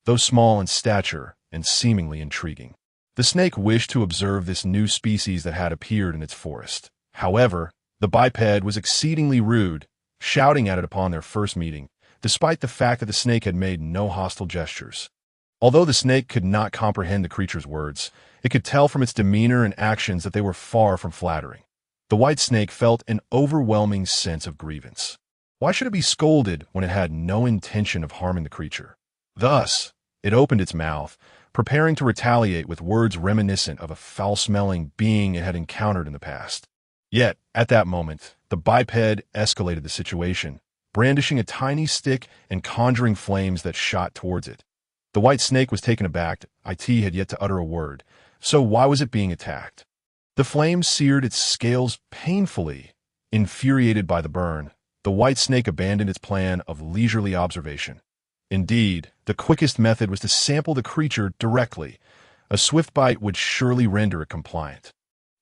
Though small in stature and seemingly intriguing, the snake wished to observe this new species that had appeared in its forest. However, the biped was exceedingly rude, shouting at it upon their first meeting, despite the fact that the snake had made no hostile gestures. Although the snake could not comprehend the creature's words, it could tell from its demeanor and actions that they were far from flattering. The white snake felt an overwhelming sense of grievance. Why should it be scolded when it had no intention of harming the creature? Thus, it opened its mouth, preparing to retaliate with words reminiscent of a foul-smelling being it had encountered in the past. Yet, at that moment, the biped escalated the situation, brandishing a tiny stick and conjuring flames that shot towards it. The white snake was taken aback. It had yet to utter a word, so why was it being attacked? The flames seared its scales painfully. Infuriated by the burn, the white snake abandoned its plan of leisurely observation. Indeed, the quickest method was to sample the creature directly. A swift bite would surely render it compliant.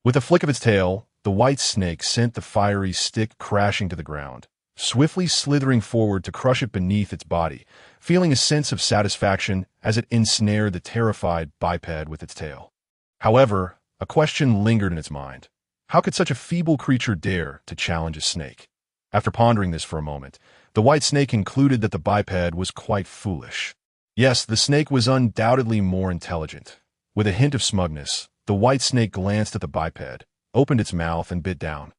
With a flick of its tail, the white snake sent the fiery stick crashing to the ground, swiftly slithering forward to crush it beneath its body, feeling a sense of satisfaction as it ensnared the terrified biped with its tail. However, a question lingered in its mind. How could such a feeble creature dare to challenge a snake? After pondering this for a moment, the white snake concluded that the biped was quite foolish. Yes, the snake was undoubtedly more intelligent. With a hint of smugness, the white snake glanced at the biped, opened its mouth, and bit down.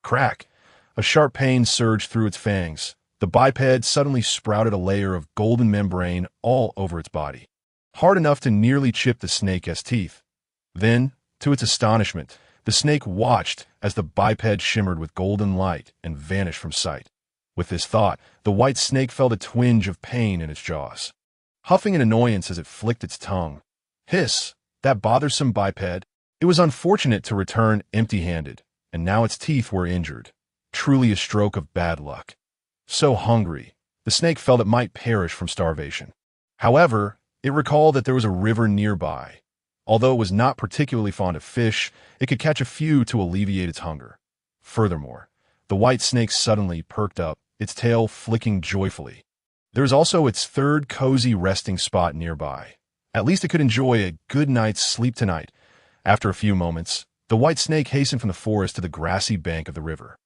Crack! A sharp pain surged through its fangs. The biped suddenly sprouted a layer of golden membrane all over its body, hard enough to nearly chip the snake's teeth. Then, to its astonishment, the snake watched as the biped shimmered with golden light and vanished from sight. With this thought, the white snake felt a twinge of pain in its jaws, huffing in annoyance as it flicked its tongue. Hiss! That bothersome biped! It was unfortunate to return empty-handed, and now its teeth were injured. Truly a stroke of bad luck. So hungry, the snake felt it might perish from starvation. However, it recalled that there was a river nearby. Although it was not particularly fond of fish, it could catch a few to alleviate its hunger. Furthermore, the white snake suddenly perked up, its tail flicking joyfully. There was also its third cozy resting spot nearby. At least it could enjoy a good night's sleep tonight. After a few moments, the white snake hastened from the forest to the grassy bank of the river.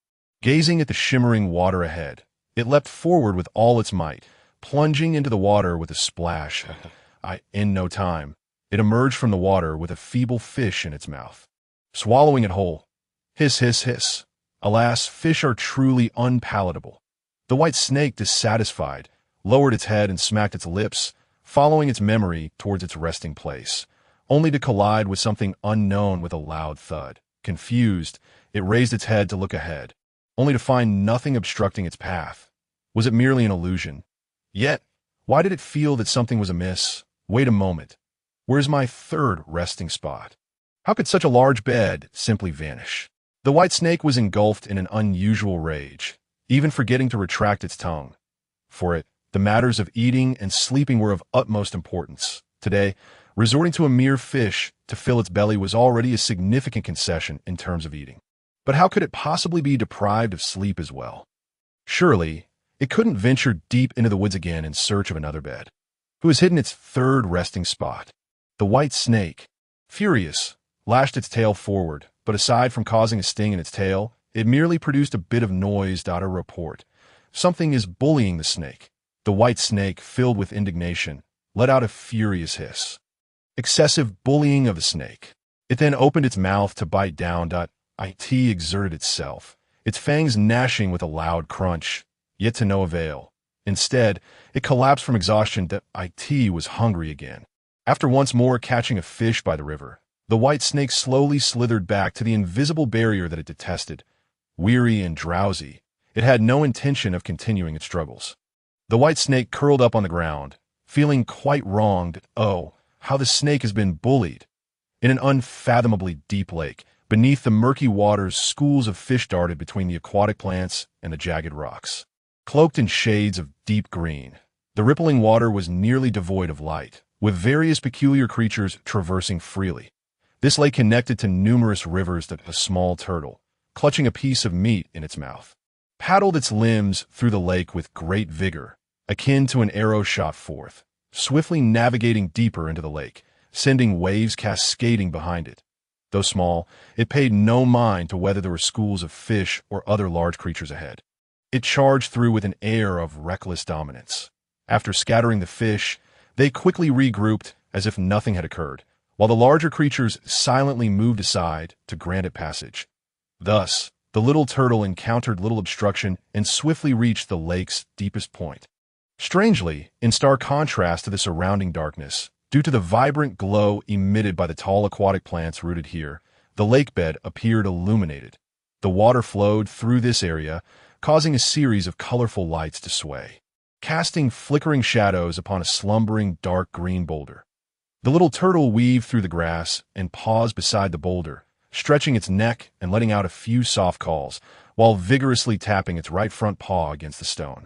Gazing at the shimmering water ahead, it leapt forward with all its might, plunging into the water with a splash. In no time, it emerged from the water with a feeble fish in its mouth, swallowing it whole. Hiss, hiss, hiss. Alas, fish are truly unpalatable. The white snake, dissatisfied, lowered its head and smacked its lips, following its memory towards its resting place, only to collide with something unknown with a loud thud. Confused, it raised its head to look ahead, only to find nothing obstructing its path. Was it merely an illusion? Yet, why did it feel that something was amiss? Wait a moment. Where's my third resting spot? How could such a large bed simply vanish? The white snake was engulfed in an unusual rage, even forgetting to retract its tongue. For it, the matters of eating and sleeping were of utmost importance. Today, resorting to a mere fish to fill its belly was already a significant concession in terms of eating. But how could it possibly be deprived of sleep as well? Surely, it couldn't venture deep into the woods again in search of another bed. Who has hidden its third resting spot? The white snake, furious, lashed its tail forward, but aside from causing a sting in its tail, it merely produced a bit of noise. A report. Something is bullying the snake. The white snake, filled with indignation, let out a furious hiss. Excessive bullying of the snake. It then opened its mouth to bite down. It exerted itself, its fangs gnashing with a loud crunch, yet to no avail. Instead, it collapsed from exhaustion. It was hungry again. After once more catching a fish by the river, the white snake slowly slithered back to the invisible barrier that it detested. Weary and drowsy, it had no intention of continuing its struggles. The white snake curled up on the ground, feeling quite wronged. Oh, how the snake has been bullied! In an unfathomably deep lake, beneath the murky waters, schools of fish darted between the aquatic plants and the jagged rocks. Cloaked in shades of deep green, the rippling water was nearly devoid of light, with various peculiar creatures traversing freely. This lake connected to numerous rivers that a small turtle, clutching a piece of meat in its mouth, paddled its limbs through the lake with great vigor, akin to an arrow shot forth, swiftly navigating deeper into the lake, sending waves cascading behind it. Though small, it paid no mind to whether there were schools of fish or other large creatures ahead. It charged through with an air of reckless dominance. After scattering the fish, they quickly regrouped as if nothing had occurred, while the larger creatures silently moved aside to grant it passage. Thus, the little turtle encountered little obstruction and swiftly reached the lake's deepest point. Strangely, in stark contrast to the surrounding darkness, due to the vibrant glow emitted by the tall aquatic plants rooted here, the lake bed appeared illuminated. The water flowed through this area, causing a series of colorful lights to sway, casting flickering shadows upon a slumbering dark green boulder. The little turtle weaved through the grass and paused beside the boulder, stretching its neck and letting out a few soft calls, while vigorously tapping its right front paw against the stone.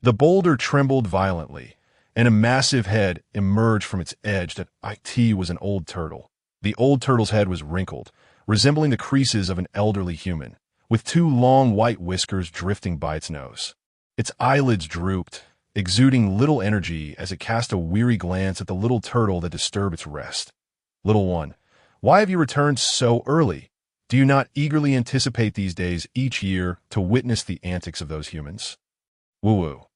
The boulder trembled violently, and a massive head emerged from its edge that it was an old turtle. The old turtle's head was wrinkled, resembling the creases of an elderly human, with two long white whiskers drifting by its nose. Its eyelids drooped, exuding little energy as it cast a weary glance at the little turtle that disturbed its rest. "Little one, why have you returned so early? Do you not eagerly anticipate these days each year to witness the antics of those humans?" Woo-woo.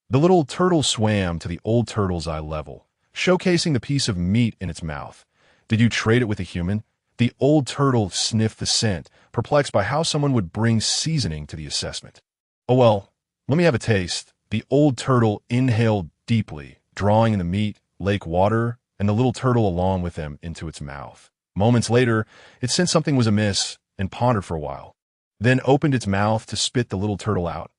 The little turtle swam to the old turtle's eye level, showcasing the piece of meat in its mouth. "Did you trade it with a human?" The old turtle sniffed the scent, perplexed by how someone would bring seasoning to the assessment. "Oh well, let me have a taste." The old turtle inhaled deeply, drawing in the meat, lake water, and the little turtle along with them into its mouth. Moments later, it sensed something was amiss and pondered for a while, then opened its mouth to spit the little turtle out.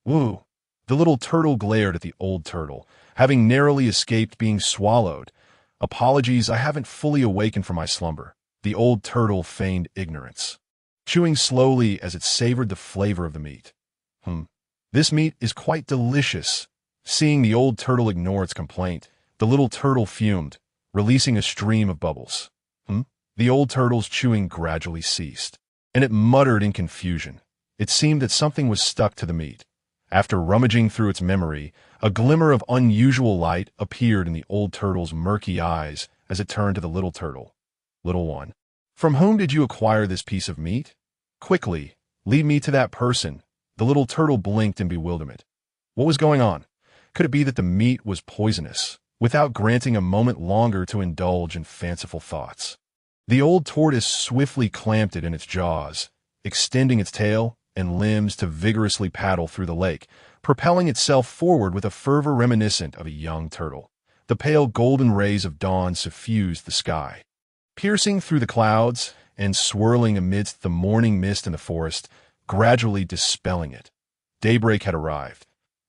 "Woo!" The little turtle glared at the old turtle, having narrowly escaped being swallowed. "Apologies, I haven't fully awakened from my slumber." The old turtle feigned ignorance, chewing slowly as it savored the flavor of the meat. This meat is quite delicious." Seeing the old turtle ignore its complaint, the little turtle fumed, releasing a stream of bubbles. The old turtle's chewing gradually ceased, and it muttered in confusion. It seemed that something was stuck to the meat. After rummaging through its memory, a glimmer of unusual light appeared in the old turtle's murky eyes as it turned to the little turtle. "Little one, from whom did you acquire this piece of meat? Quickly, lead me to that person." The little turtle blinked in bewilderment. What was going on? Could it be that the meat was poisonous, without granting a moment longer to indulge in fanciful thoughts? The old tortoise swiftly clamped it in its jaws, extending its tail and limbs to vigorously paddle through the lake, propelling itself forward with a fervor reminiscent of a young turtle. The pale golden rays of dawn suffused the sky, piercing through the clouds and swirling amidst the morning mist in the forest, gradually dispelling it. Daybreak had arrived.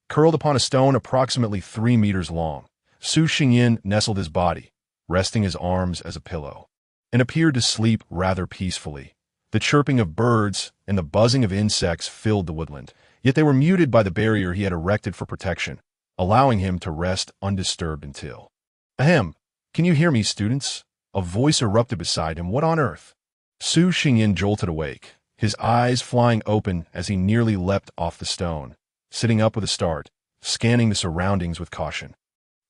Curled upon a stone approximately 3 meters long, Su Xingyin nestled his body, resting his arms as a pillow, and appeared to sleep rather peacefully. The chirping of birds and the buzzing of insects filled the woodland, yet they were muted by the barrier he had erected for protection, allowing him to rest undisturbed until— "Ahem! Can you hear me, students?" A voice erupted beside him. "What on earth?" Su Xingyin jolted awake, his eyes flying open as he nearly leapt off the stone, sitting up with a start, scanning the surroundings with caution.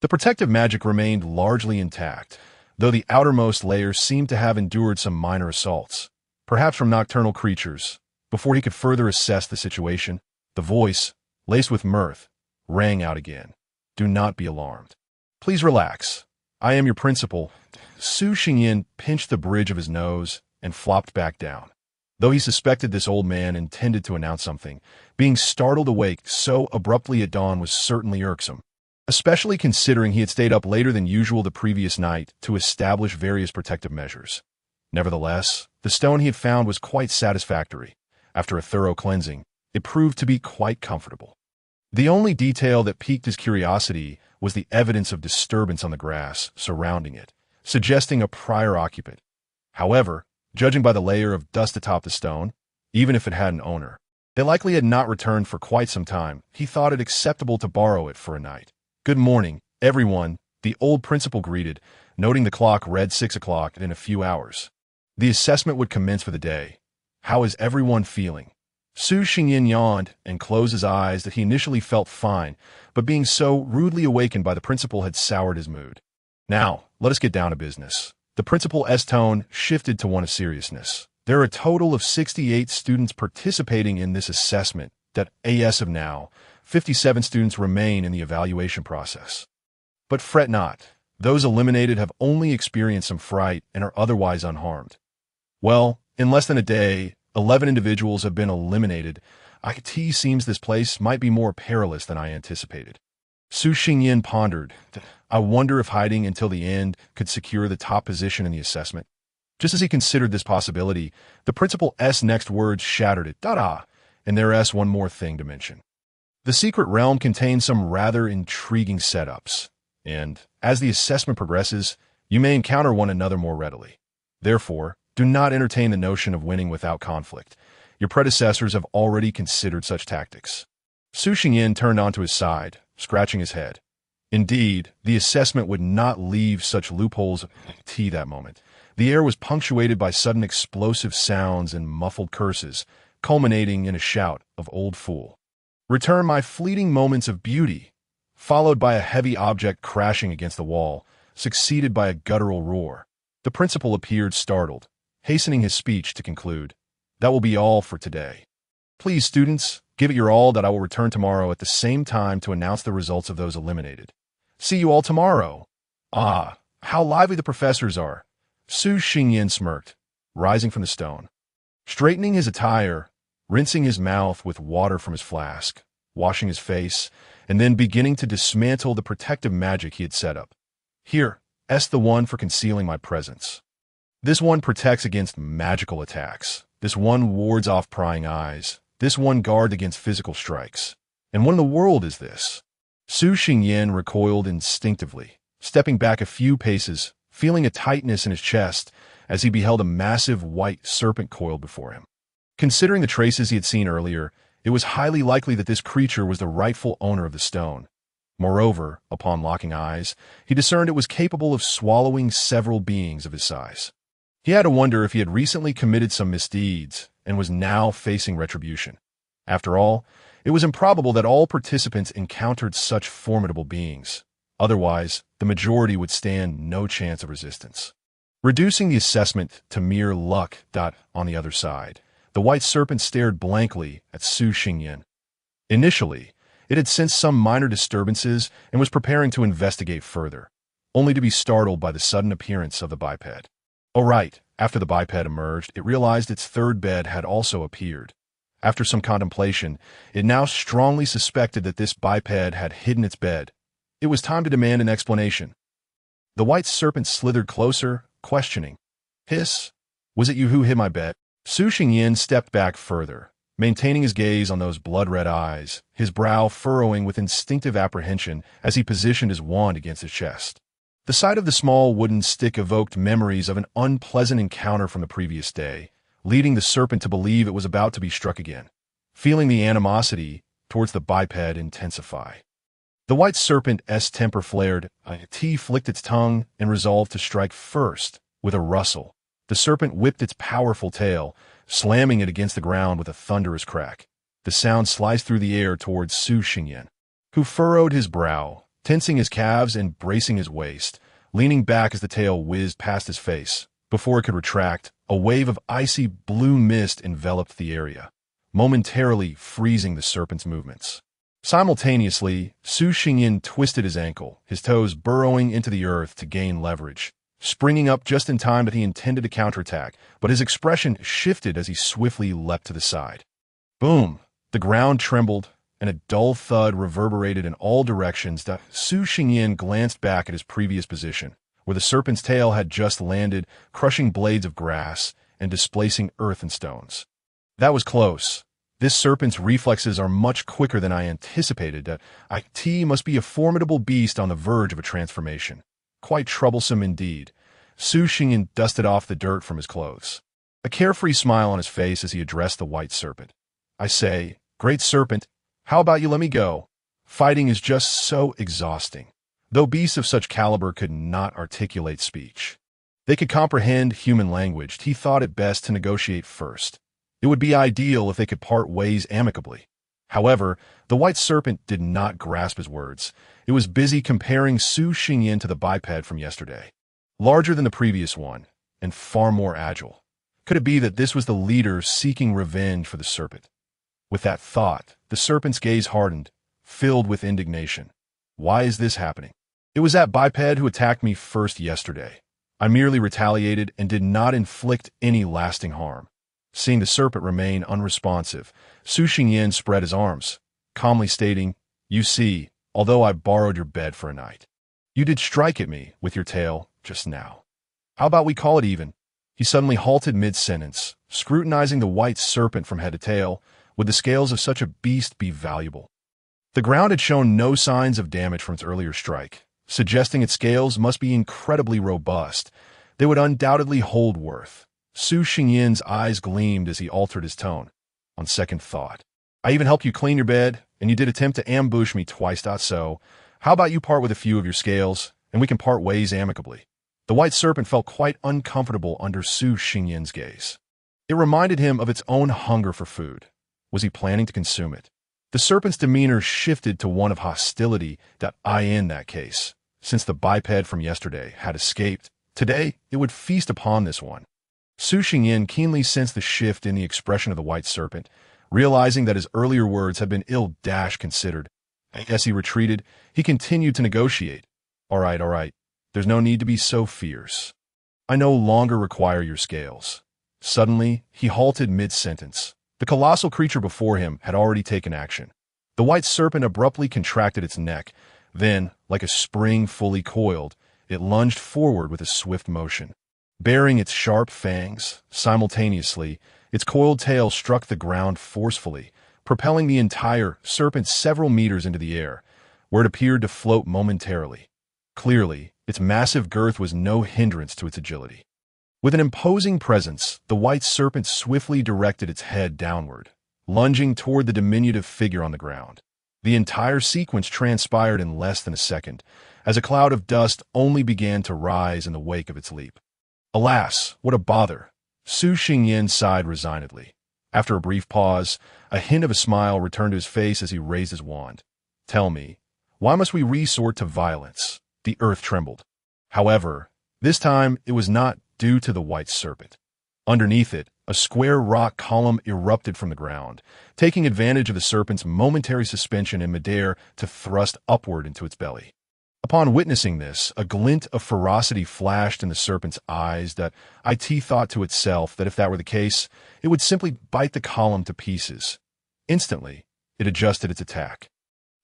The protective magic remained largely intact, though the outermost layers seemed to have endured some minor assaults, perhaps from nocturnal creatures. Before he could further assess the situation, the voice, laced with mirth, rang out again. "Do not be alarmed. Please relax. I am your principal." Su Xingyin pinched the bridge of his nose and flopped back down. Though he suspected this old man intended to announce something, being startled awake so abruptly at dawn was certainly irksome, especially considering he had stayed up later than usual the previous night to establish various protective measures. Nevertheless, the stone he had found was quite satisfactory. After a thorough cleansing, it proved to be quite comfortable. The only detail that piqued his curiosity was the evidence of disturbance on the grass surrounding it, suggesting a prior occupant. However, judging by the layer of dust atop the stone, even if it had an owner, they likely had not returned for quite some time. He thought it acceptable to borrow it for a night. "Good morning, everyone," the old principal greeted, noting the clock read 6 o'clock in a few hours. The assessment would commence for the day. How is everyone feeling? Su Xingyin yawned and closed his eyes that he initially felt fine, but being so rudely awakened by the principal had soured his mood. Now, let us get down to business. The principal's tone shifted to one of seriousness. There are a total of 68 students participating in this assessment that, as of now, 57 students remain in the evaluation process. But fret not. Those eliminated have only experienced some fright and are otherwise unharmed. Well, in less than a day, 11 individuals have been eliminated. It seems this place might be more perilous than I anticipated. Su Xingyin pondered. I wonder if hiding until the end could secure the top position in the assessment. Just as he considered this possibility, the principal's next words shattered it. And there's one more thing to mention. The secret realm contains some rather intriguing setups, and as the assessment progresses, you may encounter one another more readily. Therefore, do not entertain the notion of winning without conflict. Your predecessors have already considered such tactics. Su Xingyin turned onto his side, scratching his head. Indeed, the assessment would not leave such loopholes that moment. The air was punctuated by sudden explosive sounds and muffled curses, culminating in a shout of "Old fool. Return my fleeting moments of beauty," followed by a heavy object crashing against the wall, succeeded by a guttural roar. The principal appeared startled, hastening his speech to conclude. That will be all for today. Please, students, give it your all that I will return tomorrow at the same time to announce the results of those eliminated. See you all tomorrow. Ah, how lively the professors are. Su Xingyin smirked, rising from the stone. Straightening his attire, rinsing his mouth with water from his flask, washing his face, and then beginning to dismantle the protective magic he had set up. Here, the one for concealing my presence. This one protects against magical attacks. This one wards off prying eyes. This one guards against physical strikes. And what in the world is this? Su Xingyin recoiled instinctively, stepping back a few paces, feeling a tightness in his chest as he beheld a massive white serpent coiled before him. Considering the traces he had seen earlier, it was highly likely that this creature was the rightful owner of the stone. Moreover, upon locking eyes, he discerned it was capable of swallowing several beings of his size. He had to wonder if he had recently committed some misdeeds and was now facing retribution. After all, it was improbable that all participants encountered such formidable beings. Otherwise, the majority would stand no chance of resistance. Reducing the assessment to mere luck. On the other side, the white serpent stared blankly at Su Xingyin. Initially, it had sensed some minor disturbances and was preparing to investigate further, only to be startled by the sudden appearance of the biped. Oh right, after the biped emerged, it realized its third bed had also appeared. After some contemplation, it now strongly suspected that this biped had hidden its bed. It was time to demand an explanation. The white serpent slithered closer, questioning. Hiss, was it you who hid my bed? Su Xingyin stepped back further, maintaining his gaze on those blood-red eyes, his brow furrowing with instinctive apprehension as he positioned his wand against his chest. The sight of the small wooden stick evoked memories of an unpleasant encounter from the previous day, leading the serpent to believe it was about to be struck again. Feeling the animosity towards the biped intensify, the white serpent's temper flared. It flicked its tongue and resolved to strike first. With a rustle, the serpent whipped its powerful tail, slamming it against the ground with a thunderous crack. The sound sliced through the air towards Su Xingyin, who furrowed his brow, tensing his calves and bracing his waist, leaning back as the tail whizzed past his face. Before it could retract, a wave of icy blue mist enveloped the area, momentarily freezing the serpent's movements. Simultaneously, Su Xingyin twisted his ankle, his toes burrowing into the earth to gain leverage, springing up just in time that he intended to counterattack, but his expression shifted as he swiftly leapt to the side. Boom! The ground trembled, and a dull thud reverberated in all directions. Su Xingyin glanced back at his previous position, where the serpent's tail had just landed, crushing blades of grass and displacing earth and stones. That was close. This serpent's reflexes are much quicker than I anticipated. It must be a formidable beast on the verge of a transformation. Quite troublesome indeed. Su Xingyin dusted off the dirt from his clothes, a carefree smile on his face as he addressed the white serpent. I say, great serpent, how about you let me go? Fighting is just so exhausting. Though beasts of such caliber could not articulate speech. They could comprehend human language. He thought it best to negotiate first. It would be ideal if they could part ways amicably. However, the white serpent did not grasp his words. It was busy comparing Su Xingyin to the biped from yesterday. Larger than the previous one, and far more agile. Could it be that this was the leader seeking revenge for the serpent? With that thought, the serpent's gaze hardened, filled with indignation. Why is this happening? It was that biped who attacked me first yesterday. I merely retaliated and did not inflict any lasting harm. Seeing the serpent remain unresponsive, Su Xingyin spread his arms, calmly stating, "You see, although I borrowed your bed for a night, you did strike at me with your tail just now. How about we call it even?" He suddenly halted mid-sentence, scrutinizing the white serpent from head to tail. Would the scales of such a beast be valuable? The ground had shown no signs of damage from its earlier strike, suggesting its scales must be incredibly robust. They would undoubtedly hold worth. Su Xingyin's eyes gleamed as he altered his tone. On second thought, I even helped you clean your bed, and you did attempt to ambush me twice. So, how about you part with a few of your scales, and we can part ways amicably? The white serpent felt quite uncomfortable under Su Xingyin's gaze. It reminded him of its own hunger for food. Was he planning to consume it? The serpent's demeanor shifted to one of hostility. In that case, since the biped from yesterday had escaped, today it would feast upon this one. Su Xingyin keenly sensed the shift in the expression of the white serpent, realizing that his earlier words had been ill-considered. As he retreated, he continued to negotiate. All right. There's no need to be so fierce. I no longer require your scales." Suddenly, he halted mid-sentence. The colossal creature before him had already taken action. The white serpent abruptly contracted its neck. Then, like a spring fully coiled, it lunged forward with a swift motion. Baring its sharp fangs, simultaneously, its coiled tail struck the ground forcefully, propelling the entire serpent several meters into the air, where it appeared to float momentarily. Clearly, its massive girth was no hindrance to its agility. With an imposing presence, the white serpent swiftly directed its head downward, lunging toward the diminutive figure on the ground. The entire sequence transpired in less than a second, as a cloud of dust only began to rise in the wake of its leap. Alas, what a bother! Su Xingyin sighed resignedly. After a brief pause, a hint of a smile returned to his face as he raised his wand. Tell me, why must we resort to violence? The earth trembled. However, this time it was not due to the white serpent. Underneath it, a square rock column erupted from the ground, taking advantage of the serpent's momentary suspension in midair to thrust upward into its belly. Upon witnessing this, a glint of ferocity flashed in the serpent's eyes. It thought to itself that if that were the case, it would simply bite the column to pieces. Instantly, it adjusted its attack,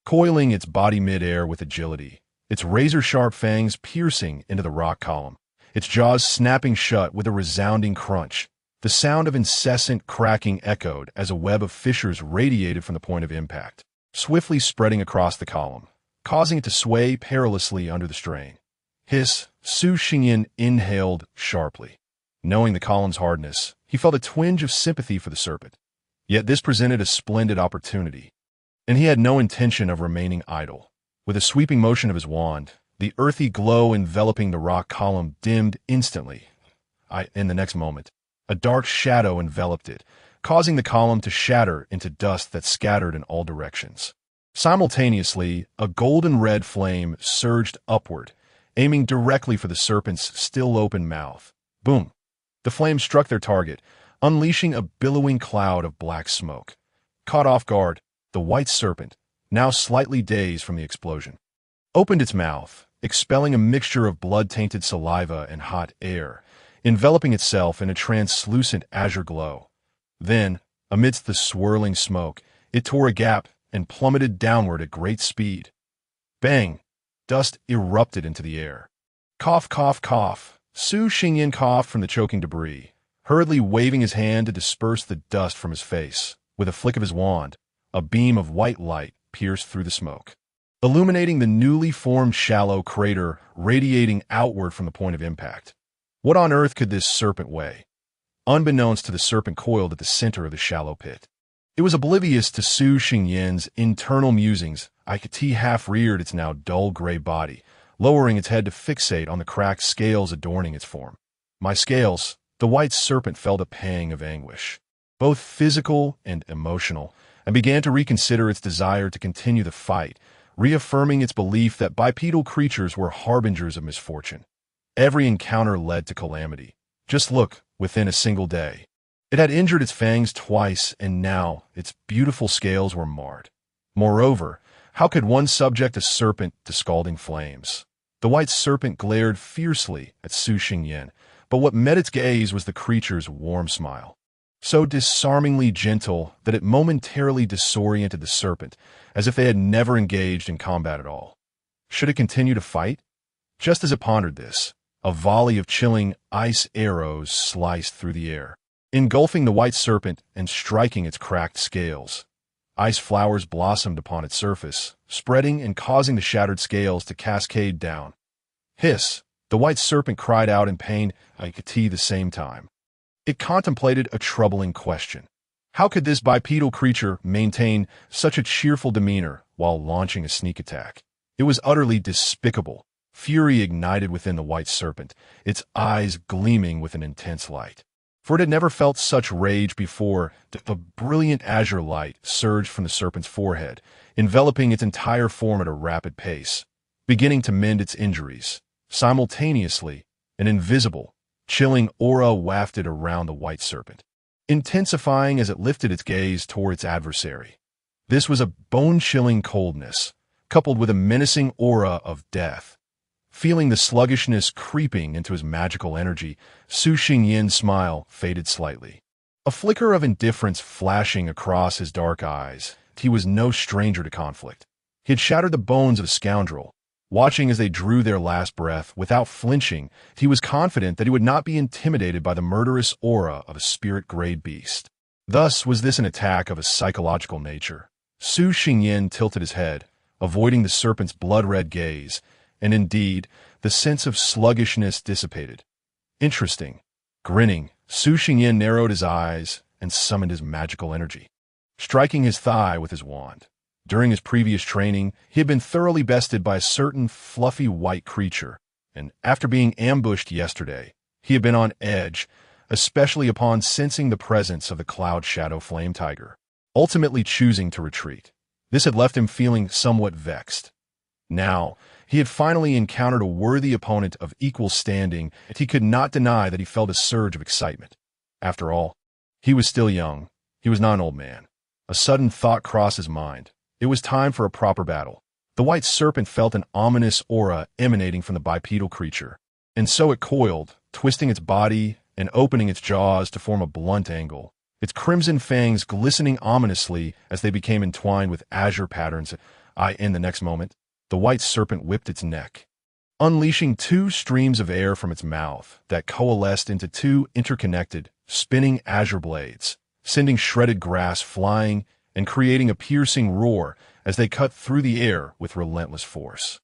coiling its body mid-air with agility, its razor-sharp fangs piercing into the rock column, its jaws snapping shut with a resounding crunch. The sound of incessant cracking echoed as a web of fissures radiated from the point of impact, swiftly spreading across the column, causing it to sway perilously under the strain. Su Xingyin inhaled sharply. Knowing the column's hardness, he felt a twinge of sympathy for the serpent. Yet this presented a splendid opportunity, and he had no intention of remaining idle. With a sweeping motion of his wand, the earthy glow enveloping the rock column dimmed instantly. In the next moment, a dark shadow enveloped it, causing the column to shatter into dust that scattered in all directions. Simultaneously, a golden-red flame surged upward, aiming directly for the serpent's still-open mouth. Boom! The flame struck their target, unleashing a billowing cloud of black smoke. Caught off guard, the white serpent, now slightly dazed from the explosion, opened its mouth, expelling a mixture of blood-tainted saliva and hot air, enveloping itself in a translucent azure glow. Then, amidst the swirling smoke, it tore a gap and plummeted downward at great speed. Bang! Dust erupted into the air. Cough, cough, cough. Su Xingyin coughed from the choking debris, hurriedly waving his hand to disperse the dust from his face. With a flick of his wand, a beam of white light pierced through the smoke, illuminating the newly formed shallow crater radiating outward from the point of impact. What on earth could this serpent weigh? Unbeknownst to the serpent coiled at the center of the shallow pit, it was oblivious to Su Xingyin's internal musings. It half-reared its now dull gray body, lowering its head to fixate on the cracked scales adorning its form. My scales, the white serpent felt a pang of anguish, both physical and emotional, and began to reconsider its desire to continue the fight, reaffirming its belief that bipedal creatures were harbingers of misfortune. Every encounter led to calamity. Just look, within a single day. It had injured its fangs twice, and now its beautiful scales were marred. Moreover, how could one subject a serpent to scalding flames? The white serpent glared fiercely at Su Xingyan, but what met its gaze was the creature's warm smile, so disarmingly gentle that it momentarily disoriented the serpent, as if they had never engaged in combat at all. Should it continue to fight? Just as it pondered this, a volley of chilling ice arrows sliced through the air, engulfing the white serpent and striking its cracked scales. Ice flowers blossomed upon its surface, spreading and causing the shattered scales to cascade down. Hiss! The white serpent cried out in pain at the same time. It contemplated a troubling question. How could this bipedal creature maintain such a cheerful demeanor while launching a sneak attack? It was utterly despicable. Fury ignited within the white serpent, its eyes gleaming with an intense light. For it had never felt such rage before. A brilliant azure light surged from the serpent's forehead, enveloping its entire form at a rapid pace, beginning to mend its injuries. Simultaneously, an invisible, chilling aura wafted around the white serpent, intensifying as it lifted its gaze toward its adversary. This was a bone-chilling coldness, coupled with a menacing aura of death. Feeling the sluggishness creeping into his magical energy, Su Xingyan's smile faded slightly. A flicker of indifference flashing across his dark eyes. He was no stranger to conflict. He had shattered the bones of a scoundrel. Watching as they drew their last breath, without flinching, he was confident that he would not be intimidated by the murderous aura of a spirit-grade beast. Thus was this an attack of a psychological nature. Su Xingyan tilted his head, avoiding the serpent's blood-red gaze, and indeed, the sense of sluggishness dissipated. Interesting. Grinning, Su Xingyan narrowed his eyes and summoned his magical energy, striking his thigh with his wand. During his previous training, he had been thoroughly bested by a certain fluffy white creature, and after being ambushed yesterday, he had been on edge, especially upon sensing the presence of the Cloud Shadow Flame Tiger, ultimately choosing to retreat. This had left him feeling somewhat vexed. Now, he had finally encountered a worthy opponent of equal standing, and he could not deny that he felt a surge of excitement. After all, he was still young. He was not an old man. A sudden thought crossed his mind. It was time for a proper battle. The white serpent felt an ominous aura emanating from the bipedal creature, and so it coiled, twisting its body and opening its jaws to form a blunt angle, its crimson fangs glistening ominously as they became entwined with azure patterns. In the next moment, the white serpent whipped its neck, unleashing two streams of air from its mouth that coalesced into two interconnected, spinning azure blades, sending shredded grass flying and creating a piercing roar as they cut through the air with relentless force.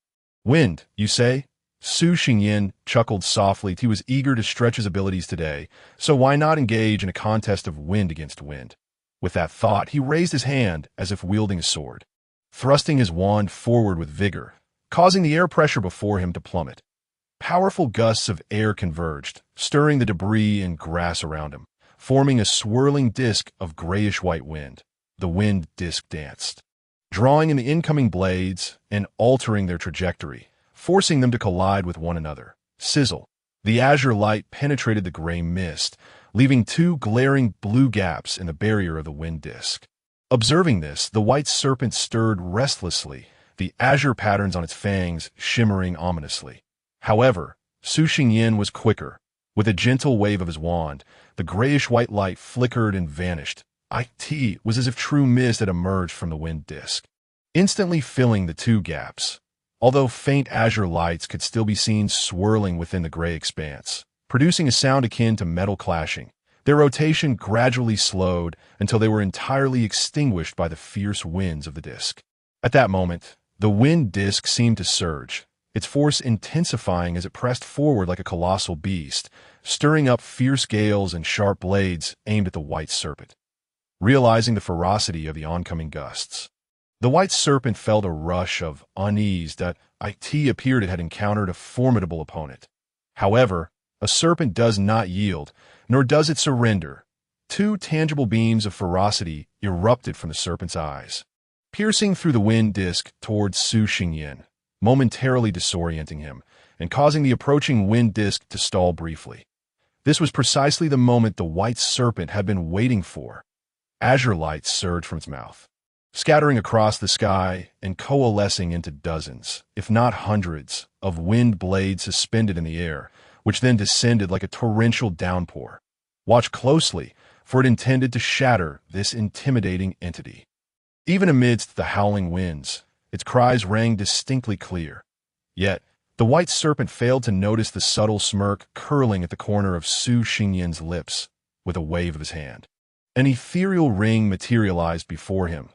Wind, you say? Su Xingyan chuckled softly. He was eager to stretch his abilities today, so why not engage in a contest of wind against wind? With that thought, he raised his hand as if wielding a sword, thrusting his wand forward with vigor, causing the air pressure before him to plummet. Powerful gusts of air converged, stirring the debris and grass around him, forming a swirling disk of grayish-white wind. The wind disk danced, drawing in the incoming blades and altering their trajectory, forcing them to collide with one another. Sizzle. The azure light penetrated the gray mist, leaving two glaring blue gaps in the barrier of the wind disk. Observing this, the white serpent stirred restlessly, the azure patterns on its fangs shimmering ominously. However, Su Xingyan was quicker. With a gentle wave of his wand, the grayish-white light flickered and vanished. It was as if true mist had emerged from the wind disk, instantly filling the two gaps. Although faint azure lights could still be seen swirling within the gray expanse, producing a sound akin to metal clashing, their rotation gradually slowed until they were entirely extinguished by the fierce winds of the disk. At that moment, the wind disk seemed to surge, its force intensifying as it pressed forward like a colossal beast, stirring up fierce gales and sharp blades aimed at the white serpent. Realizing the ferocity of the oncoming gusts, the white serpent felt a rush of unease that it appeared it had encountered a formidable opponent. However, A serpent does not yield, nor does it surrender. Two tangible beams of ferocity erupted from the serpent's eyes, piercing through the wind disk towards Su Xingyan, momentarily disorienting him and causing the approaching wind disk to stall briefly. This was precisely the moment the white serpent had been waiting for. Azure light surged from its mouth, scattering across the sky and coalescing into dozens, if not hundreds, of wind blades suspended in the air, which then descended like a torrential downpour. Watch closely, for it intended to shatter this intimidating entity. Even amidst the howling winds, its cries rang distinctly clear. Yet, the white serpent failed to notice the subtle smirk curling at the corner of Su Xingyan's lips with a wave of his hand. An ethereal ring materialized before him.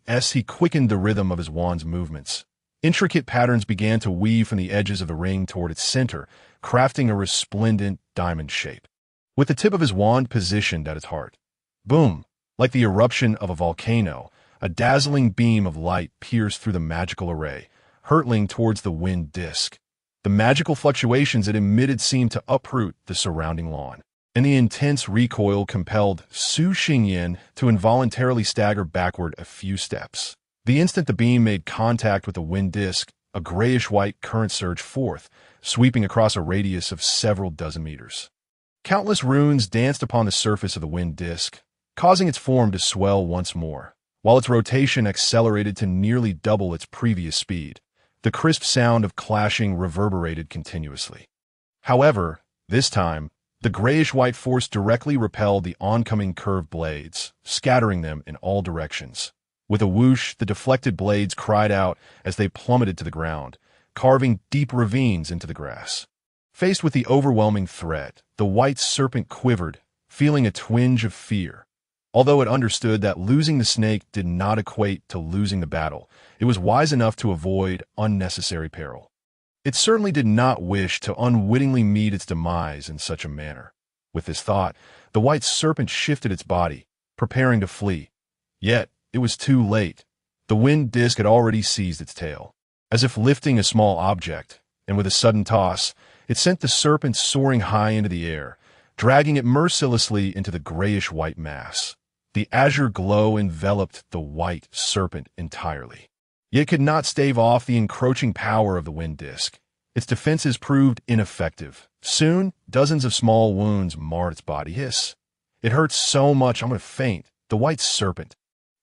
As he quickened the rhythm of his wand's movements, intricate patterns began to weave from the edges of the ring toward its center, crafting a resplendent diamond shape. With the tip of his wand positioned at its heart, boom, like the eruption of a volcano, a dazzling beam of light pierced through the magical array, hurtling towards the wind disk. The magical fluctuations it emitted seemed to uproot the surrounding lawn, and the intense recoil compelled Su Xingyan to involuntarily stagger backward a few steps. The instant the beam made contact with the wind disk, a grayish-white current surged forth, sweeping across a radius of several dozen meters. Countless runes danced upon the surface of the wind disk, causing its form to swell once more, while its rotation accelerated to nearly double its previous speed. The crisp sound of clashing reverberated continuously. However, this time, the grayish-white force directly repelled the oncoming curved blades, scattering them in all directions. With a whoosh, the deflected blades cried out as they plummeted to the ground, carving deep ravines into the grass. Faced with the overwhelming threat, the white serpent quivered, feeling a twinge of fear. Although it understood that losing the snake did not equate to losing the battle, it was wise enough to avoid unnecessary peril. It certainly did not wish to unwittingly meet its demise in such a manner. With this thought, the white serpent shifted its body, preparing to flee. Yet, it was too late. The wind disk had already seized its tail. As if lifting a small object, and with a sudden toss, it sent the serpent soaring high into the air, dragging it mercilessly into the grayish-white mass. The azure glow enveloped the white serpent entirely. Yet it could not stave off the encroaching power of the wind disk. Its defenses proved ineffective. Soon, dozens of small wounds marred its body. Hiss. It hurts so much I'm going to faint. The white serpent,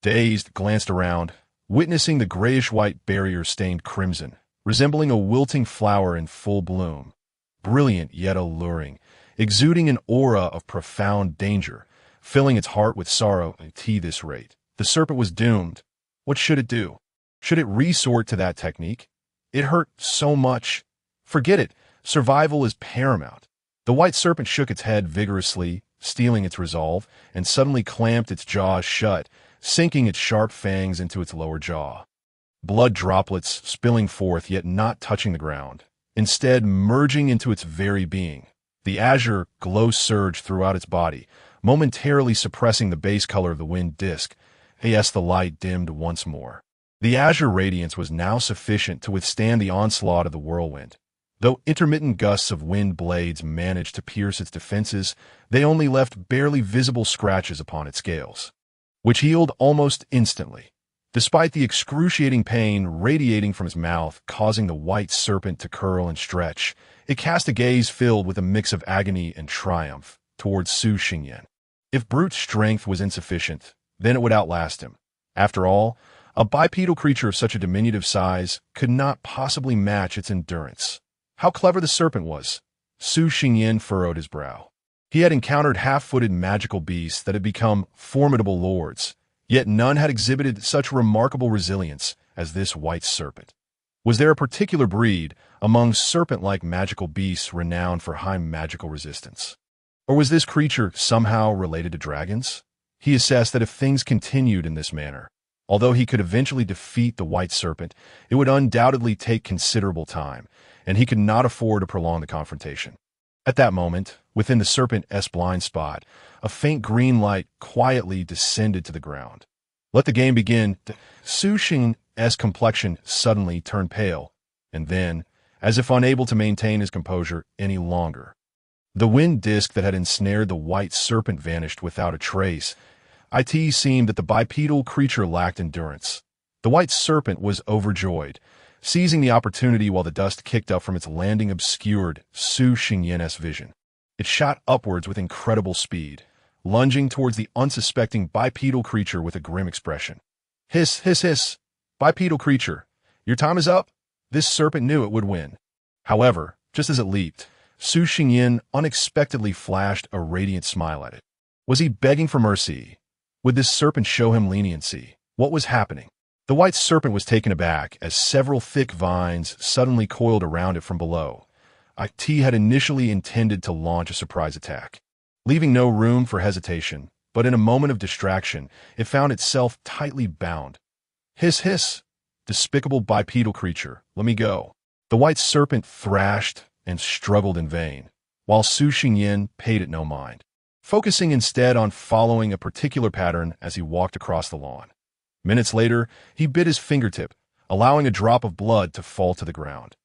dazed, glanced around, witnessing the grayish-white barrier stained crimson, resembling a wilting flower in full bloom. Brilliant yet alluring, exuding an aura of profound danger, filling its heart with sorrow at this rate. The serpent was doomed. What should it do? Should it resort to that technique? It hurt so much. Forget it. Survival is paramount. The white serpent shook its head vigorously, steeling its resolve, and suddenly clamped its jaws shut, sinking its sharp fangs into its lower jaw. Blood droplets spilling forth yet not touching the ground, instead merging into its very being. The azure glow surged throughout its body, momentarily suppressing the base color of the wind disk. As the light dimmed once more, the azure radiance was now sufficient to withstand the onslaught of the whirlwind. Though intermittent gusts of wind blades managed to pierce its defenses, they only left barely visible scratches upon its scales, which healed almost instantly. Despite the excruciating pain radiating from its mouth, causing the white serpent to curl and stretch, it cast a gaze filled with a mix of agony and triumph towards Su Xingyan. If brute strength was insufficient, then it would outlast him. After all, a bipedal creature of such a diminutive size could not possibly match its endurance. How clever the serpent was! Su Xingyan furrowed his brow. He had encountered half-footed magical beasts that had become formidable lords, yet none had exhibited such remarkable resilience as this white serpent. Was there a particular breed among serpent-like magical beasts renowned for high magical resistance? Or was this creature somehow related to dragons? He assessed that if things continued in this manner, although he could eventually defeat the white serpent, it would undoubtedly take considerable time, and he could not afford to prolong the confrontation. At that moment, within the serpent's blind spot, a faint green light quietly descended to the ground. Let the game begin. Su Xingyan's complexion suddenly turned pale, and then, as if unable to maintain his composure any longer, The wind disk that had ensnared the white serpent vanished without a trace. It seemed that the bipedal creature lacked endurance. The white serpent was overjoyed, seizing the opportunity while the dust kicked up from its landing obscured Su Xingyan's vision. It shot upwards with incredible speed, lunging towards the unsuspecting bipedal creature with a grim expression. Hiss, hiss, hiss! Bipedal creature, your time is up! This serpent knew it would win. However, just as it leaped, Su Xingyan unexpectedly flashed a radiant smile at it. Was he begging for mercy? Would this serpent show him leniency? What was happening? The white serpent was taken aback as several thick vines suddenly coiled around it from below. It had initially intended to launch a surprise attack, leaving no room for hesitation, but in a moment of distraction, it found itself tightly bound. Hiss, hiss! Despicable bipedal creature, let me go. The white serpent thrashed and struggled in vain, while Su Xingyan paid it no mind, focusing instead on following a particular pattern as he walked across the lawn. Minutes later, he bit his fingertip, allowing a drop of blood to fall to the ground.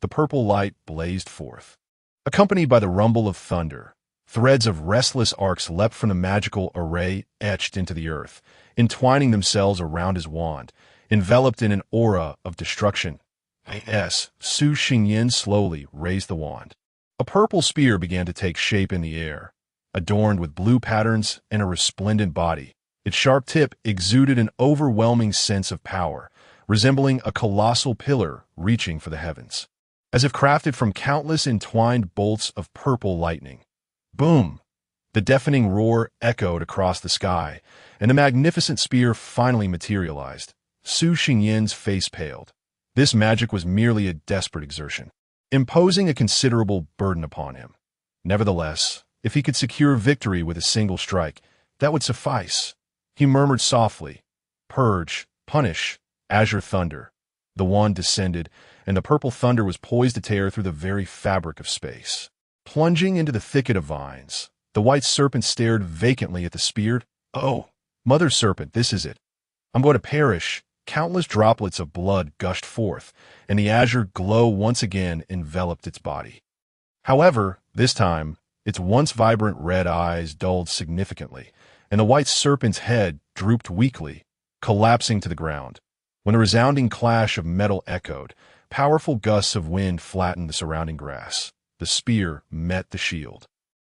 The purple light blazed forth. Accompanied by the rumble of thunder, threads of restless arcs leapt from the magical array etched into the earth, entwining themselves around his wand, enveloped in an aura of destruction. Su Xingyan slowly raised the wand. A purple spear began to take shape in the air, adorned with blue patterns and a resplendent body. Its sharp tip exuded an overwhelming sense of power, resembling a colossal pillar reaching for the heavens, as if crafted from countless entwined bolts of purple lightning. Boom! The deafening roar echoed across the sky, and the magnificent spear finally materialized. Su Xingyan's face paled. This magic was merely a desperate exertion, imposing a considerable burden upon him. Nevertheless, if he could secure victory with a single strike, that would suffice. He murmured softly, "Purge, punish, azure thunder." The wand descended, and the purple thunder was poised to tear through the very fabric of space. Plunging into the thicket of vines, the white serpent stared vacantly at the spear. "Oh, mother serpent, this is it. I'm going to perish." Countless droplets of blood gushed forth, and the azure glow once again enveloped its body. However, this time, its once vibrant red eyes dulled significantly, and the white serpent's head drooped weakly, collapsing to the ground. When a resounding clash of metal echoed, powerful gusts of wind flattened the surrounding grass. The spear met the shield.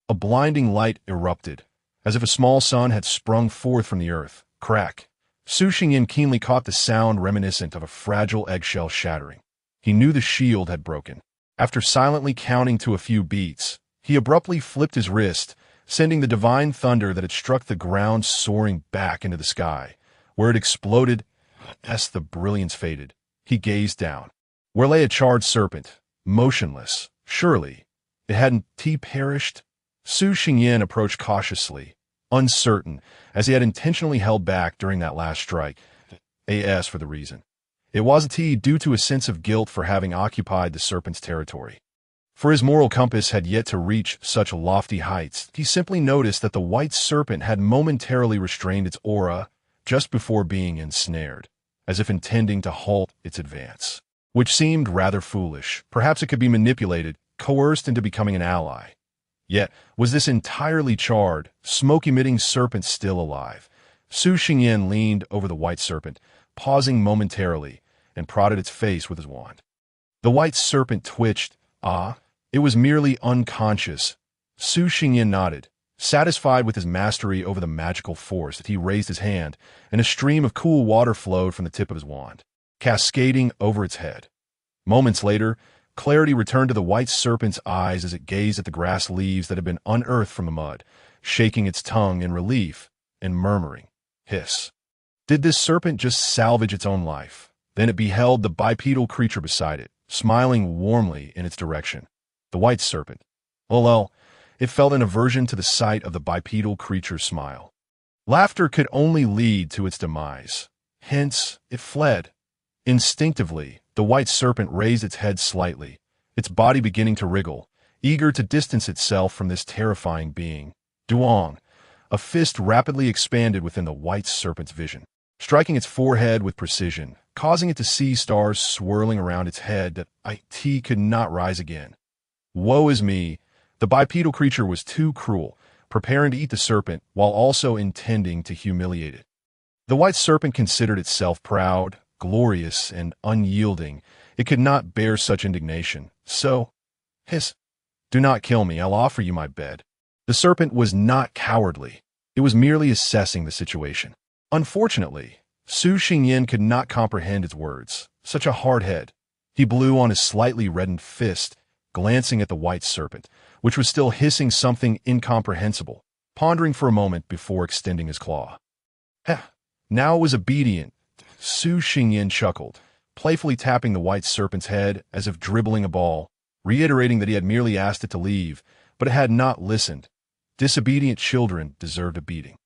A blinding light erupted, as if a small sun had sprung forth from the earth. Crack! Su Xingyan keenly caught the sound reminiscent of a fragile eggshell shattering. He knew the shield had broken. After silently counting to a few beats, he abruptly flipped his wrist, sending the divine thunder that had struck the ground soaring back into the sky, where it exploded. As the brilliance faded, he gazed down, where lay a charred serpent, motionless. Surely, it hadn't perished? Su Xingyan approached cautiously, uncertain, as he had intentionally held back during that last strike. As for the reason, it was due to a sense of guilt for having occupied the serpent's territory. For his moral compass had yet to reach such lofty heights, he simply noticed that the white serpent had momentarily restrained its aura just before being ensnared, as if intending to halt its advance, which seemed rather foolish. Perhaps it could be manipulated, coerced into becoming an ally. Yet, was this entirely charred, smoke-emitting serpent still alive? Su Xingyan leaned over the white serpent, pausing momentarily, and prodded its face with his wand. The white serpent twitched. It was merely unconscious. Su Xingyan nodded. Satisfied with his mastery over the magical force, that he raised his hand, and a stream of cool water flowed from the tip of his wand, cascading over its head. Moments later, clarity returned to the white serpent's eyes as it gazed at the grass leaves that had been unearthed from the mud, shaking its tongue in relief and murmuring, "Hiss." Did this serpent just salvage its own life? Then it beheld the bipedal creature beside it, smiling warmly in its direction. The white serpent. It felt an aversion to the sight of the bipedal creature's smile. Laughter could only lead to its demise. Hence, it fled. Instinctively, the white serpent raised its head slightly, its body beginning to wriggle, eager to distance itself from this terrifying being. Duong! A fist rapidly expanded within the white serpent's vision, striking its forehead with precision, causing it to see stars swirling around its head that it could not rise again. Woe is me! The bipedal creature was too cruel, preparing to eat the serpent while also intending to humiliate it. The white serpent considered itself proud, glorious, and unyielding. It could not bear such indignation. So, hiss, do not kill me, I'll offer you my bed. The serpent was not cowardly. It was merely assessing the situation. Unfortunately, Su Xingyin could not comprehend its words. Such a hard head. He blew on his slightly reddened fist, glancing at the white serpent, which was still hissing something incomprehensible, pondering for a moment before extending his claw. Now it was obedient. Su Xingyin chuckled, playfully tapping the white serpent's head as if dribbling a ball, reiterating that he had merely asked it to leave, but it had not listened. Disobedient children deserved a beating.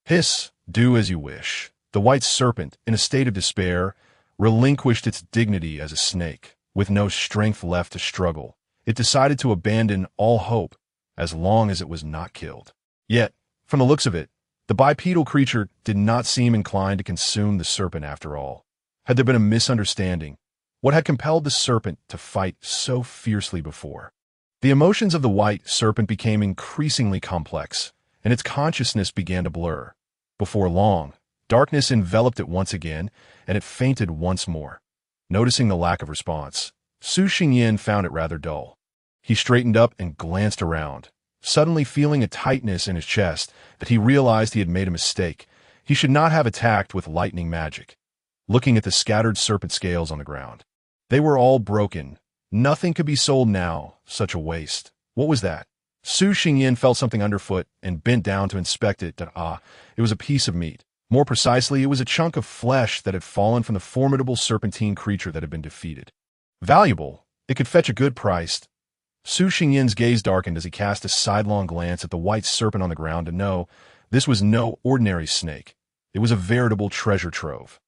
Hiss, do as you wish. The white serpent, in a state of despair, relinquished its dignity as a snake. With no strength left to struggle, it decided to abandon all hope as long as it was not killed. Yet, from the looks of it, the bipedal creature did not seem inclined to consume the serpent after all. Had there been a misunderstanding? What had compelled the serpent to fight so fiercely before? The emotions of the white serpent became increasingly complex, and its consciousness began to blur. Before long, darkness enveloped it once again, and it fainted once more. Noticing the lack of response, Su Xingyin found it rather dull. He straightened up and glanced around, suddenly feeling a tightness in his chest that he realized he had made a mistake. He should not have attacked with lightning magic. Looking at the scattered serpent scales on the ground, they were all broken. Nothing could be sold now, such a waste. What was that? Su Xingyin felt something underfoot and bent down to inspect it. It was a piece of meat. More precisely, it was a chunk of flesh that had fallen from the formidable serpentine creature that had been defeated. Valuable. It could fetch a good price. Su Xingyin's gaze darkened as he cast a sidelong glance at the white serpent on the ground to know this was no ordinary snake. It was a veritable treasure trove.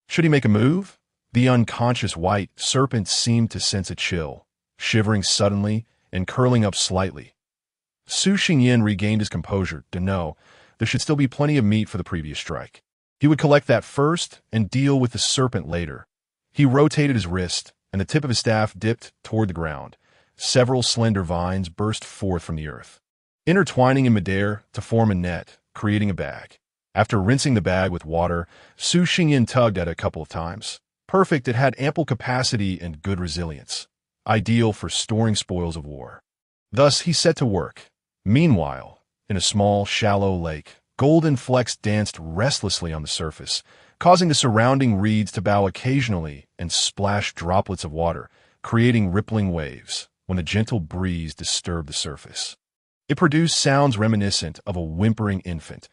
Should he make a move? The unconscious white serpent seemed to sense a chill, shivering suddenly and curling up slightly. Su Xingyin regained his composure to know there should still be plenty of meat for the previous strike. He would collect that first and deal with the serpent later. He rotated his wrist, and the tip of his staff dipped toward the ground. Several slender vines burst forth from the earth, intertwining in midair to form a net, creating a bag. After rinsing the bag with water, Su Xingyin tugged at it a couple of times. Perfect, it had ample capacity and good resilience, ideal for storing spoils of war. Thus he set to work. Meanwhile, in a small, shallow lake, golden flecks danced restlessly on the surface, causing the surrounding reeds to bow occasionally and splash droplets of water, creating rippling waves when a gentle breeze disturbed the surface. It produced sounds reminiscent of a whimpering infant.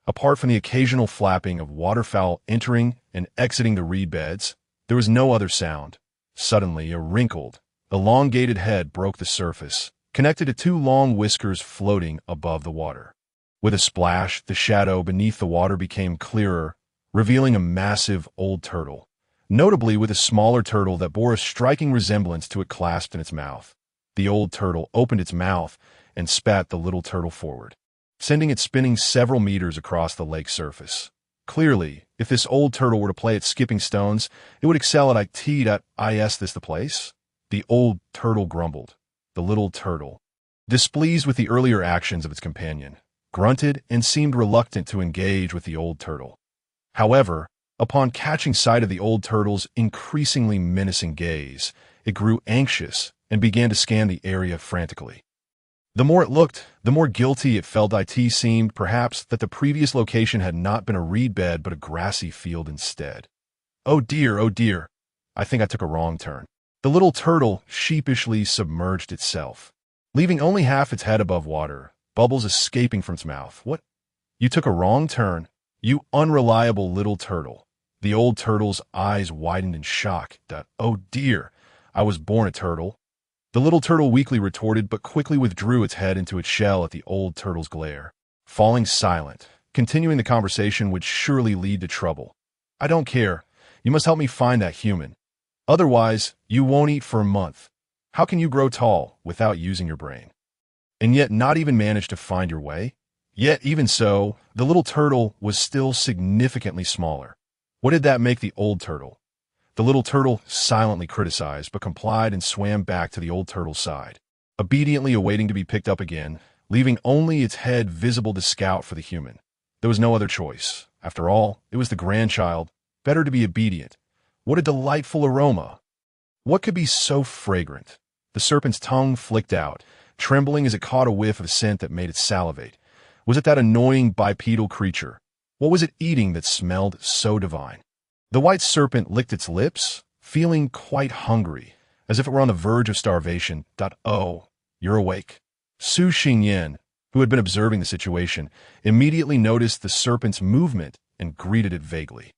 Apart from the occasional flapping of waterfowl entering and exiting the reed beds, there was no other sound. Suddenly, a wrinkled, elongated head broke the surface, connected to two long whiskers floating above the water. With a splash, the shadow beneath the water became clearer, revealing a massive old turtle, notably with a smaller turtle that bore a striking resemblance to it clasped in its mouth. The old turtle opened its mouth and spat the little turtle forward, sending it spinning several meters across the lake's surface. Clearly, if this old turtle were to play at skipping stones, it would excel at it. This the place? The old turtle grumbled. The little turtle, displeased with the earlier actions of its companion, grunted and seemed reluctant to engage with the old turtle. However, upon catching sight of the old turtle's increasingly menacing gaze, it grew anxious and began to scan the area frantically. The more it looked, the more guilty it felt. It seemed, perhaps, that the previous location had not been a reed bed but a grassy field instead. Oh dear, I think I took a wrong turn. The little turtle sheepishly submerged itself, leaving only half its head above water, bubbles escaping from its mouth. What? You took a wrong turn, you unreliable little turtle. The old turtle's eyes widened in shock. Oh dear, I was born a turtle. The little turtle weakly retorted, but quickly withdrew its head into its shell at the old turtle's glare. Falling silent, continuing the conversation would surely lead to trouble. I don't care. You must help me find that human. Otherwise, you won't eat for a month. How can you grow tall without using your brain? And yet not even manage to find your way? Yet even so, the little turtle was still significantly smaller. What did that make the old turtle? The little turtle silently criticized, but complied and swam back to the old turtle's side. obediently awaiting to be picked up again, leaving only its head visible to scout for the human. There was no other choice. After all, it was the grandchild. Better to be obedient. What a delightful aroma! What could be so fragrant? The serpent's tongue flicked out, trembling as it caught a whiff of a scent that made it salivate. Was it that annoying bipedal creature? What was it eating that smelled so divine? The white serpent licked its lips, feeling quite hungry, as if it were on the verge of starvation. Oh, you're awake. Su Xingyan, who had been observing the situation, immediately noticed the serpent's movement and greeted it vaguely.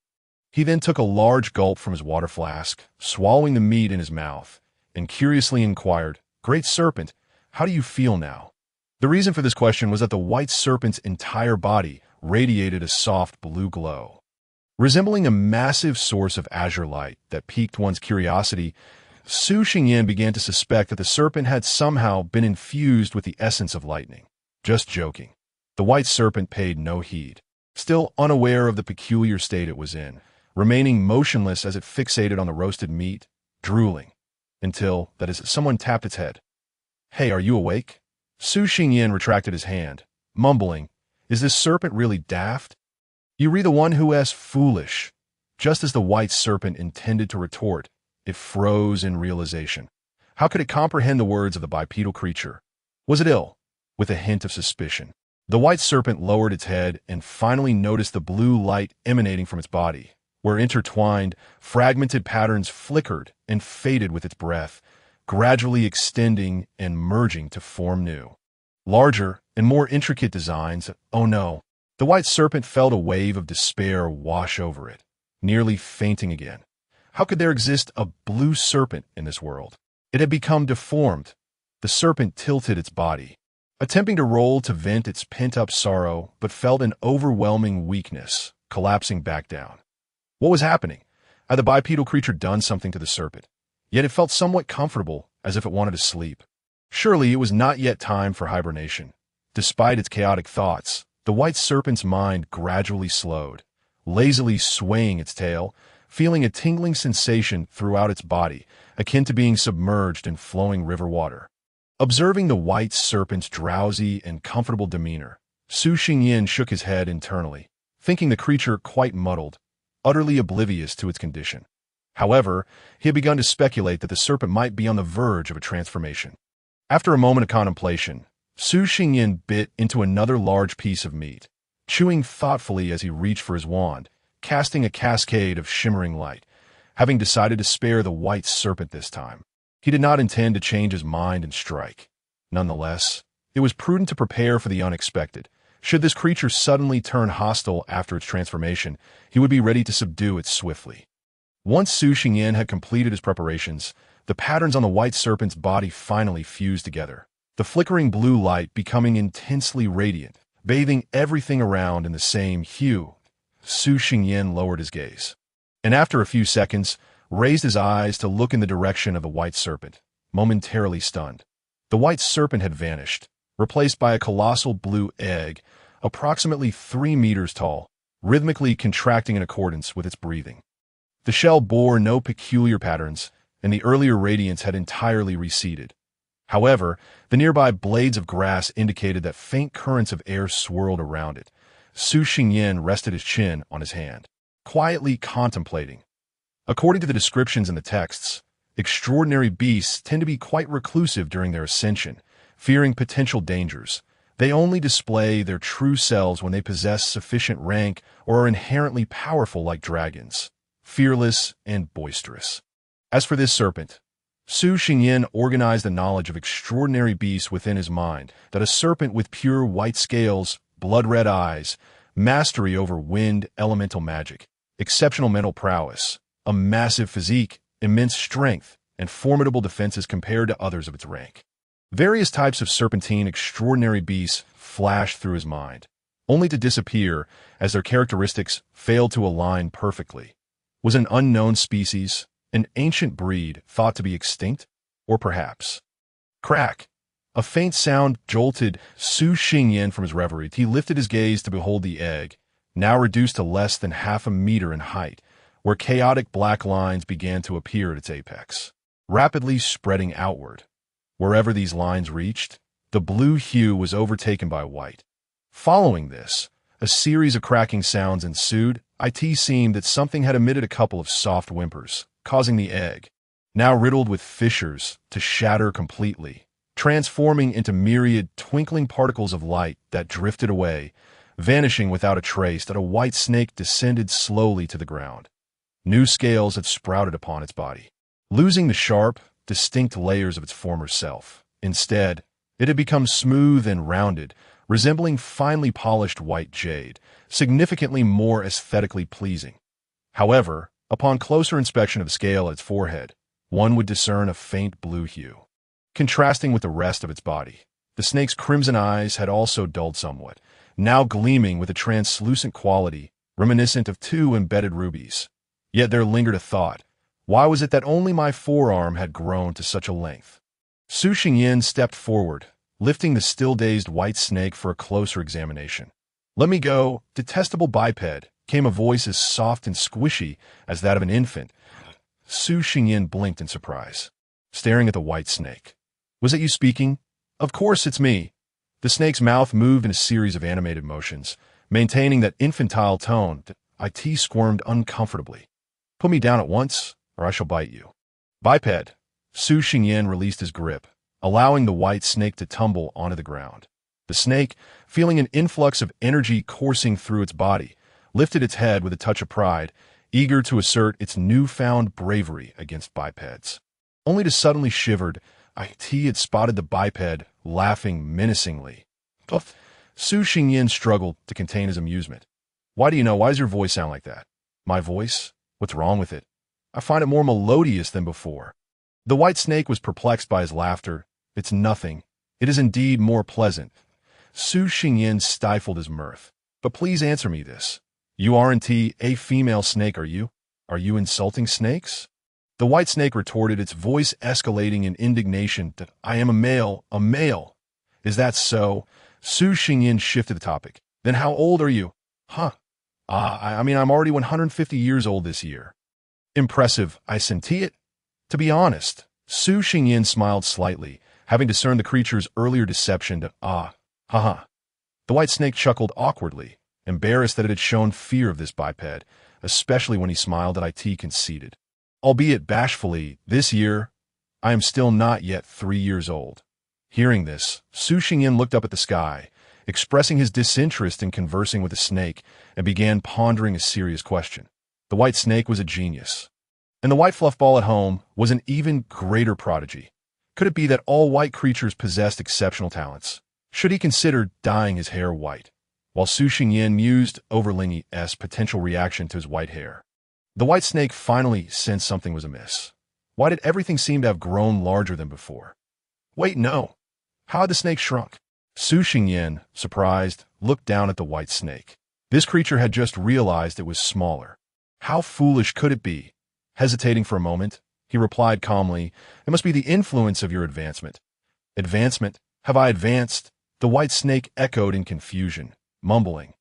He then took a large gulp from his water flask, swallowing the meat in his mouth, and curiously inquired, "Great serpent, how do you feel now?" The reason for this question was that the white serpent's entire body radiated a soft blue glow. Resembling a massive source of azure light that piqued one's curiosity, Su Xingyan began to suspect that the serpent had somehow been infused with the essence of lightning. Just joking. The white serpent paid no heed, still unaware of the peculiar state it was in, remaining motionless as it fixated on the roasted meat, drooling, until, that is, someone tapped its head. "Hey, are you awake?" Su Xingyan retracted his hand, mumbling, "Is this serpent really daft?" "You re the one who is foolish." Just as the white serpent intended to retort, it froze in realization. How could it comprehend the words of the bipedal creature? Was it ill? With a hint of suspicion, the white serpent lowered its head and finally noticed the blue light emanating from its body, where intertwined, fragmented patterns flickered and faded with its breath, gradually extending and merging to form new, larger and more intricate designs. Oh no! The white serpent felt a wave of despair wash over it, nearly fainting again. How could there exist a blue serpent in this world? It had become deformed. The serpent tilted its body, attempting to roll to vent its pent-up sorrow, but felt an overwhelming weakness, collapsing back down. What was happening? Had the bipedal creature done something to the serpent? Yet it felt somewhat comfortable, as if it wanted to sleep. Surely it was not yet time for hibernation. Despite its chaotic thoughts, the white serpent's mind gradually slowed, lazily swaying its tail, feeling a tingling sensation throughout its body, akin to being submerged in flowing river water. Observing the white serpent's drowsy and comfortable demeanor, Su Xingyan shook his head internally, thinking the creature quite muddled, utterly oblivious to its condition. However, he had begun to speculate that the serpent might be on the verge of a transformation. After a moment of contemplation, Su Xingyan bit into another large piece of meat, chewing thoughtfully as he reached for his wand, casting a cascade of shimmering light, having decided to spare the white serpent this time. He did not intend to change his mind and strike. Nonetheless, it was prudent to prepare for the unexpected. Should this creature suddenly turn hostile after its transformation, he would be ready to subdue it swiftly. Once Su Xingyan had completed his preparations, the patterns on the white serpent's body finally fused together, the flickering blue light becoming intensely radiant, bathing everything around in the same hue. Su Xingyan lowered his gaze, and after a few seconds, raised his eyes to look in the direction of the white serpent, momentarily stunned. The white serpent had vanished, replaced by a colossal blue egg, approximately 3 meters tall, rhythmically contracting in accordance with its breathing. The shell bore no peculiar patterns, and the earlier radiance had entirely receded. However, the nearby blades of grass indicated that faint currents of air swirled around it. Su Xingyan rested his chin on his hand, quietly contemplating. According to the descriptions in the texts, extraordinary beasts tend to be quite reclusive during their ascension, fearing potential dangers. They only display their true selves when they possess sufficient rank or are inherently powerful like dragons, fearless and boisterous. As for this serpent, Su Xingyan organized the knowledge of extraordinary beasts within his mind, that a serpent with pure white scales, blood-red eyes, mastery over wind elemental magic, exceptional mental prowess, a massive physique, immense strength, and formidable defenses compared to others of its rank. Various types of serpentine extraordinary beasts flashed through his mind, only to disappear as their characteristics failed to align perfectly. Was an unknown species, an ancient breed thought to be extinct? Or perhaps... Crack! A faint sound jolted Su Xingyan from his reverie. He lifted his gaze to behold the egg, now reduced to less than half a meter in height, where chaotic black lines began to appear at its apex, rapidly spreading outward. Wherever these lines reached, the blue hue was overtaken by white. Following this, a series of cracking sounds ensued. It seemed that something had emitted a couple of soft whimpers, causing the egg, now riddled with fissures, to shatter completely, transforming into myriad twinkling particles of light that drifted away, vanishing without a trace. That a white snake descended slowly to the ground. New scales had sprouted upon its body, losing the sharp, distinct layers of its former self. Instead, it had become smooth and rounded, resembling finely polished white jade, significantly more aesthetically pleasing. However, upon closer inspection of the scale at its forehead, one would discern a faint blue hue. Contrasting with the rest of its body, the snake's crimson eyes had also dulled somewhat, now gleaming with a translucent quality reminiscent of two embedded rubies. Yet there lingered a thought. Why was it that only my forearm had grown to such a length? Su Xingyin stepped forward, lifting the still-dazed white snake for a closer examination. "Let me go, detestable biped," came a voice as soft and squishy as that of an infant. Su Xingyin blinked in surprise, staring at the white snake. "Was it you speaking?" "Of course it's me." The snake's mouth moved in a series of animated motions, maintaining that infantile tone. That It squirmed uncomfortably. "Put me down at once, or I shall bite you." "Biped." Su Xingyin released his grip, allowing the white snake to tumble onto the ground. The snake, feeling an influx of energy coursing through its body, lifted its head with a touch of pride, eager to assert its newfound bravery against bipeds. Only to suddenly shivered. It had spotted the biped, laughing menacingly. "Uff." Su Xingyin struggled to contain his amusement. Why does your voice sound like that?" "My voice? What's wrong with it?" "I find it more melodious than before." The white snake was perplexed by his laughter. "It's nothing. It is indeed more pleasant." Su Xingyin stifled his mirth. "But please answer me this. You aren't a female snake, are you? Are you insulting snakes?" The white snake retorted, its voice escalating in indignation. "That I am a male, a male." "Is that so?" Su Xingyin shifted the topic. "Then how old are you?" "Huh. I'm already 150 years old this year." "Impressive, I senti it." To be honest, Su Xingyin smiled slightly, having discerned the creature's earlier deception. Haha. The white snake chuckled awkwardly, embarrassed that it had shown fear of this biped, especially when he smiled at It conceded. "Albeit bashfully, this year, I am still not yet 3 years old." Hearing this, Su Xingyin looked up at the sky, expressing his disinterest in conversing with the snake, and began pondering a serious question. The white snake was a genius, and the white fluff ball at home was an even greater prodigy. Could it be that all white creatures possessed exceptional talents? Should he consider dyeing his hair white? While Su Xingyin mused over Lingyi's potential reaction to his white hair, the white snake finally sensed something was amiss. Why did everything seem to have grown larger than before? Wait, no. How had the snake shrunk? Su Xingyin, surprised, looked down at the white snake. This creature had just realized it was smaller. How foolish could it be? Hesitating for a moment, he replied calmly, "It must be the influence of your advancement." "Advancement? Have I advanced?" The white snake echoed in confusion, mumbling.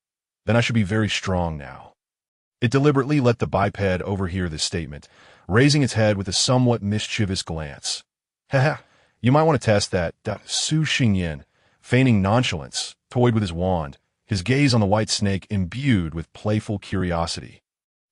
"Then I should be very strong now." It deliberately let the biped overhear this statement, raising its head with a somewhat mischievous glance. "Haha, you might want to test that." Su Xingyin, feigning nonchalance, toyed with his wand, his gaze on the white snake imbued with playful curiosity.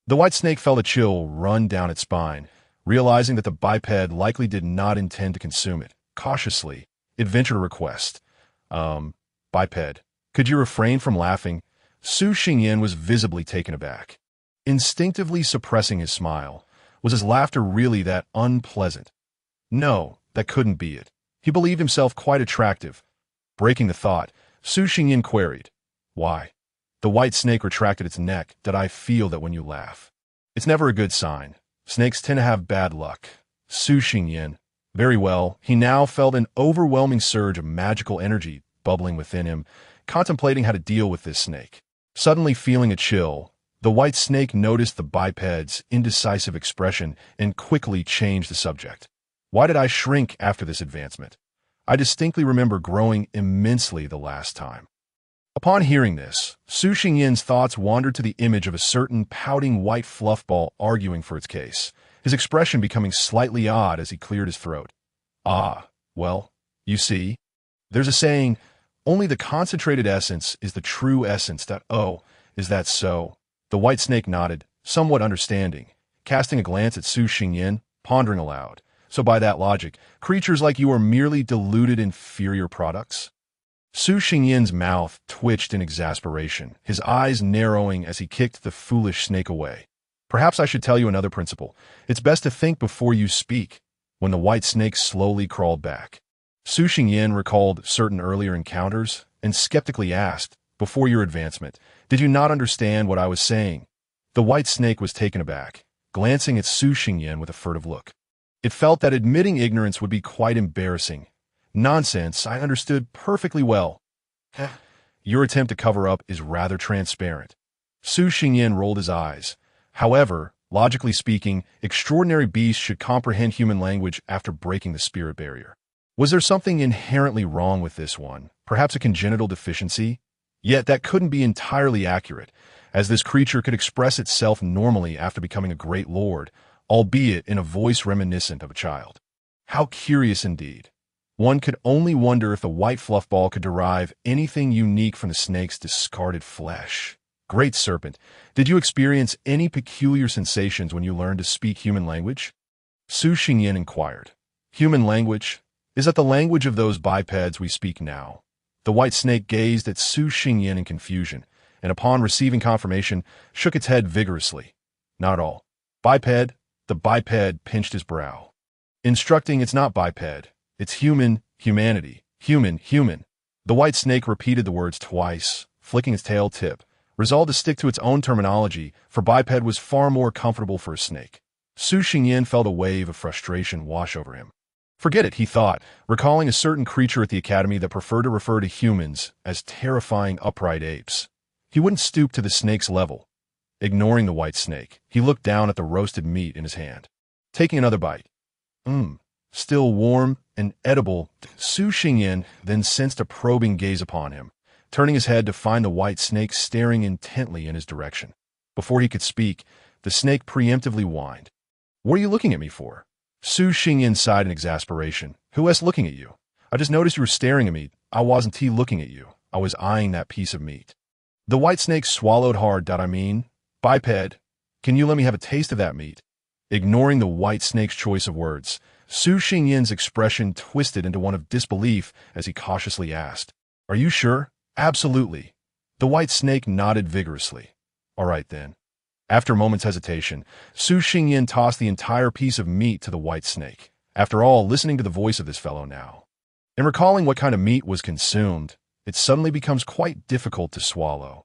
The white snake felt a chill run down its spine, realizing that the biped likely did not intend to consume it. Cautiously, it ventured a request. Biped, could you refrain from laughing?" Su Xingyin was visibly taken aback. Instinctively suppressing his smile, was his laughter really that unpleasant? No, that couldn't be it. He believed himself quite attractive. Breaking the thought, Su Xingyin queried, "Why?" The white snake retracted its neck. "Did I feel that when you laugh? It's never a good sign. Snakes tend to have bad luck." Su Xingyin. Very well, he now felt an overwhelming surge of magical energy bubbling within him, contemplating how to deal with this snake. Suddenly feeling a chill, the white snake noticed the biped's indecisive expression and quickly changed the subject. "Why did I shrink after this advancement? I distinctly remember growing immensely the last time." Upon hearing this, Su Xingyin's thoughts wandered to the image of a certain pouting white fluff ball arguing for its case, his expression becoming slightly odd as he cleared his throat. "Well, You see, there's a saying, only the concentrated essence is the true essence. Oh, is that so? The white snake nodded, somewhat understanding, casting a glance at Su Xingyin, pondering aloud. So by that logic, creatures like you are merely diluted inferior products? Su Xingyin's mouth twitched in exasperation, his eyes narrowing as he kicked the foolish snake away. Perhaps I should tell you another principle. It's best to think before you speak. When the white snake slowly crawled back, Su Xingyin recalled certain earlier encounters and skeptically asked, before your advancement, did you not understand what I was saying? The white snake was taken aback, glancing at Su Xingyin with a furtive look. It felt that admitting ignorance would be quite embarrassing. Nonsense, I understood perfectly well. Your attempt to cover up is rather transparent. Su Xingyin rolled his eyes. However, logically speaking, extraordinary beasts should comprehend human language after breaking the spirit barrier. Was there something inherently wrong with this one? Perhaps a congenital deficiency? Yet that couldn't be entirely accurate, as this creature could express itself normally after becoming a great lord, albeit in a voice reminiscent of a child. How curious indeed. One could only wonder if the white fluffball could derive anything unique from the snake's discarded flesh. Great serpent, did you experience any peculiar sensations when you learned to speak human language? Su Xingyin inquired. Human language? Is that the language of those bipeds we speak now? The white snake gazed at Su Xingyin in confusion, and upon receiving confirmation, shook its head vigorously. Not at all. Biped? The biped pinched his brow. Instructing, it's not biped. It's human, humanity. Human, human. The white snake repeated the words twice, flicking its tail tip, resolved to stick to its own terminology, for biped was far more comfortable for a snake. Su Xingyin felt a wave of frustration wash over him. Forget it, he thought, recalling a certain creature at the academy that preferred to refer to humans as terrifying upright apes. He wouldn't stoop to the snake's level. Ignoring the white snake, he looked down at the roasted meat in his hand. Taking another bite. Still warm and edible, Su Xingyin then sensed a probing gaze upon him, turning his head to find the white snake staring intently in his direction. Before he could speak, the snake preemptively whined. What are you looking at me for? Su Xingyin sighed in exasperation. Who else looking at you? I just noticed you were staring at me. I wasn't looking at you. I was eyeing that piece of meat. The white snake swallowed hard. Biped, can you let me have a taste of that meat? Ignoring the white snake's choice of words, Su Xingyin's expression twisted into one of disbelief as he cautiously asked, Are you sure? Absolutely. The white snake nodded vigorously. All right then. After a moment's hesitation, Su Xingyin tossed the entire piece of meat to the white snake. After all, listening to the voice of this fellow now, and recalling what kind of meat was consumed, it suddenly becomes quite difficult to swallow.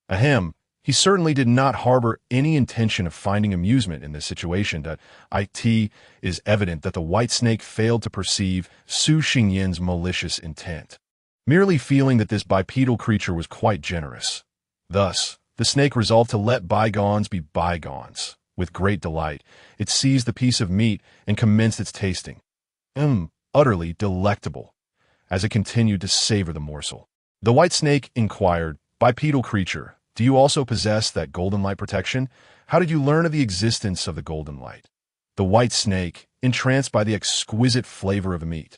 Ahem, he certainly did not harbor any intention of finding amusement in this situation. It is evident that the white snake failed to perceive Su Xingyin's malicious intent, merely feeling that this bipedal creature was quite generous. Thus, the snake resolved to let bygones be bygones. With great delight, it seized the piece of meat and commenced its tasting. Utterly delectable, as it continued to savor the morsel. The white snake inquired, Bipedal creature, do you also possess that golden light protection? How did you learn of the existence of the golden light? The white snake, entranced by the exquisite flavor of the meat,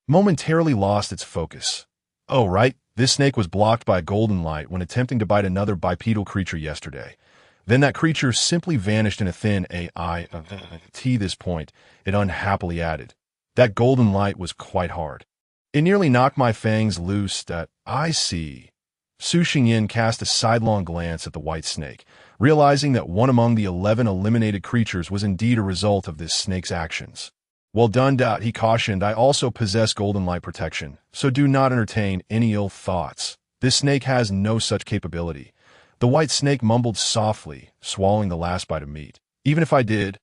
momentarily lost its focus. Oh, right, this snake was blocked by a golden light when attempting to bite another bipedal creature yesterday. Then that creature simply vanished in a thin AI. This point, it unhappily added. That golden light was quite hard. It nearly knocked my fangs loose. I see. Su Xingyin cast a sidelong glance at the white snake, realizing that one among the 11 eliminated creatures was indeed a result of this snake's actions. Well done, he cautioned. I also possess golden light protection, so do not entertain any ill thoughts. This snake has no such capability. The white snake mumbled softly, swallowing the last bite of meat. Even if I did,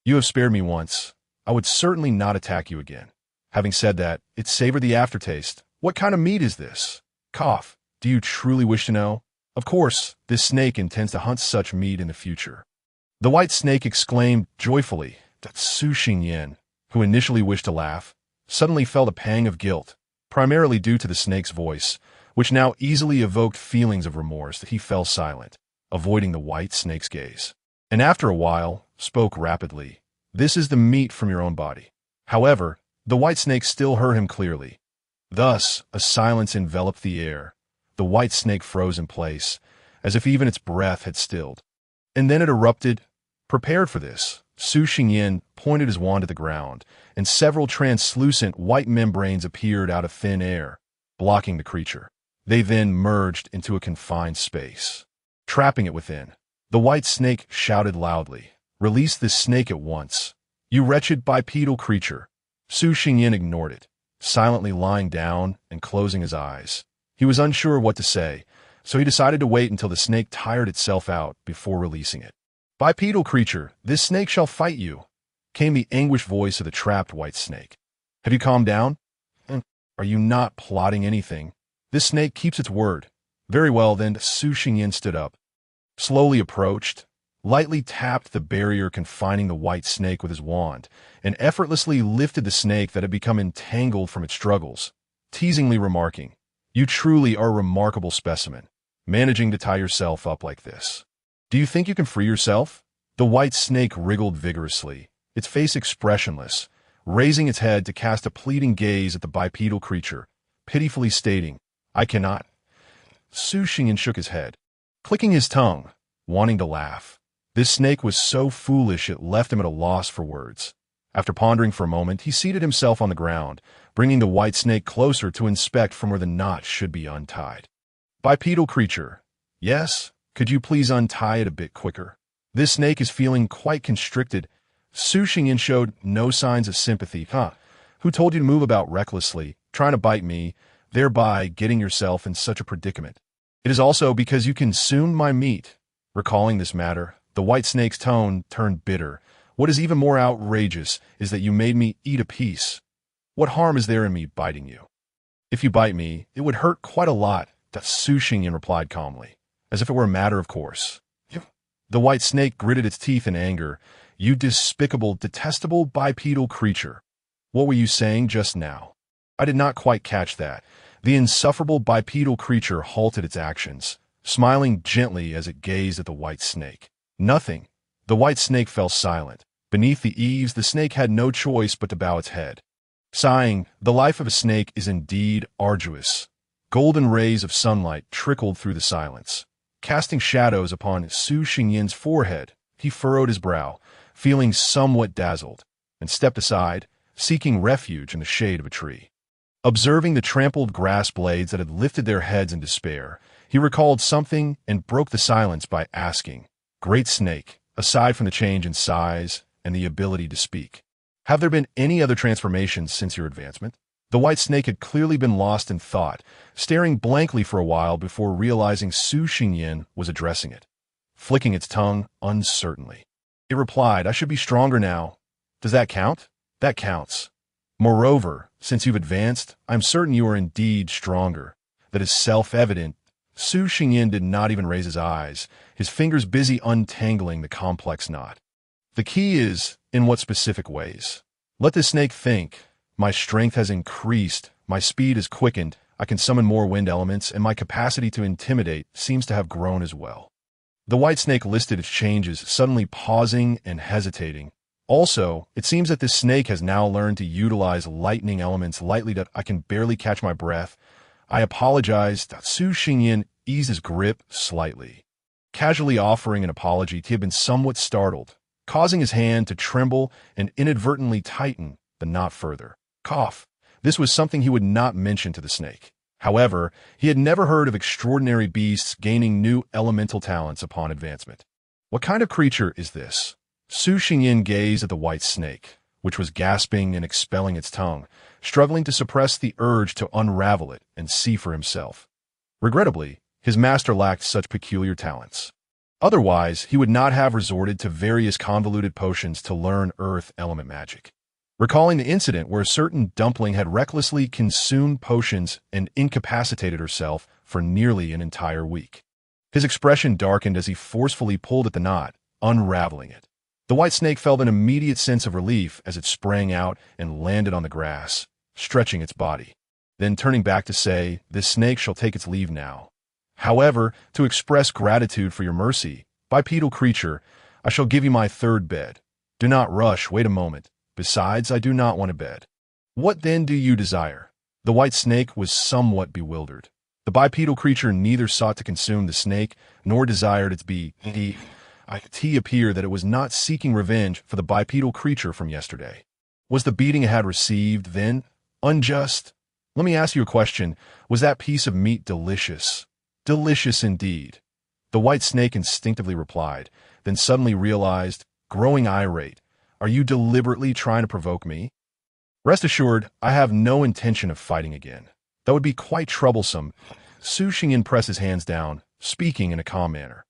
you have spared me once. I would certainly not attack you again. Having said that, it savored the aftertaste. What kind of meat is this? Cough. Do you truly wish to know? Of course, this snake intends to hunt such meat in the future. The white snake exclaimed joyfully that Su Xingyin, who initially wished to laugh, suddenly felt a pang of guilt, primarily due to the snake's voice, which now easily evoked feelings of remorse. That he fell silent, avoiding the white snake's gaze. And after a while, spoke rapidly. This is the meat from your own body. However, the white snake still heard him clearly. Thus, a silence enveloped the air. The white snake froze in place, as if even its breath had stilled. And then it erupted. Prepared for this, Su Xingyin pointed his wand at the ground, and several translucent white membranes appeared out of thin air, blocking the creature. They then merged into a confined space, trapping it within. The white snake shouted loudly, "Release this snake at once, you wretched bipedal creature." Su Xingyin ignored it, silently lying down and closing his eyes. He was unsure what to say, so he decided to wait until the snake tired itself out before releasing it. "Bipedal creature, this snake shall fight you," came the anguished voice of the trapped white snake. "Have you calmed down? Are you not plotting anything? This snake keeps its word." "Very well, then." Su Xingyin stood up, slowly approached, lightly tapped the barrier confining the white snake with his wand, and effortlessly lifted the snake that had become entangled from its struggles, teasingly remarking, "You truly are a remarkable specimen, managing to tie yourself up like this. Do you think you can free yourself?" The white snake wriggled vigorously, its face expressionless, raising its head to cast a pleading gaze at the bipedal creature, pitifully stating, "I cannot." Su Xingyin shook his head, clicking his tongue, wanting to laugh. This snake was so foolish it left him at a loss for words. After pondering for a moment, he seated himself on the ground, bringing the white snake closer to inspect from where the knot should be untied. "Bipedal creature, yes? Could you please untie it a bit quicker? This snake is feeling quite constricted." Su Xingyin showed no signs of sympathy. "Who told you to move about recklessly, trying to bite me, thereby getting yourself in such a predicament? It is also because you consumed my meat." Recalling this matter, the white snake's tone turned bitter. "What is even more outrageous is that you made me eat a piece. What harm is there in me biting you?" "If you bite me, it would hurt quite a lot," Su Xingyin replied calmly, as if it were a matter of course. The white snake gritted its teeth in anger. "You despicable, detestable bipedal creature. What were you saying just now?" "I did not quite catch that." The insufferable bipedal creature halted its actions, smiling gently as it gazed at the white snake. "Nothing." The white snake fell silent. Beneath the eaves, the snake had no choice but to bow its head. Sighing, the life of a snake is indeed arduous. Golden rays of sunlight trickled through the silence, casting shadows upon Su Xingyin's forehead. He furrowed his brow, feeling somewhat dazzled, and stepped aside, seeking refuge in the shade of a tree. Observing the trampled grass blades that had lifted their heads in despair, he recalled something and broke the silence by asking, "Great snake, aside from the change in size and the ability to speak, have there been any other transformations since your advancement?" The white snake had clearly been lost in thought, staring blankly for a while before realizing Su Xingyin was addressing it. Flicking its tongue uncertainly, it replied, "I should be stronger now." "Does that count?" "That counts. Moreover, since you've advanced, I'm certain you are indeed stronger." "That is self-evident." Su Xingyin did not even raise his eyes, his fingers busy untangling the complex knot. "The key is, in what specific ways? Let the snake think. My strength has increased, my speed is quickened, I can summon more wind elements, and my capacity to intimidate seems to have grown as well." The white snake listed its changes, suddenly pausing and hesitating. "Also, it seems that this snake has now learned to utilize lightning elements lightly that I can barely catch my breath. I apologize." Su Xingyin eased his grip slightly, casually offering an apology. He had been somewhat startled, causing his hand to tremble and inadvertently tighten the knot further. Cough. This was something he would not mention to the snake. However, he had never heard of extraordinary beasts gaining new elemental talents upon advancement. "What kind of creature is this?" Su Xingyin gazed at the white snake, which was gasping and expelling its tongue, struggling to suppress the urge to unravel it and see for himself. Regrettably, his master lacked such peculiar talents. Otherwise, he would not have resorted to various convoluted potions to learn earth element magic. Recalling the incident where a certain dumpling had recklessly consumed potions and incapacitated herself for nearly an entire week, his expression darkened as he forcefully pulled at the knot, unraveling it. The white snake felt an immediate sense of relief as it sprang out and landed on the grass, stretching its body. Then turning back to say, "This snake shall take its leave now. However, to express gratitude for your mercy, bipedal creature, I shall give you my third bed. Do not rush, wait a moment. Besides, I do not want a bed." "What then do you desire?" The white snake was somewhat bewildered. The bipedal creature neither sought to consume the snake, nor desired it to be eaten. It appeared that it was not seeking revenge for the bipedal creature from yesterday. Was the beating it had received, then, unjust? Let me ask you a question. Was that piece of meat delicious? Delicious indeed. The white snake instinctively replied, then suddenly realized, growing irate, "Are you deliberately trying to provoke me?" "Rest assured, I have no intention of fighting again. That would be quite troublesome." Su Xingyin pressed his hands down, speaking in a calm manner.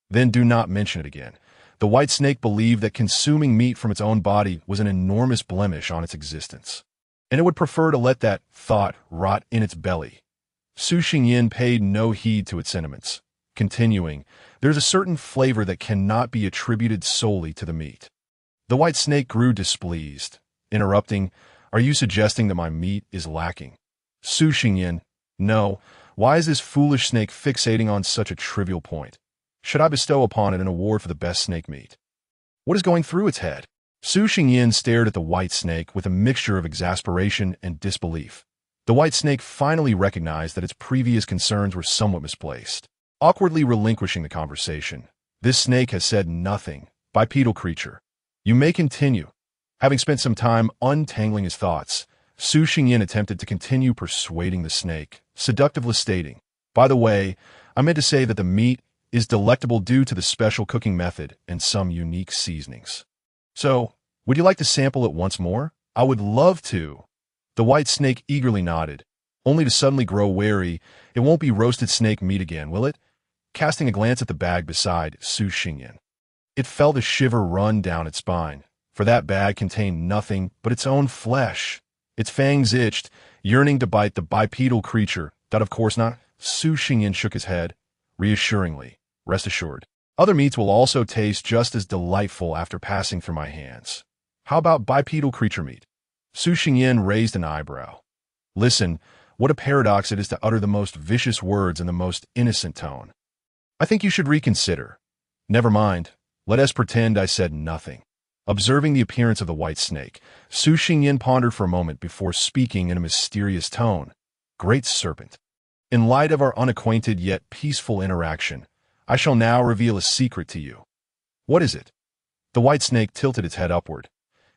"Then do not mention it again." The white snake believed that consuming meat from its own body was an enormous blemish on its existence, and it would prefer to let that thought rot in its belly. Su Xingyin paid no heed to its sentiments, continuing, "There's a certain flavor that cannot be attributed solely to the meat." The white snake grew displeased, interrupting, "Are you suggesting that my meat is lacking?" Su Xingyin, "No. Why is this foolish snake fixating on such a trivial point? Should I bestow upon it an award for the best snake meat? What is going through its head?" Su Xingyin stared at the white snake with a mixture of exasperation and disbelief. The white snake finally recognized that its previous concerns were somewhat misplaced. Awkwardly relinquishing the conversation, "This snake has said nothing. Bipedal creature. You may continue." Having spent some time untangling his thoughts, Su Xingyin attempted to continue persuading the snake, seductively stating, "By the way, I meant to say that the meat is delectable due to the special cooking method and some unique seasonings. So, would you like to sample it once more?" "I would love to." The white snake eagerly nodded, only to suddenly grow wary. "It won't be roasted snake meat again, will it?" Casting a glance at the bag beside Su Xingyin, it felt a shiver run down its spine, for that bag contained nothing but its own flesh. Its fangs itched, yearning to bite the bipedal creature. "That of course not." Su Xingyin shook his head, reassuringly. "Rest assured. Other meats will also taste just as delightful after passing through my hands." "How about bipedal creature meat?" Su Xingyin raised an eyebrow. "Listen, what a paradox it is to utter the most vicious words in the most innocent tone. I think you should reconsider." "Never mind. Let us pretend I said nothing." Observing the appearance of the white snake, Su Xingyin pondered for a moment before speaking in a mysterious tone. "Great serpent, in light of our unacquainted yet peaceful interaction, I shall now reveal a secret to you." "What is it?" The white snake tilted its head upward.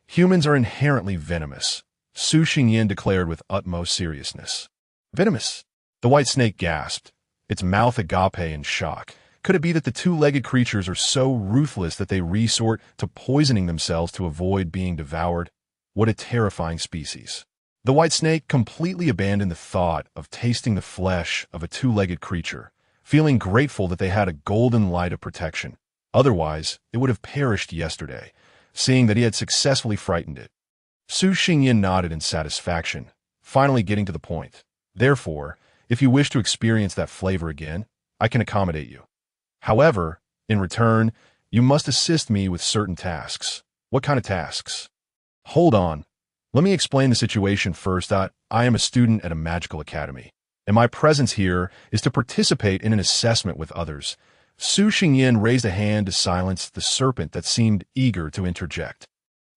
"Humans are inherently venomous," Su Xingyin declared with utmost seriousness. "Venomous?" The white snake gasped, its mouth agape in shock. Could it be that the two-legged creatures are so ruthless that they resort to poisoning themselves to avoid being devoured? What a terrifying species. The white snake completely abandoned the thought of tasting the flesh of a two-legged creature, feeling grateful that they had a golden light of protection. Otherwise, it would have perished yesterday, seeing that he had successfully frightened it. Su Xingyin nodded in satisfaction, finally getting to the point. "Therefore, if you wish to experience that flavor again, I can accommodate you. However, in return, you must assist me with certain tasks." "What kind of tasks?" "Hold on. Let me explain the situation first. I am a student at a magical academy, and my presence here is to participate in an assessment with others." Su Xingyin raised a hand to silence the serpent that seemed eager to interject,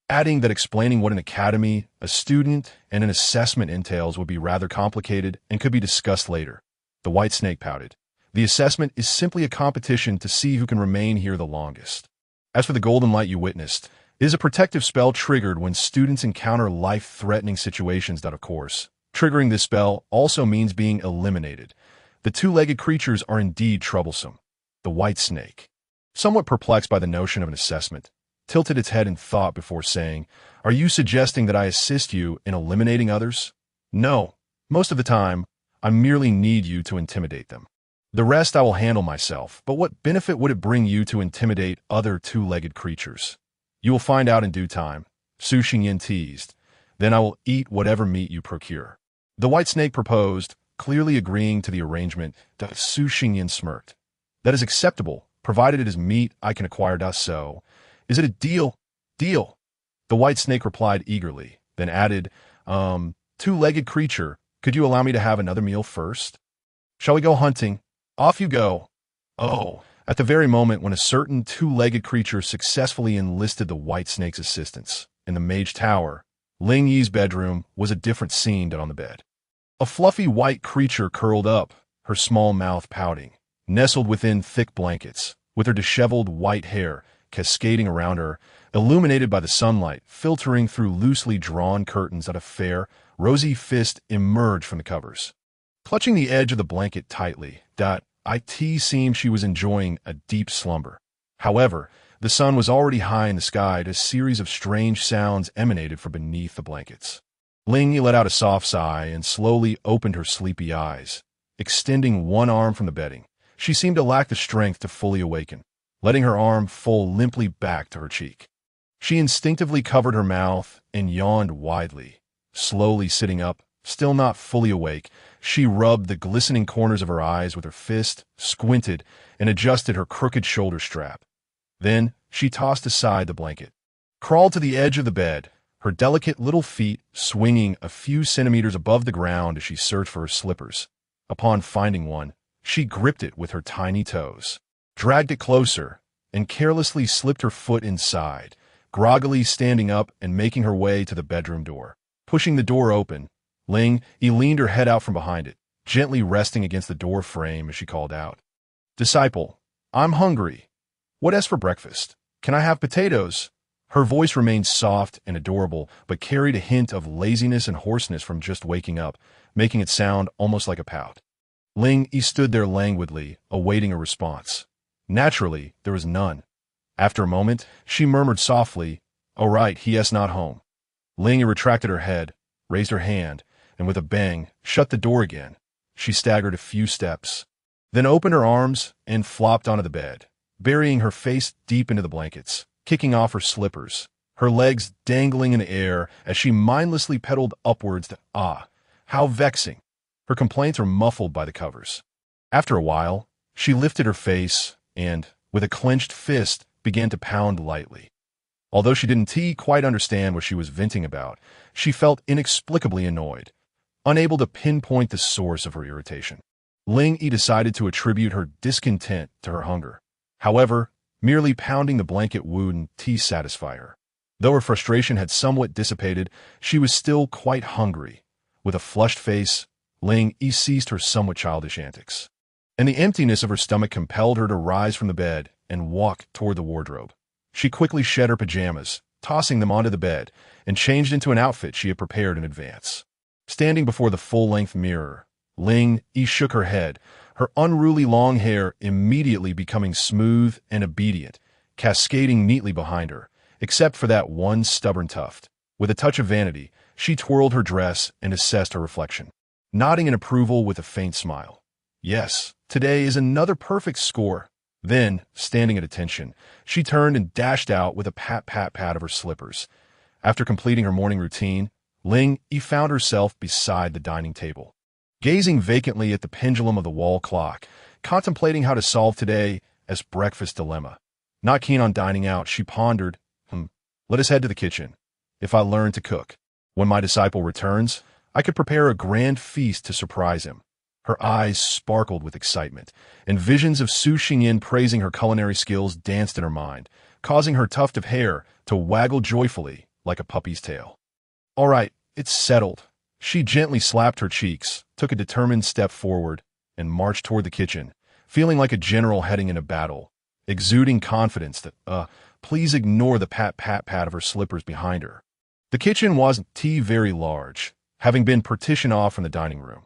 adding that explaining what an academy, a student, and an assessment entails would be rather complicated and could be discussed later. The white snake pouted. "The assessment is simply a competition to see who can remain here the longest. As for the golden light you witnessed, it is a protective spell triggered when students encounter life-threatening situations. Of course, triggering this spell also means being eliminated. The two-legged creatures are indeed troublesome." The white snake, somewhat perplexed by the notion of an assessment, tilted its head in thought before saying, "Are you suggesting that I assist you in eliminating others?" "No. Most of the time, I merely need you to intimidate them. The rest I will handle myself, but what benefit would it bring you to intimidate other two-legged creatures?" "You will find out in due time," Su Xingyin teased. "Then I will eat whatever meat you procure." The white snake proposed, clearly agreeing to the arrangement. Su Xingyin smirked. "That is acceptable, provided it is meat I can acquire. So, is it a deal?" "Deal." The white snake replied eagerly, then added, "Two-legged creature, could you allow me to have another meal first?" "Shall we go hunting?" "Off you go." Oh, at the very moment when a certain two-legged creature successfully enlisted the white snake's assistance in the mage tower, Ling Yi's bedroom was a different scene than on the bed. A fluffy white creature curled up, her small mouth pouting, nestled within thick blankets, with her disheveled white hair cascading around her, illuminated by the sunlight filtering through loosely drawn curtains that a fair, rosy fist emerged from the covers. Clutching the edge of the blanket tightly, it seemed she was enjoying a deep slumber. However, the sun was already high in the sky as a series of strange sounds emanated from beneath the blankets. Ling let out a soft sigh and slowly opened her sleepy eyes. Extending one arm from the bedding, she seemed to lack the strength to fully awaken, letting her arm fall limply back to her cheek. She instinctively covered her mouth and yawned widely. Slowly sitting up, still not fully awake, she rubbed the glistening corners of her eyes with her fist, squinted, and adjusted her crooked shoulder strap. Then she tossed aside the blanket, crawled to the edge of the bed, her delicate little feet swinging a few centimeters above the ground as she searched for her slippers. Upon finding one, she gripped it with her tiny toes, dragged it closer, and carelessly slipped her foot inside, groggily standing up and making her way to the bedroom door. Pushing the door open, Ling leaned her head out from behind it, gently resting against the door frame as she called out, "Disciple, I'm hungry. What is for breakfast? Can I have potatoes?" Her voice remained soft and adorable, but carried a hint of laziness and hoarseness from just waking up, making it sound almost like a pout. Ling stood there languidly, awaiting a response. Naturally, there was none. After a moment, she murmured softly, "Oh right, he is not home." Ling retracted her head, raised her hand, and with a bang, shut the door again. She staggered a few steps, then opened her arms and flopped onto the bed, burying her face deep into the blankets, kicking off her slippers, her legs dangling in the air as she mindlessly pedaled upwards to, how vexing. Her complaints were muffled by the covers. After a while, she lifted her face and, with a clenched fist, began to pound lightly. Although she didn't quite understand what she was venting about, she felt inexplicably annoyed, unable to pinpoint the source of her irritation. Ling decided to attribute her discontent to her hunger. However, merely pounding the blanket wouldn't satisfy her. Though her frustration had somewhat dissipated, she was still quite hungry. With a flushed face, Ling ceased her somewhat childish antics, and the emptiness of her stomach compelled her to rise from the bed and walk toward the wardrobe. She quickly shed her pajamas, tossing them onto the bed, and changed into an outfit she had prepared in advance. Standing before the full-length mirror, Ling shook her head, her unruly long hair immediately becoming smooth and obedient, cascading neatly behind her, except for that one stubborn tuft. With a touch of vanity, she twirled her dress and assessed her reflection, nodding in approval with a faint smile. Yes, today is another perfect score. Then, standing at attention, she turned and dashed out with a pat of her slippers. After completing her morning routine, Ling found herself beside the dining table, gazing vacantly at the pendulum of the wall clock, contemplating how to solve today as breakfast dilemma. Not keen on dining out, she pondered, let us head to the kitchen. If I learn to cook, when my disciple returns, I could prepare a grand feast to surprise him. Her eyes sparkled with excitement, and visions of Su Xingyin praising her culinary skills danced in her mind, causing her tuft of hair to waggle joyfully like a puppy's tail. All right, it's settled. She gently slapped her cheeks, took a determined step forward, and marched toward the kitchen, feeling like a general heading into battle, exuding confidence that, please ignore the pat of her slippers behind her. The kitchen wasn't very large, having been partitioned off from the dining room.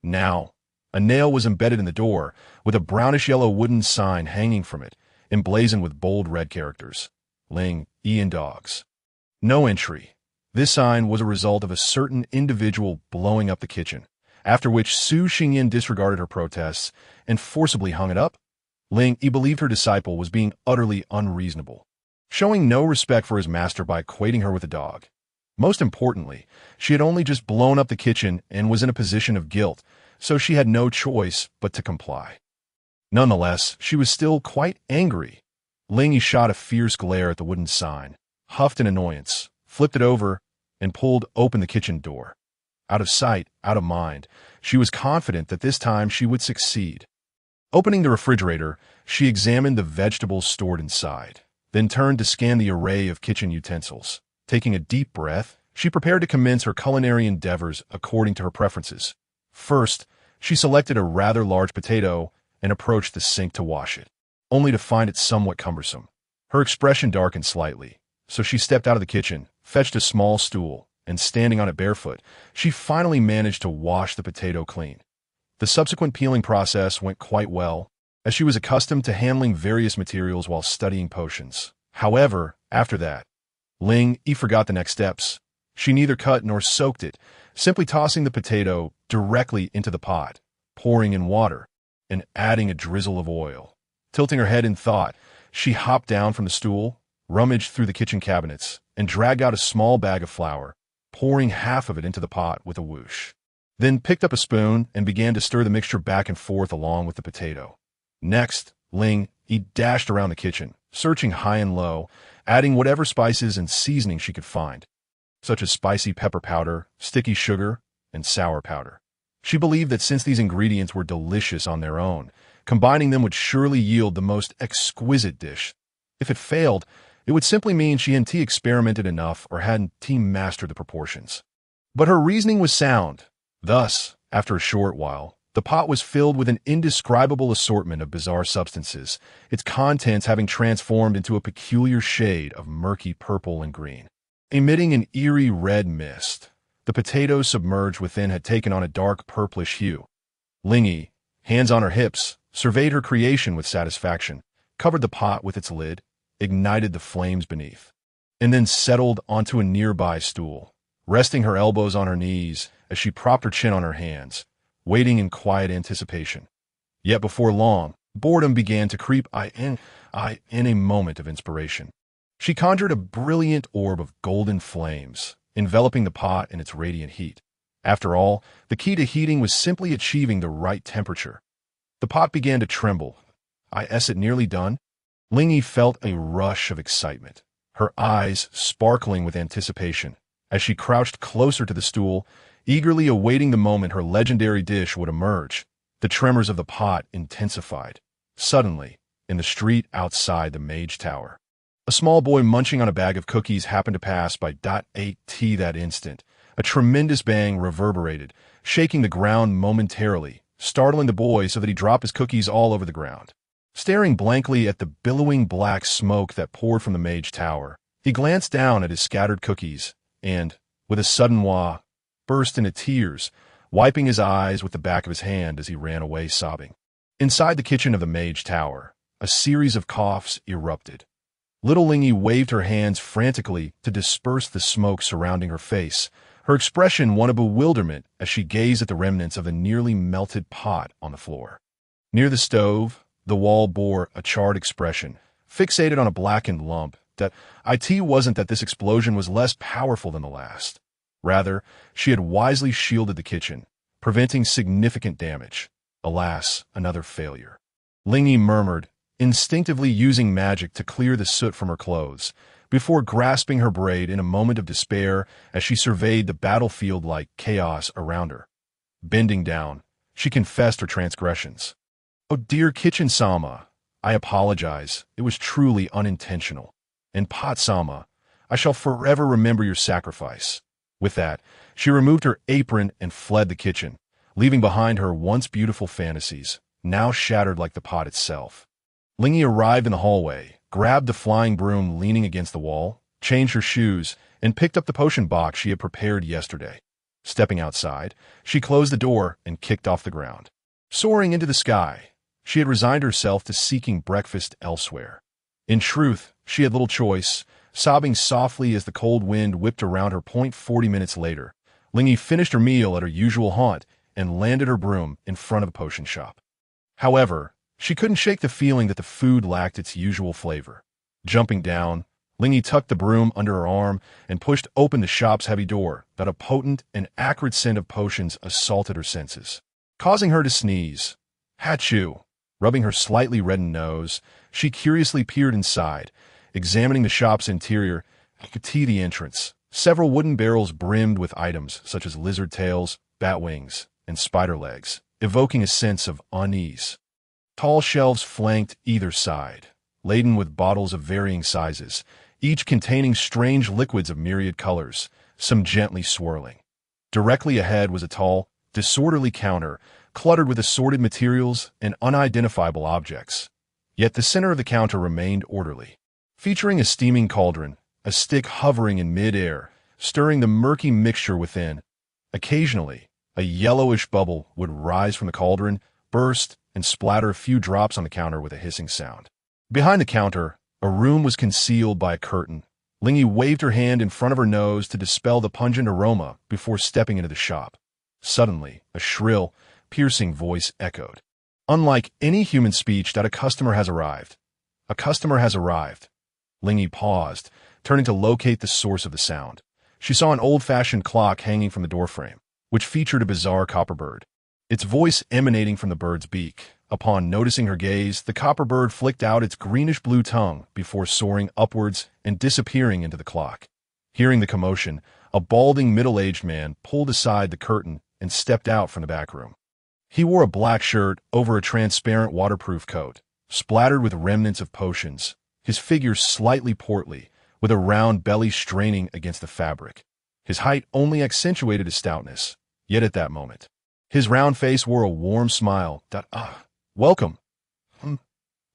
Now, a nail was embedded in the door, with a brownish-yellow wooden sign hanging from it, emblazoned with bold red characters. Ling, and dogs. No entry. This sign was a result of a certain individual blowing up the kitchen, after which Su Xingyin disregarded her protests and forcibly hung it up. Ling believed her disciple was being utterly unreasonable, showing no respect for his master by equating her with a dog. Most importantly, she had only just blown up the kitchen and was in a position of guilt, so she had no choice but to comply. Nonetheless, she was still quite angry. Ling shot a fierce glare at the wooden sign, huffed in annoyance, flipped it over, and pulled open the kitchen door. Out of sight, out of mind, she was confident that this time she would succeed. Opening the refrigerator, she examined the vegetables stored inside, then turned to scan the array of kitchen utensils. Taking a deep breath, she prepared to commence her culinary endeavors according to her preferences. First, she selected a rather large potato and approached the sink to wash it, only to find it somewhat cumbersome. Her expression darkened slightly, so she stepped out of the kitchen, fetched a small stool, and standing on it barefoot, she finally managed to wash the potato clean. The subsequent peeling process went quite well, as she was accustomed to handling various materials while studying potions. However, after that, Ling Yi forgot the next steps. She neither cut nor soaked it, simply tossing the potato directly into the pot, pouring in water, and adding a drizzle of oil. Tilting her head in thought, she hopped down from the stool, rummaged through the kitchen cabinets, and dragged out a small bag of flour, pouring half of it into the pot with a whoosh. Then picked up a spoon and began to stir the mixture back and forth along with the potato. Next, Ling Yi dashed around the kitchen, searching high and low, adding whatever spices and seasoning she could find, such as spicy pepper powder, sticky sugar, and sour powder. She believed that since these ingredients were delicious on their own, combining them would surely yield the most exquisite dish. If it failed, it would simply mean she hadn't experimented enough or hadn't mastered the proportions. But her reasoning was sound. Thus, after a short while, the pot was filled with an indescribable assortment of bizarre substances, its contents having transformed into a peculiar shade of murky purple and green. Emitting an eerie red mist, the potatoes submerged within had taken on a dark purplish hue. Ling Yi, hands on her hips, surveyed her creation with satisfaction, covered the pot with its lid, ignited the flames beneath, and then settled onto a nearby stool, resting her elbows on her knees as she propped her chin on her hands, waiting in quiet anticipation. Yet before long, boredom began to creep in a moment of inspiration. She conjured a brilliant orb of golden flames, enveloping the pot in its radiant heat. After all, the key to heating was simply achieving the right temperature. The pot began to tremble. Is it nearly done? Ling Yi felt a rush of excitement, her eyes sparkling with anticipation, as she crouched closer to the stool, eagerly awaiting the moment her legendary dish would emerge. The tremors of the pot intensified. Suddenly, in the street outside the mage tower, a small boy munching on a bag of cookies happened to pass by. That instant, a tremendous bang reverberated, shaking the ground momentarily, startling the boy so that he dropped his cookies all over the ground. Staring blankly at the billowing black smoke that poured from the mage tower, he glanced down at his scattered cookies and, with a sudden wah, burst into tears, wiping his eyes with the back of his hand as he ran away sobbing. Inside the kitchen of the mage tower, a series of coughs erupted. Little Ling Yi waved her hands frantically to disperse the smoke surrounding her face, her expression one of bewilderment as she gazed at the remnants of the nearly melted pot on the floor. Near the stove, the wall bore a charred expression, fixated on a blackened lump. It wasn't that this explosion was less powerful than the last. Rather, she had wisely shielded the kitchen, preventing significant damage. Alas, another failure. Ling Yi murmured, instinctively using magic to clear the soot from her clothes, before grasping her braid in a moment of despair as she surveyed the battlefield-like chaos around her. Bending down, she confessed her transgressions. "Oh dear Kitchen-sama, I apologize. It was truly unintentional. And Pot-sama, I shall forever remember your sacrifice." With that, she removed her apron and fled the kitchen, leaving behind her once beautiful fantasies, now shattered like the pot itself. Ling Yi arrived in the hallway, grabbed the flying broom leaning against the wall, changed her shoes, and picked up the potion box she had prepared yesterday. Stepping outside, she closed the door and kicked off the ground. Soaring into the sky, she had resigned herself to seeking breakfast elsewhere. In truth, she had little choice. Sobbing softly as the cold wind whipped around her. 40 minutes later, Ling Yi finished her meal at her usual haunt and landed her broom in front of a potion shop. However, she couldn't shake the feeling that the food lacked its usual flavor. Jumping down, Ling Yi tucked the broom under her arm and pushed open the shop's heavy door. That a potent and acrid scent of potions assaulted her senses, causing her to sneeze. Hachoo! Rubbing her slightly reddened nose, she curiously peered inside, examining the shop's interior. The entrance. Several wooden barrels brimmed with items such as lizard tails, bat wings, and spider legs, evoking a sense of unease. Tall shelves flanked either side, laden with bottles of varying sizes, each containing strange liquids of myriad colors, some gently swirling. Directly ahead was a tall, disorderly counter, cluttered with assorted materials and unidentifiable objects. Yet the center of the counter remained orderly, featuring a steaming cauldron, a stick hovering in mid-air, stirring the murky mixture within. Occasionally, a yellowish bubble would rise from the cauldron, burst, and splatter a few drops on the counter with a hissing sound. Behind the counter, a room was concealed by a curtain. Lingy waved her hand in front of her nose to dispel the pungent aroma before stepping into the shop. Suddenly, a shrill, piercing voice echoed. Unlike any human speech, that a customer has arrived. A customer has arrived. Lingy paused, turning to locate the source of the sound. She saw an old-fashioned clock hanging from the doorframe, which featured a bizarre copper bird, its voice emanating from the bird's beak. Upon noticing her gaze, the copper bird flicked out its greenish-blue tongue before soaring upwards and disappearing into the clock. Hearing the commotion, a balding middle-aged man pulled aside the curtain and stepped out from the back room. He wore a black shirt over a transparent waterproof coat, splattered with remnants of potions, his figure slightly portly, with a round belly straining against the fabric. His height only accentuated his stoutness, yet at that moment, his round face wore a warm smile that, welcome.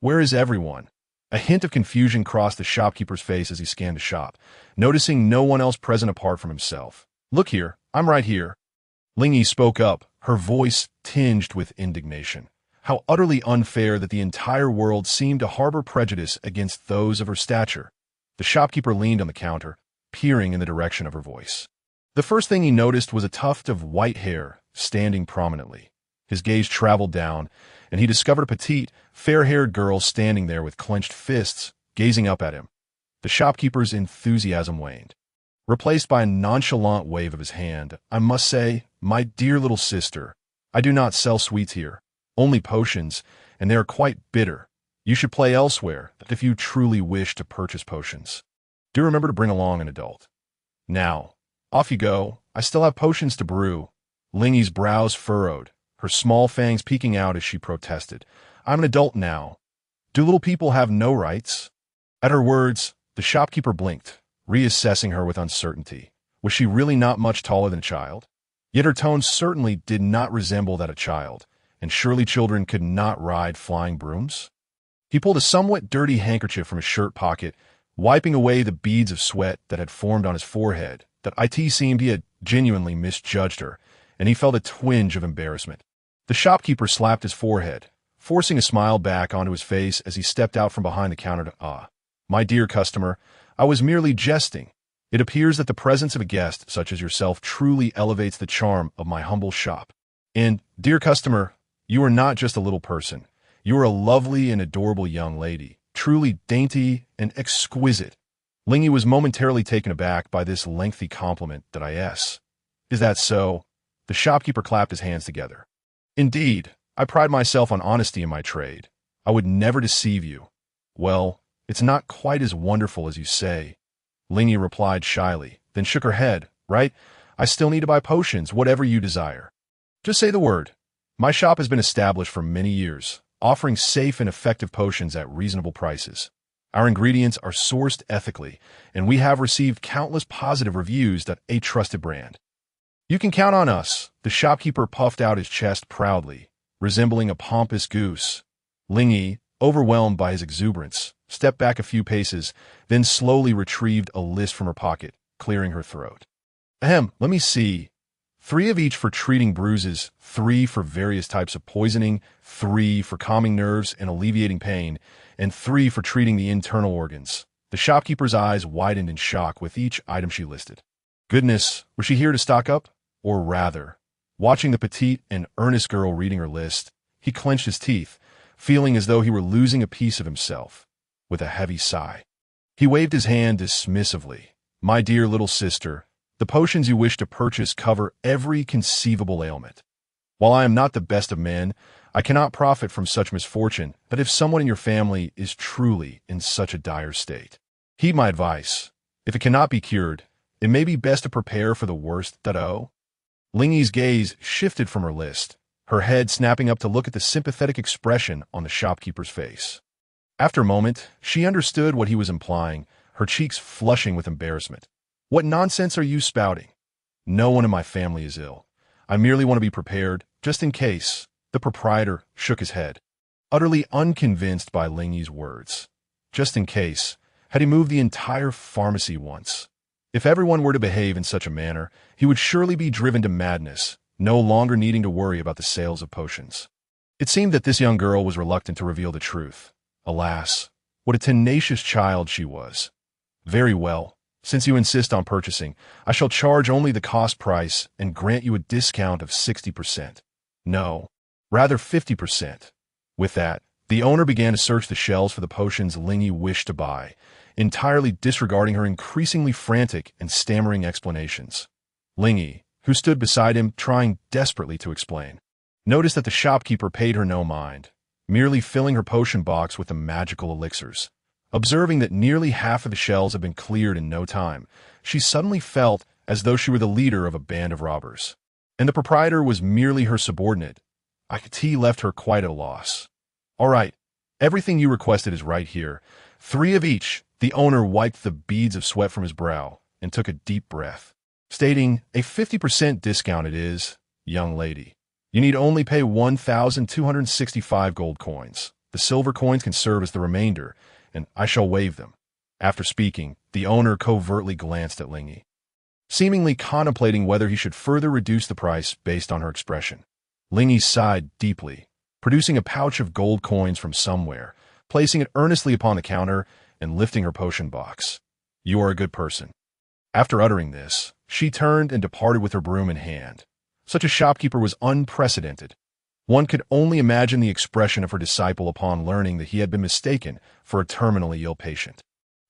Where is everyone? A hint of confusion crossed the shopkeeper's face as he scanned the shop, noticing no one else present apart from himself. Look here, I'm right here. Lingy spoke up, her voice tinged with indignation. How utterly unfair that the entire world seemed to harbor prejudice against those of her stature. The shopkeeper leaned on the counter, peering in the direction of her voice. The first thing he noticed was a tuft of white hair standing prominently. His gaze traveled down, and he discovered a petite, fair-haired girl standing there with clenched fists, gazing up at him. The shopkeeper's enthusiasm waned, replaced by a nonchalant wave of his hand. I must say, my dear little sister, I do not sell sweets here, only potions, and they are quite bitter. You should play elsewhere if you truly wish to purchase potions. Do remember to bring along an adult. Now, off you go. I still have potions to brew. Lingy's brows furrowed, her small fangs peeking out as she protested. I'm an adult now. Do little people have no rights? At her words, the shopkeeper blinked, reassessing her with uncertainty. Was she really not much taller than a child? Yet her tone certainly did not resemble that of a child, and surely children could not ride flying brooms? He pulled a somewhat dirty handkerchief from his shirt pocket, wiping away the beads of sweat that had formed on his forehead. That it seemed he had genuinely misjudged her, and he felt a twinge of embarrassment. The shopkeeper slapped his forehead, forcing a smile back onto his face as he stepped out from behind the counter to, my dear customer, I was merely jesting. It appears that the presence of a guest such as yourself truly elevates the charm of my humble shop. And, dear customer, you are not just a little person. You are a lovely and adorable young lady, truly dainty and exquisite. Lingy was momentarily taken aback by this lengthy compliment. Is that so? The shopkeeper clapped his hands together. Indeed, I pride myself on honesty in my trade. I would never deceive you. Well, it's not quite as wonderful as you say. Lingy replied shyly, then shook her head. Right? I still need to buy potions, whatever you desire. Just say the word. My shop has been established for many years, offering safe and effective potions at reasonable prices. Our ingredients are sourced ethically, and we have received countless positive reviews that a trusted brand. You can count on us. The shopkeeper puffed out his chest proudly, resembling a pompous goose. Lingy, overwhelmed by his exuberance, stepped back a few paces, then slowly retrieved a list from her pocket, clearing her throat. Let me see. 3 of each for treating bruises, 3 for various types of poisoning, 3 for calming nerves and alleviating pain, and 3 for treating the internal organs. The shopkeeper's eyes widened in shock with each item she listed. Goodness, was she here to stock up? Or rather, watching the petite and earnest girl reading her list, he clenched his teeth, feeling as though he were losing a piece of himself. With a heavy sigh, he waved his hand dismissively. My dear little sister, the potions you wish to purchase cover every conceivable ailment. While I am not the best of men, I cannot profit from such misfortune that if someone in your family is truly in such a dire state. Heed my advice. If it cannot be cured, it may be best to prepare for the worst. Lingy's gaze shifted from her list, her head snapping up to look at the sympathetic expression on the shopkeeper's face. After a moment, she understood what he was implying, her cheeks flushing with embarrassment. What nonsense are you spouting? No one in my family is ill. I merely want to be prepared, just in case. The proprietor shook his head, utterly unconvinced by Lingyi's words. Just in case. Had he moved the entire pharmacy once? If everyone were to behave in such a manner, he would surely be driven to madness, no longer needing to worry about the sales of potions. It seemed that this young girl was reluctant to reveal the truth. Alas, what a tenacious child she was. Very well. Since you insist on purchasing, I shall charge only the cost price and grant you a discount of 60%. No, rather 50%. With that, the owner began to search the shelves for the potions Lingyi wished to buy, entirely disregarding her increasingly frantic and stammering explanations. Lingyi, who stood beside him trying desperately to explain, noticed that the shopkeeper paid her no mind, merely filling her potion box with the magical elixirs. Observing that nearly half of the shelves had been cleared in no time, she suddenly felt as though she were the leader of a band of robbers. And the proprietor was merely her subordinate. It left her quite at a loss. All right, everything you requested is right here. 3 of each. The owner wiped the beads of sweat from his brow and took a deep breath, stating, a 50% discount it is, young lady. You need only pay 1,265 gold coins. The silver coins can serve as the remainder, and I shall waive them. After speaking, the owner covertly glanced at Lingyi, seemingly contemplating whether he should further reduce the price based on her expression. Lingyi sighed deeply, producing a pouch of gold coins from somewhere, placing it earnestly upon the counter, and lifting her potion box. You are a good person. After uttering this, she turned and departed with her broom in hand. Such a shopkeeper was unprecedented. One could only imagine the expression of her disciple upon learning that he had been mistaken for a terminally ill patient.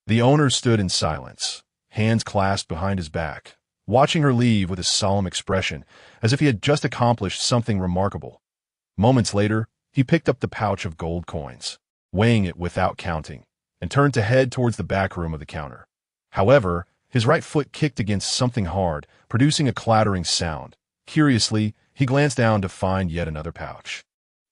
The owner stood in silence, hands clasped behind his back, watching her leave with a solemn expression, as if he had just accomplished something remarkable. Moments later, he picked up the pouch of gold coins, weighing it without counting, and turned to head towards the back room of the counter. However, his right foot kicked against something hard, producing a clattering sound. Curiously, he glanced down to find yet another pouch,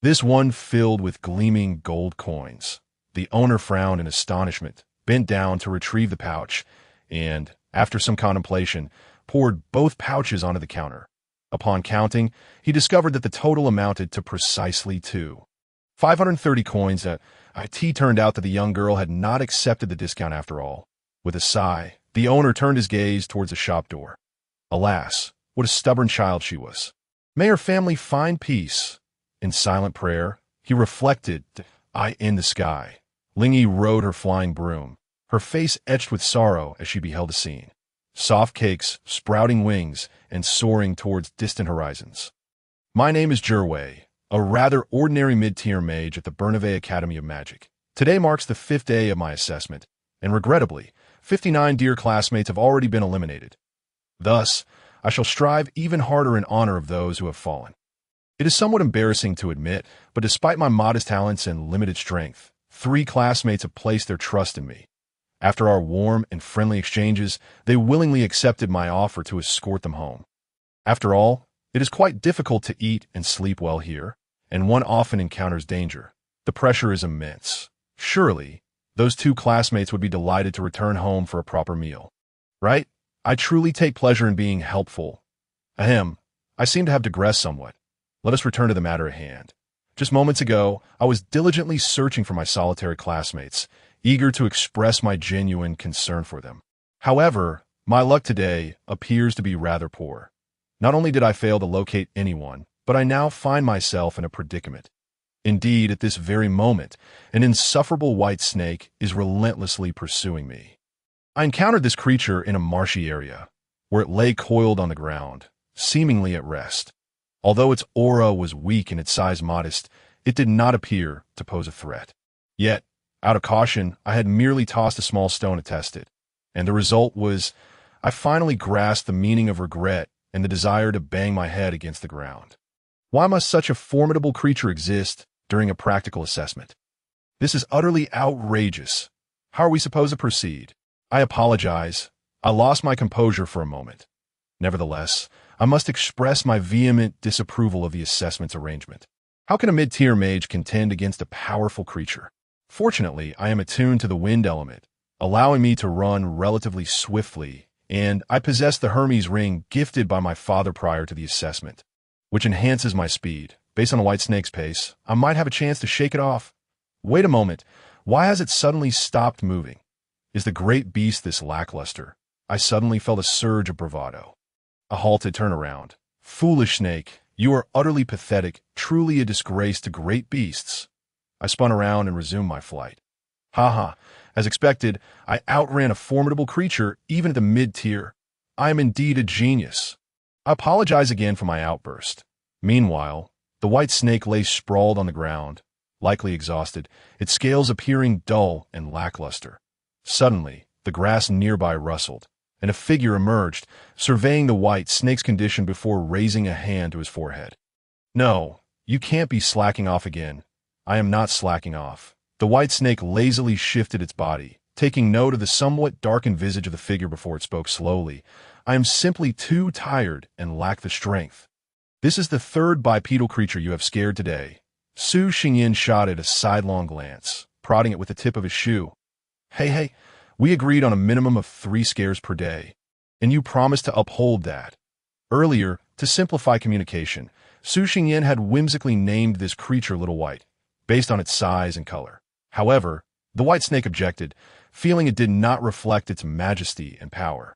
this one filled with gleaming gold coins. The owner frowned in astonishment, bent down to retrieve the pouch, and, after some contemplation, poured both pouches onto the counter. Upon counting, he discovered that the total amounted to precisely 530 coins. It turned out that the young girl had not accepted the discount after all. With a sigh, the owner turned his gaze towards the shop door. Alas, what a stubborn child she was. May her family find peace. In silent prayer, he reflected, eye in the sky. Lingyi rode her flying broom, her face etched with sorrow as she beheld the scene. Soft cakes, sprouting wings, and soaring towards distant horizons. My name is Jurwei, a rather ordinary mid-tier mage at the Bernave Academy of Magic. Today marks the 5th day of my assessment, and regrettably, 59 dear classmates have already been eliminated. Thus, I shall strive even harder in honor of those who have fallen. It is somewhat embarrassing to admit, but despite my modest talents and limited strength, 3 classmates have placed their trust in me. After our warm and friendly exchanges, they willingly accepted my offer to escort them home. After all, it is quite difficult to eat and sleep well here, and one often encounters danger. The pressure is immense. Surely, those 2 classmates would be delighted to return home for a proper meal. Right? I truly take pleasure in being helpful. Ahem, I seem to have digressed somewhat. Let us return to the matter at hand. Just moments ago, I was diligently searching for my solitary classmates, eager to express my genuine concern for them. However, my luck today appears to be rather poor. Not only did I fail to locate anyone, but I now find myself in a predicament. Indeed, at this very moment, an insufferable white snake is relentlessly pursuing me. I encountered this creature in a marshy area, where it lay coiled on the ground, seemingly at rest. Although its aura was weak and its size modest, it did not appear to pose a threat. Yet, out of caution, I had merely tossed a small stone to test it, and the result was I finally grasped the meaning of regret and the desire to bang my head against the ground. Why must such a formidable creature exist during a practical assessment? This is utterly outrageous. How are we supposed to proceed? I apologize. I lost my composure for a moment. Nevertheless, I must express my vehement disapproval of the assessment's arrangement. How can a mid-tier mage contend against a powerful creature? Fortunately, I am attuned to the wind element, allowing me to run relatively swiftly, and I possess the Hermes ring gifted by my father prior to the assessment. which enhances my speed. Based on a white snake's pace, I might have a chance to shake it off. Wait a moment. Why has it suddenly stopped moving? Is the great beast this lackluster? I suddenly felt a surge of bravado. A halted turnaround. Foolish snake, you are utterly pathetic, truly a disgrace to great beasts. I spun around and resumed my flight. Haha, as expected, I outran a formidable creature even at the mid-tier. I am indeed a genius. I apologize again for my outburst. Meanwhile, the white snake lay sprawled on the ground, likely exhausted, its scales appearing dull and lackluster. Suddenly, the grass nearby rustled, and a figure emerged, surveying the white snake's condition before raising a hand to his forehead. No, you can't be slacking off again. I am not slacking off. The white snake lazily shifted its body, taking note of the somewhat darkened visage of the figure before it spoke slowly. I am simply too tired and lack the strength. This is the third bipedal creature you have scared today. Su Xingyin shot it a sidelong glance, prodding it with the tip of his shoe. Hey, we agreed on a minimum of 3 scares per day, and you promised to uphold that. Earlier, to simplify communication, Su Xingyin had whimsically named this creature Little White, based on its size and color. However, the white snake objected, feeling it did not reflect its majesty and power,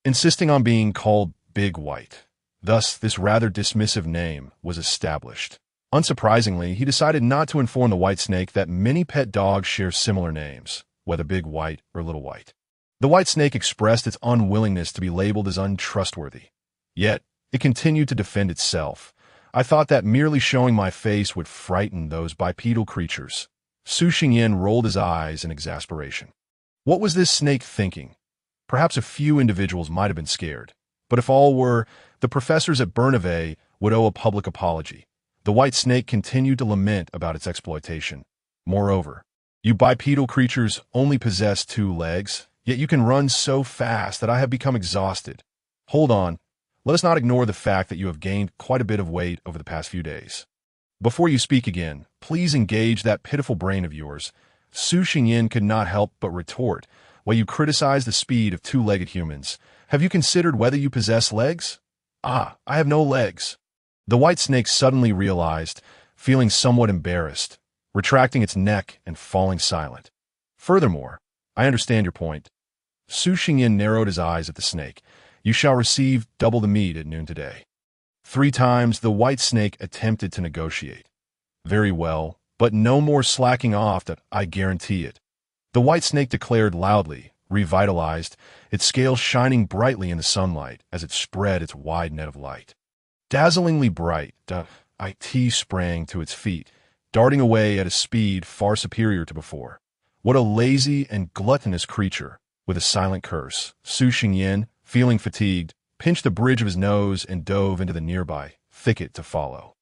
insisting on being called Big White. Thus, this rather dismissive name was established. Unsurprisingly, he decided not to inform the white snake that many pet dogs share similar names, whether Big White or Little White. The white snake expressed its unwillingness to be labeled as untrustworthy. Yet, it continued to defend itself. I thought that merely showing my face would frighten those bipedal creatures. Su Xingyin rolled his eyes in exasperation. What was this snake thinking? Perhaps a few individuals might have been scared, but if all were, the professors at Bernabe would owe a public apology. The white snake continued to lament about its exploitation. Moreover, you bipedal creatures only possess 2 legs, yet you can run so fast that I have become exhausted. Hold on, let us not ignore the fact that you have gained quite a bit of weight over the past few days. Before you speak again, please engage that pitiful brain of yours. Su Xingyin could not help but retort, while you criticize the speed of 2-legged humans. Have you considered whether you possess legs? I have no legs. The white snake suddenly realized, feeling somewhat embarrassed, retracting its neck and falling silent. Furthermore, I understand your point. Su Xingyin narrowed his eyes at the snake. You shall receive double the meat at noon today. 3 times the white snake attempted to negotiate. Very well, but no more slacking off, that I guarantee it. The white snake declared loudly, revitalized, its scales shining brightly in the sunlight as it spread its wide net of light. Dazzlingly bright, it sprang to its feet, darting away at a speed far superior to before. What a lazy and gluttonous creature! With a silent curse, Su Xingyin, feeling fatigued, pinched the bridge of his nose and dove into the nearby thicket to follow.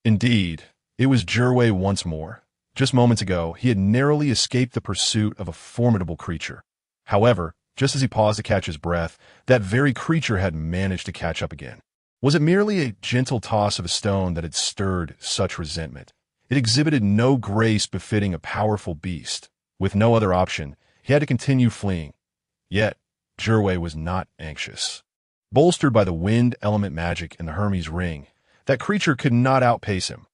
Indeed, it was Jirwei once more. Just moments ago, he had narrowly escaped the pursuit of a formidable creature. However, just as he paused to catch his breath, that very creature had managed to catch up again. Was it merely a gentle toss of a stone that had stirred such resentment? It exhibited no grace befitting a powerful beast. With no other option, he had to continue fleeing. Yet, Jirwei was not anxious. Bolstered by the wind element magic in the Hermes ring, that creature could not outpace him.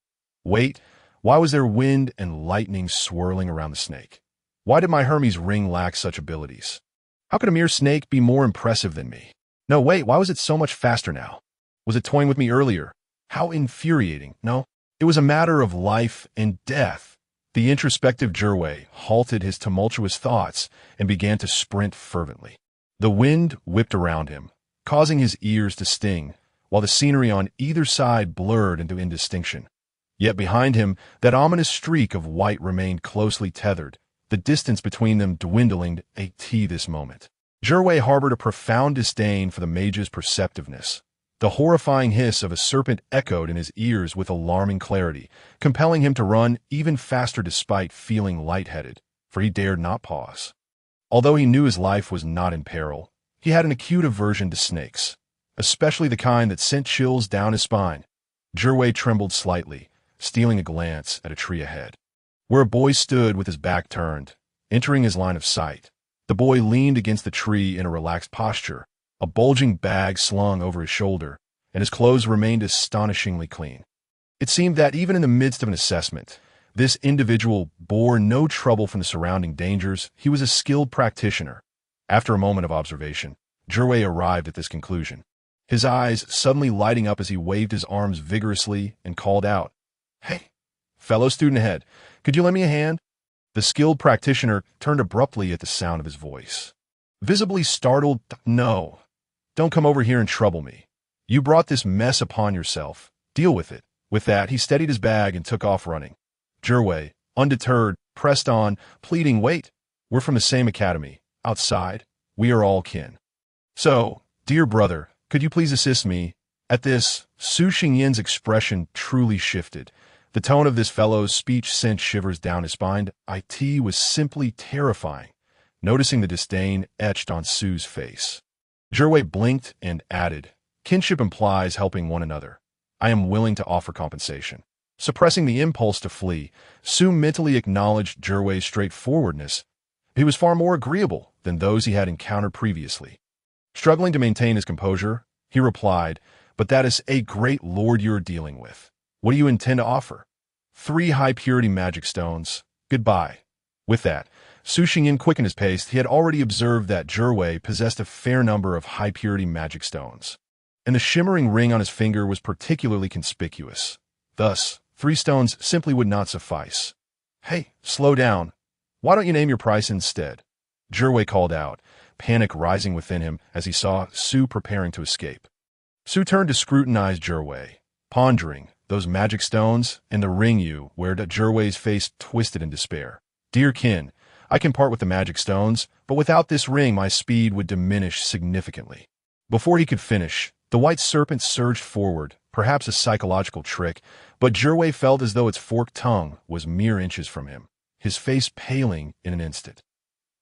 Wait, why was there wind and lightning swirling around the snake? Why did my Hermes ring lack such abilities? How could a mere snake be more impressive than me? No, wait, why was it so much faster now? Was it toying with me earlier? How infuriating. No, it was a matter of life and death. The introspective Jirwei halted his tumultuous thoughts and began to sprint fervently. The wind whipped around him, causing his ears to sting, while the scenery on either side blurred into indistinction. Yet behind him, that ominous streak of white remained closely tethered, the distance between them dwindling this moment. Jirwei harbored a profound disdain for the mage's perceptiveness. The horrifying hiss of a serpent echoed in his ears with alarming clarity, compelling him to run even faster despite feeling lightheaded, for he dared not pause. Although he knew his life was not in peril, he had an acute aversion to snakes, especially the kind that sent chills down his spine. Jirwei trembled slightly, stealing a glance at a tree ahead, where a boy stood with his back turned, entering his line of sight. The boy leaned against the tree in a relaxed posture, a bulging bag slung over his shoulder, and his clothes remained astonishingly clean. It seemed that even in the midst of an assessment, this individual bore no trouble from the surrounding dangers. He was a skilled practitioner. After a moment of observation, Jerway arrived at this conclusion, his eyes suddenly lighting up as he waved his arms vigorously and called out, "Hey, fellow student ahead, could you lend me a hand?" The skilled practitioner turned abruptly at the sound of his voice. Visibly startled, "No, don't come over here and trouble me. You brought this mess upon yourself. Deal with it." With that, he steadied his bag and took off running. Jerway, undeterred, pressed on, pleading, "Wait, we're from the same academy. Outside, we are all kin. So, dear brother, could you please assist me?" At this, Su Xinyan's expression truly shifted. The tone of this fellow's speech sent shivers down his spine. It was simply terrifying, noticing the disdain etched on Su's face. Jerway blinked and added, "Kinship implies helping one another. I am willing to offer compensation." Suppressing the impulse to flee, Su mentally acknowledged Jerway's straightforwardness. He was far more agreeable than those he had encountered previously. Struggling to maintain his composure, he replied, "But that is a great lord you are dealing with. What do you intend to offer?" 3 high-purity magic stones. Goodbye." With that, Su Xingyan quickened his pace. He had already observed that Jerway possessed a fair number of high-purity magic stones, and the shimmering ring on his finger was particularly conspicuous. Thus, 3 stones simply would not suffice. "Hey, slow down. Why don't you name your price instead?" Jerway called out, panic rising within him as he saw Su preparing to escape. Su turned to scrutinize Jerway, pondering those magic stones and the ring you wear. Jerway's face twisted in despair. "Dear kin, I can part with the magic stones, but without this ring my speed would diminish significantly." Before he could finish, the white serpent surged forward, perhaps a psychological trick, but Jerway felt as though its forked tongue was mere inches from him, his face paling in an instant.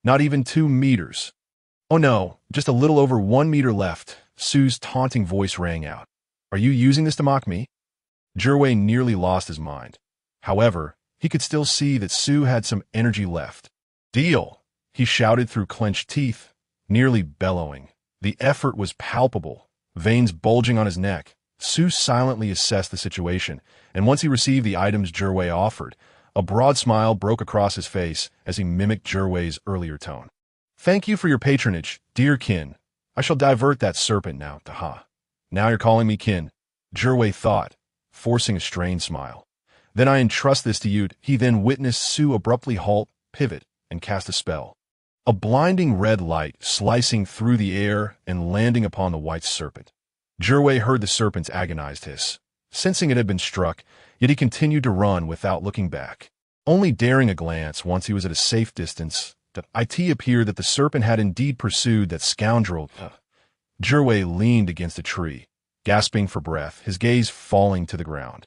"Not even 2 meters. Oh no, just a little over 1 meter left," Su's taunting voice rang out. "Are you using this to mock me?" Jerway nearly lost his mind. However, he could still see that Su had some energy left. "Deal!" he shouted through clenched teeth, nearly bellowing. The effort was palpable, veins bulging on his neck. Su silently assessed the situation, and once he received the items Jerway offered, a broad smile broke across his face as he mimicked Jerway's earlier tone. "Thank you for your patronage, dear kin. I shall divert that serpent now, Taha. Now you're calling me kin," Jerway thought, forcing a strained smile. "Then I entrust this to you." He then witnessed Su abruptly halt, pivot, and cast a spell. A blinding red light slicing through the air and landing upon the white serpent. Jerway heard the serpent's agonized hiss, sensing it had been struck, yet he continued to run without looking back. Only daring a glance once he was at a safe distance, it appeared that the serpent had indeed pursued that scoundrel. Jerway leaned against a tree, gasping for breath, his gaze falling to the ground,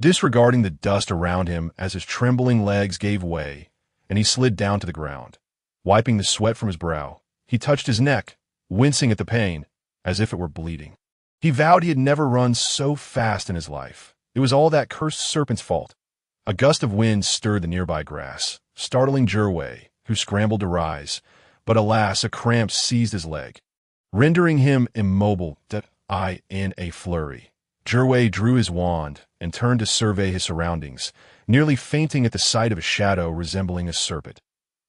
disregarding the dust around him as his trembling legs gave way, and he slid down to the ground. Wiping the sweat from his brow, he touched his neck, wincing at the pain, as if it were bleeding. He vowed he had never run so fast in his life. It was all that cursed serpent's fault. A gust of wind stirred the nearby grass, startling Jerway, who scrambled to rise, but alas, a cramp seized his leg, rendering him immobile. In a flurry, Jerway drew his wand and turned to survey his surroundings, nearly fainting at the sight of a shadow resembling a serpent.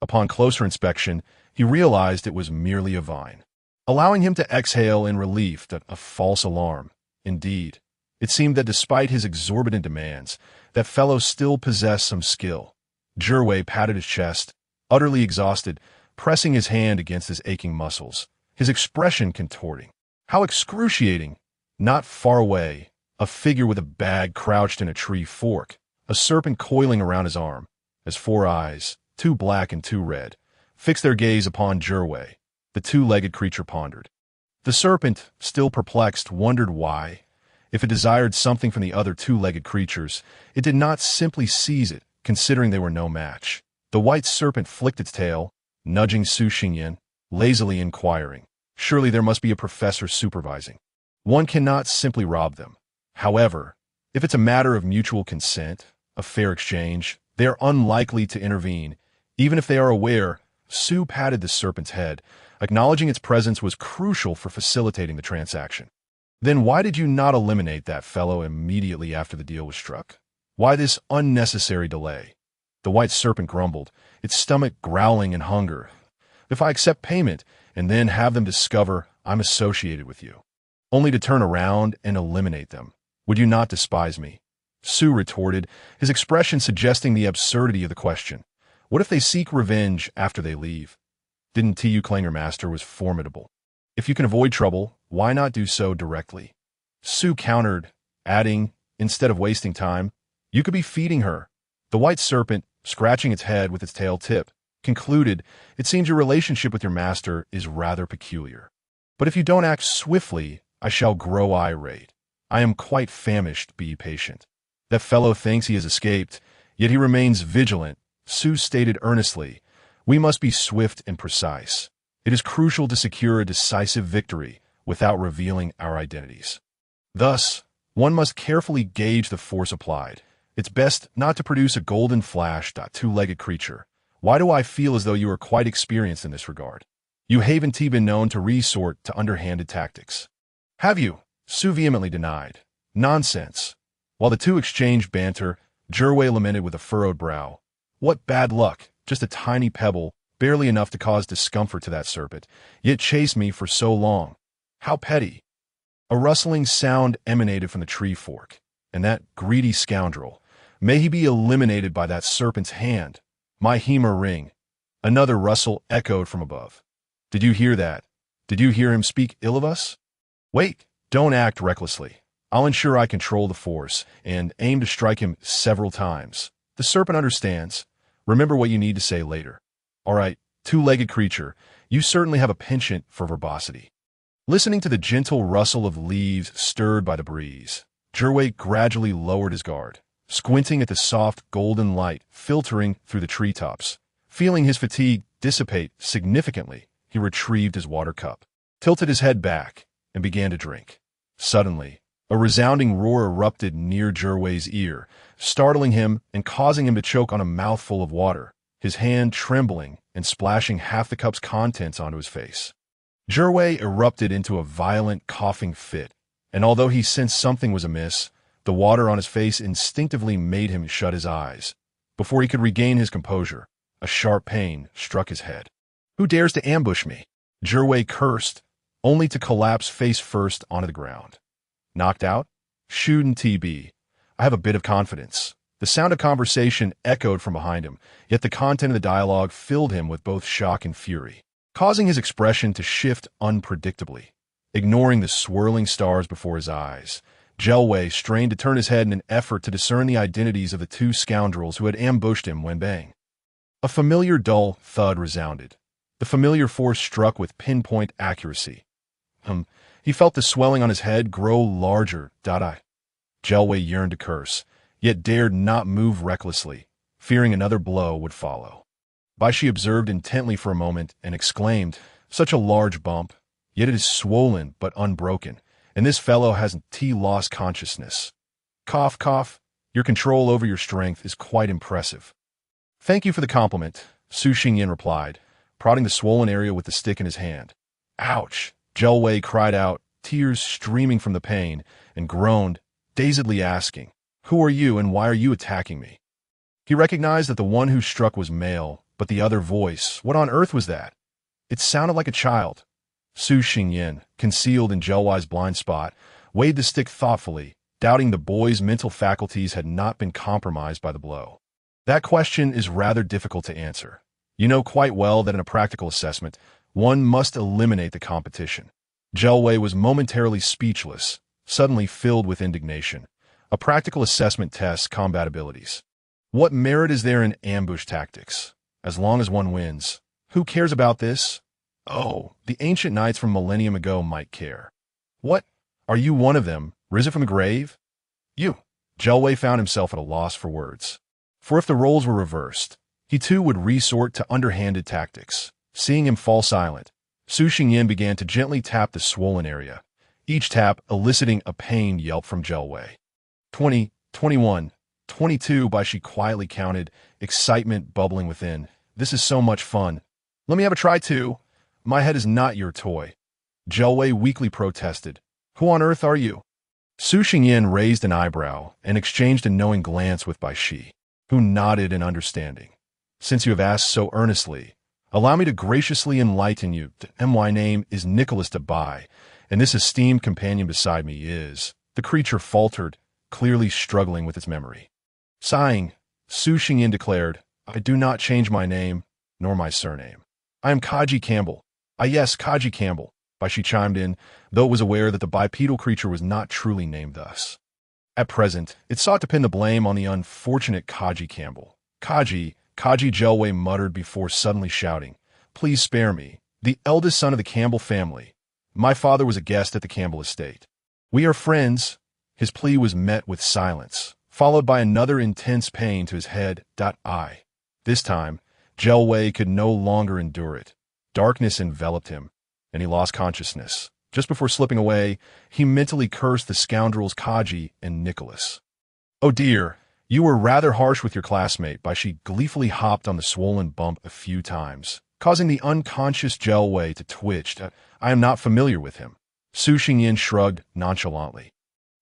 Upon closer inspection, he realized it was merely a vine, allowing him to exhale in relief. A false alarm. Indeed, it seemed that despite his exorbitant demands, that fellow still possessed some skill. Jerway patted his chest, utterly exhausted, pressing his hand against his aching muscles, his expression contorting. How excruciating! Not far away, a figure with a bag crouched in a tree fork, a serpent coiling around his arm, as 4 eyes, 2 black and 2 red, fixed their gaze upon Jerway. The 2-legged creature pondered. The serpent, still perplexed, wondered why, if it desired something from the other 2-legged creatures, it did not simply seize it, considering they were no match. The white serpent flicked its tail, nudging Su Xingyan, lazily inquiring, "Surely there must be a professor supervising. One cannot simply rob them. However, if it's a matter of mutual consent, a fair exchange, they are unlikely to intervene, even if they are aware." Su patted the serpent's head, acknowledging its presence was crucial for facilitating the transaction. Then why did you not eliminate that fellow immediately after the deal was struck? Why this unnecessary delay? The white serpent grumbled, its stomach growling in hunger. If I accept payment and then have them discover I'm associated with you, only to turn around and eliminate them, would you not despise me? Sue retorted, his expression suggesting the absurdity of the question. What if they seek revenge after they leave? Didn't you claim your master was formidable? If you can avoid trouble, why not do so directly? Sue countered, adding, instead of wasting time, you could be feeding her. The white serpent, scratching its head with its tail tip, concluded, it seems your relationship with your master is rather peculiar. But if you don't act swiftly, I shall grow irate. I am quite famished, be patient. That fellow thinks he has escaped, yet he remains vigilant. Sue stated earnestly, we must be swift and precise. It is crucial to secure a decisive victory without revealing our identities. Thus, one must carefully gauge the force applied. It's best not to produce a golden flash, two-legged creature. Why do I feel as though you are quite experienced in this regard? You haven't been known to resort to underhanded tactics. Have you? Sue vehemently denied. Nonsense. While the two exchanged banter, Jerway lamented with a furrowed brow. What bad luck, just a tiny pebble, barely enough to cause discomfort to that serpent, yet chased me for so long. How petty. A rustling sound emanated from the tree fork, and that greedy scoundrel, may he be eliminated by that serpent's hand. My humor ring. Another rustle echoed from above. Did you hear that? Did you hear him speak ill of us? Wait, don't act recklessly. I'll ensure I control the force and aim to strike him several times. The serpent understands. Remember what you need to say later. All right, two-legged creature, you certainly have a penchant for verbosity. Listening to the gentle rustle of leaves stirred by the breeze, Jerway gradually lowered his guard, squinting at the soft golden light filtering through the treetops. Feeling his fatigue dissipate significantly, he retrieved his water cup, tilted his head back, and began to drink. Suddenly, a resounding roar erupted near Jerway's ear, startling him and causing him to choke on a mouthful of water, his hand trembling and splashing half the cup's contents onto his face. Jerway erupted into a violent coughing fit, and although he sensed something was amiss, the water on his face instinctively made him shut his eyes. Before he could regain his composure, a sharp pain struck his head. Who dares to ambush me? Jerway cursed, only to collapse face first onto the ground. Knocked out? Shouldn't be. I have a bit of confidence. The sound of conversation echoed from behind him, yet the content of the dialogue filled him with both shock and fury, causing his expression to shift unpredictably. Ignoring the swirling stars before his eyes, Jerway strained to turn his head in an effort to discern the identities of the two scoundrels who had ambushed him when bang. A familiar dull thud resounded. The familiar force struck with pinpoint accuracy. He felt the swelling on his head grow larger. Jerway yearned to curse, yet dared not move recklessly, fearing another blow would follow. She observed intently for a moment and exclaimed, such a large bump, yet it is swollen but unbroken, and this fellow hasn't lost consciousness. Cough, cough, your control over your strength is quite impressive. Thank you for the compliment, Su Xingyan replied, prodding the swollen area with the stick in his hand. Ouch! Jerway cried out, tears streaming from the pain, and groaned, dazedly asking, who are you and why are you attacking me? He recognized that the one who struck was male, but the other voice, what on earth was that? It sounded like a child. Su Xingyan, concealed in Jerway's blind spot, weighed the stick thoughtfully, doubting the boy's mental faculties had not been compromised by the blow. That question is rather difficult to answer. You know quite well that in a practical assessment, one must eliminate the competition. Jerway was momentarily speechless, suddenly filled with indignation. A practical assessment tests combat abilities. What merit is there in ambush tactics? As long as one wins. Who cares about this? Oh, the ancient knights from millennium ago might care. What? Are you one of them, risen from the grave? You. Jerway found himself at a loss for words. For if the roles were reversed, he too would resort to underhanded tactics. Seeing him fall silent, Su Xingyan began to gently tap the swollen area, each tap eliciting a pained yelp from Jerway. 20, 21, 22 she quietly counted, excitement bubbling within. This is so much fun. Let me have a try too. My head is not your toy. Jerway weakly protested, Who on earth are you? Su Xingyin raised an eyebrow and exchanged a knowing glance with Bai Shi, who nodded in understanding. Since you have asked so earnestly, allow me to graciously enlighten you. My name is Nicholas de Bai, and this esteemed companion beside me is... The creature faltered, clearly struggling with its memory. Sighing, Su Xingyin declared, I do not change my name, nor my surname. I am Kaji Campbell. Ah yes, Kaji Campbell, Bai Shi chimed in, though it was aware that the bipedal creature was not truly named thus. At present, it sought to pin the blame on the unfortunate Kaji Campbell. Kaji Jelway muttered before suddenly shouting, Please spare me, the eldest son of the Campbell family. My father was a guest at the Campbell estate. We are friends. His plea was met with silence, followed by another intense pain to his head. This time, Jelway could no longer endure it. Darkness enveloped him, and he lost consciousness. Just before slipping away, he mentally cursed the scoundrels Kaji and Nicholas. Oh dear, you were rather harsh with your classmate. Bai Shi gleefully hopped on the swollen bump a few times, causing the unconscious Jelway to twitch. I am not familiar with him. Su Xingyin shrugged nonchalantly,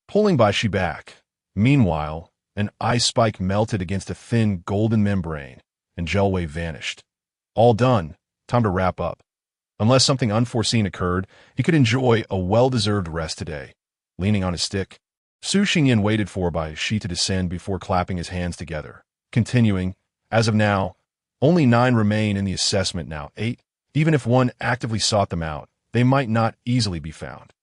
pulling Bai Shi back. Meanwhile, an ice spike melted against a thin golden membrane, and Jelway vanished. All done. Time to wrap up. Unless something unforeseen occurred, he could enjoy a well-deserved rest today. Leaning on his stick, Su Xingyin waited for Bai Shi to descend before clapping his hands together, continuing, As of now, only 9 remain in the assessment now. 8. Even if one actively sought them out, they might not easily be found.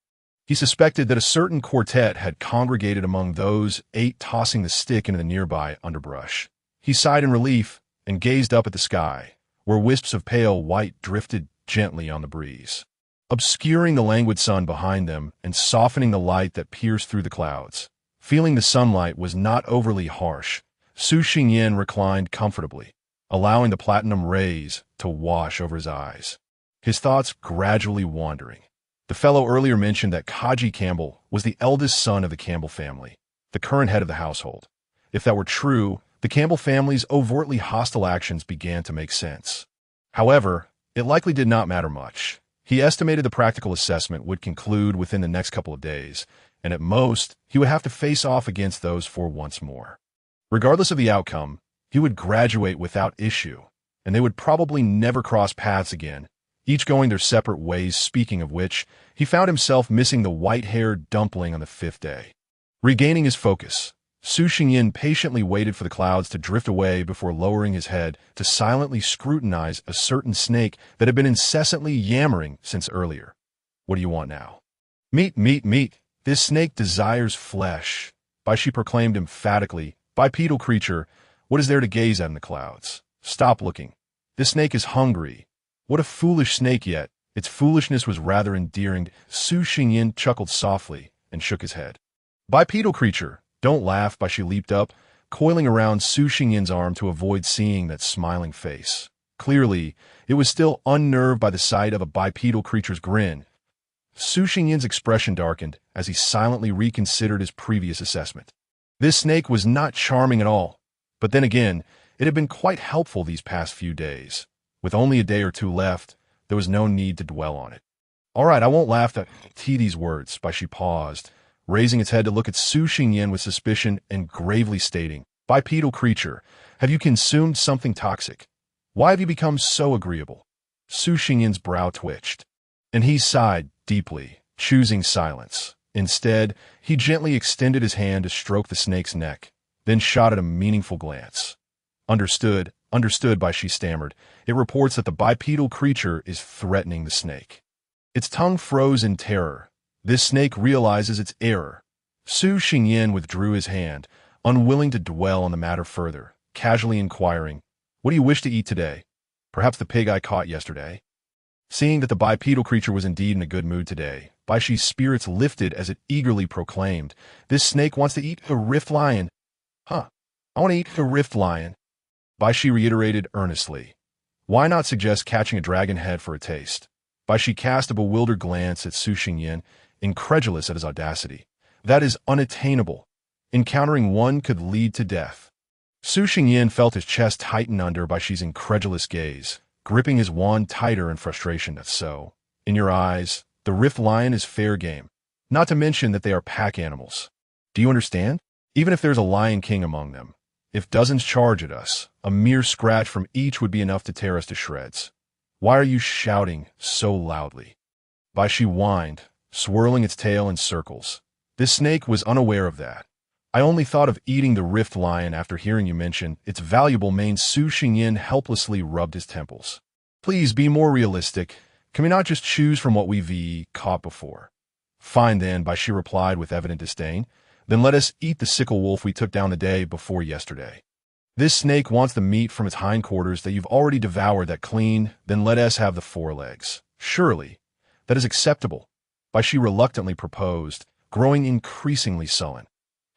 He suspected that a certain quartet had congregated among those 8 tossing the stick into the nearby underbrush. He sighed in relief and gazed up at the sky, where wisps of pale white drifted gently on the breeze, obscuring the languid sun behind them and softening the light that pierced through the clouds. Feeling the sunlight was not overly harsh, Su Xingyin reclined comfortably, allowing the platinum rays to wash over his eyes. His thoughts gradually wandering. The fellow earlier mentioned that Kaji Campbell was the eldest son of the Campbell family, the current head of the household. If that were true, the Campbell family's overtly hostile actions began to make sense. However, it likely did not matter much. He estimated the practical assessment would conclude within the next couple of days, and at most, he would have to face off against those 4 once more. Regardless of the outcome, he would graduate without issue, and they would probably never cross paths again, each going their separate ways. Speaking of which, he found himself missing the white-haired dumpling on the 5th day. Regaining his focus, Su Xingyin patiently waited for the clouds to drift away before lowering his head to silently scrutinize a certain snake that had been incessantly yammering since earlier. What do you want now? Meat, meat, meat. This snake desires flesh, Bai Shi proclaimed emphatically. Bipedal creature, what is there to gaze at in the clouds? Stop looking. This snake is hungry. What a foolish snake, yet its foolishness was rather endearing. Su Xingyin chuckled softly and shook his head. Bipedal creature, don't laugh. Bai Shi leaped up, coiling around Su Xingyin's arm to avoid seeing that smiling face. Clearly, it was still unnerved by the sight of a bipedal creature's grin. Su Xingyin's expression darkened as he silently reconsidered his previous assessment. This snake was not charming at all, but then again, it had been quite helpful these past few days. With only a day or 2 left, there was no need to dwell on it. All right, I won't laugh at these words. Bai Shi paused, raising its head to look at Su Xingyin with suspicion and gravely stating, Bipedal creature, have you consumed something toxic? Why have you become so agreeable? Su Xingyin's brow twitched, and he sighed deeply, choosing silence. Instead, he gently extended his hand to stroke the snake's neck, then shot it a meaningful glance. Understood, Bai Shi stammered. It reports that the bipedal creature is threatening the snake. Its tongue froze in terror. This snake realizes its error. Su Xingyin withdrew his hand, unwilling to dwell on the matter further, casually inquiring, What do you wish to eat today? Perhaps the pig I caught yesterday? Seeing that the bipedal creature was indeed in a good mood today, Bai Shi's spirits lifted as it eagerly proclaimed, This snake wants to eat a rift lion. Huh, I want to eat a rift lion. Bai Shi reiterated earnestly. Why not suggest catching a dragon head for a taste? Bai Shi cast a bewildered glance at Su Xingyin, incredulous at his audacity. That is unattainable. Encountering one could lead to death. Su Xingyin felt his chest tighten under Bai Shi's incredulous gaze, gripping his wand tighter in frustration. That's so. In your eyes, the rift lion is fair game. Not to mention that they are pack animals. Do you understand? Even if there's a lion king among them, if dozens charge at us, a mere scratch from each would be enough to tear us to shreds. Why are you shouting so loudly? She whined, swirling its tail in circles. This snake was unaware of that. I only thought of eating the rift lion after hearing you mention its valuable mane. Su Xingyin helplessly rubbed his temples. Please be more realistic. Can we not just choose from what we've caught before? Fine then, she replied with evident disdain. Then let us eat the sickle wolf we took down the day before yesterday. This snake wants the meat from its hindquarters that you've already devoured that clean, then let us have the forelegs. Surely, that is acceptable. She reluctantly proposed, growing increasingly sullen.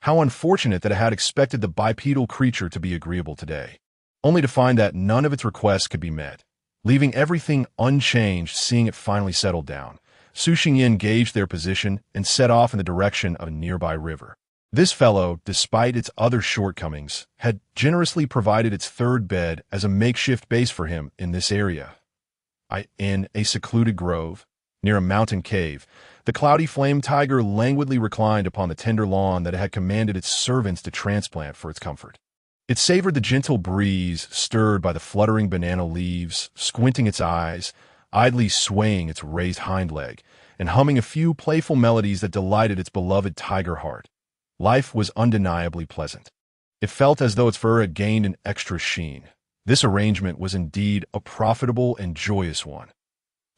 How unfortunate that it had expected the bipedal creature to be agreeable today, only to find that none of its requests could be met. Leaving everything unchanged, seeing it finally settled down, Su Xingyin gauged their position and set off in the direction of a nearby river. This fellow, despite its other shortcomings, had generously provided its third bed as a makeshift base for him in this area. In a secluded grove, near a mountain cave, the cloudy flame tiger languidly reclined upon the tender lawn that it had commanded its servants to transplant for its comfort. It savored the gentle breeze stirred by the fluttering banana leaves, squinting its eyes, idly swaying its raised hind leg, and humming a few playful melodies that delighted its beloved tiger heart. Life was undeniably pleasant. It felt as though its fur had gained an extra sheen. This arrangement was indeed a profitable and joyous one.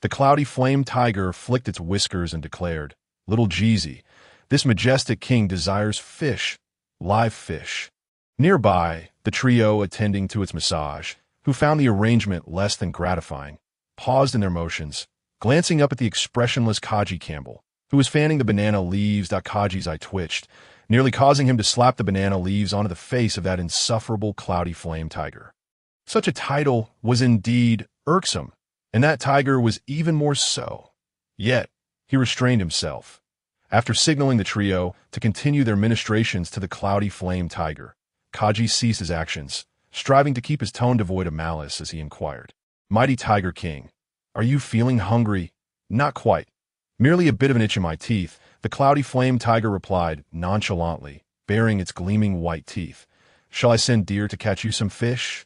The cloudy flame tiger flicked its whiskers and declared, "Little Jeezy, this majestic king desires fish, live fish." Nearby, the trio attending to its massage, who found the arrangement less than gratifying, paused in their motions, glancing up at the expressionless Kaji Campbell, who was fanning the banana leaves. Kaji's eye twitched, nearly causing him to slap the banana leaves onto the face of that insufferable cloudy flame tiger. Such a title was indeed irksome, and that tiger was even more so. Yet, he restrained himself. After signaling the trio to continue their ministrations to the cloudy flame tiger, Kaji ceased his actions, striving to keep his tone devoid of malice as he inquired, "Mighty Tiger King, are you feeling hungry?" "Not quite. Merely a bit of an itch in my teeth," the cloudy flame tiger replied nonchalantly, baring its gleaming white teeth. "Shall I send Deer to catch you some fish?"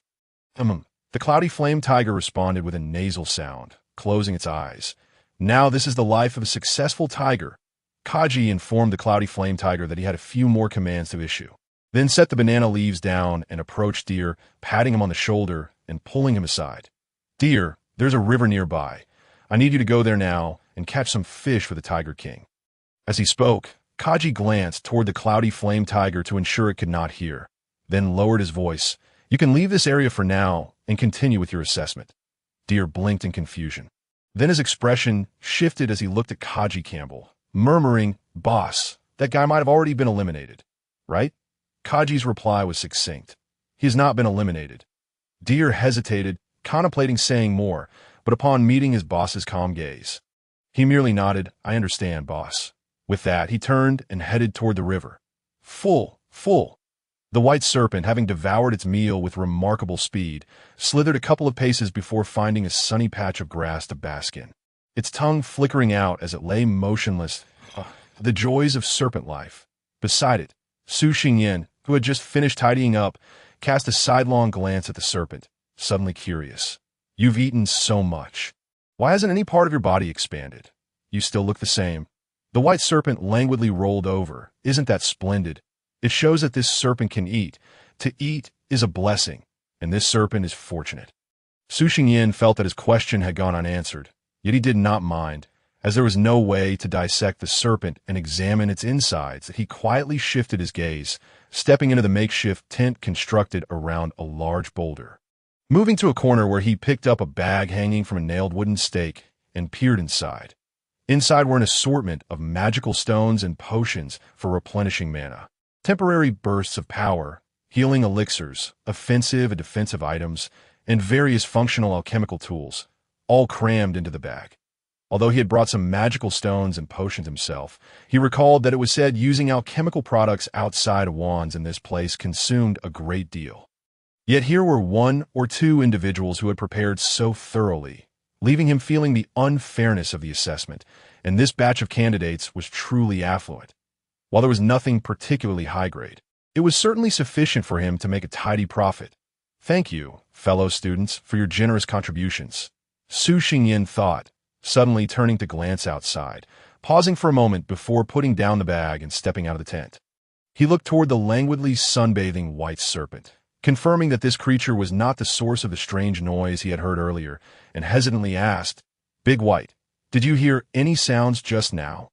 The cloudy flame tiger responded with a nasal sound, closing its eyes. Now this is the life of a successful tiger. Kaji informed the cloudy flame tiger that he had a few more commands to issue, then set the banana leaves down and approached Deer, patting him on the shoulder and pulling him aside. "Deer, there's a river nearby. I need you to go there now and catch some fish for the Tiger King." As he spoke, Kaji glanced toward the cloudy flame tiger to ensure it could not hear, then lowered his voice. "You can leave this area for now and continue with your assessment." Deer blinked in confusion. Then his expression shifted as he looked at Kaji Campbell, murmuring, "Boss, that guy might have already been eliminated, right?" Kaji's reply was succinct. "He has not been eliminated." Deer hesitated, contemplating saying more, but upon meeting his boss's calm gaze, he merely nodded, "I understand, boss." With that, he turned and headed toward the river. Full. The white serpent, having devoured its meal with remarkable speed, slithered a couple of paces before finding a sunny patch of grass to bask in, its tongue flickering out as it lay motionless. The joys of serpent life. Beside it, Su Xingyin, who had just finished tidying up, cast a sidelong glance at the serpent, suddenly curious. "You've eaten so much. Why hasn't any part of your body expanded? You still look the same." The white serpent languidly rolled over. "Isn't that splendid? It shows that this serpent can eat. To eat is a blessing, and this serpent is fortunate." Su Xingyin felt that his question had gone unanswered, yet he did not mind. As there was no way to dissect the serpent and examine its insides, he quietly shifted his gaze, stepping into the makeshift tent constructed around a large boulder. Moving to a corner where he picked up a bag hanging from a nailed wooden stake and peered inside. Inside were an assortment of magical stones and potions for replenishing mana, temporary bursts of power, healing elixirs, offensive and defensive items, and various functional alchemical tools, all crammed into the bag. Although he had brought some magical stones and potions himself, he recalled that it was said using alchemical products outside of wands in this place consumed a great deal. Yet here were one or two individuals who had prepared so thoroughly, leaving him feeling the unfairness of the assessment, and this batch of candidates was truly affluent. While there was nothing particularly high-grade, it was certainly sufficient for him to make a tidy profit. Thank you, fellow students, for your generous contributions, Su Xingyin thought, suddenly turning to glance outside, pausing for a moment before putting down the bag and stepping out of the tent. He looked toward the languidly sunbathing white serpent, confirming that this creature was not the source of the strange noise he had heard earlier, and hesitantly asked, "Big White, did you hear any sounds just now?"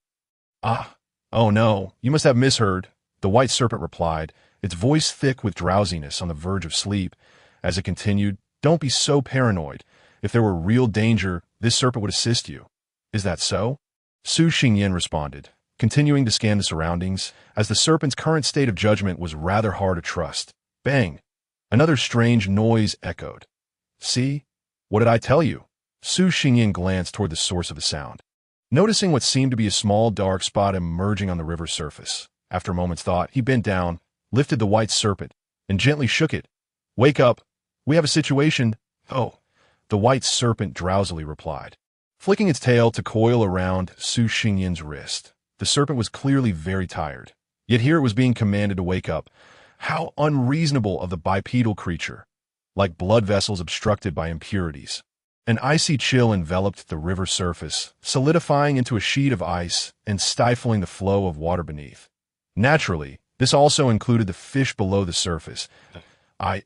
"Ah, oh no, you must have misheard," the white serpent replied, its voice thick with drowsiness on the verge of sleep. As it continued, "Don't be so paranoid. If there were real danger, this serpent would assist you." "Is that so?" Su Xingyin responded, continuing to scan the surroundings, as the serpent's current state of judgment was rather hard to trust. Bang! Another strange noise echoed. "See? What did I tell you?" Su Xingyin glanced toward the source of the sound, noticing what seemed to be a small dark spot emerging on the river's surface. After a moment's thought, he bent down, lifted the white serpent, and gently shook it. "Wake up! We have a situation." "Oh," the white serpent drowsily replied, flicking its tail to coil around Su Xingyin's wrist. The serpent was clearly very tired, yet here it was being commanded to wake up. How unreasonable of the bipedal creature! Like blood vessels obstructed by impurities. An icy chill enveloped the river surface, solidifying into a sheet of ice and stifling the flow of water beneath. Naturally, this also included the fish below the surface,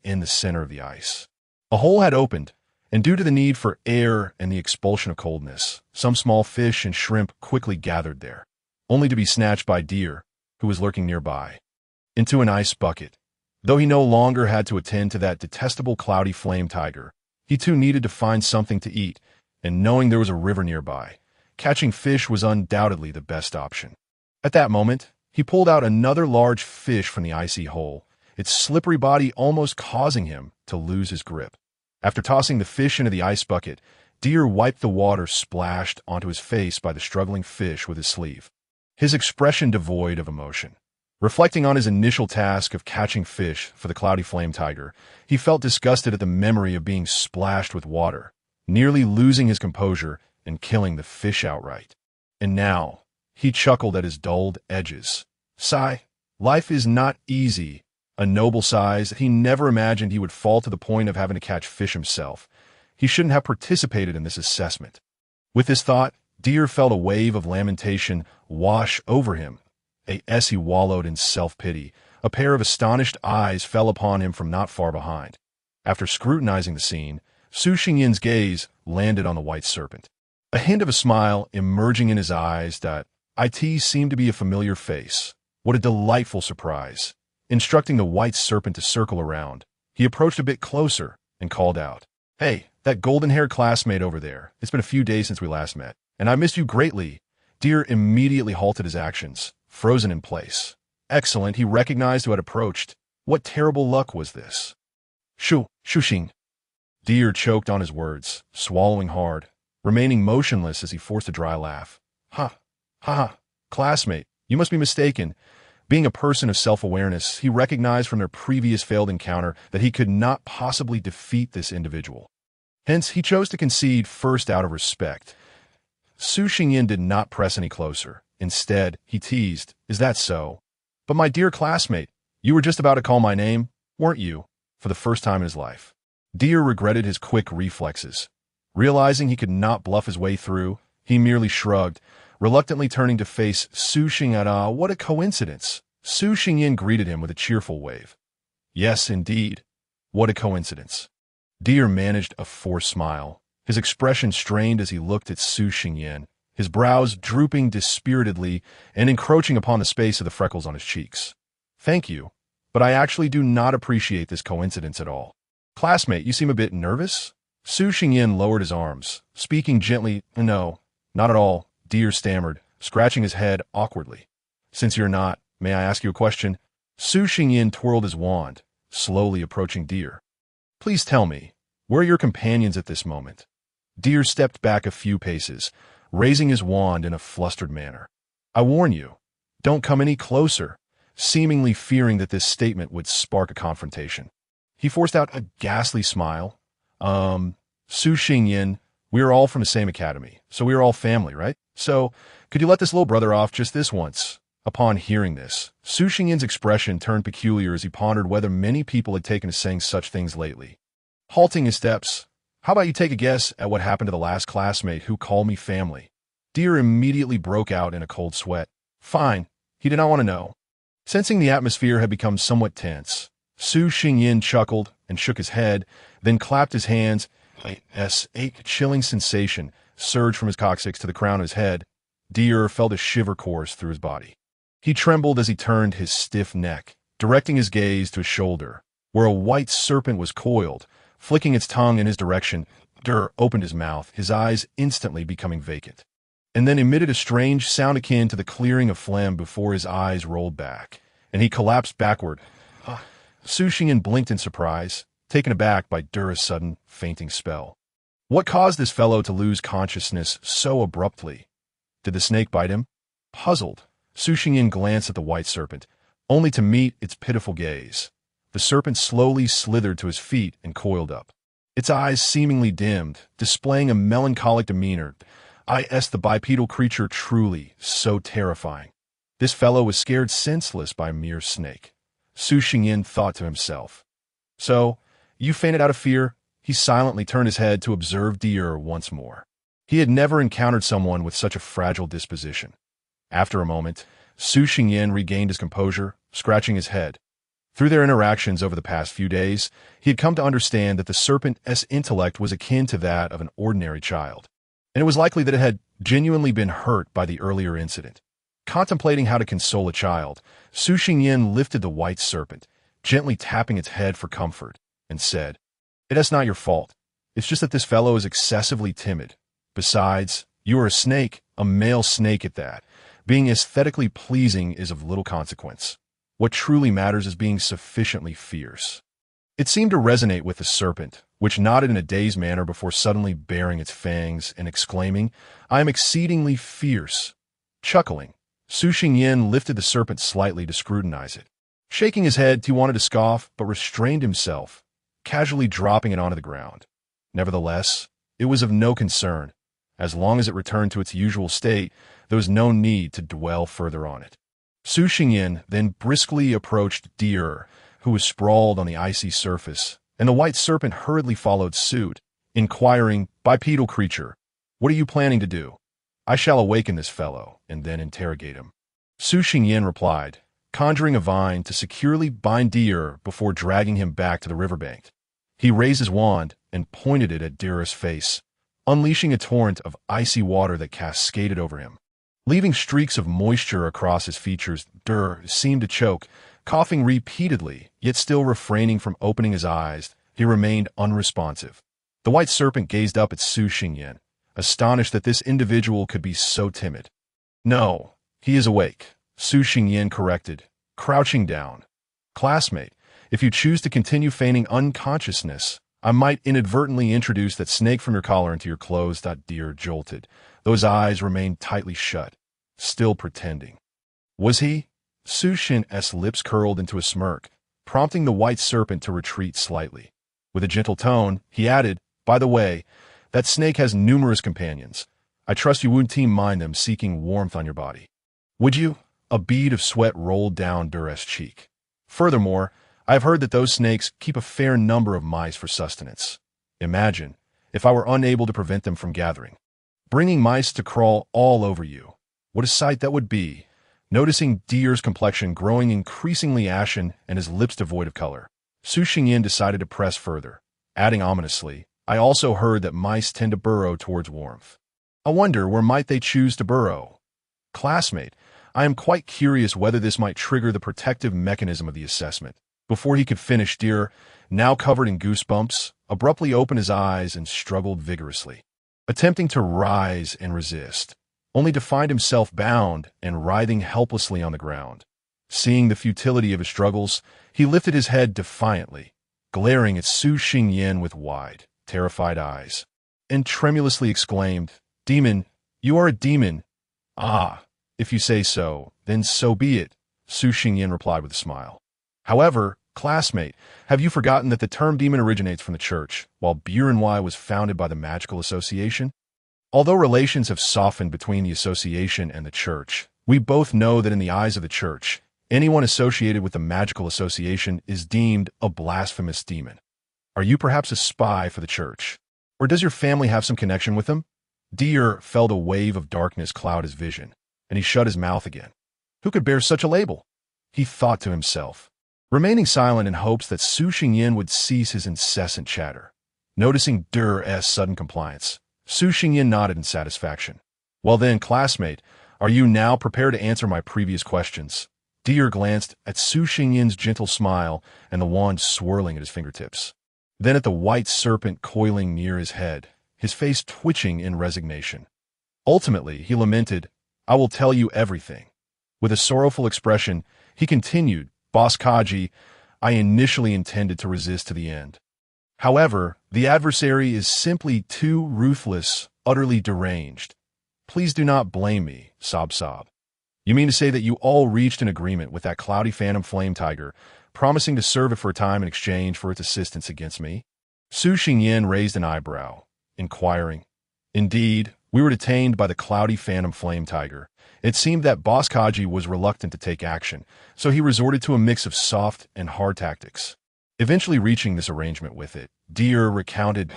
in the center of the ice. A hole had opened, and due to the need for air and the expulsion of coldness, some small fish and shrimp quickly gathered there, only to be snatched by Deer, who was lurking nearby, into an ice bucket. Though he no longer had to attend to that detestable cloudy flame tiger, he too needed to find something to eat, and knowing there was a river nearby, catching fish was undoubtedly the best option. At that moment, he pulled out another large fish from the icy hole, its slippery body almost causing him to lose his grip. After tossing the fish into the ice bucket, Deer wiped the water splashed onto his face by the struggling fish with his sleeve, his expression devoid of emotion. Reflecting on his initial task of catching fish for the cloudy flame tiger, he felt disgusted at the memory of being splashed with water, nearly losing his composure and killing the fish outright. And now, he chuckled at his dulled edges. Sigh, life is not easy. A noble sighs that he never imagined he would fall to the point of having to catch fish himself. He shouldn't have participated in this assessment. With this thought, Deer felt a wave of lamentation wash over him. As he wallowed in self-pity, a pair of astonished eyes fell upon him from not far behind. After scrutinizing the scene, Su Xingyin's gaze landed on the white serpent. A hint of a smile emerging in his eyes that it seemed to be a familiar face. What a delightful surprise. Instructing the white serpent to circle around, he approached a bit closer and called out, "Hey, that golden-haired classmate over there. It's been a few days since we last met, and I missed you greatly." Deer immediately halted his actions, frozen in place. Excellent, he recognized who had approached. What terrible luck was this? Shuxing. Deer choked on his words, swallowing hard, remaining motionless as he forced a dry laugh. Ha, classmate, you must be mistaken. Being a person of self-awareness, he recognized from their previous failed encounter that he could not possibly defeat this individual. Hence, he chose to concede first out of respect. Su Xingyin did not press any closer. Instead, he teased, "Is that so? But my dear classmate, you were just about to call my name, weren't you?" For the first time in his life, Deer regretted his quick reflexes. Realizing he could not bluff his way through, he merely shrugged, reluctantly turning to face Su Xingyin. What a coincidence! Su Xingyin greeted him with a cheerful wave. Yes, indeed. What a coincidence. Deer managed a forced smile, his expression strained as he looked at Su Xingyin, his brows drooping dispiritedly and encroaching upon the space of the freckles on his cheeks. "Thank you, but I actually do not appreciate this coincidence at all. Classmate, you seem a bit nervous?" Su Xingyin lowered his arms, speaking gently. "No, not at all," Deer stammered, scratching his head awkwardly. "Since you're not, may I ask you a question?" Su Xingyin twirled his wand, slowly approaching Deer. "Please tell me, where are your companions at this moment?" Deer stepped back a few paces, raising his wand in a flustered manner. "I warn you, don't come any closer," seemingly fearing that this statement would spark a confrontation. He forced out a ghastly smile. Su Xingyin, we are all from the same academy, so we are all family, right?" So, could you let this little brother off just this once? Upon hearing this, Su Xinyan's expression turned peculiar as he pondered whether many people had taken to saying such things lately. Halting his steps, how about you take a guess at what happened to the last classmate who called me family? Deer immediately broke out in a cold sweat. Fine, he did not want to know. Sensing the atmosphere had become somewhat tense, Su Xingyan chuckled and shook his head, then clapped his hands. A chilling sensation surged from his coccyx to the crown of his head. Deer felt a shiver course through his body. He trembled as he turned his stiff neck, directing his gaze to his shoulder, where a white serpent was coiled, flicking its tongue in his direction. Dur opened his mouth, his eyes instantly becoming vacant, and then emitted a strange sound akin to the clearing of phlegm before his eyes rolled back, and he collapsed backward. Su Xingyan blinked in surprise, taken aback by Dur's sudden, fainting spell. What caused this fellow to lose consciousness so abruptly? Did the snake bite him? Puzzled, Su Xingyan glanced at the white serpent, only to meet its pitiful gaze. The serpent slowly slithered to his feet and coiled up. Its eyes seemingly dimmed, displaying a melancholic demeanor. The bipedal creature truly so terrifying. This fellow was scared senseless by a mere snake. Su Xingyan thought to himself. So, you fainted out of fear? He silently turned his head to observe Deer once more. He had never encountered someone with such a fragile disposition. After a moment, Su Xingyan regained his composure, scratching his head. Through their interactions over the past few days, he had come to understand that the serpent's intellect was akin to that of an ordinary child, and it was likely that it had genuinely been hurt by the earlier incident. Contemplating how to console a child, Su Xingyan lifted the white serpent, gently tapping its head for comfort, and said, "It's not your fault. It's just that this fellow is excessively timid. Besides, you are a snake, a male snake at that. Being aesthetically pleasing is of little consequence. What truly matters is being sufficiently fierce." It seemed to resonate with the serpent, which nodded in a dazed manner before suddenly baring its fangs and exclaiming, "I am exceedingly fierce." Chuckling, Su Xingyan lifted the serpent slightly to scrutinize it. Shaking his head, he wanted to scoff, but restrained himself, casually dropping it onto the ground. Nevertheless, it was of no concern. As long as it returned to its usual state, there was no need to dwell further on it. Su Xingyan then briskly approached Deer, who was sprawled on the icy surface, and the white serpent hurriedly followed suit, inquiring, "Bipedal creature, what are you planning to do?" "I shall awaken this fellow, and then interrogate him." Su Xingyan replied, conjuring a vine to securely bind Deer before dragging him back to the riverbank. He raised his wand and pointed it at Deer's face, unleashing a torrent of icy water that cascaded over him. Leaving streaks of moisture across his features, Dur seemed to choke, coughing repeatedly, yet still refraining from opening his eyes. He remained unresponsive. The white serpent gazed up at Su Xingyan, astonished that this individual could be so timid. "No, he is awake," Su Xingyan corrected, crouching down. "Classmate, if you choose to continue feigning unconsciousness, I might inadvertently introduce that snake from your collar into your clothes." Deer jolted. Those eyes remained tightly shut, still pretending. Was he? Su Xingyan's lips curled into a smirk, prompting the white serpent to retreat slightly. With a gentle tone, he added, "By the way, that snake has numerous companions. I trust you wouldn't mind them seeking warmth on your body. Would you?" A bead of sweat rolled down Dur's cheek. "Furthermore, I have heard that those snakes keep a fair number of mice for sustenance. Imagine, if I were unable to prevent them from gathering, bringing mice to crawl all over you. What a sight that would be." Noticing Deer's complexion growing increasingly ashen and his lips devoid of color, Su Xingyan decided to press further, adding ominously, "I also heard that mice tend to burrow towards warmth. I wonder where might they choose to burrow? Classmate, I am quite curious whether this might trigger the protective mechanism of the assessment." Before he could finish, Deer, now covered in goosebumps, abruptly opened his eyes and struggled vigorously, attempting to rise and resist, only to find himself bound and writhing helplessly on the ground. Seeing the futility of his struggles, he lifted his head defiantly, glaring at Su Xingyan with wide, terrified eyes, and tremulously exclaimed, "Demon, you are a demon." "Ah, if you say so, then so be it," Su Xingyan replied with a smile. "However, classmate, have you forgotten that the term demon originates from the church, while Burenwai was founded by the magical association?" Although relations have softened between the association and the church, we both know that in the eyes of the church, anyone associated with the magical association is deemed a blasphemous demon. Are you perhaps a spy for the church? Or does your family have some connection with them? Deer felt a wave of darkness cloud his vision, and he shut his mouth again. Who could bear such a label? He thought to himself, remaining silent in hopes that Su Xingyin would cease his incessant chatter. Noticing Deer's sudden compliance, Su Xingyin nodded in satisfaction. Well then, classmate, are you now prepared to answer my previous questions? Deer glanced at Su Xingyin's gentle smile and the wand swirling at his fingertips. Then at the white serpent coiling near his head, his face twitching in resignation. Ultimately, he lamented, I will tell you everything. With a sorrowful expression, he continued, Boss Kaji, I initially intended to resist to the end. However, the adversary is simply too ruthless, utterly deranged. Please do not blame me, sob. You mean to say that you all reached an agreement with that cloudy phantom flame tiger, promising to serve it for a time in exchange for its assistance against me? Su Xingyin raised an eyebrow, inquiring. Indeed, we were detained by the cloudy phantom flame tiger. It seemed that Boss Kaji was reluctant to take action, so he resorted to a mix of soft and hard tactics. Eventually reaching this arrangement with it, Deer recounted,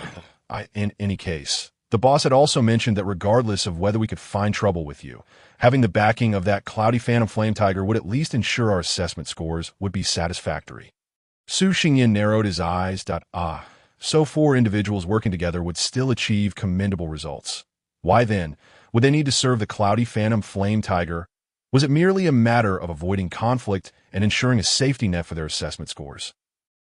in any case, the boss had also mentioned that regardless of whether we could find trouble with you, having the backing of that cloudy phantom flame tiger would at least ensure our assessment scores would be satisfactory. Su Xingyin narrowed his eyes. So 4 individuals working together would still achieve commendable results. Why then would they need to serve the cloudy phantom flame tiger? Was it merely a matter of avoiding conflict and ensuring a safety net for their assessment scores?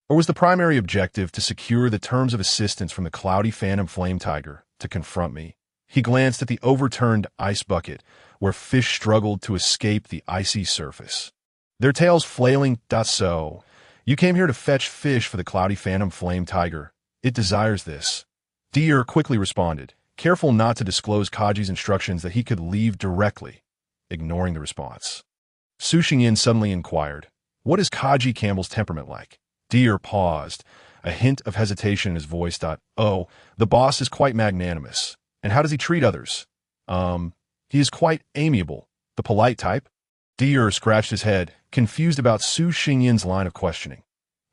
Or was the primary objective to secure the terms of assistance from the cloudy phantom flame tiger to confront me? He glanced at the overturned ice bucket, where fish struggled to escape the icy surface, their tails flailing. So, you came here to fetch fish for the cloudy phantom flame tiger. It desires this. Deer quickly responded, careful not to disclose Kaji's instructions that he could leave directly, ignoring the response. Su Xingyin suddenly inquired, what is Kaji Campbell's temperament like? Deer paused, a hint of hesitation in his voice. Oh, the boss is quite magnanimous. And how does he treat others? He is quite amiable, the polite type. Deer scratched his head, confused about Su Xingyin's line of questioning.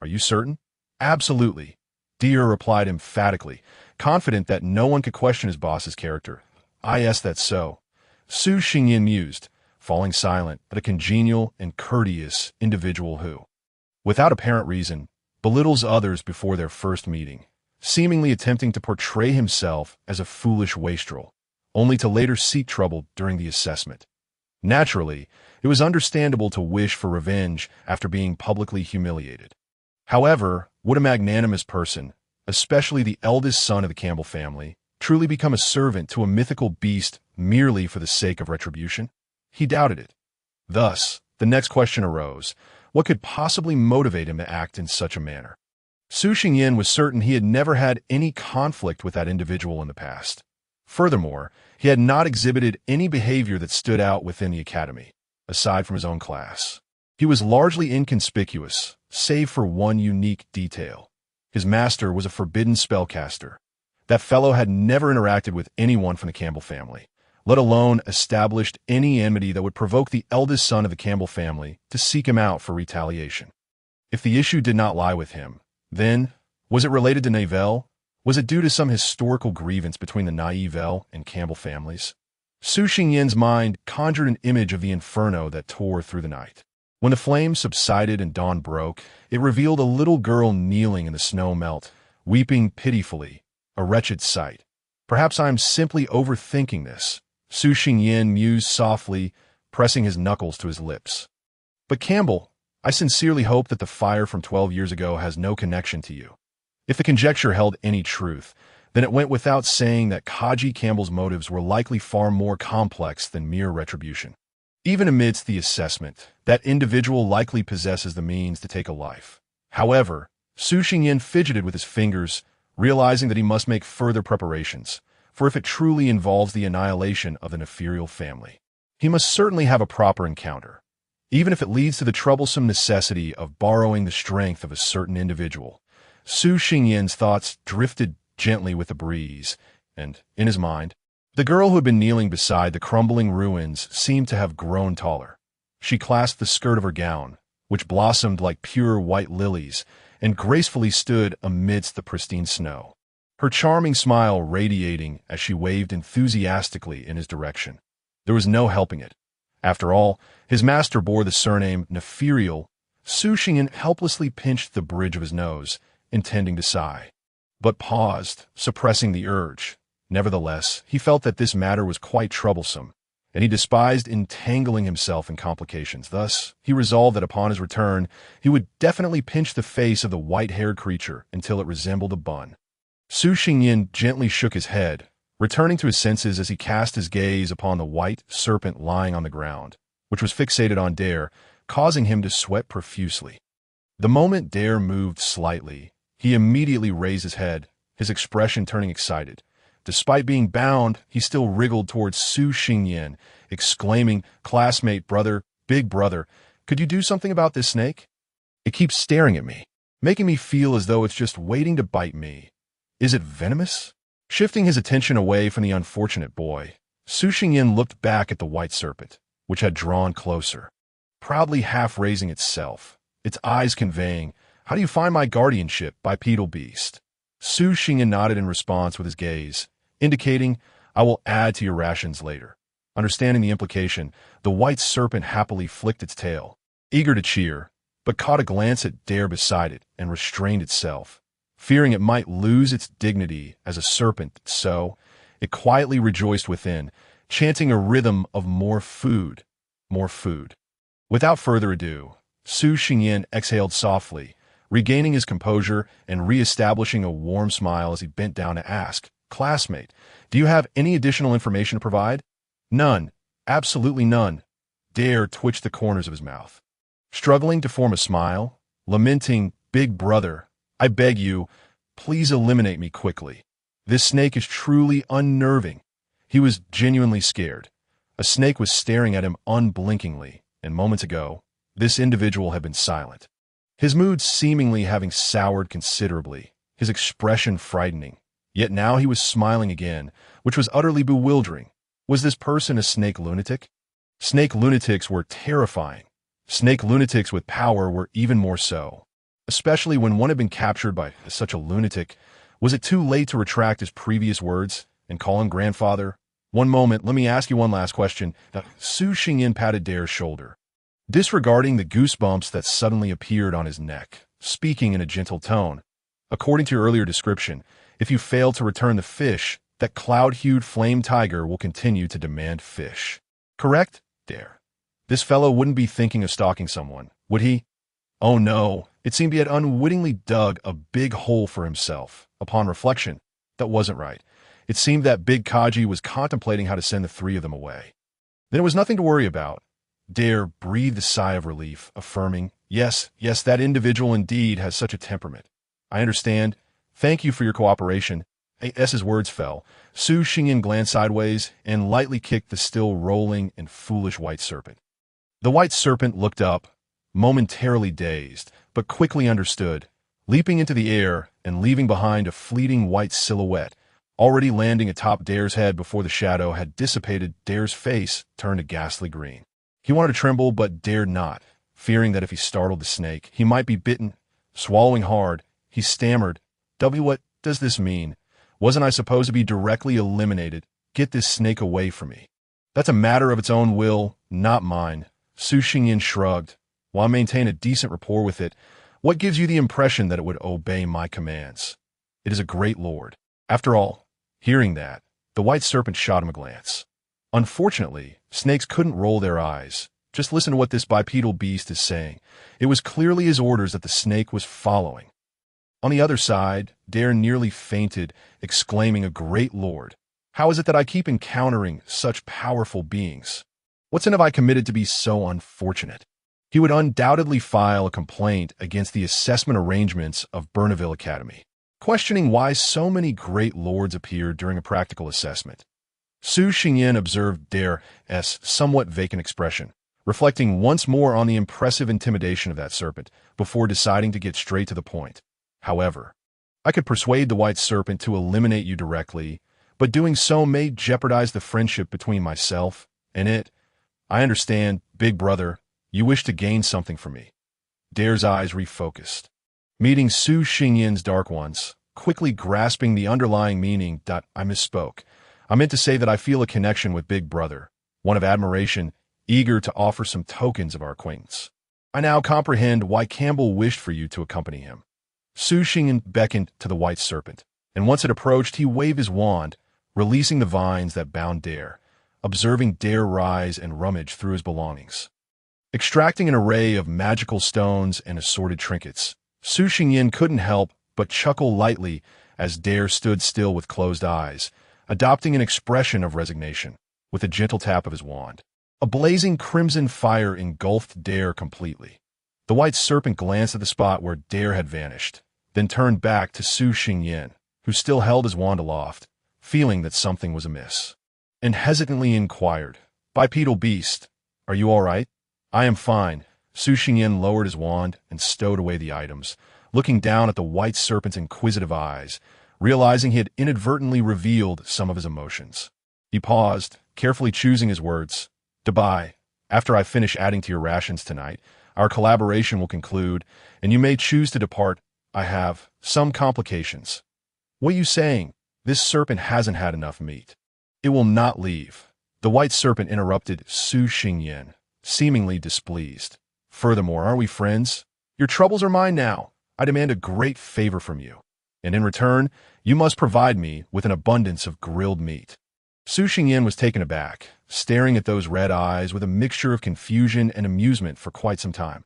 Are you certain? Absolutely. Deer replied emphatically, confident that no one could question his boss's character. Yes, that's so. Su Xingyin mused, falling silent, but a congenial and courteous individual who, without apparent reason, belittles others before their first meeting, seemingly attempting to portray himself as a foolish wastrel, only to later seek trouble during the assessment. Naturally, it was understandable to wish for revenge after being publicly humiliated. However, would a magnanimous person, especially the eldest son of the Campbell family, truly become a servant to a mythical beast merely for the sake of retribution? He doubted it. Thus, the next question arose, what could possibly motivate him to act in such a manner? Su Xingyin was certain he had never had any conflict with that individual in the past. Furthermore, he had not exhibited any behavior that stood out within the academy, aside from his own class. He was largely inconspicuous, save for one unique detail. His master was a forbidden spellcaster. That fellow had never interacted with anyone from the Campbell family, let alone established any enmity that would provoke the eldest son of the Campbell family to seek him out for retaliation. If the issue did not lie with him, then, was it related to Navelle? Was it due to some historical grievance between the Navelle and Campbell families? Su Xingyin's mind conjured an image of the inferno that tore through the night. When the flames subsided and dawn broke, it revealed a little girl kneeling in the snow melt, weeping pitifully, a wretched sight. Perhaps I am simply overthinking this, Su Xingyin mused softly, pressing his knuckles to his lips. But Campbell, I sincerely hope that the fire from 12 years ago has no connection to you. If the conjecture held any truth, then it went without saying that Kaji Campbell's motives were likely far more complex than mere retribution. Even amidst the assessment, that individual likely possesses the means to take a life. However, Su Xingyin fidgeted with his fingers, realizing that he must make further preparations, for if it truly involves the annihilation of an ethereal family, he must certainly have a proper encounter, even if it leads to the troublesome necessity of borrowing the strength of a certain individual. Su Xingyin's thoughts drifted gently with the breeze, and, in his mind, The girl who had been kneeling beside the crumbling ruins seemed to have grown taller. She clasped the skirt of her gown, which blossomed like pure white lilies, and gracefully stood amidst the pristine snow, her charming smile radiating as she waved enthusiastically in his direction. There was no helping it. After all, his master bore the surname Neferial. Su Xingyan helplessly pinched the bridge of his nose, intending to sigh, but paused, suppressing the urge. Nevertheless, he felt that this matter was quite troublesome, and he despised entangling himself in complications. Thus, he resolved that upon his return, he would definitely pinch the face of the white-haired creature until it resembled a bun. Su Xingyan gently shook his head, returning to his senses as he cast his gaze upon the white serpent lying on the ground, which was fixated on Dare, causing him to sweat profusely. The moment Dare moved slightly, he immediately raised his head, his expression turning excited. Despite being bound, he still wriggled towards Su Xingyan, exclaiming, "Classmate, brother, big brother, could you do something about this snake? It keeps staring at me, making me feel as though it's just waiting to bite me. Is it venomous?" Shifting his attention away from the unfortunate boy, Su Xingyan looked back at the white serpent, which had drawn closer, proudly half-raising itself, its eyes conveying, "How do you find my guardianship, bipedal beast?" Su Xingyan nodded in response with his gaze, indicating, "I will add to your rations later." Understanding the implication, the white serpent happily flicked its tail, eager to cheer, but caught a glance at Dare beside it and restrained itself, fearing it might lose its dignity as a serpent, so it quietly rejoiced within, chanting a rhythm of more food, more food. Without further ado, Su Xingyan exhaled softly, regaining his composure and re-establishing a warm smile as he bent down to ask, "Classmate, do you have any additional information to provide?" "None. Absolutely none." Dare twitched the corners of his mouth, struggling to form a smile, lamenting, "Big brother, I beg you, please eliminate me quickly. This snake is truly unnerving." He was genuinely scared. A snake was staring at him unblinkingly, and moments ago, this individual had been silent, his mood seemingly having soured considerably, his expression frightening. Yet now he was smiling again, which was utterly bewildering. Was this person a snake lunatic? Snake lunatics were terrifying. Snake lunatics with power were even more so, especially when one had been captured by such a lunatic. Was it too late to retract his previous words and call him grandfather? "One moment, let me ask you one last question." Su Xingyan patted Dare's shoulder, disregarding the goosebumps that suddenly appeared on his neck, speaking in a gentle tone. "According to your earlier description, if you fail to return the fish, that cloud-hued flame tiger will continue to demand fish. Correct, Dare? This fellow wouldn't be thinking of stalking someone, would he?" Oh no, it seemed he had unwittingly dug a big hole for himself. Upon reflection, that wasn't right. It seemed that Big Kaji was contemplating how to send the three of them away. Then it was nothing to worry about. Dare breathed a sigh of relief, affirming, yes, that individual indeed has such a temperament. "I understand. Thank you for your cooperation." As his words fell, Su Xingyan glanced sideways and lightly kicked the still rolling and foolish white serpent. The white serpent looked up, momentarily dazed, but quickly understood, leaping into the air and leaving behind a fleeting white silhouette, already landing atop Dare's head before the shadow had dissipated. Dare's face turned a ghastly green. He wanted to tremble but dared not, fearing that if he startled the snake, he might be bitten. Swallowing hard, he stammered, What does this mean? Wasn't I supposed to be directly eliminated? Get this snake away from me." "That's a matter of its own will, not mine." Su Xingyan shrugged. "While I maintain a decent rapport with it, what gives you the impression that it would obey my commands? It is a great lord." After all, hearing that, the white serpent shot him a glance. Unfortunately, snakes couldn't roll their eyes. Just listen to what this bipedal beast is saying. It was clearly his orders that the snake was following. On the other side, Dare nearly fainted, exclaiming, "A great lord. How is it that I keep encountering such powerful beings? What sin have I committed to be so unfortunate?" He would undoubtedly file a complaint against the assessment arrangements of Bernaville Academy, questioning why so many great lords appeared during a practical assessment. Su Xingyan observed Dare's somewhat vacant expression, reflecting once more on the impressive intimidation of that serpent, before deciding to get straight to the point. "However, I could persuade the white serpent to eliminate you directly, but doing so may jeopardize the friendship between myself and it. I understand, big brother, you wish to gain something from me. Dare's eyes refocused, meeting Su Xinyan's dark ones, quickly grasping the underlying meaning. I misspoke. I meant to say that I feel a connection with big brother, one of admiration, eager to offer some tokens of our acquaintance. I now comprehend why Campbell wished for you to accompany him. Su Xingyan beckoned to the white serpent, and once it approached, he waved his wand, releasing the vines that bound Dare, observing Dare rise and rummage through his belongings. Extracting an array of magical stones and assorted trinkets, Su Xingyan couldn't help but chuckle lightly as Dare stood still with closed eyes, adopting an expression of resignation, with a gentle tap of his wand. A blazing crimson fire engulfed Dare completely. The white serpent glanced at the spot where Dare had vanished, then turned back to Su Xingyan, who still held his wand aloft, feeling that something was amiss, and hesitantly inquired, "Bipedal beast, are you all right?" "I am fine." Su Xingyan lowered his wand and stowed away the items, looking down at the white serpent's inquisitive eyes, realizing he had inadvertently revealed some of his emotions. He paused, carefully choosing his words. "Dubai, after I finish adding to your rations tonight, our collaboration will conclude, and you may choose to depart. I have some complications." "What are you saying? This serpent hasn't had enough meat. It will not leave." The white serpent interrupted Su Xingyan, seemingly displeased. "Furthermore, are we friends? Your troubles are mine now. I demand a great favor from you, and in return, you must provide me with an abundance of grilled meat." Su Xingyan was taken aback, staring at those red eyes with a mixture of confusion and amusement for quite some time.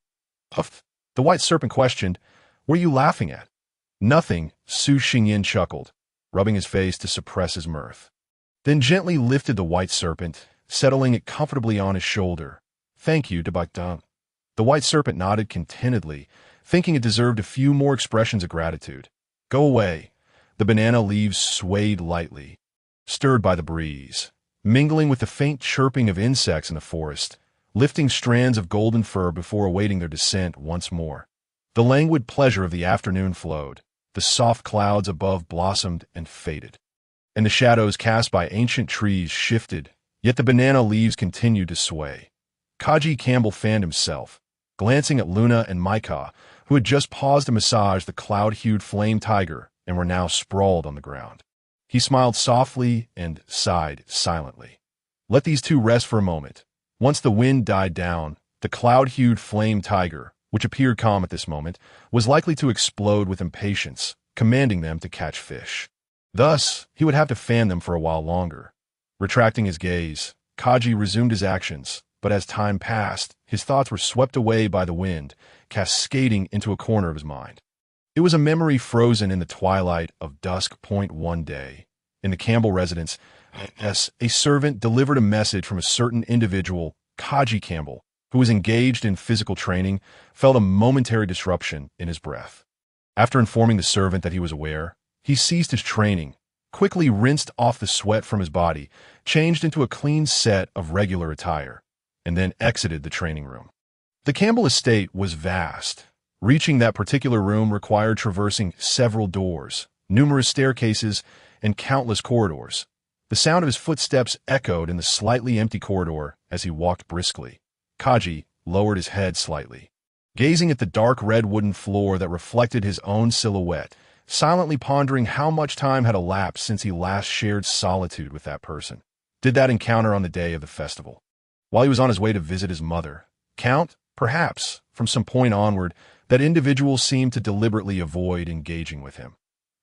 "Huff!" The white serpent questioned, "What are you laughing at?" "Nothing," Su Xingyan chuckled, rubbing his face to suppress his mirth. Then gently lifted the white serpent, settling it comfortably on his shoulder. "Thank you, Dabak-dang." The white serpent nodded contentedly, thinking it deserved a few more expressions of gratitude. "Go away." The banana leaves swayed lightly, stirred by the breeze, mingling with the faint chirping of insects in the forest, lifting strands of golden fur before awaiting their descent once more. The languid pleasure of the afternoon flowed, the soft clouds above blossomed and faded, and the shadows cast by ancient trees shifted, yet the banana leaves continued to sway. Kaji Campbell fanned himself, glancing at Luna and Micah, who had just paused to massage the cloud-hued flame tiger and were now sprawled on the ground. He smiled softly and sighed silently. Let these two rest for a moment. Once the wind died down, the cloud-hued flame tiger, which appeared calm at this moment, was likely to explode with impatience, commanding them to catch fish. Thus, he would have to fan them for a while longer. Retracting his gaze, Kaji resumed his actions, but as time passed, his thoughts were swept away by the wind, cascading into a corner of his mind. It was a memory frozen in the twilight of dusk. One day, in the Campbell residence, a servant delivered a message from a certain individual. Kaji Campbell, who was engaged in physical training, felt a momentary disruption in his breath. After informing the servant that he was aware, he ceased his training, quickly rinsed off the sweat from his body, changed into a clean set of regular attire, and then exited the training room. The Campbell estate was vast. Reaching that particular room required traversing several doors, numerous staircases, and countless corridors. The sound of his footsteps echoed in the slightly empty corridor as he walked briskly. Kaji lowered his head slightly, gazing at the dark red wooden floor that reflected his own silhouette, silently pondering how much time had elapsed since he last shared solitude with that person. Did that encounter on the day of the festival, while he was on his way to visit his mother, count? Perhaps, from some point onward, that individual seemed to deliberately avoid engaging with him.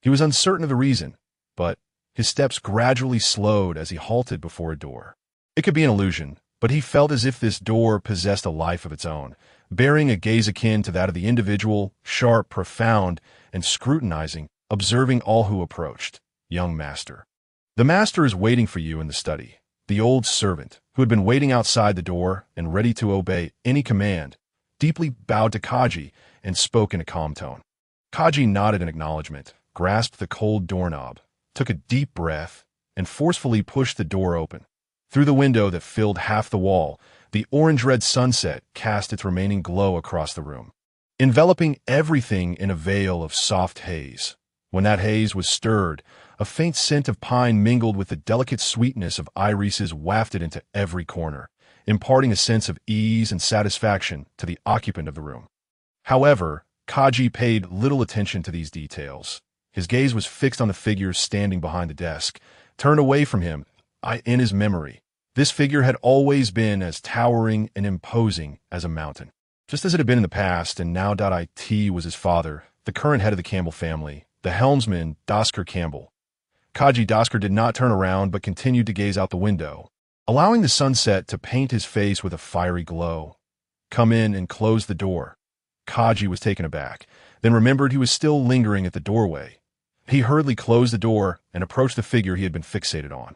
He was uncertain of the reason, but his steps gradually slowed as he halted before a door. It could be an illusion, but he felt as if this door possessed a life of its own, bearing a gaze akin to that of the individual, sharp, profound, and scrutinizing, observing all who approached. "Young master. The master is waiting for you in the study." The old servant, who had been waiting outside the door and ready to obey any command, deeply bowed to Kaji and spoke in a calm tone. Kaji nodded in acknowledgement, grasped the cold doorknob, took a deep breath, and forcefully pushed the door open. Through the window that filled half the wall, the orange-red sunset cast its remaining glow across the room, enveloping everything in a veil of soft haze. When that haze was stirred, a faint scent of pine mingled with the delicate sweetness of irises wafted into every corner, imparting a sense of ease and satisfaction to the occupant of the room. However, Kaji paid little attention to these details. His gaze was fixed on the figure standing behind the desk, turned away from him. In his memory, this figure had always been as towering and imposing as a mountain. Just as it had been in the past, and now it was his father, the current head of the Campbell family, the helmsman, Dosker Campbell. Kaji Dosker did not turn around but continued to gaze out the window, allowing the sunset to paint his face with a fiery glow. "Come in and close the door." Kaji was taken aback, then remembered he was still lingering at the doorway. He hurriedly closed the door and approached the figure he had been fixated on.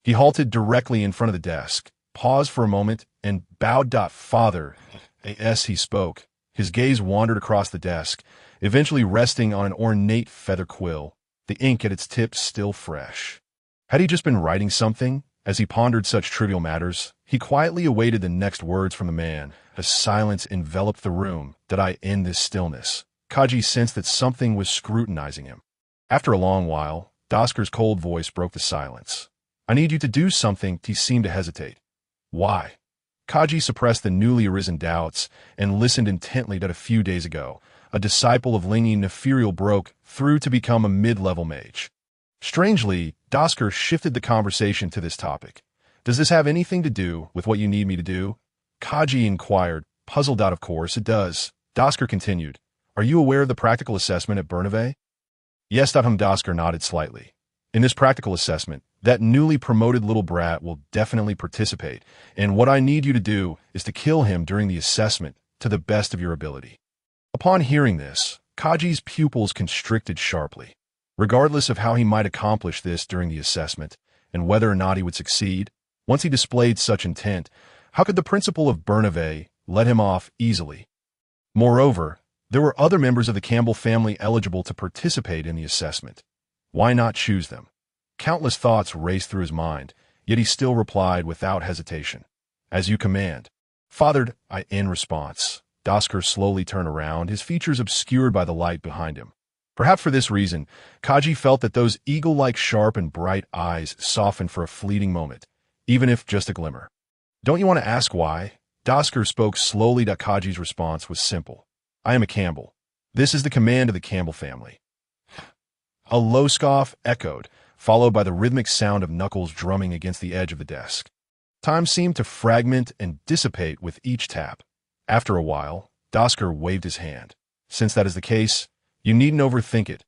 He halted directly in front of the desk, paused for a moment, and bowed. "Father," as he spoke. His gaze wandered across the desk, eventually resting on an ornate feather quill, the ink at its tip still fresh. Had he just been writing something? As he pondered such trivial matters, he quietly awaited the next words from the man. As silence enveloped the room, in this stillness, Kaji sensed that something was scrutinizing him. After a long while, Dosker's cold voice broke the silence. "I need you to do something." He seemed to hesitate. "Why?" Kaji suppressed the newly arisen doubts and listened intently. A few days ago, a disciple of Lingy Neferial broke through to become a mid-level mage. Strangely, Dosker shifted the conversation to this topic. "Does this have anything to do with what you need me to do?" Kaji inquired, puzzled. "Of course it does." Dosker continued, "Are you aware of the practical assessment at Bernave?" "Yes." Dosker nodded slightly. "In this practical assessment, that newly promoted little brat will definitely participate, and what I need you to do is to kill him during the assessment to the best of your ability." Upon hearing this, Kaji's pupils constricted sharply. Regardless of how he might accomplish this during the assessment, and whether or not he would succeed, once he displayed such intent, how could the principal of Bernave let him off easily? Moreover, there were other members of the Campbell family eligible to participate in the assessment. Why not choose them? Countless thoughts raced through his mind, yet he still replied without hesitation, "As you command." "Father," in response. Dosker slowly turned around, his features obscured by the light behind him. Perhaps for this reason, Kaji felt that those eagle-like sharp and bright eyes softened for a fleeting moment, even if just a glimmer. "Don't you want to ask why?" Dosker spoke slowly. Kaji's response was simple. "I am a Campbell. This is the command of the Campbell family." A low scoff echoed, followed by the rhythmic sound of knuckles drumming against the edge of the desk. Time seemed to fragment and dissipate with each tap. After a while, Dosker waved his hand. "Since that is the case, you needn't overthink it.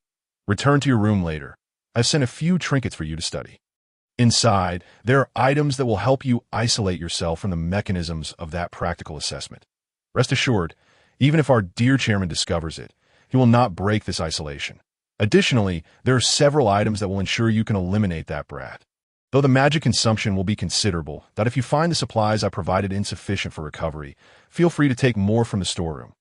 Return to your room later. I've sent a few trinkets for you to study. Inside, there are items that will help you isolate yourself from the mechanisms of that practical assessment. Rest assured, even if our dear chairman discovers it, he will not break this isolation. Additionally, there are several items that will ensure you can eliminate that brat. Though the magic consumption will be considerable, if you find the supplies I provided insufficient for recovery, feel free to take more from the storeroom.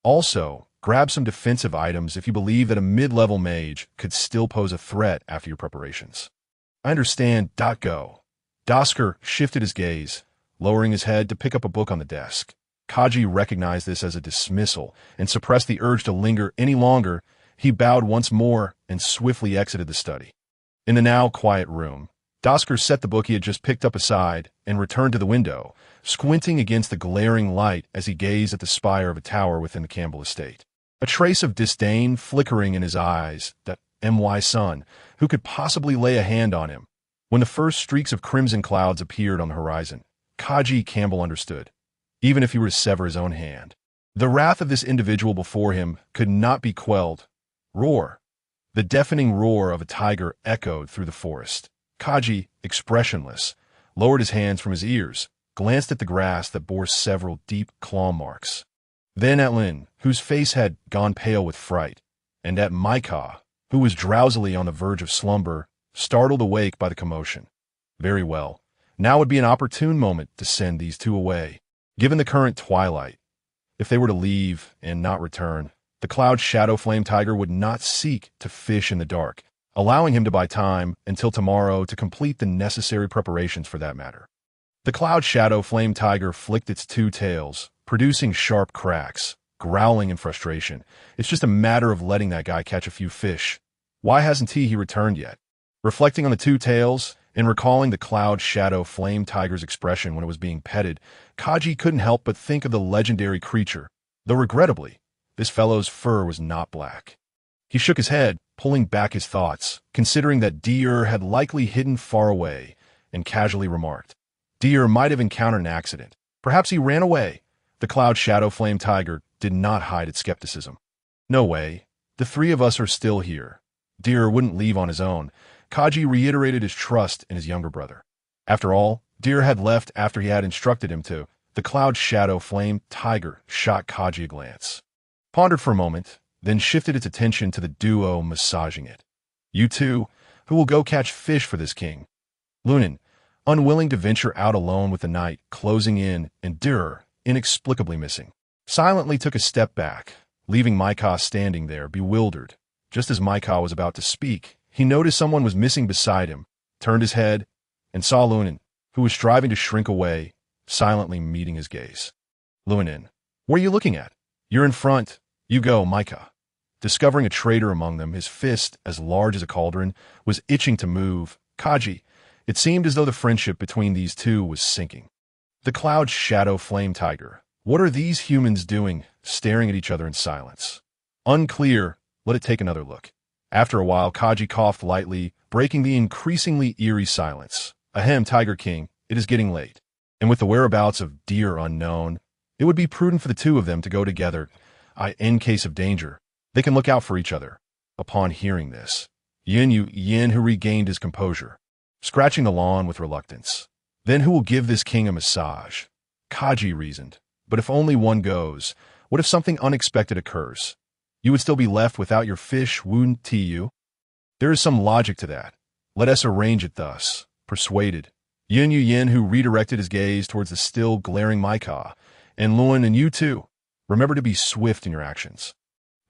Also, grab some defensive items if you believe that a mid-level mage could still pose a threat after your preparations." "I understand. Go." Dosker shifted his gaze, lowering his head to pick up a book on the desk. Kaji recognized this as a dismissal and suppressed the urge to linger any longer. He bowed once more and swiftly exited the study. In the now quiet room, Dosker set the book he had just picked up aside and returned to the window, squinting against the glaring light as he gazed at the spire of a tower within the Campbell estate. A trace of disdain flickering in his eyes. Son, who could possibly lay a hand on him? When the first streaks of crimson clouds appeared on the horizon, Kaji Campbell understood, even if he were to sever his own hand. The wrath of this individual before him could not be quelled. Roar! The deafening roar of a tiger echoed through the forest. Kaji, expressionless, lowered his hands from his ears, glanced at the grass that bore several deep claw marks. Then at Lin, whose face had gone pale with fright, and at Maika, who was drowsily on the verge of slumber, startled awake by the commotion. Very well. Now would be an opportune moment to send these two away. Given the current twilight, if they were to leave and not return, the Cloud Shadow Flame Tiger would not seek to fish in the dark, allowing him to buy time until tomorrow to complete the necessary preparations for that matter. The Cloud Shadow Flame Tiger flicked its two tails, producing sharp cracks, growling in frustration. "It's just a matter of letting that guy catch a few fish. Why hasn't he returned yet? Reflecting on the two tails and recalling the cloud shadow flame tiger's expression when it was being petted, Kaji couldn't help but think of the legendary creature, though regrettably, this fellow's fur was not black. He shook his head, pulling back his thoughts, considering that Deer had likely hidden far away, and casually remarked, Deer might have encountered an accident. Perhaps he ran away. The cloud shadow flame tiger did not hide its skepticism. No way. The three of us are still here. Deer wouldn't leave on his own. Kaji reiterated his trust in his younger brother. After all, Deer had left after he had instructed him to. The cloud shadow flame tiger shot Kaji a glance, pondered for a moment, then shifted its attention to the duo massaging it. You two, who will go catch fish for this king? Lunan, unwilling to venture out alone with the night closing in and Deer inexplicably missing, silently took a step back, leaving Maika standing there bewildered. Just as Maika was about to speak, he noticed someone was missing beside him, turned his head, and saw Lunan, who was striving to shrink away, silently meeting his gaze. Lunan, what are you looking at? You're in front. You go, Maika. Discovering a traitor among them, his fist, as large as a cauldron, was itching to move. Kaji, it seemed as though the friendship between these two was sinking. The cloud shadow flame tiger. What are these humans doing, staring at each other in silence? Unclear. Let it take another look. After a while, Kaji coughed lightly, breaking the increasingly eerie silence. Ahem, Tiger King, it is getting late. And with the whereabouts of Deer unknown, it would be prudent for the two of them to go together. In case of danger, they can look out for each other. Upon hearing this, Yin who regained his composure, scratching the lawn with reluctance. Then who will give this king a massage? Kaji reasoned. But if only one goes, what if something unexpected occurs? You would still be left without your fish, wouldn't you? There is some logic to that. Let us arrange it thus. Persuaded. Yin who redirected his gaze towards the still glaring Maika, and Luan and you too. Remember to be swift in your actions.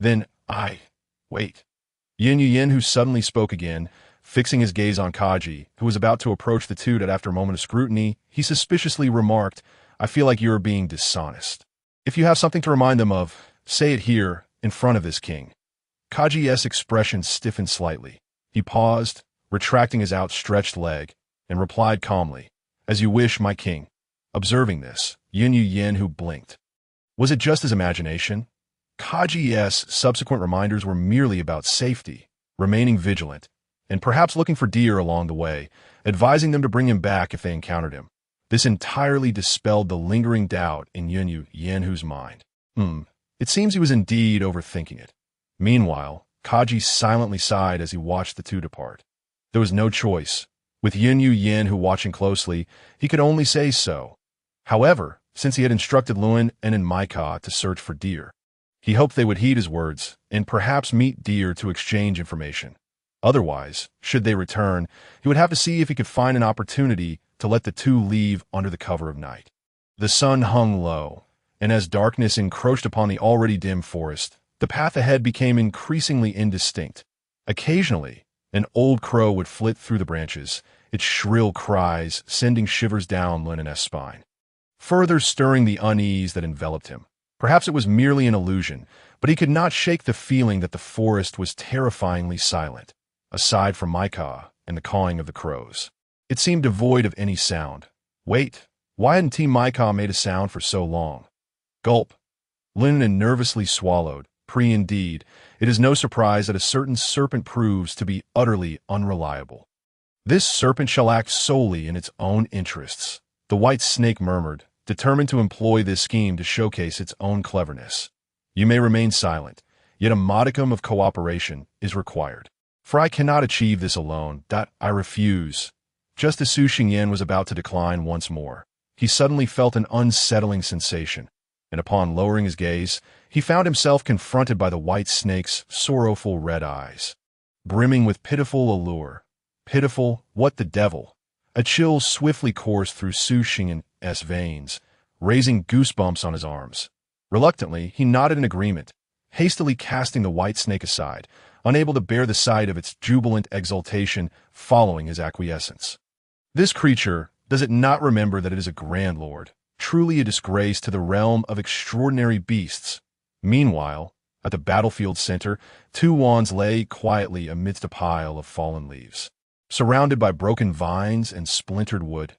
Then, wait. Yin who suddenly spoke again, fixing his gaze on Kaji, who was about to approach the two that after a moment of scrutiny, he suspiciously remarked, I feel like you are being dishonest. If you have something to remind them of, say it here, in front of this king. Kaji's expression stiffened slightly. He paused, retracting his outstretched leg, and replied calmly, As you wish, my king. Observing this, Yin who blinked. Was it just his imagination? Kaji's subsequent reminders were merely about safety, remaining vigilant, and perhaps looking for Deer along the way, advising them to bring him back if they encountered him. This entirely dispelled the lingering doubt in Yin who's mind. It seems he was indeed overthinking it. Meanwhile, Kaji silently sighed as he watched the two depart. There was no choice. With Yin who watching closely, he could only say so. However, since he had instructed Luan and Maika to search for Deer, he hoped they would heed his words and perhaps meet Deer to exchange information. Otherwise, should they return, he would have to see if he could find an opportunity to let the two leave under the cover of night. The sun hung low, and as darkness encroached upon the already dim forest, the path ahead became increasingly indistinct. Occasionally, an old crow would flit through the branches, its shrill cries sending shivers down Lunan's spine, further stirring the unease that enveloped him. Perhaps it was merely an illusion, but he could not shake the feeling that the forest was terrifyingly silent, aside from Maika and the cawing of the crows. It seemed devoid of any sound. Wait, why hadn't Maika made a sound for so long? Gulp. Lunan nervously swallowed. Indeed, it is no surprise that a certain serpent proves to be utterly unreliable. This serpent shall act solely in its own interests, the white snake murmured, determined to employ this scheme to showcase its own cleverness. You may remain silent, yet a modicum of cooperation is required. For I cannot achieve this alone. I refuse. Just as Su Xingyan was about to decline once more, he suddenly felt an unsettling sensation, and upon lowering his gaze, he found himself confronted by the white snake's sorrowful red eyes, brimming with pitiful allure. Pitiful, what the devil? A chill swiftly coursed through Su Xingyan's veins, raising goosebumps on his arms. Reluctantly, he nodded in agreement, hastily casting the white snake aside, unable to bear the sight of its jubilant exultation following his acquiescence. This creature, does it not remember that it is a grand lord, truly a disgrace to the realm of extraordinary beasts? Meanwhile, At the battlefield's center, two wands lay quietly amidst a pile of fallen leaves. Surrounded by broken vines and splintered wood,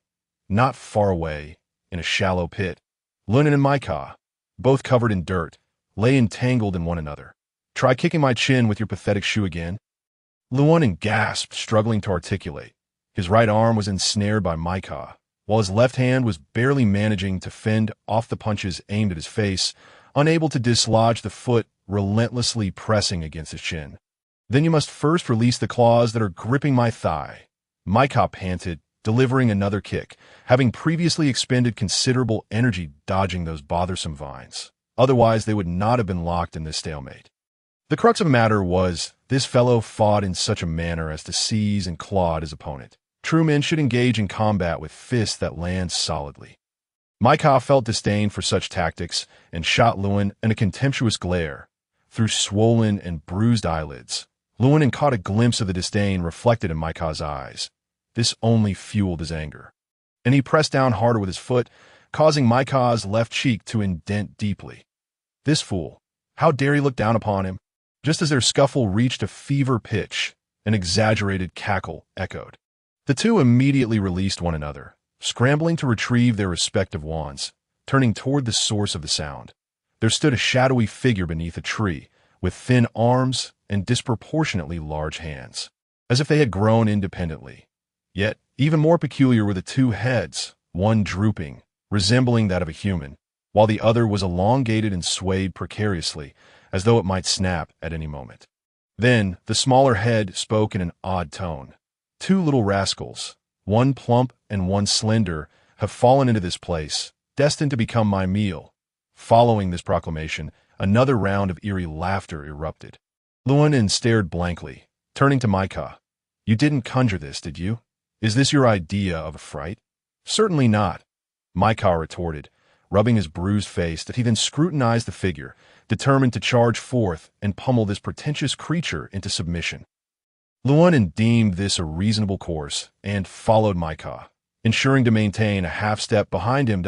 not far away, in a shallow pit, Lunan and Maika, both covered in dirt, lay entangled in one another. "Try kicking my chin with your pathetic shoe again." Lunan gasped, struggling to articulate. His right arm was ensnared by Maika, while his left hand was barely managing to fend off the punches aimed at his face, unable to dislodge the foot relentlessly pressing against his chin. "Then you must first release the claws that are gripping my thigh," Maika panted, delivering another kick, having previously expended considerable energy dodging those bothersome vines. Otherwise, they would not have been locked in this stalemate. The crux of the matter was, this fellow fought in such a manner as to seize and claw at his opponent. True men should engage in combat with fists that land solidly. Maika felt disdain for such tactics and shot Lunan in a contemptuous glare. Through swollen and bruised eyelids, Lunan caught a glimpse of the disdain reflected in Maika's eyes. This only fueled his anger, and he pressed down harder with his foot, causing Maika's left cheek to indent deeply. This fool! How dare he look down upon him? Just as their scuffle reached a fever pitch, an exaggerated cackle echoed. The two immediately released one another, scrambling to retrieve their respective wands. Turning toward the source of the sound, there stood a shadowy figure beneath a tree, with thin arms and disproportionately large hands, as if they had grown independently. Yet, even more peculiar were the two heads, one drooping, resembling that of a human, while the other was elongated and swayed precariously, as though it might snap at any moment. Then, the smaller head spoke in an odd tone. "Two little rascals, one plump and one slender, have fallen into this place, destined to become my meal." Following this proclamation, another round of eerie laughter erupted. Lunan stared blankly, turning to Maika. "You didn't conjure this, did you? Is this your idea of a fright?" "Certainly not," Maika retorted, rubbing his bruised face that he then scrutinized the figure, determined to charge forth and pummel this pretentious creature into submission. Lunan deemed this a reasonable course and followed Maika, ensuring to maintain a half-step behind him.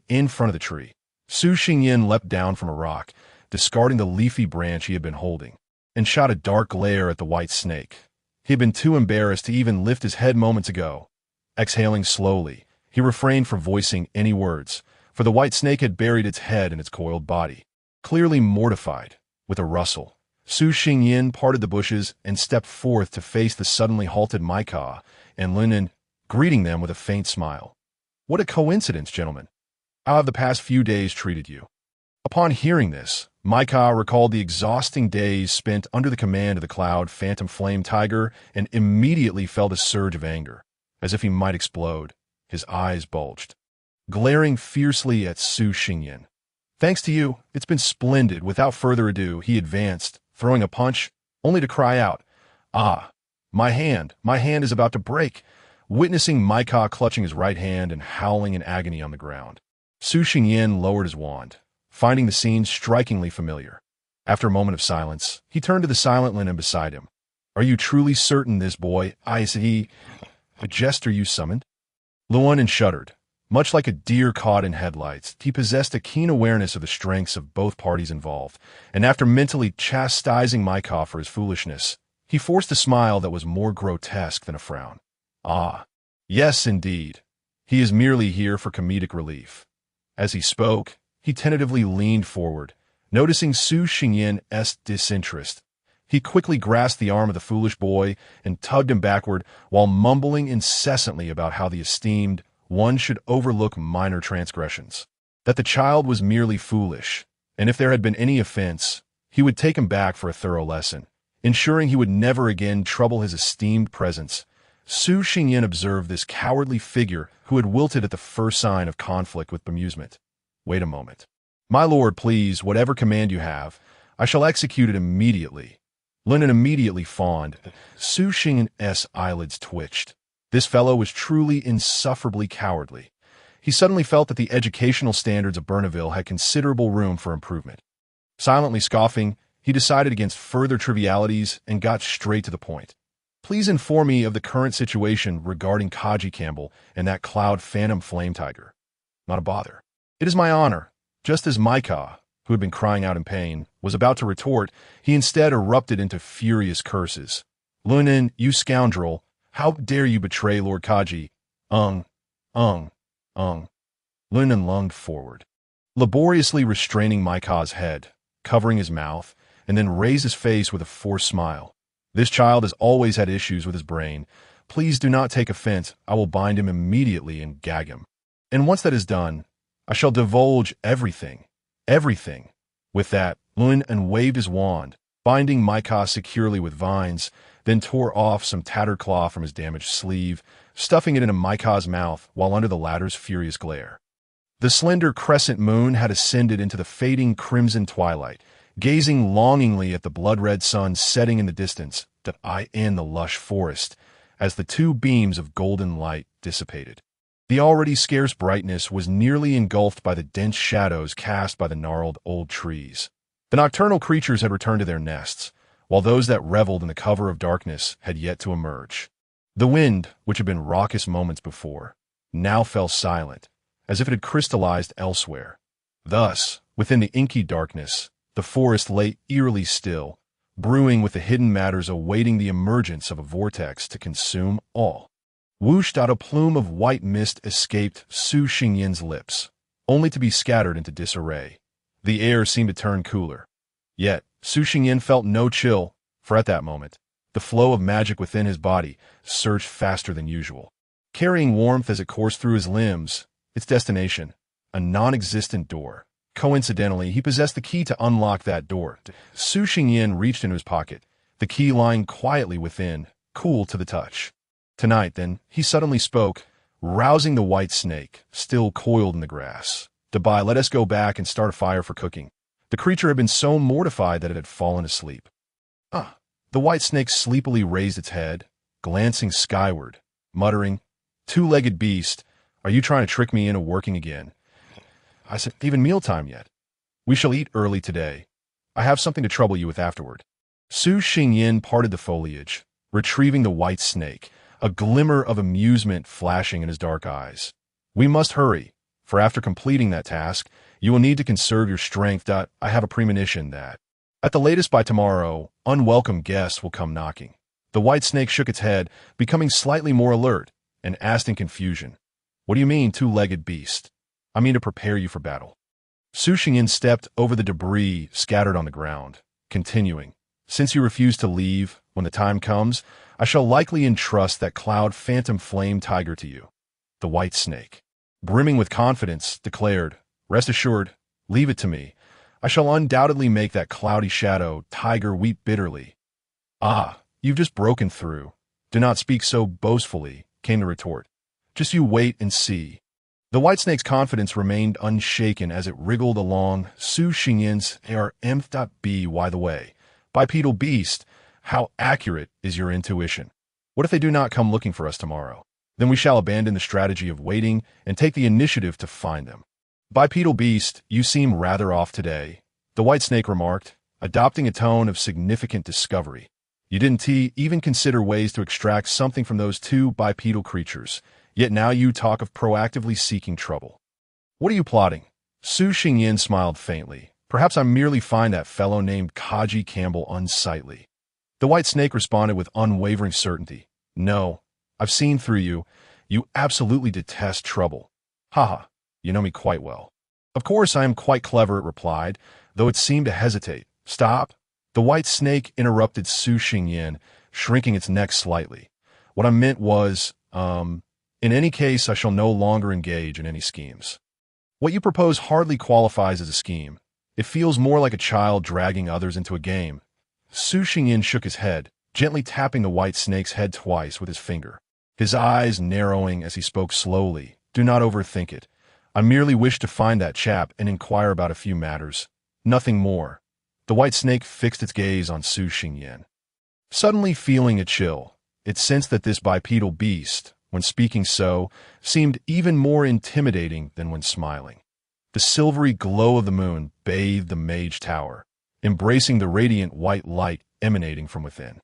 In front of the tree, Su Xingyin leapt down from a rock, discarding the leafy branch he had been holding, and shot a dark glare at the white snake. He had been too embarrassed to even lift his head moments ago. Exhaling slowly, he refrained from voicing any words, for the white snake had buried its head in its coiled body. Clearly mortified, with a rustle, Su Xingyin parted the bushes and stepped forth to face the suddenly halted Maika and Lunan, greeting them with a faint smile. "What a coincidence, gentlemen. How have the past few days treated you?" Upon hearing this, Maika recalled the exhausting days spent under the command of the Cloud Phantom Flame Tiger and immediately felt a surge of anger. As if he might explode, his eyes bulged, glaring fiercely at Su Xingyin. "Thanks to you, it's been splendid." Without further ado, he advanced, throwing a punch, only to cry out, "Ah, my hand is about to break," witnessing Maika clutching his right hand and howling in agony on the ground. Su Xingyin lowered his wand, finding the scene strikingly familiar. After a moment of silence, he turned to the silent Lunan beside him. "Are you truly certain this boy is the jester you summoned?" Lunan shuddered. Much like a deer caught in headlights, he possessed a keen awareness of the strengths of both parties involved, and after mentally chastising Maika for his foolishness, he forced a smile that was more grotesque than a frown. "Ah, yes, indeed. He is merely here for comedic relief." As he spoke, he tentatively leaned forward, noticing Su Xingyin's disinterest. He quickly grasped the arm of the foolish boy and tugged him backward while mumbling incessantly about how the esteemed one should overlook minor transgressions, that the child was merely foolish, and if there had been any offense, he would take him back for a thorough lesson, ensuring he would never again trouble his esteemed presence. Su Xingyin observed this cowardly figure who had wilted at the first sign of conflict with bemusement. "Wait a moment. My lord, please, whatever command you have, I shall execute it immediately." Lunan immediately fawned. Su Xingyin's eyelids twitched. This fellow was truly insufferably cowardly. He suddenly felt that the educational standards of Bernaville had considerable room for improvement. Silently scoffing, he decided against further trivialities and got straight to the point. "Please inform me of the current situation regarding Kaji Campbell and that Cloud Phantom Flame Tiger." "Not a bother. It is my honor." Just as Maika, who had been crying out in pain, was about to retort, he instead erupted into furious curses. "Lunan, you scoundrel! How dare you betray Lord Kaji?" Ung, ung, ung. Lunan lunged forward, laboriously restraining Maika's head, covering his mouth, and then raised his face with a forced smile. "This child has always had issues with his brain. Please do not take offense. I will bind him immediately and gag him. And once that is done, I shall divulge everything. Everything." With that, Lunan waved his wand, binding Maika securely with vines, then tore off some tattered cloth from his damaged sleeve, stuffing it into Maika's mouth while under the latter's furious glare. The slender crescent moon had ascended into the fading crimson twilight, gazing longingly at the blood-red sun setting in the distance, in the lush forest, as the two beams of golden light dissipated. The already scarce brightness was nearly engulfed by the dense shadows cast by the gnarled old trees. The nocturnal creatures had returned to their nests, while those that reveled in the cover of darkness had yet to emerge. The wind, which had been raucous moments before, now fell silent, as if it had crystallized elsewhere. Thus, within the inky darkness, the forest lay eerily still, brewing with the hidden matters awaiting the emergence of a vortex to consume all. Whooshed out a plume of white mist escaped Su Xinyan's lips, only to be scattered into disarray. The air seemed to turn cooler. Yet, Su Xingyan felt no chill, for at that moment, the flow of magic within his body surged faster than usual. Carrying warmth as it coursed through his limbs, its destination, a non-existent door. Coincidentally, he possessed the key to unlock that door. Su Xingyan reached into his pocket, the key lying quietly within, cool to the touch. "Tonight, then," he suddenly spoke, rousing the white snake, still coiled in the grass. "Dabai, let us go back and start a fire for cooking." The creature had been so mortified that it had fallen asleep. The white snake sleepily raised its head, glancing skyward, muttering, "Two-legged beast, are you trying to trick me into working again?" I said, "Even mealtime yet. We shall eat early today. I have something to trouble you with afterward." Su Xingyan parted the foliage, retrieving the white snake, a glimmer of amusement flashing in his dark eyes. "We must hurry, for after completing that task, you will need to conserve your strength. I have a premonition that, at the latest by tomorrow, unwelcome guests will come knocking." The white snake shook its head, becoming slightly more alert, and asked in confusion, "What do you mean, two-legged beast?" "I mean to prepare you for battle." Su Xingyan stepped over the debris scattered on the ground, continuing, "Since you refuse to leave, when the time comes, I shall likely entrust that cloud phantom flame tiger to you." The white snake, brimming with confidence, declared, "Rest assured, leave it to me. I shall undoubtedly make that cloudy shadow tiger weep bitterly." "Ah, you've just broken through. Do not speak so boastfully," came the retort. "Just you wait and see." The white snake's confidence remained unshaken as it wriggled along Su Xingyan's ARM.B. By the way, bipedal beast, how accurate is your intuition? What if they do not come looking for us tomorrow? Then we shall abandon the strategy of waiting and take the initiative to find them. "Bipedal beast, you seem rather off today," the white snake remarked, adopting a tone of significant discovery. "You didn't even consider ways to extract something from those two bipedal creatures, yet now you talk of proactively seeking trouble. What are you plotting?" Su Xingyan smiled faintly. "Perhaps I merely find that fellow named Kaji Campbell unsightly." The white snake responded with unwavering certainty. "No, I've seen through you. You absolutely detest trouble. Haha, you know me quite well." "Of course I am quite clever," it replied, though it seemed to hesitate. "Stop." The white snake interrupted Su Xingyan, shrinking its neck slightly. "What I meant was, in any case, I shall no longer engage in any schemes." "What you propose hardly qualifies as a scheme. It feels more like a child dragging others into a game." Su Xingyan shook his head, gently tapping the white snake's head twice with his finger, his eyes narrowing as he spoke slowly. "Do not overthink it. I merely wish to find that chap and inquire about a few matters. Nothing more." The white snake fixed its gaze on Su Xingyan. Suddenly feeling a chill, it sensed that this bipedal beast, when speaking so, seemed even more intimidating than when smiling. The silvery glow of the moon bathed the mage tower, embracing the radiant white light emanating from within.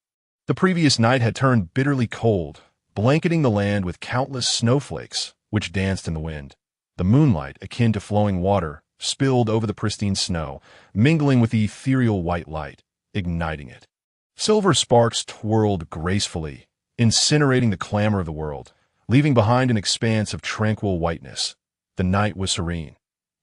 The previous night had turned bitterly cold, blanketing the land with countless snowflakes, which danced in the wind. The moonlight, akin to flowing water, spilled over the pristine snow, mingling with the ethereal white light, igniting it. Silver sparks twirled gracefully, incinerating the clamor of the world, leaving behind an expanse of tranquil whiteness. The night was serene.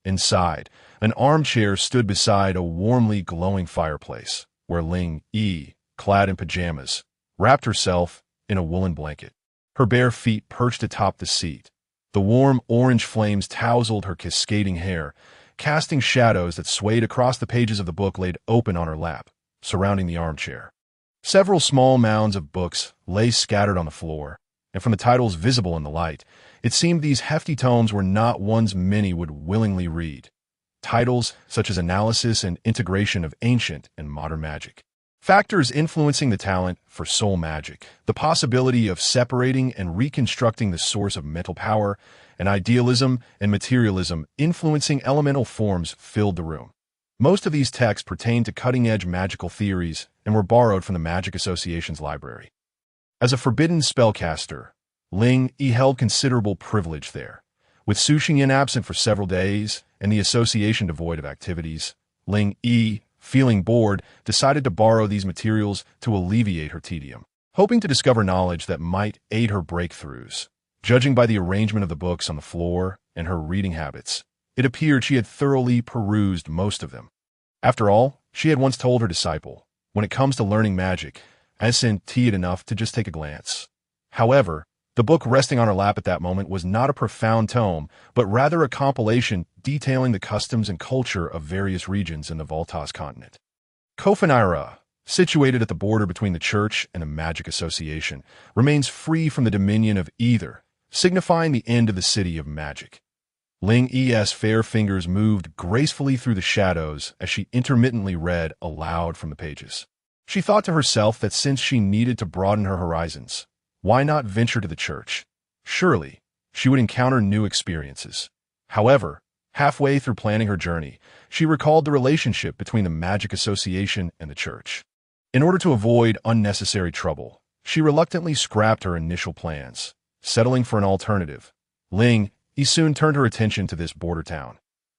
Inside, an armchair stood beside a warmly glowing fireplace, where Ling Yi, clad in pajamas, wrapped herself in a woolen blanket. Her bare feet perched atop the seat. The warm orange flames tousled her cascading hair, casting shadows that swayed across the pages of the book laid open on her lap, surrounding the armchair. Several small mounds of books lay scattered on the floor, and from the titles visible in the light, it seemed these hefty tomes were not ones many would willingly read. Titles such as Analysis and Integration of Ancient and Modern Magic. Factors influencing the talent for soul magic, the possibility of separating and reconstructing the source of mental power, and idealism and materialism influencing elemental forms filled the room. Most of these texts pertained to cutting-edge magical theories and were borrowed from the Magic Association's library. As a forbidden spellcaster, Ling Yi held considerable privilege there. With Su Xingyan absent for several days and the association devoid of activities, Ling Yi, feeling bored, decided to borrow these materials to alleviate her tedium, hoping to discover knowledge that might aid her breakthroughs. Judging by the arrangement of the books on the floor and her reading habits, it appeared she had thoroughly perused most of them. After all, she had once told her disciple, when it comes to learning magic, I sent it enough to just take a glance. However, the book resting on her lap at that moment was not a profound tome, but rather a compilation detailing the customs and culture of various regions in the Voltas continent. Kofanira, situated at the border between the church and the Magic Association, remains free from the dominion of either, signifying the end of the city of magic. Ling Yi's fair fingers moved gracefully through the shadows as she intermittently read aloud from the pages. She thought to herself that since she needed to broaden her horizons, why not venture to the church? Surely, she would encounter new experiences. However, halfway through planning her journey, she recalled the relationship between the Magic Association and the church. In order to avoid unnecessary trouble, she reluctantly scrapped her initial plans, settling for an alternative. Ling Yi soon turned her attention to this border town.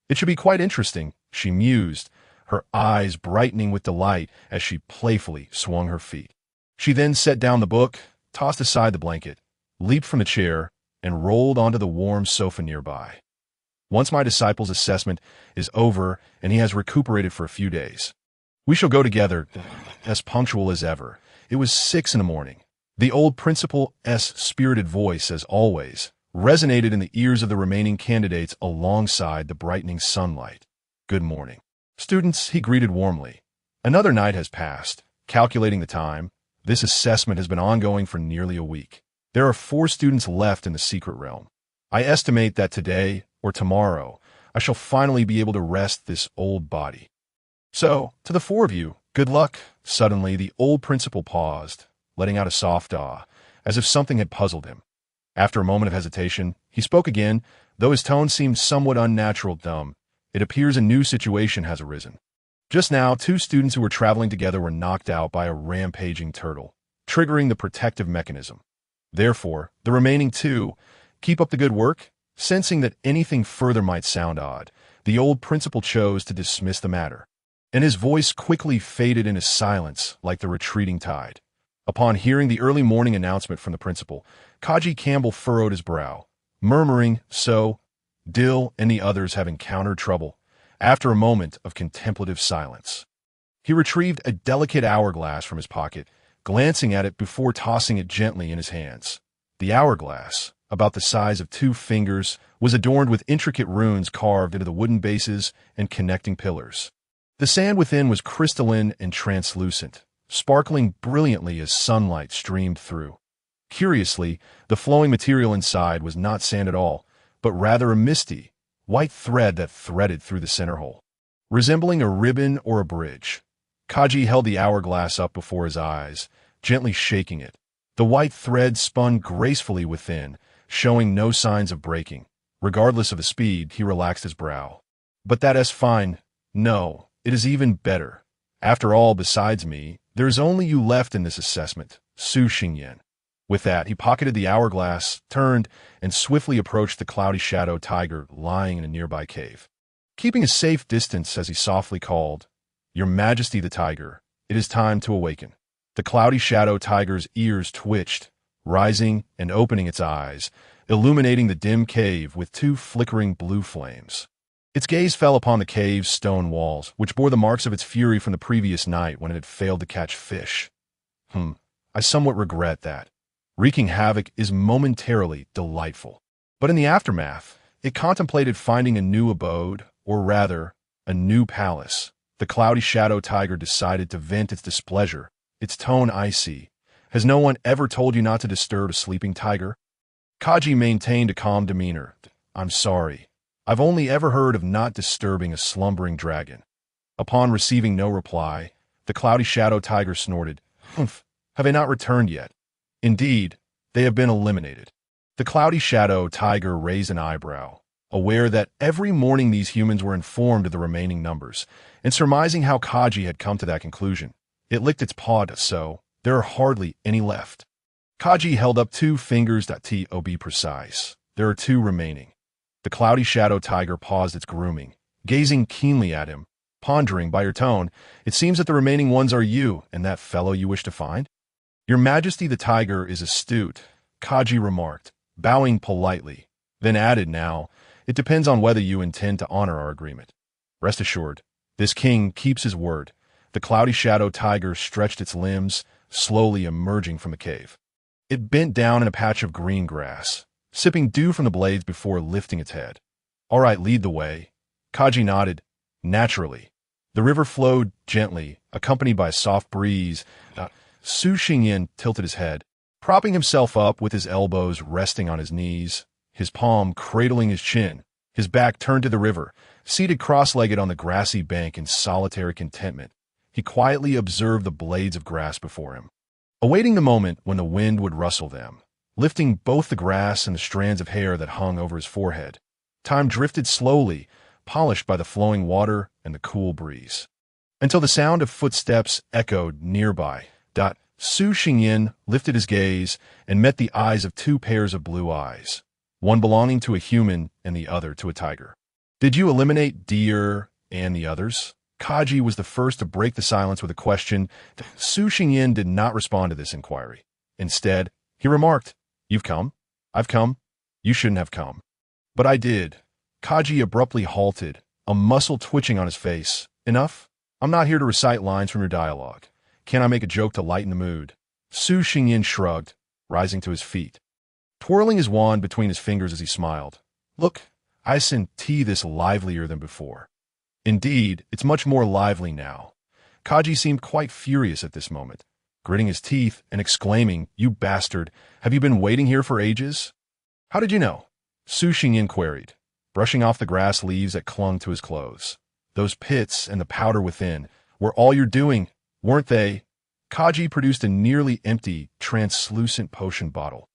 It should be quite interesting, she mused, her eyes brightening with delight as she playfully swung her feet. She then set down the book, tossed aside the blanket, leaped from the chair, and rolled onto the warm sofa nearby. Once my disciple's assessment is over and he has recuperated for a few days, we shall go together, as punctual as ever. It was 6 a.m. The old principal's spirited voice, as always, resonated in the ears of the remaining candidates alongside the brightening sunlight. Good morning, students, he greeted warmly. Another night has passed. Calculating the time, this assessment has been ongoing for nearly a week. There are 4 students left in the secret realm. I estimate that today or tomorrow, I shall finally be able to rest this old body. So, to the 4 of you, good luck. Suddenly, the old principal paused, letting out a soft ah, as if something had puzzled him. After a moment of hesitation, he spoke again, though his tone seemed somewhat unnatural. Dumb. It appears a new situation has arisen. Just now, 2 students who were traveling together were knocked out by a rampaging turtle, triggering the protective mechanism. Therefore, the remaining 2, keep up the good work. Sensing that anything further might sound odd, the old principal chose to dismiss the matter, and his voice quickly faded into silence like the retreating tide. Upon hearing the early morning announcement from the principal, Kaji Campbell furrowed his brow, murmuring, so, Dill and the others have encountered trouble. After a moment of contemplative silence, he retrieved a delicate hourglass from his pocket, glancing at it before tossing it gently in his hands. The hourglass, about the size of 2 fingers, was adorned with intricate runes carved into the wooden bases and connecting pillars. The sand within was crystalline and translucent, sparkling brilliantly as sunlight streamed through. Curiously, the flowing material inside was not sand at all, but rather a misty, white thread that threaded through the center hole, resembling a ribbon or a bridge. Kaji held the hourglass up before his eyes, gently shaking it. The white thread spun gracefully within, showing no signs of breaking. Regardless of the speed, he relaxed his brow. But that is fine. No, it is even better. After all, besides me, there is only you left in this assessment, Su Xingyan. With that, he pocketed the hourglass, turned, and swiftly approached the cloudy shadow tiger lying in a nearby cave. keeping a safe distance as he softly called, "Your Majesty the tiger, it is time to awaken." The cloudy shadow tiger's ears twitched, rising and opening its eyes, illuminating the dim cave with two flickering blue flames. Its gaze fell upon the cave's stone walls, which bore the marks of its fury from the previous night when it had failed to catch fish. I somewhat regret that. Wreaking havoc is momentarily delightful. But in the aftermath, it contemplated finding a new abode, or rather, a new palace. The cloudy shadow tiger decided to vent its displeasure, its tone icy. "Has no one ever told you not to disturb a sleeping tiger?" Kaji maintained a calm demeanor. "I'm sorry. I've only ever heard of not disturbing a slumbering dragon." Upon receiving no reply, the cloudy shadow tiger snorted. "Humph, have they not returned yet?" "Indeed, they have been eliminated." The cloudy shadow tiger raised an eyebrow, aware that every morning these humans were informed of the remaining numbers, and surmising how Kaji had come to that conclusion. It licked its paw. "So, there are hardly any left." Kaji held up two fingers. To be precise, there are two remaining. The cloudy shadow tiger paused its grooming, gazing keenly at him, pondering. "By your tone, it seems that the remaining ones are you and that fellow you wish to find?" "Your Majesty the tiger is astute," Kaji remarked, bowing politely, then added, "Now, it depends on whether you intend to honor our agreement. Rest assured, this king keeps his word." The cloudy shadow tiger stretched its limbs, slowly emerging from the cave. It bent down in a patch of green grass, sipping dew from the blades before lifting its head. "All right, lead the way." Kaji nodded. Naturally, the river flowed gently, accompanied by a soft breeze. Su Xingyin tilted his head, propping himself up with his elbows resting on his knees, his palm cradling his chin, his back turned to the river. Seated cross-legged on the grassy bank in solitary contentment, he quietly observed the blades of grass before him, awaiting the moment when the wind would rustle them, lifting both the grass and the strands of hair that hung over his forehead. Time drifted slowly, polished by the flowing water and the cool breeze, until the sound of footsteps echoed nearby. Su Xingyin lifted his gaze and met the eyes of two pairs of blue eyes, one belonging to a human and the other to a tiger. "Did you eliminate deer and the others?" Kaji was the first to break the silence with a question. Su Xingyin did not respond to this inquiry. Instead, he remarked, "You've come. I've come. You shouldn't have come." "But I did." Kaji abruptly halted, a muscle twitching on his face. "Enough? I'm not here to recite lines from your dialogue. Can I make a joke to lighten the mood?" Su Xingyin shrugged, rising to his feet, twirling his wand between his fingers as he smiled. "Look, I sent tea this livelier than before." "Indeed, it's much more lively now." Kaji seemed quite furious at this moment, gritting his teeth and exclaiming, "You bastard, have you been waiting here for ages?" "How did you know?" Su Xingyin queried, brushing off the grass leaves that clung to his clothes. "Those pits and the powder within were all you're doing, weren't they?" Kaji produced a nearly empty, translucent potion bottle.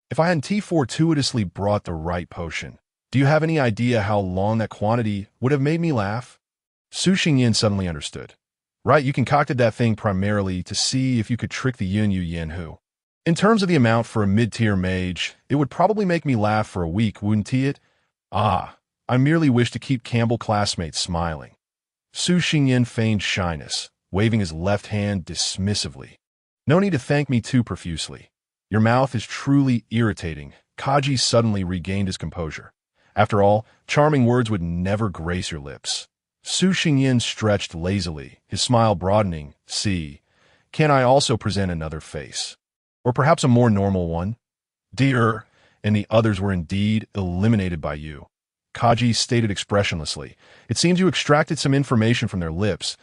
"If I hadn't fortuitously brought the right potion, do you have any idea how long that quantity would have made me laugh?" Su Xingyin suddenly understood. "Right, you concocted that thing primarily to see if you could trick the Yunyu Yanhu. In terms of the amount for a mid-tier mage, it would probably make me laugh for a week, wouldn't it?" "Ah, I merely wish to keep Campbell classmates smiling." Su Xingyin feigned shyness, waving his left hand dismissively. "No need to thank me too profusely. Your mouth is truly irritating." Kaji suddenly regained his composure. After all, charming words would never grace your lips. Su Xingyin stretched lazily, his smile broadening. "See, can I also present another face? Or perhaps a more normal one?" "Dear, and the others were indeed eliminated by you." Kaji stated expressionlessly. "It seems you extracted some information from their lips."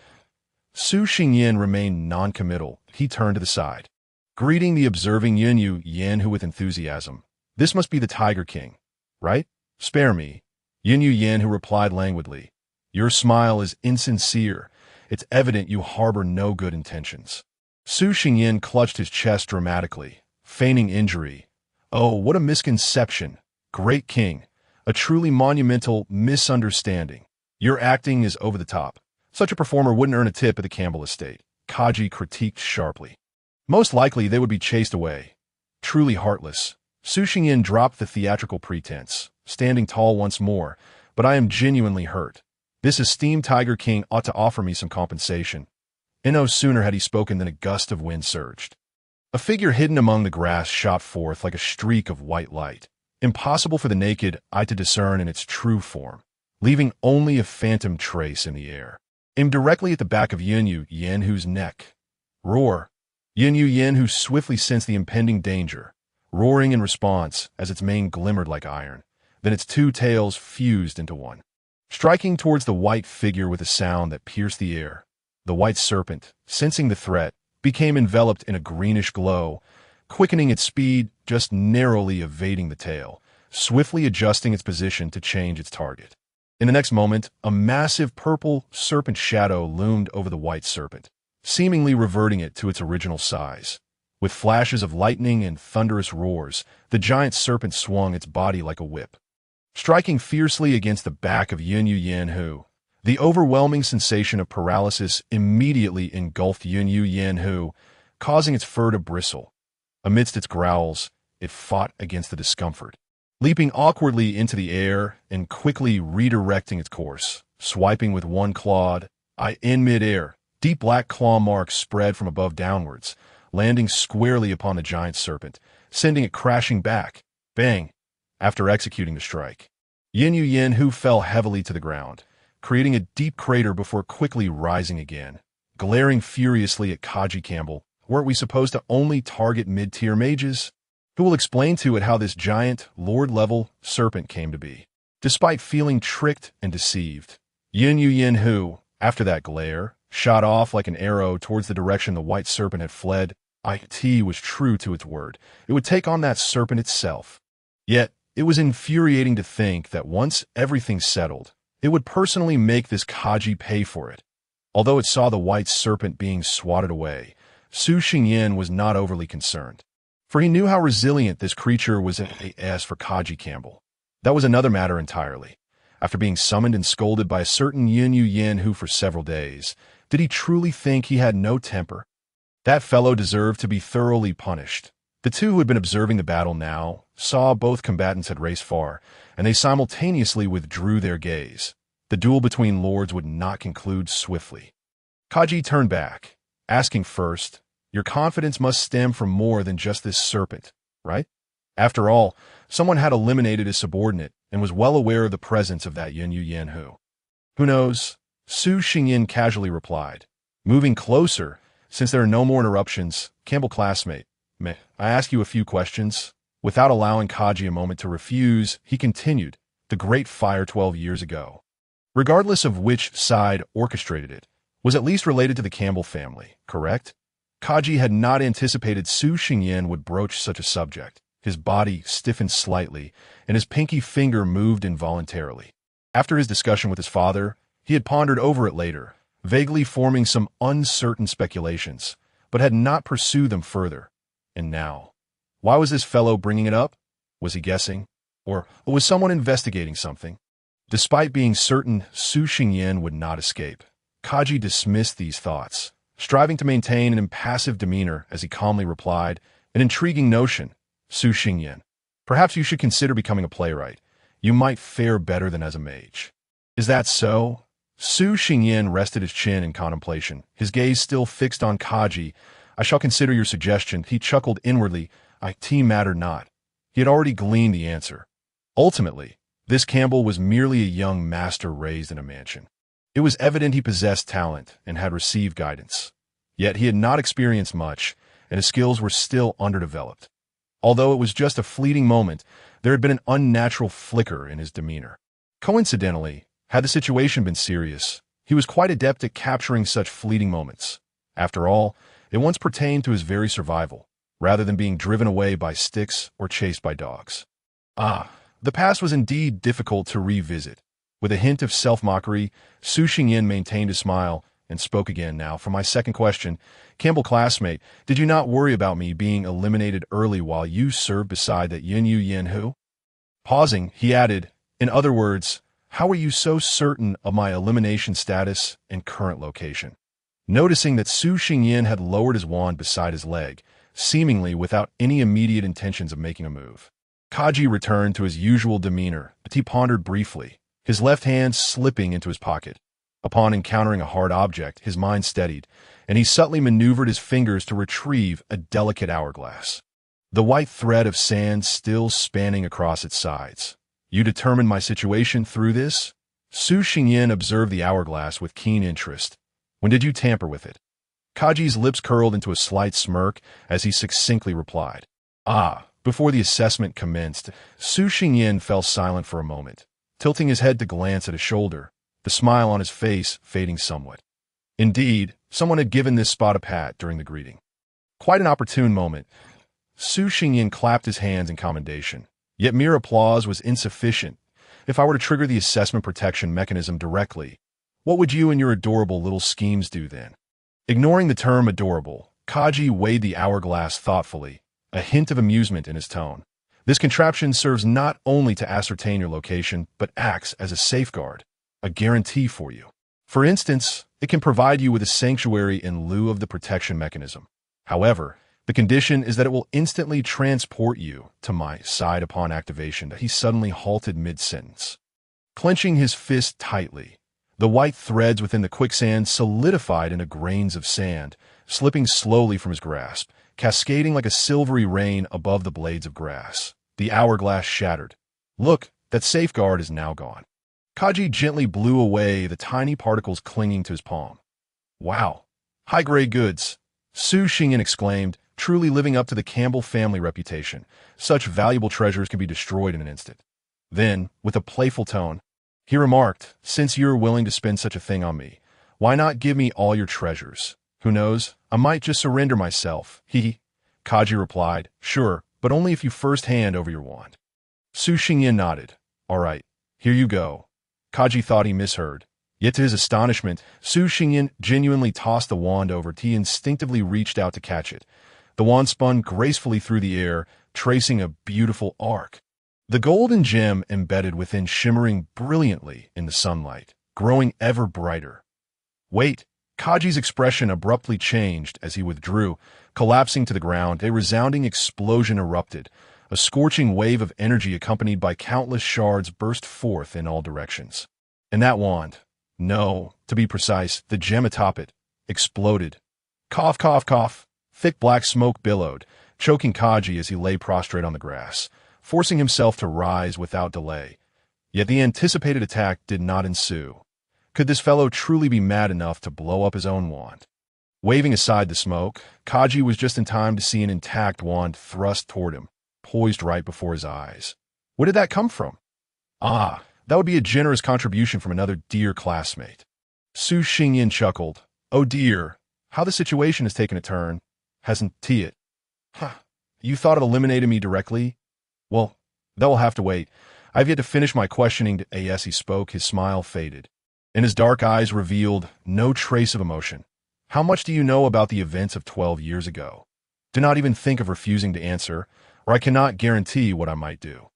Su Xingyin remained non-committal. He turned to the side, greeting the observing Yunyu Yanhu with enthusiasm. "This must be the Tiger King, right?" "Spare me," Yunyu Yanhu replied languidly. "Your smile is insincere. It's evident you harbor no good intentions." Su Xingyin clutched his chest dramatically, feigning injury. "Oh, what a misconception! Great king, a truly monumental misunderstanding. Your acting is over the top. Such a performer wouldn't earn a tip at the Campbell estate," Kaji critiqued sharply. "Most likely they would be chased away. Truly heartless." Su Xingyin dropped the theatrical pretense, standing tall once more. "But I am genuinely hurt. This esteemed Tiger King ought to offer me some compensation. And no sooner had he spoken than a gust of wind surged. A figure hidden among the grass shot forth like a streak of white light, impossible for the naked eye to discern in its true form, leaving only a phantom trace in the air. Aimed directly at the back of Yunyu Yanhu's neck. Roar! Yunyu Yanhu swiftly sensed the impending danger, roaring in response as its mane glimmered like iron. Then its two tails fused into one, striking towards the white figure with a sound that pierced the air. The white serpent, sensing the threat, became enveloped in a greenish glow, quickening its speed, just narrowly evading the tail, swiftly adjusting its position to change its target. In the next moment, a massive purple serpent shadow loomed over the white serpent, seemingly reverting it to its original size. With flashes of lightning and thunderous roars, the giant serpent swung its body like a whip, striking fiercely against the back of Yunyu Yanhu. The overwhelming sensation of paralysis immediately engulfed Yunyu Yanhu, causing its fur to bristle. Amidst its growls, it fought against the discomfort, leaping awkwardly into the air and quickly redirecting its course, swiping with one clawed eye in midair. Deep black claw marks spread from above downwards, landing squarely upon the giant serpent, sending it crashing back. Bang! After executing the strike, Yunyu Yanhu fell heavily to the ground, creating a deep crater before quickly rising again. Glaring furiously at Kaji Campbell, weren't we supposed to only target mid-tier mages? Who will explain to it how this giant, lord-level serpent came to be? Despite feeling tricked and deceived, Yunyu Yanhu, after that glare, shot off like an arrow towards the direction the white serpent had fled. It was true to its word. It would take on that serpent itself. Yet, it was infuriating to think that once everything settled, it would personally make this Kaji pay for it. Although it saw the white serpent being swatted away, Su Xingyan was not overly concerned, for he knew how resilient this creature was. As for Kaji Campbell, that was another matter entirely. After being summoned and scolded by a certain Yunyu Yanhu for several days, did he truly think he had no temper? That fellow deserved to be thoroughly punished. The two who had been observing the battle now saw both combatants had raced far, and they simultaneously withdrew their gaze. The duel between lords would not conclude swiftly. Kaji turned back, asking first, "Your confidence must stem from more than just this serpent, right?" After all, someone had eliminated his subordinate and was well aware of the presence of that Yunyu Yanhu. "Who knows?" Su Xingyan casually replied. Moving closer, since there are no more interruptions, Campbell classmate, "May I ask you a few questions?" Without allowing Kaji a moment to refuse, he continued, "The Great Fire 12 years ago, regardless of which side orchestrated it, was at least related to the Campbell family, correct?" Kaji had not anticipated Su Xingyan would broach such a subject. His body stiffened slightly, and his pinky finger moved involuntarily. After his discussion with his father, he had pondered over it later, vaguely forming some uncertain speculations, but had not pursued them further. And now, why was this fellow bringing it up? Was he guessing? Or was someone investigating something? Despite being certain Su Xingyan would not escape, Kaji dismissed these thoughts, striving to maintain an impassive demeanor as he calmly replied, "An intriguing notion, Su Xingyan. Perhaps you should consider becoming a playwright. You might fare better than as a mage." "Is that so?" Su Xingyan rested his chin in contemplation, his gaze still fixed on Kaji. "I shall consider your suggestion." He chuckled inwardly. It mattered not. He had already gleaned the answer. Ultimately, this Campbell was merely a young master raised in a mansion. It was evident he possessed talent and had received guidance. Yet he had not experienced much, and his skills were still underdeveloped. Although it was just a fleeting moment, there had been an unnatural flicker in his demeanor. Coincidentally, had the situation been serious, he was quite adept at capturing such fleeting moments. After all, it once pertained to his very survival, rather than being driven away by sticks or chased by dogs. The past was indeed difficult to revisit. With a hint of self-mockery, Su Xingyan maintained a smile and spoke again. "Now, for my second question, Campbell classmate, did you not worry about me being eliminated early while you served beside that Yunyu Yanhu?" Pausing, he added, "In other words, how were you so certain of my elimination status and current location?" Noticing that Su Xingyan had lowered his wand beside his leg, seemingly without any immediate intentions of making a move, Kaji returned to his usual demeanor, but he pondered briefly. his left hand slipping into his pocket. Upon encountering a hard object, his mind steadied, and he subtly maneuvered his fingers to retrieve a delicate hourglass. The white thread of sand still spanning across its sides. You determined my situation through this? Su Xingyin observed the hourglass with keen interest. When did you tamper with it? Kaji's lips curled into a slight smirk as he succinctly replied. Before the assessment commenced, Su Xingyin fell silent for a moment, tilting his head to glance at his shoulder, the smile on his face fading somewhat. Indeed, someone had given this spot a pat during the greeting. Quite an opportune moment. Su Xingyin clapped his hands in commendation, yet mere applause was insufficient. If I were to trigger the assessment protection mechanism directly, what would you and your adorable little schemes do then? Ignoring the term adorable, Kaji weighed the hourglass thoughtfully, a hint of amusement in his tone. This contraption serves not only to ascertain your location, but acts as a safeguard, a guarantee for you. For instance, it can provide you with a sanctuary in lieu of the protection mechanism. However, the condition is that it will instantly transport you to my side upon activation. He suddenly halted mid-sentence. Clenching his fist tightly, the white threads within the quicksand solidified into grains of sand, slipping slowly from his grasp, cascading like a silvery rain above the blades of grass. The hourglass shattered. Look, that safeguard is now gone. Kaji gently blew away the tiny particles clinging to his palm. Wow, high-grade goods, Su Xingyin exclaimed, truly living up to the Campbell family reputation. Such valuable treasures can be destroyed in an instant. Then, with a playful tone, he remarked, since you're willing to spend such a thing on me, why not give me all your treasures? Who knows, I might just surrender myself. Kaji replied, sure, but only if you first hand over your wand. Su Xingyin nodded. All right, here you go. Kaji thought he misheard. Yet to his astonishment, Su Xingyin genuinely tossed the wand over. He instinctively reached out to catch it. The wand spun gracefully through the air, tracing a beautiful arc. The golden gem embedded within shimmering brilliantly in the sunlight, growing ever brighter. Wait! Kaji's expression abruptly changed as he withdrew, collapsing to the ground. A resounding explosion erupted. A scorching wave of energy accompanied by countless shards burst forth in all directions. And that wand, no, to be precise, the gem atop it, exploded. Cough, cough, cough. Thick black smoke billowed, choking Kaji as he lay prostrate on the grass, forcing himself to rise without delay. Yet the anticipated attack did not ensue. Could this fellow truly be mad enough to blow up his own wand? Waving aside the smoke, Kaji was just in time to see an intact wand thrust toward him, poised right before his eyes. Where did that come from? That would be a generous contribution from another dear classmate. Su Xingyin chuckled. Oh dear, how the situation has taken a turn, hasn't it? You thought it eliminated me directly? Well, that will have to wait. I've yet to finish my questioning. As he spoke, his smile faded, and his dark eyes revealed no trace of emotion. How much do you know about the events of 12 years ago? Do not even think of refusing to answer, or I cannot guarantee what I might do.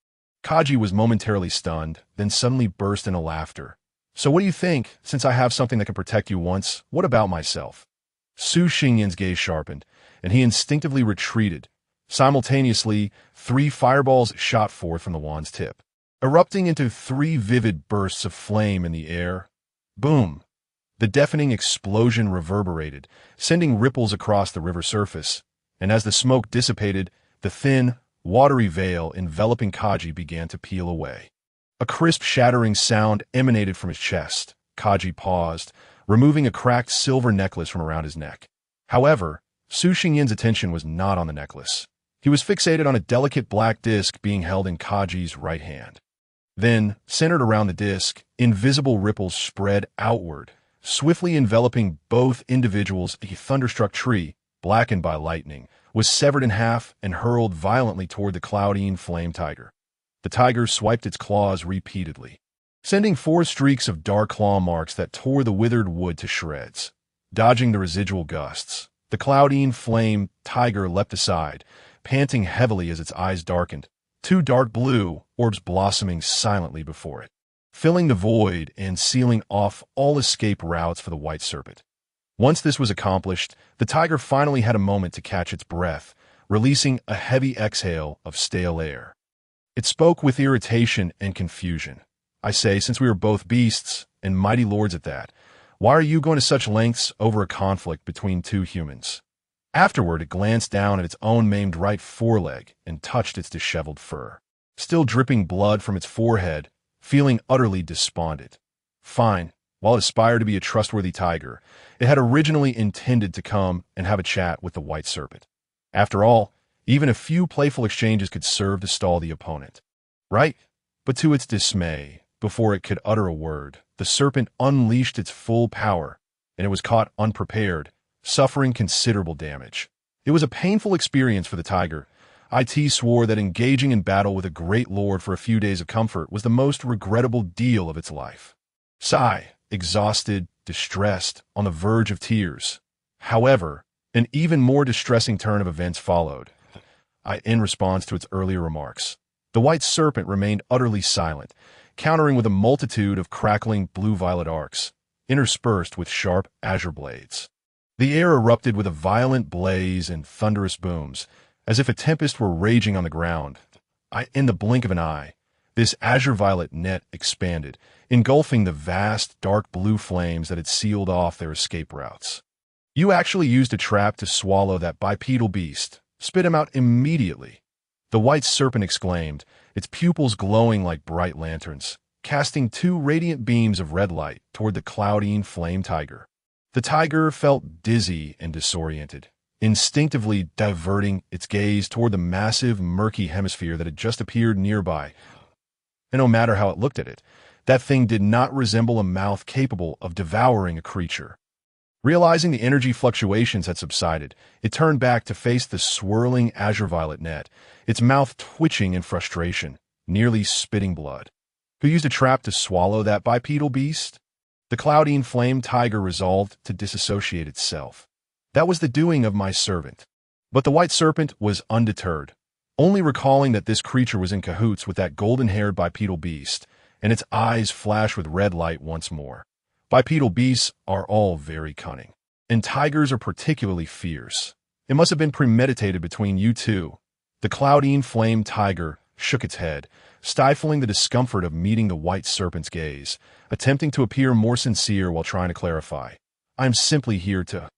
Kaji was momentarily stunned, then suddenly burst into laughter. So what do you think, since I have something that can protect you once, what about myself? Su Xingyin's gaze sharpened, and he instinctively retreated. Simultaneously, 3 fireballs shot forth from the wand's tip, erupting into 3 vivid bursts of flame in the air. Boom! The deafening explosion reverberated, sending ripples across the river surface, and as the smoke dissipated, the thin, watery veil enveloping Kaji began to peel away. A crisp shattering sound emanated from his chest. Kaji paused, removing a cracked silver necklace from around his neck. However, Su Xingyin's attention was not on the necklace. He was fixated on a delicate black disc being held in Kaji's right hand. Then, centered around the disc, invisible ripples spread outward, swiftly enveloping both individuals. A thunderstruck tree, blackened by lightning, was severed in half and hurled violently toward the cloudine flame tiger. The tiger swiped its claws repeatedly, sending 4 streaks of dark claw marks that tore the withered wood to shreds. Dodging the residual gusts, the cloudine flame tiger leapt aside, panting heavily as its eyes darkened, 2 dark blue orbs blossoming silently before it, filling the void and sealing off all escape routes for the white serpent. Once this was accomplished, the tiger finally had a moment to catch its breath, releasing a heavy exhale of stale air. It spoke with irritation and confusion. I say, since we are both beasts, and mighty lords at that. Why are you going to such lengths over a conflict between two humans? Afterward, it glanced down at its own maimed right foreleg and touched its disheveled fur. Still dripping blood from its forehead, feeling utterly despondent. Fine. While it aspired to be a trustworthy tiger, it had originally intended to come and have a chat with the white serpent. After all, even a few playful exchanges could serve to stall the opponent. Right? But to its dismay, before it could utter a word, the serpent unleashed its full power, and it was caught unprepared, suffering considerable damage. It was a painful experience for the tiger. It swore that engaging in battle with a great lord for a few days of comfort was the most regrettable deal of its life. Sigh, exhausted, distressed, on the verge of tears. However, an even more distressing turn of events followed. In response to its earlier remarks, the white serpent remained utterly silent, countering with a multitude of crackling blue-violet arcs, interspersed with sharp azure blades. The air erupted with a violent blaze and thunderous booms, as if a tempest were raging on the ground. In the blink of an eye, this azure-violet net expanded, engulfing the vast, dark blue flames that had sealed off their escape routes. You actually used a trap to swallow that bipedal beast. Spit him out immediately. The white serpent exclaimed, its pupils glowing like bright lanterns, casting two radiant beams of red light toward the clouding flame tiger. The tiger felt dizzy and disoriented, instinctively diverting its gaze toward the massive, murky hemisphere that had just appeared nearby. And no matter how it looked at it, that thing did not resemble a mouth capable of devouring a creature. Realizing the energy fluctuations had subsided, it turned back to face the swirling azure-violet net, its mouth twitching in frustration, nearly spitting blood. Who used a trap to swallow that bipedal beast? The clouding flame tiger resolved to disassociate itself. That was the doing of my servant. But the white serpent was undeterred, only recalling that this creature was in cahoots with that golden-haired bipedal beast, and its eyes flashed with red light once more. Bipedal beasts are all very cunning, and tigers are particularly fierce. It must have been premeditated between you two. The clouding flame tiger shook its head, stifling the discomfort of meeting the white serpent's gaze, attempting to appear more sincere while trying to clarify. I'm simply here to